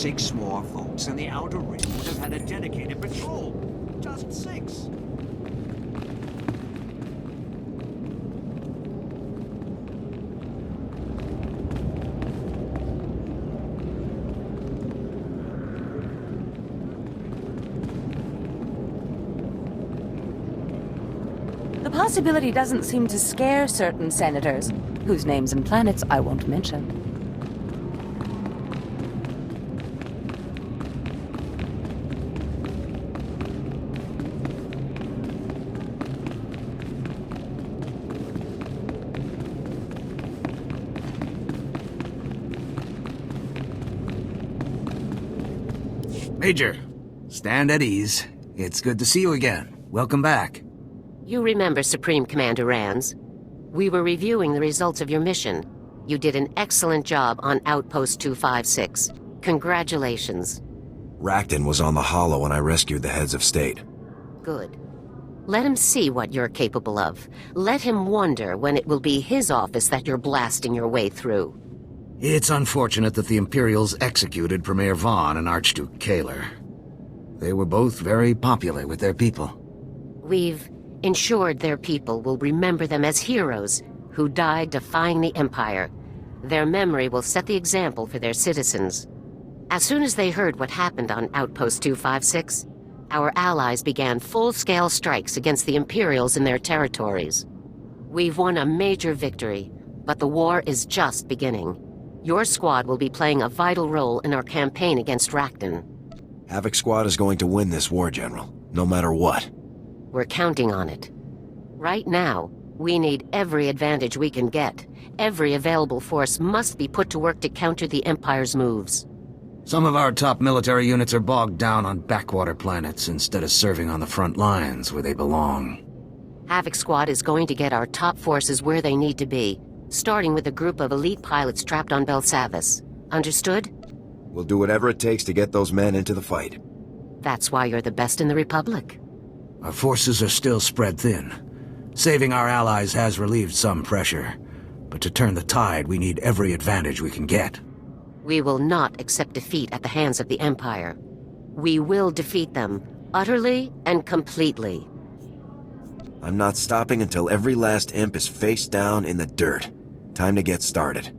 6 more folks and the Outer Rim would have had a dedicated patrol. Just 6. The possibility doesn't seem to scare certain senators, whose names and planets I won't mention. Major, stand at ease. It's good to see you again. Welcome back. You remember Supreme Commander Rands? We were reviewing the results of your mission. You did an excellent job on Outpost 256. Congratulations. Racton was on the Hollow when I rescued the heads of state. Good. Let him see what you're capable of. Let him wonder when it will be his office that you're blasting your way through. It's unfortunate that the Imperials executed Premier Vaughn and Archduke Kaler. They were both very popular with their people. We've ensured their people will remember them as heroes who died defying the Empire. Their memory will set the example for their citizens. As soon as they heard what happened on Outpost 256, our allies began full-scale strikes against the Imperials in their territories. We've won a major victory, but the war is just beginning. Your squad will be playing a vital role in our campaign against Racton. Havoc Squad is going to win this war, General, no matter what. We're counting on it. Right now, we need every advantage we can get. Every available force must be put to work to counter the Empire's moves. Some of our top military units are bogged down on backwater planets instead of serving on the front lines where they belong. Havoc Squad is going to get our top forces where they need to be, starting with a group of elite pilots trapped on Belsavis. Understood? We'll do whatever it takes to get those men into the fight. That's why you're the best in the Republic. Our forces are still spread thin. Saving our allies has relieved some pressure, but to turn the tide, we need every advantage we can get. We will not accept defeat at the hands of the Empire. We will defeat them, utterly and completely. I'm not stopping until every last imp is face down in the dirt. Time to get started.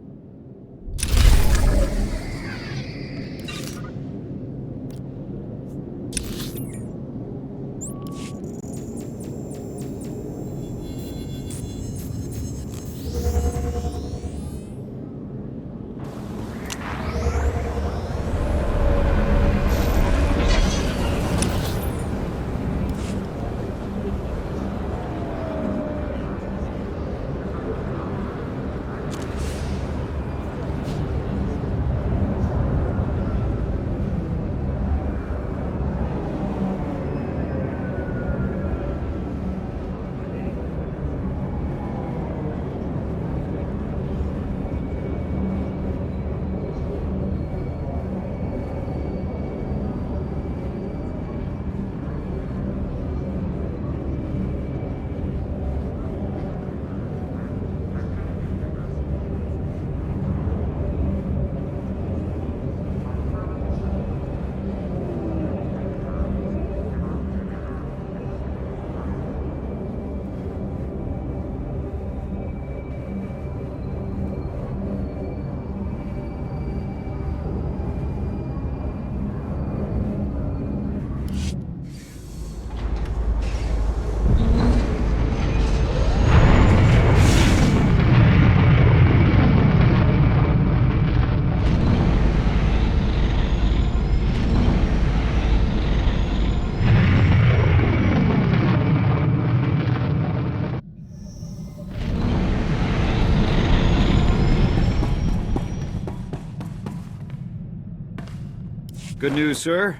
Good news, sir.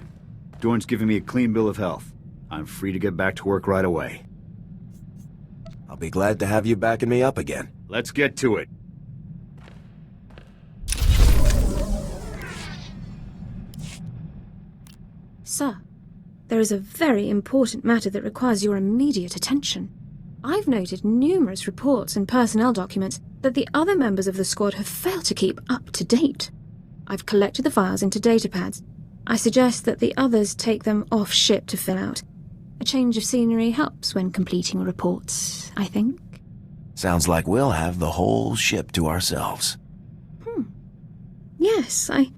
Dorn's giving me a clean bill of health. I'm free to get back to work right away. I'll be glad to have you backing me up again. Let's get to it. Sir, there is a very important matter that requires your immediate attention. I've noted numerous reports and personnel documents that the other members of the squad have failed to keep up to date. I've collected the files into datapads. I suggest that the others take them off ship to fill out. A change of scenery helps when completing reports, I think. Sounds like we'll have the whole ship to ourselves. Yes, I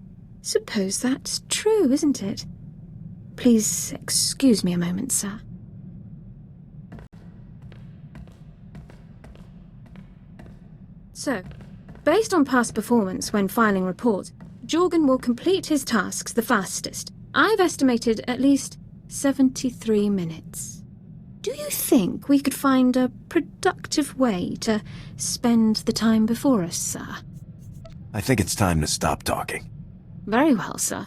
suppose that's true, isn't it? Please excuse me a moment, sir. So, based on past performance when filing reports, Jorgan will complete his tasks the fastest. I've estimated at least 73 minutes. Do you think we could find a productive way to spend the time before us, sir? I think it's time to stop talking. Very well, sir.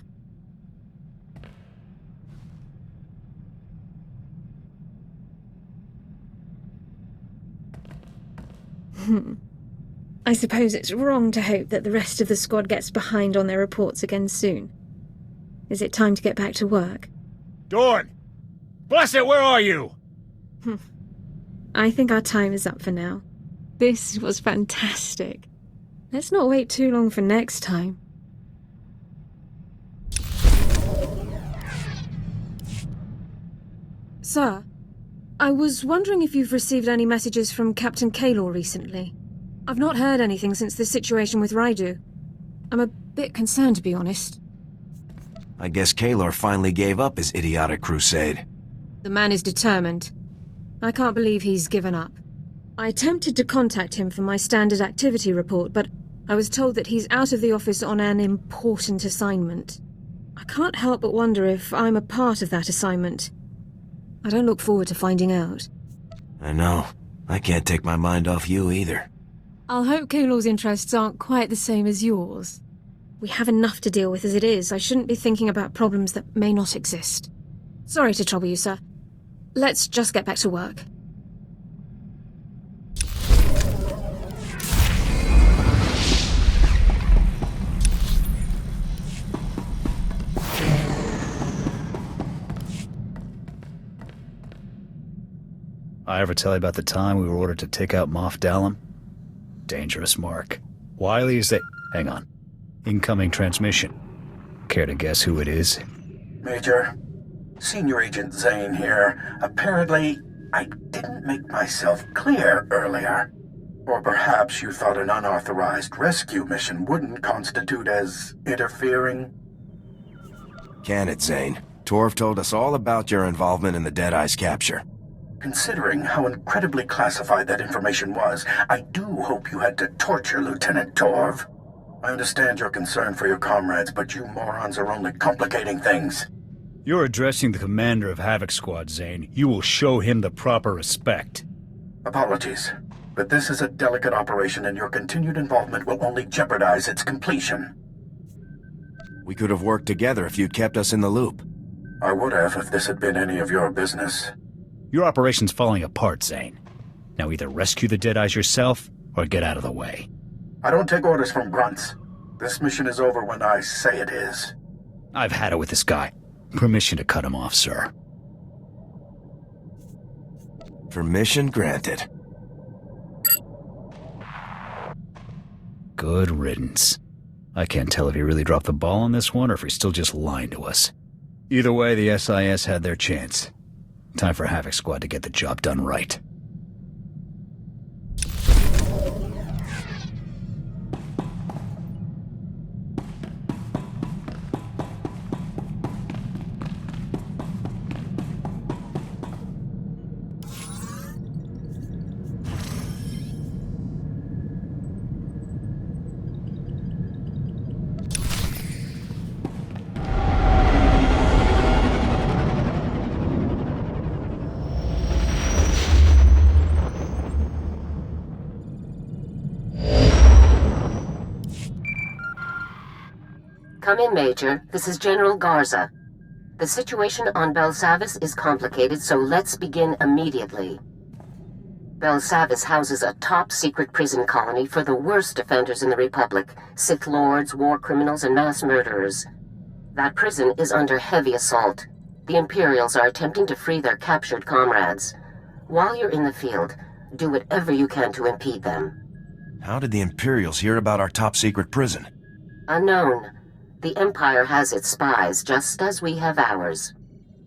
I suppose it's wrong to hope that the rest of the squad gets behind on their reports again soon. Is it time to get back to work? Dorn! Bless it, where are you? I think our time is up for now. This was fantastic. Let's not wait too long for next time. Sir, I was wondering if you've received any messages from Captain Kaylor recently. I've not heard anything since the situation with Rydu. I'm a bit concerned, to be honest. I guess Kaylor finally gave up his idiotic crusade. The man is determined. I can't believe he's given up. I attempted to contact him for my standard activity report, but I was told that he's out of the office on an important assignment. I can't help but wonder if I'm a part of that assignment. I don't look forward to finding out. I know. I can't take my mind off you either. I'll hope Kaylor's interests aren't quite the same as yours. We have enough to deal with as it is. I shouldn't be thinking about problems that may not exist. Sorry to trouble you, sir. Let's just get back to work. I ever tell you about the time we were ordered to take out Moff Dallam? Dangerous mark. Wiley is Hang on. Incoming transmission. Care to guess who it is? Major, Senior Agent Zane here. Apparently, I didn't make myself clear earlier. Or perhaps you thought an unauthorized rescue mission wouldn't constitute as interfering? Can it, Zane? Torv told us all about your involvement in the Deadeye's capture. Considering how incredibly classified that information was, I do hope you had to torture Lieutenant Torv. I understand your concern for your comrades, but you morons are only complicating things. You're addressing the commander of Havoc Squad, Zane. You will show him the proper respect. Apologies, but this is a delicate operation and your continued involvement will only jeopardize its completion. We could have worked together if you'd kept us in the loop. I would have if this had been any of your business. Your operation's falling apart, Zane. Now either rescue the Deadeyes yourself, or get out of the way. I don't take orders from grunts. This mission is over when I say it is. I've had it with this guy. Permission to cut him off, sir. Permission granted. Good riddance. I can't tell if he really dropped the ball on this one, or if he's still just lying to us. Either way, the SIS had their chance. Time for Havoc Squad to get the job done right. Come in, Major. This is General Garza. The situation on Belsavis is complicated, so let's begin immediately. Belsavis houses a top-secret prison colony for the worst offenders in the Republic, Sith Lords, war criminals, and mass murderers. That prison is under heavy assault. The Imperials are attempting to free their captured comrades. While you're in the field, do whatever you can to impede them. How did the Imperials hear about our top-secret prison? Unknown. The Empire has its spies, just as we have ours.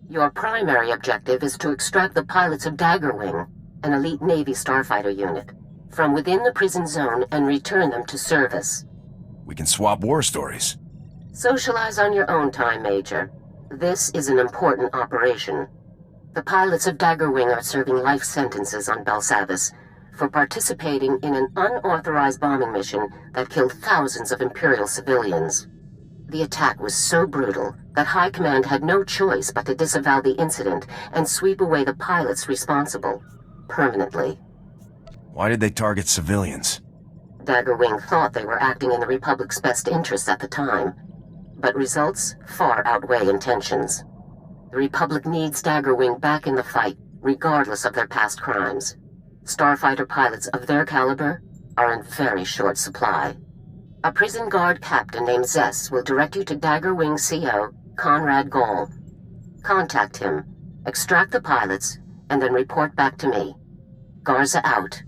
Your primary objective is to extract the pilots of Daggerwing, an elite Navy starfighter unit, from within the prison zone and return them to service. We can swap war stories. Socialize on your own time, Major. This is an important operation. The pilots of Daggerwing are serving life sentences on Belsavis for participating in an unauthorized bombing mission that killed thousands of Imperial civilians. The attack was so brutal that High Command had no choice but to disavow the incident and sweep away the pilots responsible, permanently. Why did they target civilians? Daggerwing thought they were acting in the Republic's best interests at the time, but results far outweigh intentions. The Republic needs Daggerwing back in the fight, regardless of their past crimes. Starfighter pilots of their caliber are in very short supply. A prison guard captain named Zess will direct you to Daggerwing CO Conrad Gall. Contact him, extract the pilots, and then report back to me. Garza out.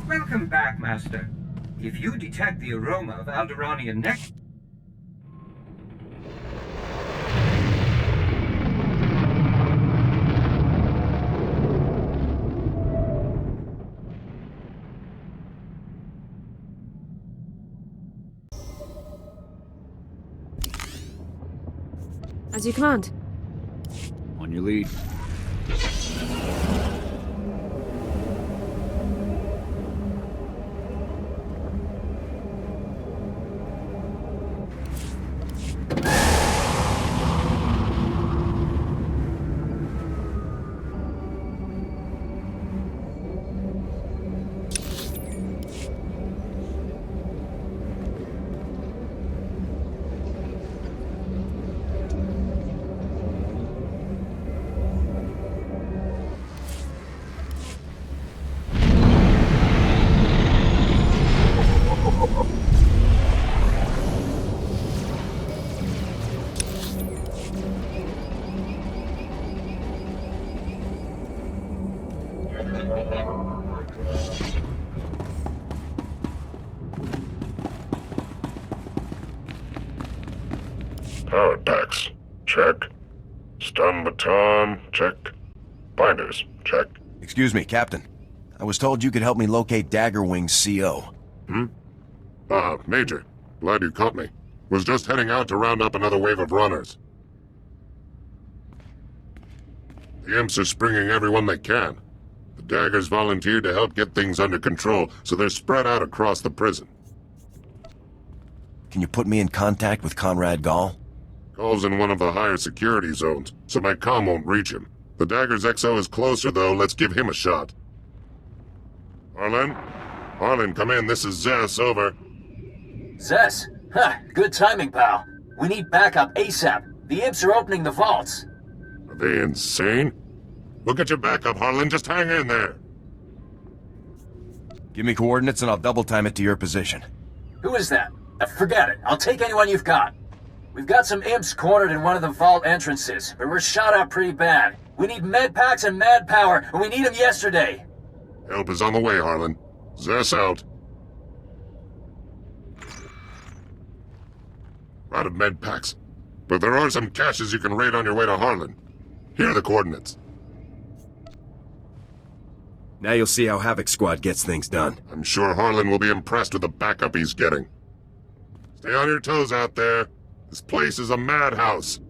Welcome back, Master. If you detect the aroma of Alderaanian nectar... As you command. On your lead. Power packs, check. Stun baton, check. Binders, check. Excuse me, Captain. I was told you could help me locate Daggerwing's CO. Major. Glad you caught me. Was just heading out to round up another wave of runners. The imps are springing everyone they can. The Daggers volunteered to help get things under control, so they're spread out across the prison. Can you put me in contact with Conrad Gall? Gall's in one of the higher security zones, so my comm won't reach him. The Dagger's XO is closer, though. Let's give him a shot. Harlan? Harlan, come in. This is Zess, over. Zess? Huh, good timing, pal. We need backup ASAP. The imps are opening the vaults. Are they insane? We'll get your backup, Harlan. Just hang in there. Give me coordinates and I'll double time it to your position. Who is that? Forget it. I'll take anyone you've got. We've got some imps cornered in one of the vault entrances, but we're shot up pretty bad. We need med packs and mad power, and we need them yesterday. Help is on the way, Harlan. Zess out. Out of med packs. But there are some caches you can raid on your way to Harlan. Here are the coordinates. Now you'll see how Havoc Squad gets things done. I'm sure Harlan will be impressed with the backup he's getting. Stay on your toes out there. This place is a madhouse.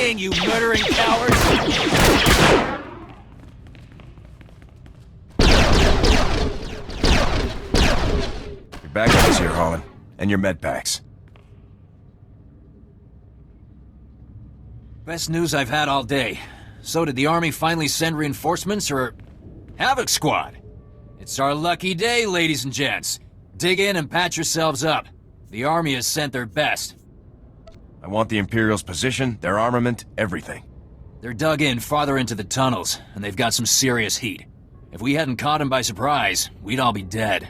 king, you murdering cowards! Your backpack's here, Holland. And your med packs. Best news I've had all day. So did the army finally send reinforcements, or... Havoc Squad? It's our lucky day, ladies and gents. Dig in and patch yourselves up. The army has sent their best. I want the Imperial's position, their armament, everything. They're dug in farther into the tunnels, and they've got some serious heat. If we hadn't caught them by surprise, we'd all be dead.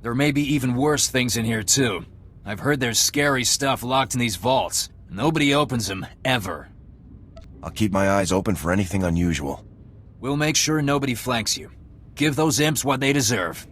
There may be even worse things in here, too. I've heard there's scary stuff locked in these vaults. Nobody opens them, ever. I'll keep my eyes open for anything unusual. We'll make sure nobody flanks you. Give those imps what they deserve.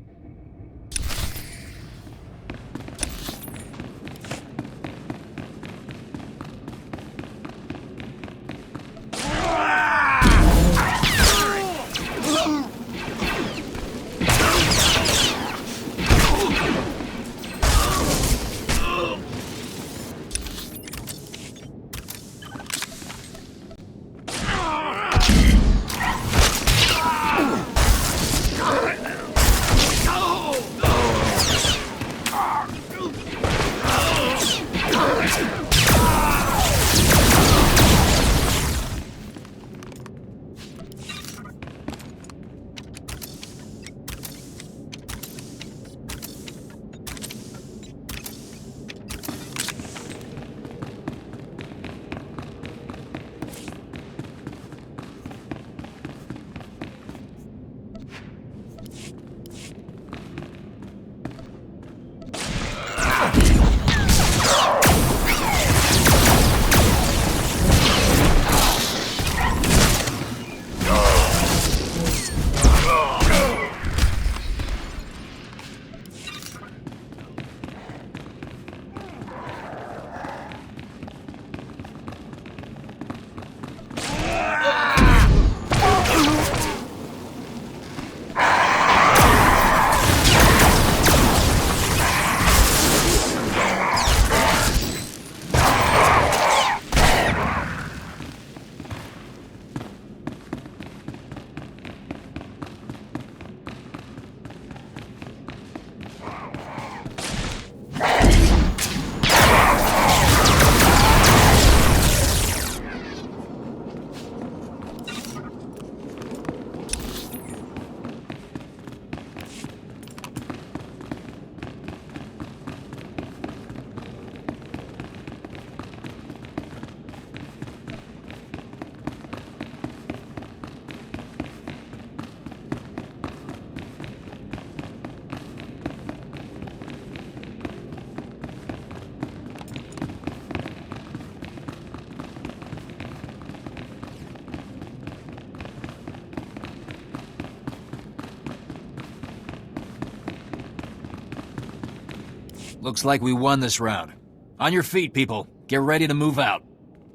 Looks like we won this round. On your feet, people. Get ready to move out.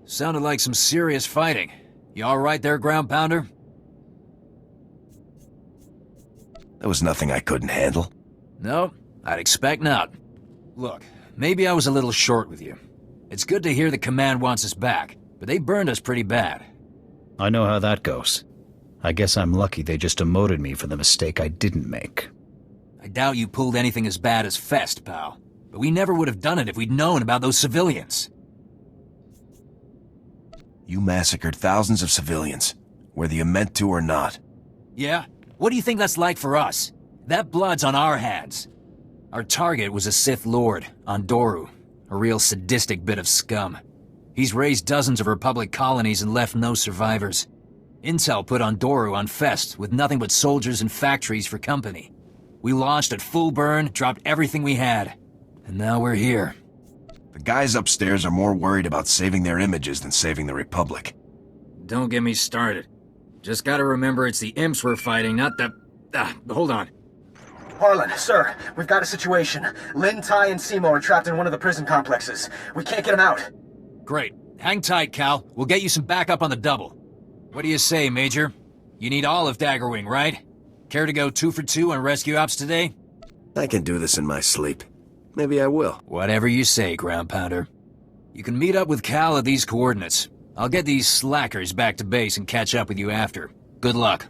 Sounded like some serious fighting. You all right there, ground pounder? There was nothing I couldn't handle. No, I'd expect not. Look, maybe I was a little short with you. It's good to hear the command wants us back, but they burned us pretty bad. I know how that goes. I guess I'm lucky they just demoted me for the mistake I didn't make. I doubt you pulled anything as bad as Fest, pal. But we never would have done it if we'd known about those civilians. You massacred thousands of civilians, whether you meant to or not. Yeah? What do you think that's like for us? That blood's on our hands. Our target was a Sith Lord, Ondoru, a real sadistic bit of scum. He's raised dozens of Republic colonies and left no survivors. Intel put Ondoru on Fest with nothing but soldiers and factories for company. We launched at full burn, dropped everything we had. And now we're here. The guys upstairs are more worried about saving their images than saving the Republic. Don't get me started. Just gotta remember it's the imps we're fighting, not the... hold on. Harlan, sir, we've got a situation. Lin, Ty, and Seymour are trapped in one of the prison complexes. We can't get them out. Great. Hang tight, Cal. We'll get you some backup on the double. What do you say, Major? You need all of Daggerwing, right? Care to go 2 for 2 on rescue ops today? I can do this in my sleep. Maybe I will. Whatever you say, ground pounder. You can meet up with Cal at these coordinates. I'll get these slackers back to base and catch up with you after. Good luck.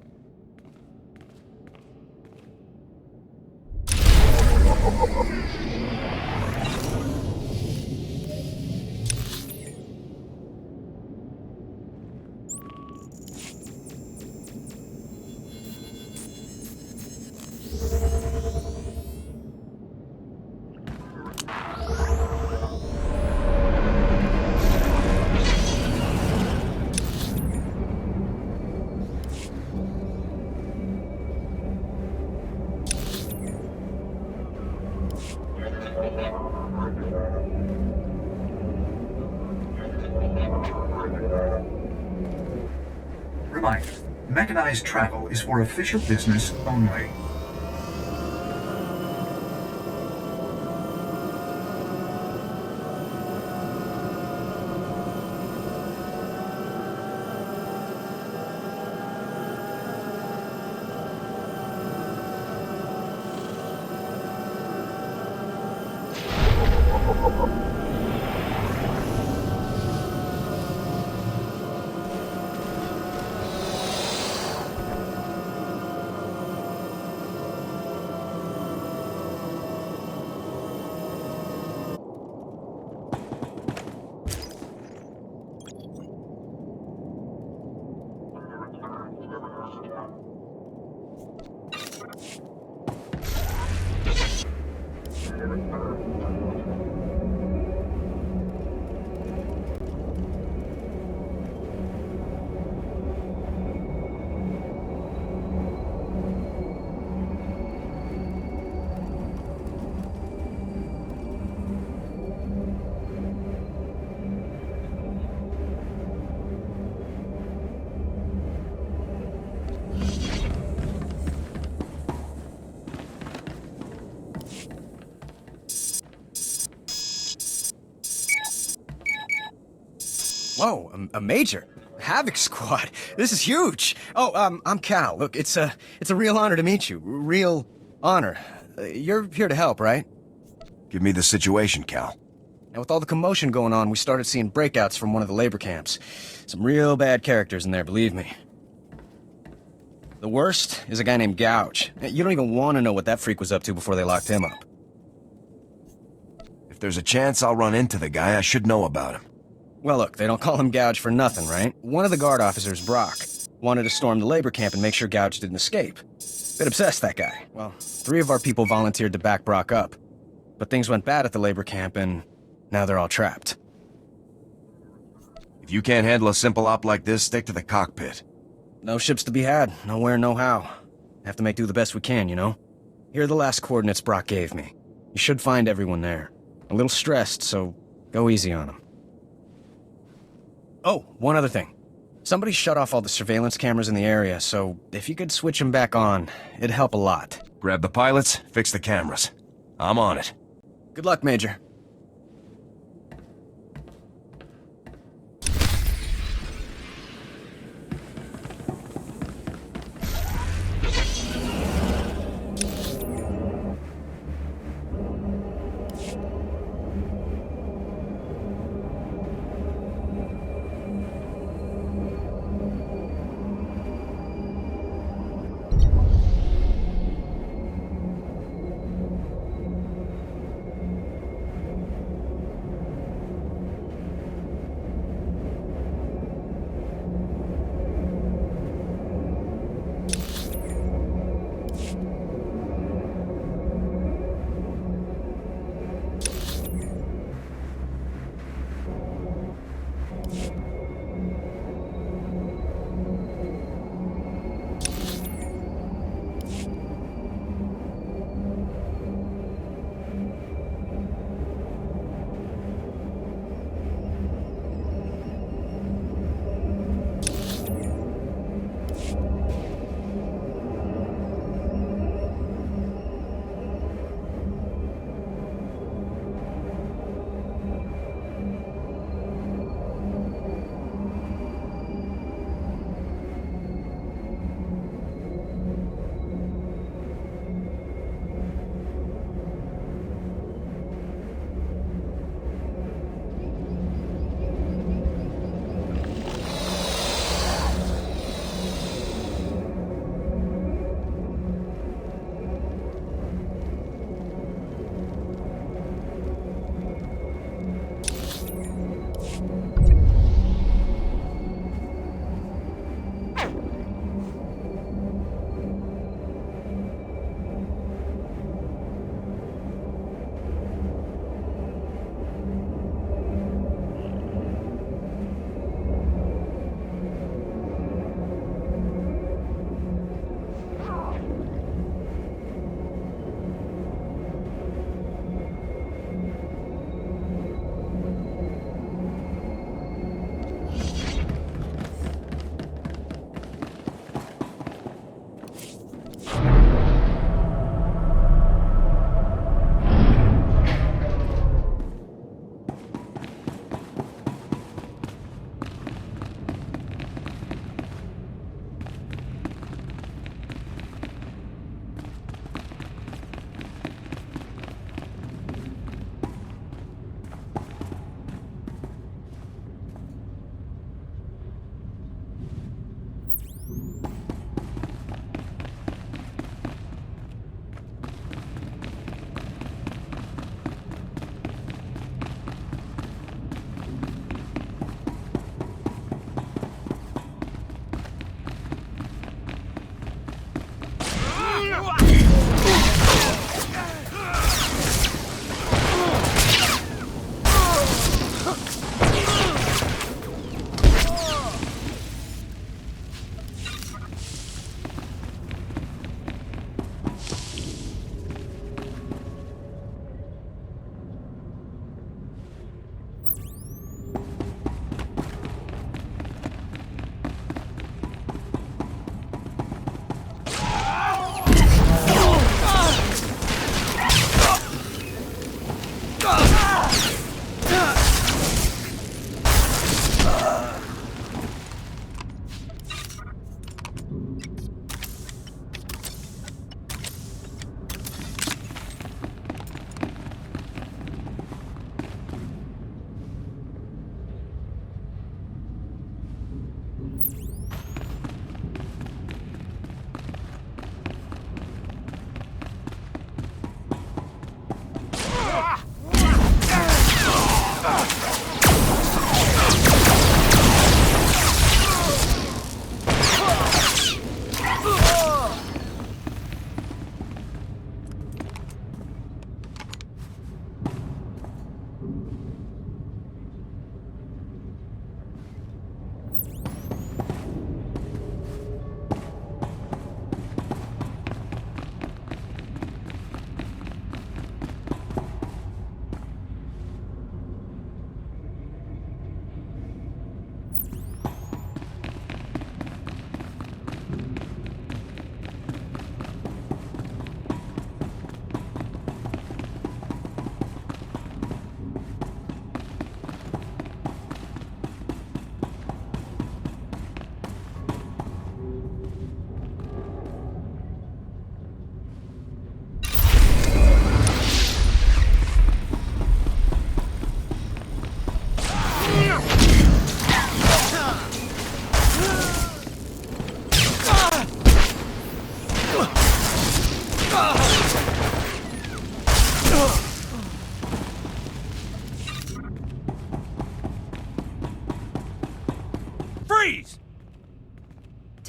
Reminder, mechanized travel is for official business only. Whoa, a major? Havoc Squad. This is huge. Oh, I'm Cal. Look, it's a real honor to meet you. Real honor. You're here to help, right? Give me the situation, Cal. Now, with all the commotion going on, we started seeing breakouts from one of the labor camps. Some real bad characters in there, believe me. The worst is a guy named Gouge. You don't even want to know what that freak was up to before they locked him up. If there's a chance I'll run into the guy, I should know about him. Well, look, they don't call him Gouge for nothing, right? One of the guard officers, Brock, wanted to storm the labor camp and make sure Gouge didn't escape. Bit obsessed, that guy. Well, 3 of our people volunteered to back Brock up. But things went bad at the labor camp, and now they're all trapped. If you can't handle a simple op like this, stick to the cockpit. No ships to be had. Nowhere, no how. Have to make do the best we can, you know? Here are the last coordinates Brock gave me. You should find everyone there. A little stressed, so go easy on them. Oh, one other thing. Somebody shut off all the surveillance cameras in the area, so if you could switch them back on, it'd help a lot. Grab the pilots, fix the cameras. I'm on it. Good luck, Major.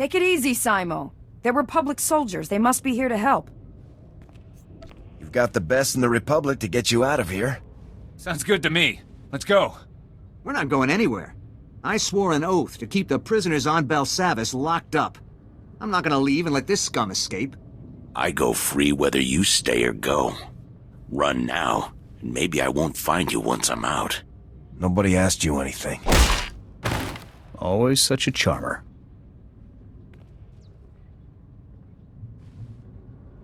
Take it easy, Simo. They're Republic soldiers. They must be here to help. You've got the best in the Republic to get you out of here. Sounds good to me. Let's go. We're not going anywhere. I swore an oath to keep the prisoners on Belsavis locked up. I'm not gonna leave and let this scum escape. I go free whether you stay or go. Run now, and maybe I won't find you once I'm out. Nobody asked you anything. Always such a charmer.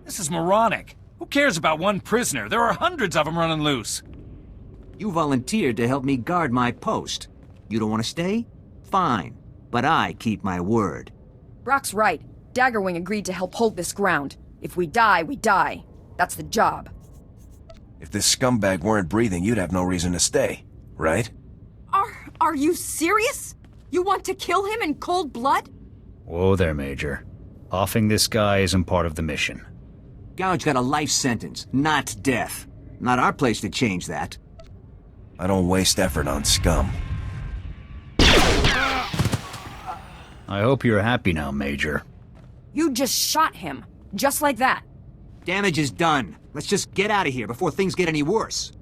This is moronic. Who cares about one prisoner? There are hundreds of them running loose. You volunteered to help me guard my post. You don't want to stay? Fine. But I keep my word. Brock's right. Daggerwing agreed to help hold this ground. If we die, we die. That's the job. If this scumbag weren't breathing, you'd have no reason to stay, right? Are you serious? You want to kill him in cold blood? Whoa there, Major. Offing this guy isn't part of the mission. Gouge got a life sentence, not death. Not our place to change that. I don't waste effort on scum. I hope you're happy now, Major. You just shot him. Just like that. Damage is done. Let's just get out of here before things get any worse.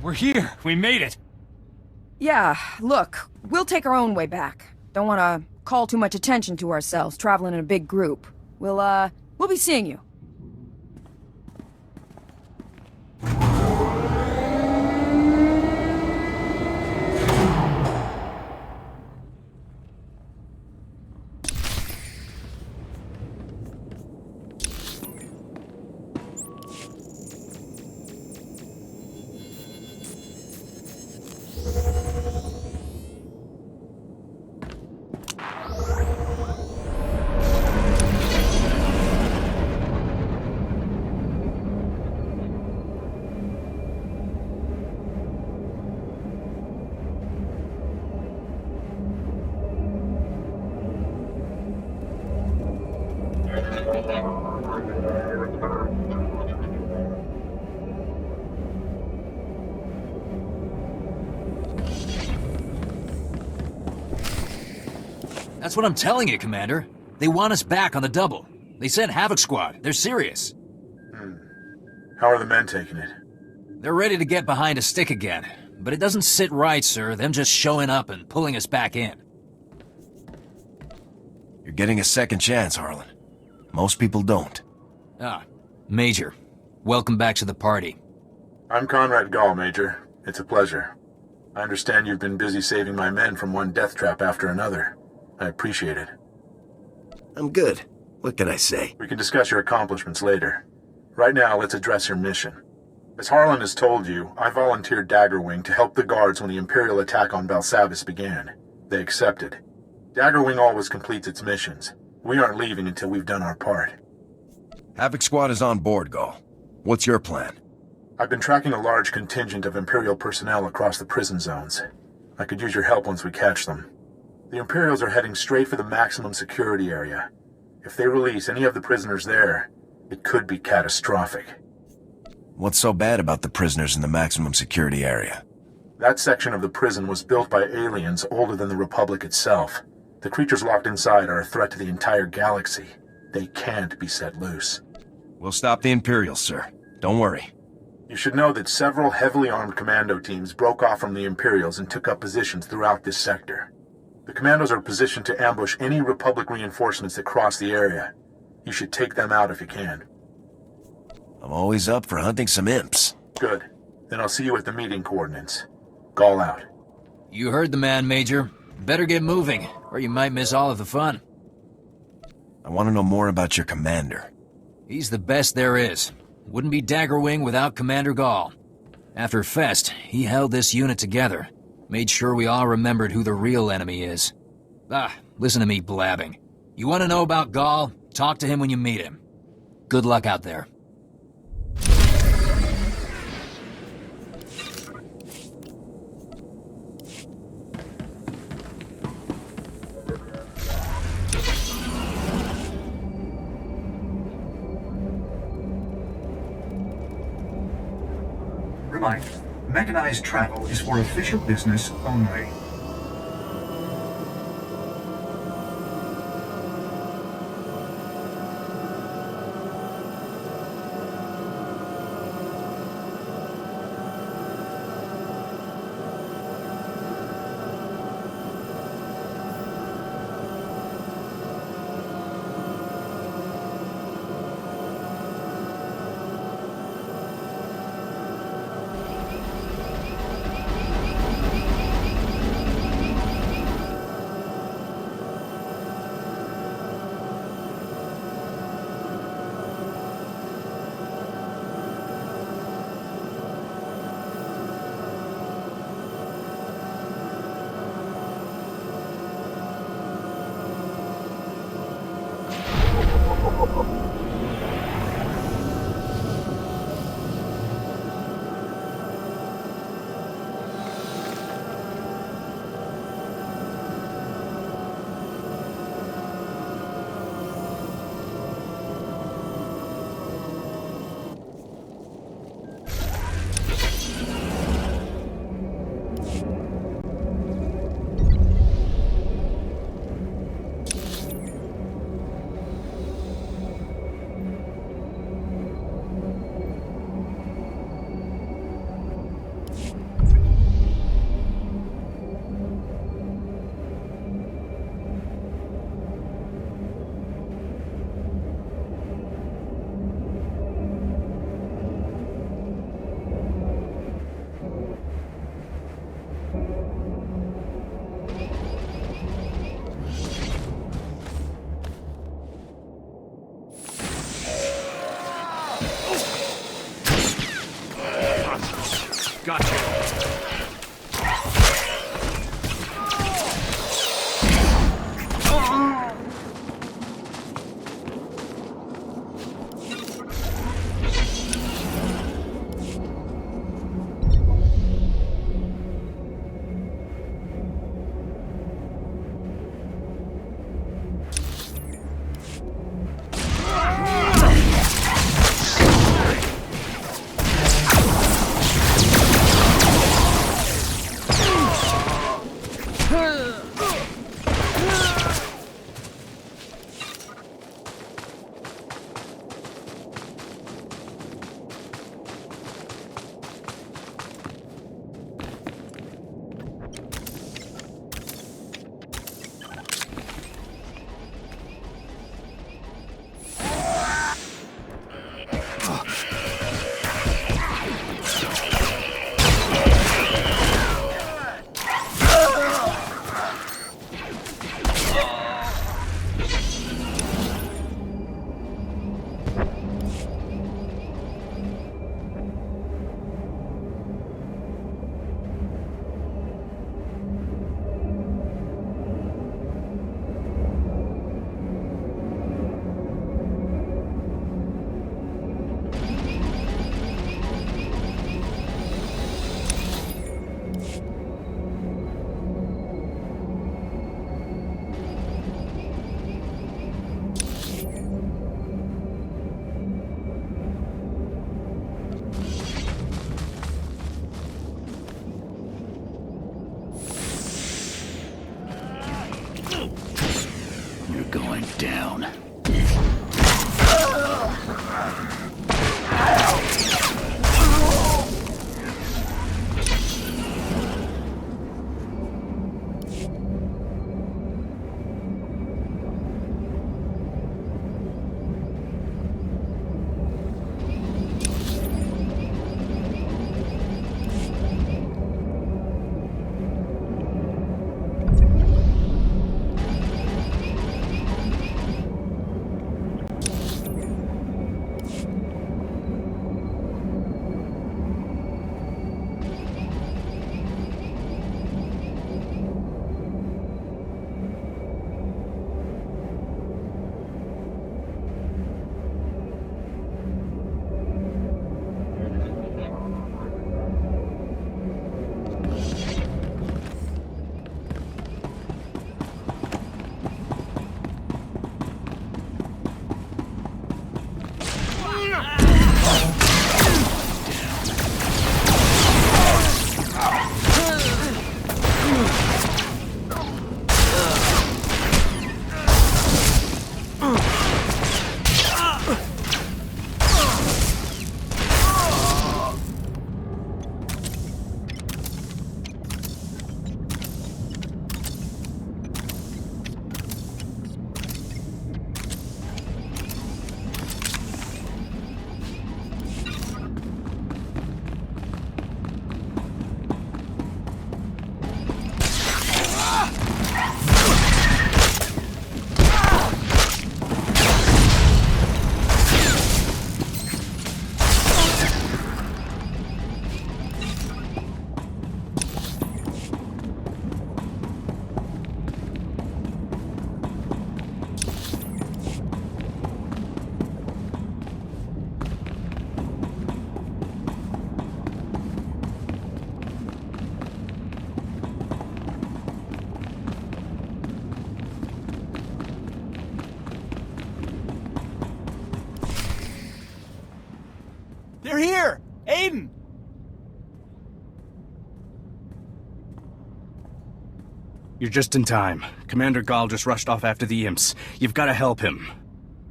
We're here. We made it. Yeah, look, we'll take our own way back. Don't want to call too much attention to ourselves, traveling in a big group. We'll be seeing you. That's what I'm telling you, Commander. They want us back on the double. They sent Havoc Squad. They're serious. How are the men taking it? They're ready to get behind a stick again. But it doesn't sit right, sir, them just showing up and pulling us back in. You're getting a second chance, Harlan. Most people don't. Major. Welcome back to the party. I'm Conrad Gall, Major. It's a pleasure. I understand you've been busy saving my men from one death trap after another. I appreciate it. I'm good. What can I say? We can discuss your accomplishments later. Right now, let's address your mission. As Harlan has told you, I volunteered Daggerwing to help the guards when the Imperial attack on Belsavis began. They accepted. Daggerwing always completes its missions. We aren't leaving until we've done our part. Havoc Squad is on board, Gall. What's your plan? I've been tracking a large contingent of Imperial personnel across the prison zones. I could use your help once we catch them. The Imperials are heading straight for the maximum security area. If they release any of the prisoners there, it could be catastrophic. What's so bad about the prisoners in the maximum security area? That section of the prison was built by aliens older than the Republic itself. The creatures locked inside are a threat to the entire galaxy. They can't be set loose. We'll stop the Imperials, sir. Don't worry. You should know that several heavily armed commando teams broke off from the Imperials and took up positions throughout this sector. The commandos are positioned to ambush any Republic reinforcements that cross the area. You should take them out if you can. I'm always up for hunting some imps. Good. Then I'll see you at the meeting coordinates. Gall out. You heard the man, Major. Better get moving, or you might miss all of the fun. I want to know more about your commander. He's the best there is. Wouldn't be Daggerwing without Commander Gall. After Fest, he held this unit together. Made sure we all remembered who the real enemy is. Listen to me blabbing. You want to know about Gall? Talk to him when you meet him. Good luck out there. Reminder, mechanized travel is for official business only. They're here! Aiden! You're just in time. Commander Gall just rushed off after the imps. You've got to help him.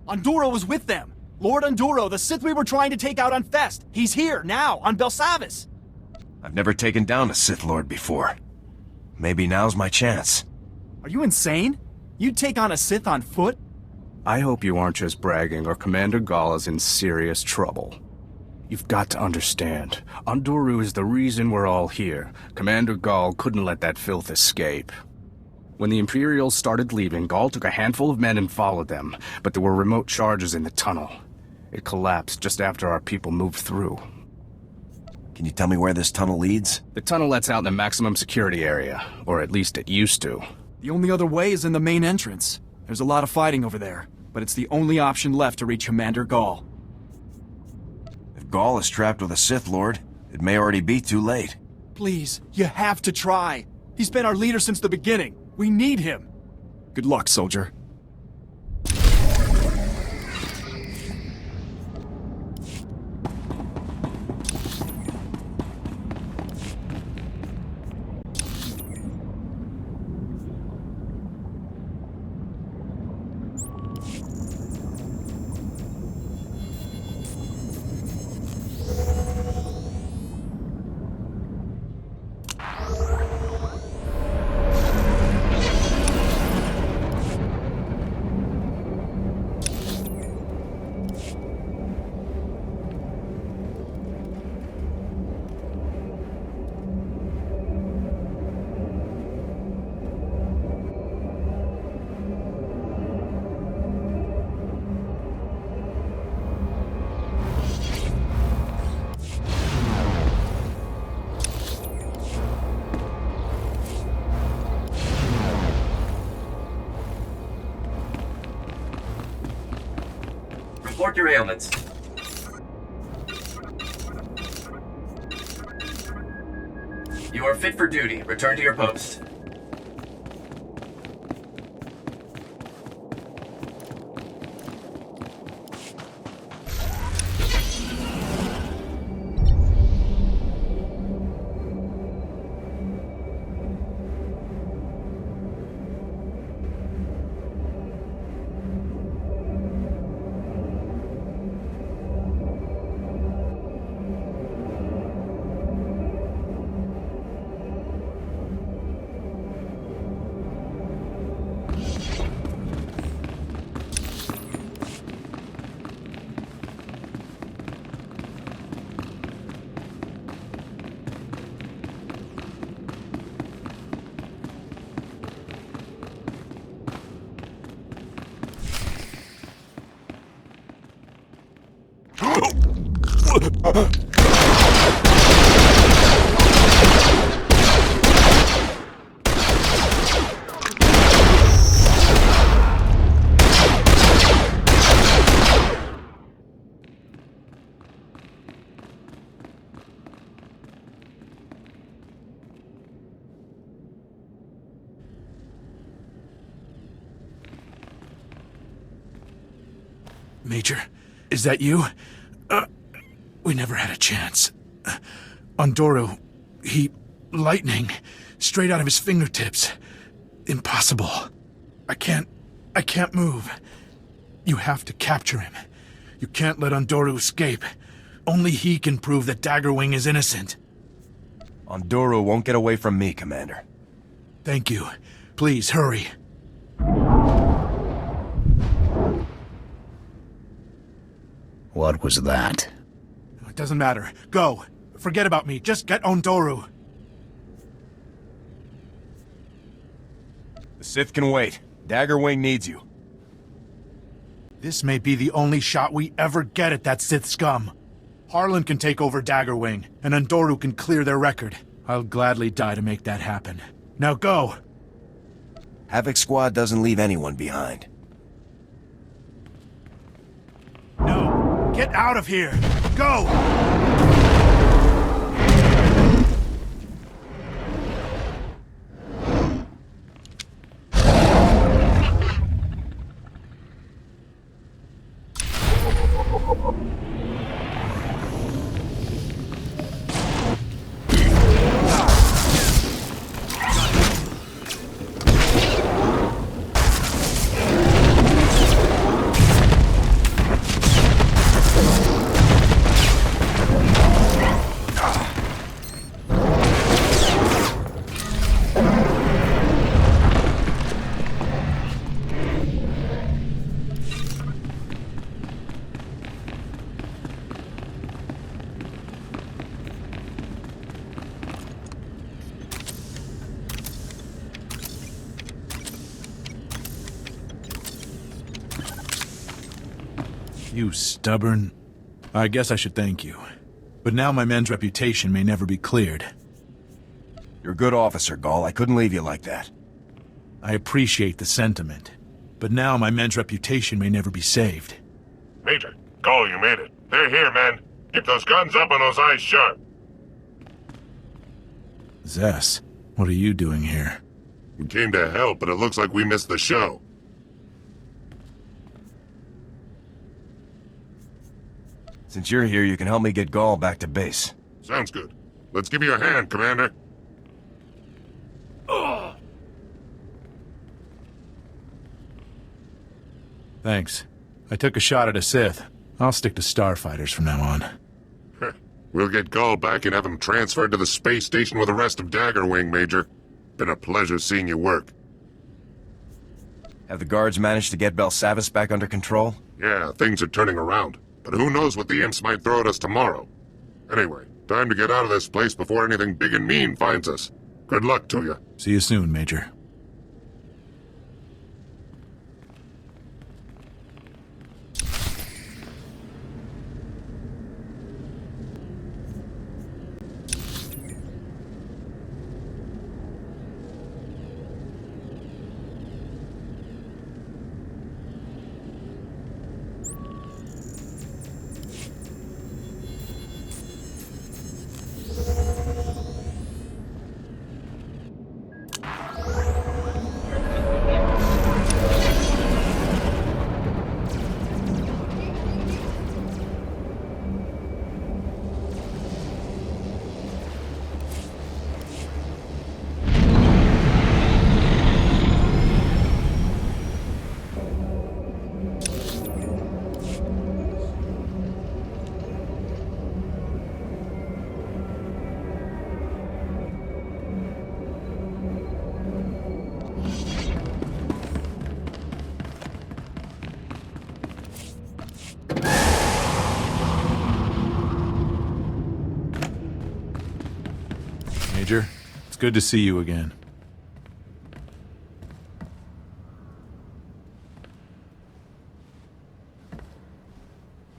Onduro was with them! Lord Onduro, the Sith we were trying to take out on Fest! He's here, now, on Belsavis! I've never taken down a Sith Lord before. Maybe now's my chance. Are you insane? You'd take on a Sith on foot? I hope you aren't just bragging, or Commander Gall is in serious trouble. You've got to understand, Onduru is the reason we're all here. Commander Gall couldn't let that filth escape. When the Imperials started leaving, Gall took a handful of men and followed them, but there were remote charges in the tunnel. It collapsed just after our people moved through. Can you tell me where this tunnel leads? The tunnel lets out in the maximum security area, or at least it used to. The only other way is in the main entrance. There's a lot of fighting over there, but it's the only option left to reach Commander Gall. If Gall is trapped with a Sith Lord, it may already be too late. Please, you have to try. He's been our leader since the beginning. We need him. Good luck, soldier. Report your ailments. You are fit for duty. Return to your post. Major, is that you? We never had a chance. Ondoro, lightning, straight out of his fingertips. Impossible. I can't move. You have to capture him. You can't let Ondoro escape. Only he can prove that Daggerwing is innocent. Ondoro won't get away from me, Commander. Thank you. Please, hurry. What was that? It doesn't matter. Go. Forget about me. Just get Ondoro. The Sith can wait. Daggerwing needs you. This may be the only shot we ever get at that Sith scum. Harlan can take over Daggerwing, and Ondoro can clear their record. I'll gladly die to make that happen. Now go! Havoc Squad doesn't leave anyone behind. No! Get out of here! Go! You stubborn... I guess I should thank you. But now my men's reputation may never be cleared. You're a good officer, Gall. I couldn't leave you like that. I appreciate the sentiment. But now my men's reputation may never be saved. Major, Gall, you made it. They're here, man. Keep those guns up and those eyes sharp. Zess, what are you doing here? We came to help, but it looks like we missed the show. Since you're here, you can help me get Gall back to base. Sounds good. Let's give you a hand, Commander. Thanks. I took a shot at a Sith. I'll stick to starfighters from now on. We'll get Gall back and have him transferred to the space station with the rest of Daggerwing, Major. Been a pleasure seeing you work. Have the guards managed to get Belsavis back under control? Yeah, things are turning around. But who knows what the imps might throw at us tomorrow. Anyway, time to get out of this place before anything big and mean finds us. Good luck to you. See you soon, Major. Major, it's good to see you again.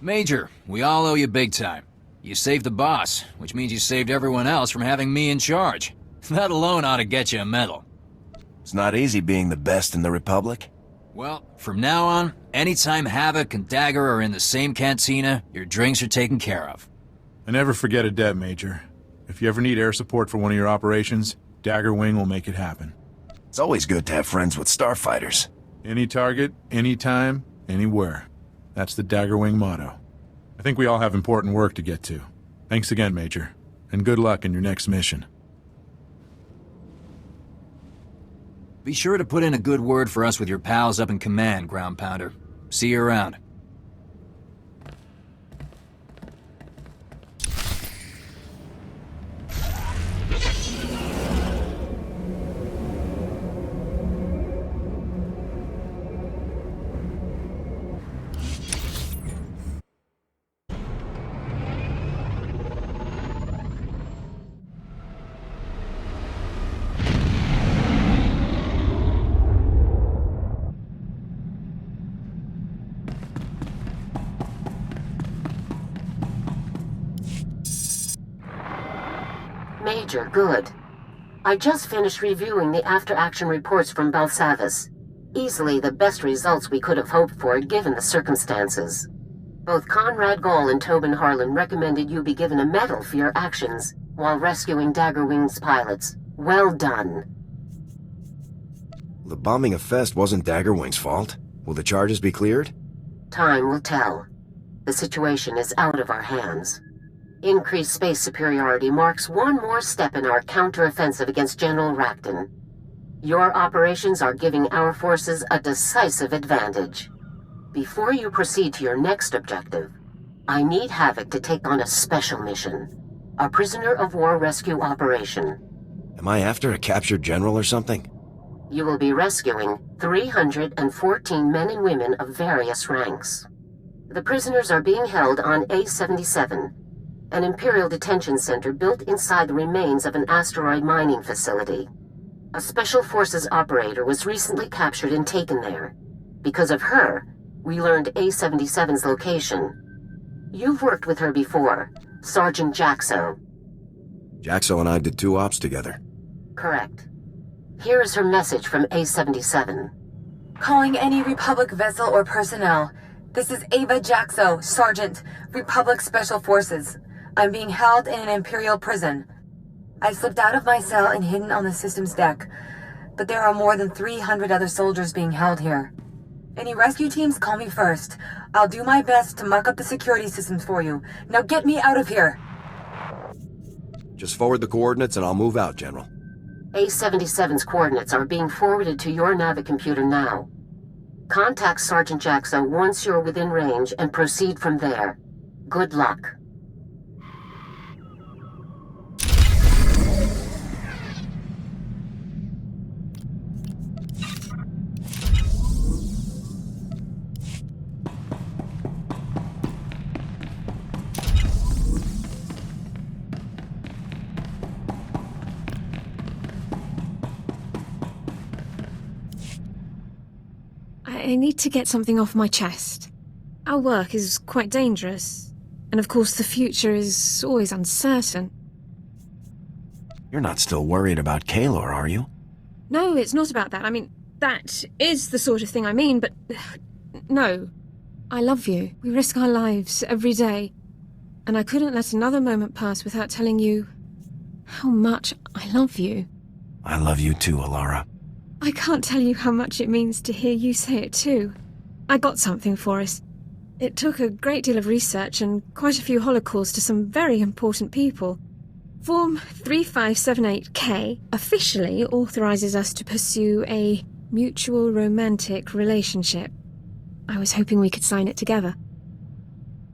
Major, we all owe you big time. You saved the boss, which means you saved everyone else from having me in charge. That alone ought to get you a medal. It's not easy being the best in the Republic. Well, from now on, anytime Havoc and Dagger are in the same cantina, your drinks are taken care of. I never forget a debt, Major. If you ever need air support for one of your operations, Daggerwing will make it happen. It's always good to have friends with starfighters. Any target, anytime, anywhere. That's the Daggerwing motto. I think we all have important work to get to. Thanks again, Major. And good luck in your next mission. Be sure to put in a good word for us with your pals up in command, Ground Pounder. See you around. Major, good. I just finished reviewing the after-action reports from Belsavis. Easily the best results we could have hoped for, given the circumstances. Both Conrad Gall and Tobin Harlan recommended you be given a medal for your actions while rescuing Daggerwing's pilots. Well done. The bombing of Fest wasn't Daggerwing's fault. Will the charges be cleared? Time will tell. The situation is out of our hands. Increased space superiority marks one more step in our counter-offensive against General Rakton. Your operations are giving our forces a decisive advantage. Before you proceed to your next objective, I need Havoc to take on a special mission. A prisoner of war rescue operation. Am I after a captured general or something? You will be rescuing 314 men and women of various ranks. The prisoners are being held on A-77, an Imperial detention center built inside the remains of an asteroid mining facility. A Special Forces operator was recently captured and taken there. Because of her, We learned A-77's location. You've worked with her before, Sergeant Jaxo. Jaxo and I did 2 ops together. Correct. Here is her message from A-77. Calling any Republic vessel or personnel. This is Ava Jaxo, Sergeant, Republic Special Forces. I'm being held in an Imperial prison. I slipped out of my cell and hidden on the system's deck, but there are more than 300 other soldiers being held here. Any rescue teams, call me first. I'll do my best to muck up the security systems for you. Now get me out of here! Just forward the coordinates and I'll move out, General. A-77's coordinates are being forwarded to your navicomputer now. Contact Sergeant Jaxo once you're within range and proceed from there. Good luck. I need to get something off my chest. Our work is quite dangerous, and of course the future is always uncertain. You're not still worried about Kaelor, are you? No, it's not about that. I mean, that is the sort of thing I mean, but... No. I love you. We risk our lives every day. And I couldn't let another moment pass without telling you how much I love you. I love you too, Alara. I can't tell you how much it means to hear you say it too. I got something for us. It took a great deal of research and quite a few holocalls to some very important people. Form 3578K officially authorizes us to pursue a mutual romantic relationship. I was hoping we could sign it together.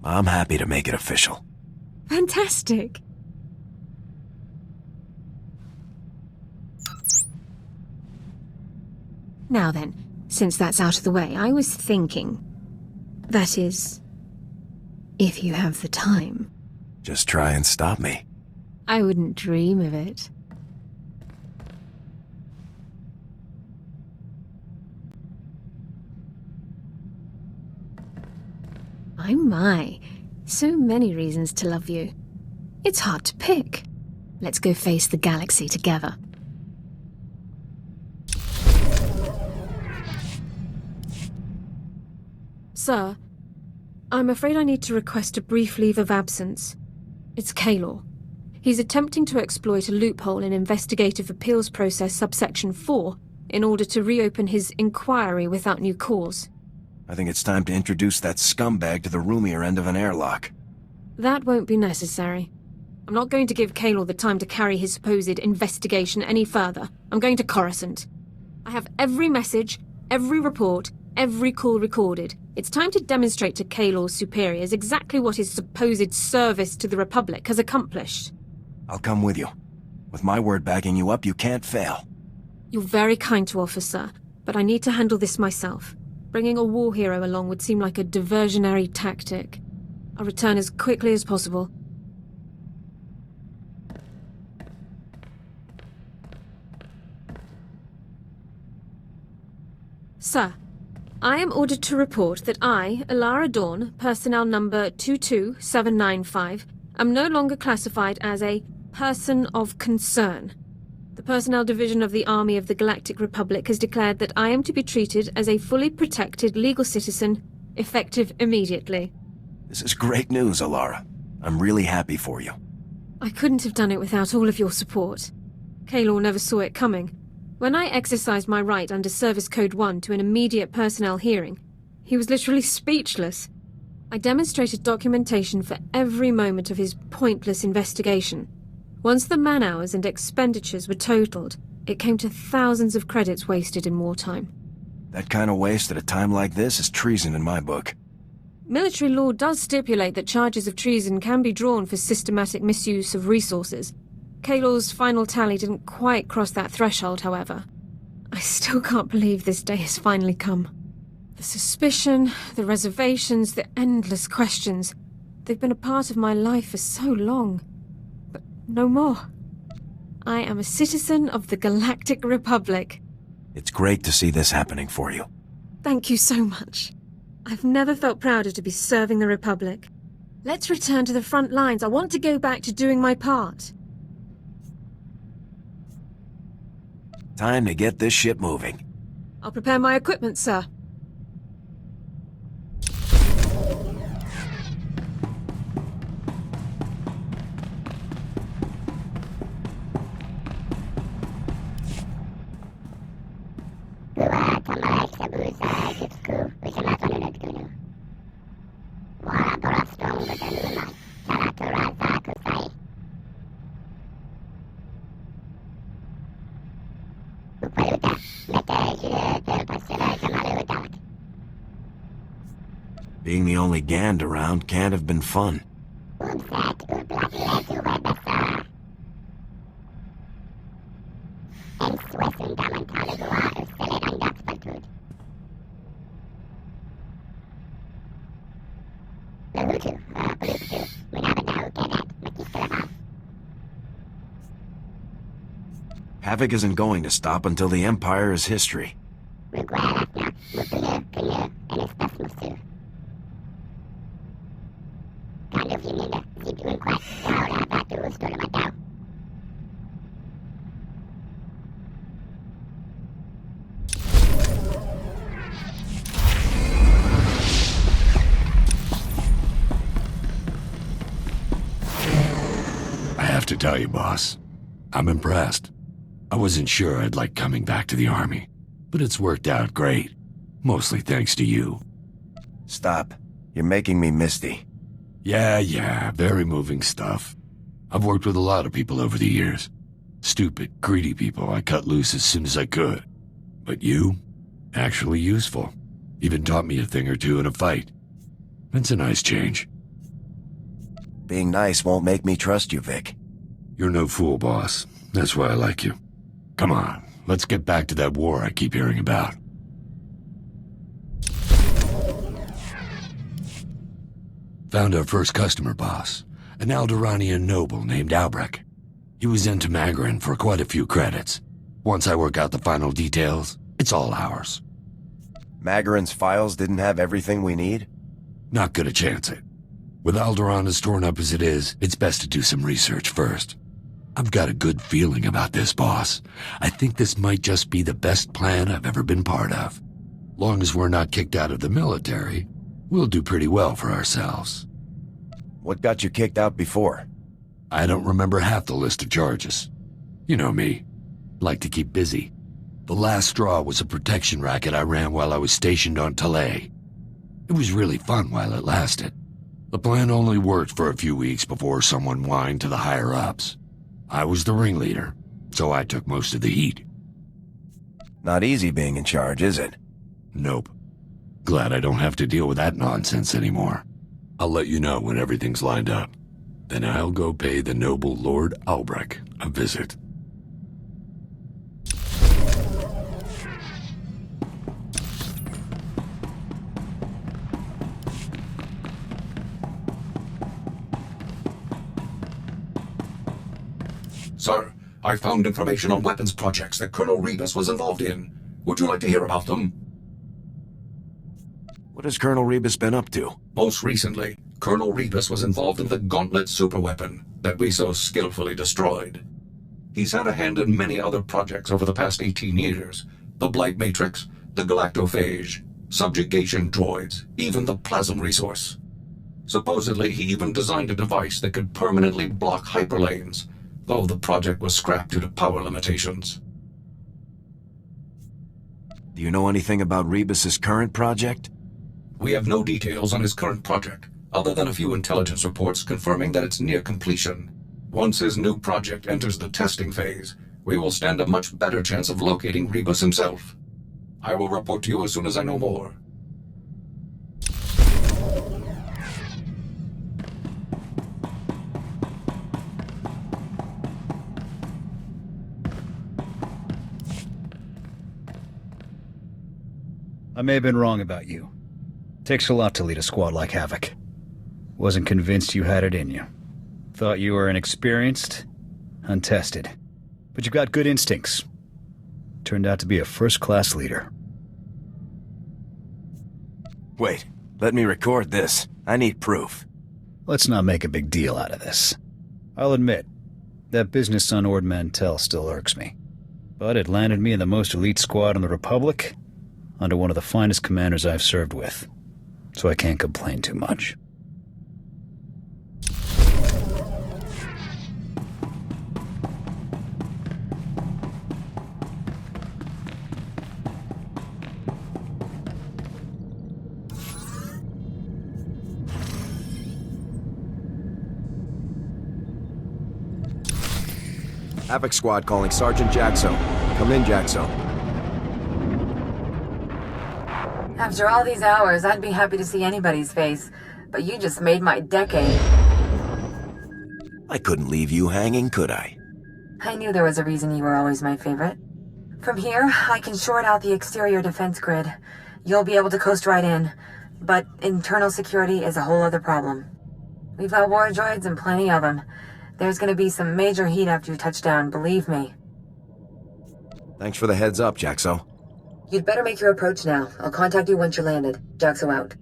I'm happy to make it official. Fantastic! Now then, since that's out of the way, I was thinking... That is... if you have the time. Just try and stop me. I wouldn't dream of it. My. So many reasons to love you. It's hard to pick. Let's go face the galaxy together. Sir, I'm afraid I need to request a brief leave of absence. It's Kaelor. He's attempting to exploit a loophole in Investigative Appeals Process subsection 4 in order to reopen his inquiry without new cause. I think it's time to introduce that scumbag to the roomier end of an airlock. That won't be necessary. I'm not going to give Kaelor the time to carry his supposed investigation any further. I'm going to Coruscant. I have every message, every report, every call recorded. It's time to demonstrate to Kaelor's superiors exactly what his supposed service to the Republic has accomplished. I'll come with you. With my word backing you up, you can't fail. You're very kind to offer, sir, but I need to handle this myself. Bringing a war hero along would seem like a diversionary tactic. I'll return as quickly as possible. Sir, I am ordered to report that I, Alara Dawn, personnel number 22795, am no longer classified as a person of concern. The Personnel Division of the Army of the Galactic Republic has declared that I am to be treated as a fully protected legal citizen, effective immediately. This is great news, Alara. I'm really happy for you. I couldn't have done it without all of your support. Kaelor never saw it coming. When I exercised my right under Service Code 1 to an immediate personnel hearing, he was literally speechless. I demonstrated documentation for every moment of his pointless investigation. Once the man-hours and expenditures were totaled, it came to thousands of credits wasted in wartime. That kind of waste at a time like this is treason in my book. Military law does stipulate that charges of treason can be drawn for systematic misuse of resources. Kaelor's final tally didn't quite cross that threshold, however. I still can't believe this day has finally come. The suspicion, the reservations, the endless questions. They've been a part of my life for so long. But no more. I am a citizen of the Galactic Republic. It's great to see this happening for you. Thank you so much. I've never felt prouder to be serving the Republic. Let's return to the front lines. I want to go back to doing my part. Time to get this ship moving. I'll prepare my equipment, sir. Being the only Gand around can't have been fun. Havoc isn't going to stop until the Empire is history. I have to tell you, boss, I'm impressed. I wasn't sure I'd like coming back to the Army, but it's worked out great. Mostly thanks to you. Stop. You're making me misty. Yeah, very moving stuff. I've worked with a lot of people over the years. Stupid, greedy people I cut loose as soon as I could. But you? Actually useful. Even taught me a thing or two in a fight. It's a nice change. Being nice won't make me trust you, Vic. You're no fool, boss. That's why I like you. Come on, let's get back to that war I keep hearing about. Found our first customer, boss. An Alderaanian noble named Aric. He was into Magarin for quite a few credits. Once I work out the final details, it's all ours. Magarin's files didn't have everything we need? Not gonna chance it. With Alderaan as torn up as it is, it's best to do some research first. I've got a good feeling about this, boss. I think this might just be the best plan I've ever been part of. Long as we're not kicked out of the military, we'll do pretty well for ourselves. What got you kicked out before? I don't remember half the list of charges. You know me. Like to keep busy. The last straw was a protection racket I ran while I was stationed on Talay. It was really fun while it lasted. The plan only worked for a few weeks before someone whined to the higher-ups. I was the ringleader, so I took most of the heat. Not easy being in charge, is it? Nope. Glad I don't have to deal with that nonsense anymore. I'll let you know when everything's lined up. Then I'll go pay the noble Lord Aric a visit. Sir, I found information on weapons projects that Colonel Rebus was involved in. Would you like to hear about them? What has Colonel Rebus been up to? Most recently, Colonel Rebus was involved in the Gauntlet superweapon that we so skillfully destroyed. He's had a hand in many other projects over the past 18 years. The Blight Matrix, the Galactophage, subjugation droids, even the plasm resource. Supposedly, he even designed a device that could permanently block hyperlanes, though the project was scrapped due to power limitations. Do you know anything about Rebus's current project? We have no details on his current project, other than a few intelligence reports confirming that it's near completion. Once his new project enters the testing phase, we will stand a much better chance of locating Rebus himself. I will report to you as soon as I know more. I may have been wrong about you. Takes a lot to lead a squad like Havoc. Wasn't convinced you had it in you. Thought you were inexperienced, untested. But you've got good instincts. Turned out to be a first-class leader. Wait, Let me record this. I need proof. Let's not make a big deal out of this. I'll admit, that business on Ord Mantell still irks me. But it landed me in the most elite squad in the Republic, under one of the finest commanders I've served with. So I can't complain too much. Havoc Squad calling Sergeant Jaxo. Come in, Jaxo. After all these hours, I'd be happy to see anybody's face, but you just made my decade. I couldn't leave you hanging, could I? I knew there was a reason you were always my favorite. From here, I can short out the exterior defense grid. You'll be able to coast right in, but internal security is a whole other problem. We've got war droids and plenty of them. There's gonna be some major heat after you touch down, believe me. Thanks for the heads up, Jaxo. You'd better make your approach now. I'll contact you once you're landed. Jaxo out.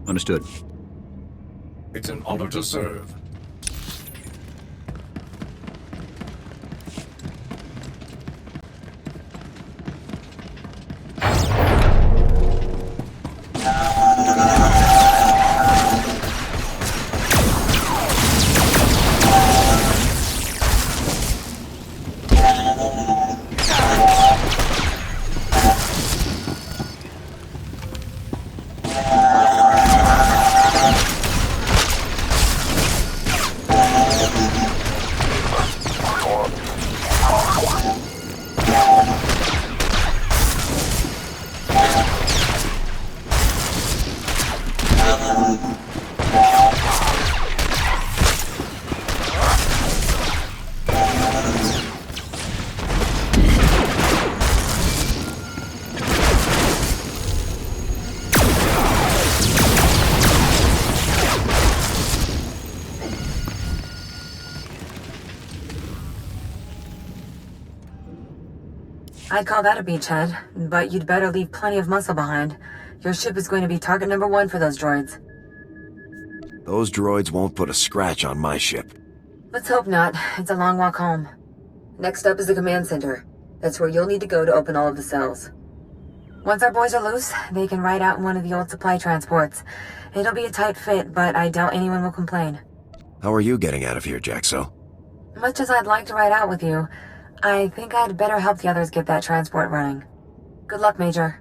Understood. It's an honor to serve. I'd call that a beachhead, but you'd better leave plenty of muscle behind. Your ship is going to be target number 1 for those droids. Those droids won't put a scratch on my ship. Let's hope not. It's a long walk home. Next up is the command center. That's where you'll need to go to open all of the cells. Once our boys are loose, they can ride out in one of the old supply transports. It'll be a tight fit, but I doubt anyone will complain. How are you getting out of here, Jaxo? Much as I'd like to ride out with you, I think I'd better help the others get that transport running. Good luck, Major.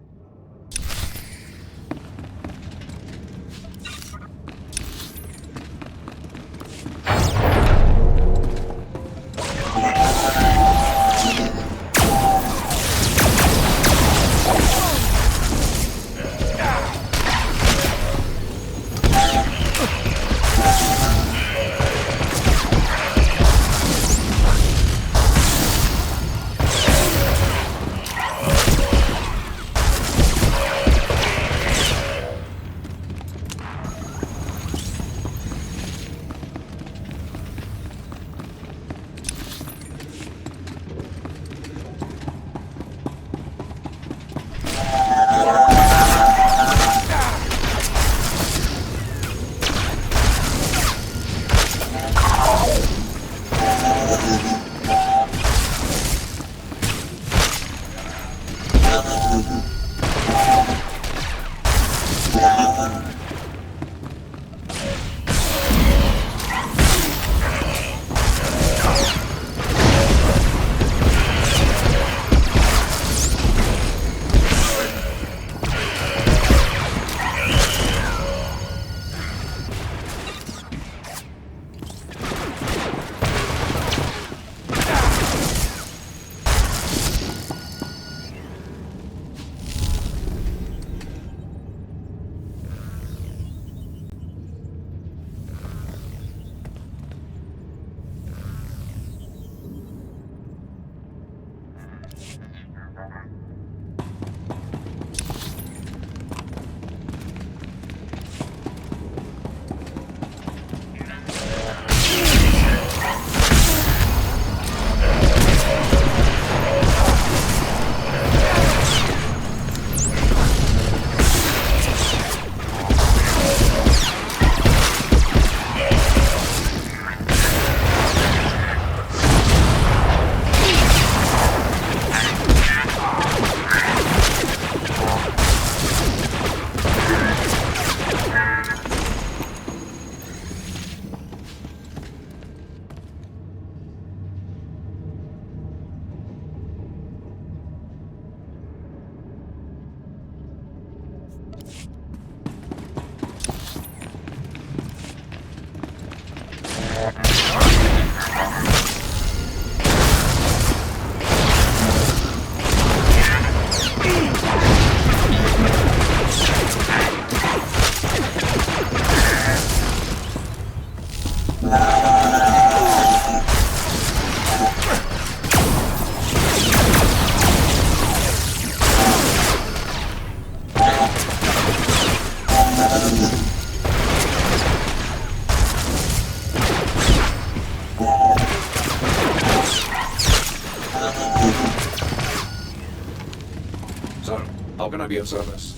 I be of service?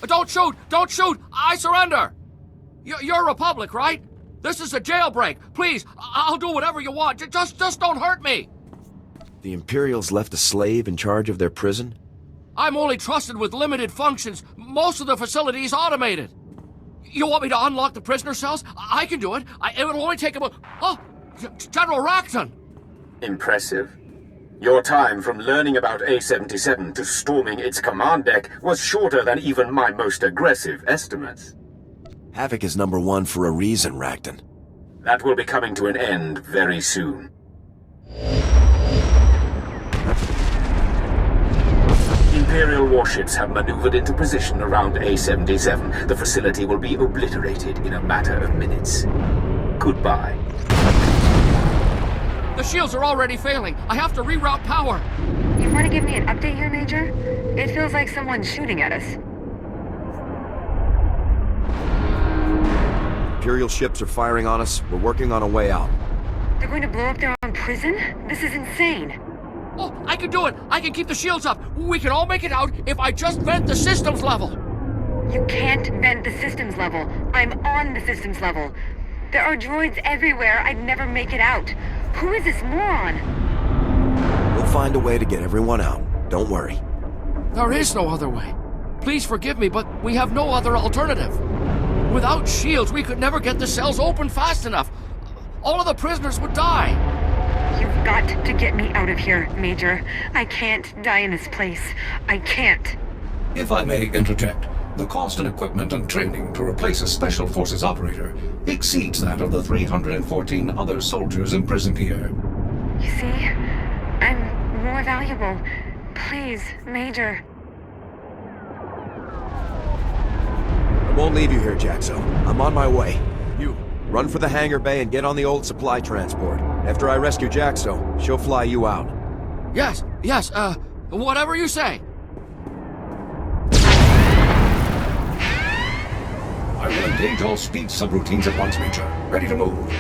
Don't shoot! Don't shoot! I surrender! You're Republic, right? This is a jailbreak. Please, I'll do whatever you want. Just don't hurt me! The Imperials left a slave in charge of their prison? I'm only trusted with limited functions. Most of the facility is automated. You want me to unlock the prisoner cells? I can do it. It'll only take about... Oh! General Rackton! Impressive. Your time from learning about A-77 to storming its command deck was shorter than even my most aggressive estimates. Havoc is #1 for a reason, Rackton. That will be coming to an end very soon. Imperial warships have maneuvered into position around A-77. The facility will be obliterated in a matter of minutes. Goodbye. The shields are already failing. I have to reroute power. You want to give me an update here, Major? It feels like someone's shooting at us. Imperial ships are firing on us. We're working on a way out. They're going to blow up their own prison? This is insane. Oh, I can do it. I can keep the shields up. We can all make it out if I just vent the systems level. You can't vent the systems level. I'm on the systems level. There are droids everywhere. I'd never make it out. Who is this moron? We'll find a way to get everyone out. Don't worry. There is no other way. Please forgive me, but we have no other alternative. Without shields, we could never get the cells open fast enough. All of the prisoners would die. You've got to get me out of here, Major. I can't die in this place. I can't. If I may interject, the cost in equipment and training to replace a Special Forces operator exceeds that of the 314 other soldiers imprisoned here. You see? I'm more valuable. Please, Major. I won't leave you here, Jaxo. I'm on my way. You, run for the hangar bay and get on the old supply transport. After I rescue Jaxo, she'll fly you out. Yes, whatever you say. I will engage all speed subroutines at once, Major. Ready to move.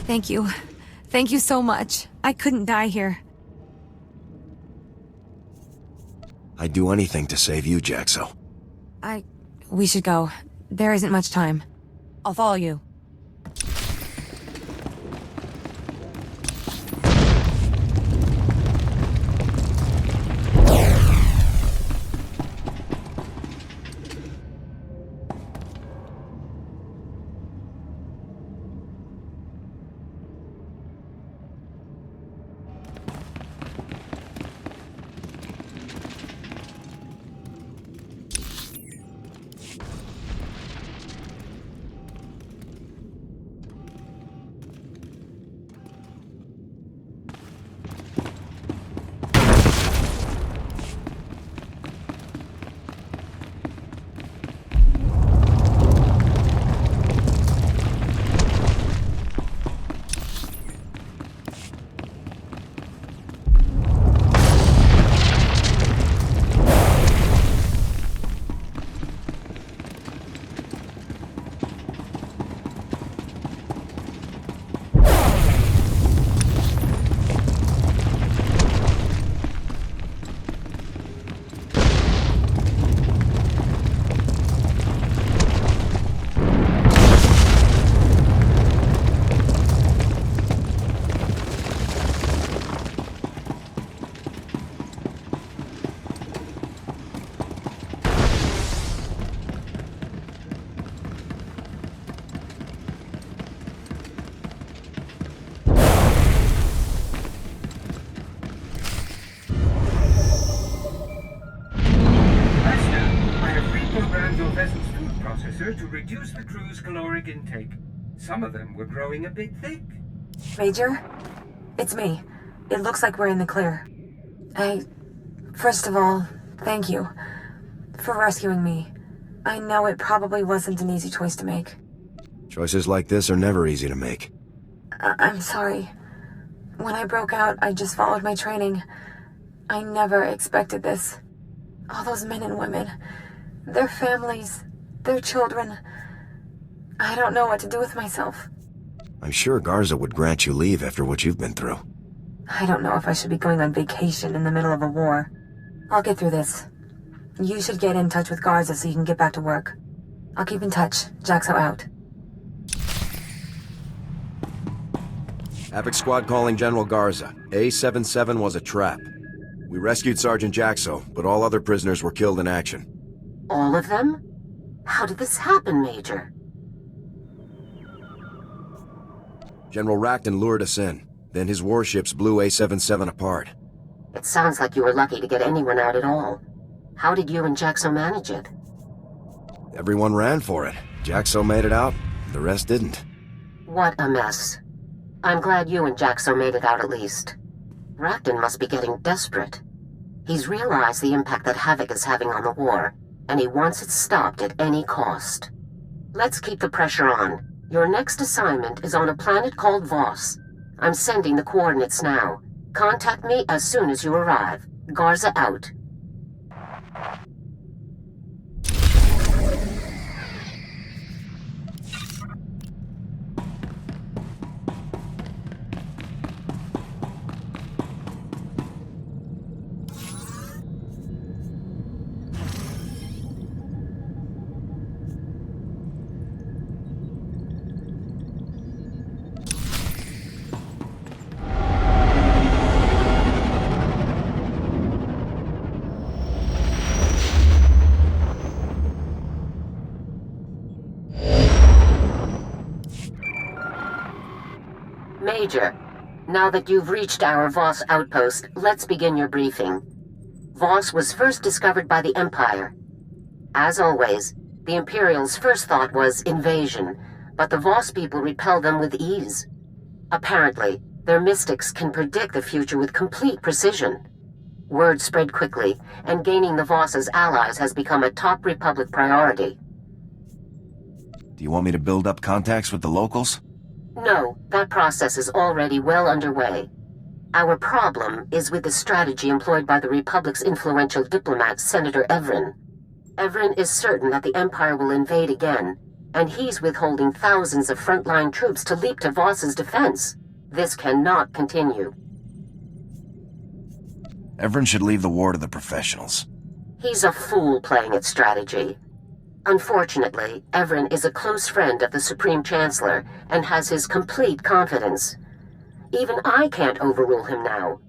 Thank you. Thank you so much. I couldn't die here. I'd do anything to save you, Jaxo. We should go. There isn't much time. I'll follow you. To reduce the crew's caloric intake. Some of them were growing a bit thick. Major? It's me. It looks like we're in the clear. First of all, thank you for rescuing me. I know it probably wasn't an easy choice to make. Choices like this are never easy to make. I'm sorry. When I broke out, I just followed my training. I never expected this. All those men and women, their families, their children. I don't know what to do with myself. I'm sure Garza would grant you leave after what you've been through. I don't know if I should be going on vacation in the middle of a war. I'll get through this. You should get in touch with Garza so you can get back to work. I'll keep in touch. Jaxo out. Havoc Squad calling General Garza. A-77 was a trap. We rescued Sergeant Jaxo, but all other prisoners were killed in action. All of them? How did this happen, Major? General Rakton lured us in. Then his warships blew A-77 apart. It sounds like you were lucky to get anyone out at all. How did you and Jaxo manage it? Everyone ran for it. Jaxo made it out, the rest didn't. What a mess. I'm glad you and Jaxo made it out at least. Rakton must be getting desperate. He's realized the impact that Havoc is having on the war, and he wants it stopped at any cost. Let's keep the pressure on. Your next assignment is on a planet called Voss. I'm sending the coordinates now. Contact me as soon as you arrive. Garza out. Major, now that you've reached our Voss outpost, let's begin your briefing. Voss was first discovered by the Empire. As always, the Imperials' first thought was invasion, but the Voss people repel them with ease. Apparently, their mystics can predict the future with complete precision. Word spread quickly, and gaining the Voss as allies has become a top Republic priority. Do you want me to build up contacts with the locals? No, that process is already well underway. Our problem is with the strategy employed by the Republic's influential diplomat, Senator Evren. Evren is certain that the Empire will invade again, and he's withholding thousands of frontline troops to leap to Voss's defense. This cannot continue. Everyone should leave the war to the professionals. He's a fool playing at strategy. Unfortunately, Everin is a close friend of the Supreme Chancellor and has his complete confidence. Even I can't overrule him now.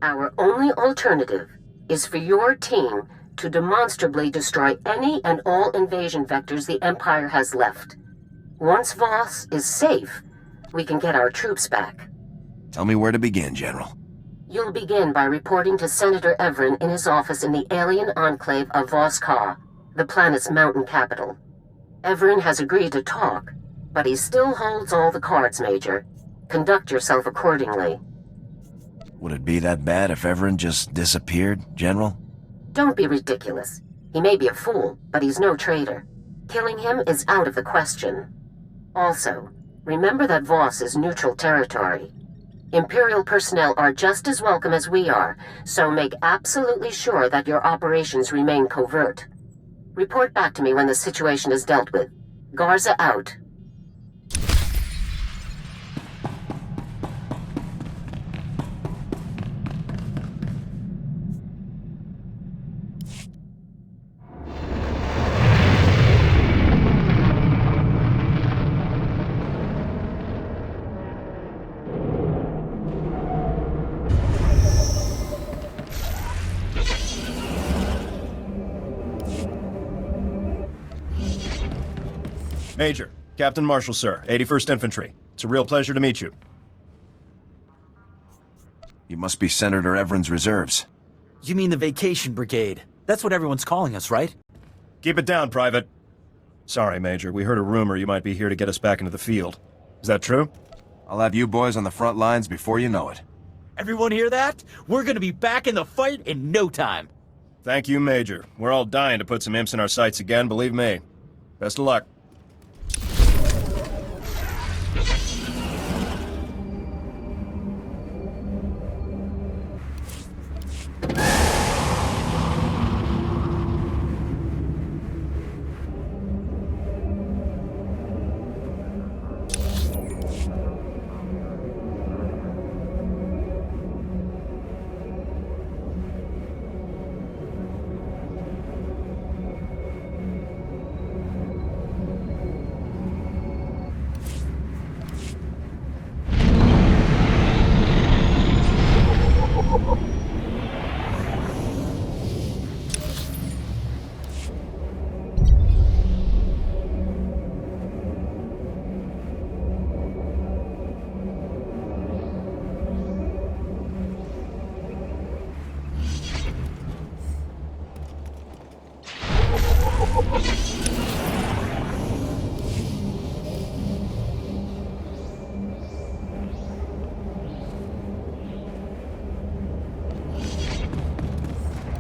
Our only alternative is for your team to demonstrably destroy any and all invasion vectors the Empire has left. Once Voss is safe, we can get our troops back. Tell me where to begin, General. You'll begin by reporting to Senator Everin in his office in the alien enclave of Voss Ka, the planet's mountain capital. Everin has agreed to talk, but he still holds all the cards, Major. Conduct yourself accordingly. Would it be that bad if Everin just disappeared, General? Don't be ridiculous. He may be a fool, but he's no traitor. Killing him is out of the question. Also, remember that Voss is neutral territory. Imperial personnel are just as welcome as we are, so make absolutely sure that your operations remain covert. Report back to me when the situation is dealt with. Garza out. Major, Captain Marshall, sir, 81st Infantry. It's a real pleasure to meet you. You must be Senator Everin's reserves. You mean the Vacation Brigade? That's what everyone's calling us, right? Keep it down, Private. Sorry, Major, we heard a rumor you might be here to get us back into the field. Is that true? I'll have you boys on the front lines before you know it. Everyone hear that? We're gonna be back in the fight in no time. Thank you, Major. We're all dying to put some imps in our sights again, believe me. Best of luck.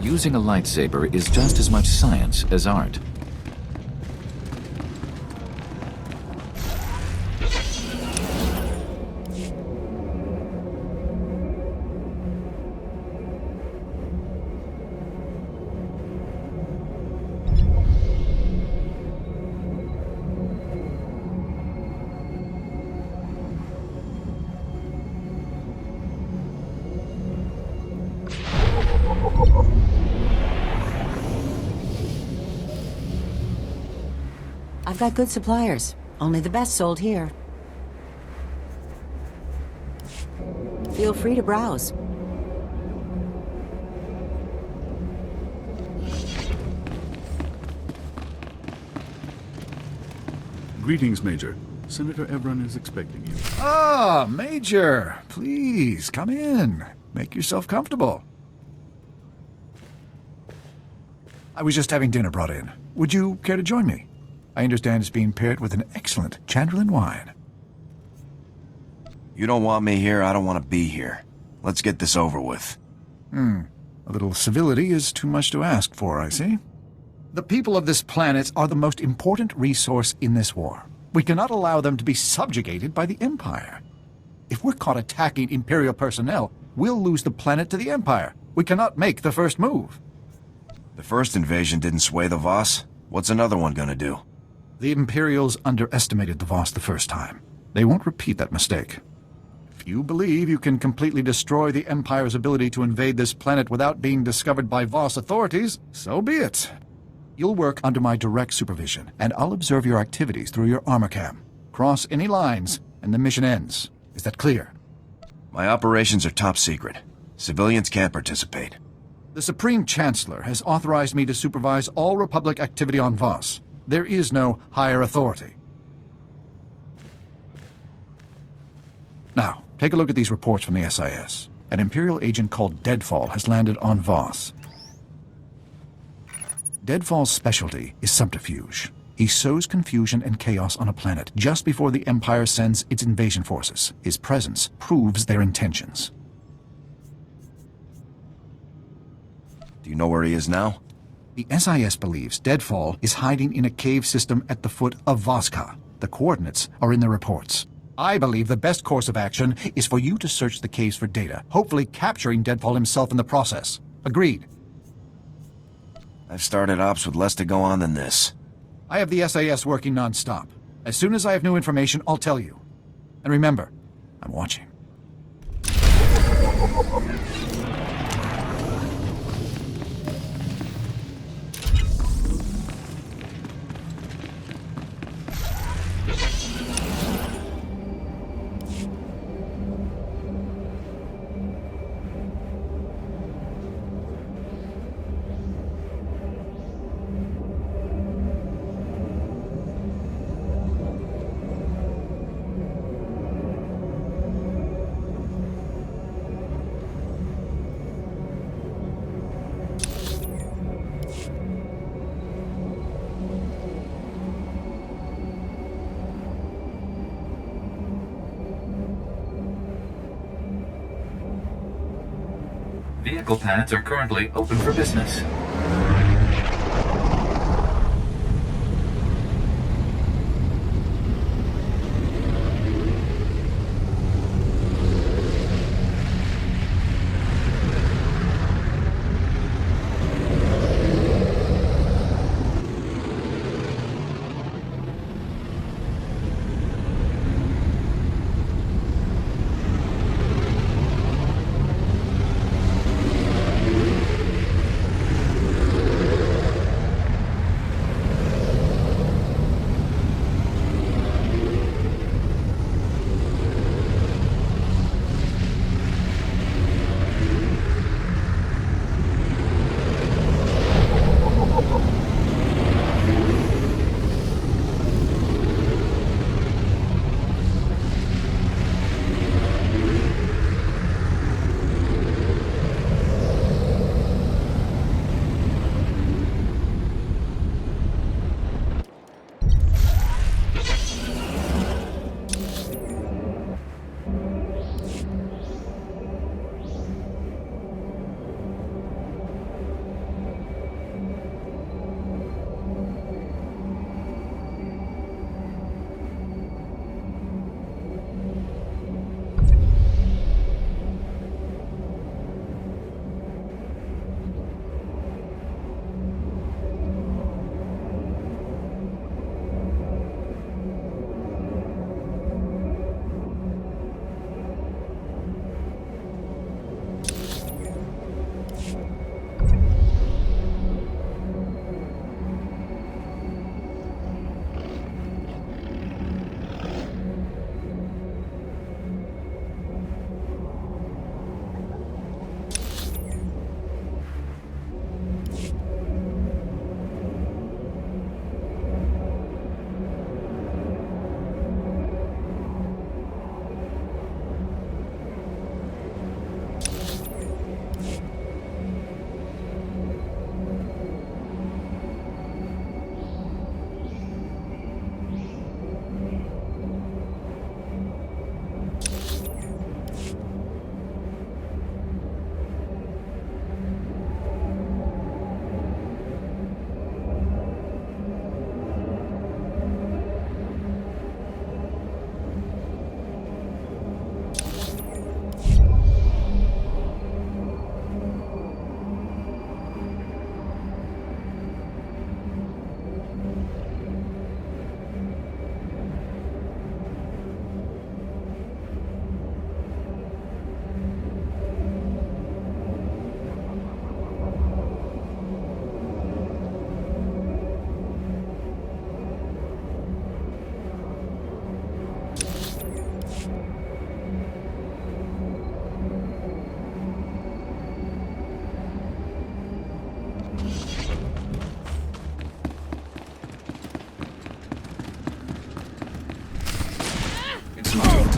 Using a lightsaber is just as much science as art. I've got good suppliers. Only the best sold here. Feel free to browse. Greetings, Major. Senator Everin is expecting you. Ah, Major. Please, come in. Make yourself comfortable. I was just having dinner brought in. Would you care to join me? I understand it's being paired with an excellent Chandlerland wine. You don't want me here, I don't want to be here. Let's get this over with. A little civility is too much to ask for, I see. The people of this planet are the most important resource in this war. We cannot allow them to be subjugated by the Empire. If we're caught attacking Imperial personnel, we'll lose the planet to the Empire. We cannot make the first move. The first invasion didn't sway the Voss. What's another one gonna do? The Imperials underestimated the Voss the first time. They won't repeat that mistake. If you believe you can completely destroy the Empire's ability to invade this planet without being discovered by Voss authorities, so be it. You'll work under my direct supervision, and I'll observe your activities through your armor cam. Cross any lines, and the mission ends. Is that clear? My operations are top secret. Civilians can't participate. The Supreme Chancellor has authorized me to supervise all Republic activity on Voss. There is no higher authority. Now, take a look at these reports from the SIS. An Imperial agent called Deadfall has landed on Voss. Deadfall's specialty is subterfuge. He sows confusion and chaos on a planet just before the Empire sends its invasion forces. His presence proves their intentions. Do you know where he is now? The SIS believes Deadfall is hiding in a cave system at the foot of Voska. The coordinates are in the reports. I believe the best course of action is for you to search the caves for data, hopefully capturing Deadfall himself in the process. Agreed? I've started ops with less to go on than this. I have the SAS working non-stop. As soon as I have new information, I'll tell you. And remember, I'm watching. Vehicle pads are currently open for business.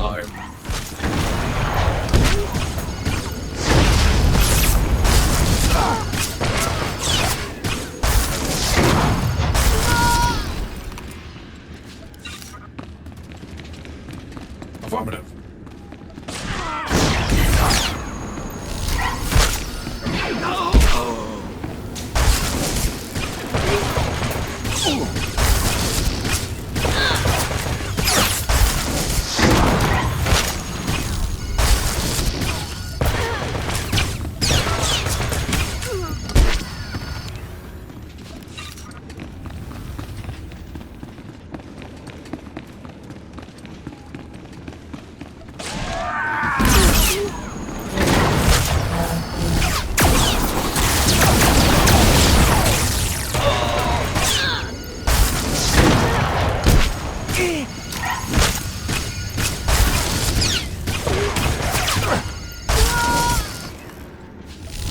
time. Affirmative.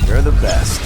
You're the best.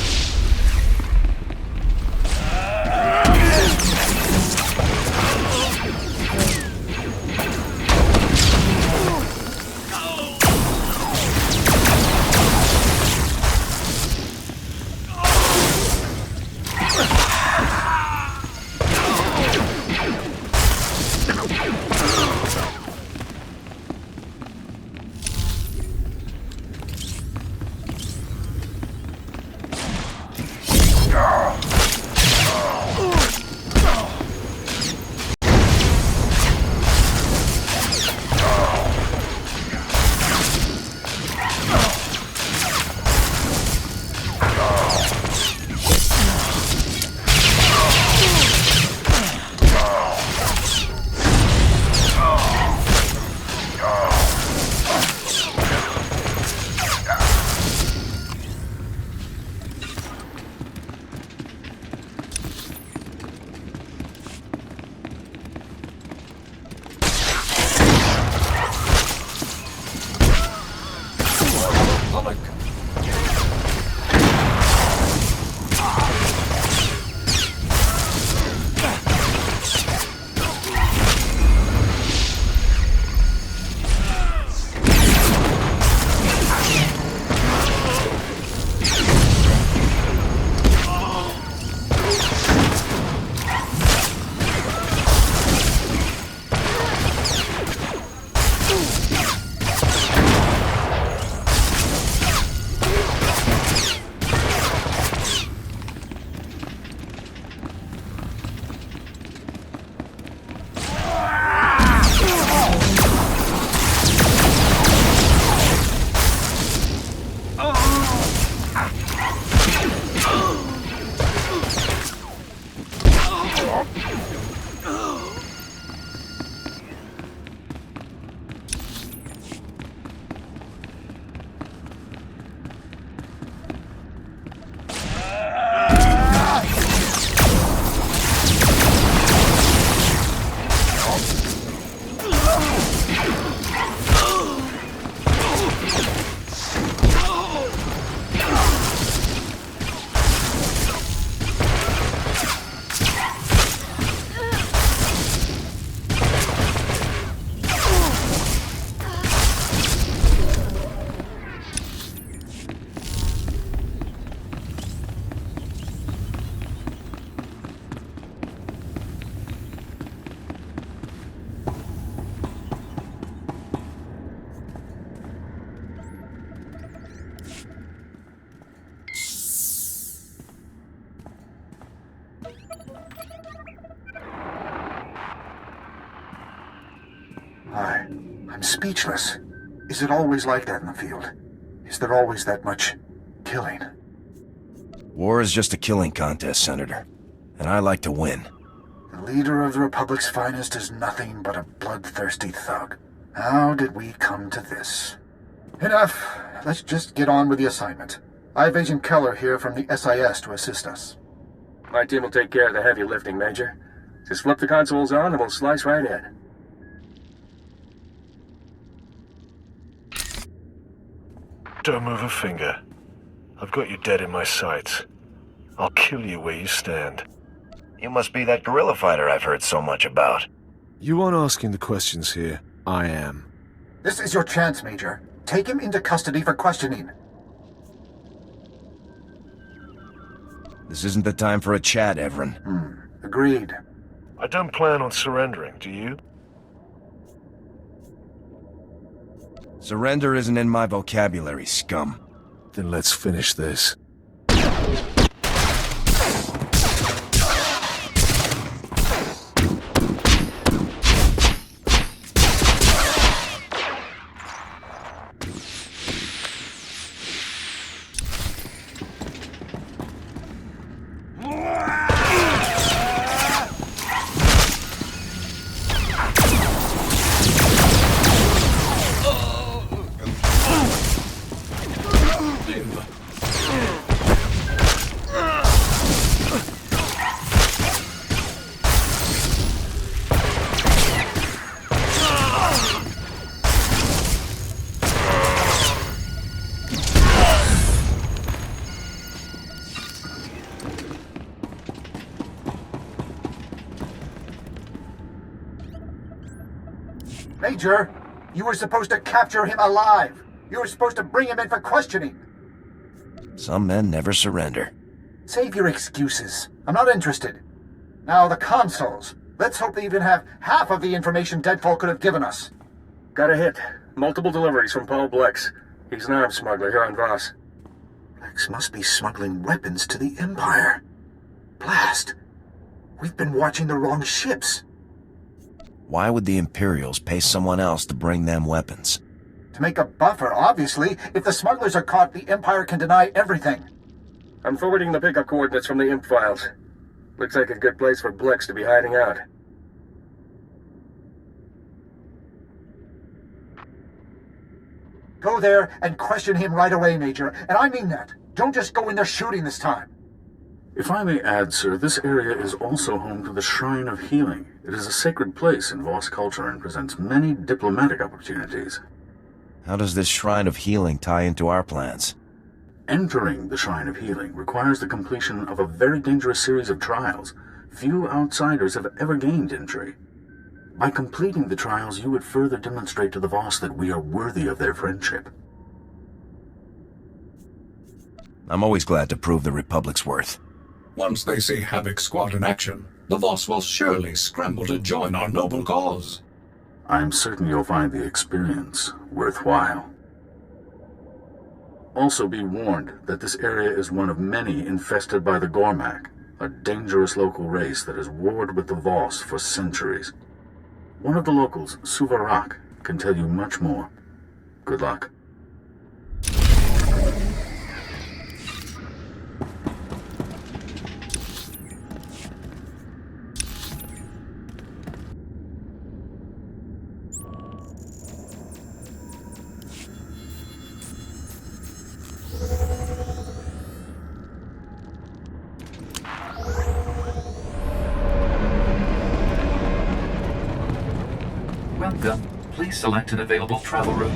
I'm speechless. Is it always like that in the field? Is there always that much killing? War is just a killing contest, Senator. And I like to win. The leader of the Republic's finest is nothing but a bloodthirsty thug. How did we come to this? Enough. Let's just get on with the assignment. I have Agent Keller here from the SIS to assist us. My team will take care of the heavy lifting, Major. Just flip the consoles on and we'll slice right in. Don't move a finger. I've got you dead in my sights. I'll kill you where you stand. You must be that guerrilla fighter I've heard so much about. You aren't asking the questions here. I am. This is your chance, Major. Take him into custody for questioning. This isn't the time for a chat, Evren. Agreed. I don't plan on surrendering, do you? Surrender isn't in my vocabulary, scum. Then let's finish this. Major, you were supposed to capture him alive. You were supposed to bring him in for questioning. Some men never surrender. Save your excuses. I'm not interested. Now, the consoles. Let's hope they even have half of the information Deadfall could have given us. Got a hit. Multiple deliveries from Paul Blex. He's an arms smuggler here on Voss. Blex must be smuggling weapons to the Empire. Blast! We've been watching the wrong ships. Why would the Imperials pay someone else to bring them weapons? To make a buffer, obviously. If the smugglers are caught, the Empire can deny everything. I'm forwarding the pickup coordinates from the Imp files. Looks like a good place for Blex to be hiding out. Go there and question him right away, Major. And I mean that. Don't just go in there shooting this time. If I may add, sir, this area is also home to the Shrine of Healing. It is a sacred place in Voss culture and presents many diplomatic opportunities. How does this Shrine of Healing tie into our plans? Entering the Shrine of Healing requires the completion of a very dangerous series of trials. Few outsiders have ever gained entry. By completing the trials, you would further demonstrate to the Voss that we are worthy of their friendship. I'm always glad to prove the Republic's worth. Once they see Havoc Squad in action, the Voss will surely scramble to join our noble cause. I'm certain you'll find the experience worthwhile. Also be warned that this area is one of many infested by the Gormak, a dangerous local race that has warred with the Voss for centuries. One of the locals, Suvarak, can tell you much more. Good luck. Welcome. Please select an available travel route.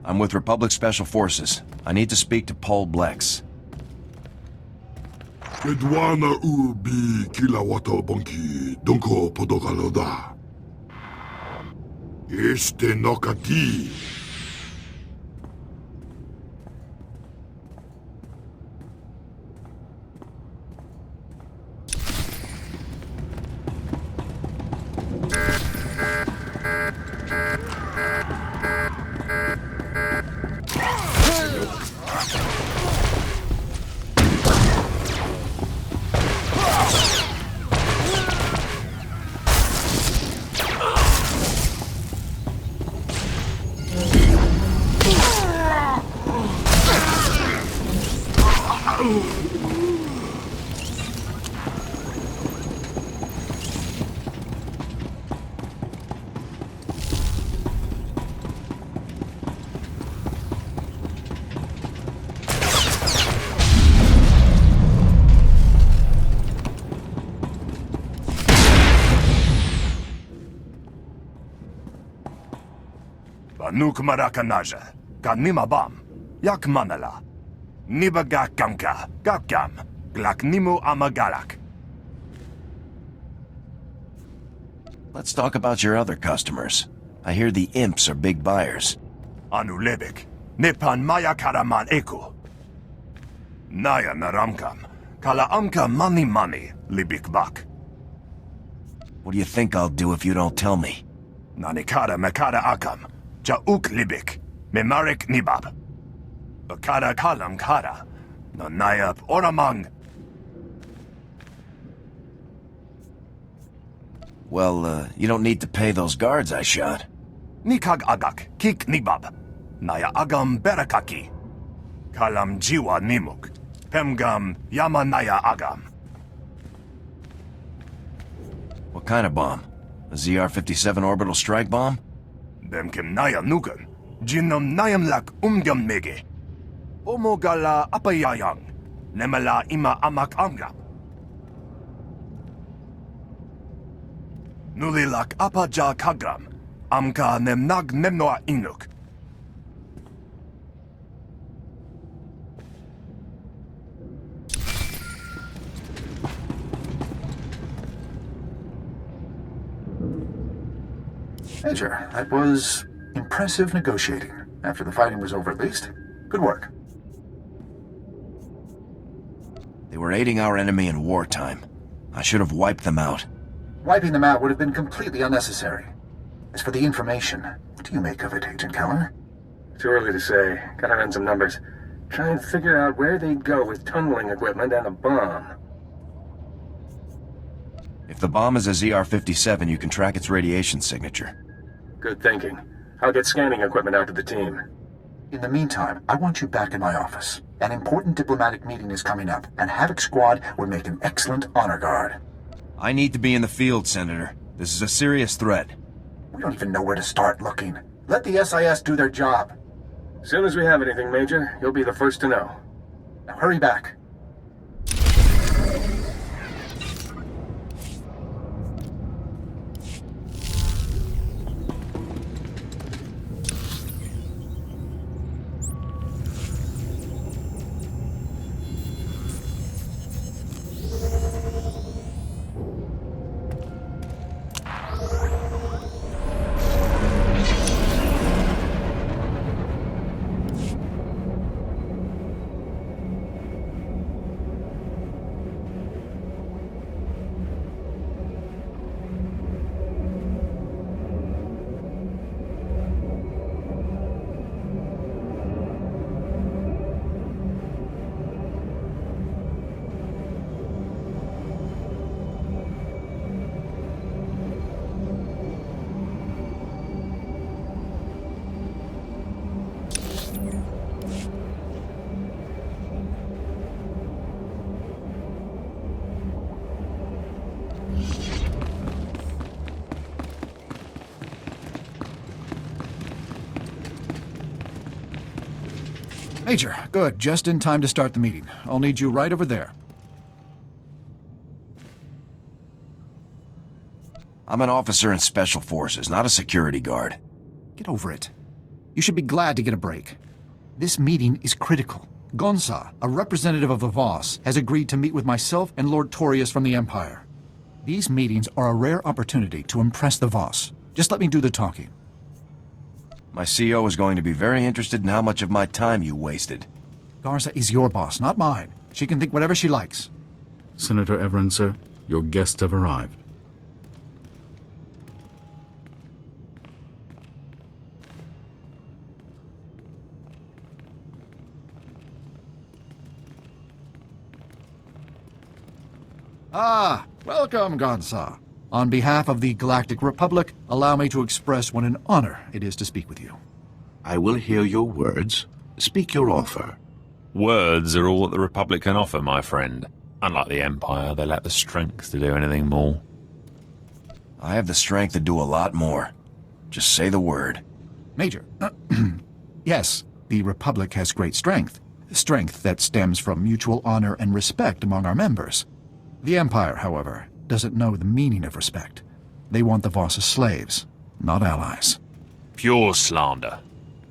I'm with Republic Special Forces. I need to speak to Paul Blex. Kedwana ubi kilawato bonki donko podogaloda. Este nokati. Nuk marakanaja, kanima bam, yak manala, nibaga kanka, gakam, glaknimu amagalak. Let's talk about your other customers. I hear the imps are big buyers. Anu lebek, nepan maya karaman eku. Naya naramkam, kala amka mani libik bak. What do you think I'll do if you don't tell me? Nanikara mekara akam. Jauk libik, memarek nibab. Bakara kalam kara, nanayap oramang. Well, you don't need to pay those guards I shot. Nikag agak, kik nibab. Naya agam berakaki. Kalam jiwa nimuk. Pemgam yamanaya agam. What kind of bomb? A ZR-57 orbital strike bomb? Bemkem naya nukan, jinam nayam lak umgam mege. Omogala apayayang, nemala ima amak amgam. Nulilak apaja kagram, amka nemnag nemnoa inuk. Major, that was impressive negotiating. After the fighting was over, at least. Good work. They were aiding our enemy in wartime. I should have wiped them out. Wiping them out would have been completely unnecessary. As for the information, what do you make of it, Agent Keller? Too early to say. Gotta run some numbers. Try and figure out where they'd go with tunneling equipment and a bomb. If the bomb is a ZR-57, you can track its radiation signature. Good thinking. I'll get scanning equipment out to the team. In the meantime, I want you back in my office. An important diplomatic meeting is coming up, and Havoc Squad would make an excellent honor guard. I need to be in the field, Senator. This is a serious threat. We don't even know where to start looking. Let the SIS do their job. As soon as we have anything, Major, you'll be the first to know. Now hurry back. Major, good. Just in time to start the meeting. I'll need you right over there. I'm an officer in Special Forces, not a security guard. Get over it. You should be glad to get a break. This meeting is critical. Gonsa, a representative of the Voss, has agreed to meet with myself and Lord Torius from the Empire. These meetings are a rare opportunity to impress the Voss. Just let me do the talking. My CO is going to be very interested in how much of my time you wasted. Garza is your boss, not mine. She can think whatever she likes. Senator Everin, sir, your guests have arrived. Ah, welcome, Gonsa. On behalf of the Galactic Republic, allow me to express what an honor it is to speak with you. I will hear your words. Speak your offer. Words are all that the Republic can offer, my friend. Unlike the Empire, they lack the strength to do anything more. I have the strength to do a lot more. Just say the word. Major, yes, the Republic has great strength. Strength that stems from mutual honor and respect among our members. The Empire, however, doesn't know the meaning of respect. They want the Voss as slaves, not allies. Pure slander.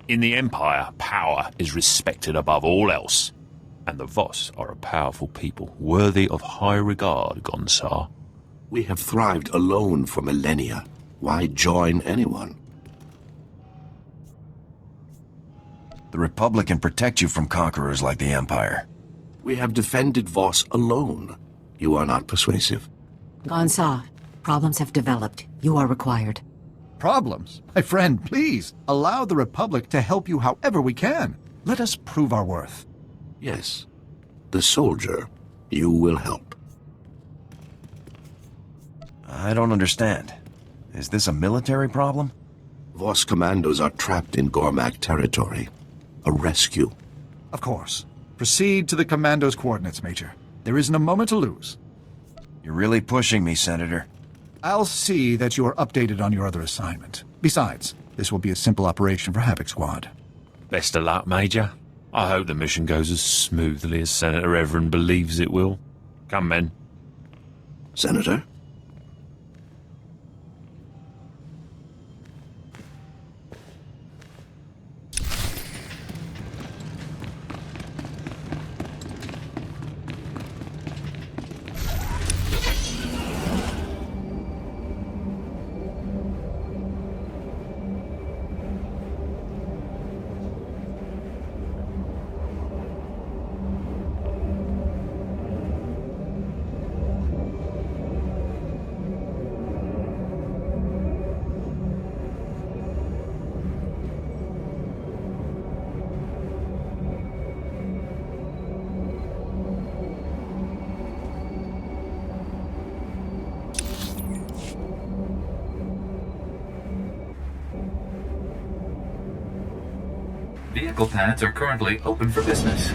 In the Empire, power is respected above all else. And the Voss are a powerful people, worthy of high regard, Gonsa. We have thrived alone for millennia. Why join anyone? The Republic can protect you from conquerors like the Empire. We have defended Voss alone. You are not persuasive. Gonsa, problems have developed. You are required. Problems? My friend, please, allow the Republic to help you however we can. Let us prove our worth. Yes. The soldier, you will help. I don't understand. Is this a military problem? Voss commandos are trapped in Gormak territory. A rescue. Of course. Proceed to the commando's coordinates, Major. There isn't a moment to lose. You're really pushing me, Senator. I'll see that you are updated on your other assignment. Besides, this will be a simple operation for Havoc Squad. Best of luck, Major. I hope the mission goes as smoothly as Senator Everin believes it will. Come, men. Senator? Vehicle pads are currently open for business.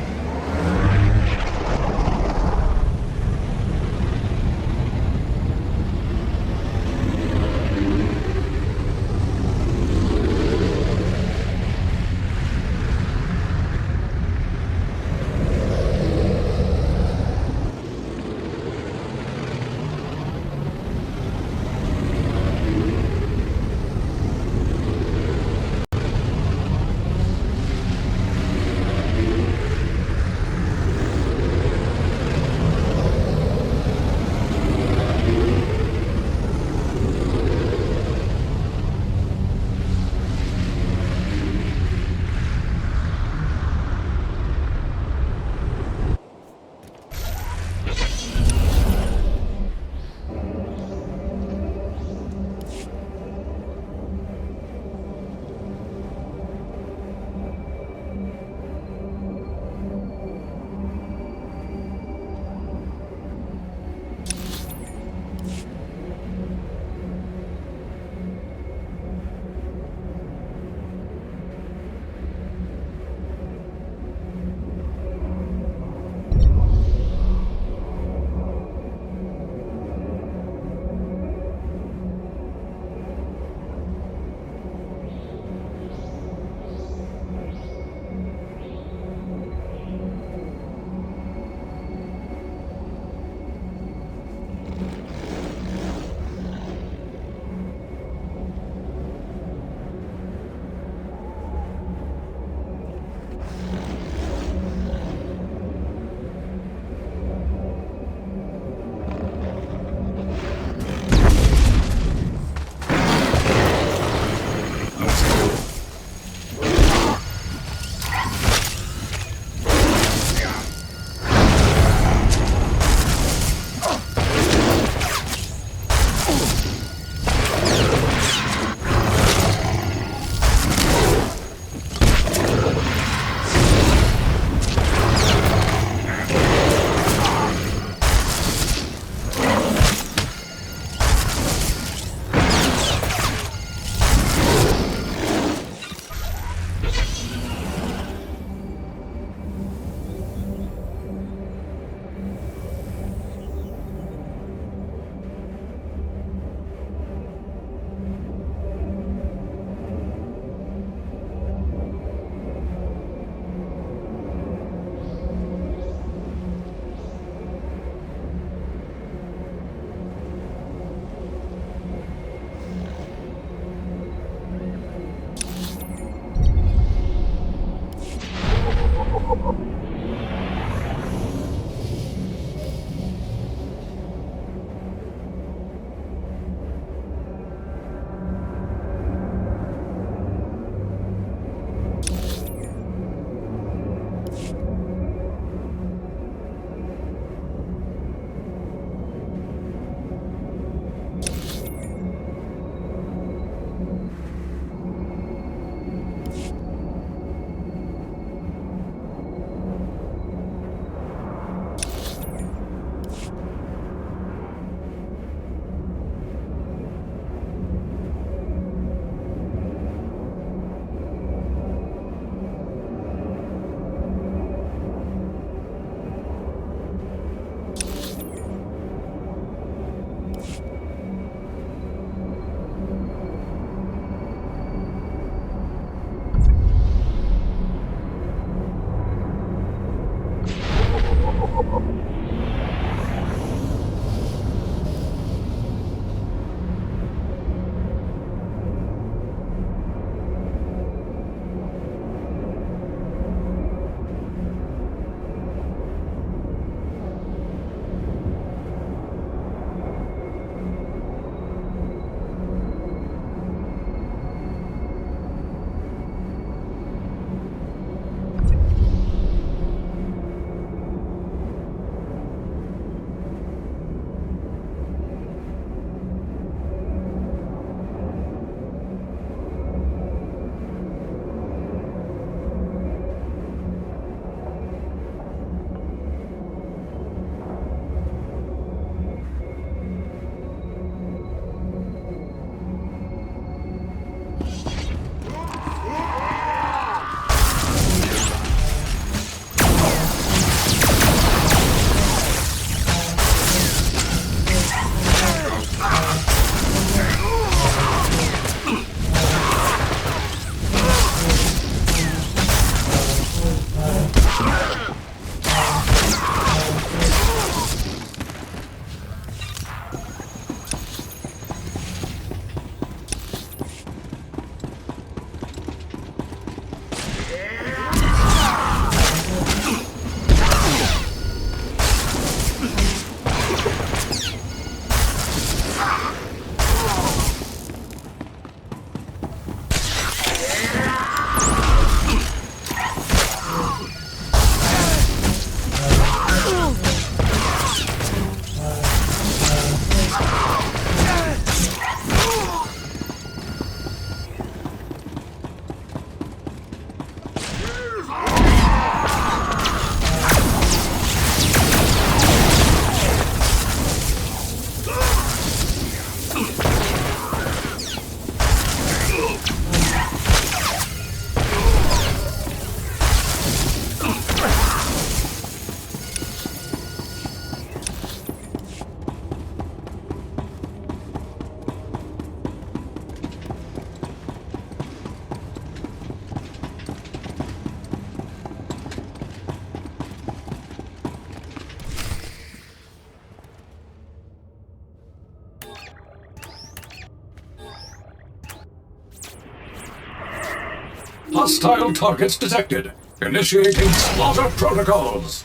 Hostile targets detected. Initiating slaughter protocols.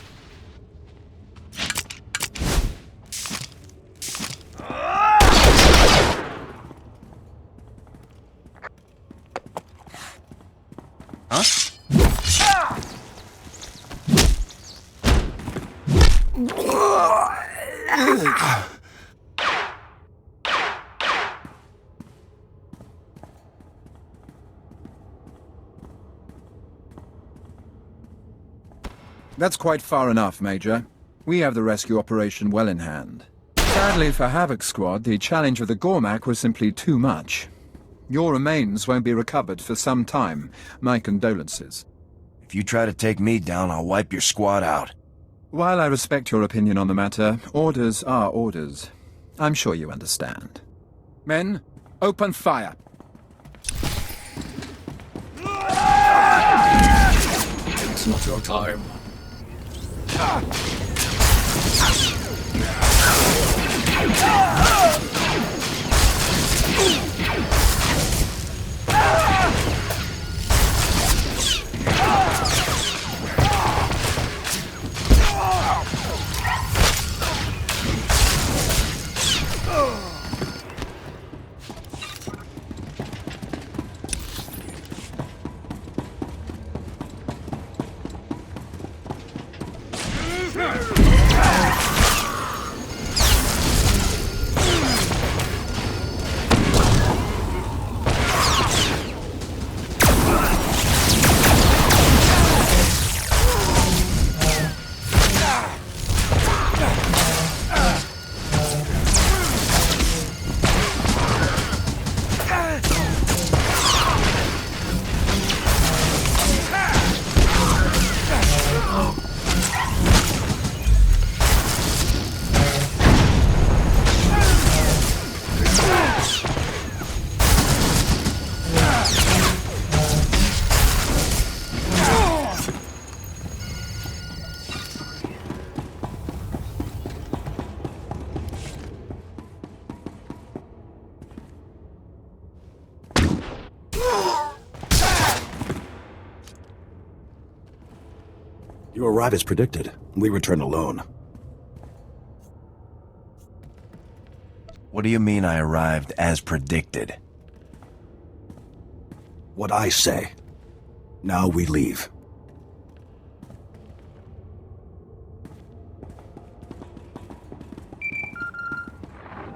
That's quite far enough, Major. We have the rescue operation well in hand. Sadly for Havoc Squad, the challenge of the Gormak was simply too much. Your remains won't be recovered for some time. My condolences. If you try to take me down, I'll wipe your squad out. While I respect your opinion on the matter, orders are orders. I'm sure you understand. Men, open fire. It's not your time. You arrive as predicted. We return alone. What do you mean I arrived as predicted? What I say. Now we leave.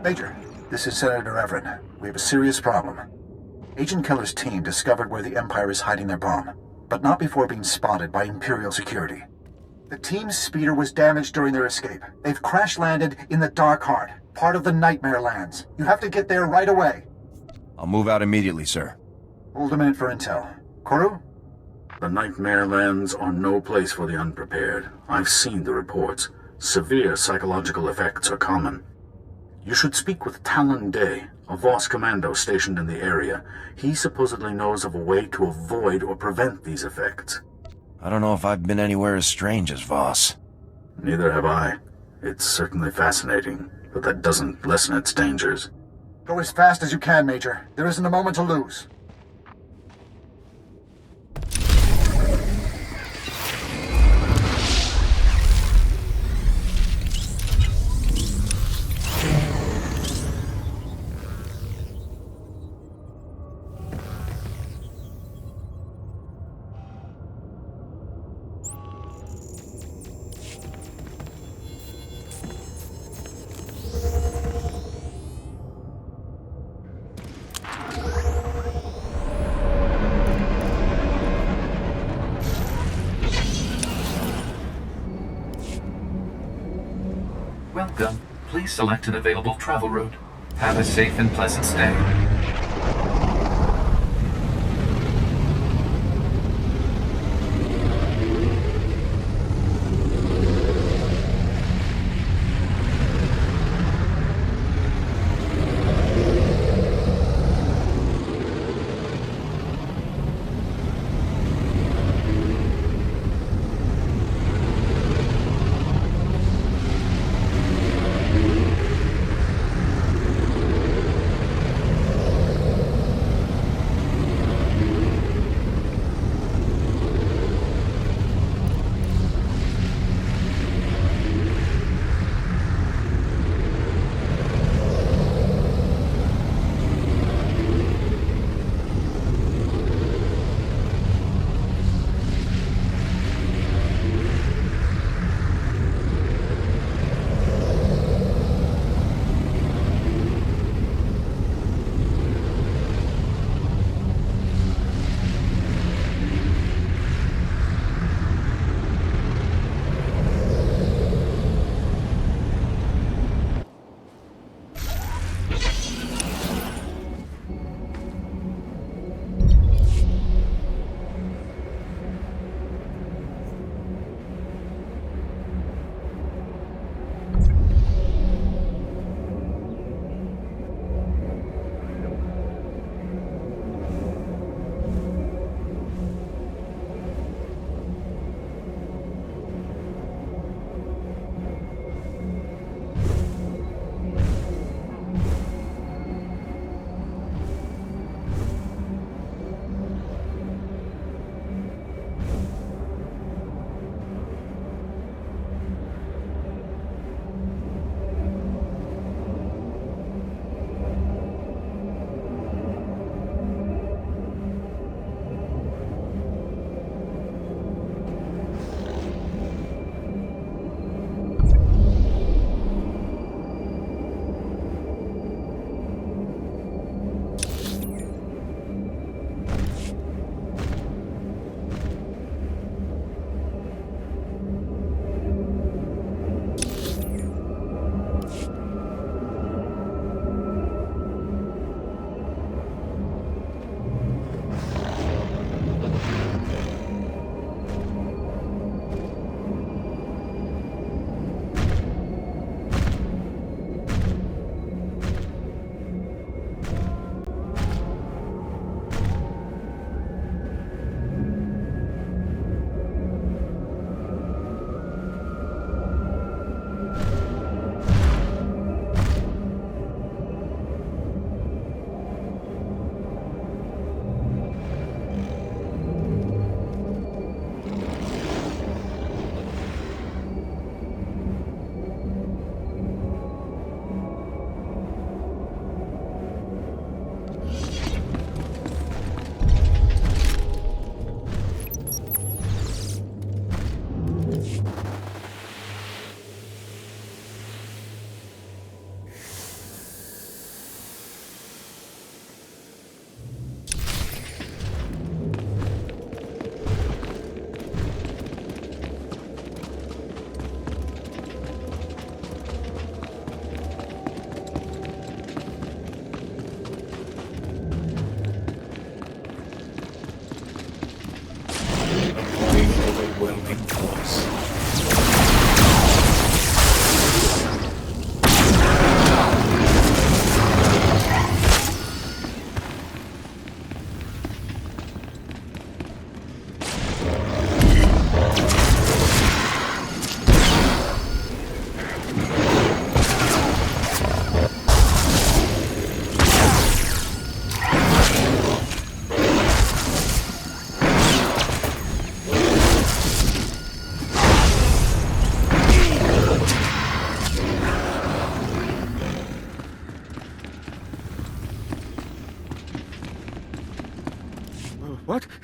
Major, this is Senator Everett. We have a serious problem. Agent Keller's team discovered where the Empire is hiding their bomb, but not before being spotted by Imperial security. The team's speeder was damaged during their escape. They've crash-landed in the Dark Heart, part of the Nightmare Lands. You have to get there right away. I'll move out immediately, sir. Hold a minute for intel. Koru? The Nightmare Lands are no place for the unprepared. I've seen the reports. Severe psychological effects are common. You should speak with Talon Day, a Voss commando stationed in the area. He supposedly knows of a way to avoid or prevent these effects. I don't know if I've been anywhere as strange as Voss. Neither have I. It's certainly fascinating, but that doesn't lessen its dangers. Go as fast as you can, Major. There isn't a moment to lose. Welcome. Please select an available travel route. Have a safe and pleasant stay.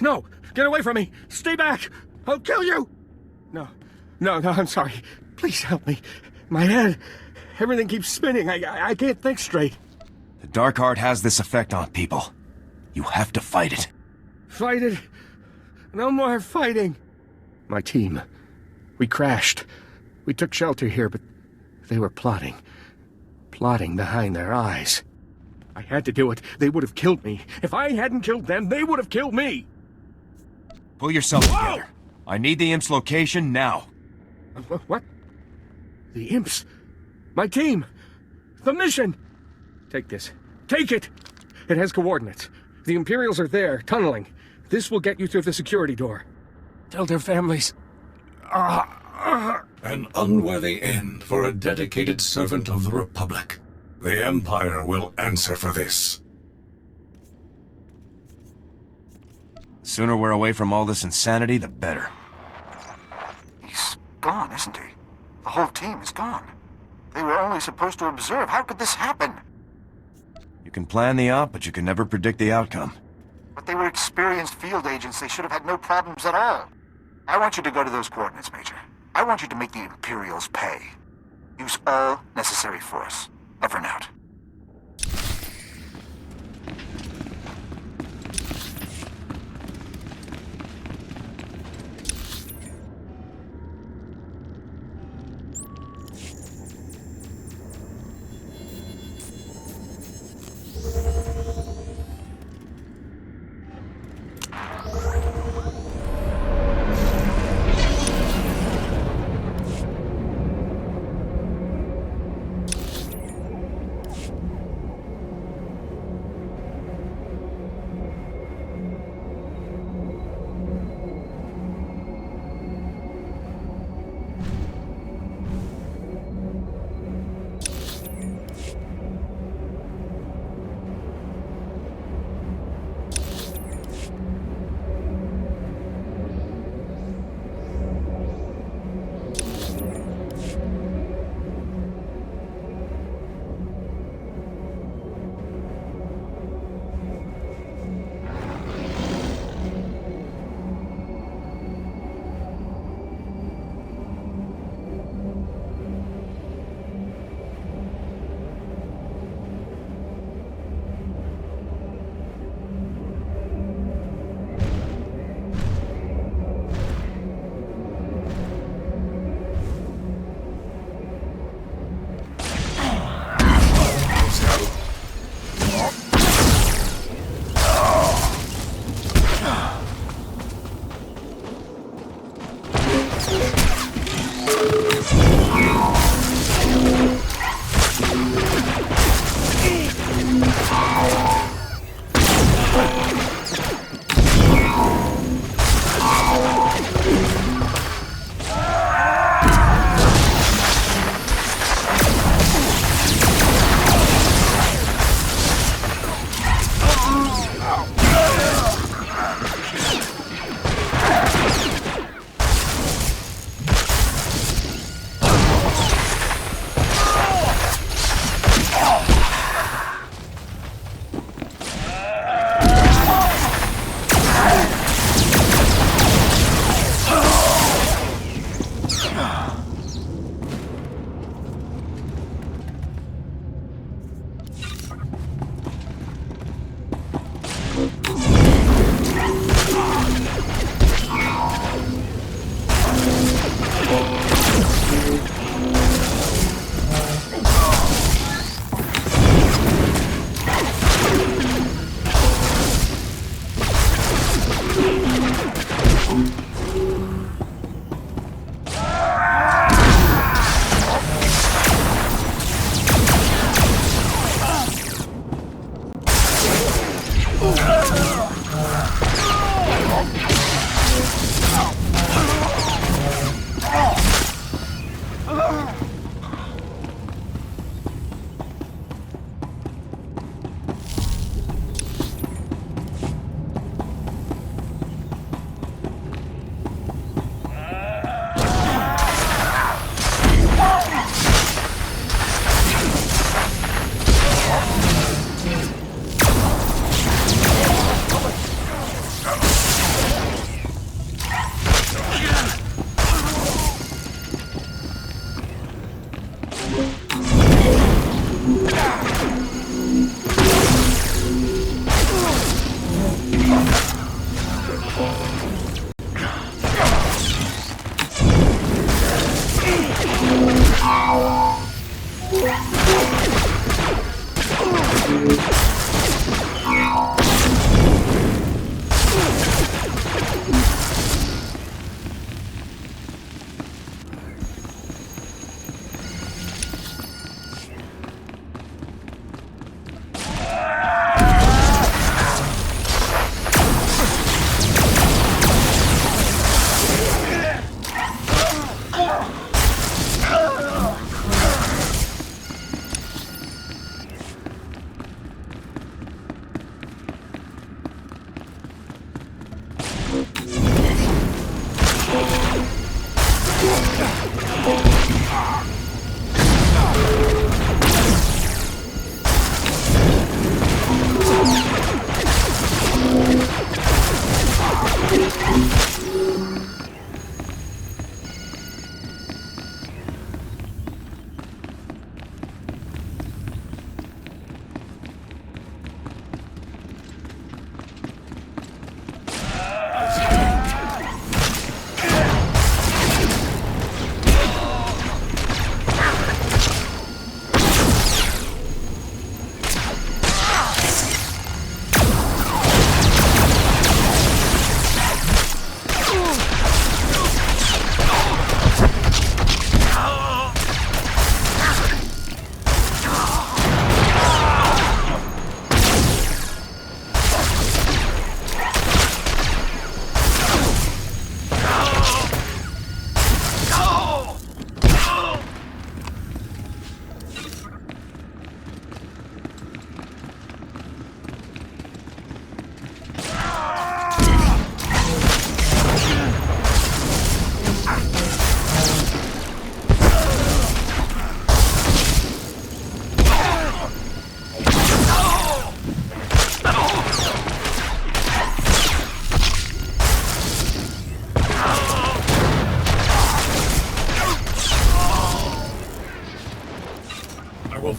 No! Get away from me! Stay back! I'll kill you! No, I'm sorry. Please help me. My head, everything keeps spinning. I can't think straight. The Dark Heart has this effect on people. You have to fight it. Fight it? No more fighting. My team. We crashed. We took shelter here, but they were plotting. Plotting behind their eyes. I had to do it. They would have killed me. If I hadn't killed them, they would have killed me. Pull yourself together. I need the imp's location now. What? The imps? My team? The mission? Take this. Take it! It has coordinates. The Imperials are there, tunneling. This will get you through the security door. Tell their families. An unworthy end for a dedicated servant of the Republic. The Empire will answer for this. The sooner we're away from all this insanity, the better. He's gone, isn't he? The whole team is gone. They were only supposed to observe. How could this happen? You can plan the op, but you can never predict the outcome. But they were experienced field agents. They should have had no problems at all. I want you to go to those coordinates, Major. I want you to make the Imperials pay. Use all necessary force. Over and out.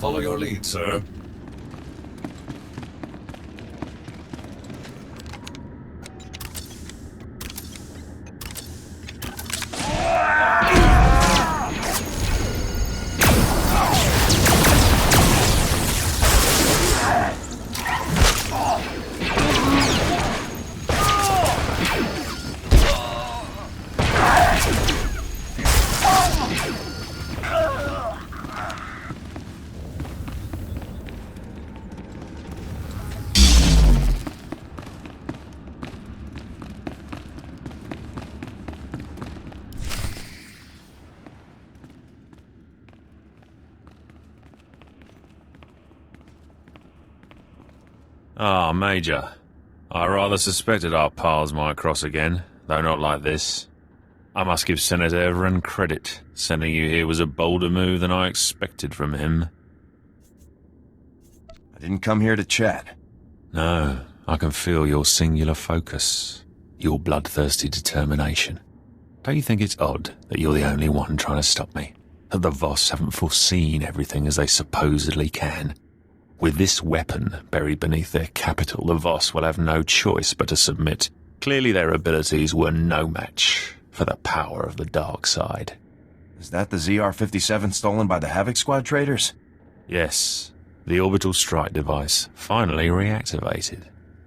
Follow your lead, sir. Ah, Major. I rather suspected our paths might cross again, though not like this. I must give Senator Everin credit. Sending you here was a bolder move than I expected from him. I didn't come here to chat. No, I can feel your singular focus, your bloodthirsty determination. Don't you think it's odd that you're the only one trying to stop me? That the Voss haven't foreseen everything as they supposedly can? With this weapon buried beneath their capital, the Voss will have no choice but to submit. Clearly their abilities were no match for the power of the dark side. Is that the ZR-57 stolen by the Havoc Squad traders? Yes, the orbital strike device finally reactivated.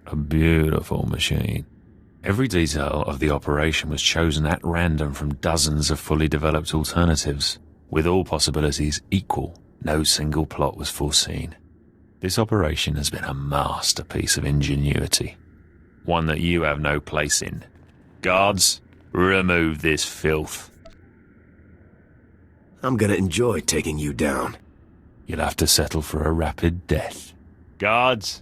A beautiful machine. Every detail of the operation was chosen at random from dozens of fully developed alternatives. With all possibilities equal, no single plot was foreseen. This operation has been a masterpiece of ingenuity. One that you have no place in. Guards, remove this filth. I'm gonna enjoy taking you down. You'll have to settle for a rapid death. Guards!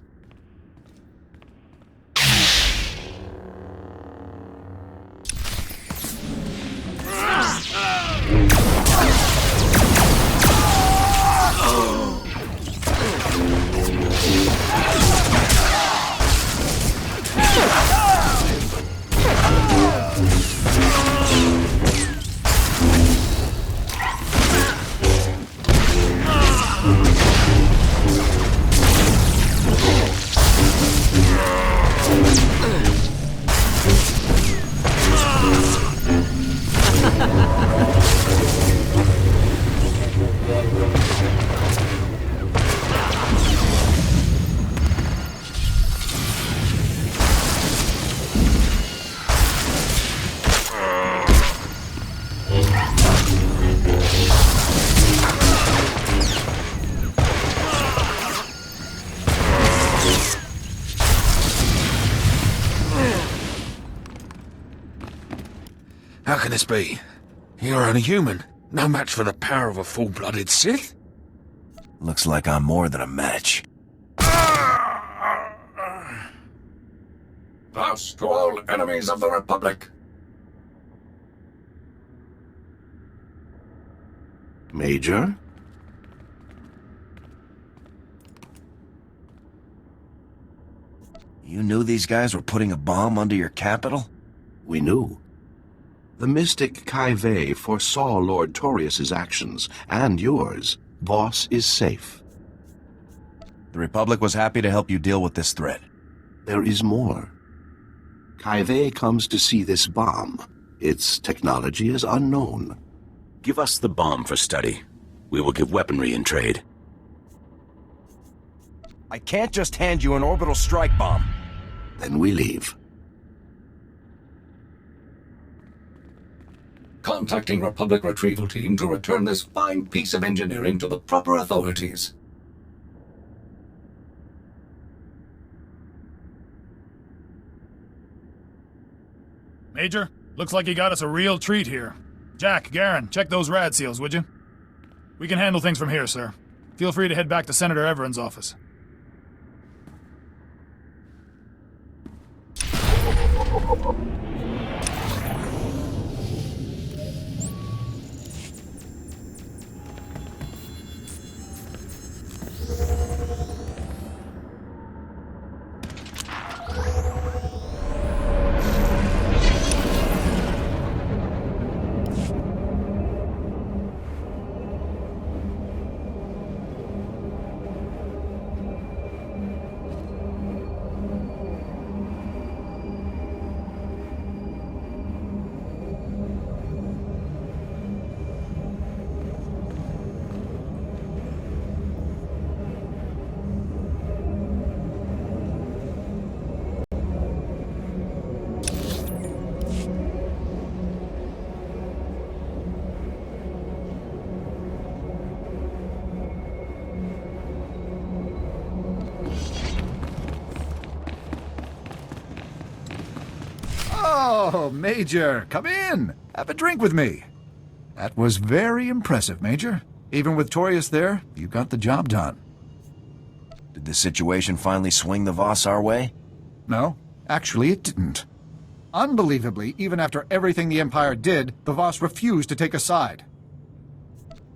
can this be? You're only human. No match for the power of a full-blooded Sith. Looks like I'm more than a match. Pass to all enemies of the Republic. Major? You knew these guys were putting a bomb under your capital? We knew. The mystic Kaive foresaw Lord Torius's actions, and yours. Voss is safe. The Republic was happy to help you deal with this threat. There is more. Kaive comes to see this bomb. Its technology is unknown. Give us the bomb for study. We will give weaponry in trade. I can't just hand you an orbital strike bomb. Then we leave. Contacting Republic Retrieval Team to return this fine piece of engineering to the proper authorities. Major, looks like you got us a real treat here. Jack, Garen, check those rad seals, would you? We can handle things from here, sir. Feel free to head back to Senator Everen's office. Oh, Major, come in. Have a drink with me. That was very impressive, Major. Even with Torius there, you got the job done. Did the situation finally swing the Voss our way? No, actually it didn't. Unbelievably, even after everything the Empire did, the Voss refused to take a side.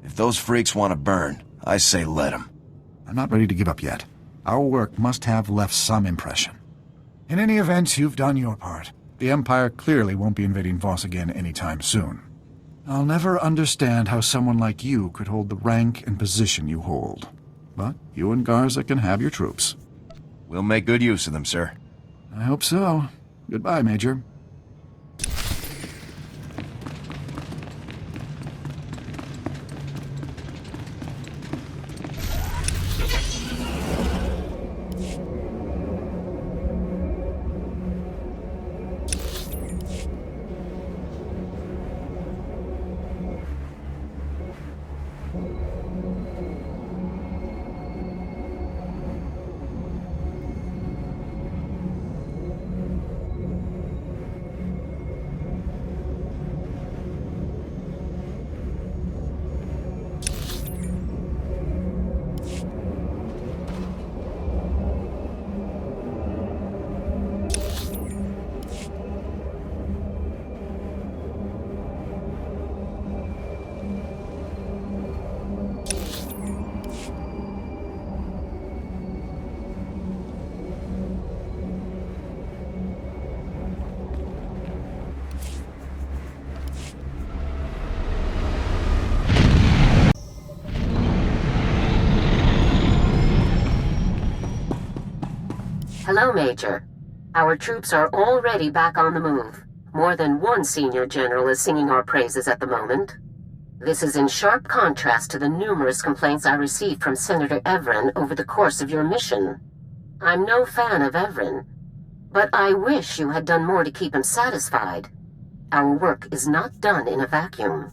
If those freaks want to burn, I say let them. I'm not ready to give up yet. Our work must have left some impression. In any event, you've done your part. The Empire clearly won't be invading Voss again anytime soon. I'll never understand how someone like you could hold the rank and position you hold. But you and Garza can have your troops. We'll make good use of them, sir. I hope so. Goodbye, Major. Hello, Major. Our troops are already back on the move. More than one senior general is singing our praises at the moment. This is in sharp contrast to the numerous complaints I received from Senator Everen over the course of your mission. I'm no fan of Everen, but I wish you had done more to keep him satisfied. Our work is not done in a vacuum.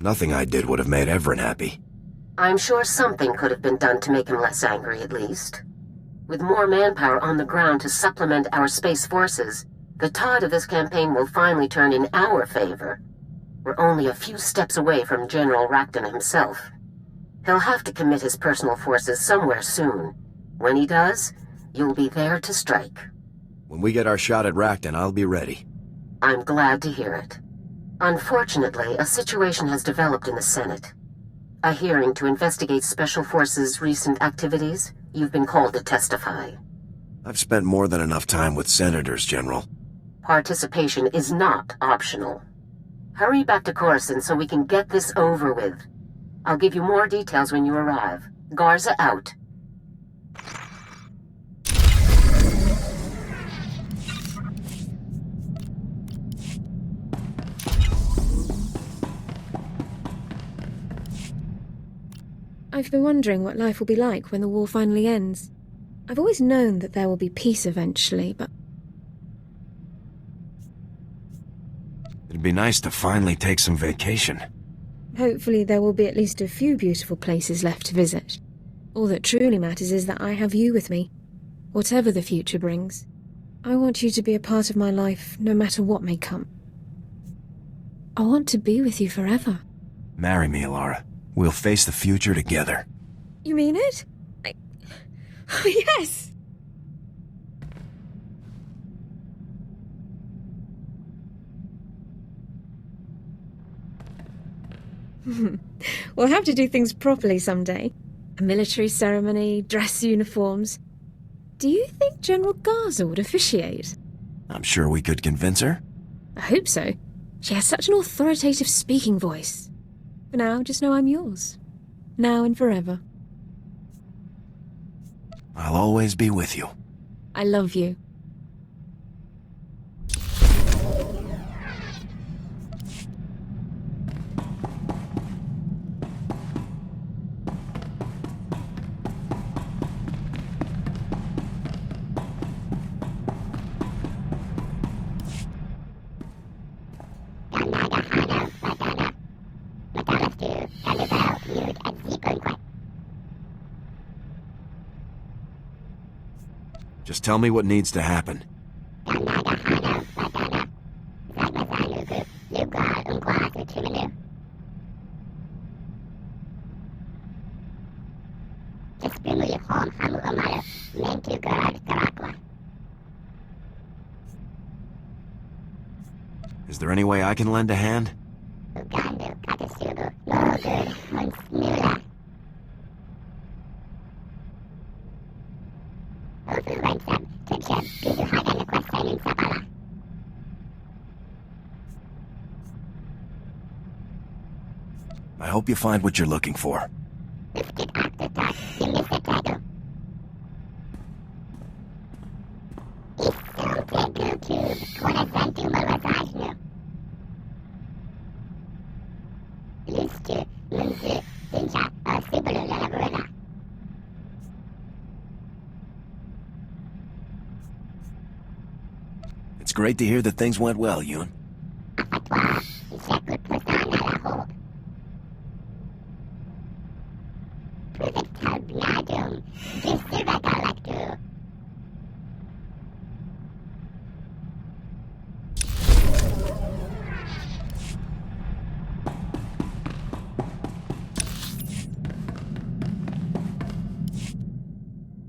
Nothing I did would have made Everen happy. I'm sure something could have been done to make him less angry, at least. With more manpower on the ground to supplement our space forces, the tide of this campaign will finally turn in our favor. We're only a few steps away from General Racton himself. He'll have to commit his personal forces somewhere soon. When he does, you'll be there to strike. When we get our shot at Racton, I'll be ready. I'm glad to hear it. Unfortunately, a situation has developed in the Senate. A hearing to investigate Special Forces' recent activities. You've been called to testify. I've spent more than enough time with senators, General. Participation is not optional. Hurry back to Coruscant so we can get this over with. I'll give you more details when you arrive. Garza out. I've been wondering what life will be like when the war finally ends. I've always known that there will be peace eventually, but... It'd be nice to finally take some vacation. hopefully there will be at least a few beautiful places left to visit. All that truly matters is that I have you with me, whatever the future brings. I want you to be a part of my life, no matter what may come. I want to be with you forever. Marry me, Alara. We'll face the future together. You mean it? Oh, yes! We'll have to do things properly someday. A military ceremony, dress uniforms. Do you think General Garza would officiate? I'm sure we could convince her. I hope so. She has such an authoritative speaking voice. For now, just know I'm yours. Now and forever. I'll always be with you. I love you. Just tell me what needs to happen. Is there any way I can lend a hand? I hope you find what you're looking for. It's great to hear that things went well, Yoon.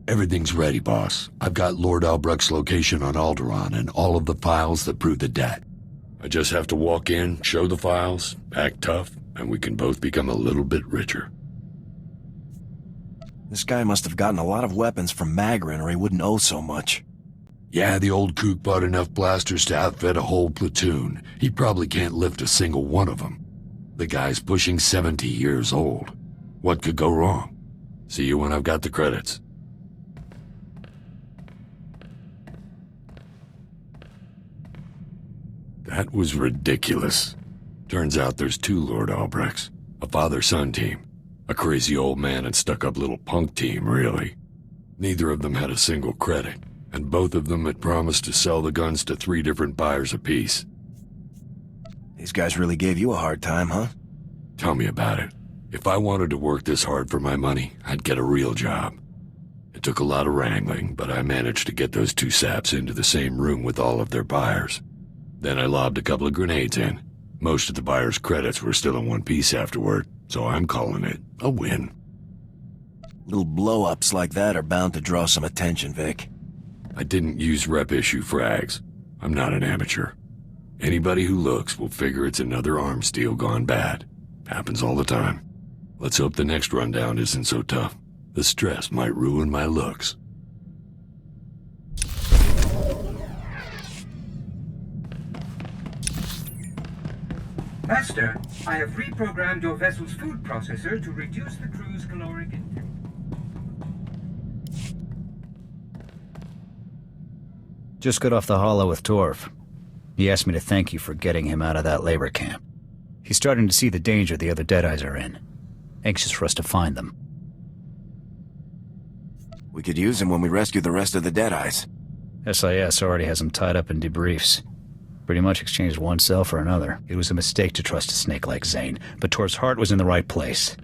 Everything's ready, boss. I've got Lord Albrecht's location on Alderaan and all of the files that prove the debt. I just have to walk in, show the files, act tough, and we can both become a little bit richer. This guy must have gotten a lot of weapons from Magrin or he wouldn't owe so much. Yeah, the old kook bought enough blasters to outfit a whole platoon. He probably can't lift a single one of them. The guy's pushing 70 years old. What could go wrong? See you when I've got the credits. That was ridiculous. Turns out there's two Lord Albrechts. A father-son team. A crazy old man and stuck-up little punk team, really. Neither of them had a single credit, and both of them had promised to sell the guns to 3 different buyers apiece. These guys really gave you a hard time, huh? Tell me about it. If I wanted to work this hard for my money, I'd get a real job. It took a lot of wrangling, but I managed to get those 2 saps into the same room with all of their buyers. Then I lobbed a couple of grenades in. Most of the buyer's credits were still in one piece afterward, so I'm calling it a win. Little blow-ups like that are bound to draw some attention, Vic. I didn't use rep issue frags. I'm not an amateur. Anybody who looks will figure it's another arms deal gone bad. Happens all the time. Let's hope the next rundown isn't so tough. The stress might ruin my looks. Master, I have reprogrammed your vessel's food processor to reduce the crew's caloric intake. Just got off the holo with Torv. He asked me to thank you for getting him out of that labor camp. He's starting to see the danger the other Deadeyes are in. Anxious for us to find them. We could use him when we rescue the rest of the Deadeyes. SIS already has him tied up in debriefs. Pretty much exchanged one cell for another. It was a mistake to trust a snake like Zane, but Torv's heart was in the right place.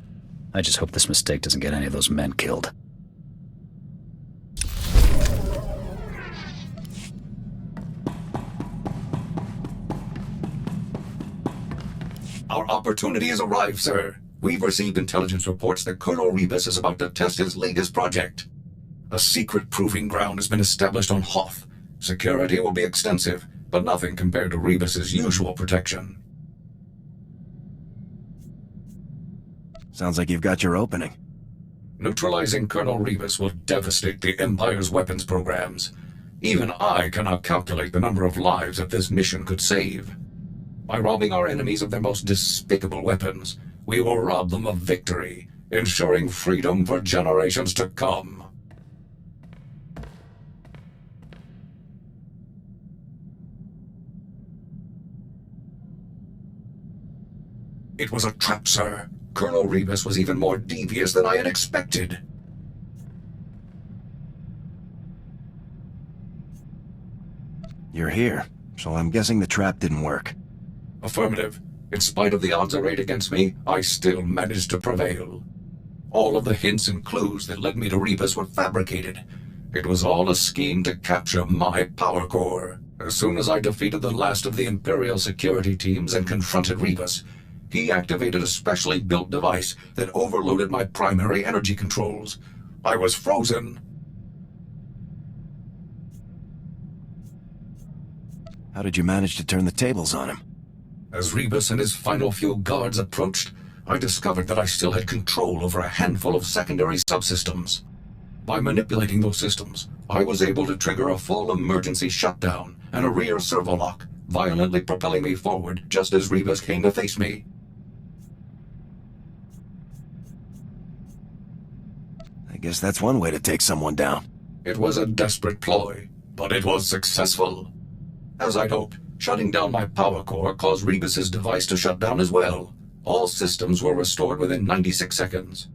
I just hope this mistake doesn't get any of those men killed. Our opportunity has arrived, sir. We've received intelligence reports that Colonel Rebus is about to test his latest project. A secret proving ground has been established on Hoth. Security will be extensive, but nothing compared to Rebus's usual protection. Sounds like you've got your opening. Neutralizing Colonel Rebus will devastate the Empire's weapons programs. Even I cannot calculate the number of lives that this mission could save. By robbing our enemies of their most despicable weapons, we will rob them of victory, ensuring freedom for generations to come. It was a trap, sir. Colonel Rebus was even more devious than I had expected. You're here, so I'm guessing the trap didn't work. Affirmative. In spite of the odds arrayed against me, I still managed to prevail. All of the hints and clues that led me to Rebus were fabricated. It was all a scheme to capture my power core. As soon as I defeated the last of the Imperial security teams and confronted Rebus, he activated a specially built device that overloaded my primary energy controls. I was frozen. How did you manage to turn the tables on him? As Rebus and his final few guards approached, I discovered that I still had control over a handful of secondary subsystems. By manipulating those systems, I was able to trigger a full emergency shutdown and a rear servolock, violently propelling me forward just as Rebus came to face me. I guess that's one way to take someone down. It was a desperate ploy, but it was successful. As I'd hoped, shutting down my power core caused Rebus's device to shut down as well. All systems were restored within 96 seconds.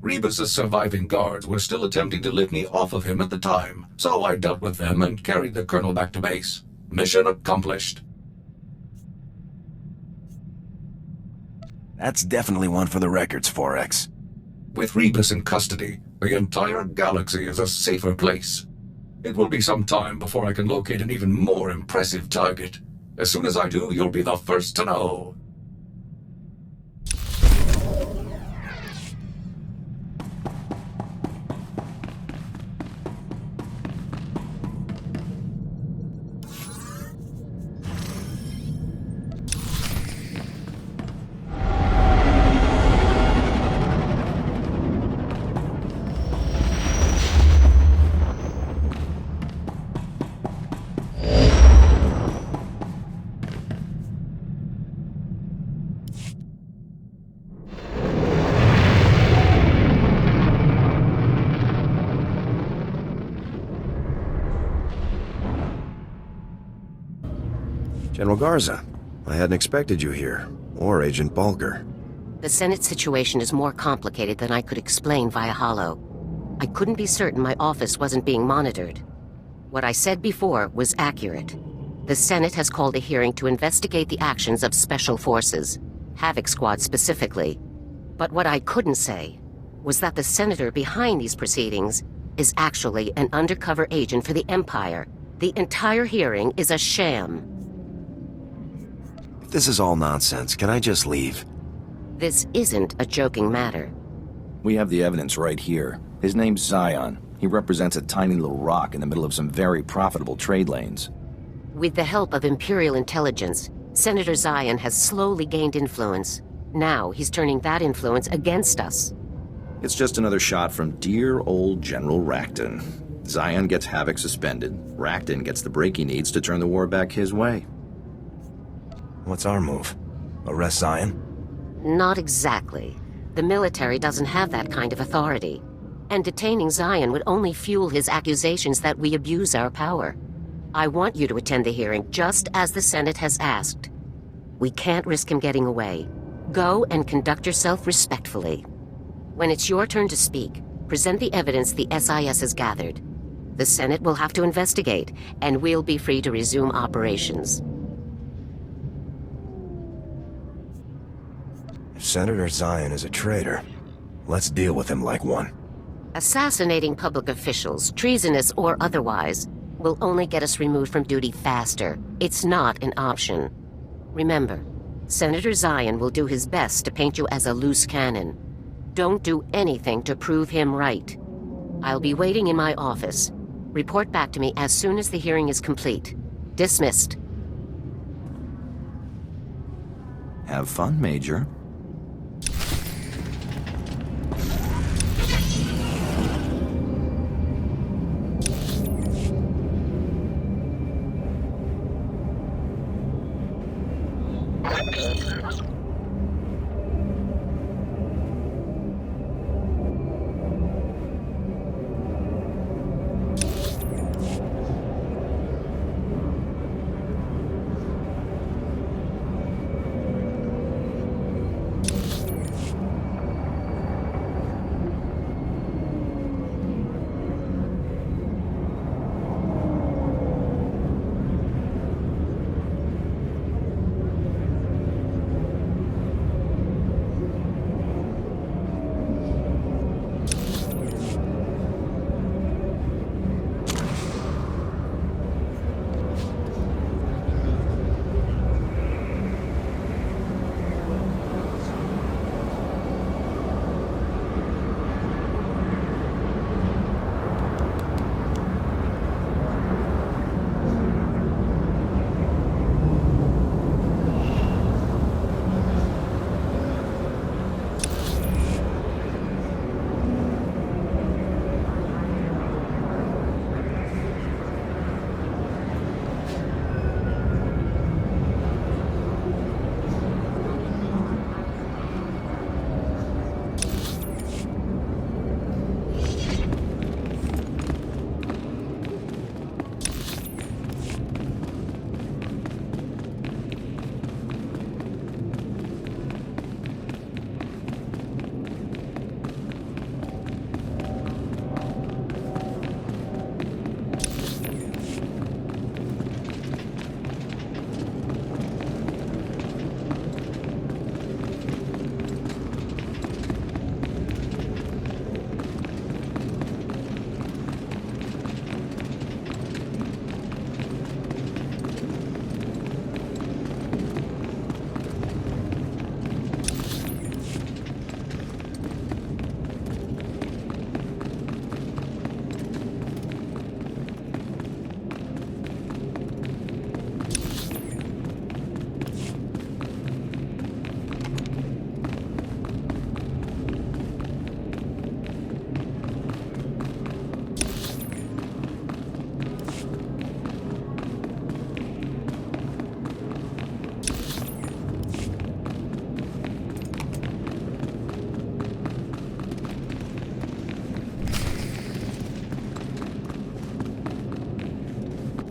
Rebus's surviving guards were still attempting to lift me off of him at the time, so I dealt with them and carried the colonel back to base. Mission accomplished. That's definitely one for the records, 4X. With Rebus in custody, the entire galaxy is a safer place. It will be some time before I can locate an even more impressive target. As soon as I do, you'll be the first to know. General Garza, I hadn't expected you here, or Agent Bulger. The Senate situation is more complicated than I could explain via holo. I couldn't be certain my office wasn't being monitored. What I said before was accurate. The Senate has called a hearing to investigate the actions of Special Forces, Havoc Squad specifically. But what I couldn't say was that the senator behind these proceedings is actually an undercover agent for the Empire. The entire hearing is a sham. If This is all nonsense. Can I just leave? This isn't a joking matter. We have the evidence right here. His name's Zion. He represents a tiny little rock in the middle of some very profitable trade lanes. With the help of Imperial intelligence, Senator Zion has slowly gained influence. Now he's turning that influence against us. It's just another shot from dear old General Racton. Zion gets Havoc suspended. Racton gets the break he needs to turn the war back his way. What's our move? Arrest Zion? Not exactly. The military doesn't have that kind of authority. And detaining Zion would only fuel his accusations that we abuse our power. I want you to attend the hearing just as the Senate has asked. We can't risk him getting away. Go and conduct yourself respectfully. When it's your turn to speak, present the evidence the SIS has gathered. The Senate will have to investigate, and we'll be free to resume operations. If Senator Zion is a traitor, let's deal with him like one. Assassinating public officials, treasonous or otherwise, will only get us removed from duty faster. It's not an option. Remember, Senator Zion will do his best to paint you as a loose cannon. Don't do anything to prove him right. I'll be waiting in my office. Report back to me as soon as the hearing is complete. Dismissed. Have fun, Major.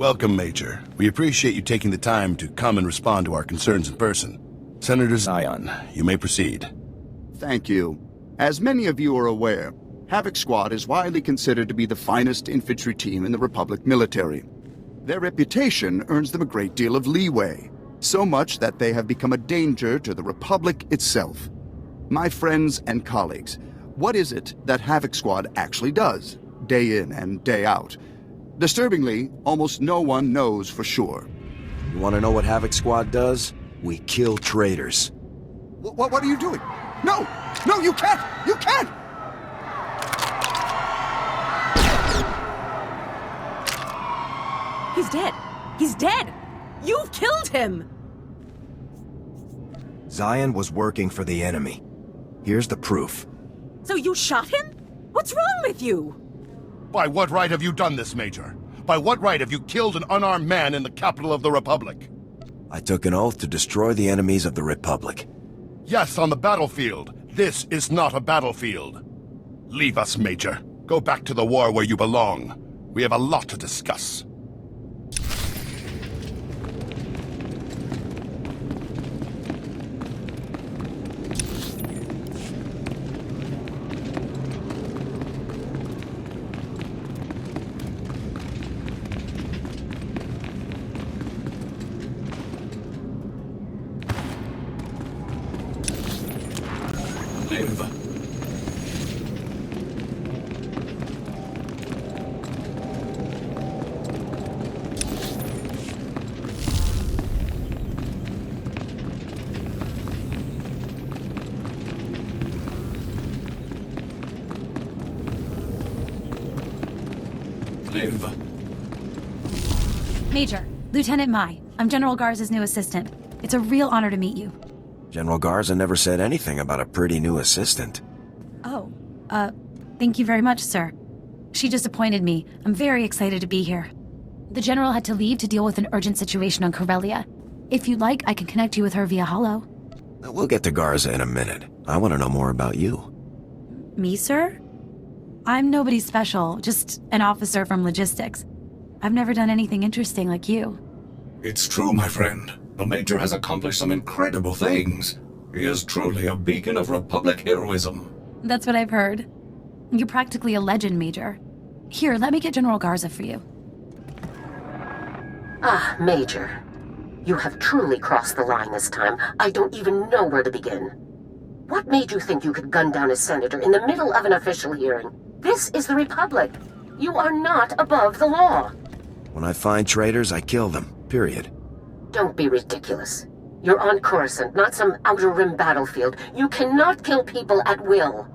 Welcome, Major. We appreciate you taking the time to come and respond to our concerns in person. Senator Zion, you may proceed. Thank you. As many of you are aware, Havoc Squad is widely considered to be the finest infantry team in the Republic military. Their reputation earns them a great deal of leeway, so much that they have become a danger to the Republic itself. My friends and colleagues, what is it that Havoc Squad actually does, day in and day out? Disturbingly, almost no one knows for sure. You want to know what Havoc Squad does? We kill traitors. What are you doing? No! No, you can't! You can't! He's dead! He's dead! You've killed him! Zion was working for the enemy. Here's the proof. So you shot him? What's wrong with you? By what right have you done this, Major? By what right have you killed an unarmed man in the capital of the Republic? I took an oath to destroy the enemies of the Republic. Yes, on the battlefield. This is not a battlefield. Leave us, Major. Go back to the war where you belong. We have a lot to discuss. Major, Lieutenant Mai. I'm General Garza's new assistant. It's a real honor to meet you. General Garza never said anything about a pretty new assistant. Oh, thank you very much, sir. She just appointed me. I'm very excited to be here. The General had to leave to deal with an urgent situation on Corellia. If you'd like, I can connect you with her via holo. We'll get to Garza in a minute. I want to know more about you. Me, sir? I'm nobody special, just an officer from logistics. I've never done anything interesting like you. It's true, my friend. The Major has accomplished some incredible things. He is truly a beacon of Republic heroism. That's what I've heard. You're practically a legend, Major. Here, let me get General Garza for you. Ah, Major. You have truly crossed the line this time. I don't even know where to begin. What made you think you could gun down a senator in the middle of an official hearing? This is the Republic. You are not above the law. When I find traitors, I kill them. Period. Don't be ridiculous. You're on Coruscant, not some Outer Rim battlefield. You cannot kill people at will.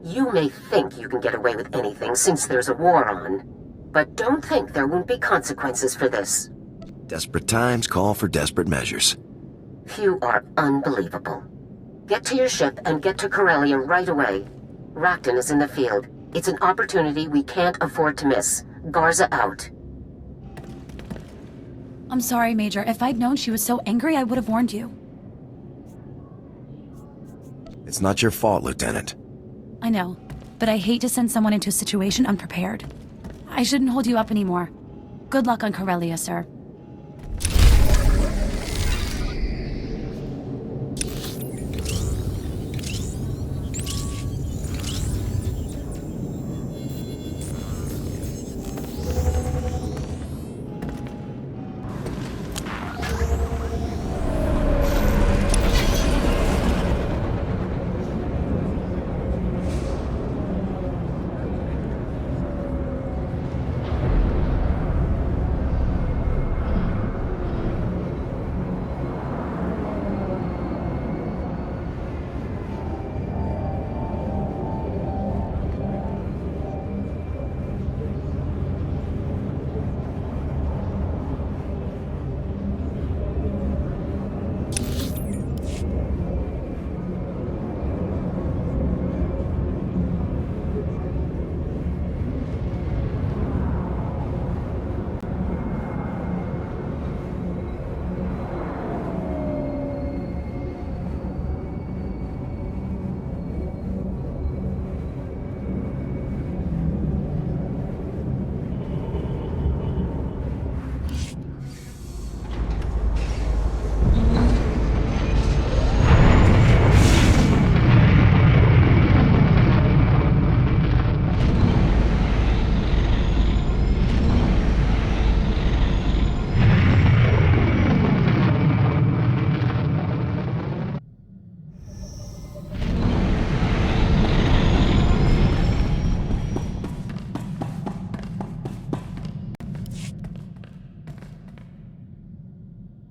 You may think you can get away with anything since there's a war on, but don't think there won't be consequences for this. Desperate times call for desperate measures. You are unbelievable. Get to your ship and get to Corellia right away. Racton is in the field. It's an opportunity we can't afford to miss. Garza out. I'm sorry, Major. If I'd known she was so angry, I would have warned you. It's not your fault, Lieutenant. I know, but I hate to send someone into a situation unprepared. I shouldn't hold you up anymore. Good luck on Corellia, sir.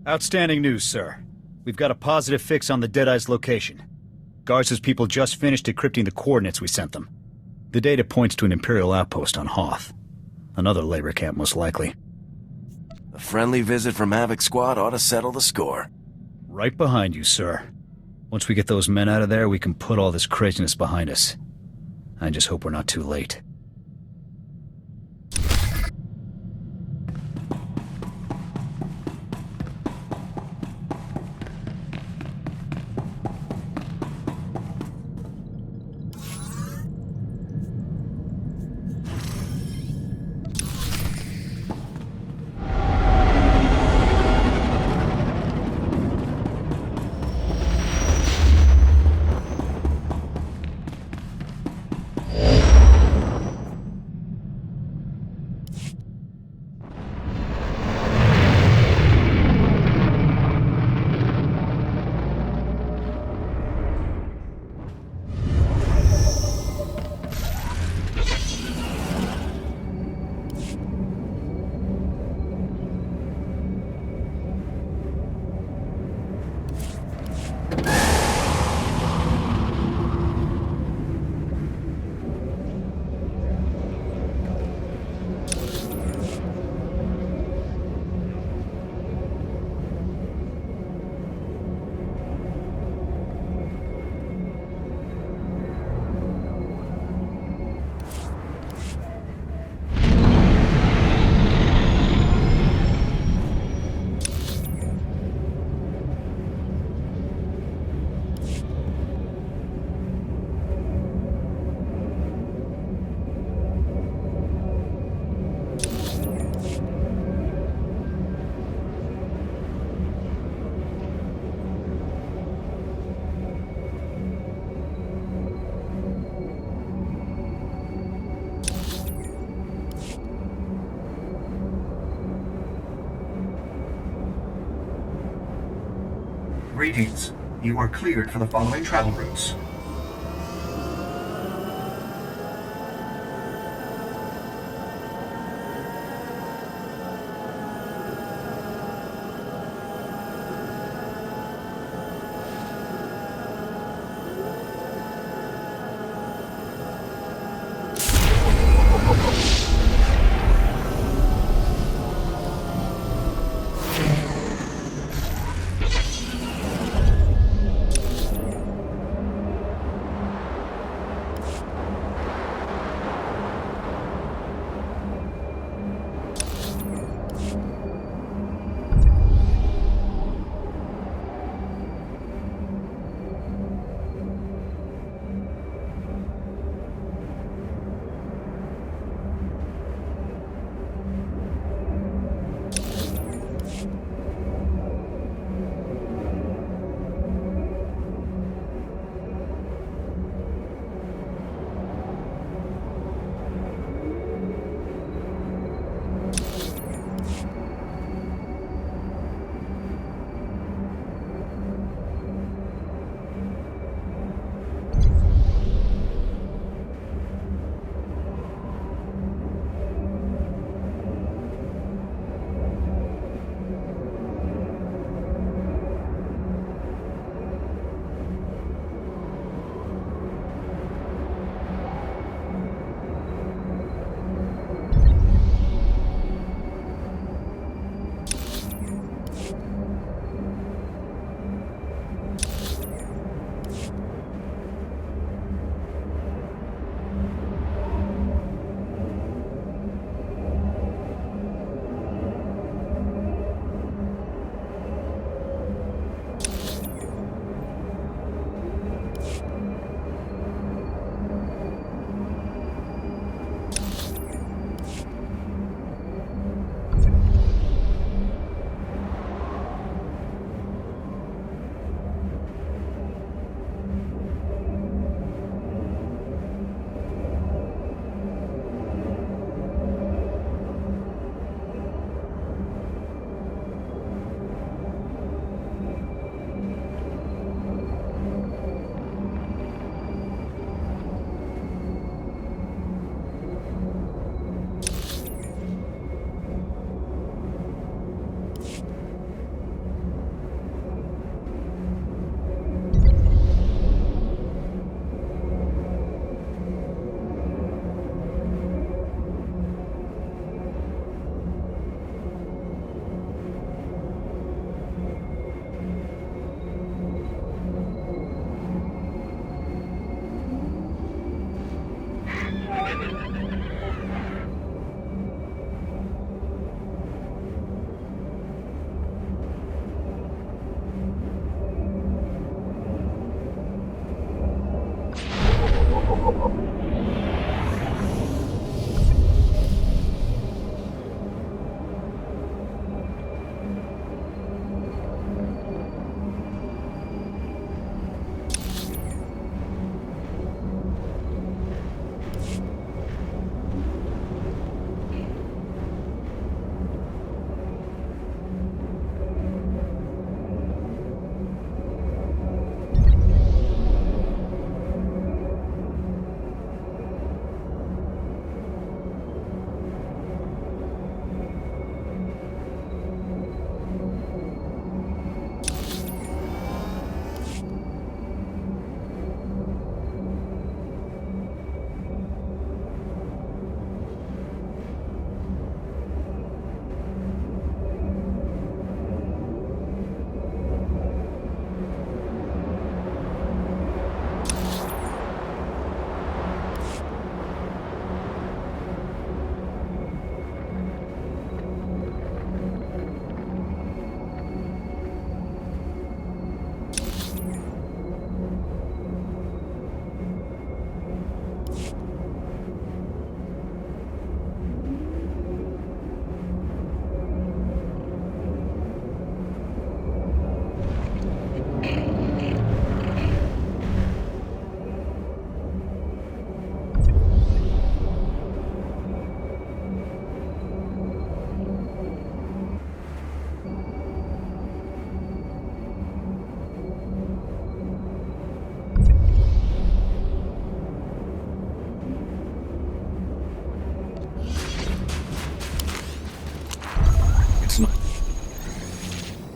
Outstanding news, sir. We've got a positive fix on the Deadeye's location. Garza's people just finished decrypting the coordinates we sent them. The data points to an Imperial outpost on Hoth. Another labor camp, most likely. A friendly visit from Havoc Squad ought to settle the score. Right behind you, sir. Once we get those men out of there, we can put all this craziness behind us. I just hope we're not too late. Greetings. You are cleared for the following travel routes.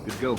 Good go.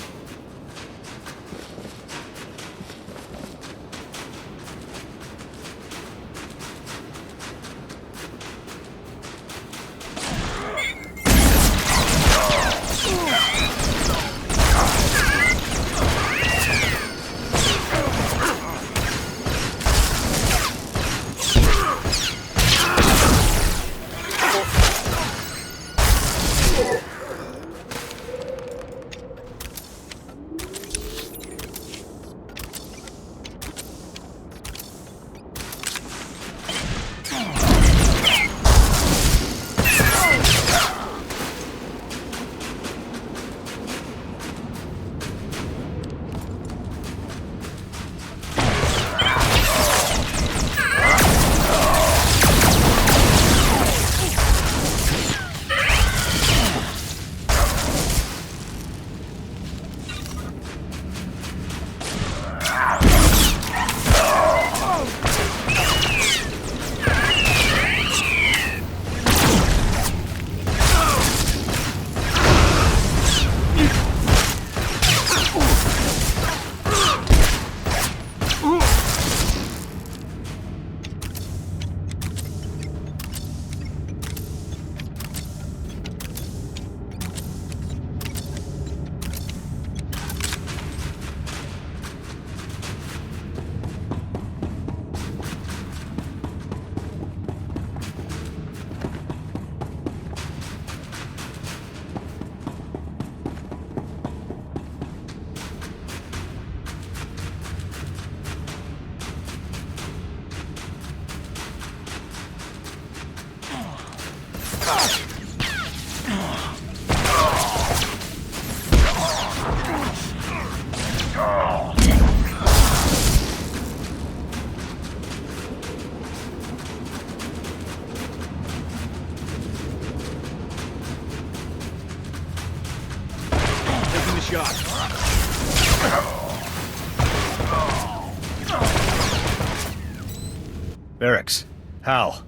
Barracks. Hal.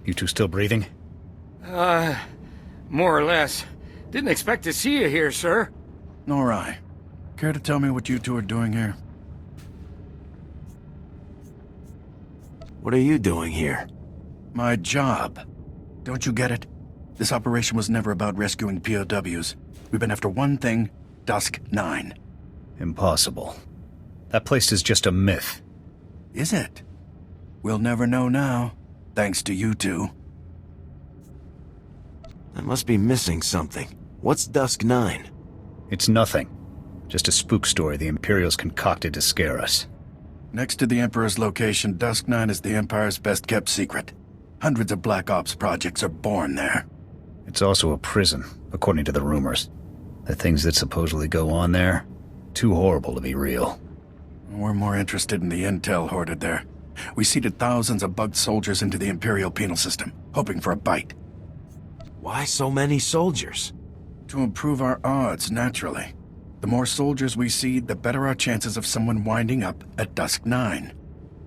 You two still breathing? More or less. Didn't expect to see you here, sir. Nor I. Care to tell me what you two are doing here? What are you doing here? My job. Don't you get it? This operation was never about rescuing POWs. We've been after one thing, Dusk 9. Impossible. That place is just a myth. Is it? We'll never know now. Thanks to you two. I must be missing something. What's Dusk 9? It's nothing. Just a spook story the Imperials concocted to scare us. Next to the Emperor's location, Dusk 9 is the Empire's best-kept secret. Hundreds of Black Ops projects are born there. It's also a prison, according to the rumors. The things that supposedly go on there, too horrible to be real. We're more interested in the intel hoarded there. We seeded thousands of bugged soldiers into the Imperial penal system, hoping for a bite. Why so many soldiers? To improve our odds, naturally. The more soldiers we seed, the better our chances of someone winding up at Dusk 9.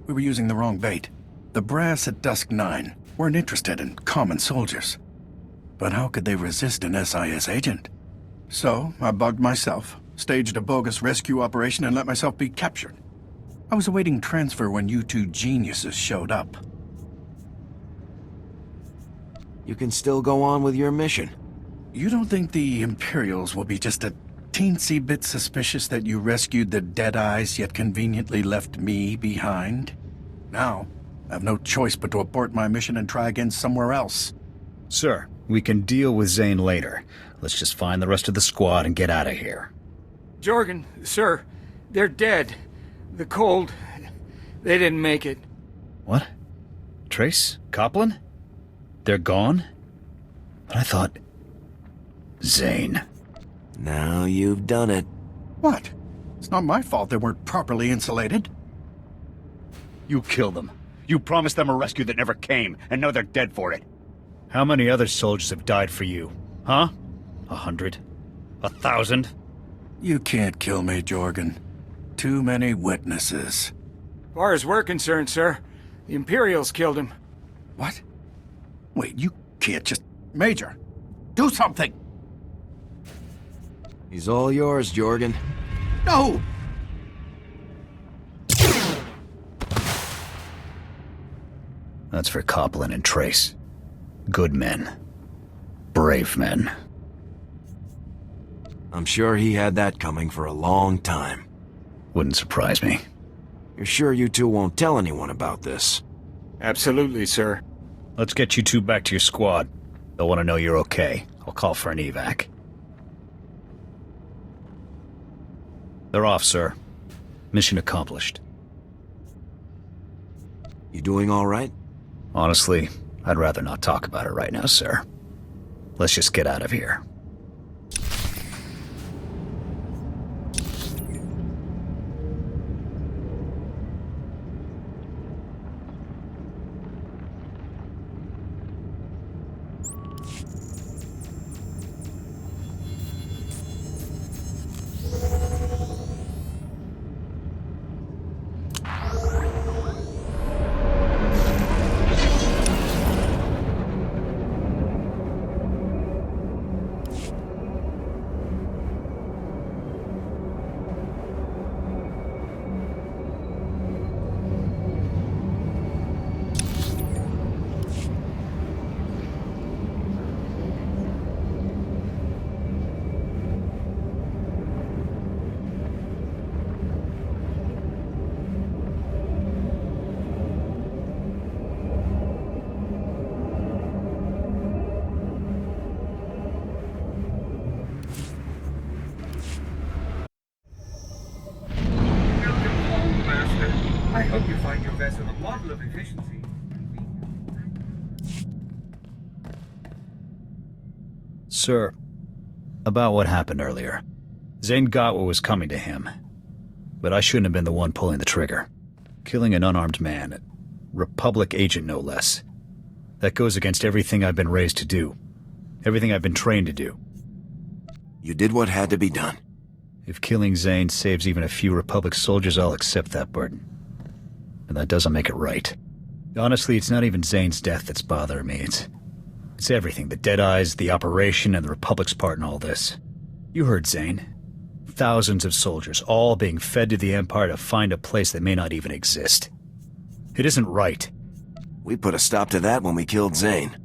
We were using the wrong bait. The brass at Dusk 9 weren't interested in common soldiers. But how could they resist an SIS agent? So, I bugged myself, staged a bogus rescue operation, and let myself be captured. I was awaiting transfer when you two geniuses showed up. You can still go on with your mission. You don't think the Imperials will be just a teensy bit suspicious that you rescued the Deadeyes yet conveniently left me behind? Now, I have no choice but to abort my mission and try again somewhere else. Sir, we can deal with Zane later. Let's just find the rest of the squad and get out of here. Jorgan, sir, they're dead. The cold, they didn't make it. What? Trace? Copland? They're gone? But I thought... Zane. Now you've done it. What? It's not my fault they weren't properly insulated. You killed them. You promised them a rescue that never came, and now they're dead for it. How many other soldiers have died for you? Huh? 100? 1,000? You can't kill me, Jorgan. Too many witnesses. As far as we're concerned, sir, the Imperials killed him. What? Wait, you can't just... Major, do something! He's all yours, Jorgan. No! That's for Copland and Trace. Good men. Brave men. I'm sure he had that coming for a long time. Wouldn't surprise me. You're sure you two won't tell anyone about this? Absolutely, sir. Let's get you two back to your squad. They'll want to know you're okay. I'll call for an evac. They're off, sir. Mission accomplished. You doing all right? Honestly, I'd rather not talk about it right now, sir. Let's just get out of here. I hope you find your vessel a model of efficiency. Sir, about what happened earlier. Zane got what was coming to him. But I shouldn't have been the one pulling the trigger. Killing an unarmed man, a Republic agent no less. That goes against everything I've been raised to do. Everything I've been trained to do. You did what had to be done. If killing Zane saves even a few Republic soldiers, I'll accept that burden. And that doesn't make it right. Honestly, it's not even Zane's death that's bothering me. It's everything. The Deadeyes, the operation, and the Republic's part in all this. You heard Zane. Thousands of soldiers, all being fed to the Empire to find a place that may not even exist. It isn't right. We put a stop to that when we killed Zane.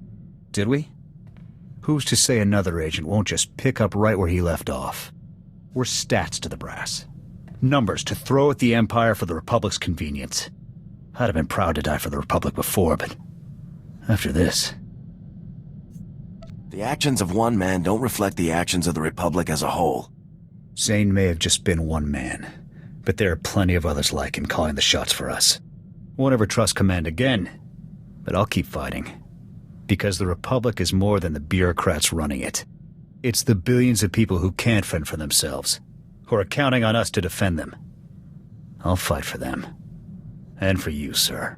Did we? Who's to say another agent won't just pick up right where he left off? We're stats to the brass. Numbers to throw at the Empire for the Republic's convenience. I'd have been proud to die for the Republic before, but after this. The actions of one man don't reflect the actions of the Republic as a whole. Zane may have just been one man, but there are plenty of others like him calling the shots for us. Won't ever trust command again, but I'll keep fighting. Because the Republic is more than the bureaucrats running it. It's the billions of people who can't fend for themselves, who are counting on us to defend them. I'll fight for them. And for you, sir.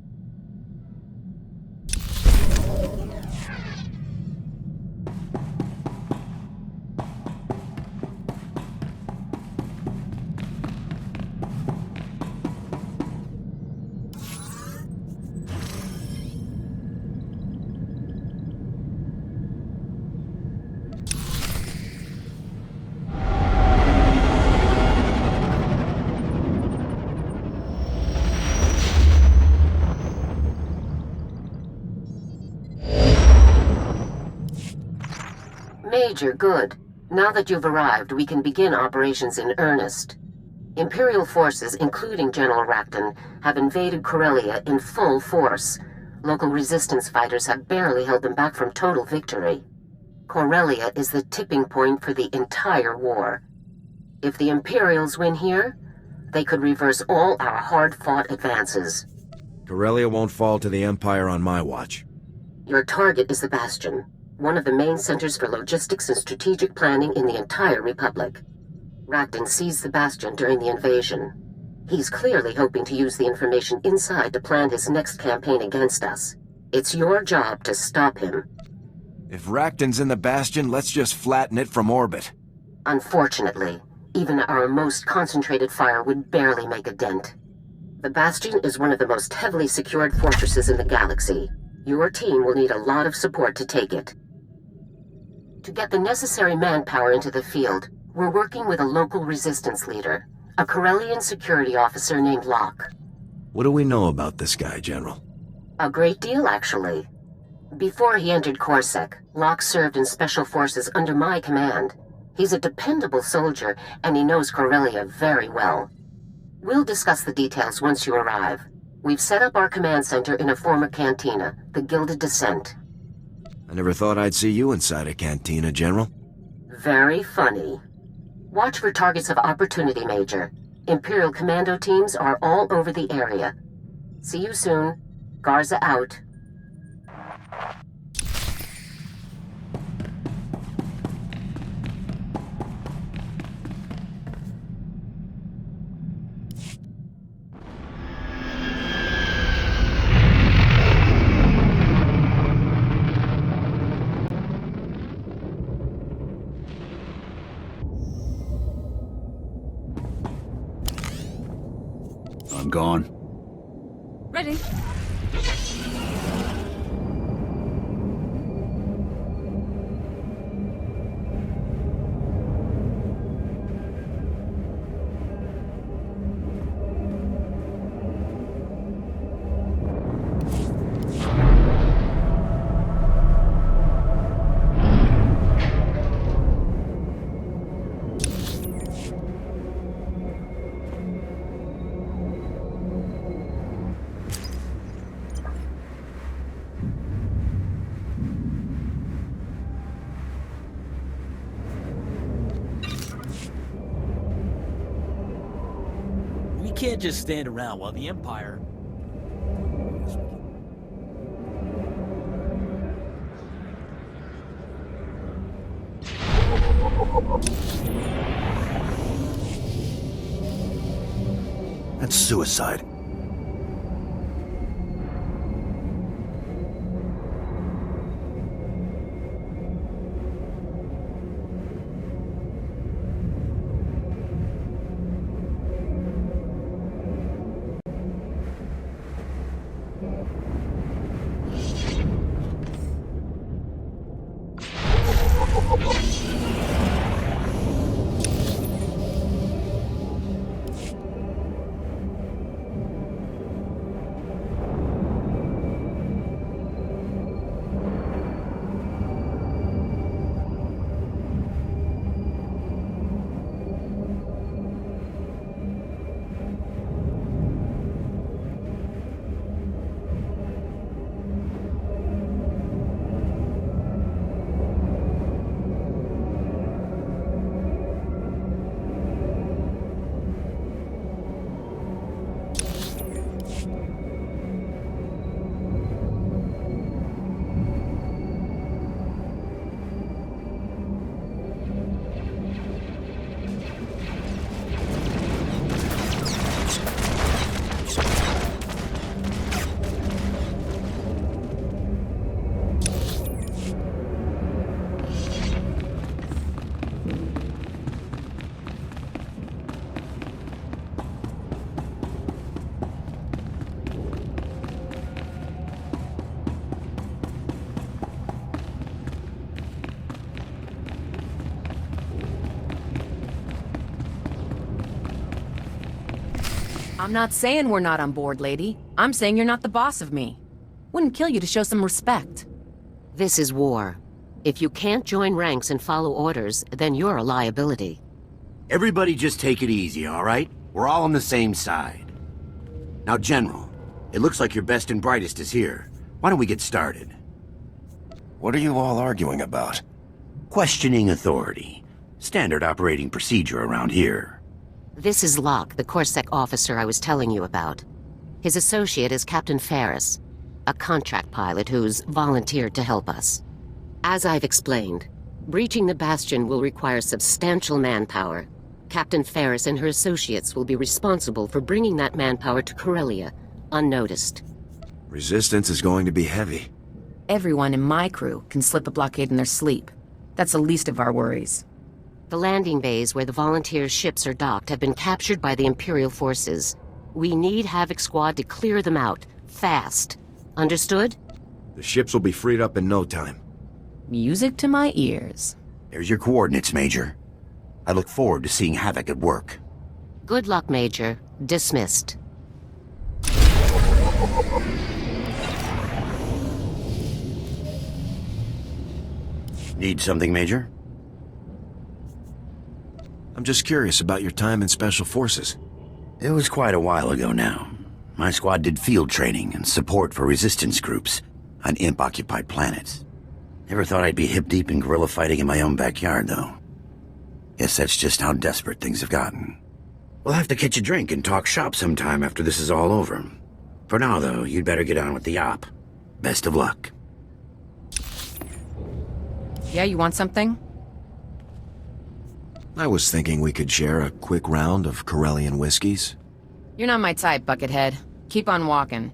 Major, good. Now that you've arrived, we can begin operations in earnest. Imperial forces, including General Racton, have invaded Corellia in full force. Local resistance fighters have barely held them back from total victory. Corellia is the tipping point for the entire war. If the Imperials win here, they could reverse all our hard-fought advances. Corellia won't fall to the Empire on my watch. Your target is the Bastion, one of the main centers for logistics and strategic planning in the entire Republic. Racton seized the Bastion during the invasion. He's clearly hoping to use the information inside to plan his next campaign against us. It's your job to stop him. If Racton's in the Bastion, let's just flatten it from orbit. Unfortunately, even our most concentrated fire would barely make a dent. The Bastion is one of the most heavily secured fortresses in the galaxy. Your team will need a lot of support to take it. To get the necessary manpower into the field, we're working with a local resistance leader, a Corellian security officer named Locke. What do we know about this guy, General? A great deal, actually. Before he entered Coruscant, Locke served in special forces under my command. He's a dependable soldier, and he knows Corellia very well. We'll discuss the details once you arrive. We've set up our command center in a former cantina, the Gilded Descent. I never thought I'd see you inside a cantina, General. Very funny. Watch for targets of opportunity, Major. Imperial commando teams are all over the area. See you soon. Garza out. I'm gone. Ready. We can't just stand around while the Empire... That's suicide. I'm not saying we're not on board, lady. I'm saying you're not the boss of me. Wouldn't kill you to show some respect. This is war. If you can't join ranks and follow orders, then you're a liability. Everybody just take it easy, all right? We're all on the same side. Now, General, it looks like your best and brightest is here. Why don't we get started? What are you all arguing about? Questioning authority. Standard operating procedure around here. This is Locke, the Coruscant officer I was telling you about. His associate is Captain Taris, a contract pilot who's volunteered to help us. As I've explained, breaching the Bastion will require substantial manpower. Captain Taris and her associates will be responsible for bringing that manpower to Corellia, unnoticed. Resistance is going to be heavy. Everyone in my crew can slip a blockade in their sleep. That's the least of our worries. The landing bays where the volunteers' ships are docked have been captured by the Imperial forces. We need Havoc Squad to clear them out, fast. Understood? The ships will be freed up in no time. Music to my ears. There's your coordinates, Major. I look forward to seeing Havoc at work. Good luck, Major. Dismissed. Need something, Major? I'm just curious about your time in Special Forces. It was quite a while ago now. My squad did field training and support for resistance groups on imp-occupied planets. Never thought I'd be hip-deep in guerrilla fighting in my own backyard, though. Guess that's just how desperate things have gotten. We'll have to catch a drink and talk shop sometime after this is all over. For now, though, you'd better get on with the op. Best of luck. Yeah, you want something? I was thinking we could share a quick round of Corellian whiskeys. You're not my type, Buckethead. Keep on walking.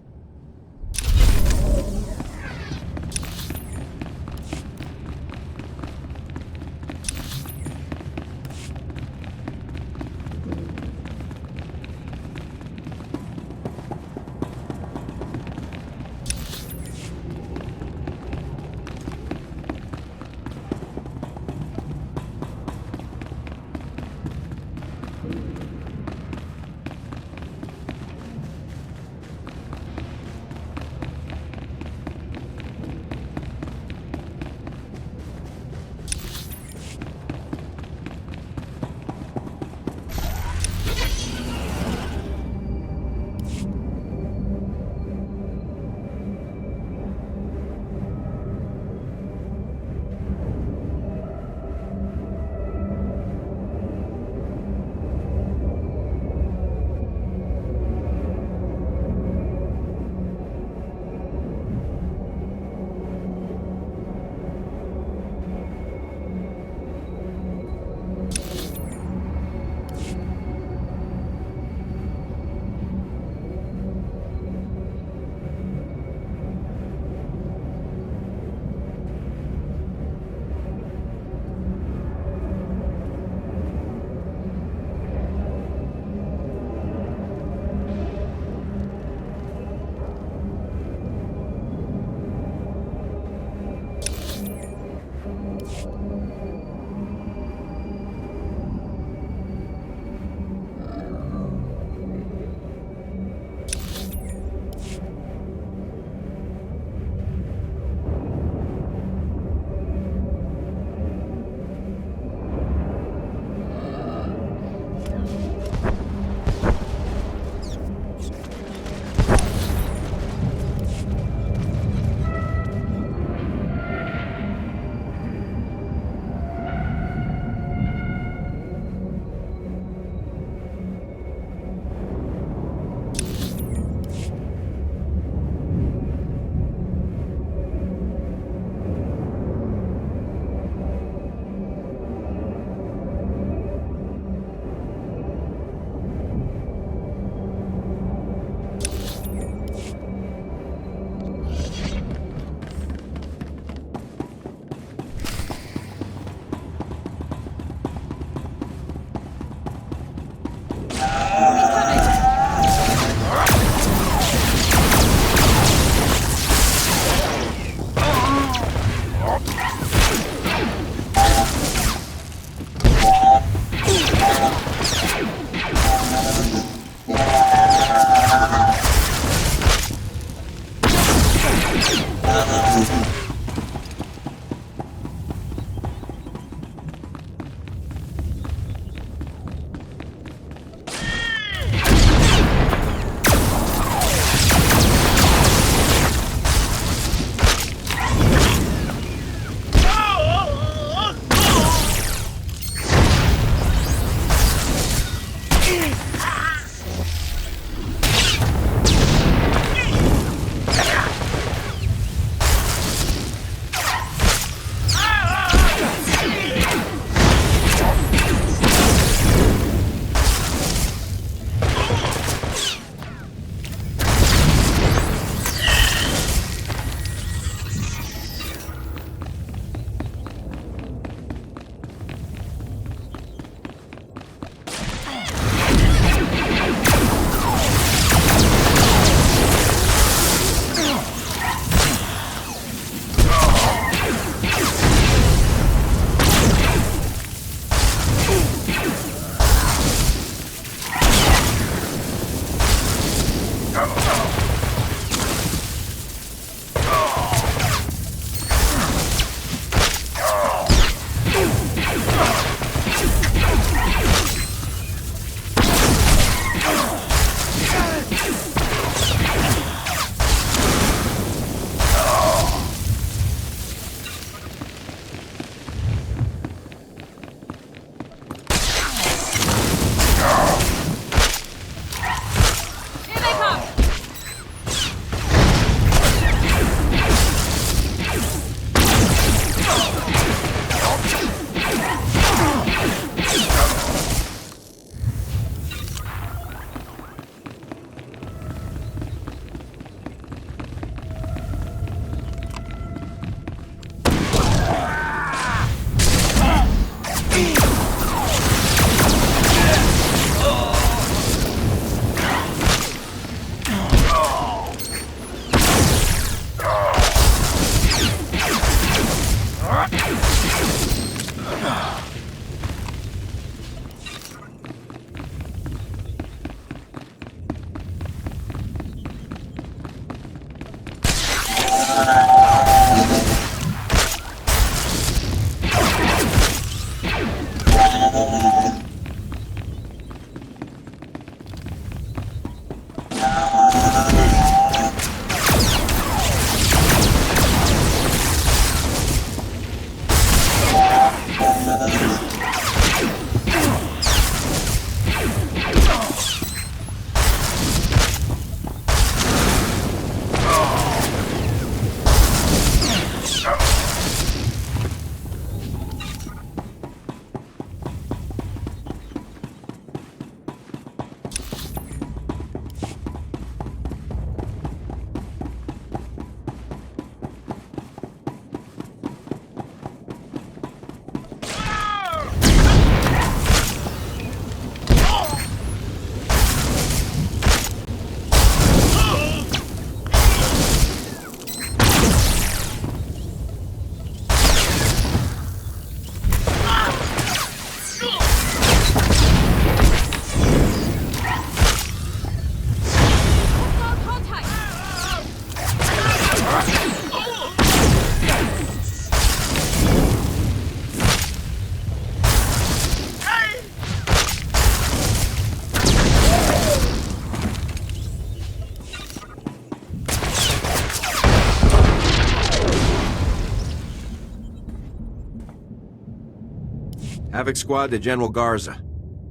Havoc Squad to General Garza.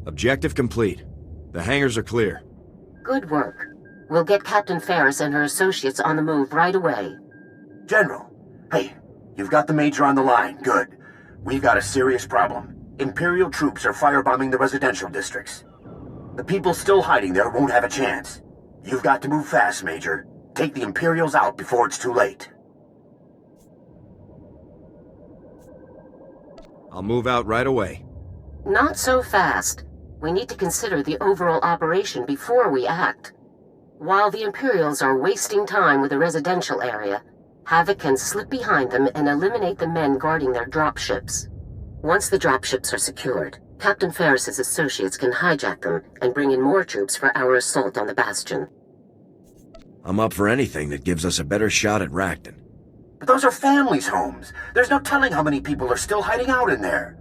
Objective complete. The hangars are clear. Good work. We'll get Captain Ferris and her associates on the move right away. General, hey, you've got the Major on the line. Good. We've got a serious problem. Imperial troops are firebombing the residential districts. The people still hiding there won't have a chance. You've got to move fast, Major. Take the Imperials out before it's too late. I'll move out right away. Not so fast. We need to consider the overall operation before we act. While the Imperials are wasting time with the residential area, Havoc can slip behind them and eliminate the men guarding their dropships. Once the dropships are secured, Captain Ferris's associates can hijack them and bring in more troops for our assault on the Bastion. I'm up for anything that gives us a better shot at Racton. But those are families' homes. There's no telling how many people are still hiding out in there.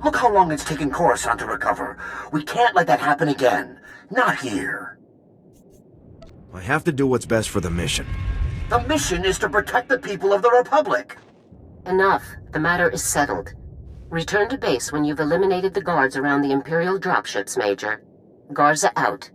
Look how long it's taken Coruscant to recover. We can't let that happen again. Not here. I have to do what's best for the mission. The mission is to protect the people of the Republic. Enough. The matter is settled. Return to base when you've eliminated the guards around the Imperial dropships, Major. Garza out.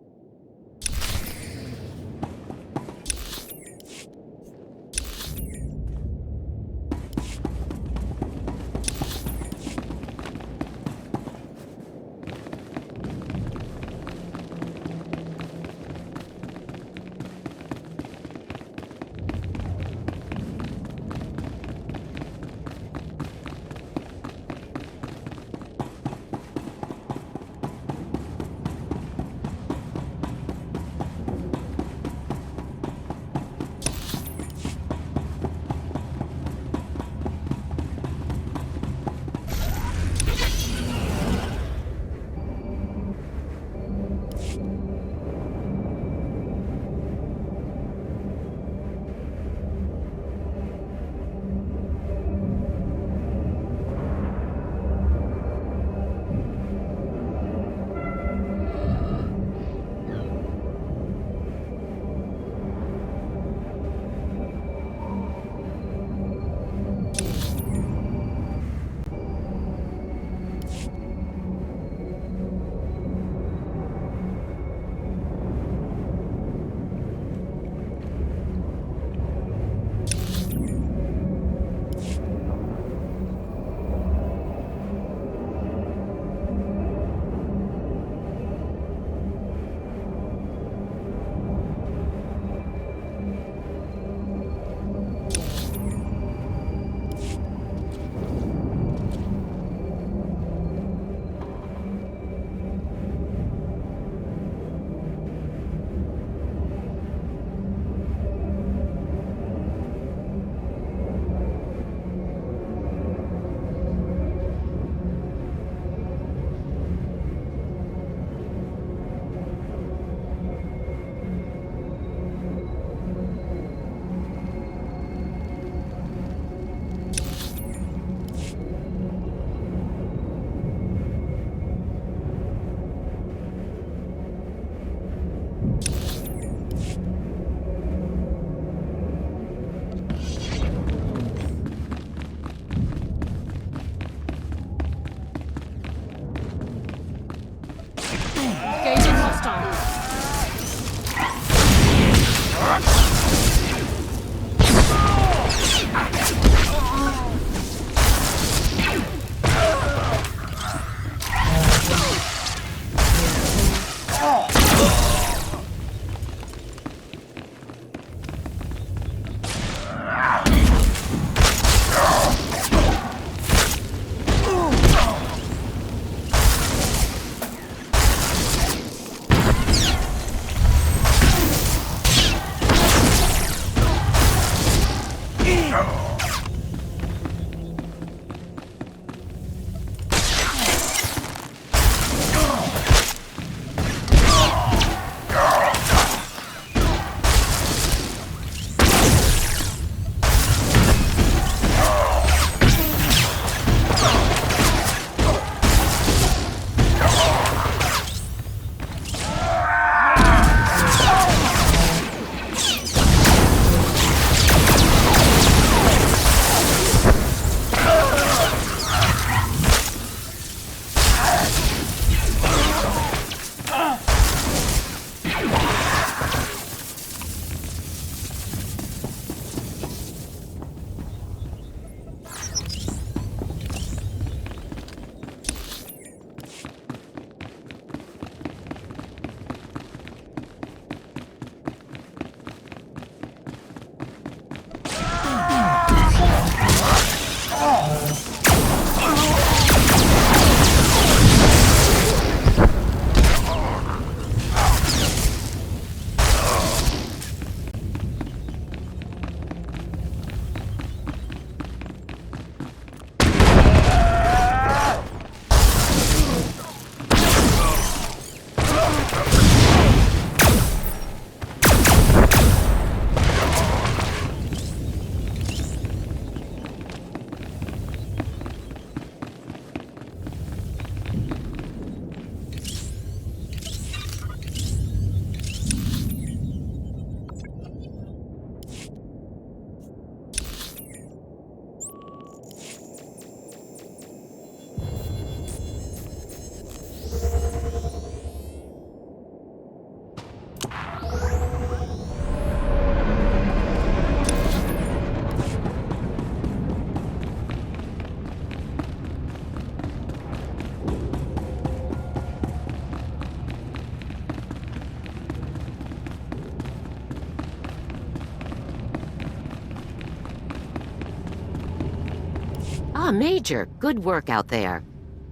Ah, Major, good work out there.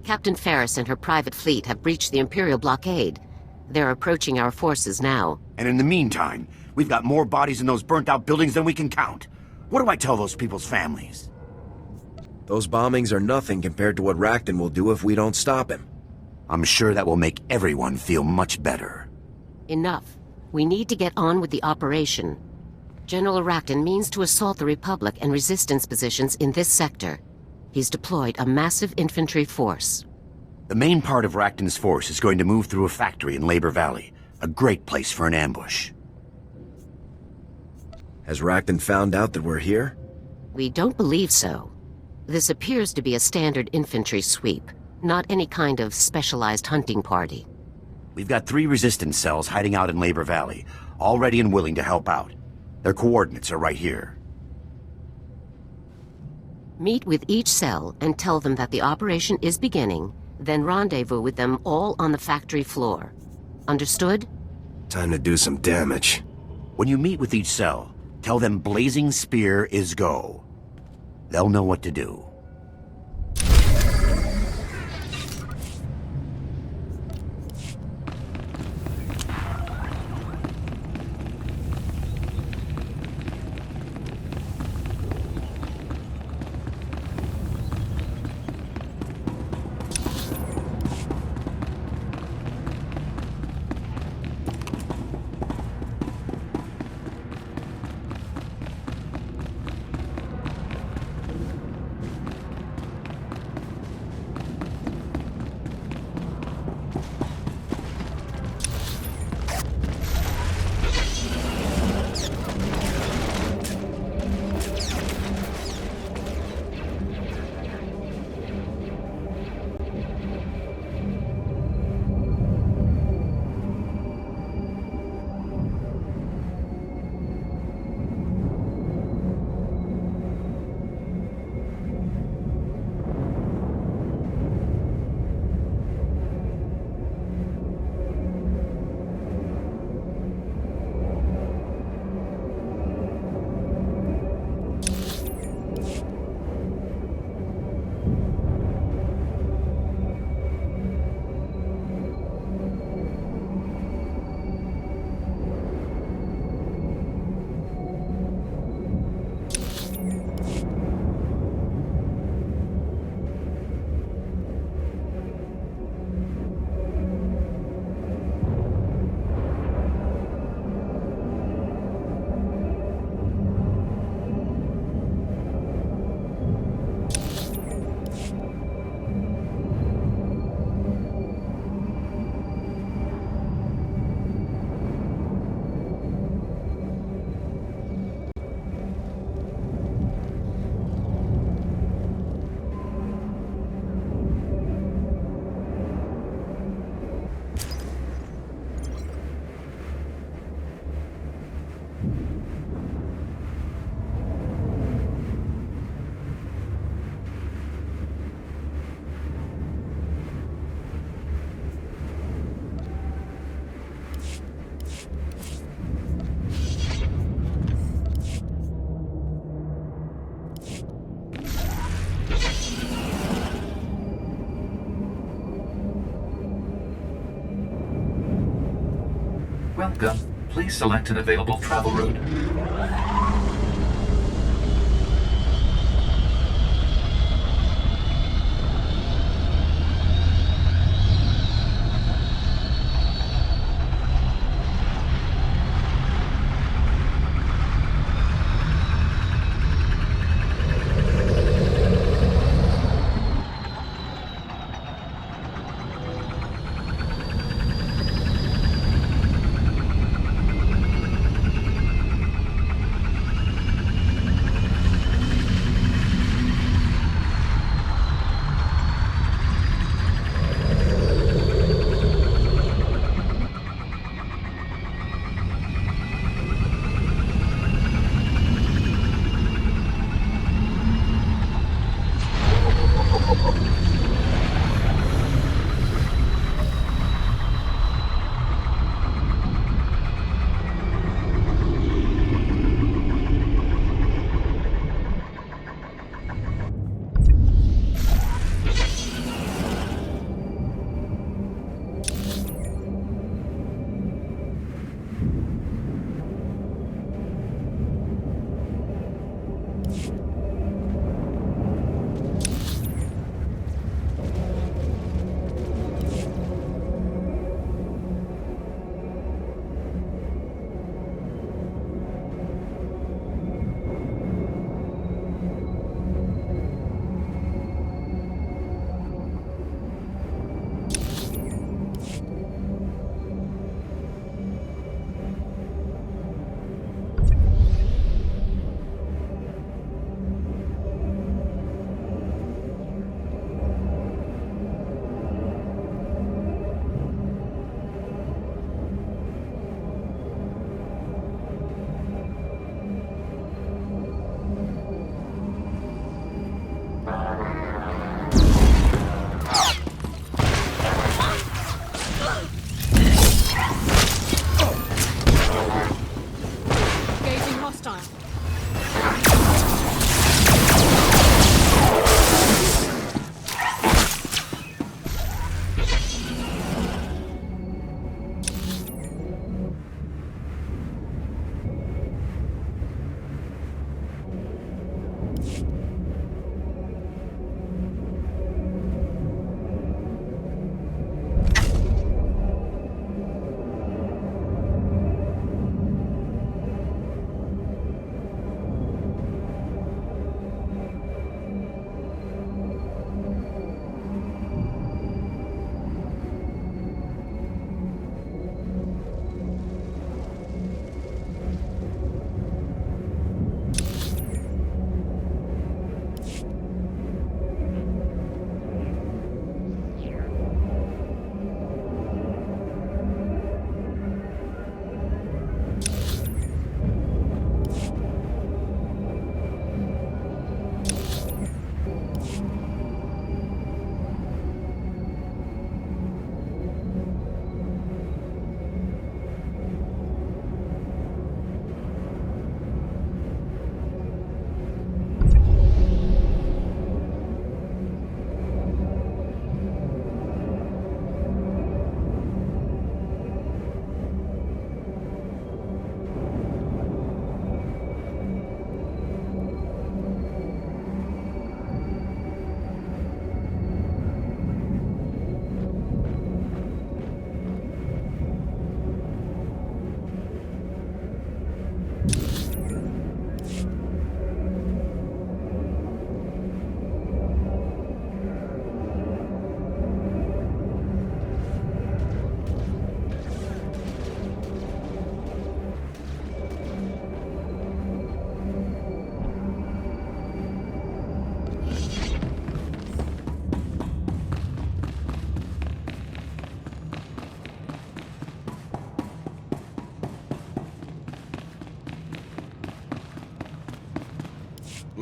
Captain Ferris and her private fleet have breached the Imperial blockade. They're approaching our forces now. And in the meantime, we've got more bodies in those burnt-out buildings than we can count. What do I tell those people's families? Those bombings are nothing compared to what Racton will do if we don't stop him. I'm sure that will make everyone feel much better. Enough. We need to get on with the operation. General Racton means to assault the Republic and Resistance positions in this sector. He's deployed a massive infantry force. The main part of Racton's force is going to move through a factory in Labor Valley. A great place for an ambush. Has Racton found out that we're here? We don't believe so. This appears to be a standard infantry sweep, not any kind of specialized hunting party. We've got 3 resistance cells hiding out in Labor Valley, all ready and willing to help out. Their coordinates are right here. Meet with each cell and tell them that the operation is beginning, then rendezvous with them all on the factory floor. Understood? Time to do some damage. When you meet with each cell, tell them Blazing Spear is go. They'll know what to do. shotgun, please select an available travel route.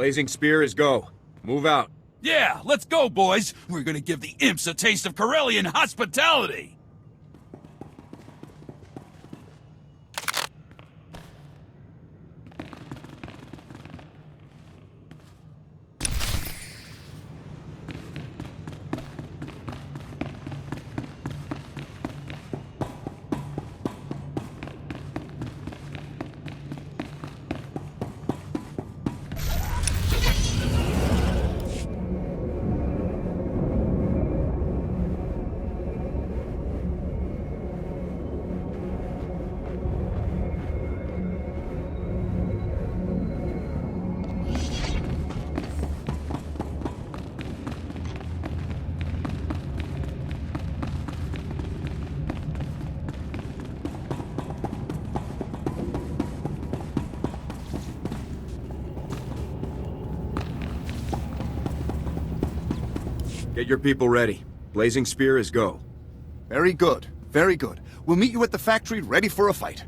Blazing Spear is go. Move out. Yeah, let's go, boys. We're gonna give the imps a taste of Corellian hospitality. Get your people ready. Blazing Spear is go. Very good. Very good. We'll meet you at the factory ready for a fight.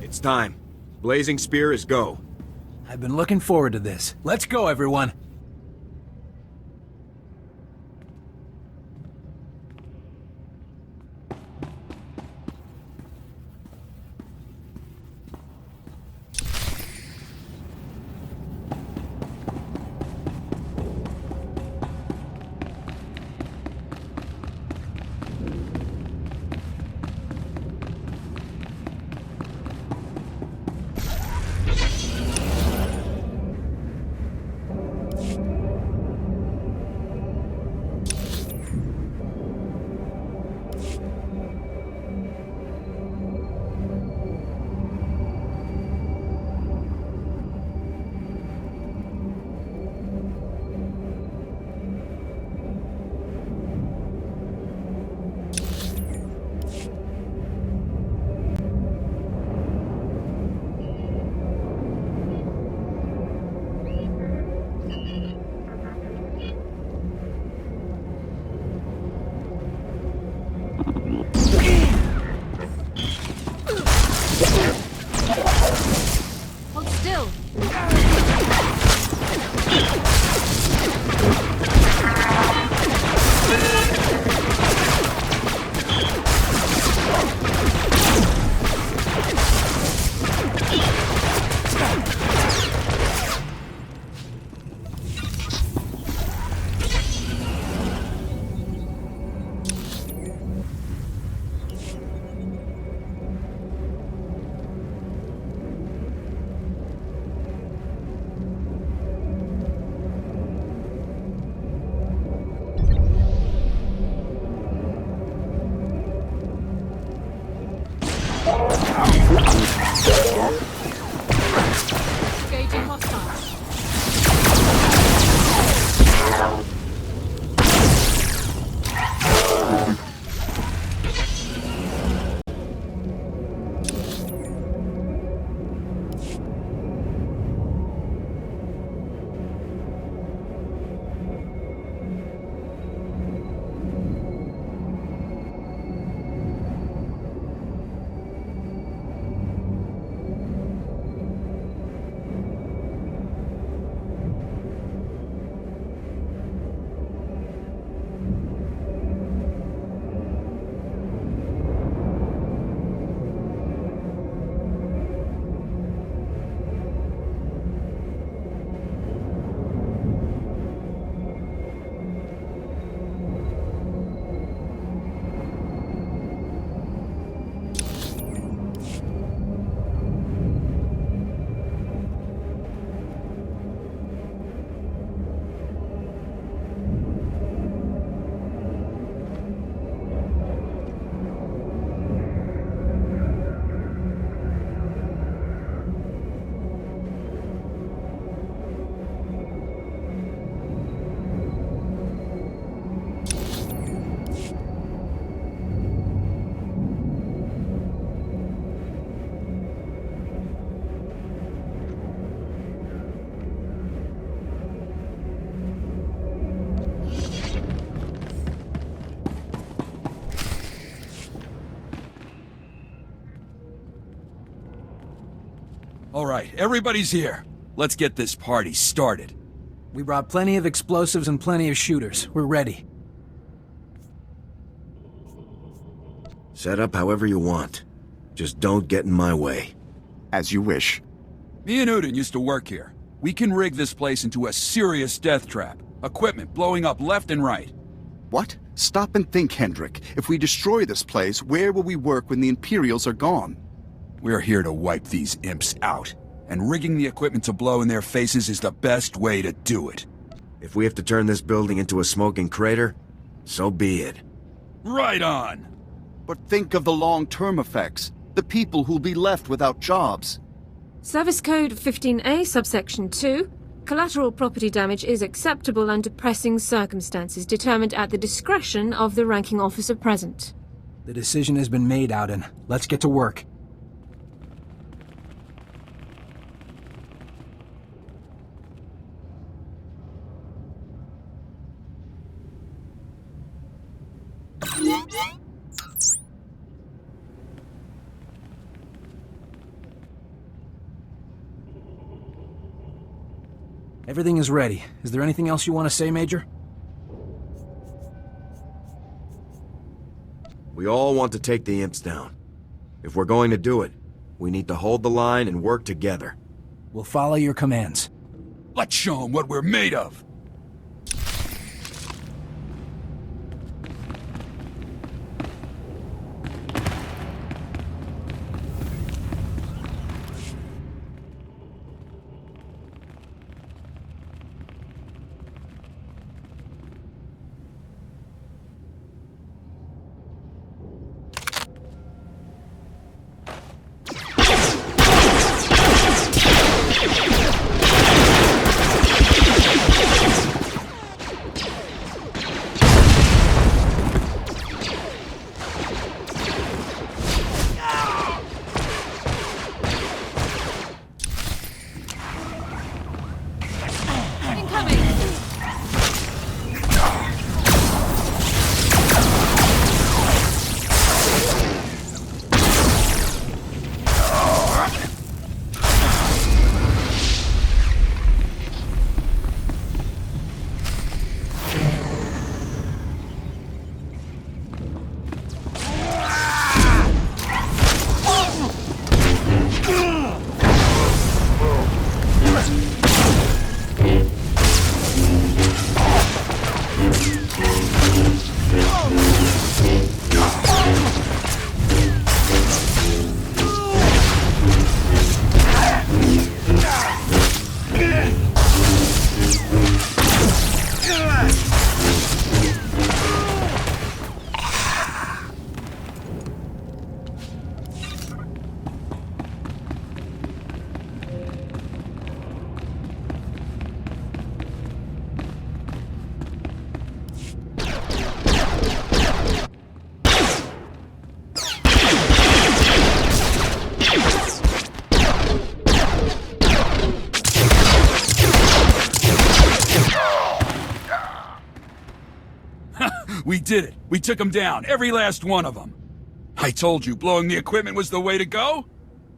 It's time. Blazing Spear is go. I've been looking forward to this. Let's go, everyone. Hold still. Engaging hostiles. All right, everybody's here. Let's get this party started. We brought plenty of explosives and plenty of shooters. We're ready. Set up however you want. Just don't get in my way. As you wish. Me and Udin used to work here. We can rig this place into a serious death trap. Equipment blowing up left and right. What? Stop and think, Hendrik. If we destroy this place, where will we work when the Imperials are gone? We're here to wipe these imps out. And rigging the equipment to blow in their faces is the best way to do it. If we have to turn this building into a smoking crater, so be it. Right on! But think of the long-term effects. The people who'll be left without jobs. Service Code 15A, subsection 2. Collateral property damage is acceptable under pressing circumstances determined at the discretion of the ranking officer present. The decision has been made, Auden. Let's get to work. Everything is ready. Is there anything else you want to say, Major? We all want to take the imps down. If we're going to do it, we need to hold the line and work together. We'll follow your commands. Let's show them what we're made of! We did it! We took them down, every last one of them! I told you, blowing the equipment was the way to go?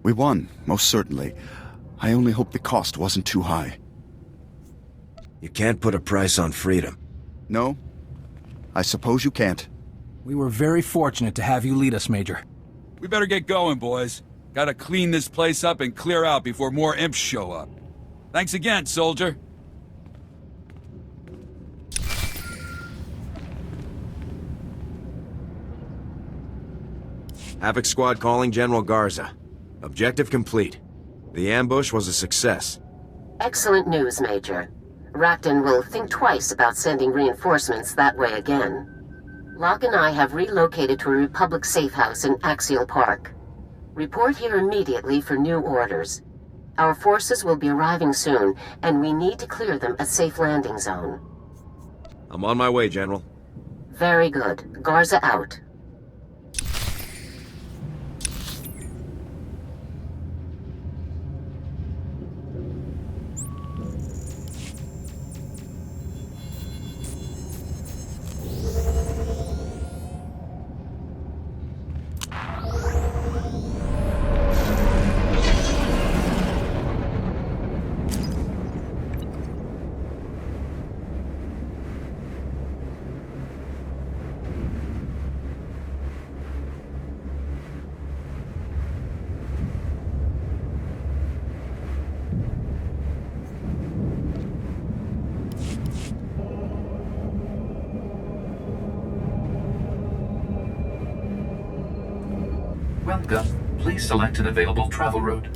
We won, most certainly. I only hope the cost wasn't too high. You can't put a price on freedom. No? I suppose you can't. We were very fortunate to have you lead us, Major. We better get going, boys. Gotta clean this place up and clear out before more imps show up. Thanks again, soldier. Havoc Squad calling General Garza. Objective complete. The ambush was a success. Excellent news, Major. Rakton will think twice about sending reinforcements that way again. Locke and I have relocated to a Republic safe house in Axial Park. Report here immediately for new orders. Our forces will be arriving soon, and we need to clear them a safe landing zone. I'm on my way, General. Very good. Garza out. Welcome. Please select an available travel route.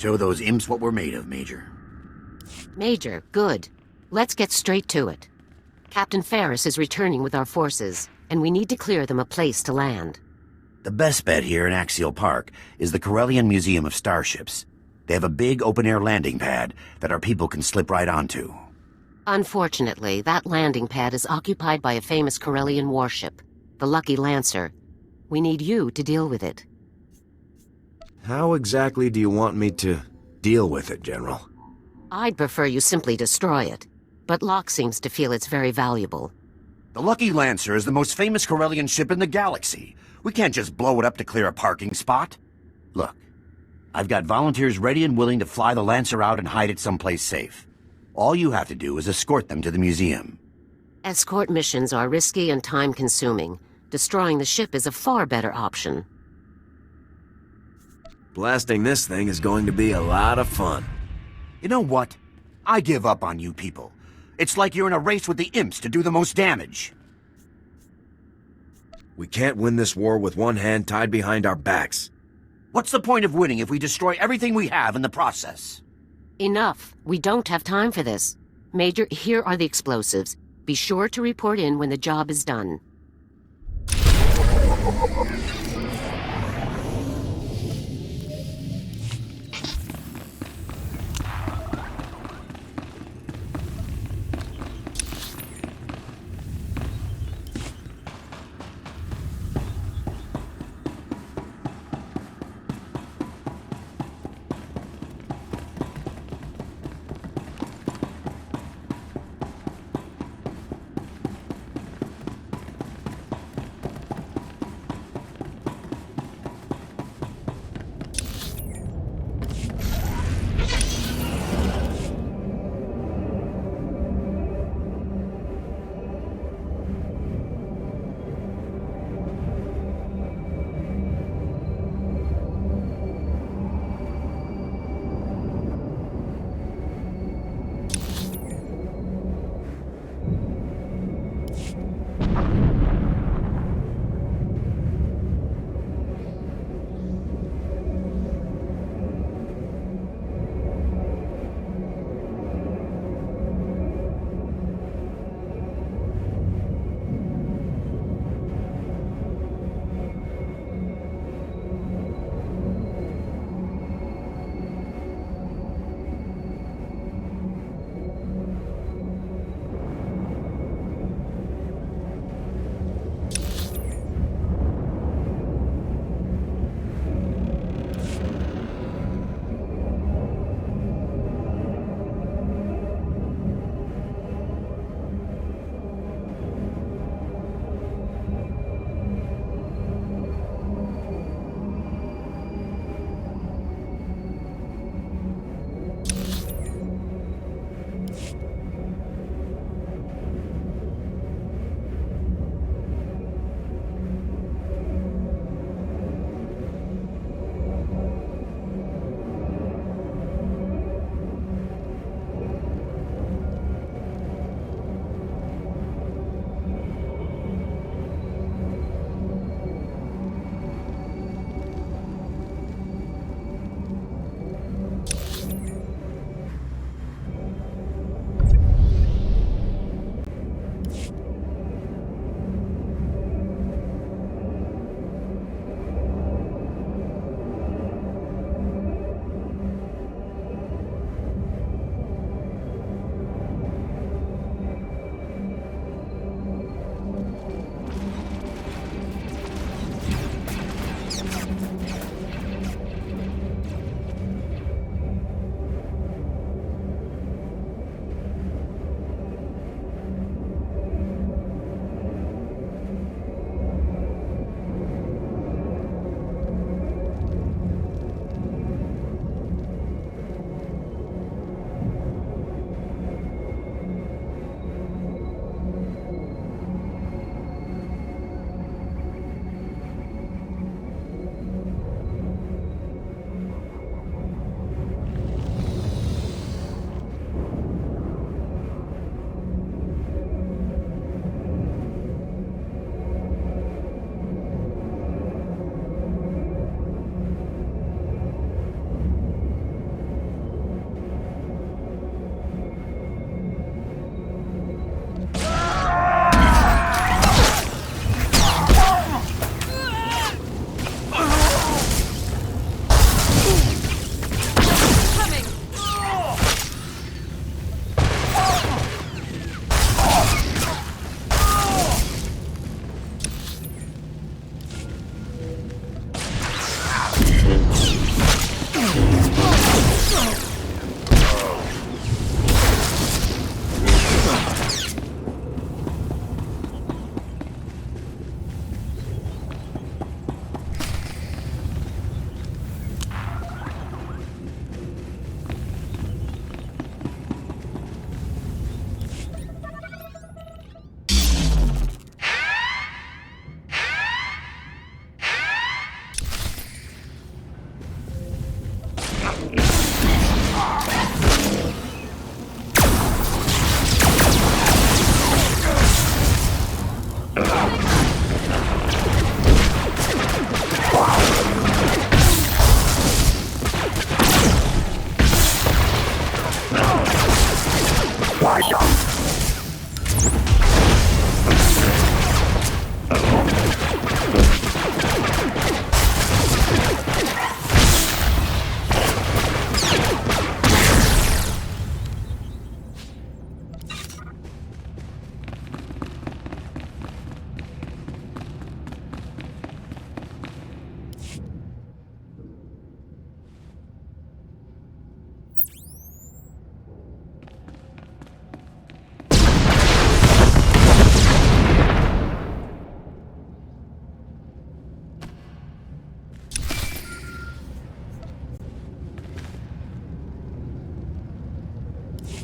Show those imps what we're made of, Major. Major, good. Let's get straight to it. Captain Ferris is returning with our forces, and we need to clear them a place to land. The best bet here in Axial Park is the Corellian Museum of Starships. They have a big open-air landing pad that our people can slip right onto. Unfortunately, that landing pad is occupied by a famous Corellian warship, the Lucky Lancer. We need you to deal with it. How exactly do you want me to deal with it, General? I'd prefer you simply destroy it, but Locke seems to feel it's very valuable. The Lucky Lancer is the most famous Corellian ship in the galaxy. We can't just blow it up to clear a parking spot. Look, I've got volunteers ready and willing to fly the Lancer out and hide it someplace safe. All you have to do is escort them to the museum. Escort missions are risky and time-consuming. Destroying the ship is a far better option. Blasting this thing is going to be a lot of fun. You know what? I give up on you people. It's like you're in a race with the imps to do the most damage. We can't win this war with one hand tied behind our backs. What's the point of winning if we destroy everything we have in the process? Enough. We don't have time for this. Major, here are the explosives. Be sure to report in when the job is done.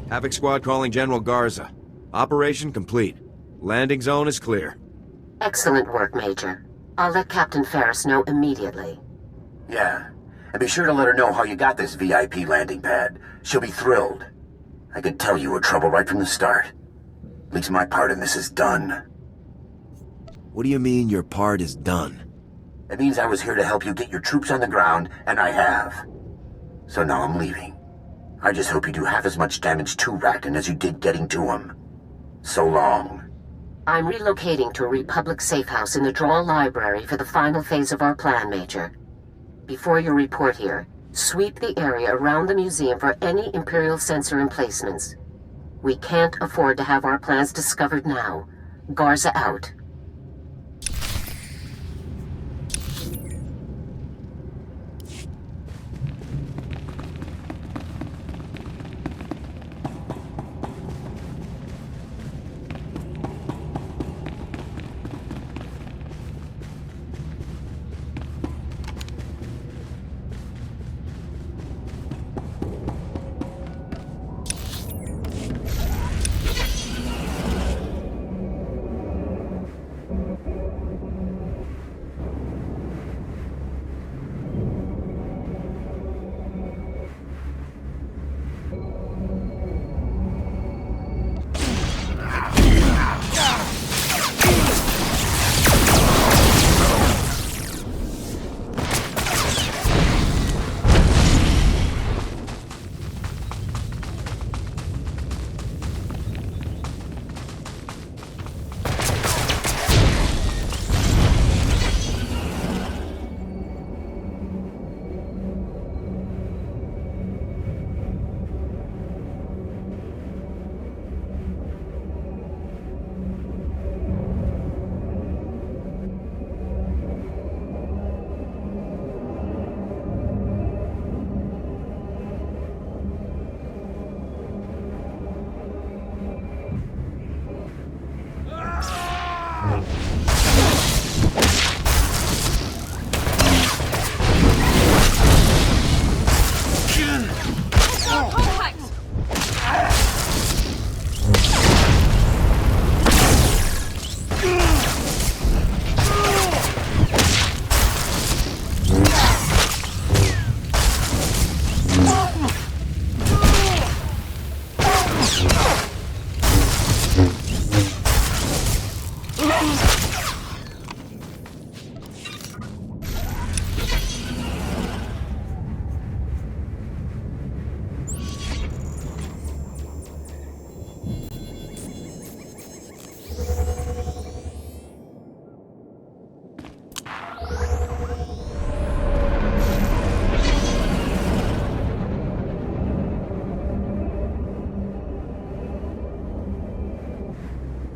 Havoc Squad calling General Garza. Operation complete. Landing zone is clear. Excellent work, Major. I'll let Captain Ferris know immediately. Yeah, and be sure to let her know how you got this VIP landing pad. She'll be thrilled. I could tell you were trouble right from the start. At least my part in this is done. What do you mean your part is done? It means I was here to help you get your troops on the ground, and I have. So now I'm leaving. I just hope you do half as much damage to Racton as you did getting to him. So long. I'm relocating to a Republic safe house in the Droll Library for the final phase of our plan, Major. Before you report here, sweep the area around the museum for any Imperial sensor emplacements. We can't afford to have our plans discovered now. Garza out.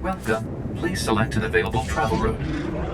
Welcome. Please select an available travel route.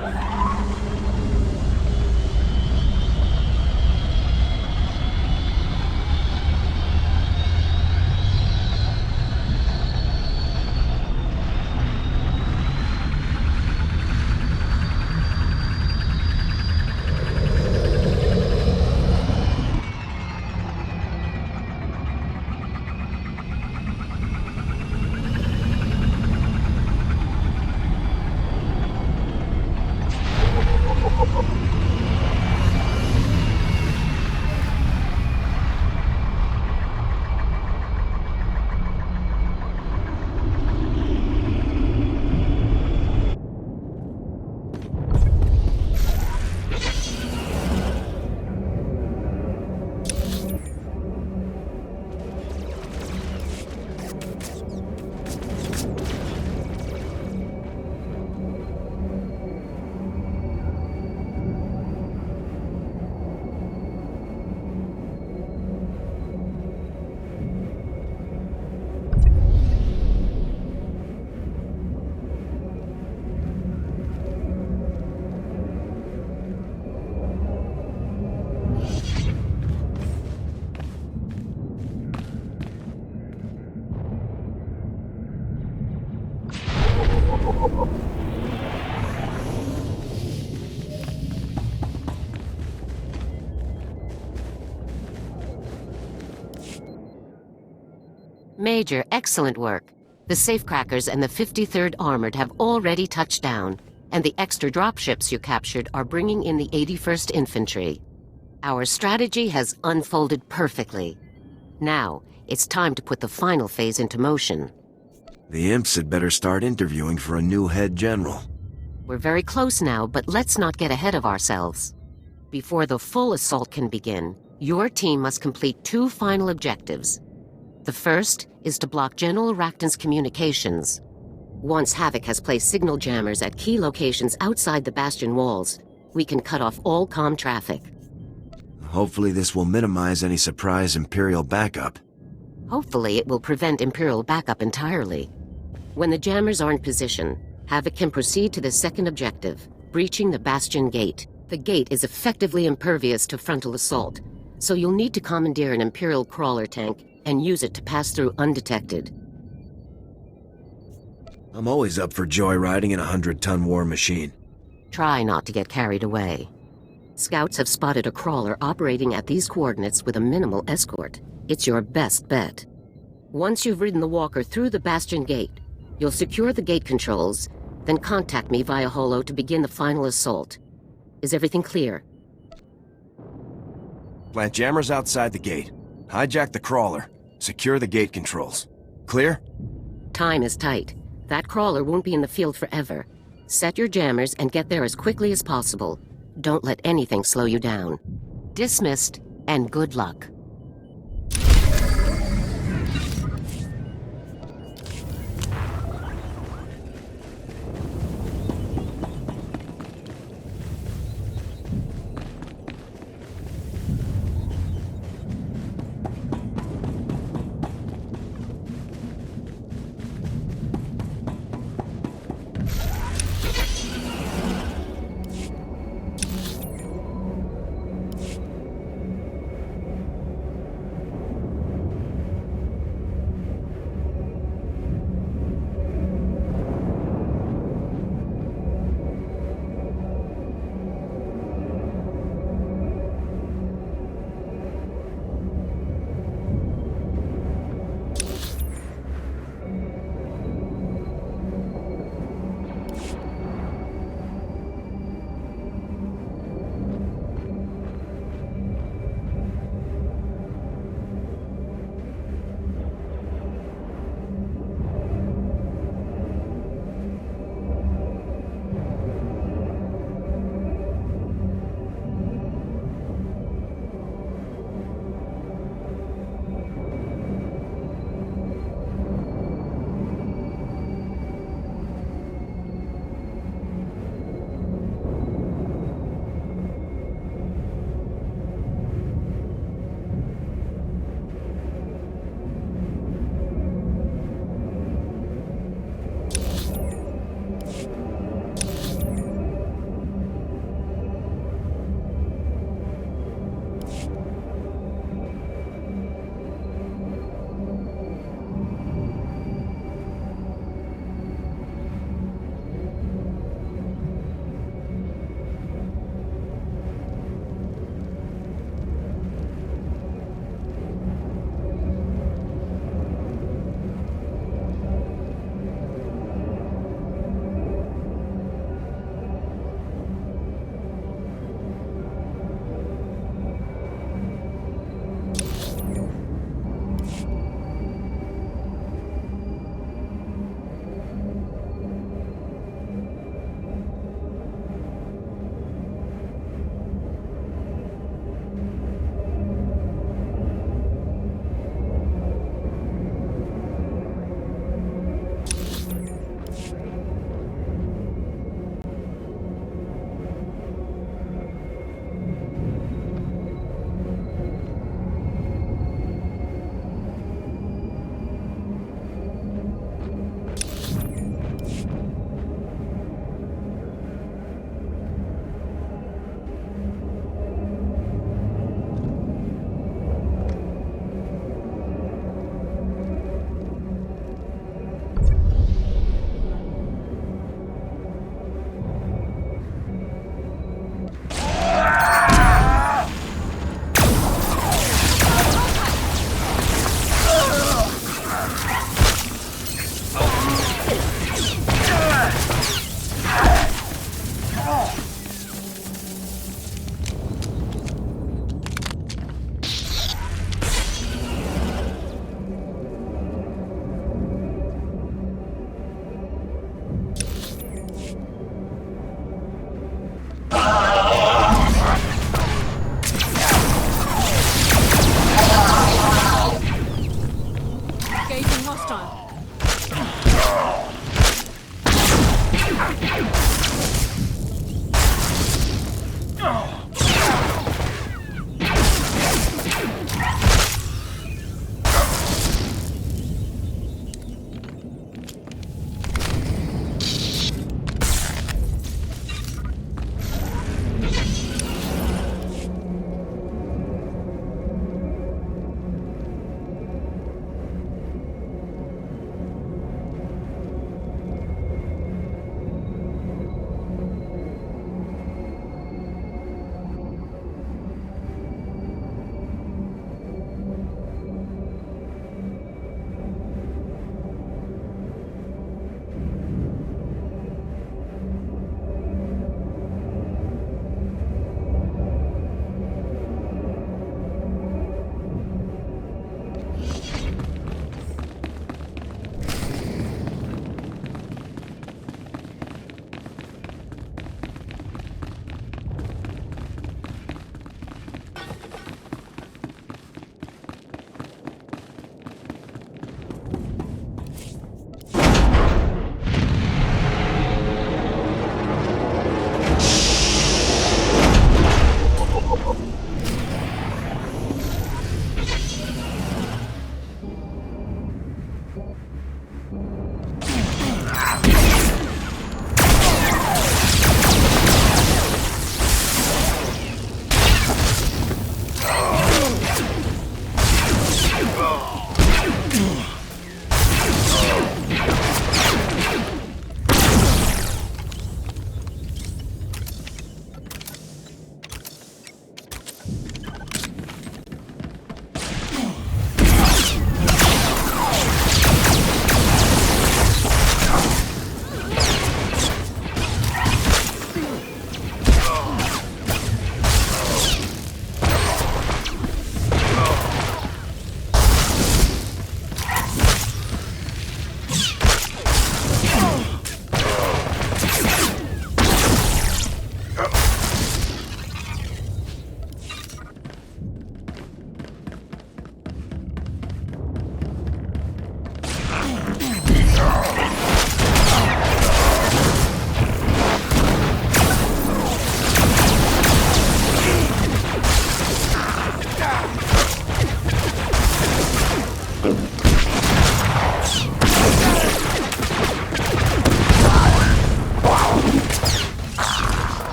Major, excellent work. The safecrackers and the 53rd Armored have already touched down, and the extra dropships you captured are bringing in the 81st Infantry. Our strategy has unfolded perfectly. Now, it's time to put the final phase into motion. The imps had better start interviewing for a new head general. We're very close now, but let's not get ahead of ourselves. Before the full assault can begin, your team must complete 2 final objectives. The first is to block General Racton's communications. Once Havoc has placed signal jammers at key locations outside the Bastion walls, we can cut off all comm traffic. Hopefully this will minimize any surprise Imperial backup. Hopefully it will prevent Imperial backup entirely. When the jammers are in position, Havoc can proceed to the second objective, breaching the Bastion Gate. The gate is effectively impervious to frontal assault, so you'll need to commandeer an Imperial crawler tank and use it to pass through undetected. I'm always up for joyriding in a 100-ton war machine. Try not to get carried away. Scouts have spotted a crawler operating at these coordinates with a minimal escort. It's your best bet. Once you've ridden the walker through the Bastion Gate, you'll secure the gate controls, then contact me via holo to begin the final assault. Is everything clear? Plant jammers outside the gate. Hijack the crawler. Secure the gate controls. Clear? Time is tight. That crawler won't be in the field forever. Set your jammers and get there as quickly as possible. Don't let anything slow you down. Dismissed, and good luck.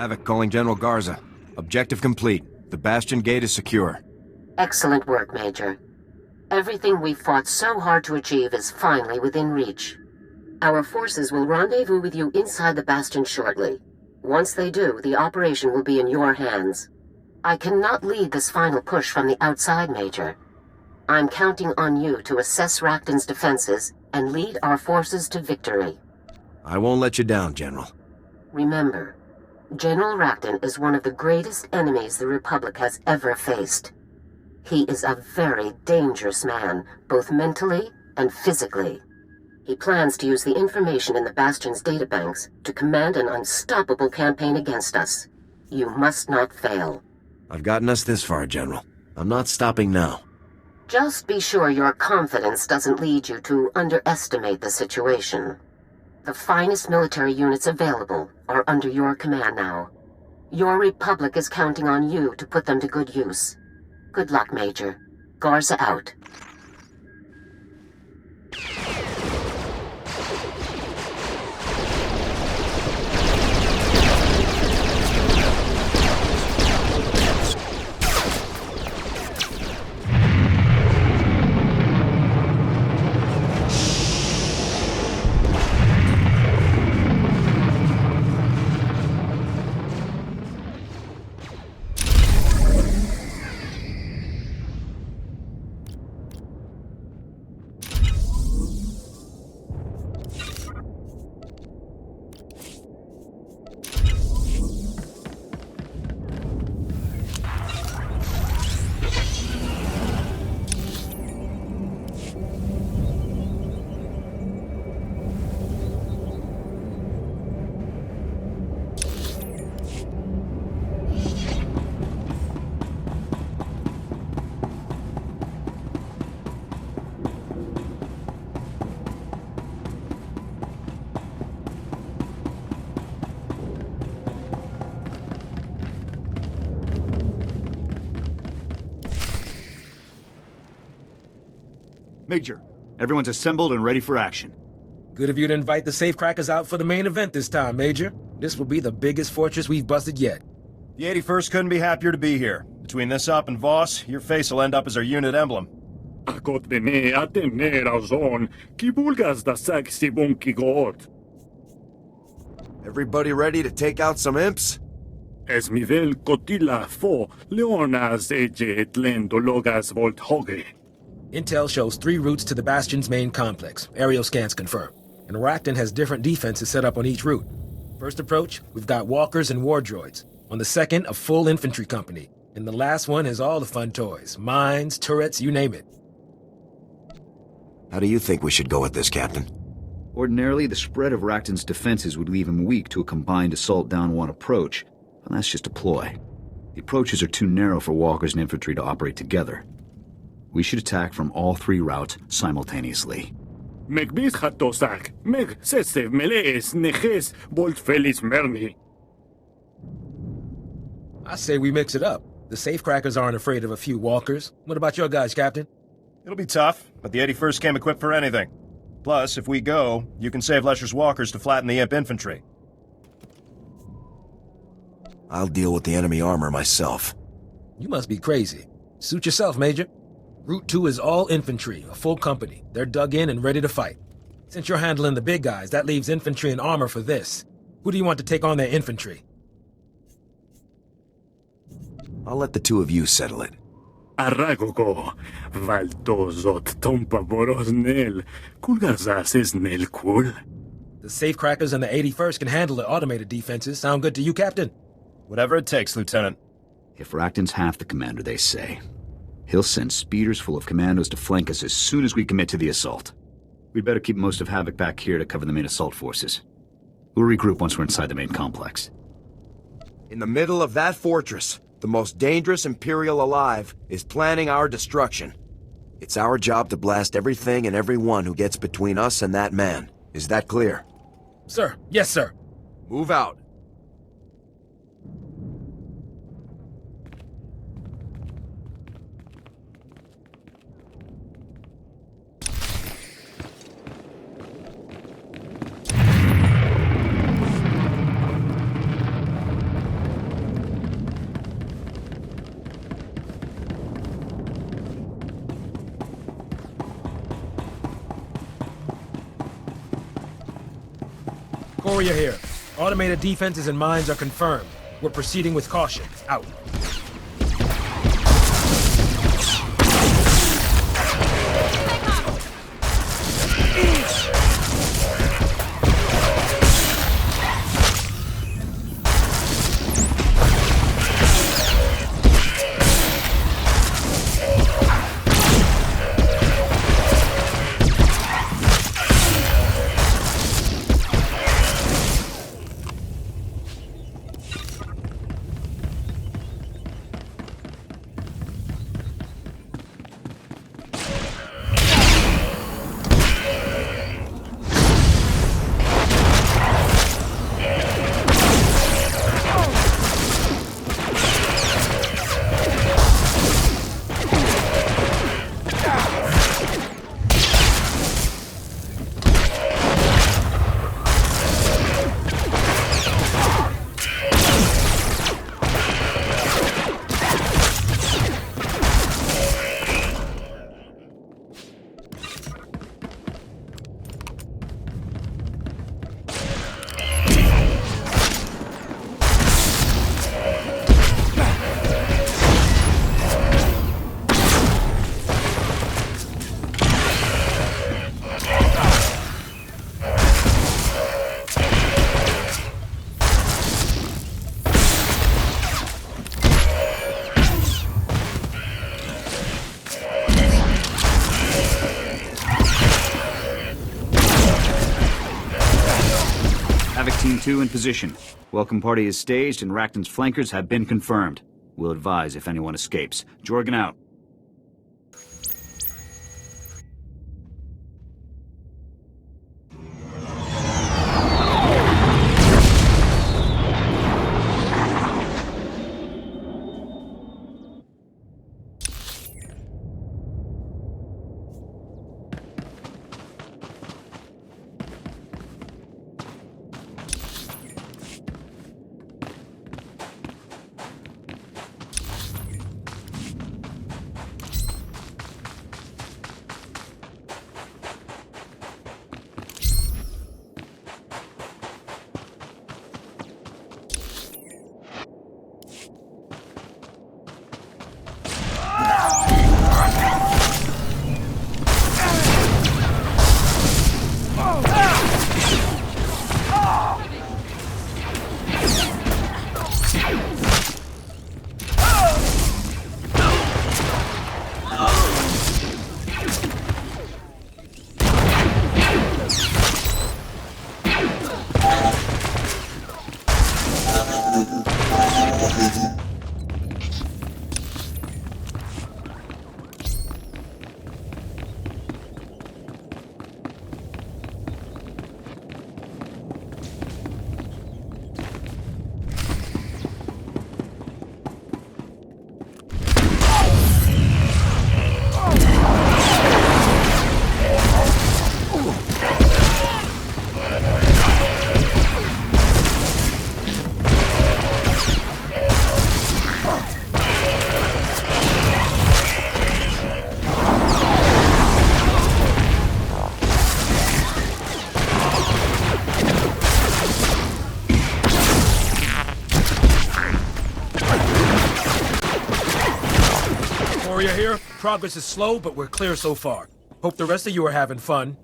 Havoc calling General Garza. Objective complete. The Bastion Gate is secure. Excellent work, Major. Everything we fought so hard to achieve is finally within reach. Our forces will rendezvous with you inside the Bastion shortly. Once they do, the operation will be in your hands. I cannot lead this final push from the outside, Major. I'm counting on you to assess Racton's defenses and lead our forces to victory. I won't let you down, General. Remember, General Racton is one of the greatest enemies the Republic has ever faced. He is a very dangerous man, both mentally and physically. He plans to use the information in the Bastion's databanks to command an unstoppable campaign against us. You must not fail. I've gotten us this far, General. I'm not stopping now. Just be sure your confidence doesn't lead you to underestimate the situation. The finest military units available are under your command now. Your Republic is counting on you to put them to good use. Good luck, Major. Garza out. Major, everyone's assembled and ready for action. Good of you to invite the safecrackers out for the main event this time, Major. This will be the biggest fortress we've busted yet. The 81st couldn't be happier to be here. Between this op and Voss, your face will end up as our unit emblem. Everybody ready to take out some imps? Intel shows 3 routes to the Bastion's main complex. Aerial scans confirm. And Racton has different defenses set up on each route. First approach, we've got walkers and war droids. On the second, a full infantry company. And the last one has all the fun toys. Mines, turrets, you name it. How do you think we should go with this, Captain? Ordinarily, the spread of Racton's defenses would leave him weak to a combined assault down one approach, but that's just a ploy. The approaches are too narrow for walkers and infantry to operate together. We should attack from all 3 routes simultaneously. I say we mix it up. The safecrackers aren't afraid of a few walkers. What about your guys, Captain? It'll be tough, but the 81st came equipped for anything. Plus, if we go, you can save Lesher's walkers to flatten the Imp infantry. I'll deal with the enemy armor myself. You must be crazy. Suit yourself, Major. Route 2 is all infantry, a full company. They're dug in and ready to fight. Since you're handling the big guys, that leaves infantry and armor for this. Who do you want to take on their infantry? I'll let the two of you settle it. Aragoko, Valtozot Tompa Borosnel, Kulgazas Kul. The safecrackers and the 81st can handle the automated defenses. Sound good to you, Captain? Whatever it takes, Lieutenant. If Racton's half the commander they say, he'll send speeders full of commandos to flank us as soon as we commit to the assault. We'd better keep most of Havoc back here to cover the main assault forces. We'll regroup once we're inside the main complex. In the middle of that fortress, the most dangerous Imperial alive is planning our destruction. It's our job to blast everything and everyone who gets between us and that man. Is that clear? Sir, yes, sir. Move out. Courier here. Automated defenses and mines are confirmed. We're proceeding with caution. Out. Team 2 in position. Welcome party is staged and Racton's flankers have been confirmed. We'll advise if anyone escapes. Jorgan out. Progress is slow, but we're clear so far. Hope the rest of you are having fun.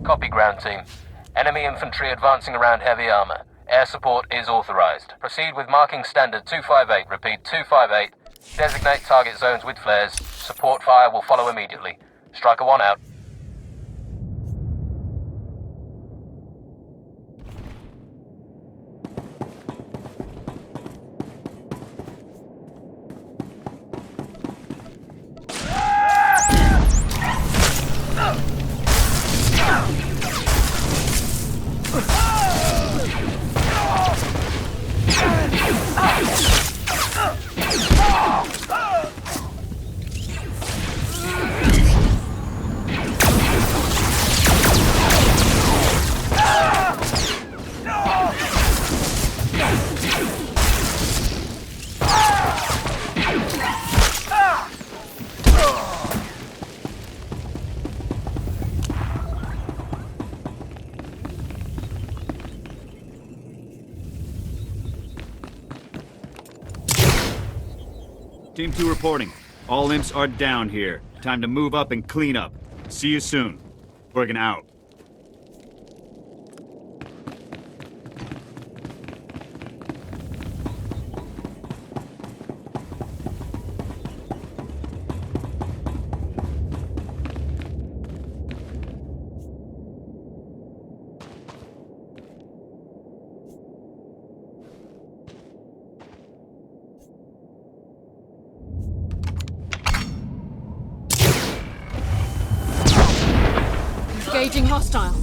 Copy, ground team. Enemy infantry advancing around heavy armor. Air support is authorized. Proceed with marking standard 258. Repeat, 258. Designate target zones with flares. Support fire will follow immediately. Striker 1 out. Team 2 reporting. All imps are down here. Time to move up and clean up. See you soon. Jorgan out. Engaging hostile.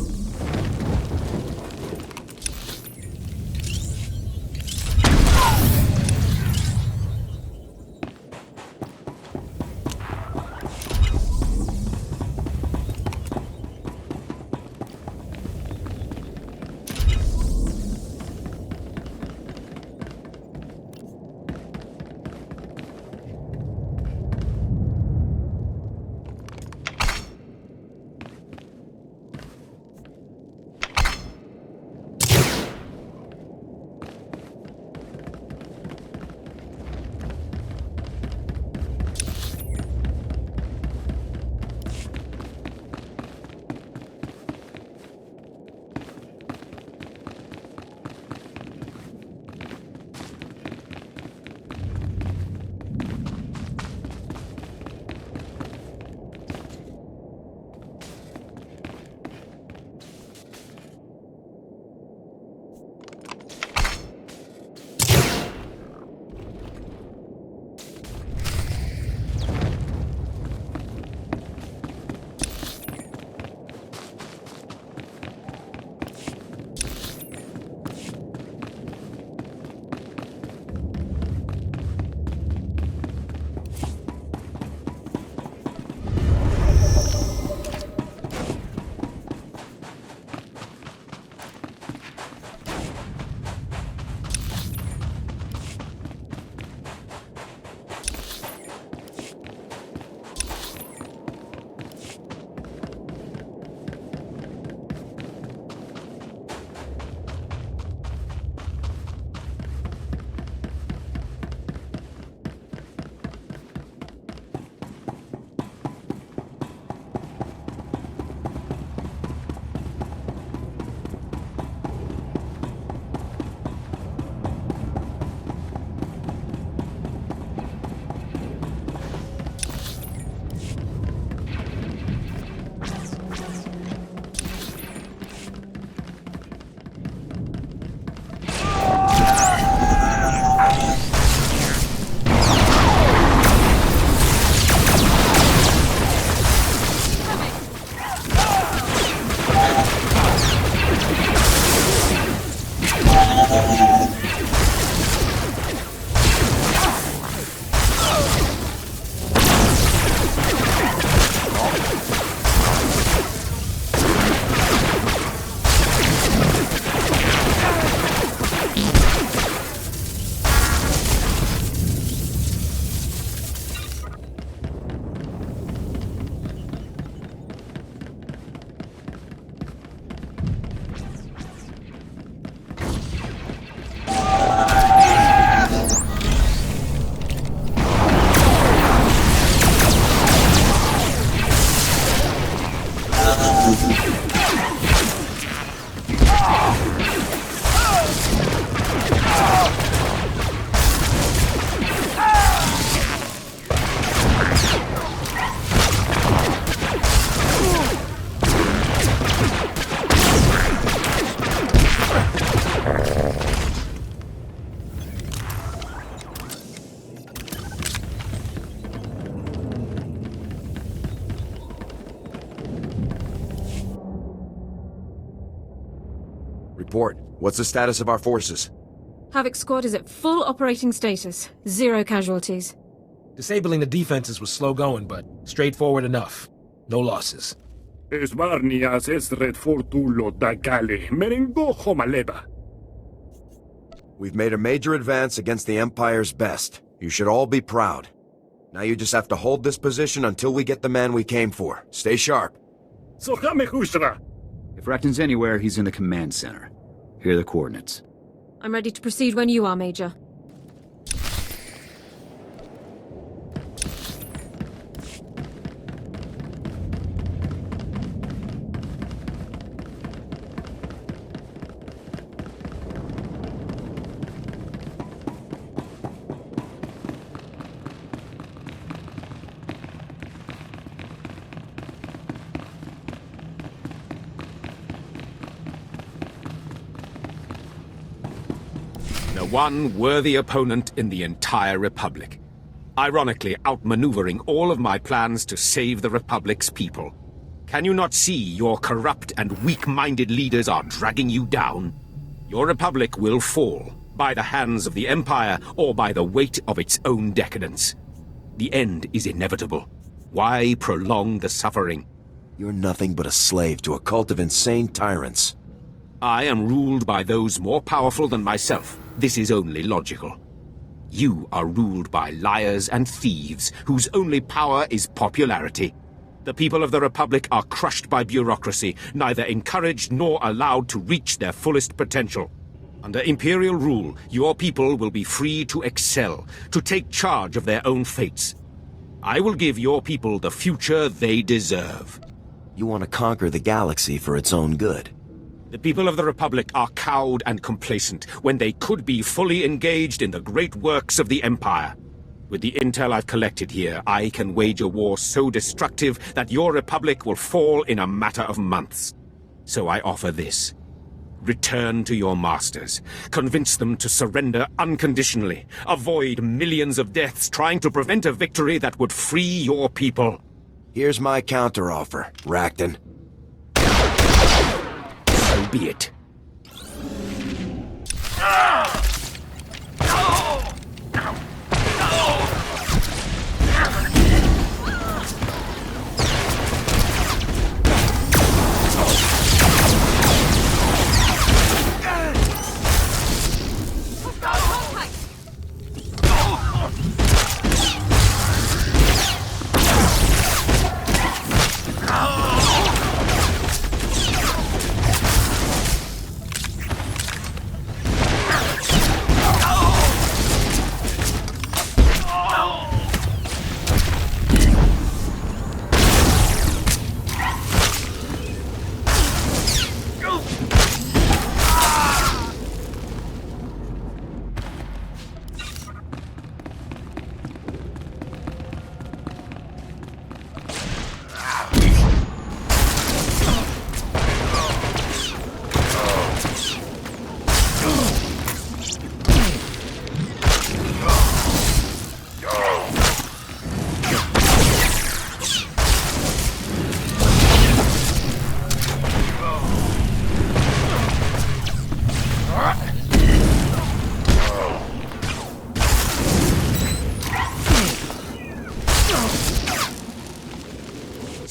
Report. What's the status of our forces? Havoc Squad is at full operating status. 0 casualties. Disabling the defenses was slow going, but straightforward enough. No losses. Esbarnias esret fortulo dagale, merengo homaleba. We've made a major advance against the Empire's best. You should all be proud. Now you just have to hold this position until we get the man we came for. Stay sharp. If Racton's anywhere, he's in the command center. Here are the coordinates. I'm ready to proceed when you are, Major. One worthy opponent in the entire Republic. Ironically, outmaneuvering all of my plans to save the Republic's people. Can you not see your corrupt and weak-minded leaders are dragging you down? Your Republic will fall, by the hands of the Empire or by the weight of its own decadence. The end is inevitable. Why prolong the suffering? You're nothing but a slave to a cult of insane tyrants. I am ruled by those more powerful than myself. This is only logical. You are ruled by liars and thieves, whose only power is popularity. The people of the Republic are crushed by bureaucracy, neither encouraged nor allowed to reach their fullest potential. Under Imperial rule, your people will be free to excel, to take charge of their own fates. I will give your people the future they deserve. You want to conquer the galaxy for its own good. The people of the Republic are cowed and complacent when they could be fully engaged in the great works of the Empire. With the intel I've collected here, I can wage a war so destructive that your Republic will fall in a matter of months. So I offer this. Return to your masters. Convince them to surrender unconditionally. Avoid millions of deaths trying to prevent a victory that would free your people. Here's my counteroffer, Racton. So be it.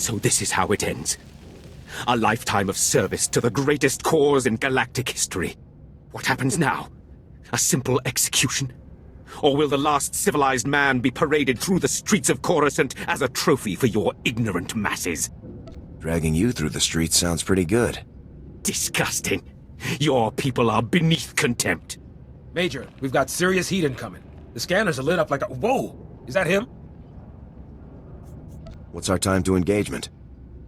So this is how it ends. A lifetime of service to the greatest cause in galactic history. What happens now? A simple execution? Or will the last civilized man be paraded through the streets of Coruscant as a trophy for your ignorant masses? Dragging you through the streets sounds pretty good. Disgusting. Your people are beneath contempt. Major, we've got serious heat incoming. The scanners are lit up like a... Whoa! Is that him? What's our time to engagement?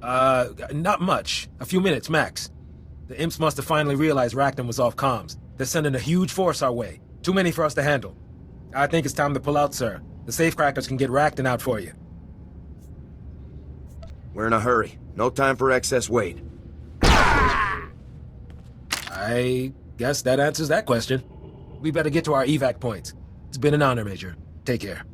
Not much. A few minutes, max. The imps must have finally realized Rackham was off comms. They're sending a huge force our way. Too many for us to handle. I think it's time to pull out, sir. The safecrackers can get Rackham out for you. We're in a hurry. No time for excess weight. I guess that answers that question. We better get to our evac points. It's been an honor, Major. Take care.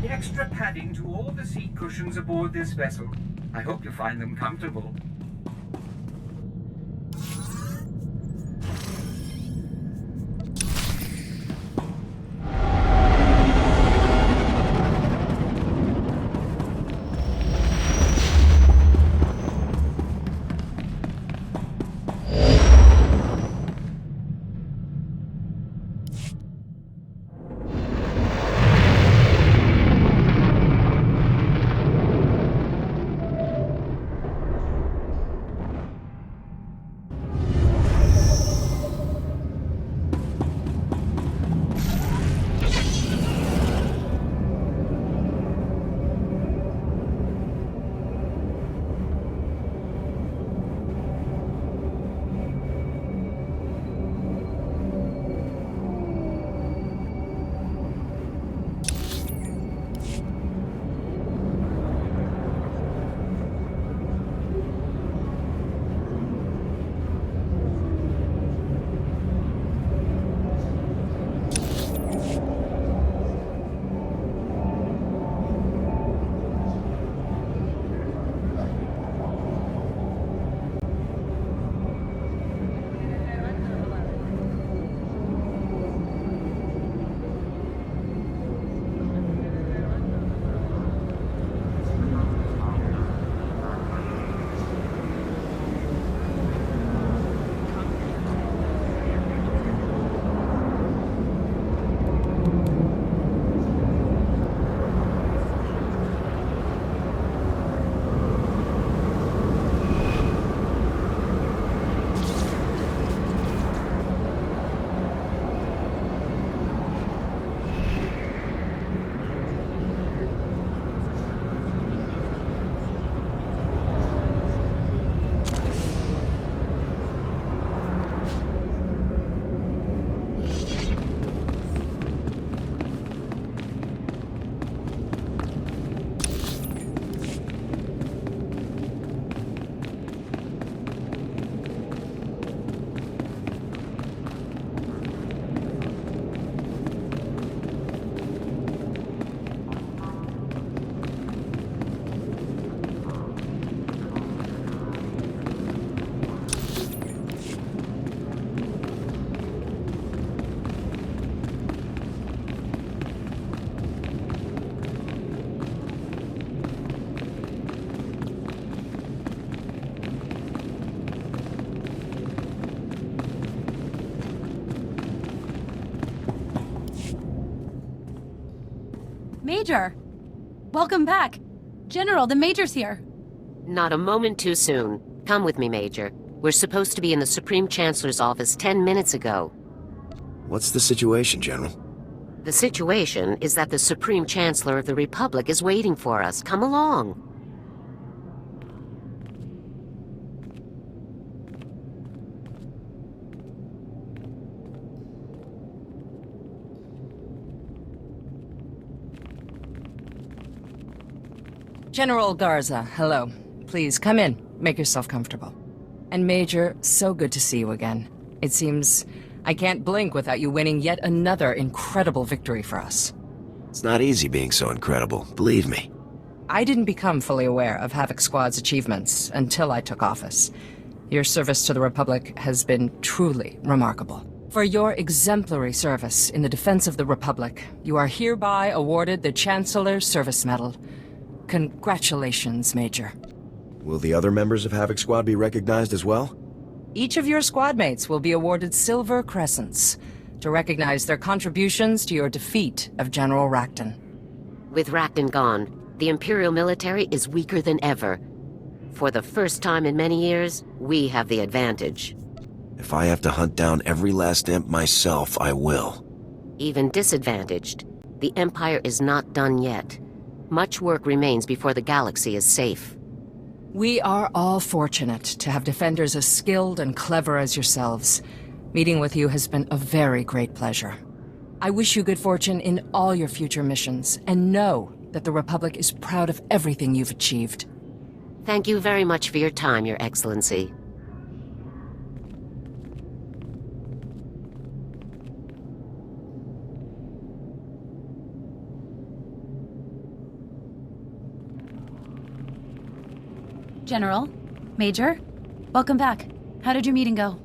Extra padding to all the seat cushions aboard this vessel. I hope you find them comfortable. Major! Welcome back. General, the Major's here. Not a moment too soon. Come with me, Major. We're supposed to be in the Supreme Chancellor's office 10 minutes ago. What's the situation, General? The situation is that the Supreme Chancellor of the Republic is waiting for us. Come along. General Garza, hello. Please, come in. Make yourself comfortable. And Major, so good to see you again. It seems I can't blink without you winning yet another incredible victory for us. It's not easy being so incredible, believe me. I didn't become fully aware of Havoc Squad's achievements until I took office. Your service to the Republic has been truly remarkable. For your exemplary service in the defense of the Republic, you are hereby awarded the Chancellor's Service Medal. Congratulations, Major. Will the other members of Havoc Squad be recognized as well? Each of your squad mates will be awarded Silver Crescents to recognize their contributions to your defeat of General Rakton. With Rakton gone, the Imperial military is weaker than ever. For the first time in many years, we have the advantage. If I have to hunt down every last imp myself, I will. Even disadvantaged, the Empire is not done yet. Much work remains before the galaxy is safe. We are all fortunate to have defenders as skilled and clever as yourselves. Meeting with you has been a very great pleasure. I wish you good fortune in all your future missions, and know that the Republic is proud of everything you've achieved. Thank you very much for your time, Your Excellency. General, Major, welcome back. How did your meeting go?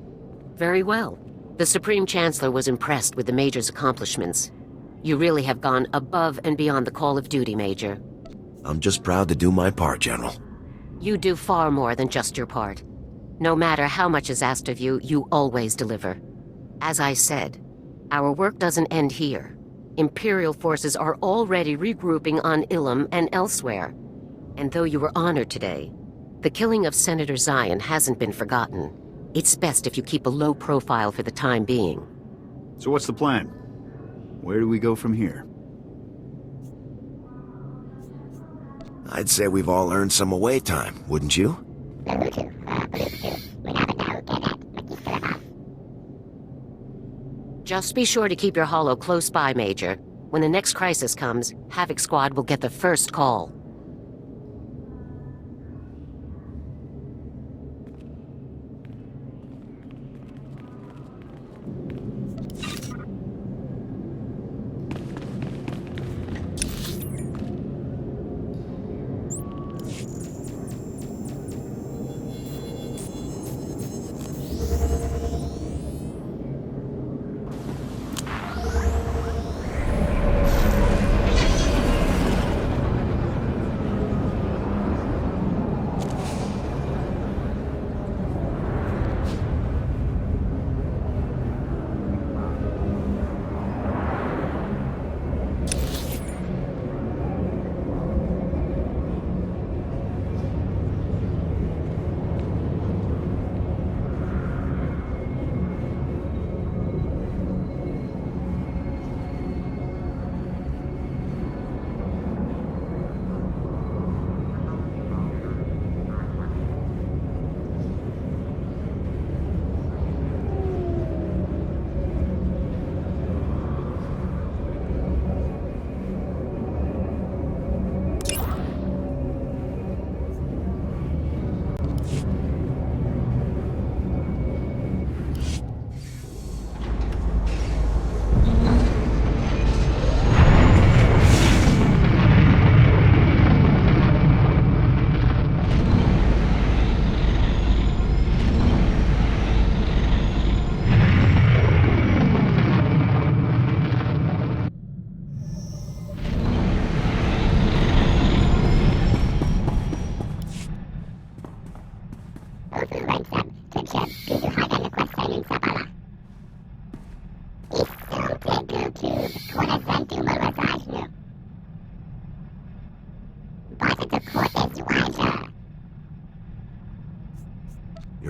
Very well. The Supreme Chancellor was impressed with the Major's accomplishments. You really have gone above and beyond the call of duty, Major. I'm just proud to do my part, General. You do far more than just your part. No matter how much is asked of you, you always deliver. As I said, our work doesn't end here. Imperial forces are already regrouping on Ilum and elsewhere. And though you were honored today, the killing of Senator Zion hasn't been forgotten. It's best if you keep a low profile for the time being. So what's the plan? Where do we go from here? I'd say we've all earned some away time, wouldn't you? Just be sure to keep your holo close by, Major. When the next crisis comes, Havoc Squad will get the first call.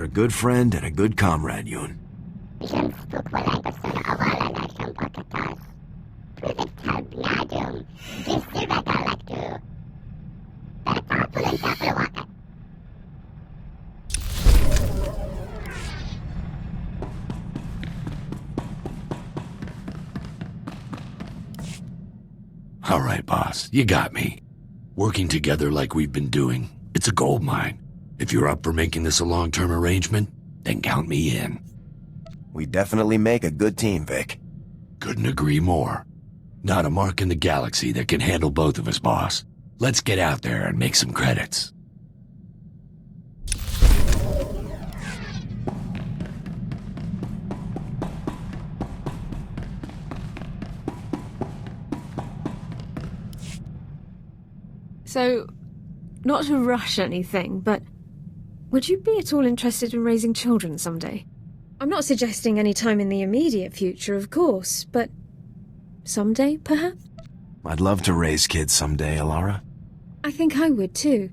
You're a good friend and a good comrade, Yun. All right, boss, you got me. Working together like we've been doing, it's a gold mine. If you're up for making this a long-term arrangement, then count me in. We definitely make a good team, Vic. Couldn't agree more. Not a mark in the galaxy that can handle both of us, boss. Let's get out there and make some credits. So, not to rush anything, but would you be at all interested in raising children someday? I'm not suggesting any time in the immediate future, of course, but someday, perhaps? I'd love to raise kids someday, Alara. I think I would too.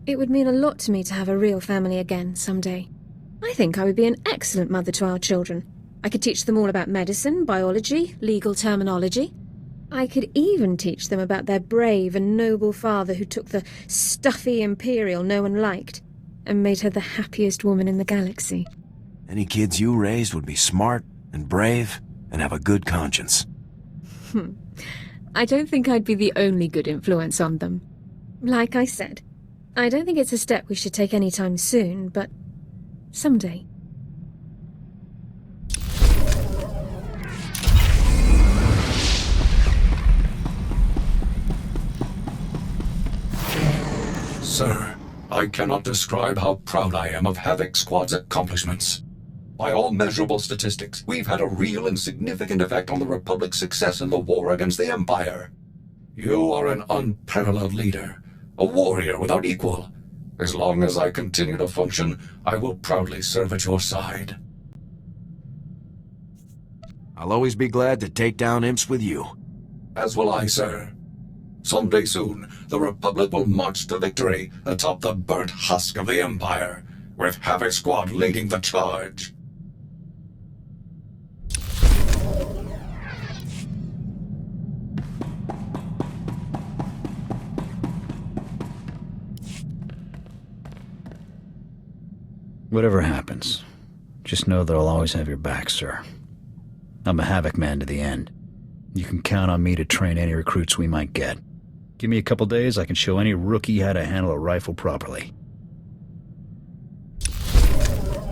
It would mean a lot to me to have a real family again someday. I think I would be an excellent mother to our children. I could teach them all about medicine, biology, legal terminology. I could even teach them about their brave and noble father who took the stuffy Imperial no one liked and made her the happiest woman in the galaxy. Any kids you raised would be smart and brave and have a good conscience. I don't think I'd be the only good influence on them. Like I said, I don't think it's a step we should take anytime soon, but someday. Sir, I cannot describe how proud I am of Havoc Squad's accomplishments. By all measurable statistics, we've had a real and significant effect on the Republic's success in the war against the Empire. You are an unparalleled leader, a warrior without equal. As long as I continue to function, I will proudly serve at your side. I'll always be glad to take down imps with you. As will I, sir. Someday soon, the Republic will march to victory atop the burnt husk of the Empire, with Havoc Squad leading the charge. Whatever happens, just know that I'll always have your back, sir. I'm a Havoc man to the end. You can count on me to train any recruits we might get. Give me a couple days, I can show any rookie how to handle a rifle properly.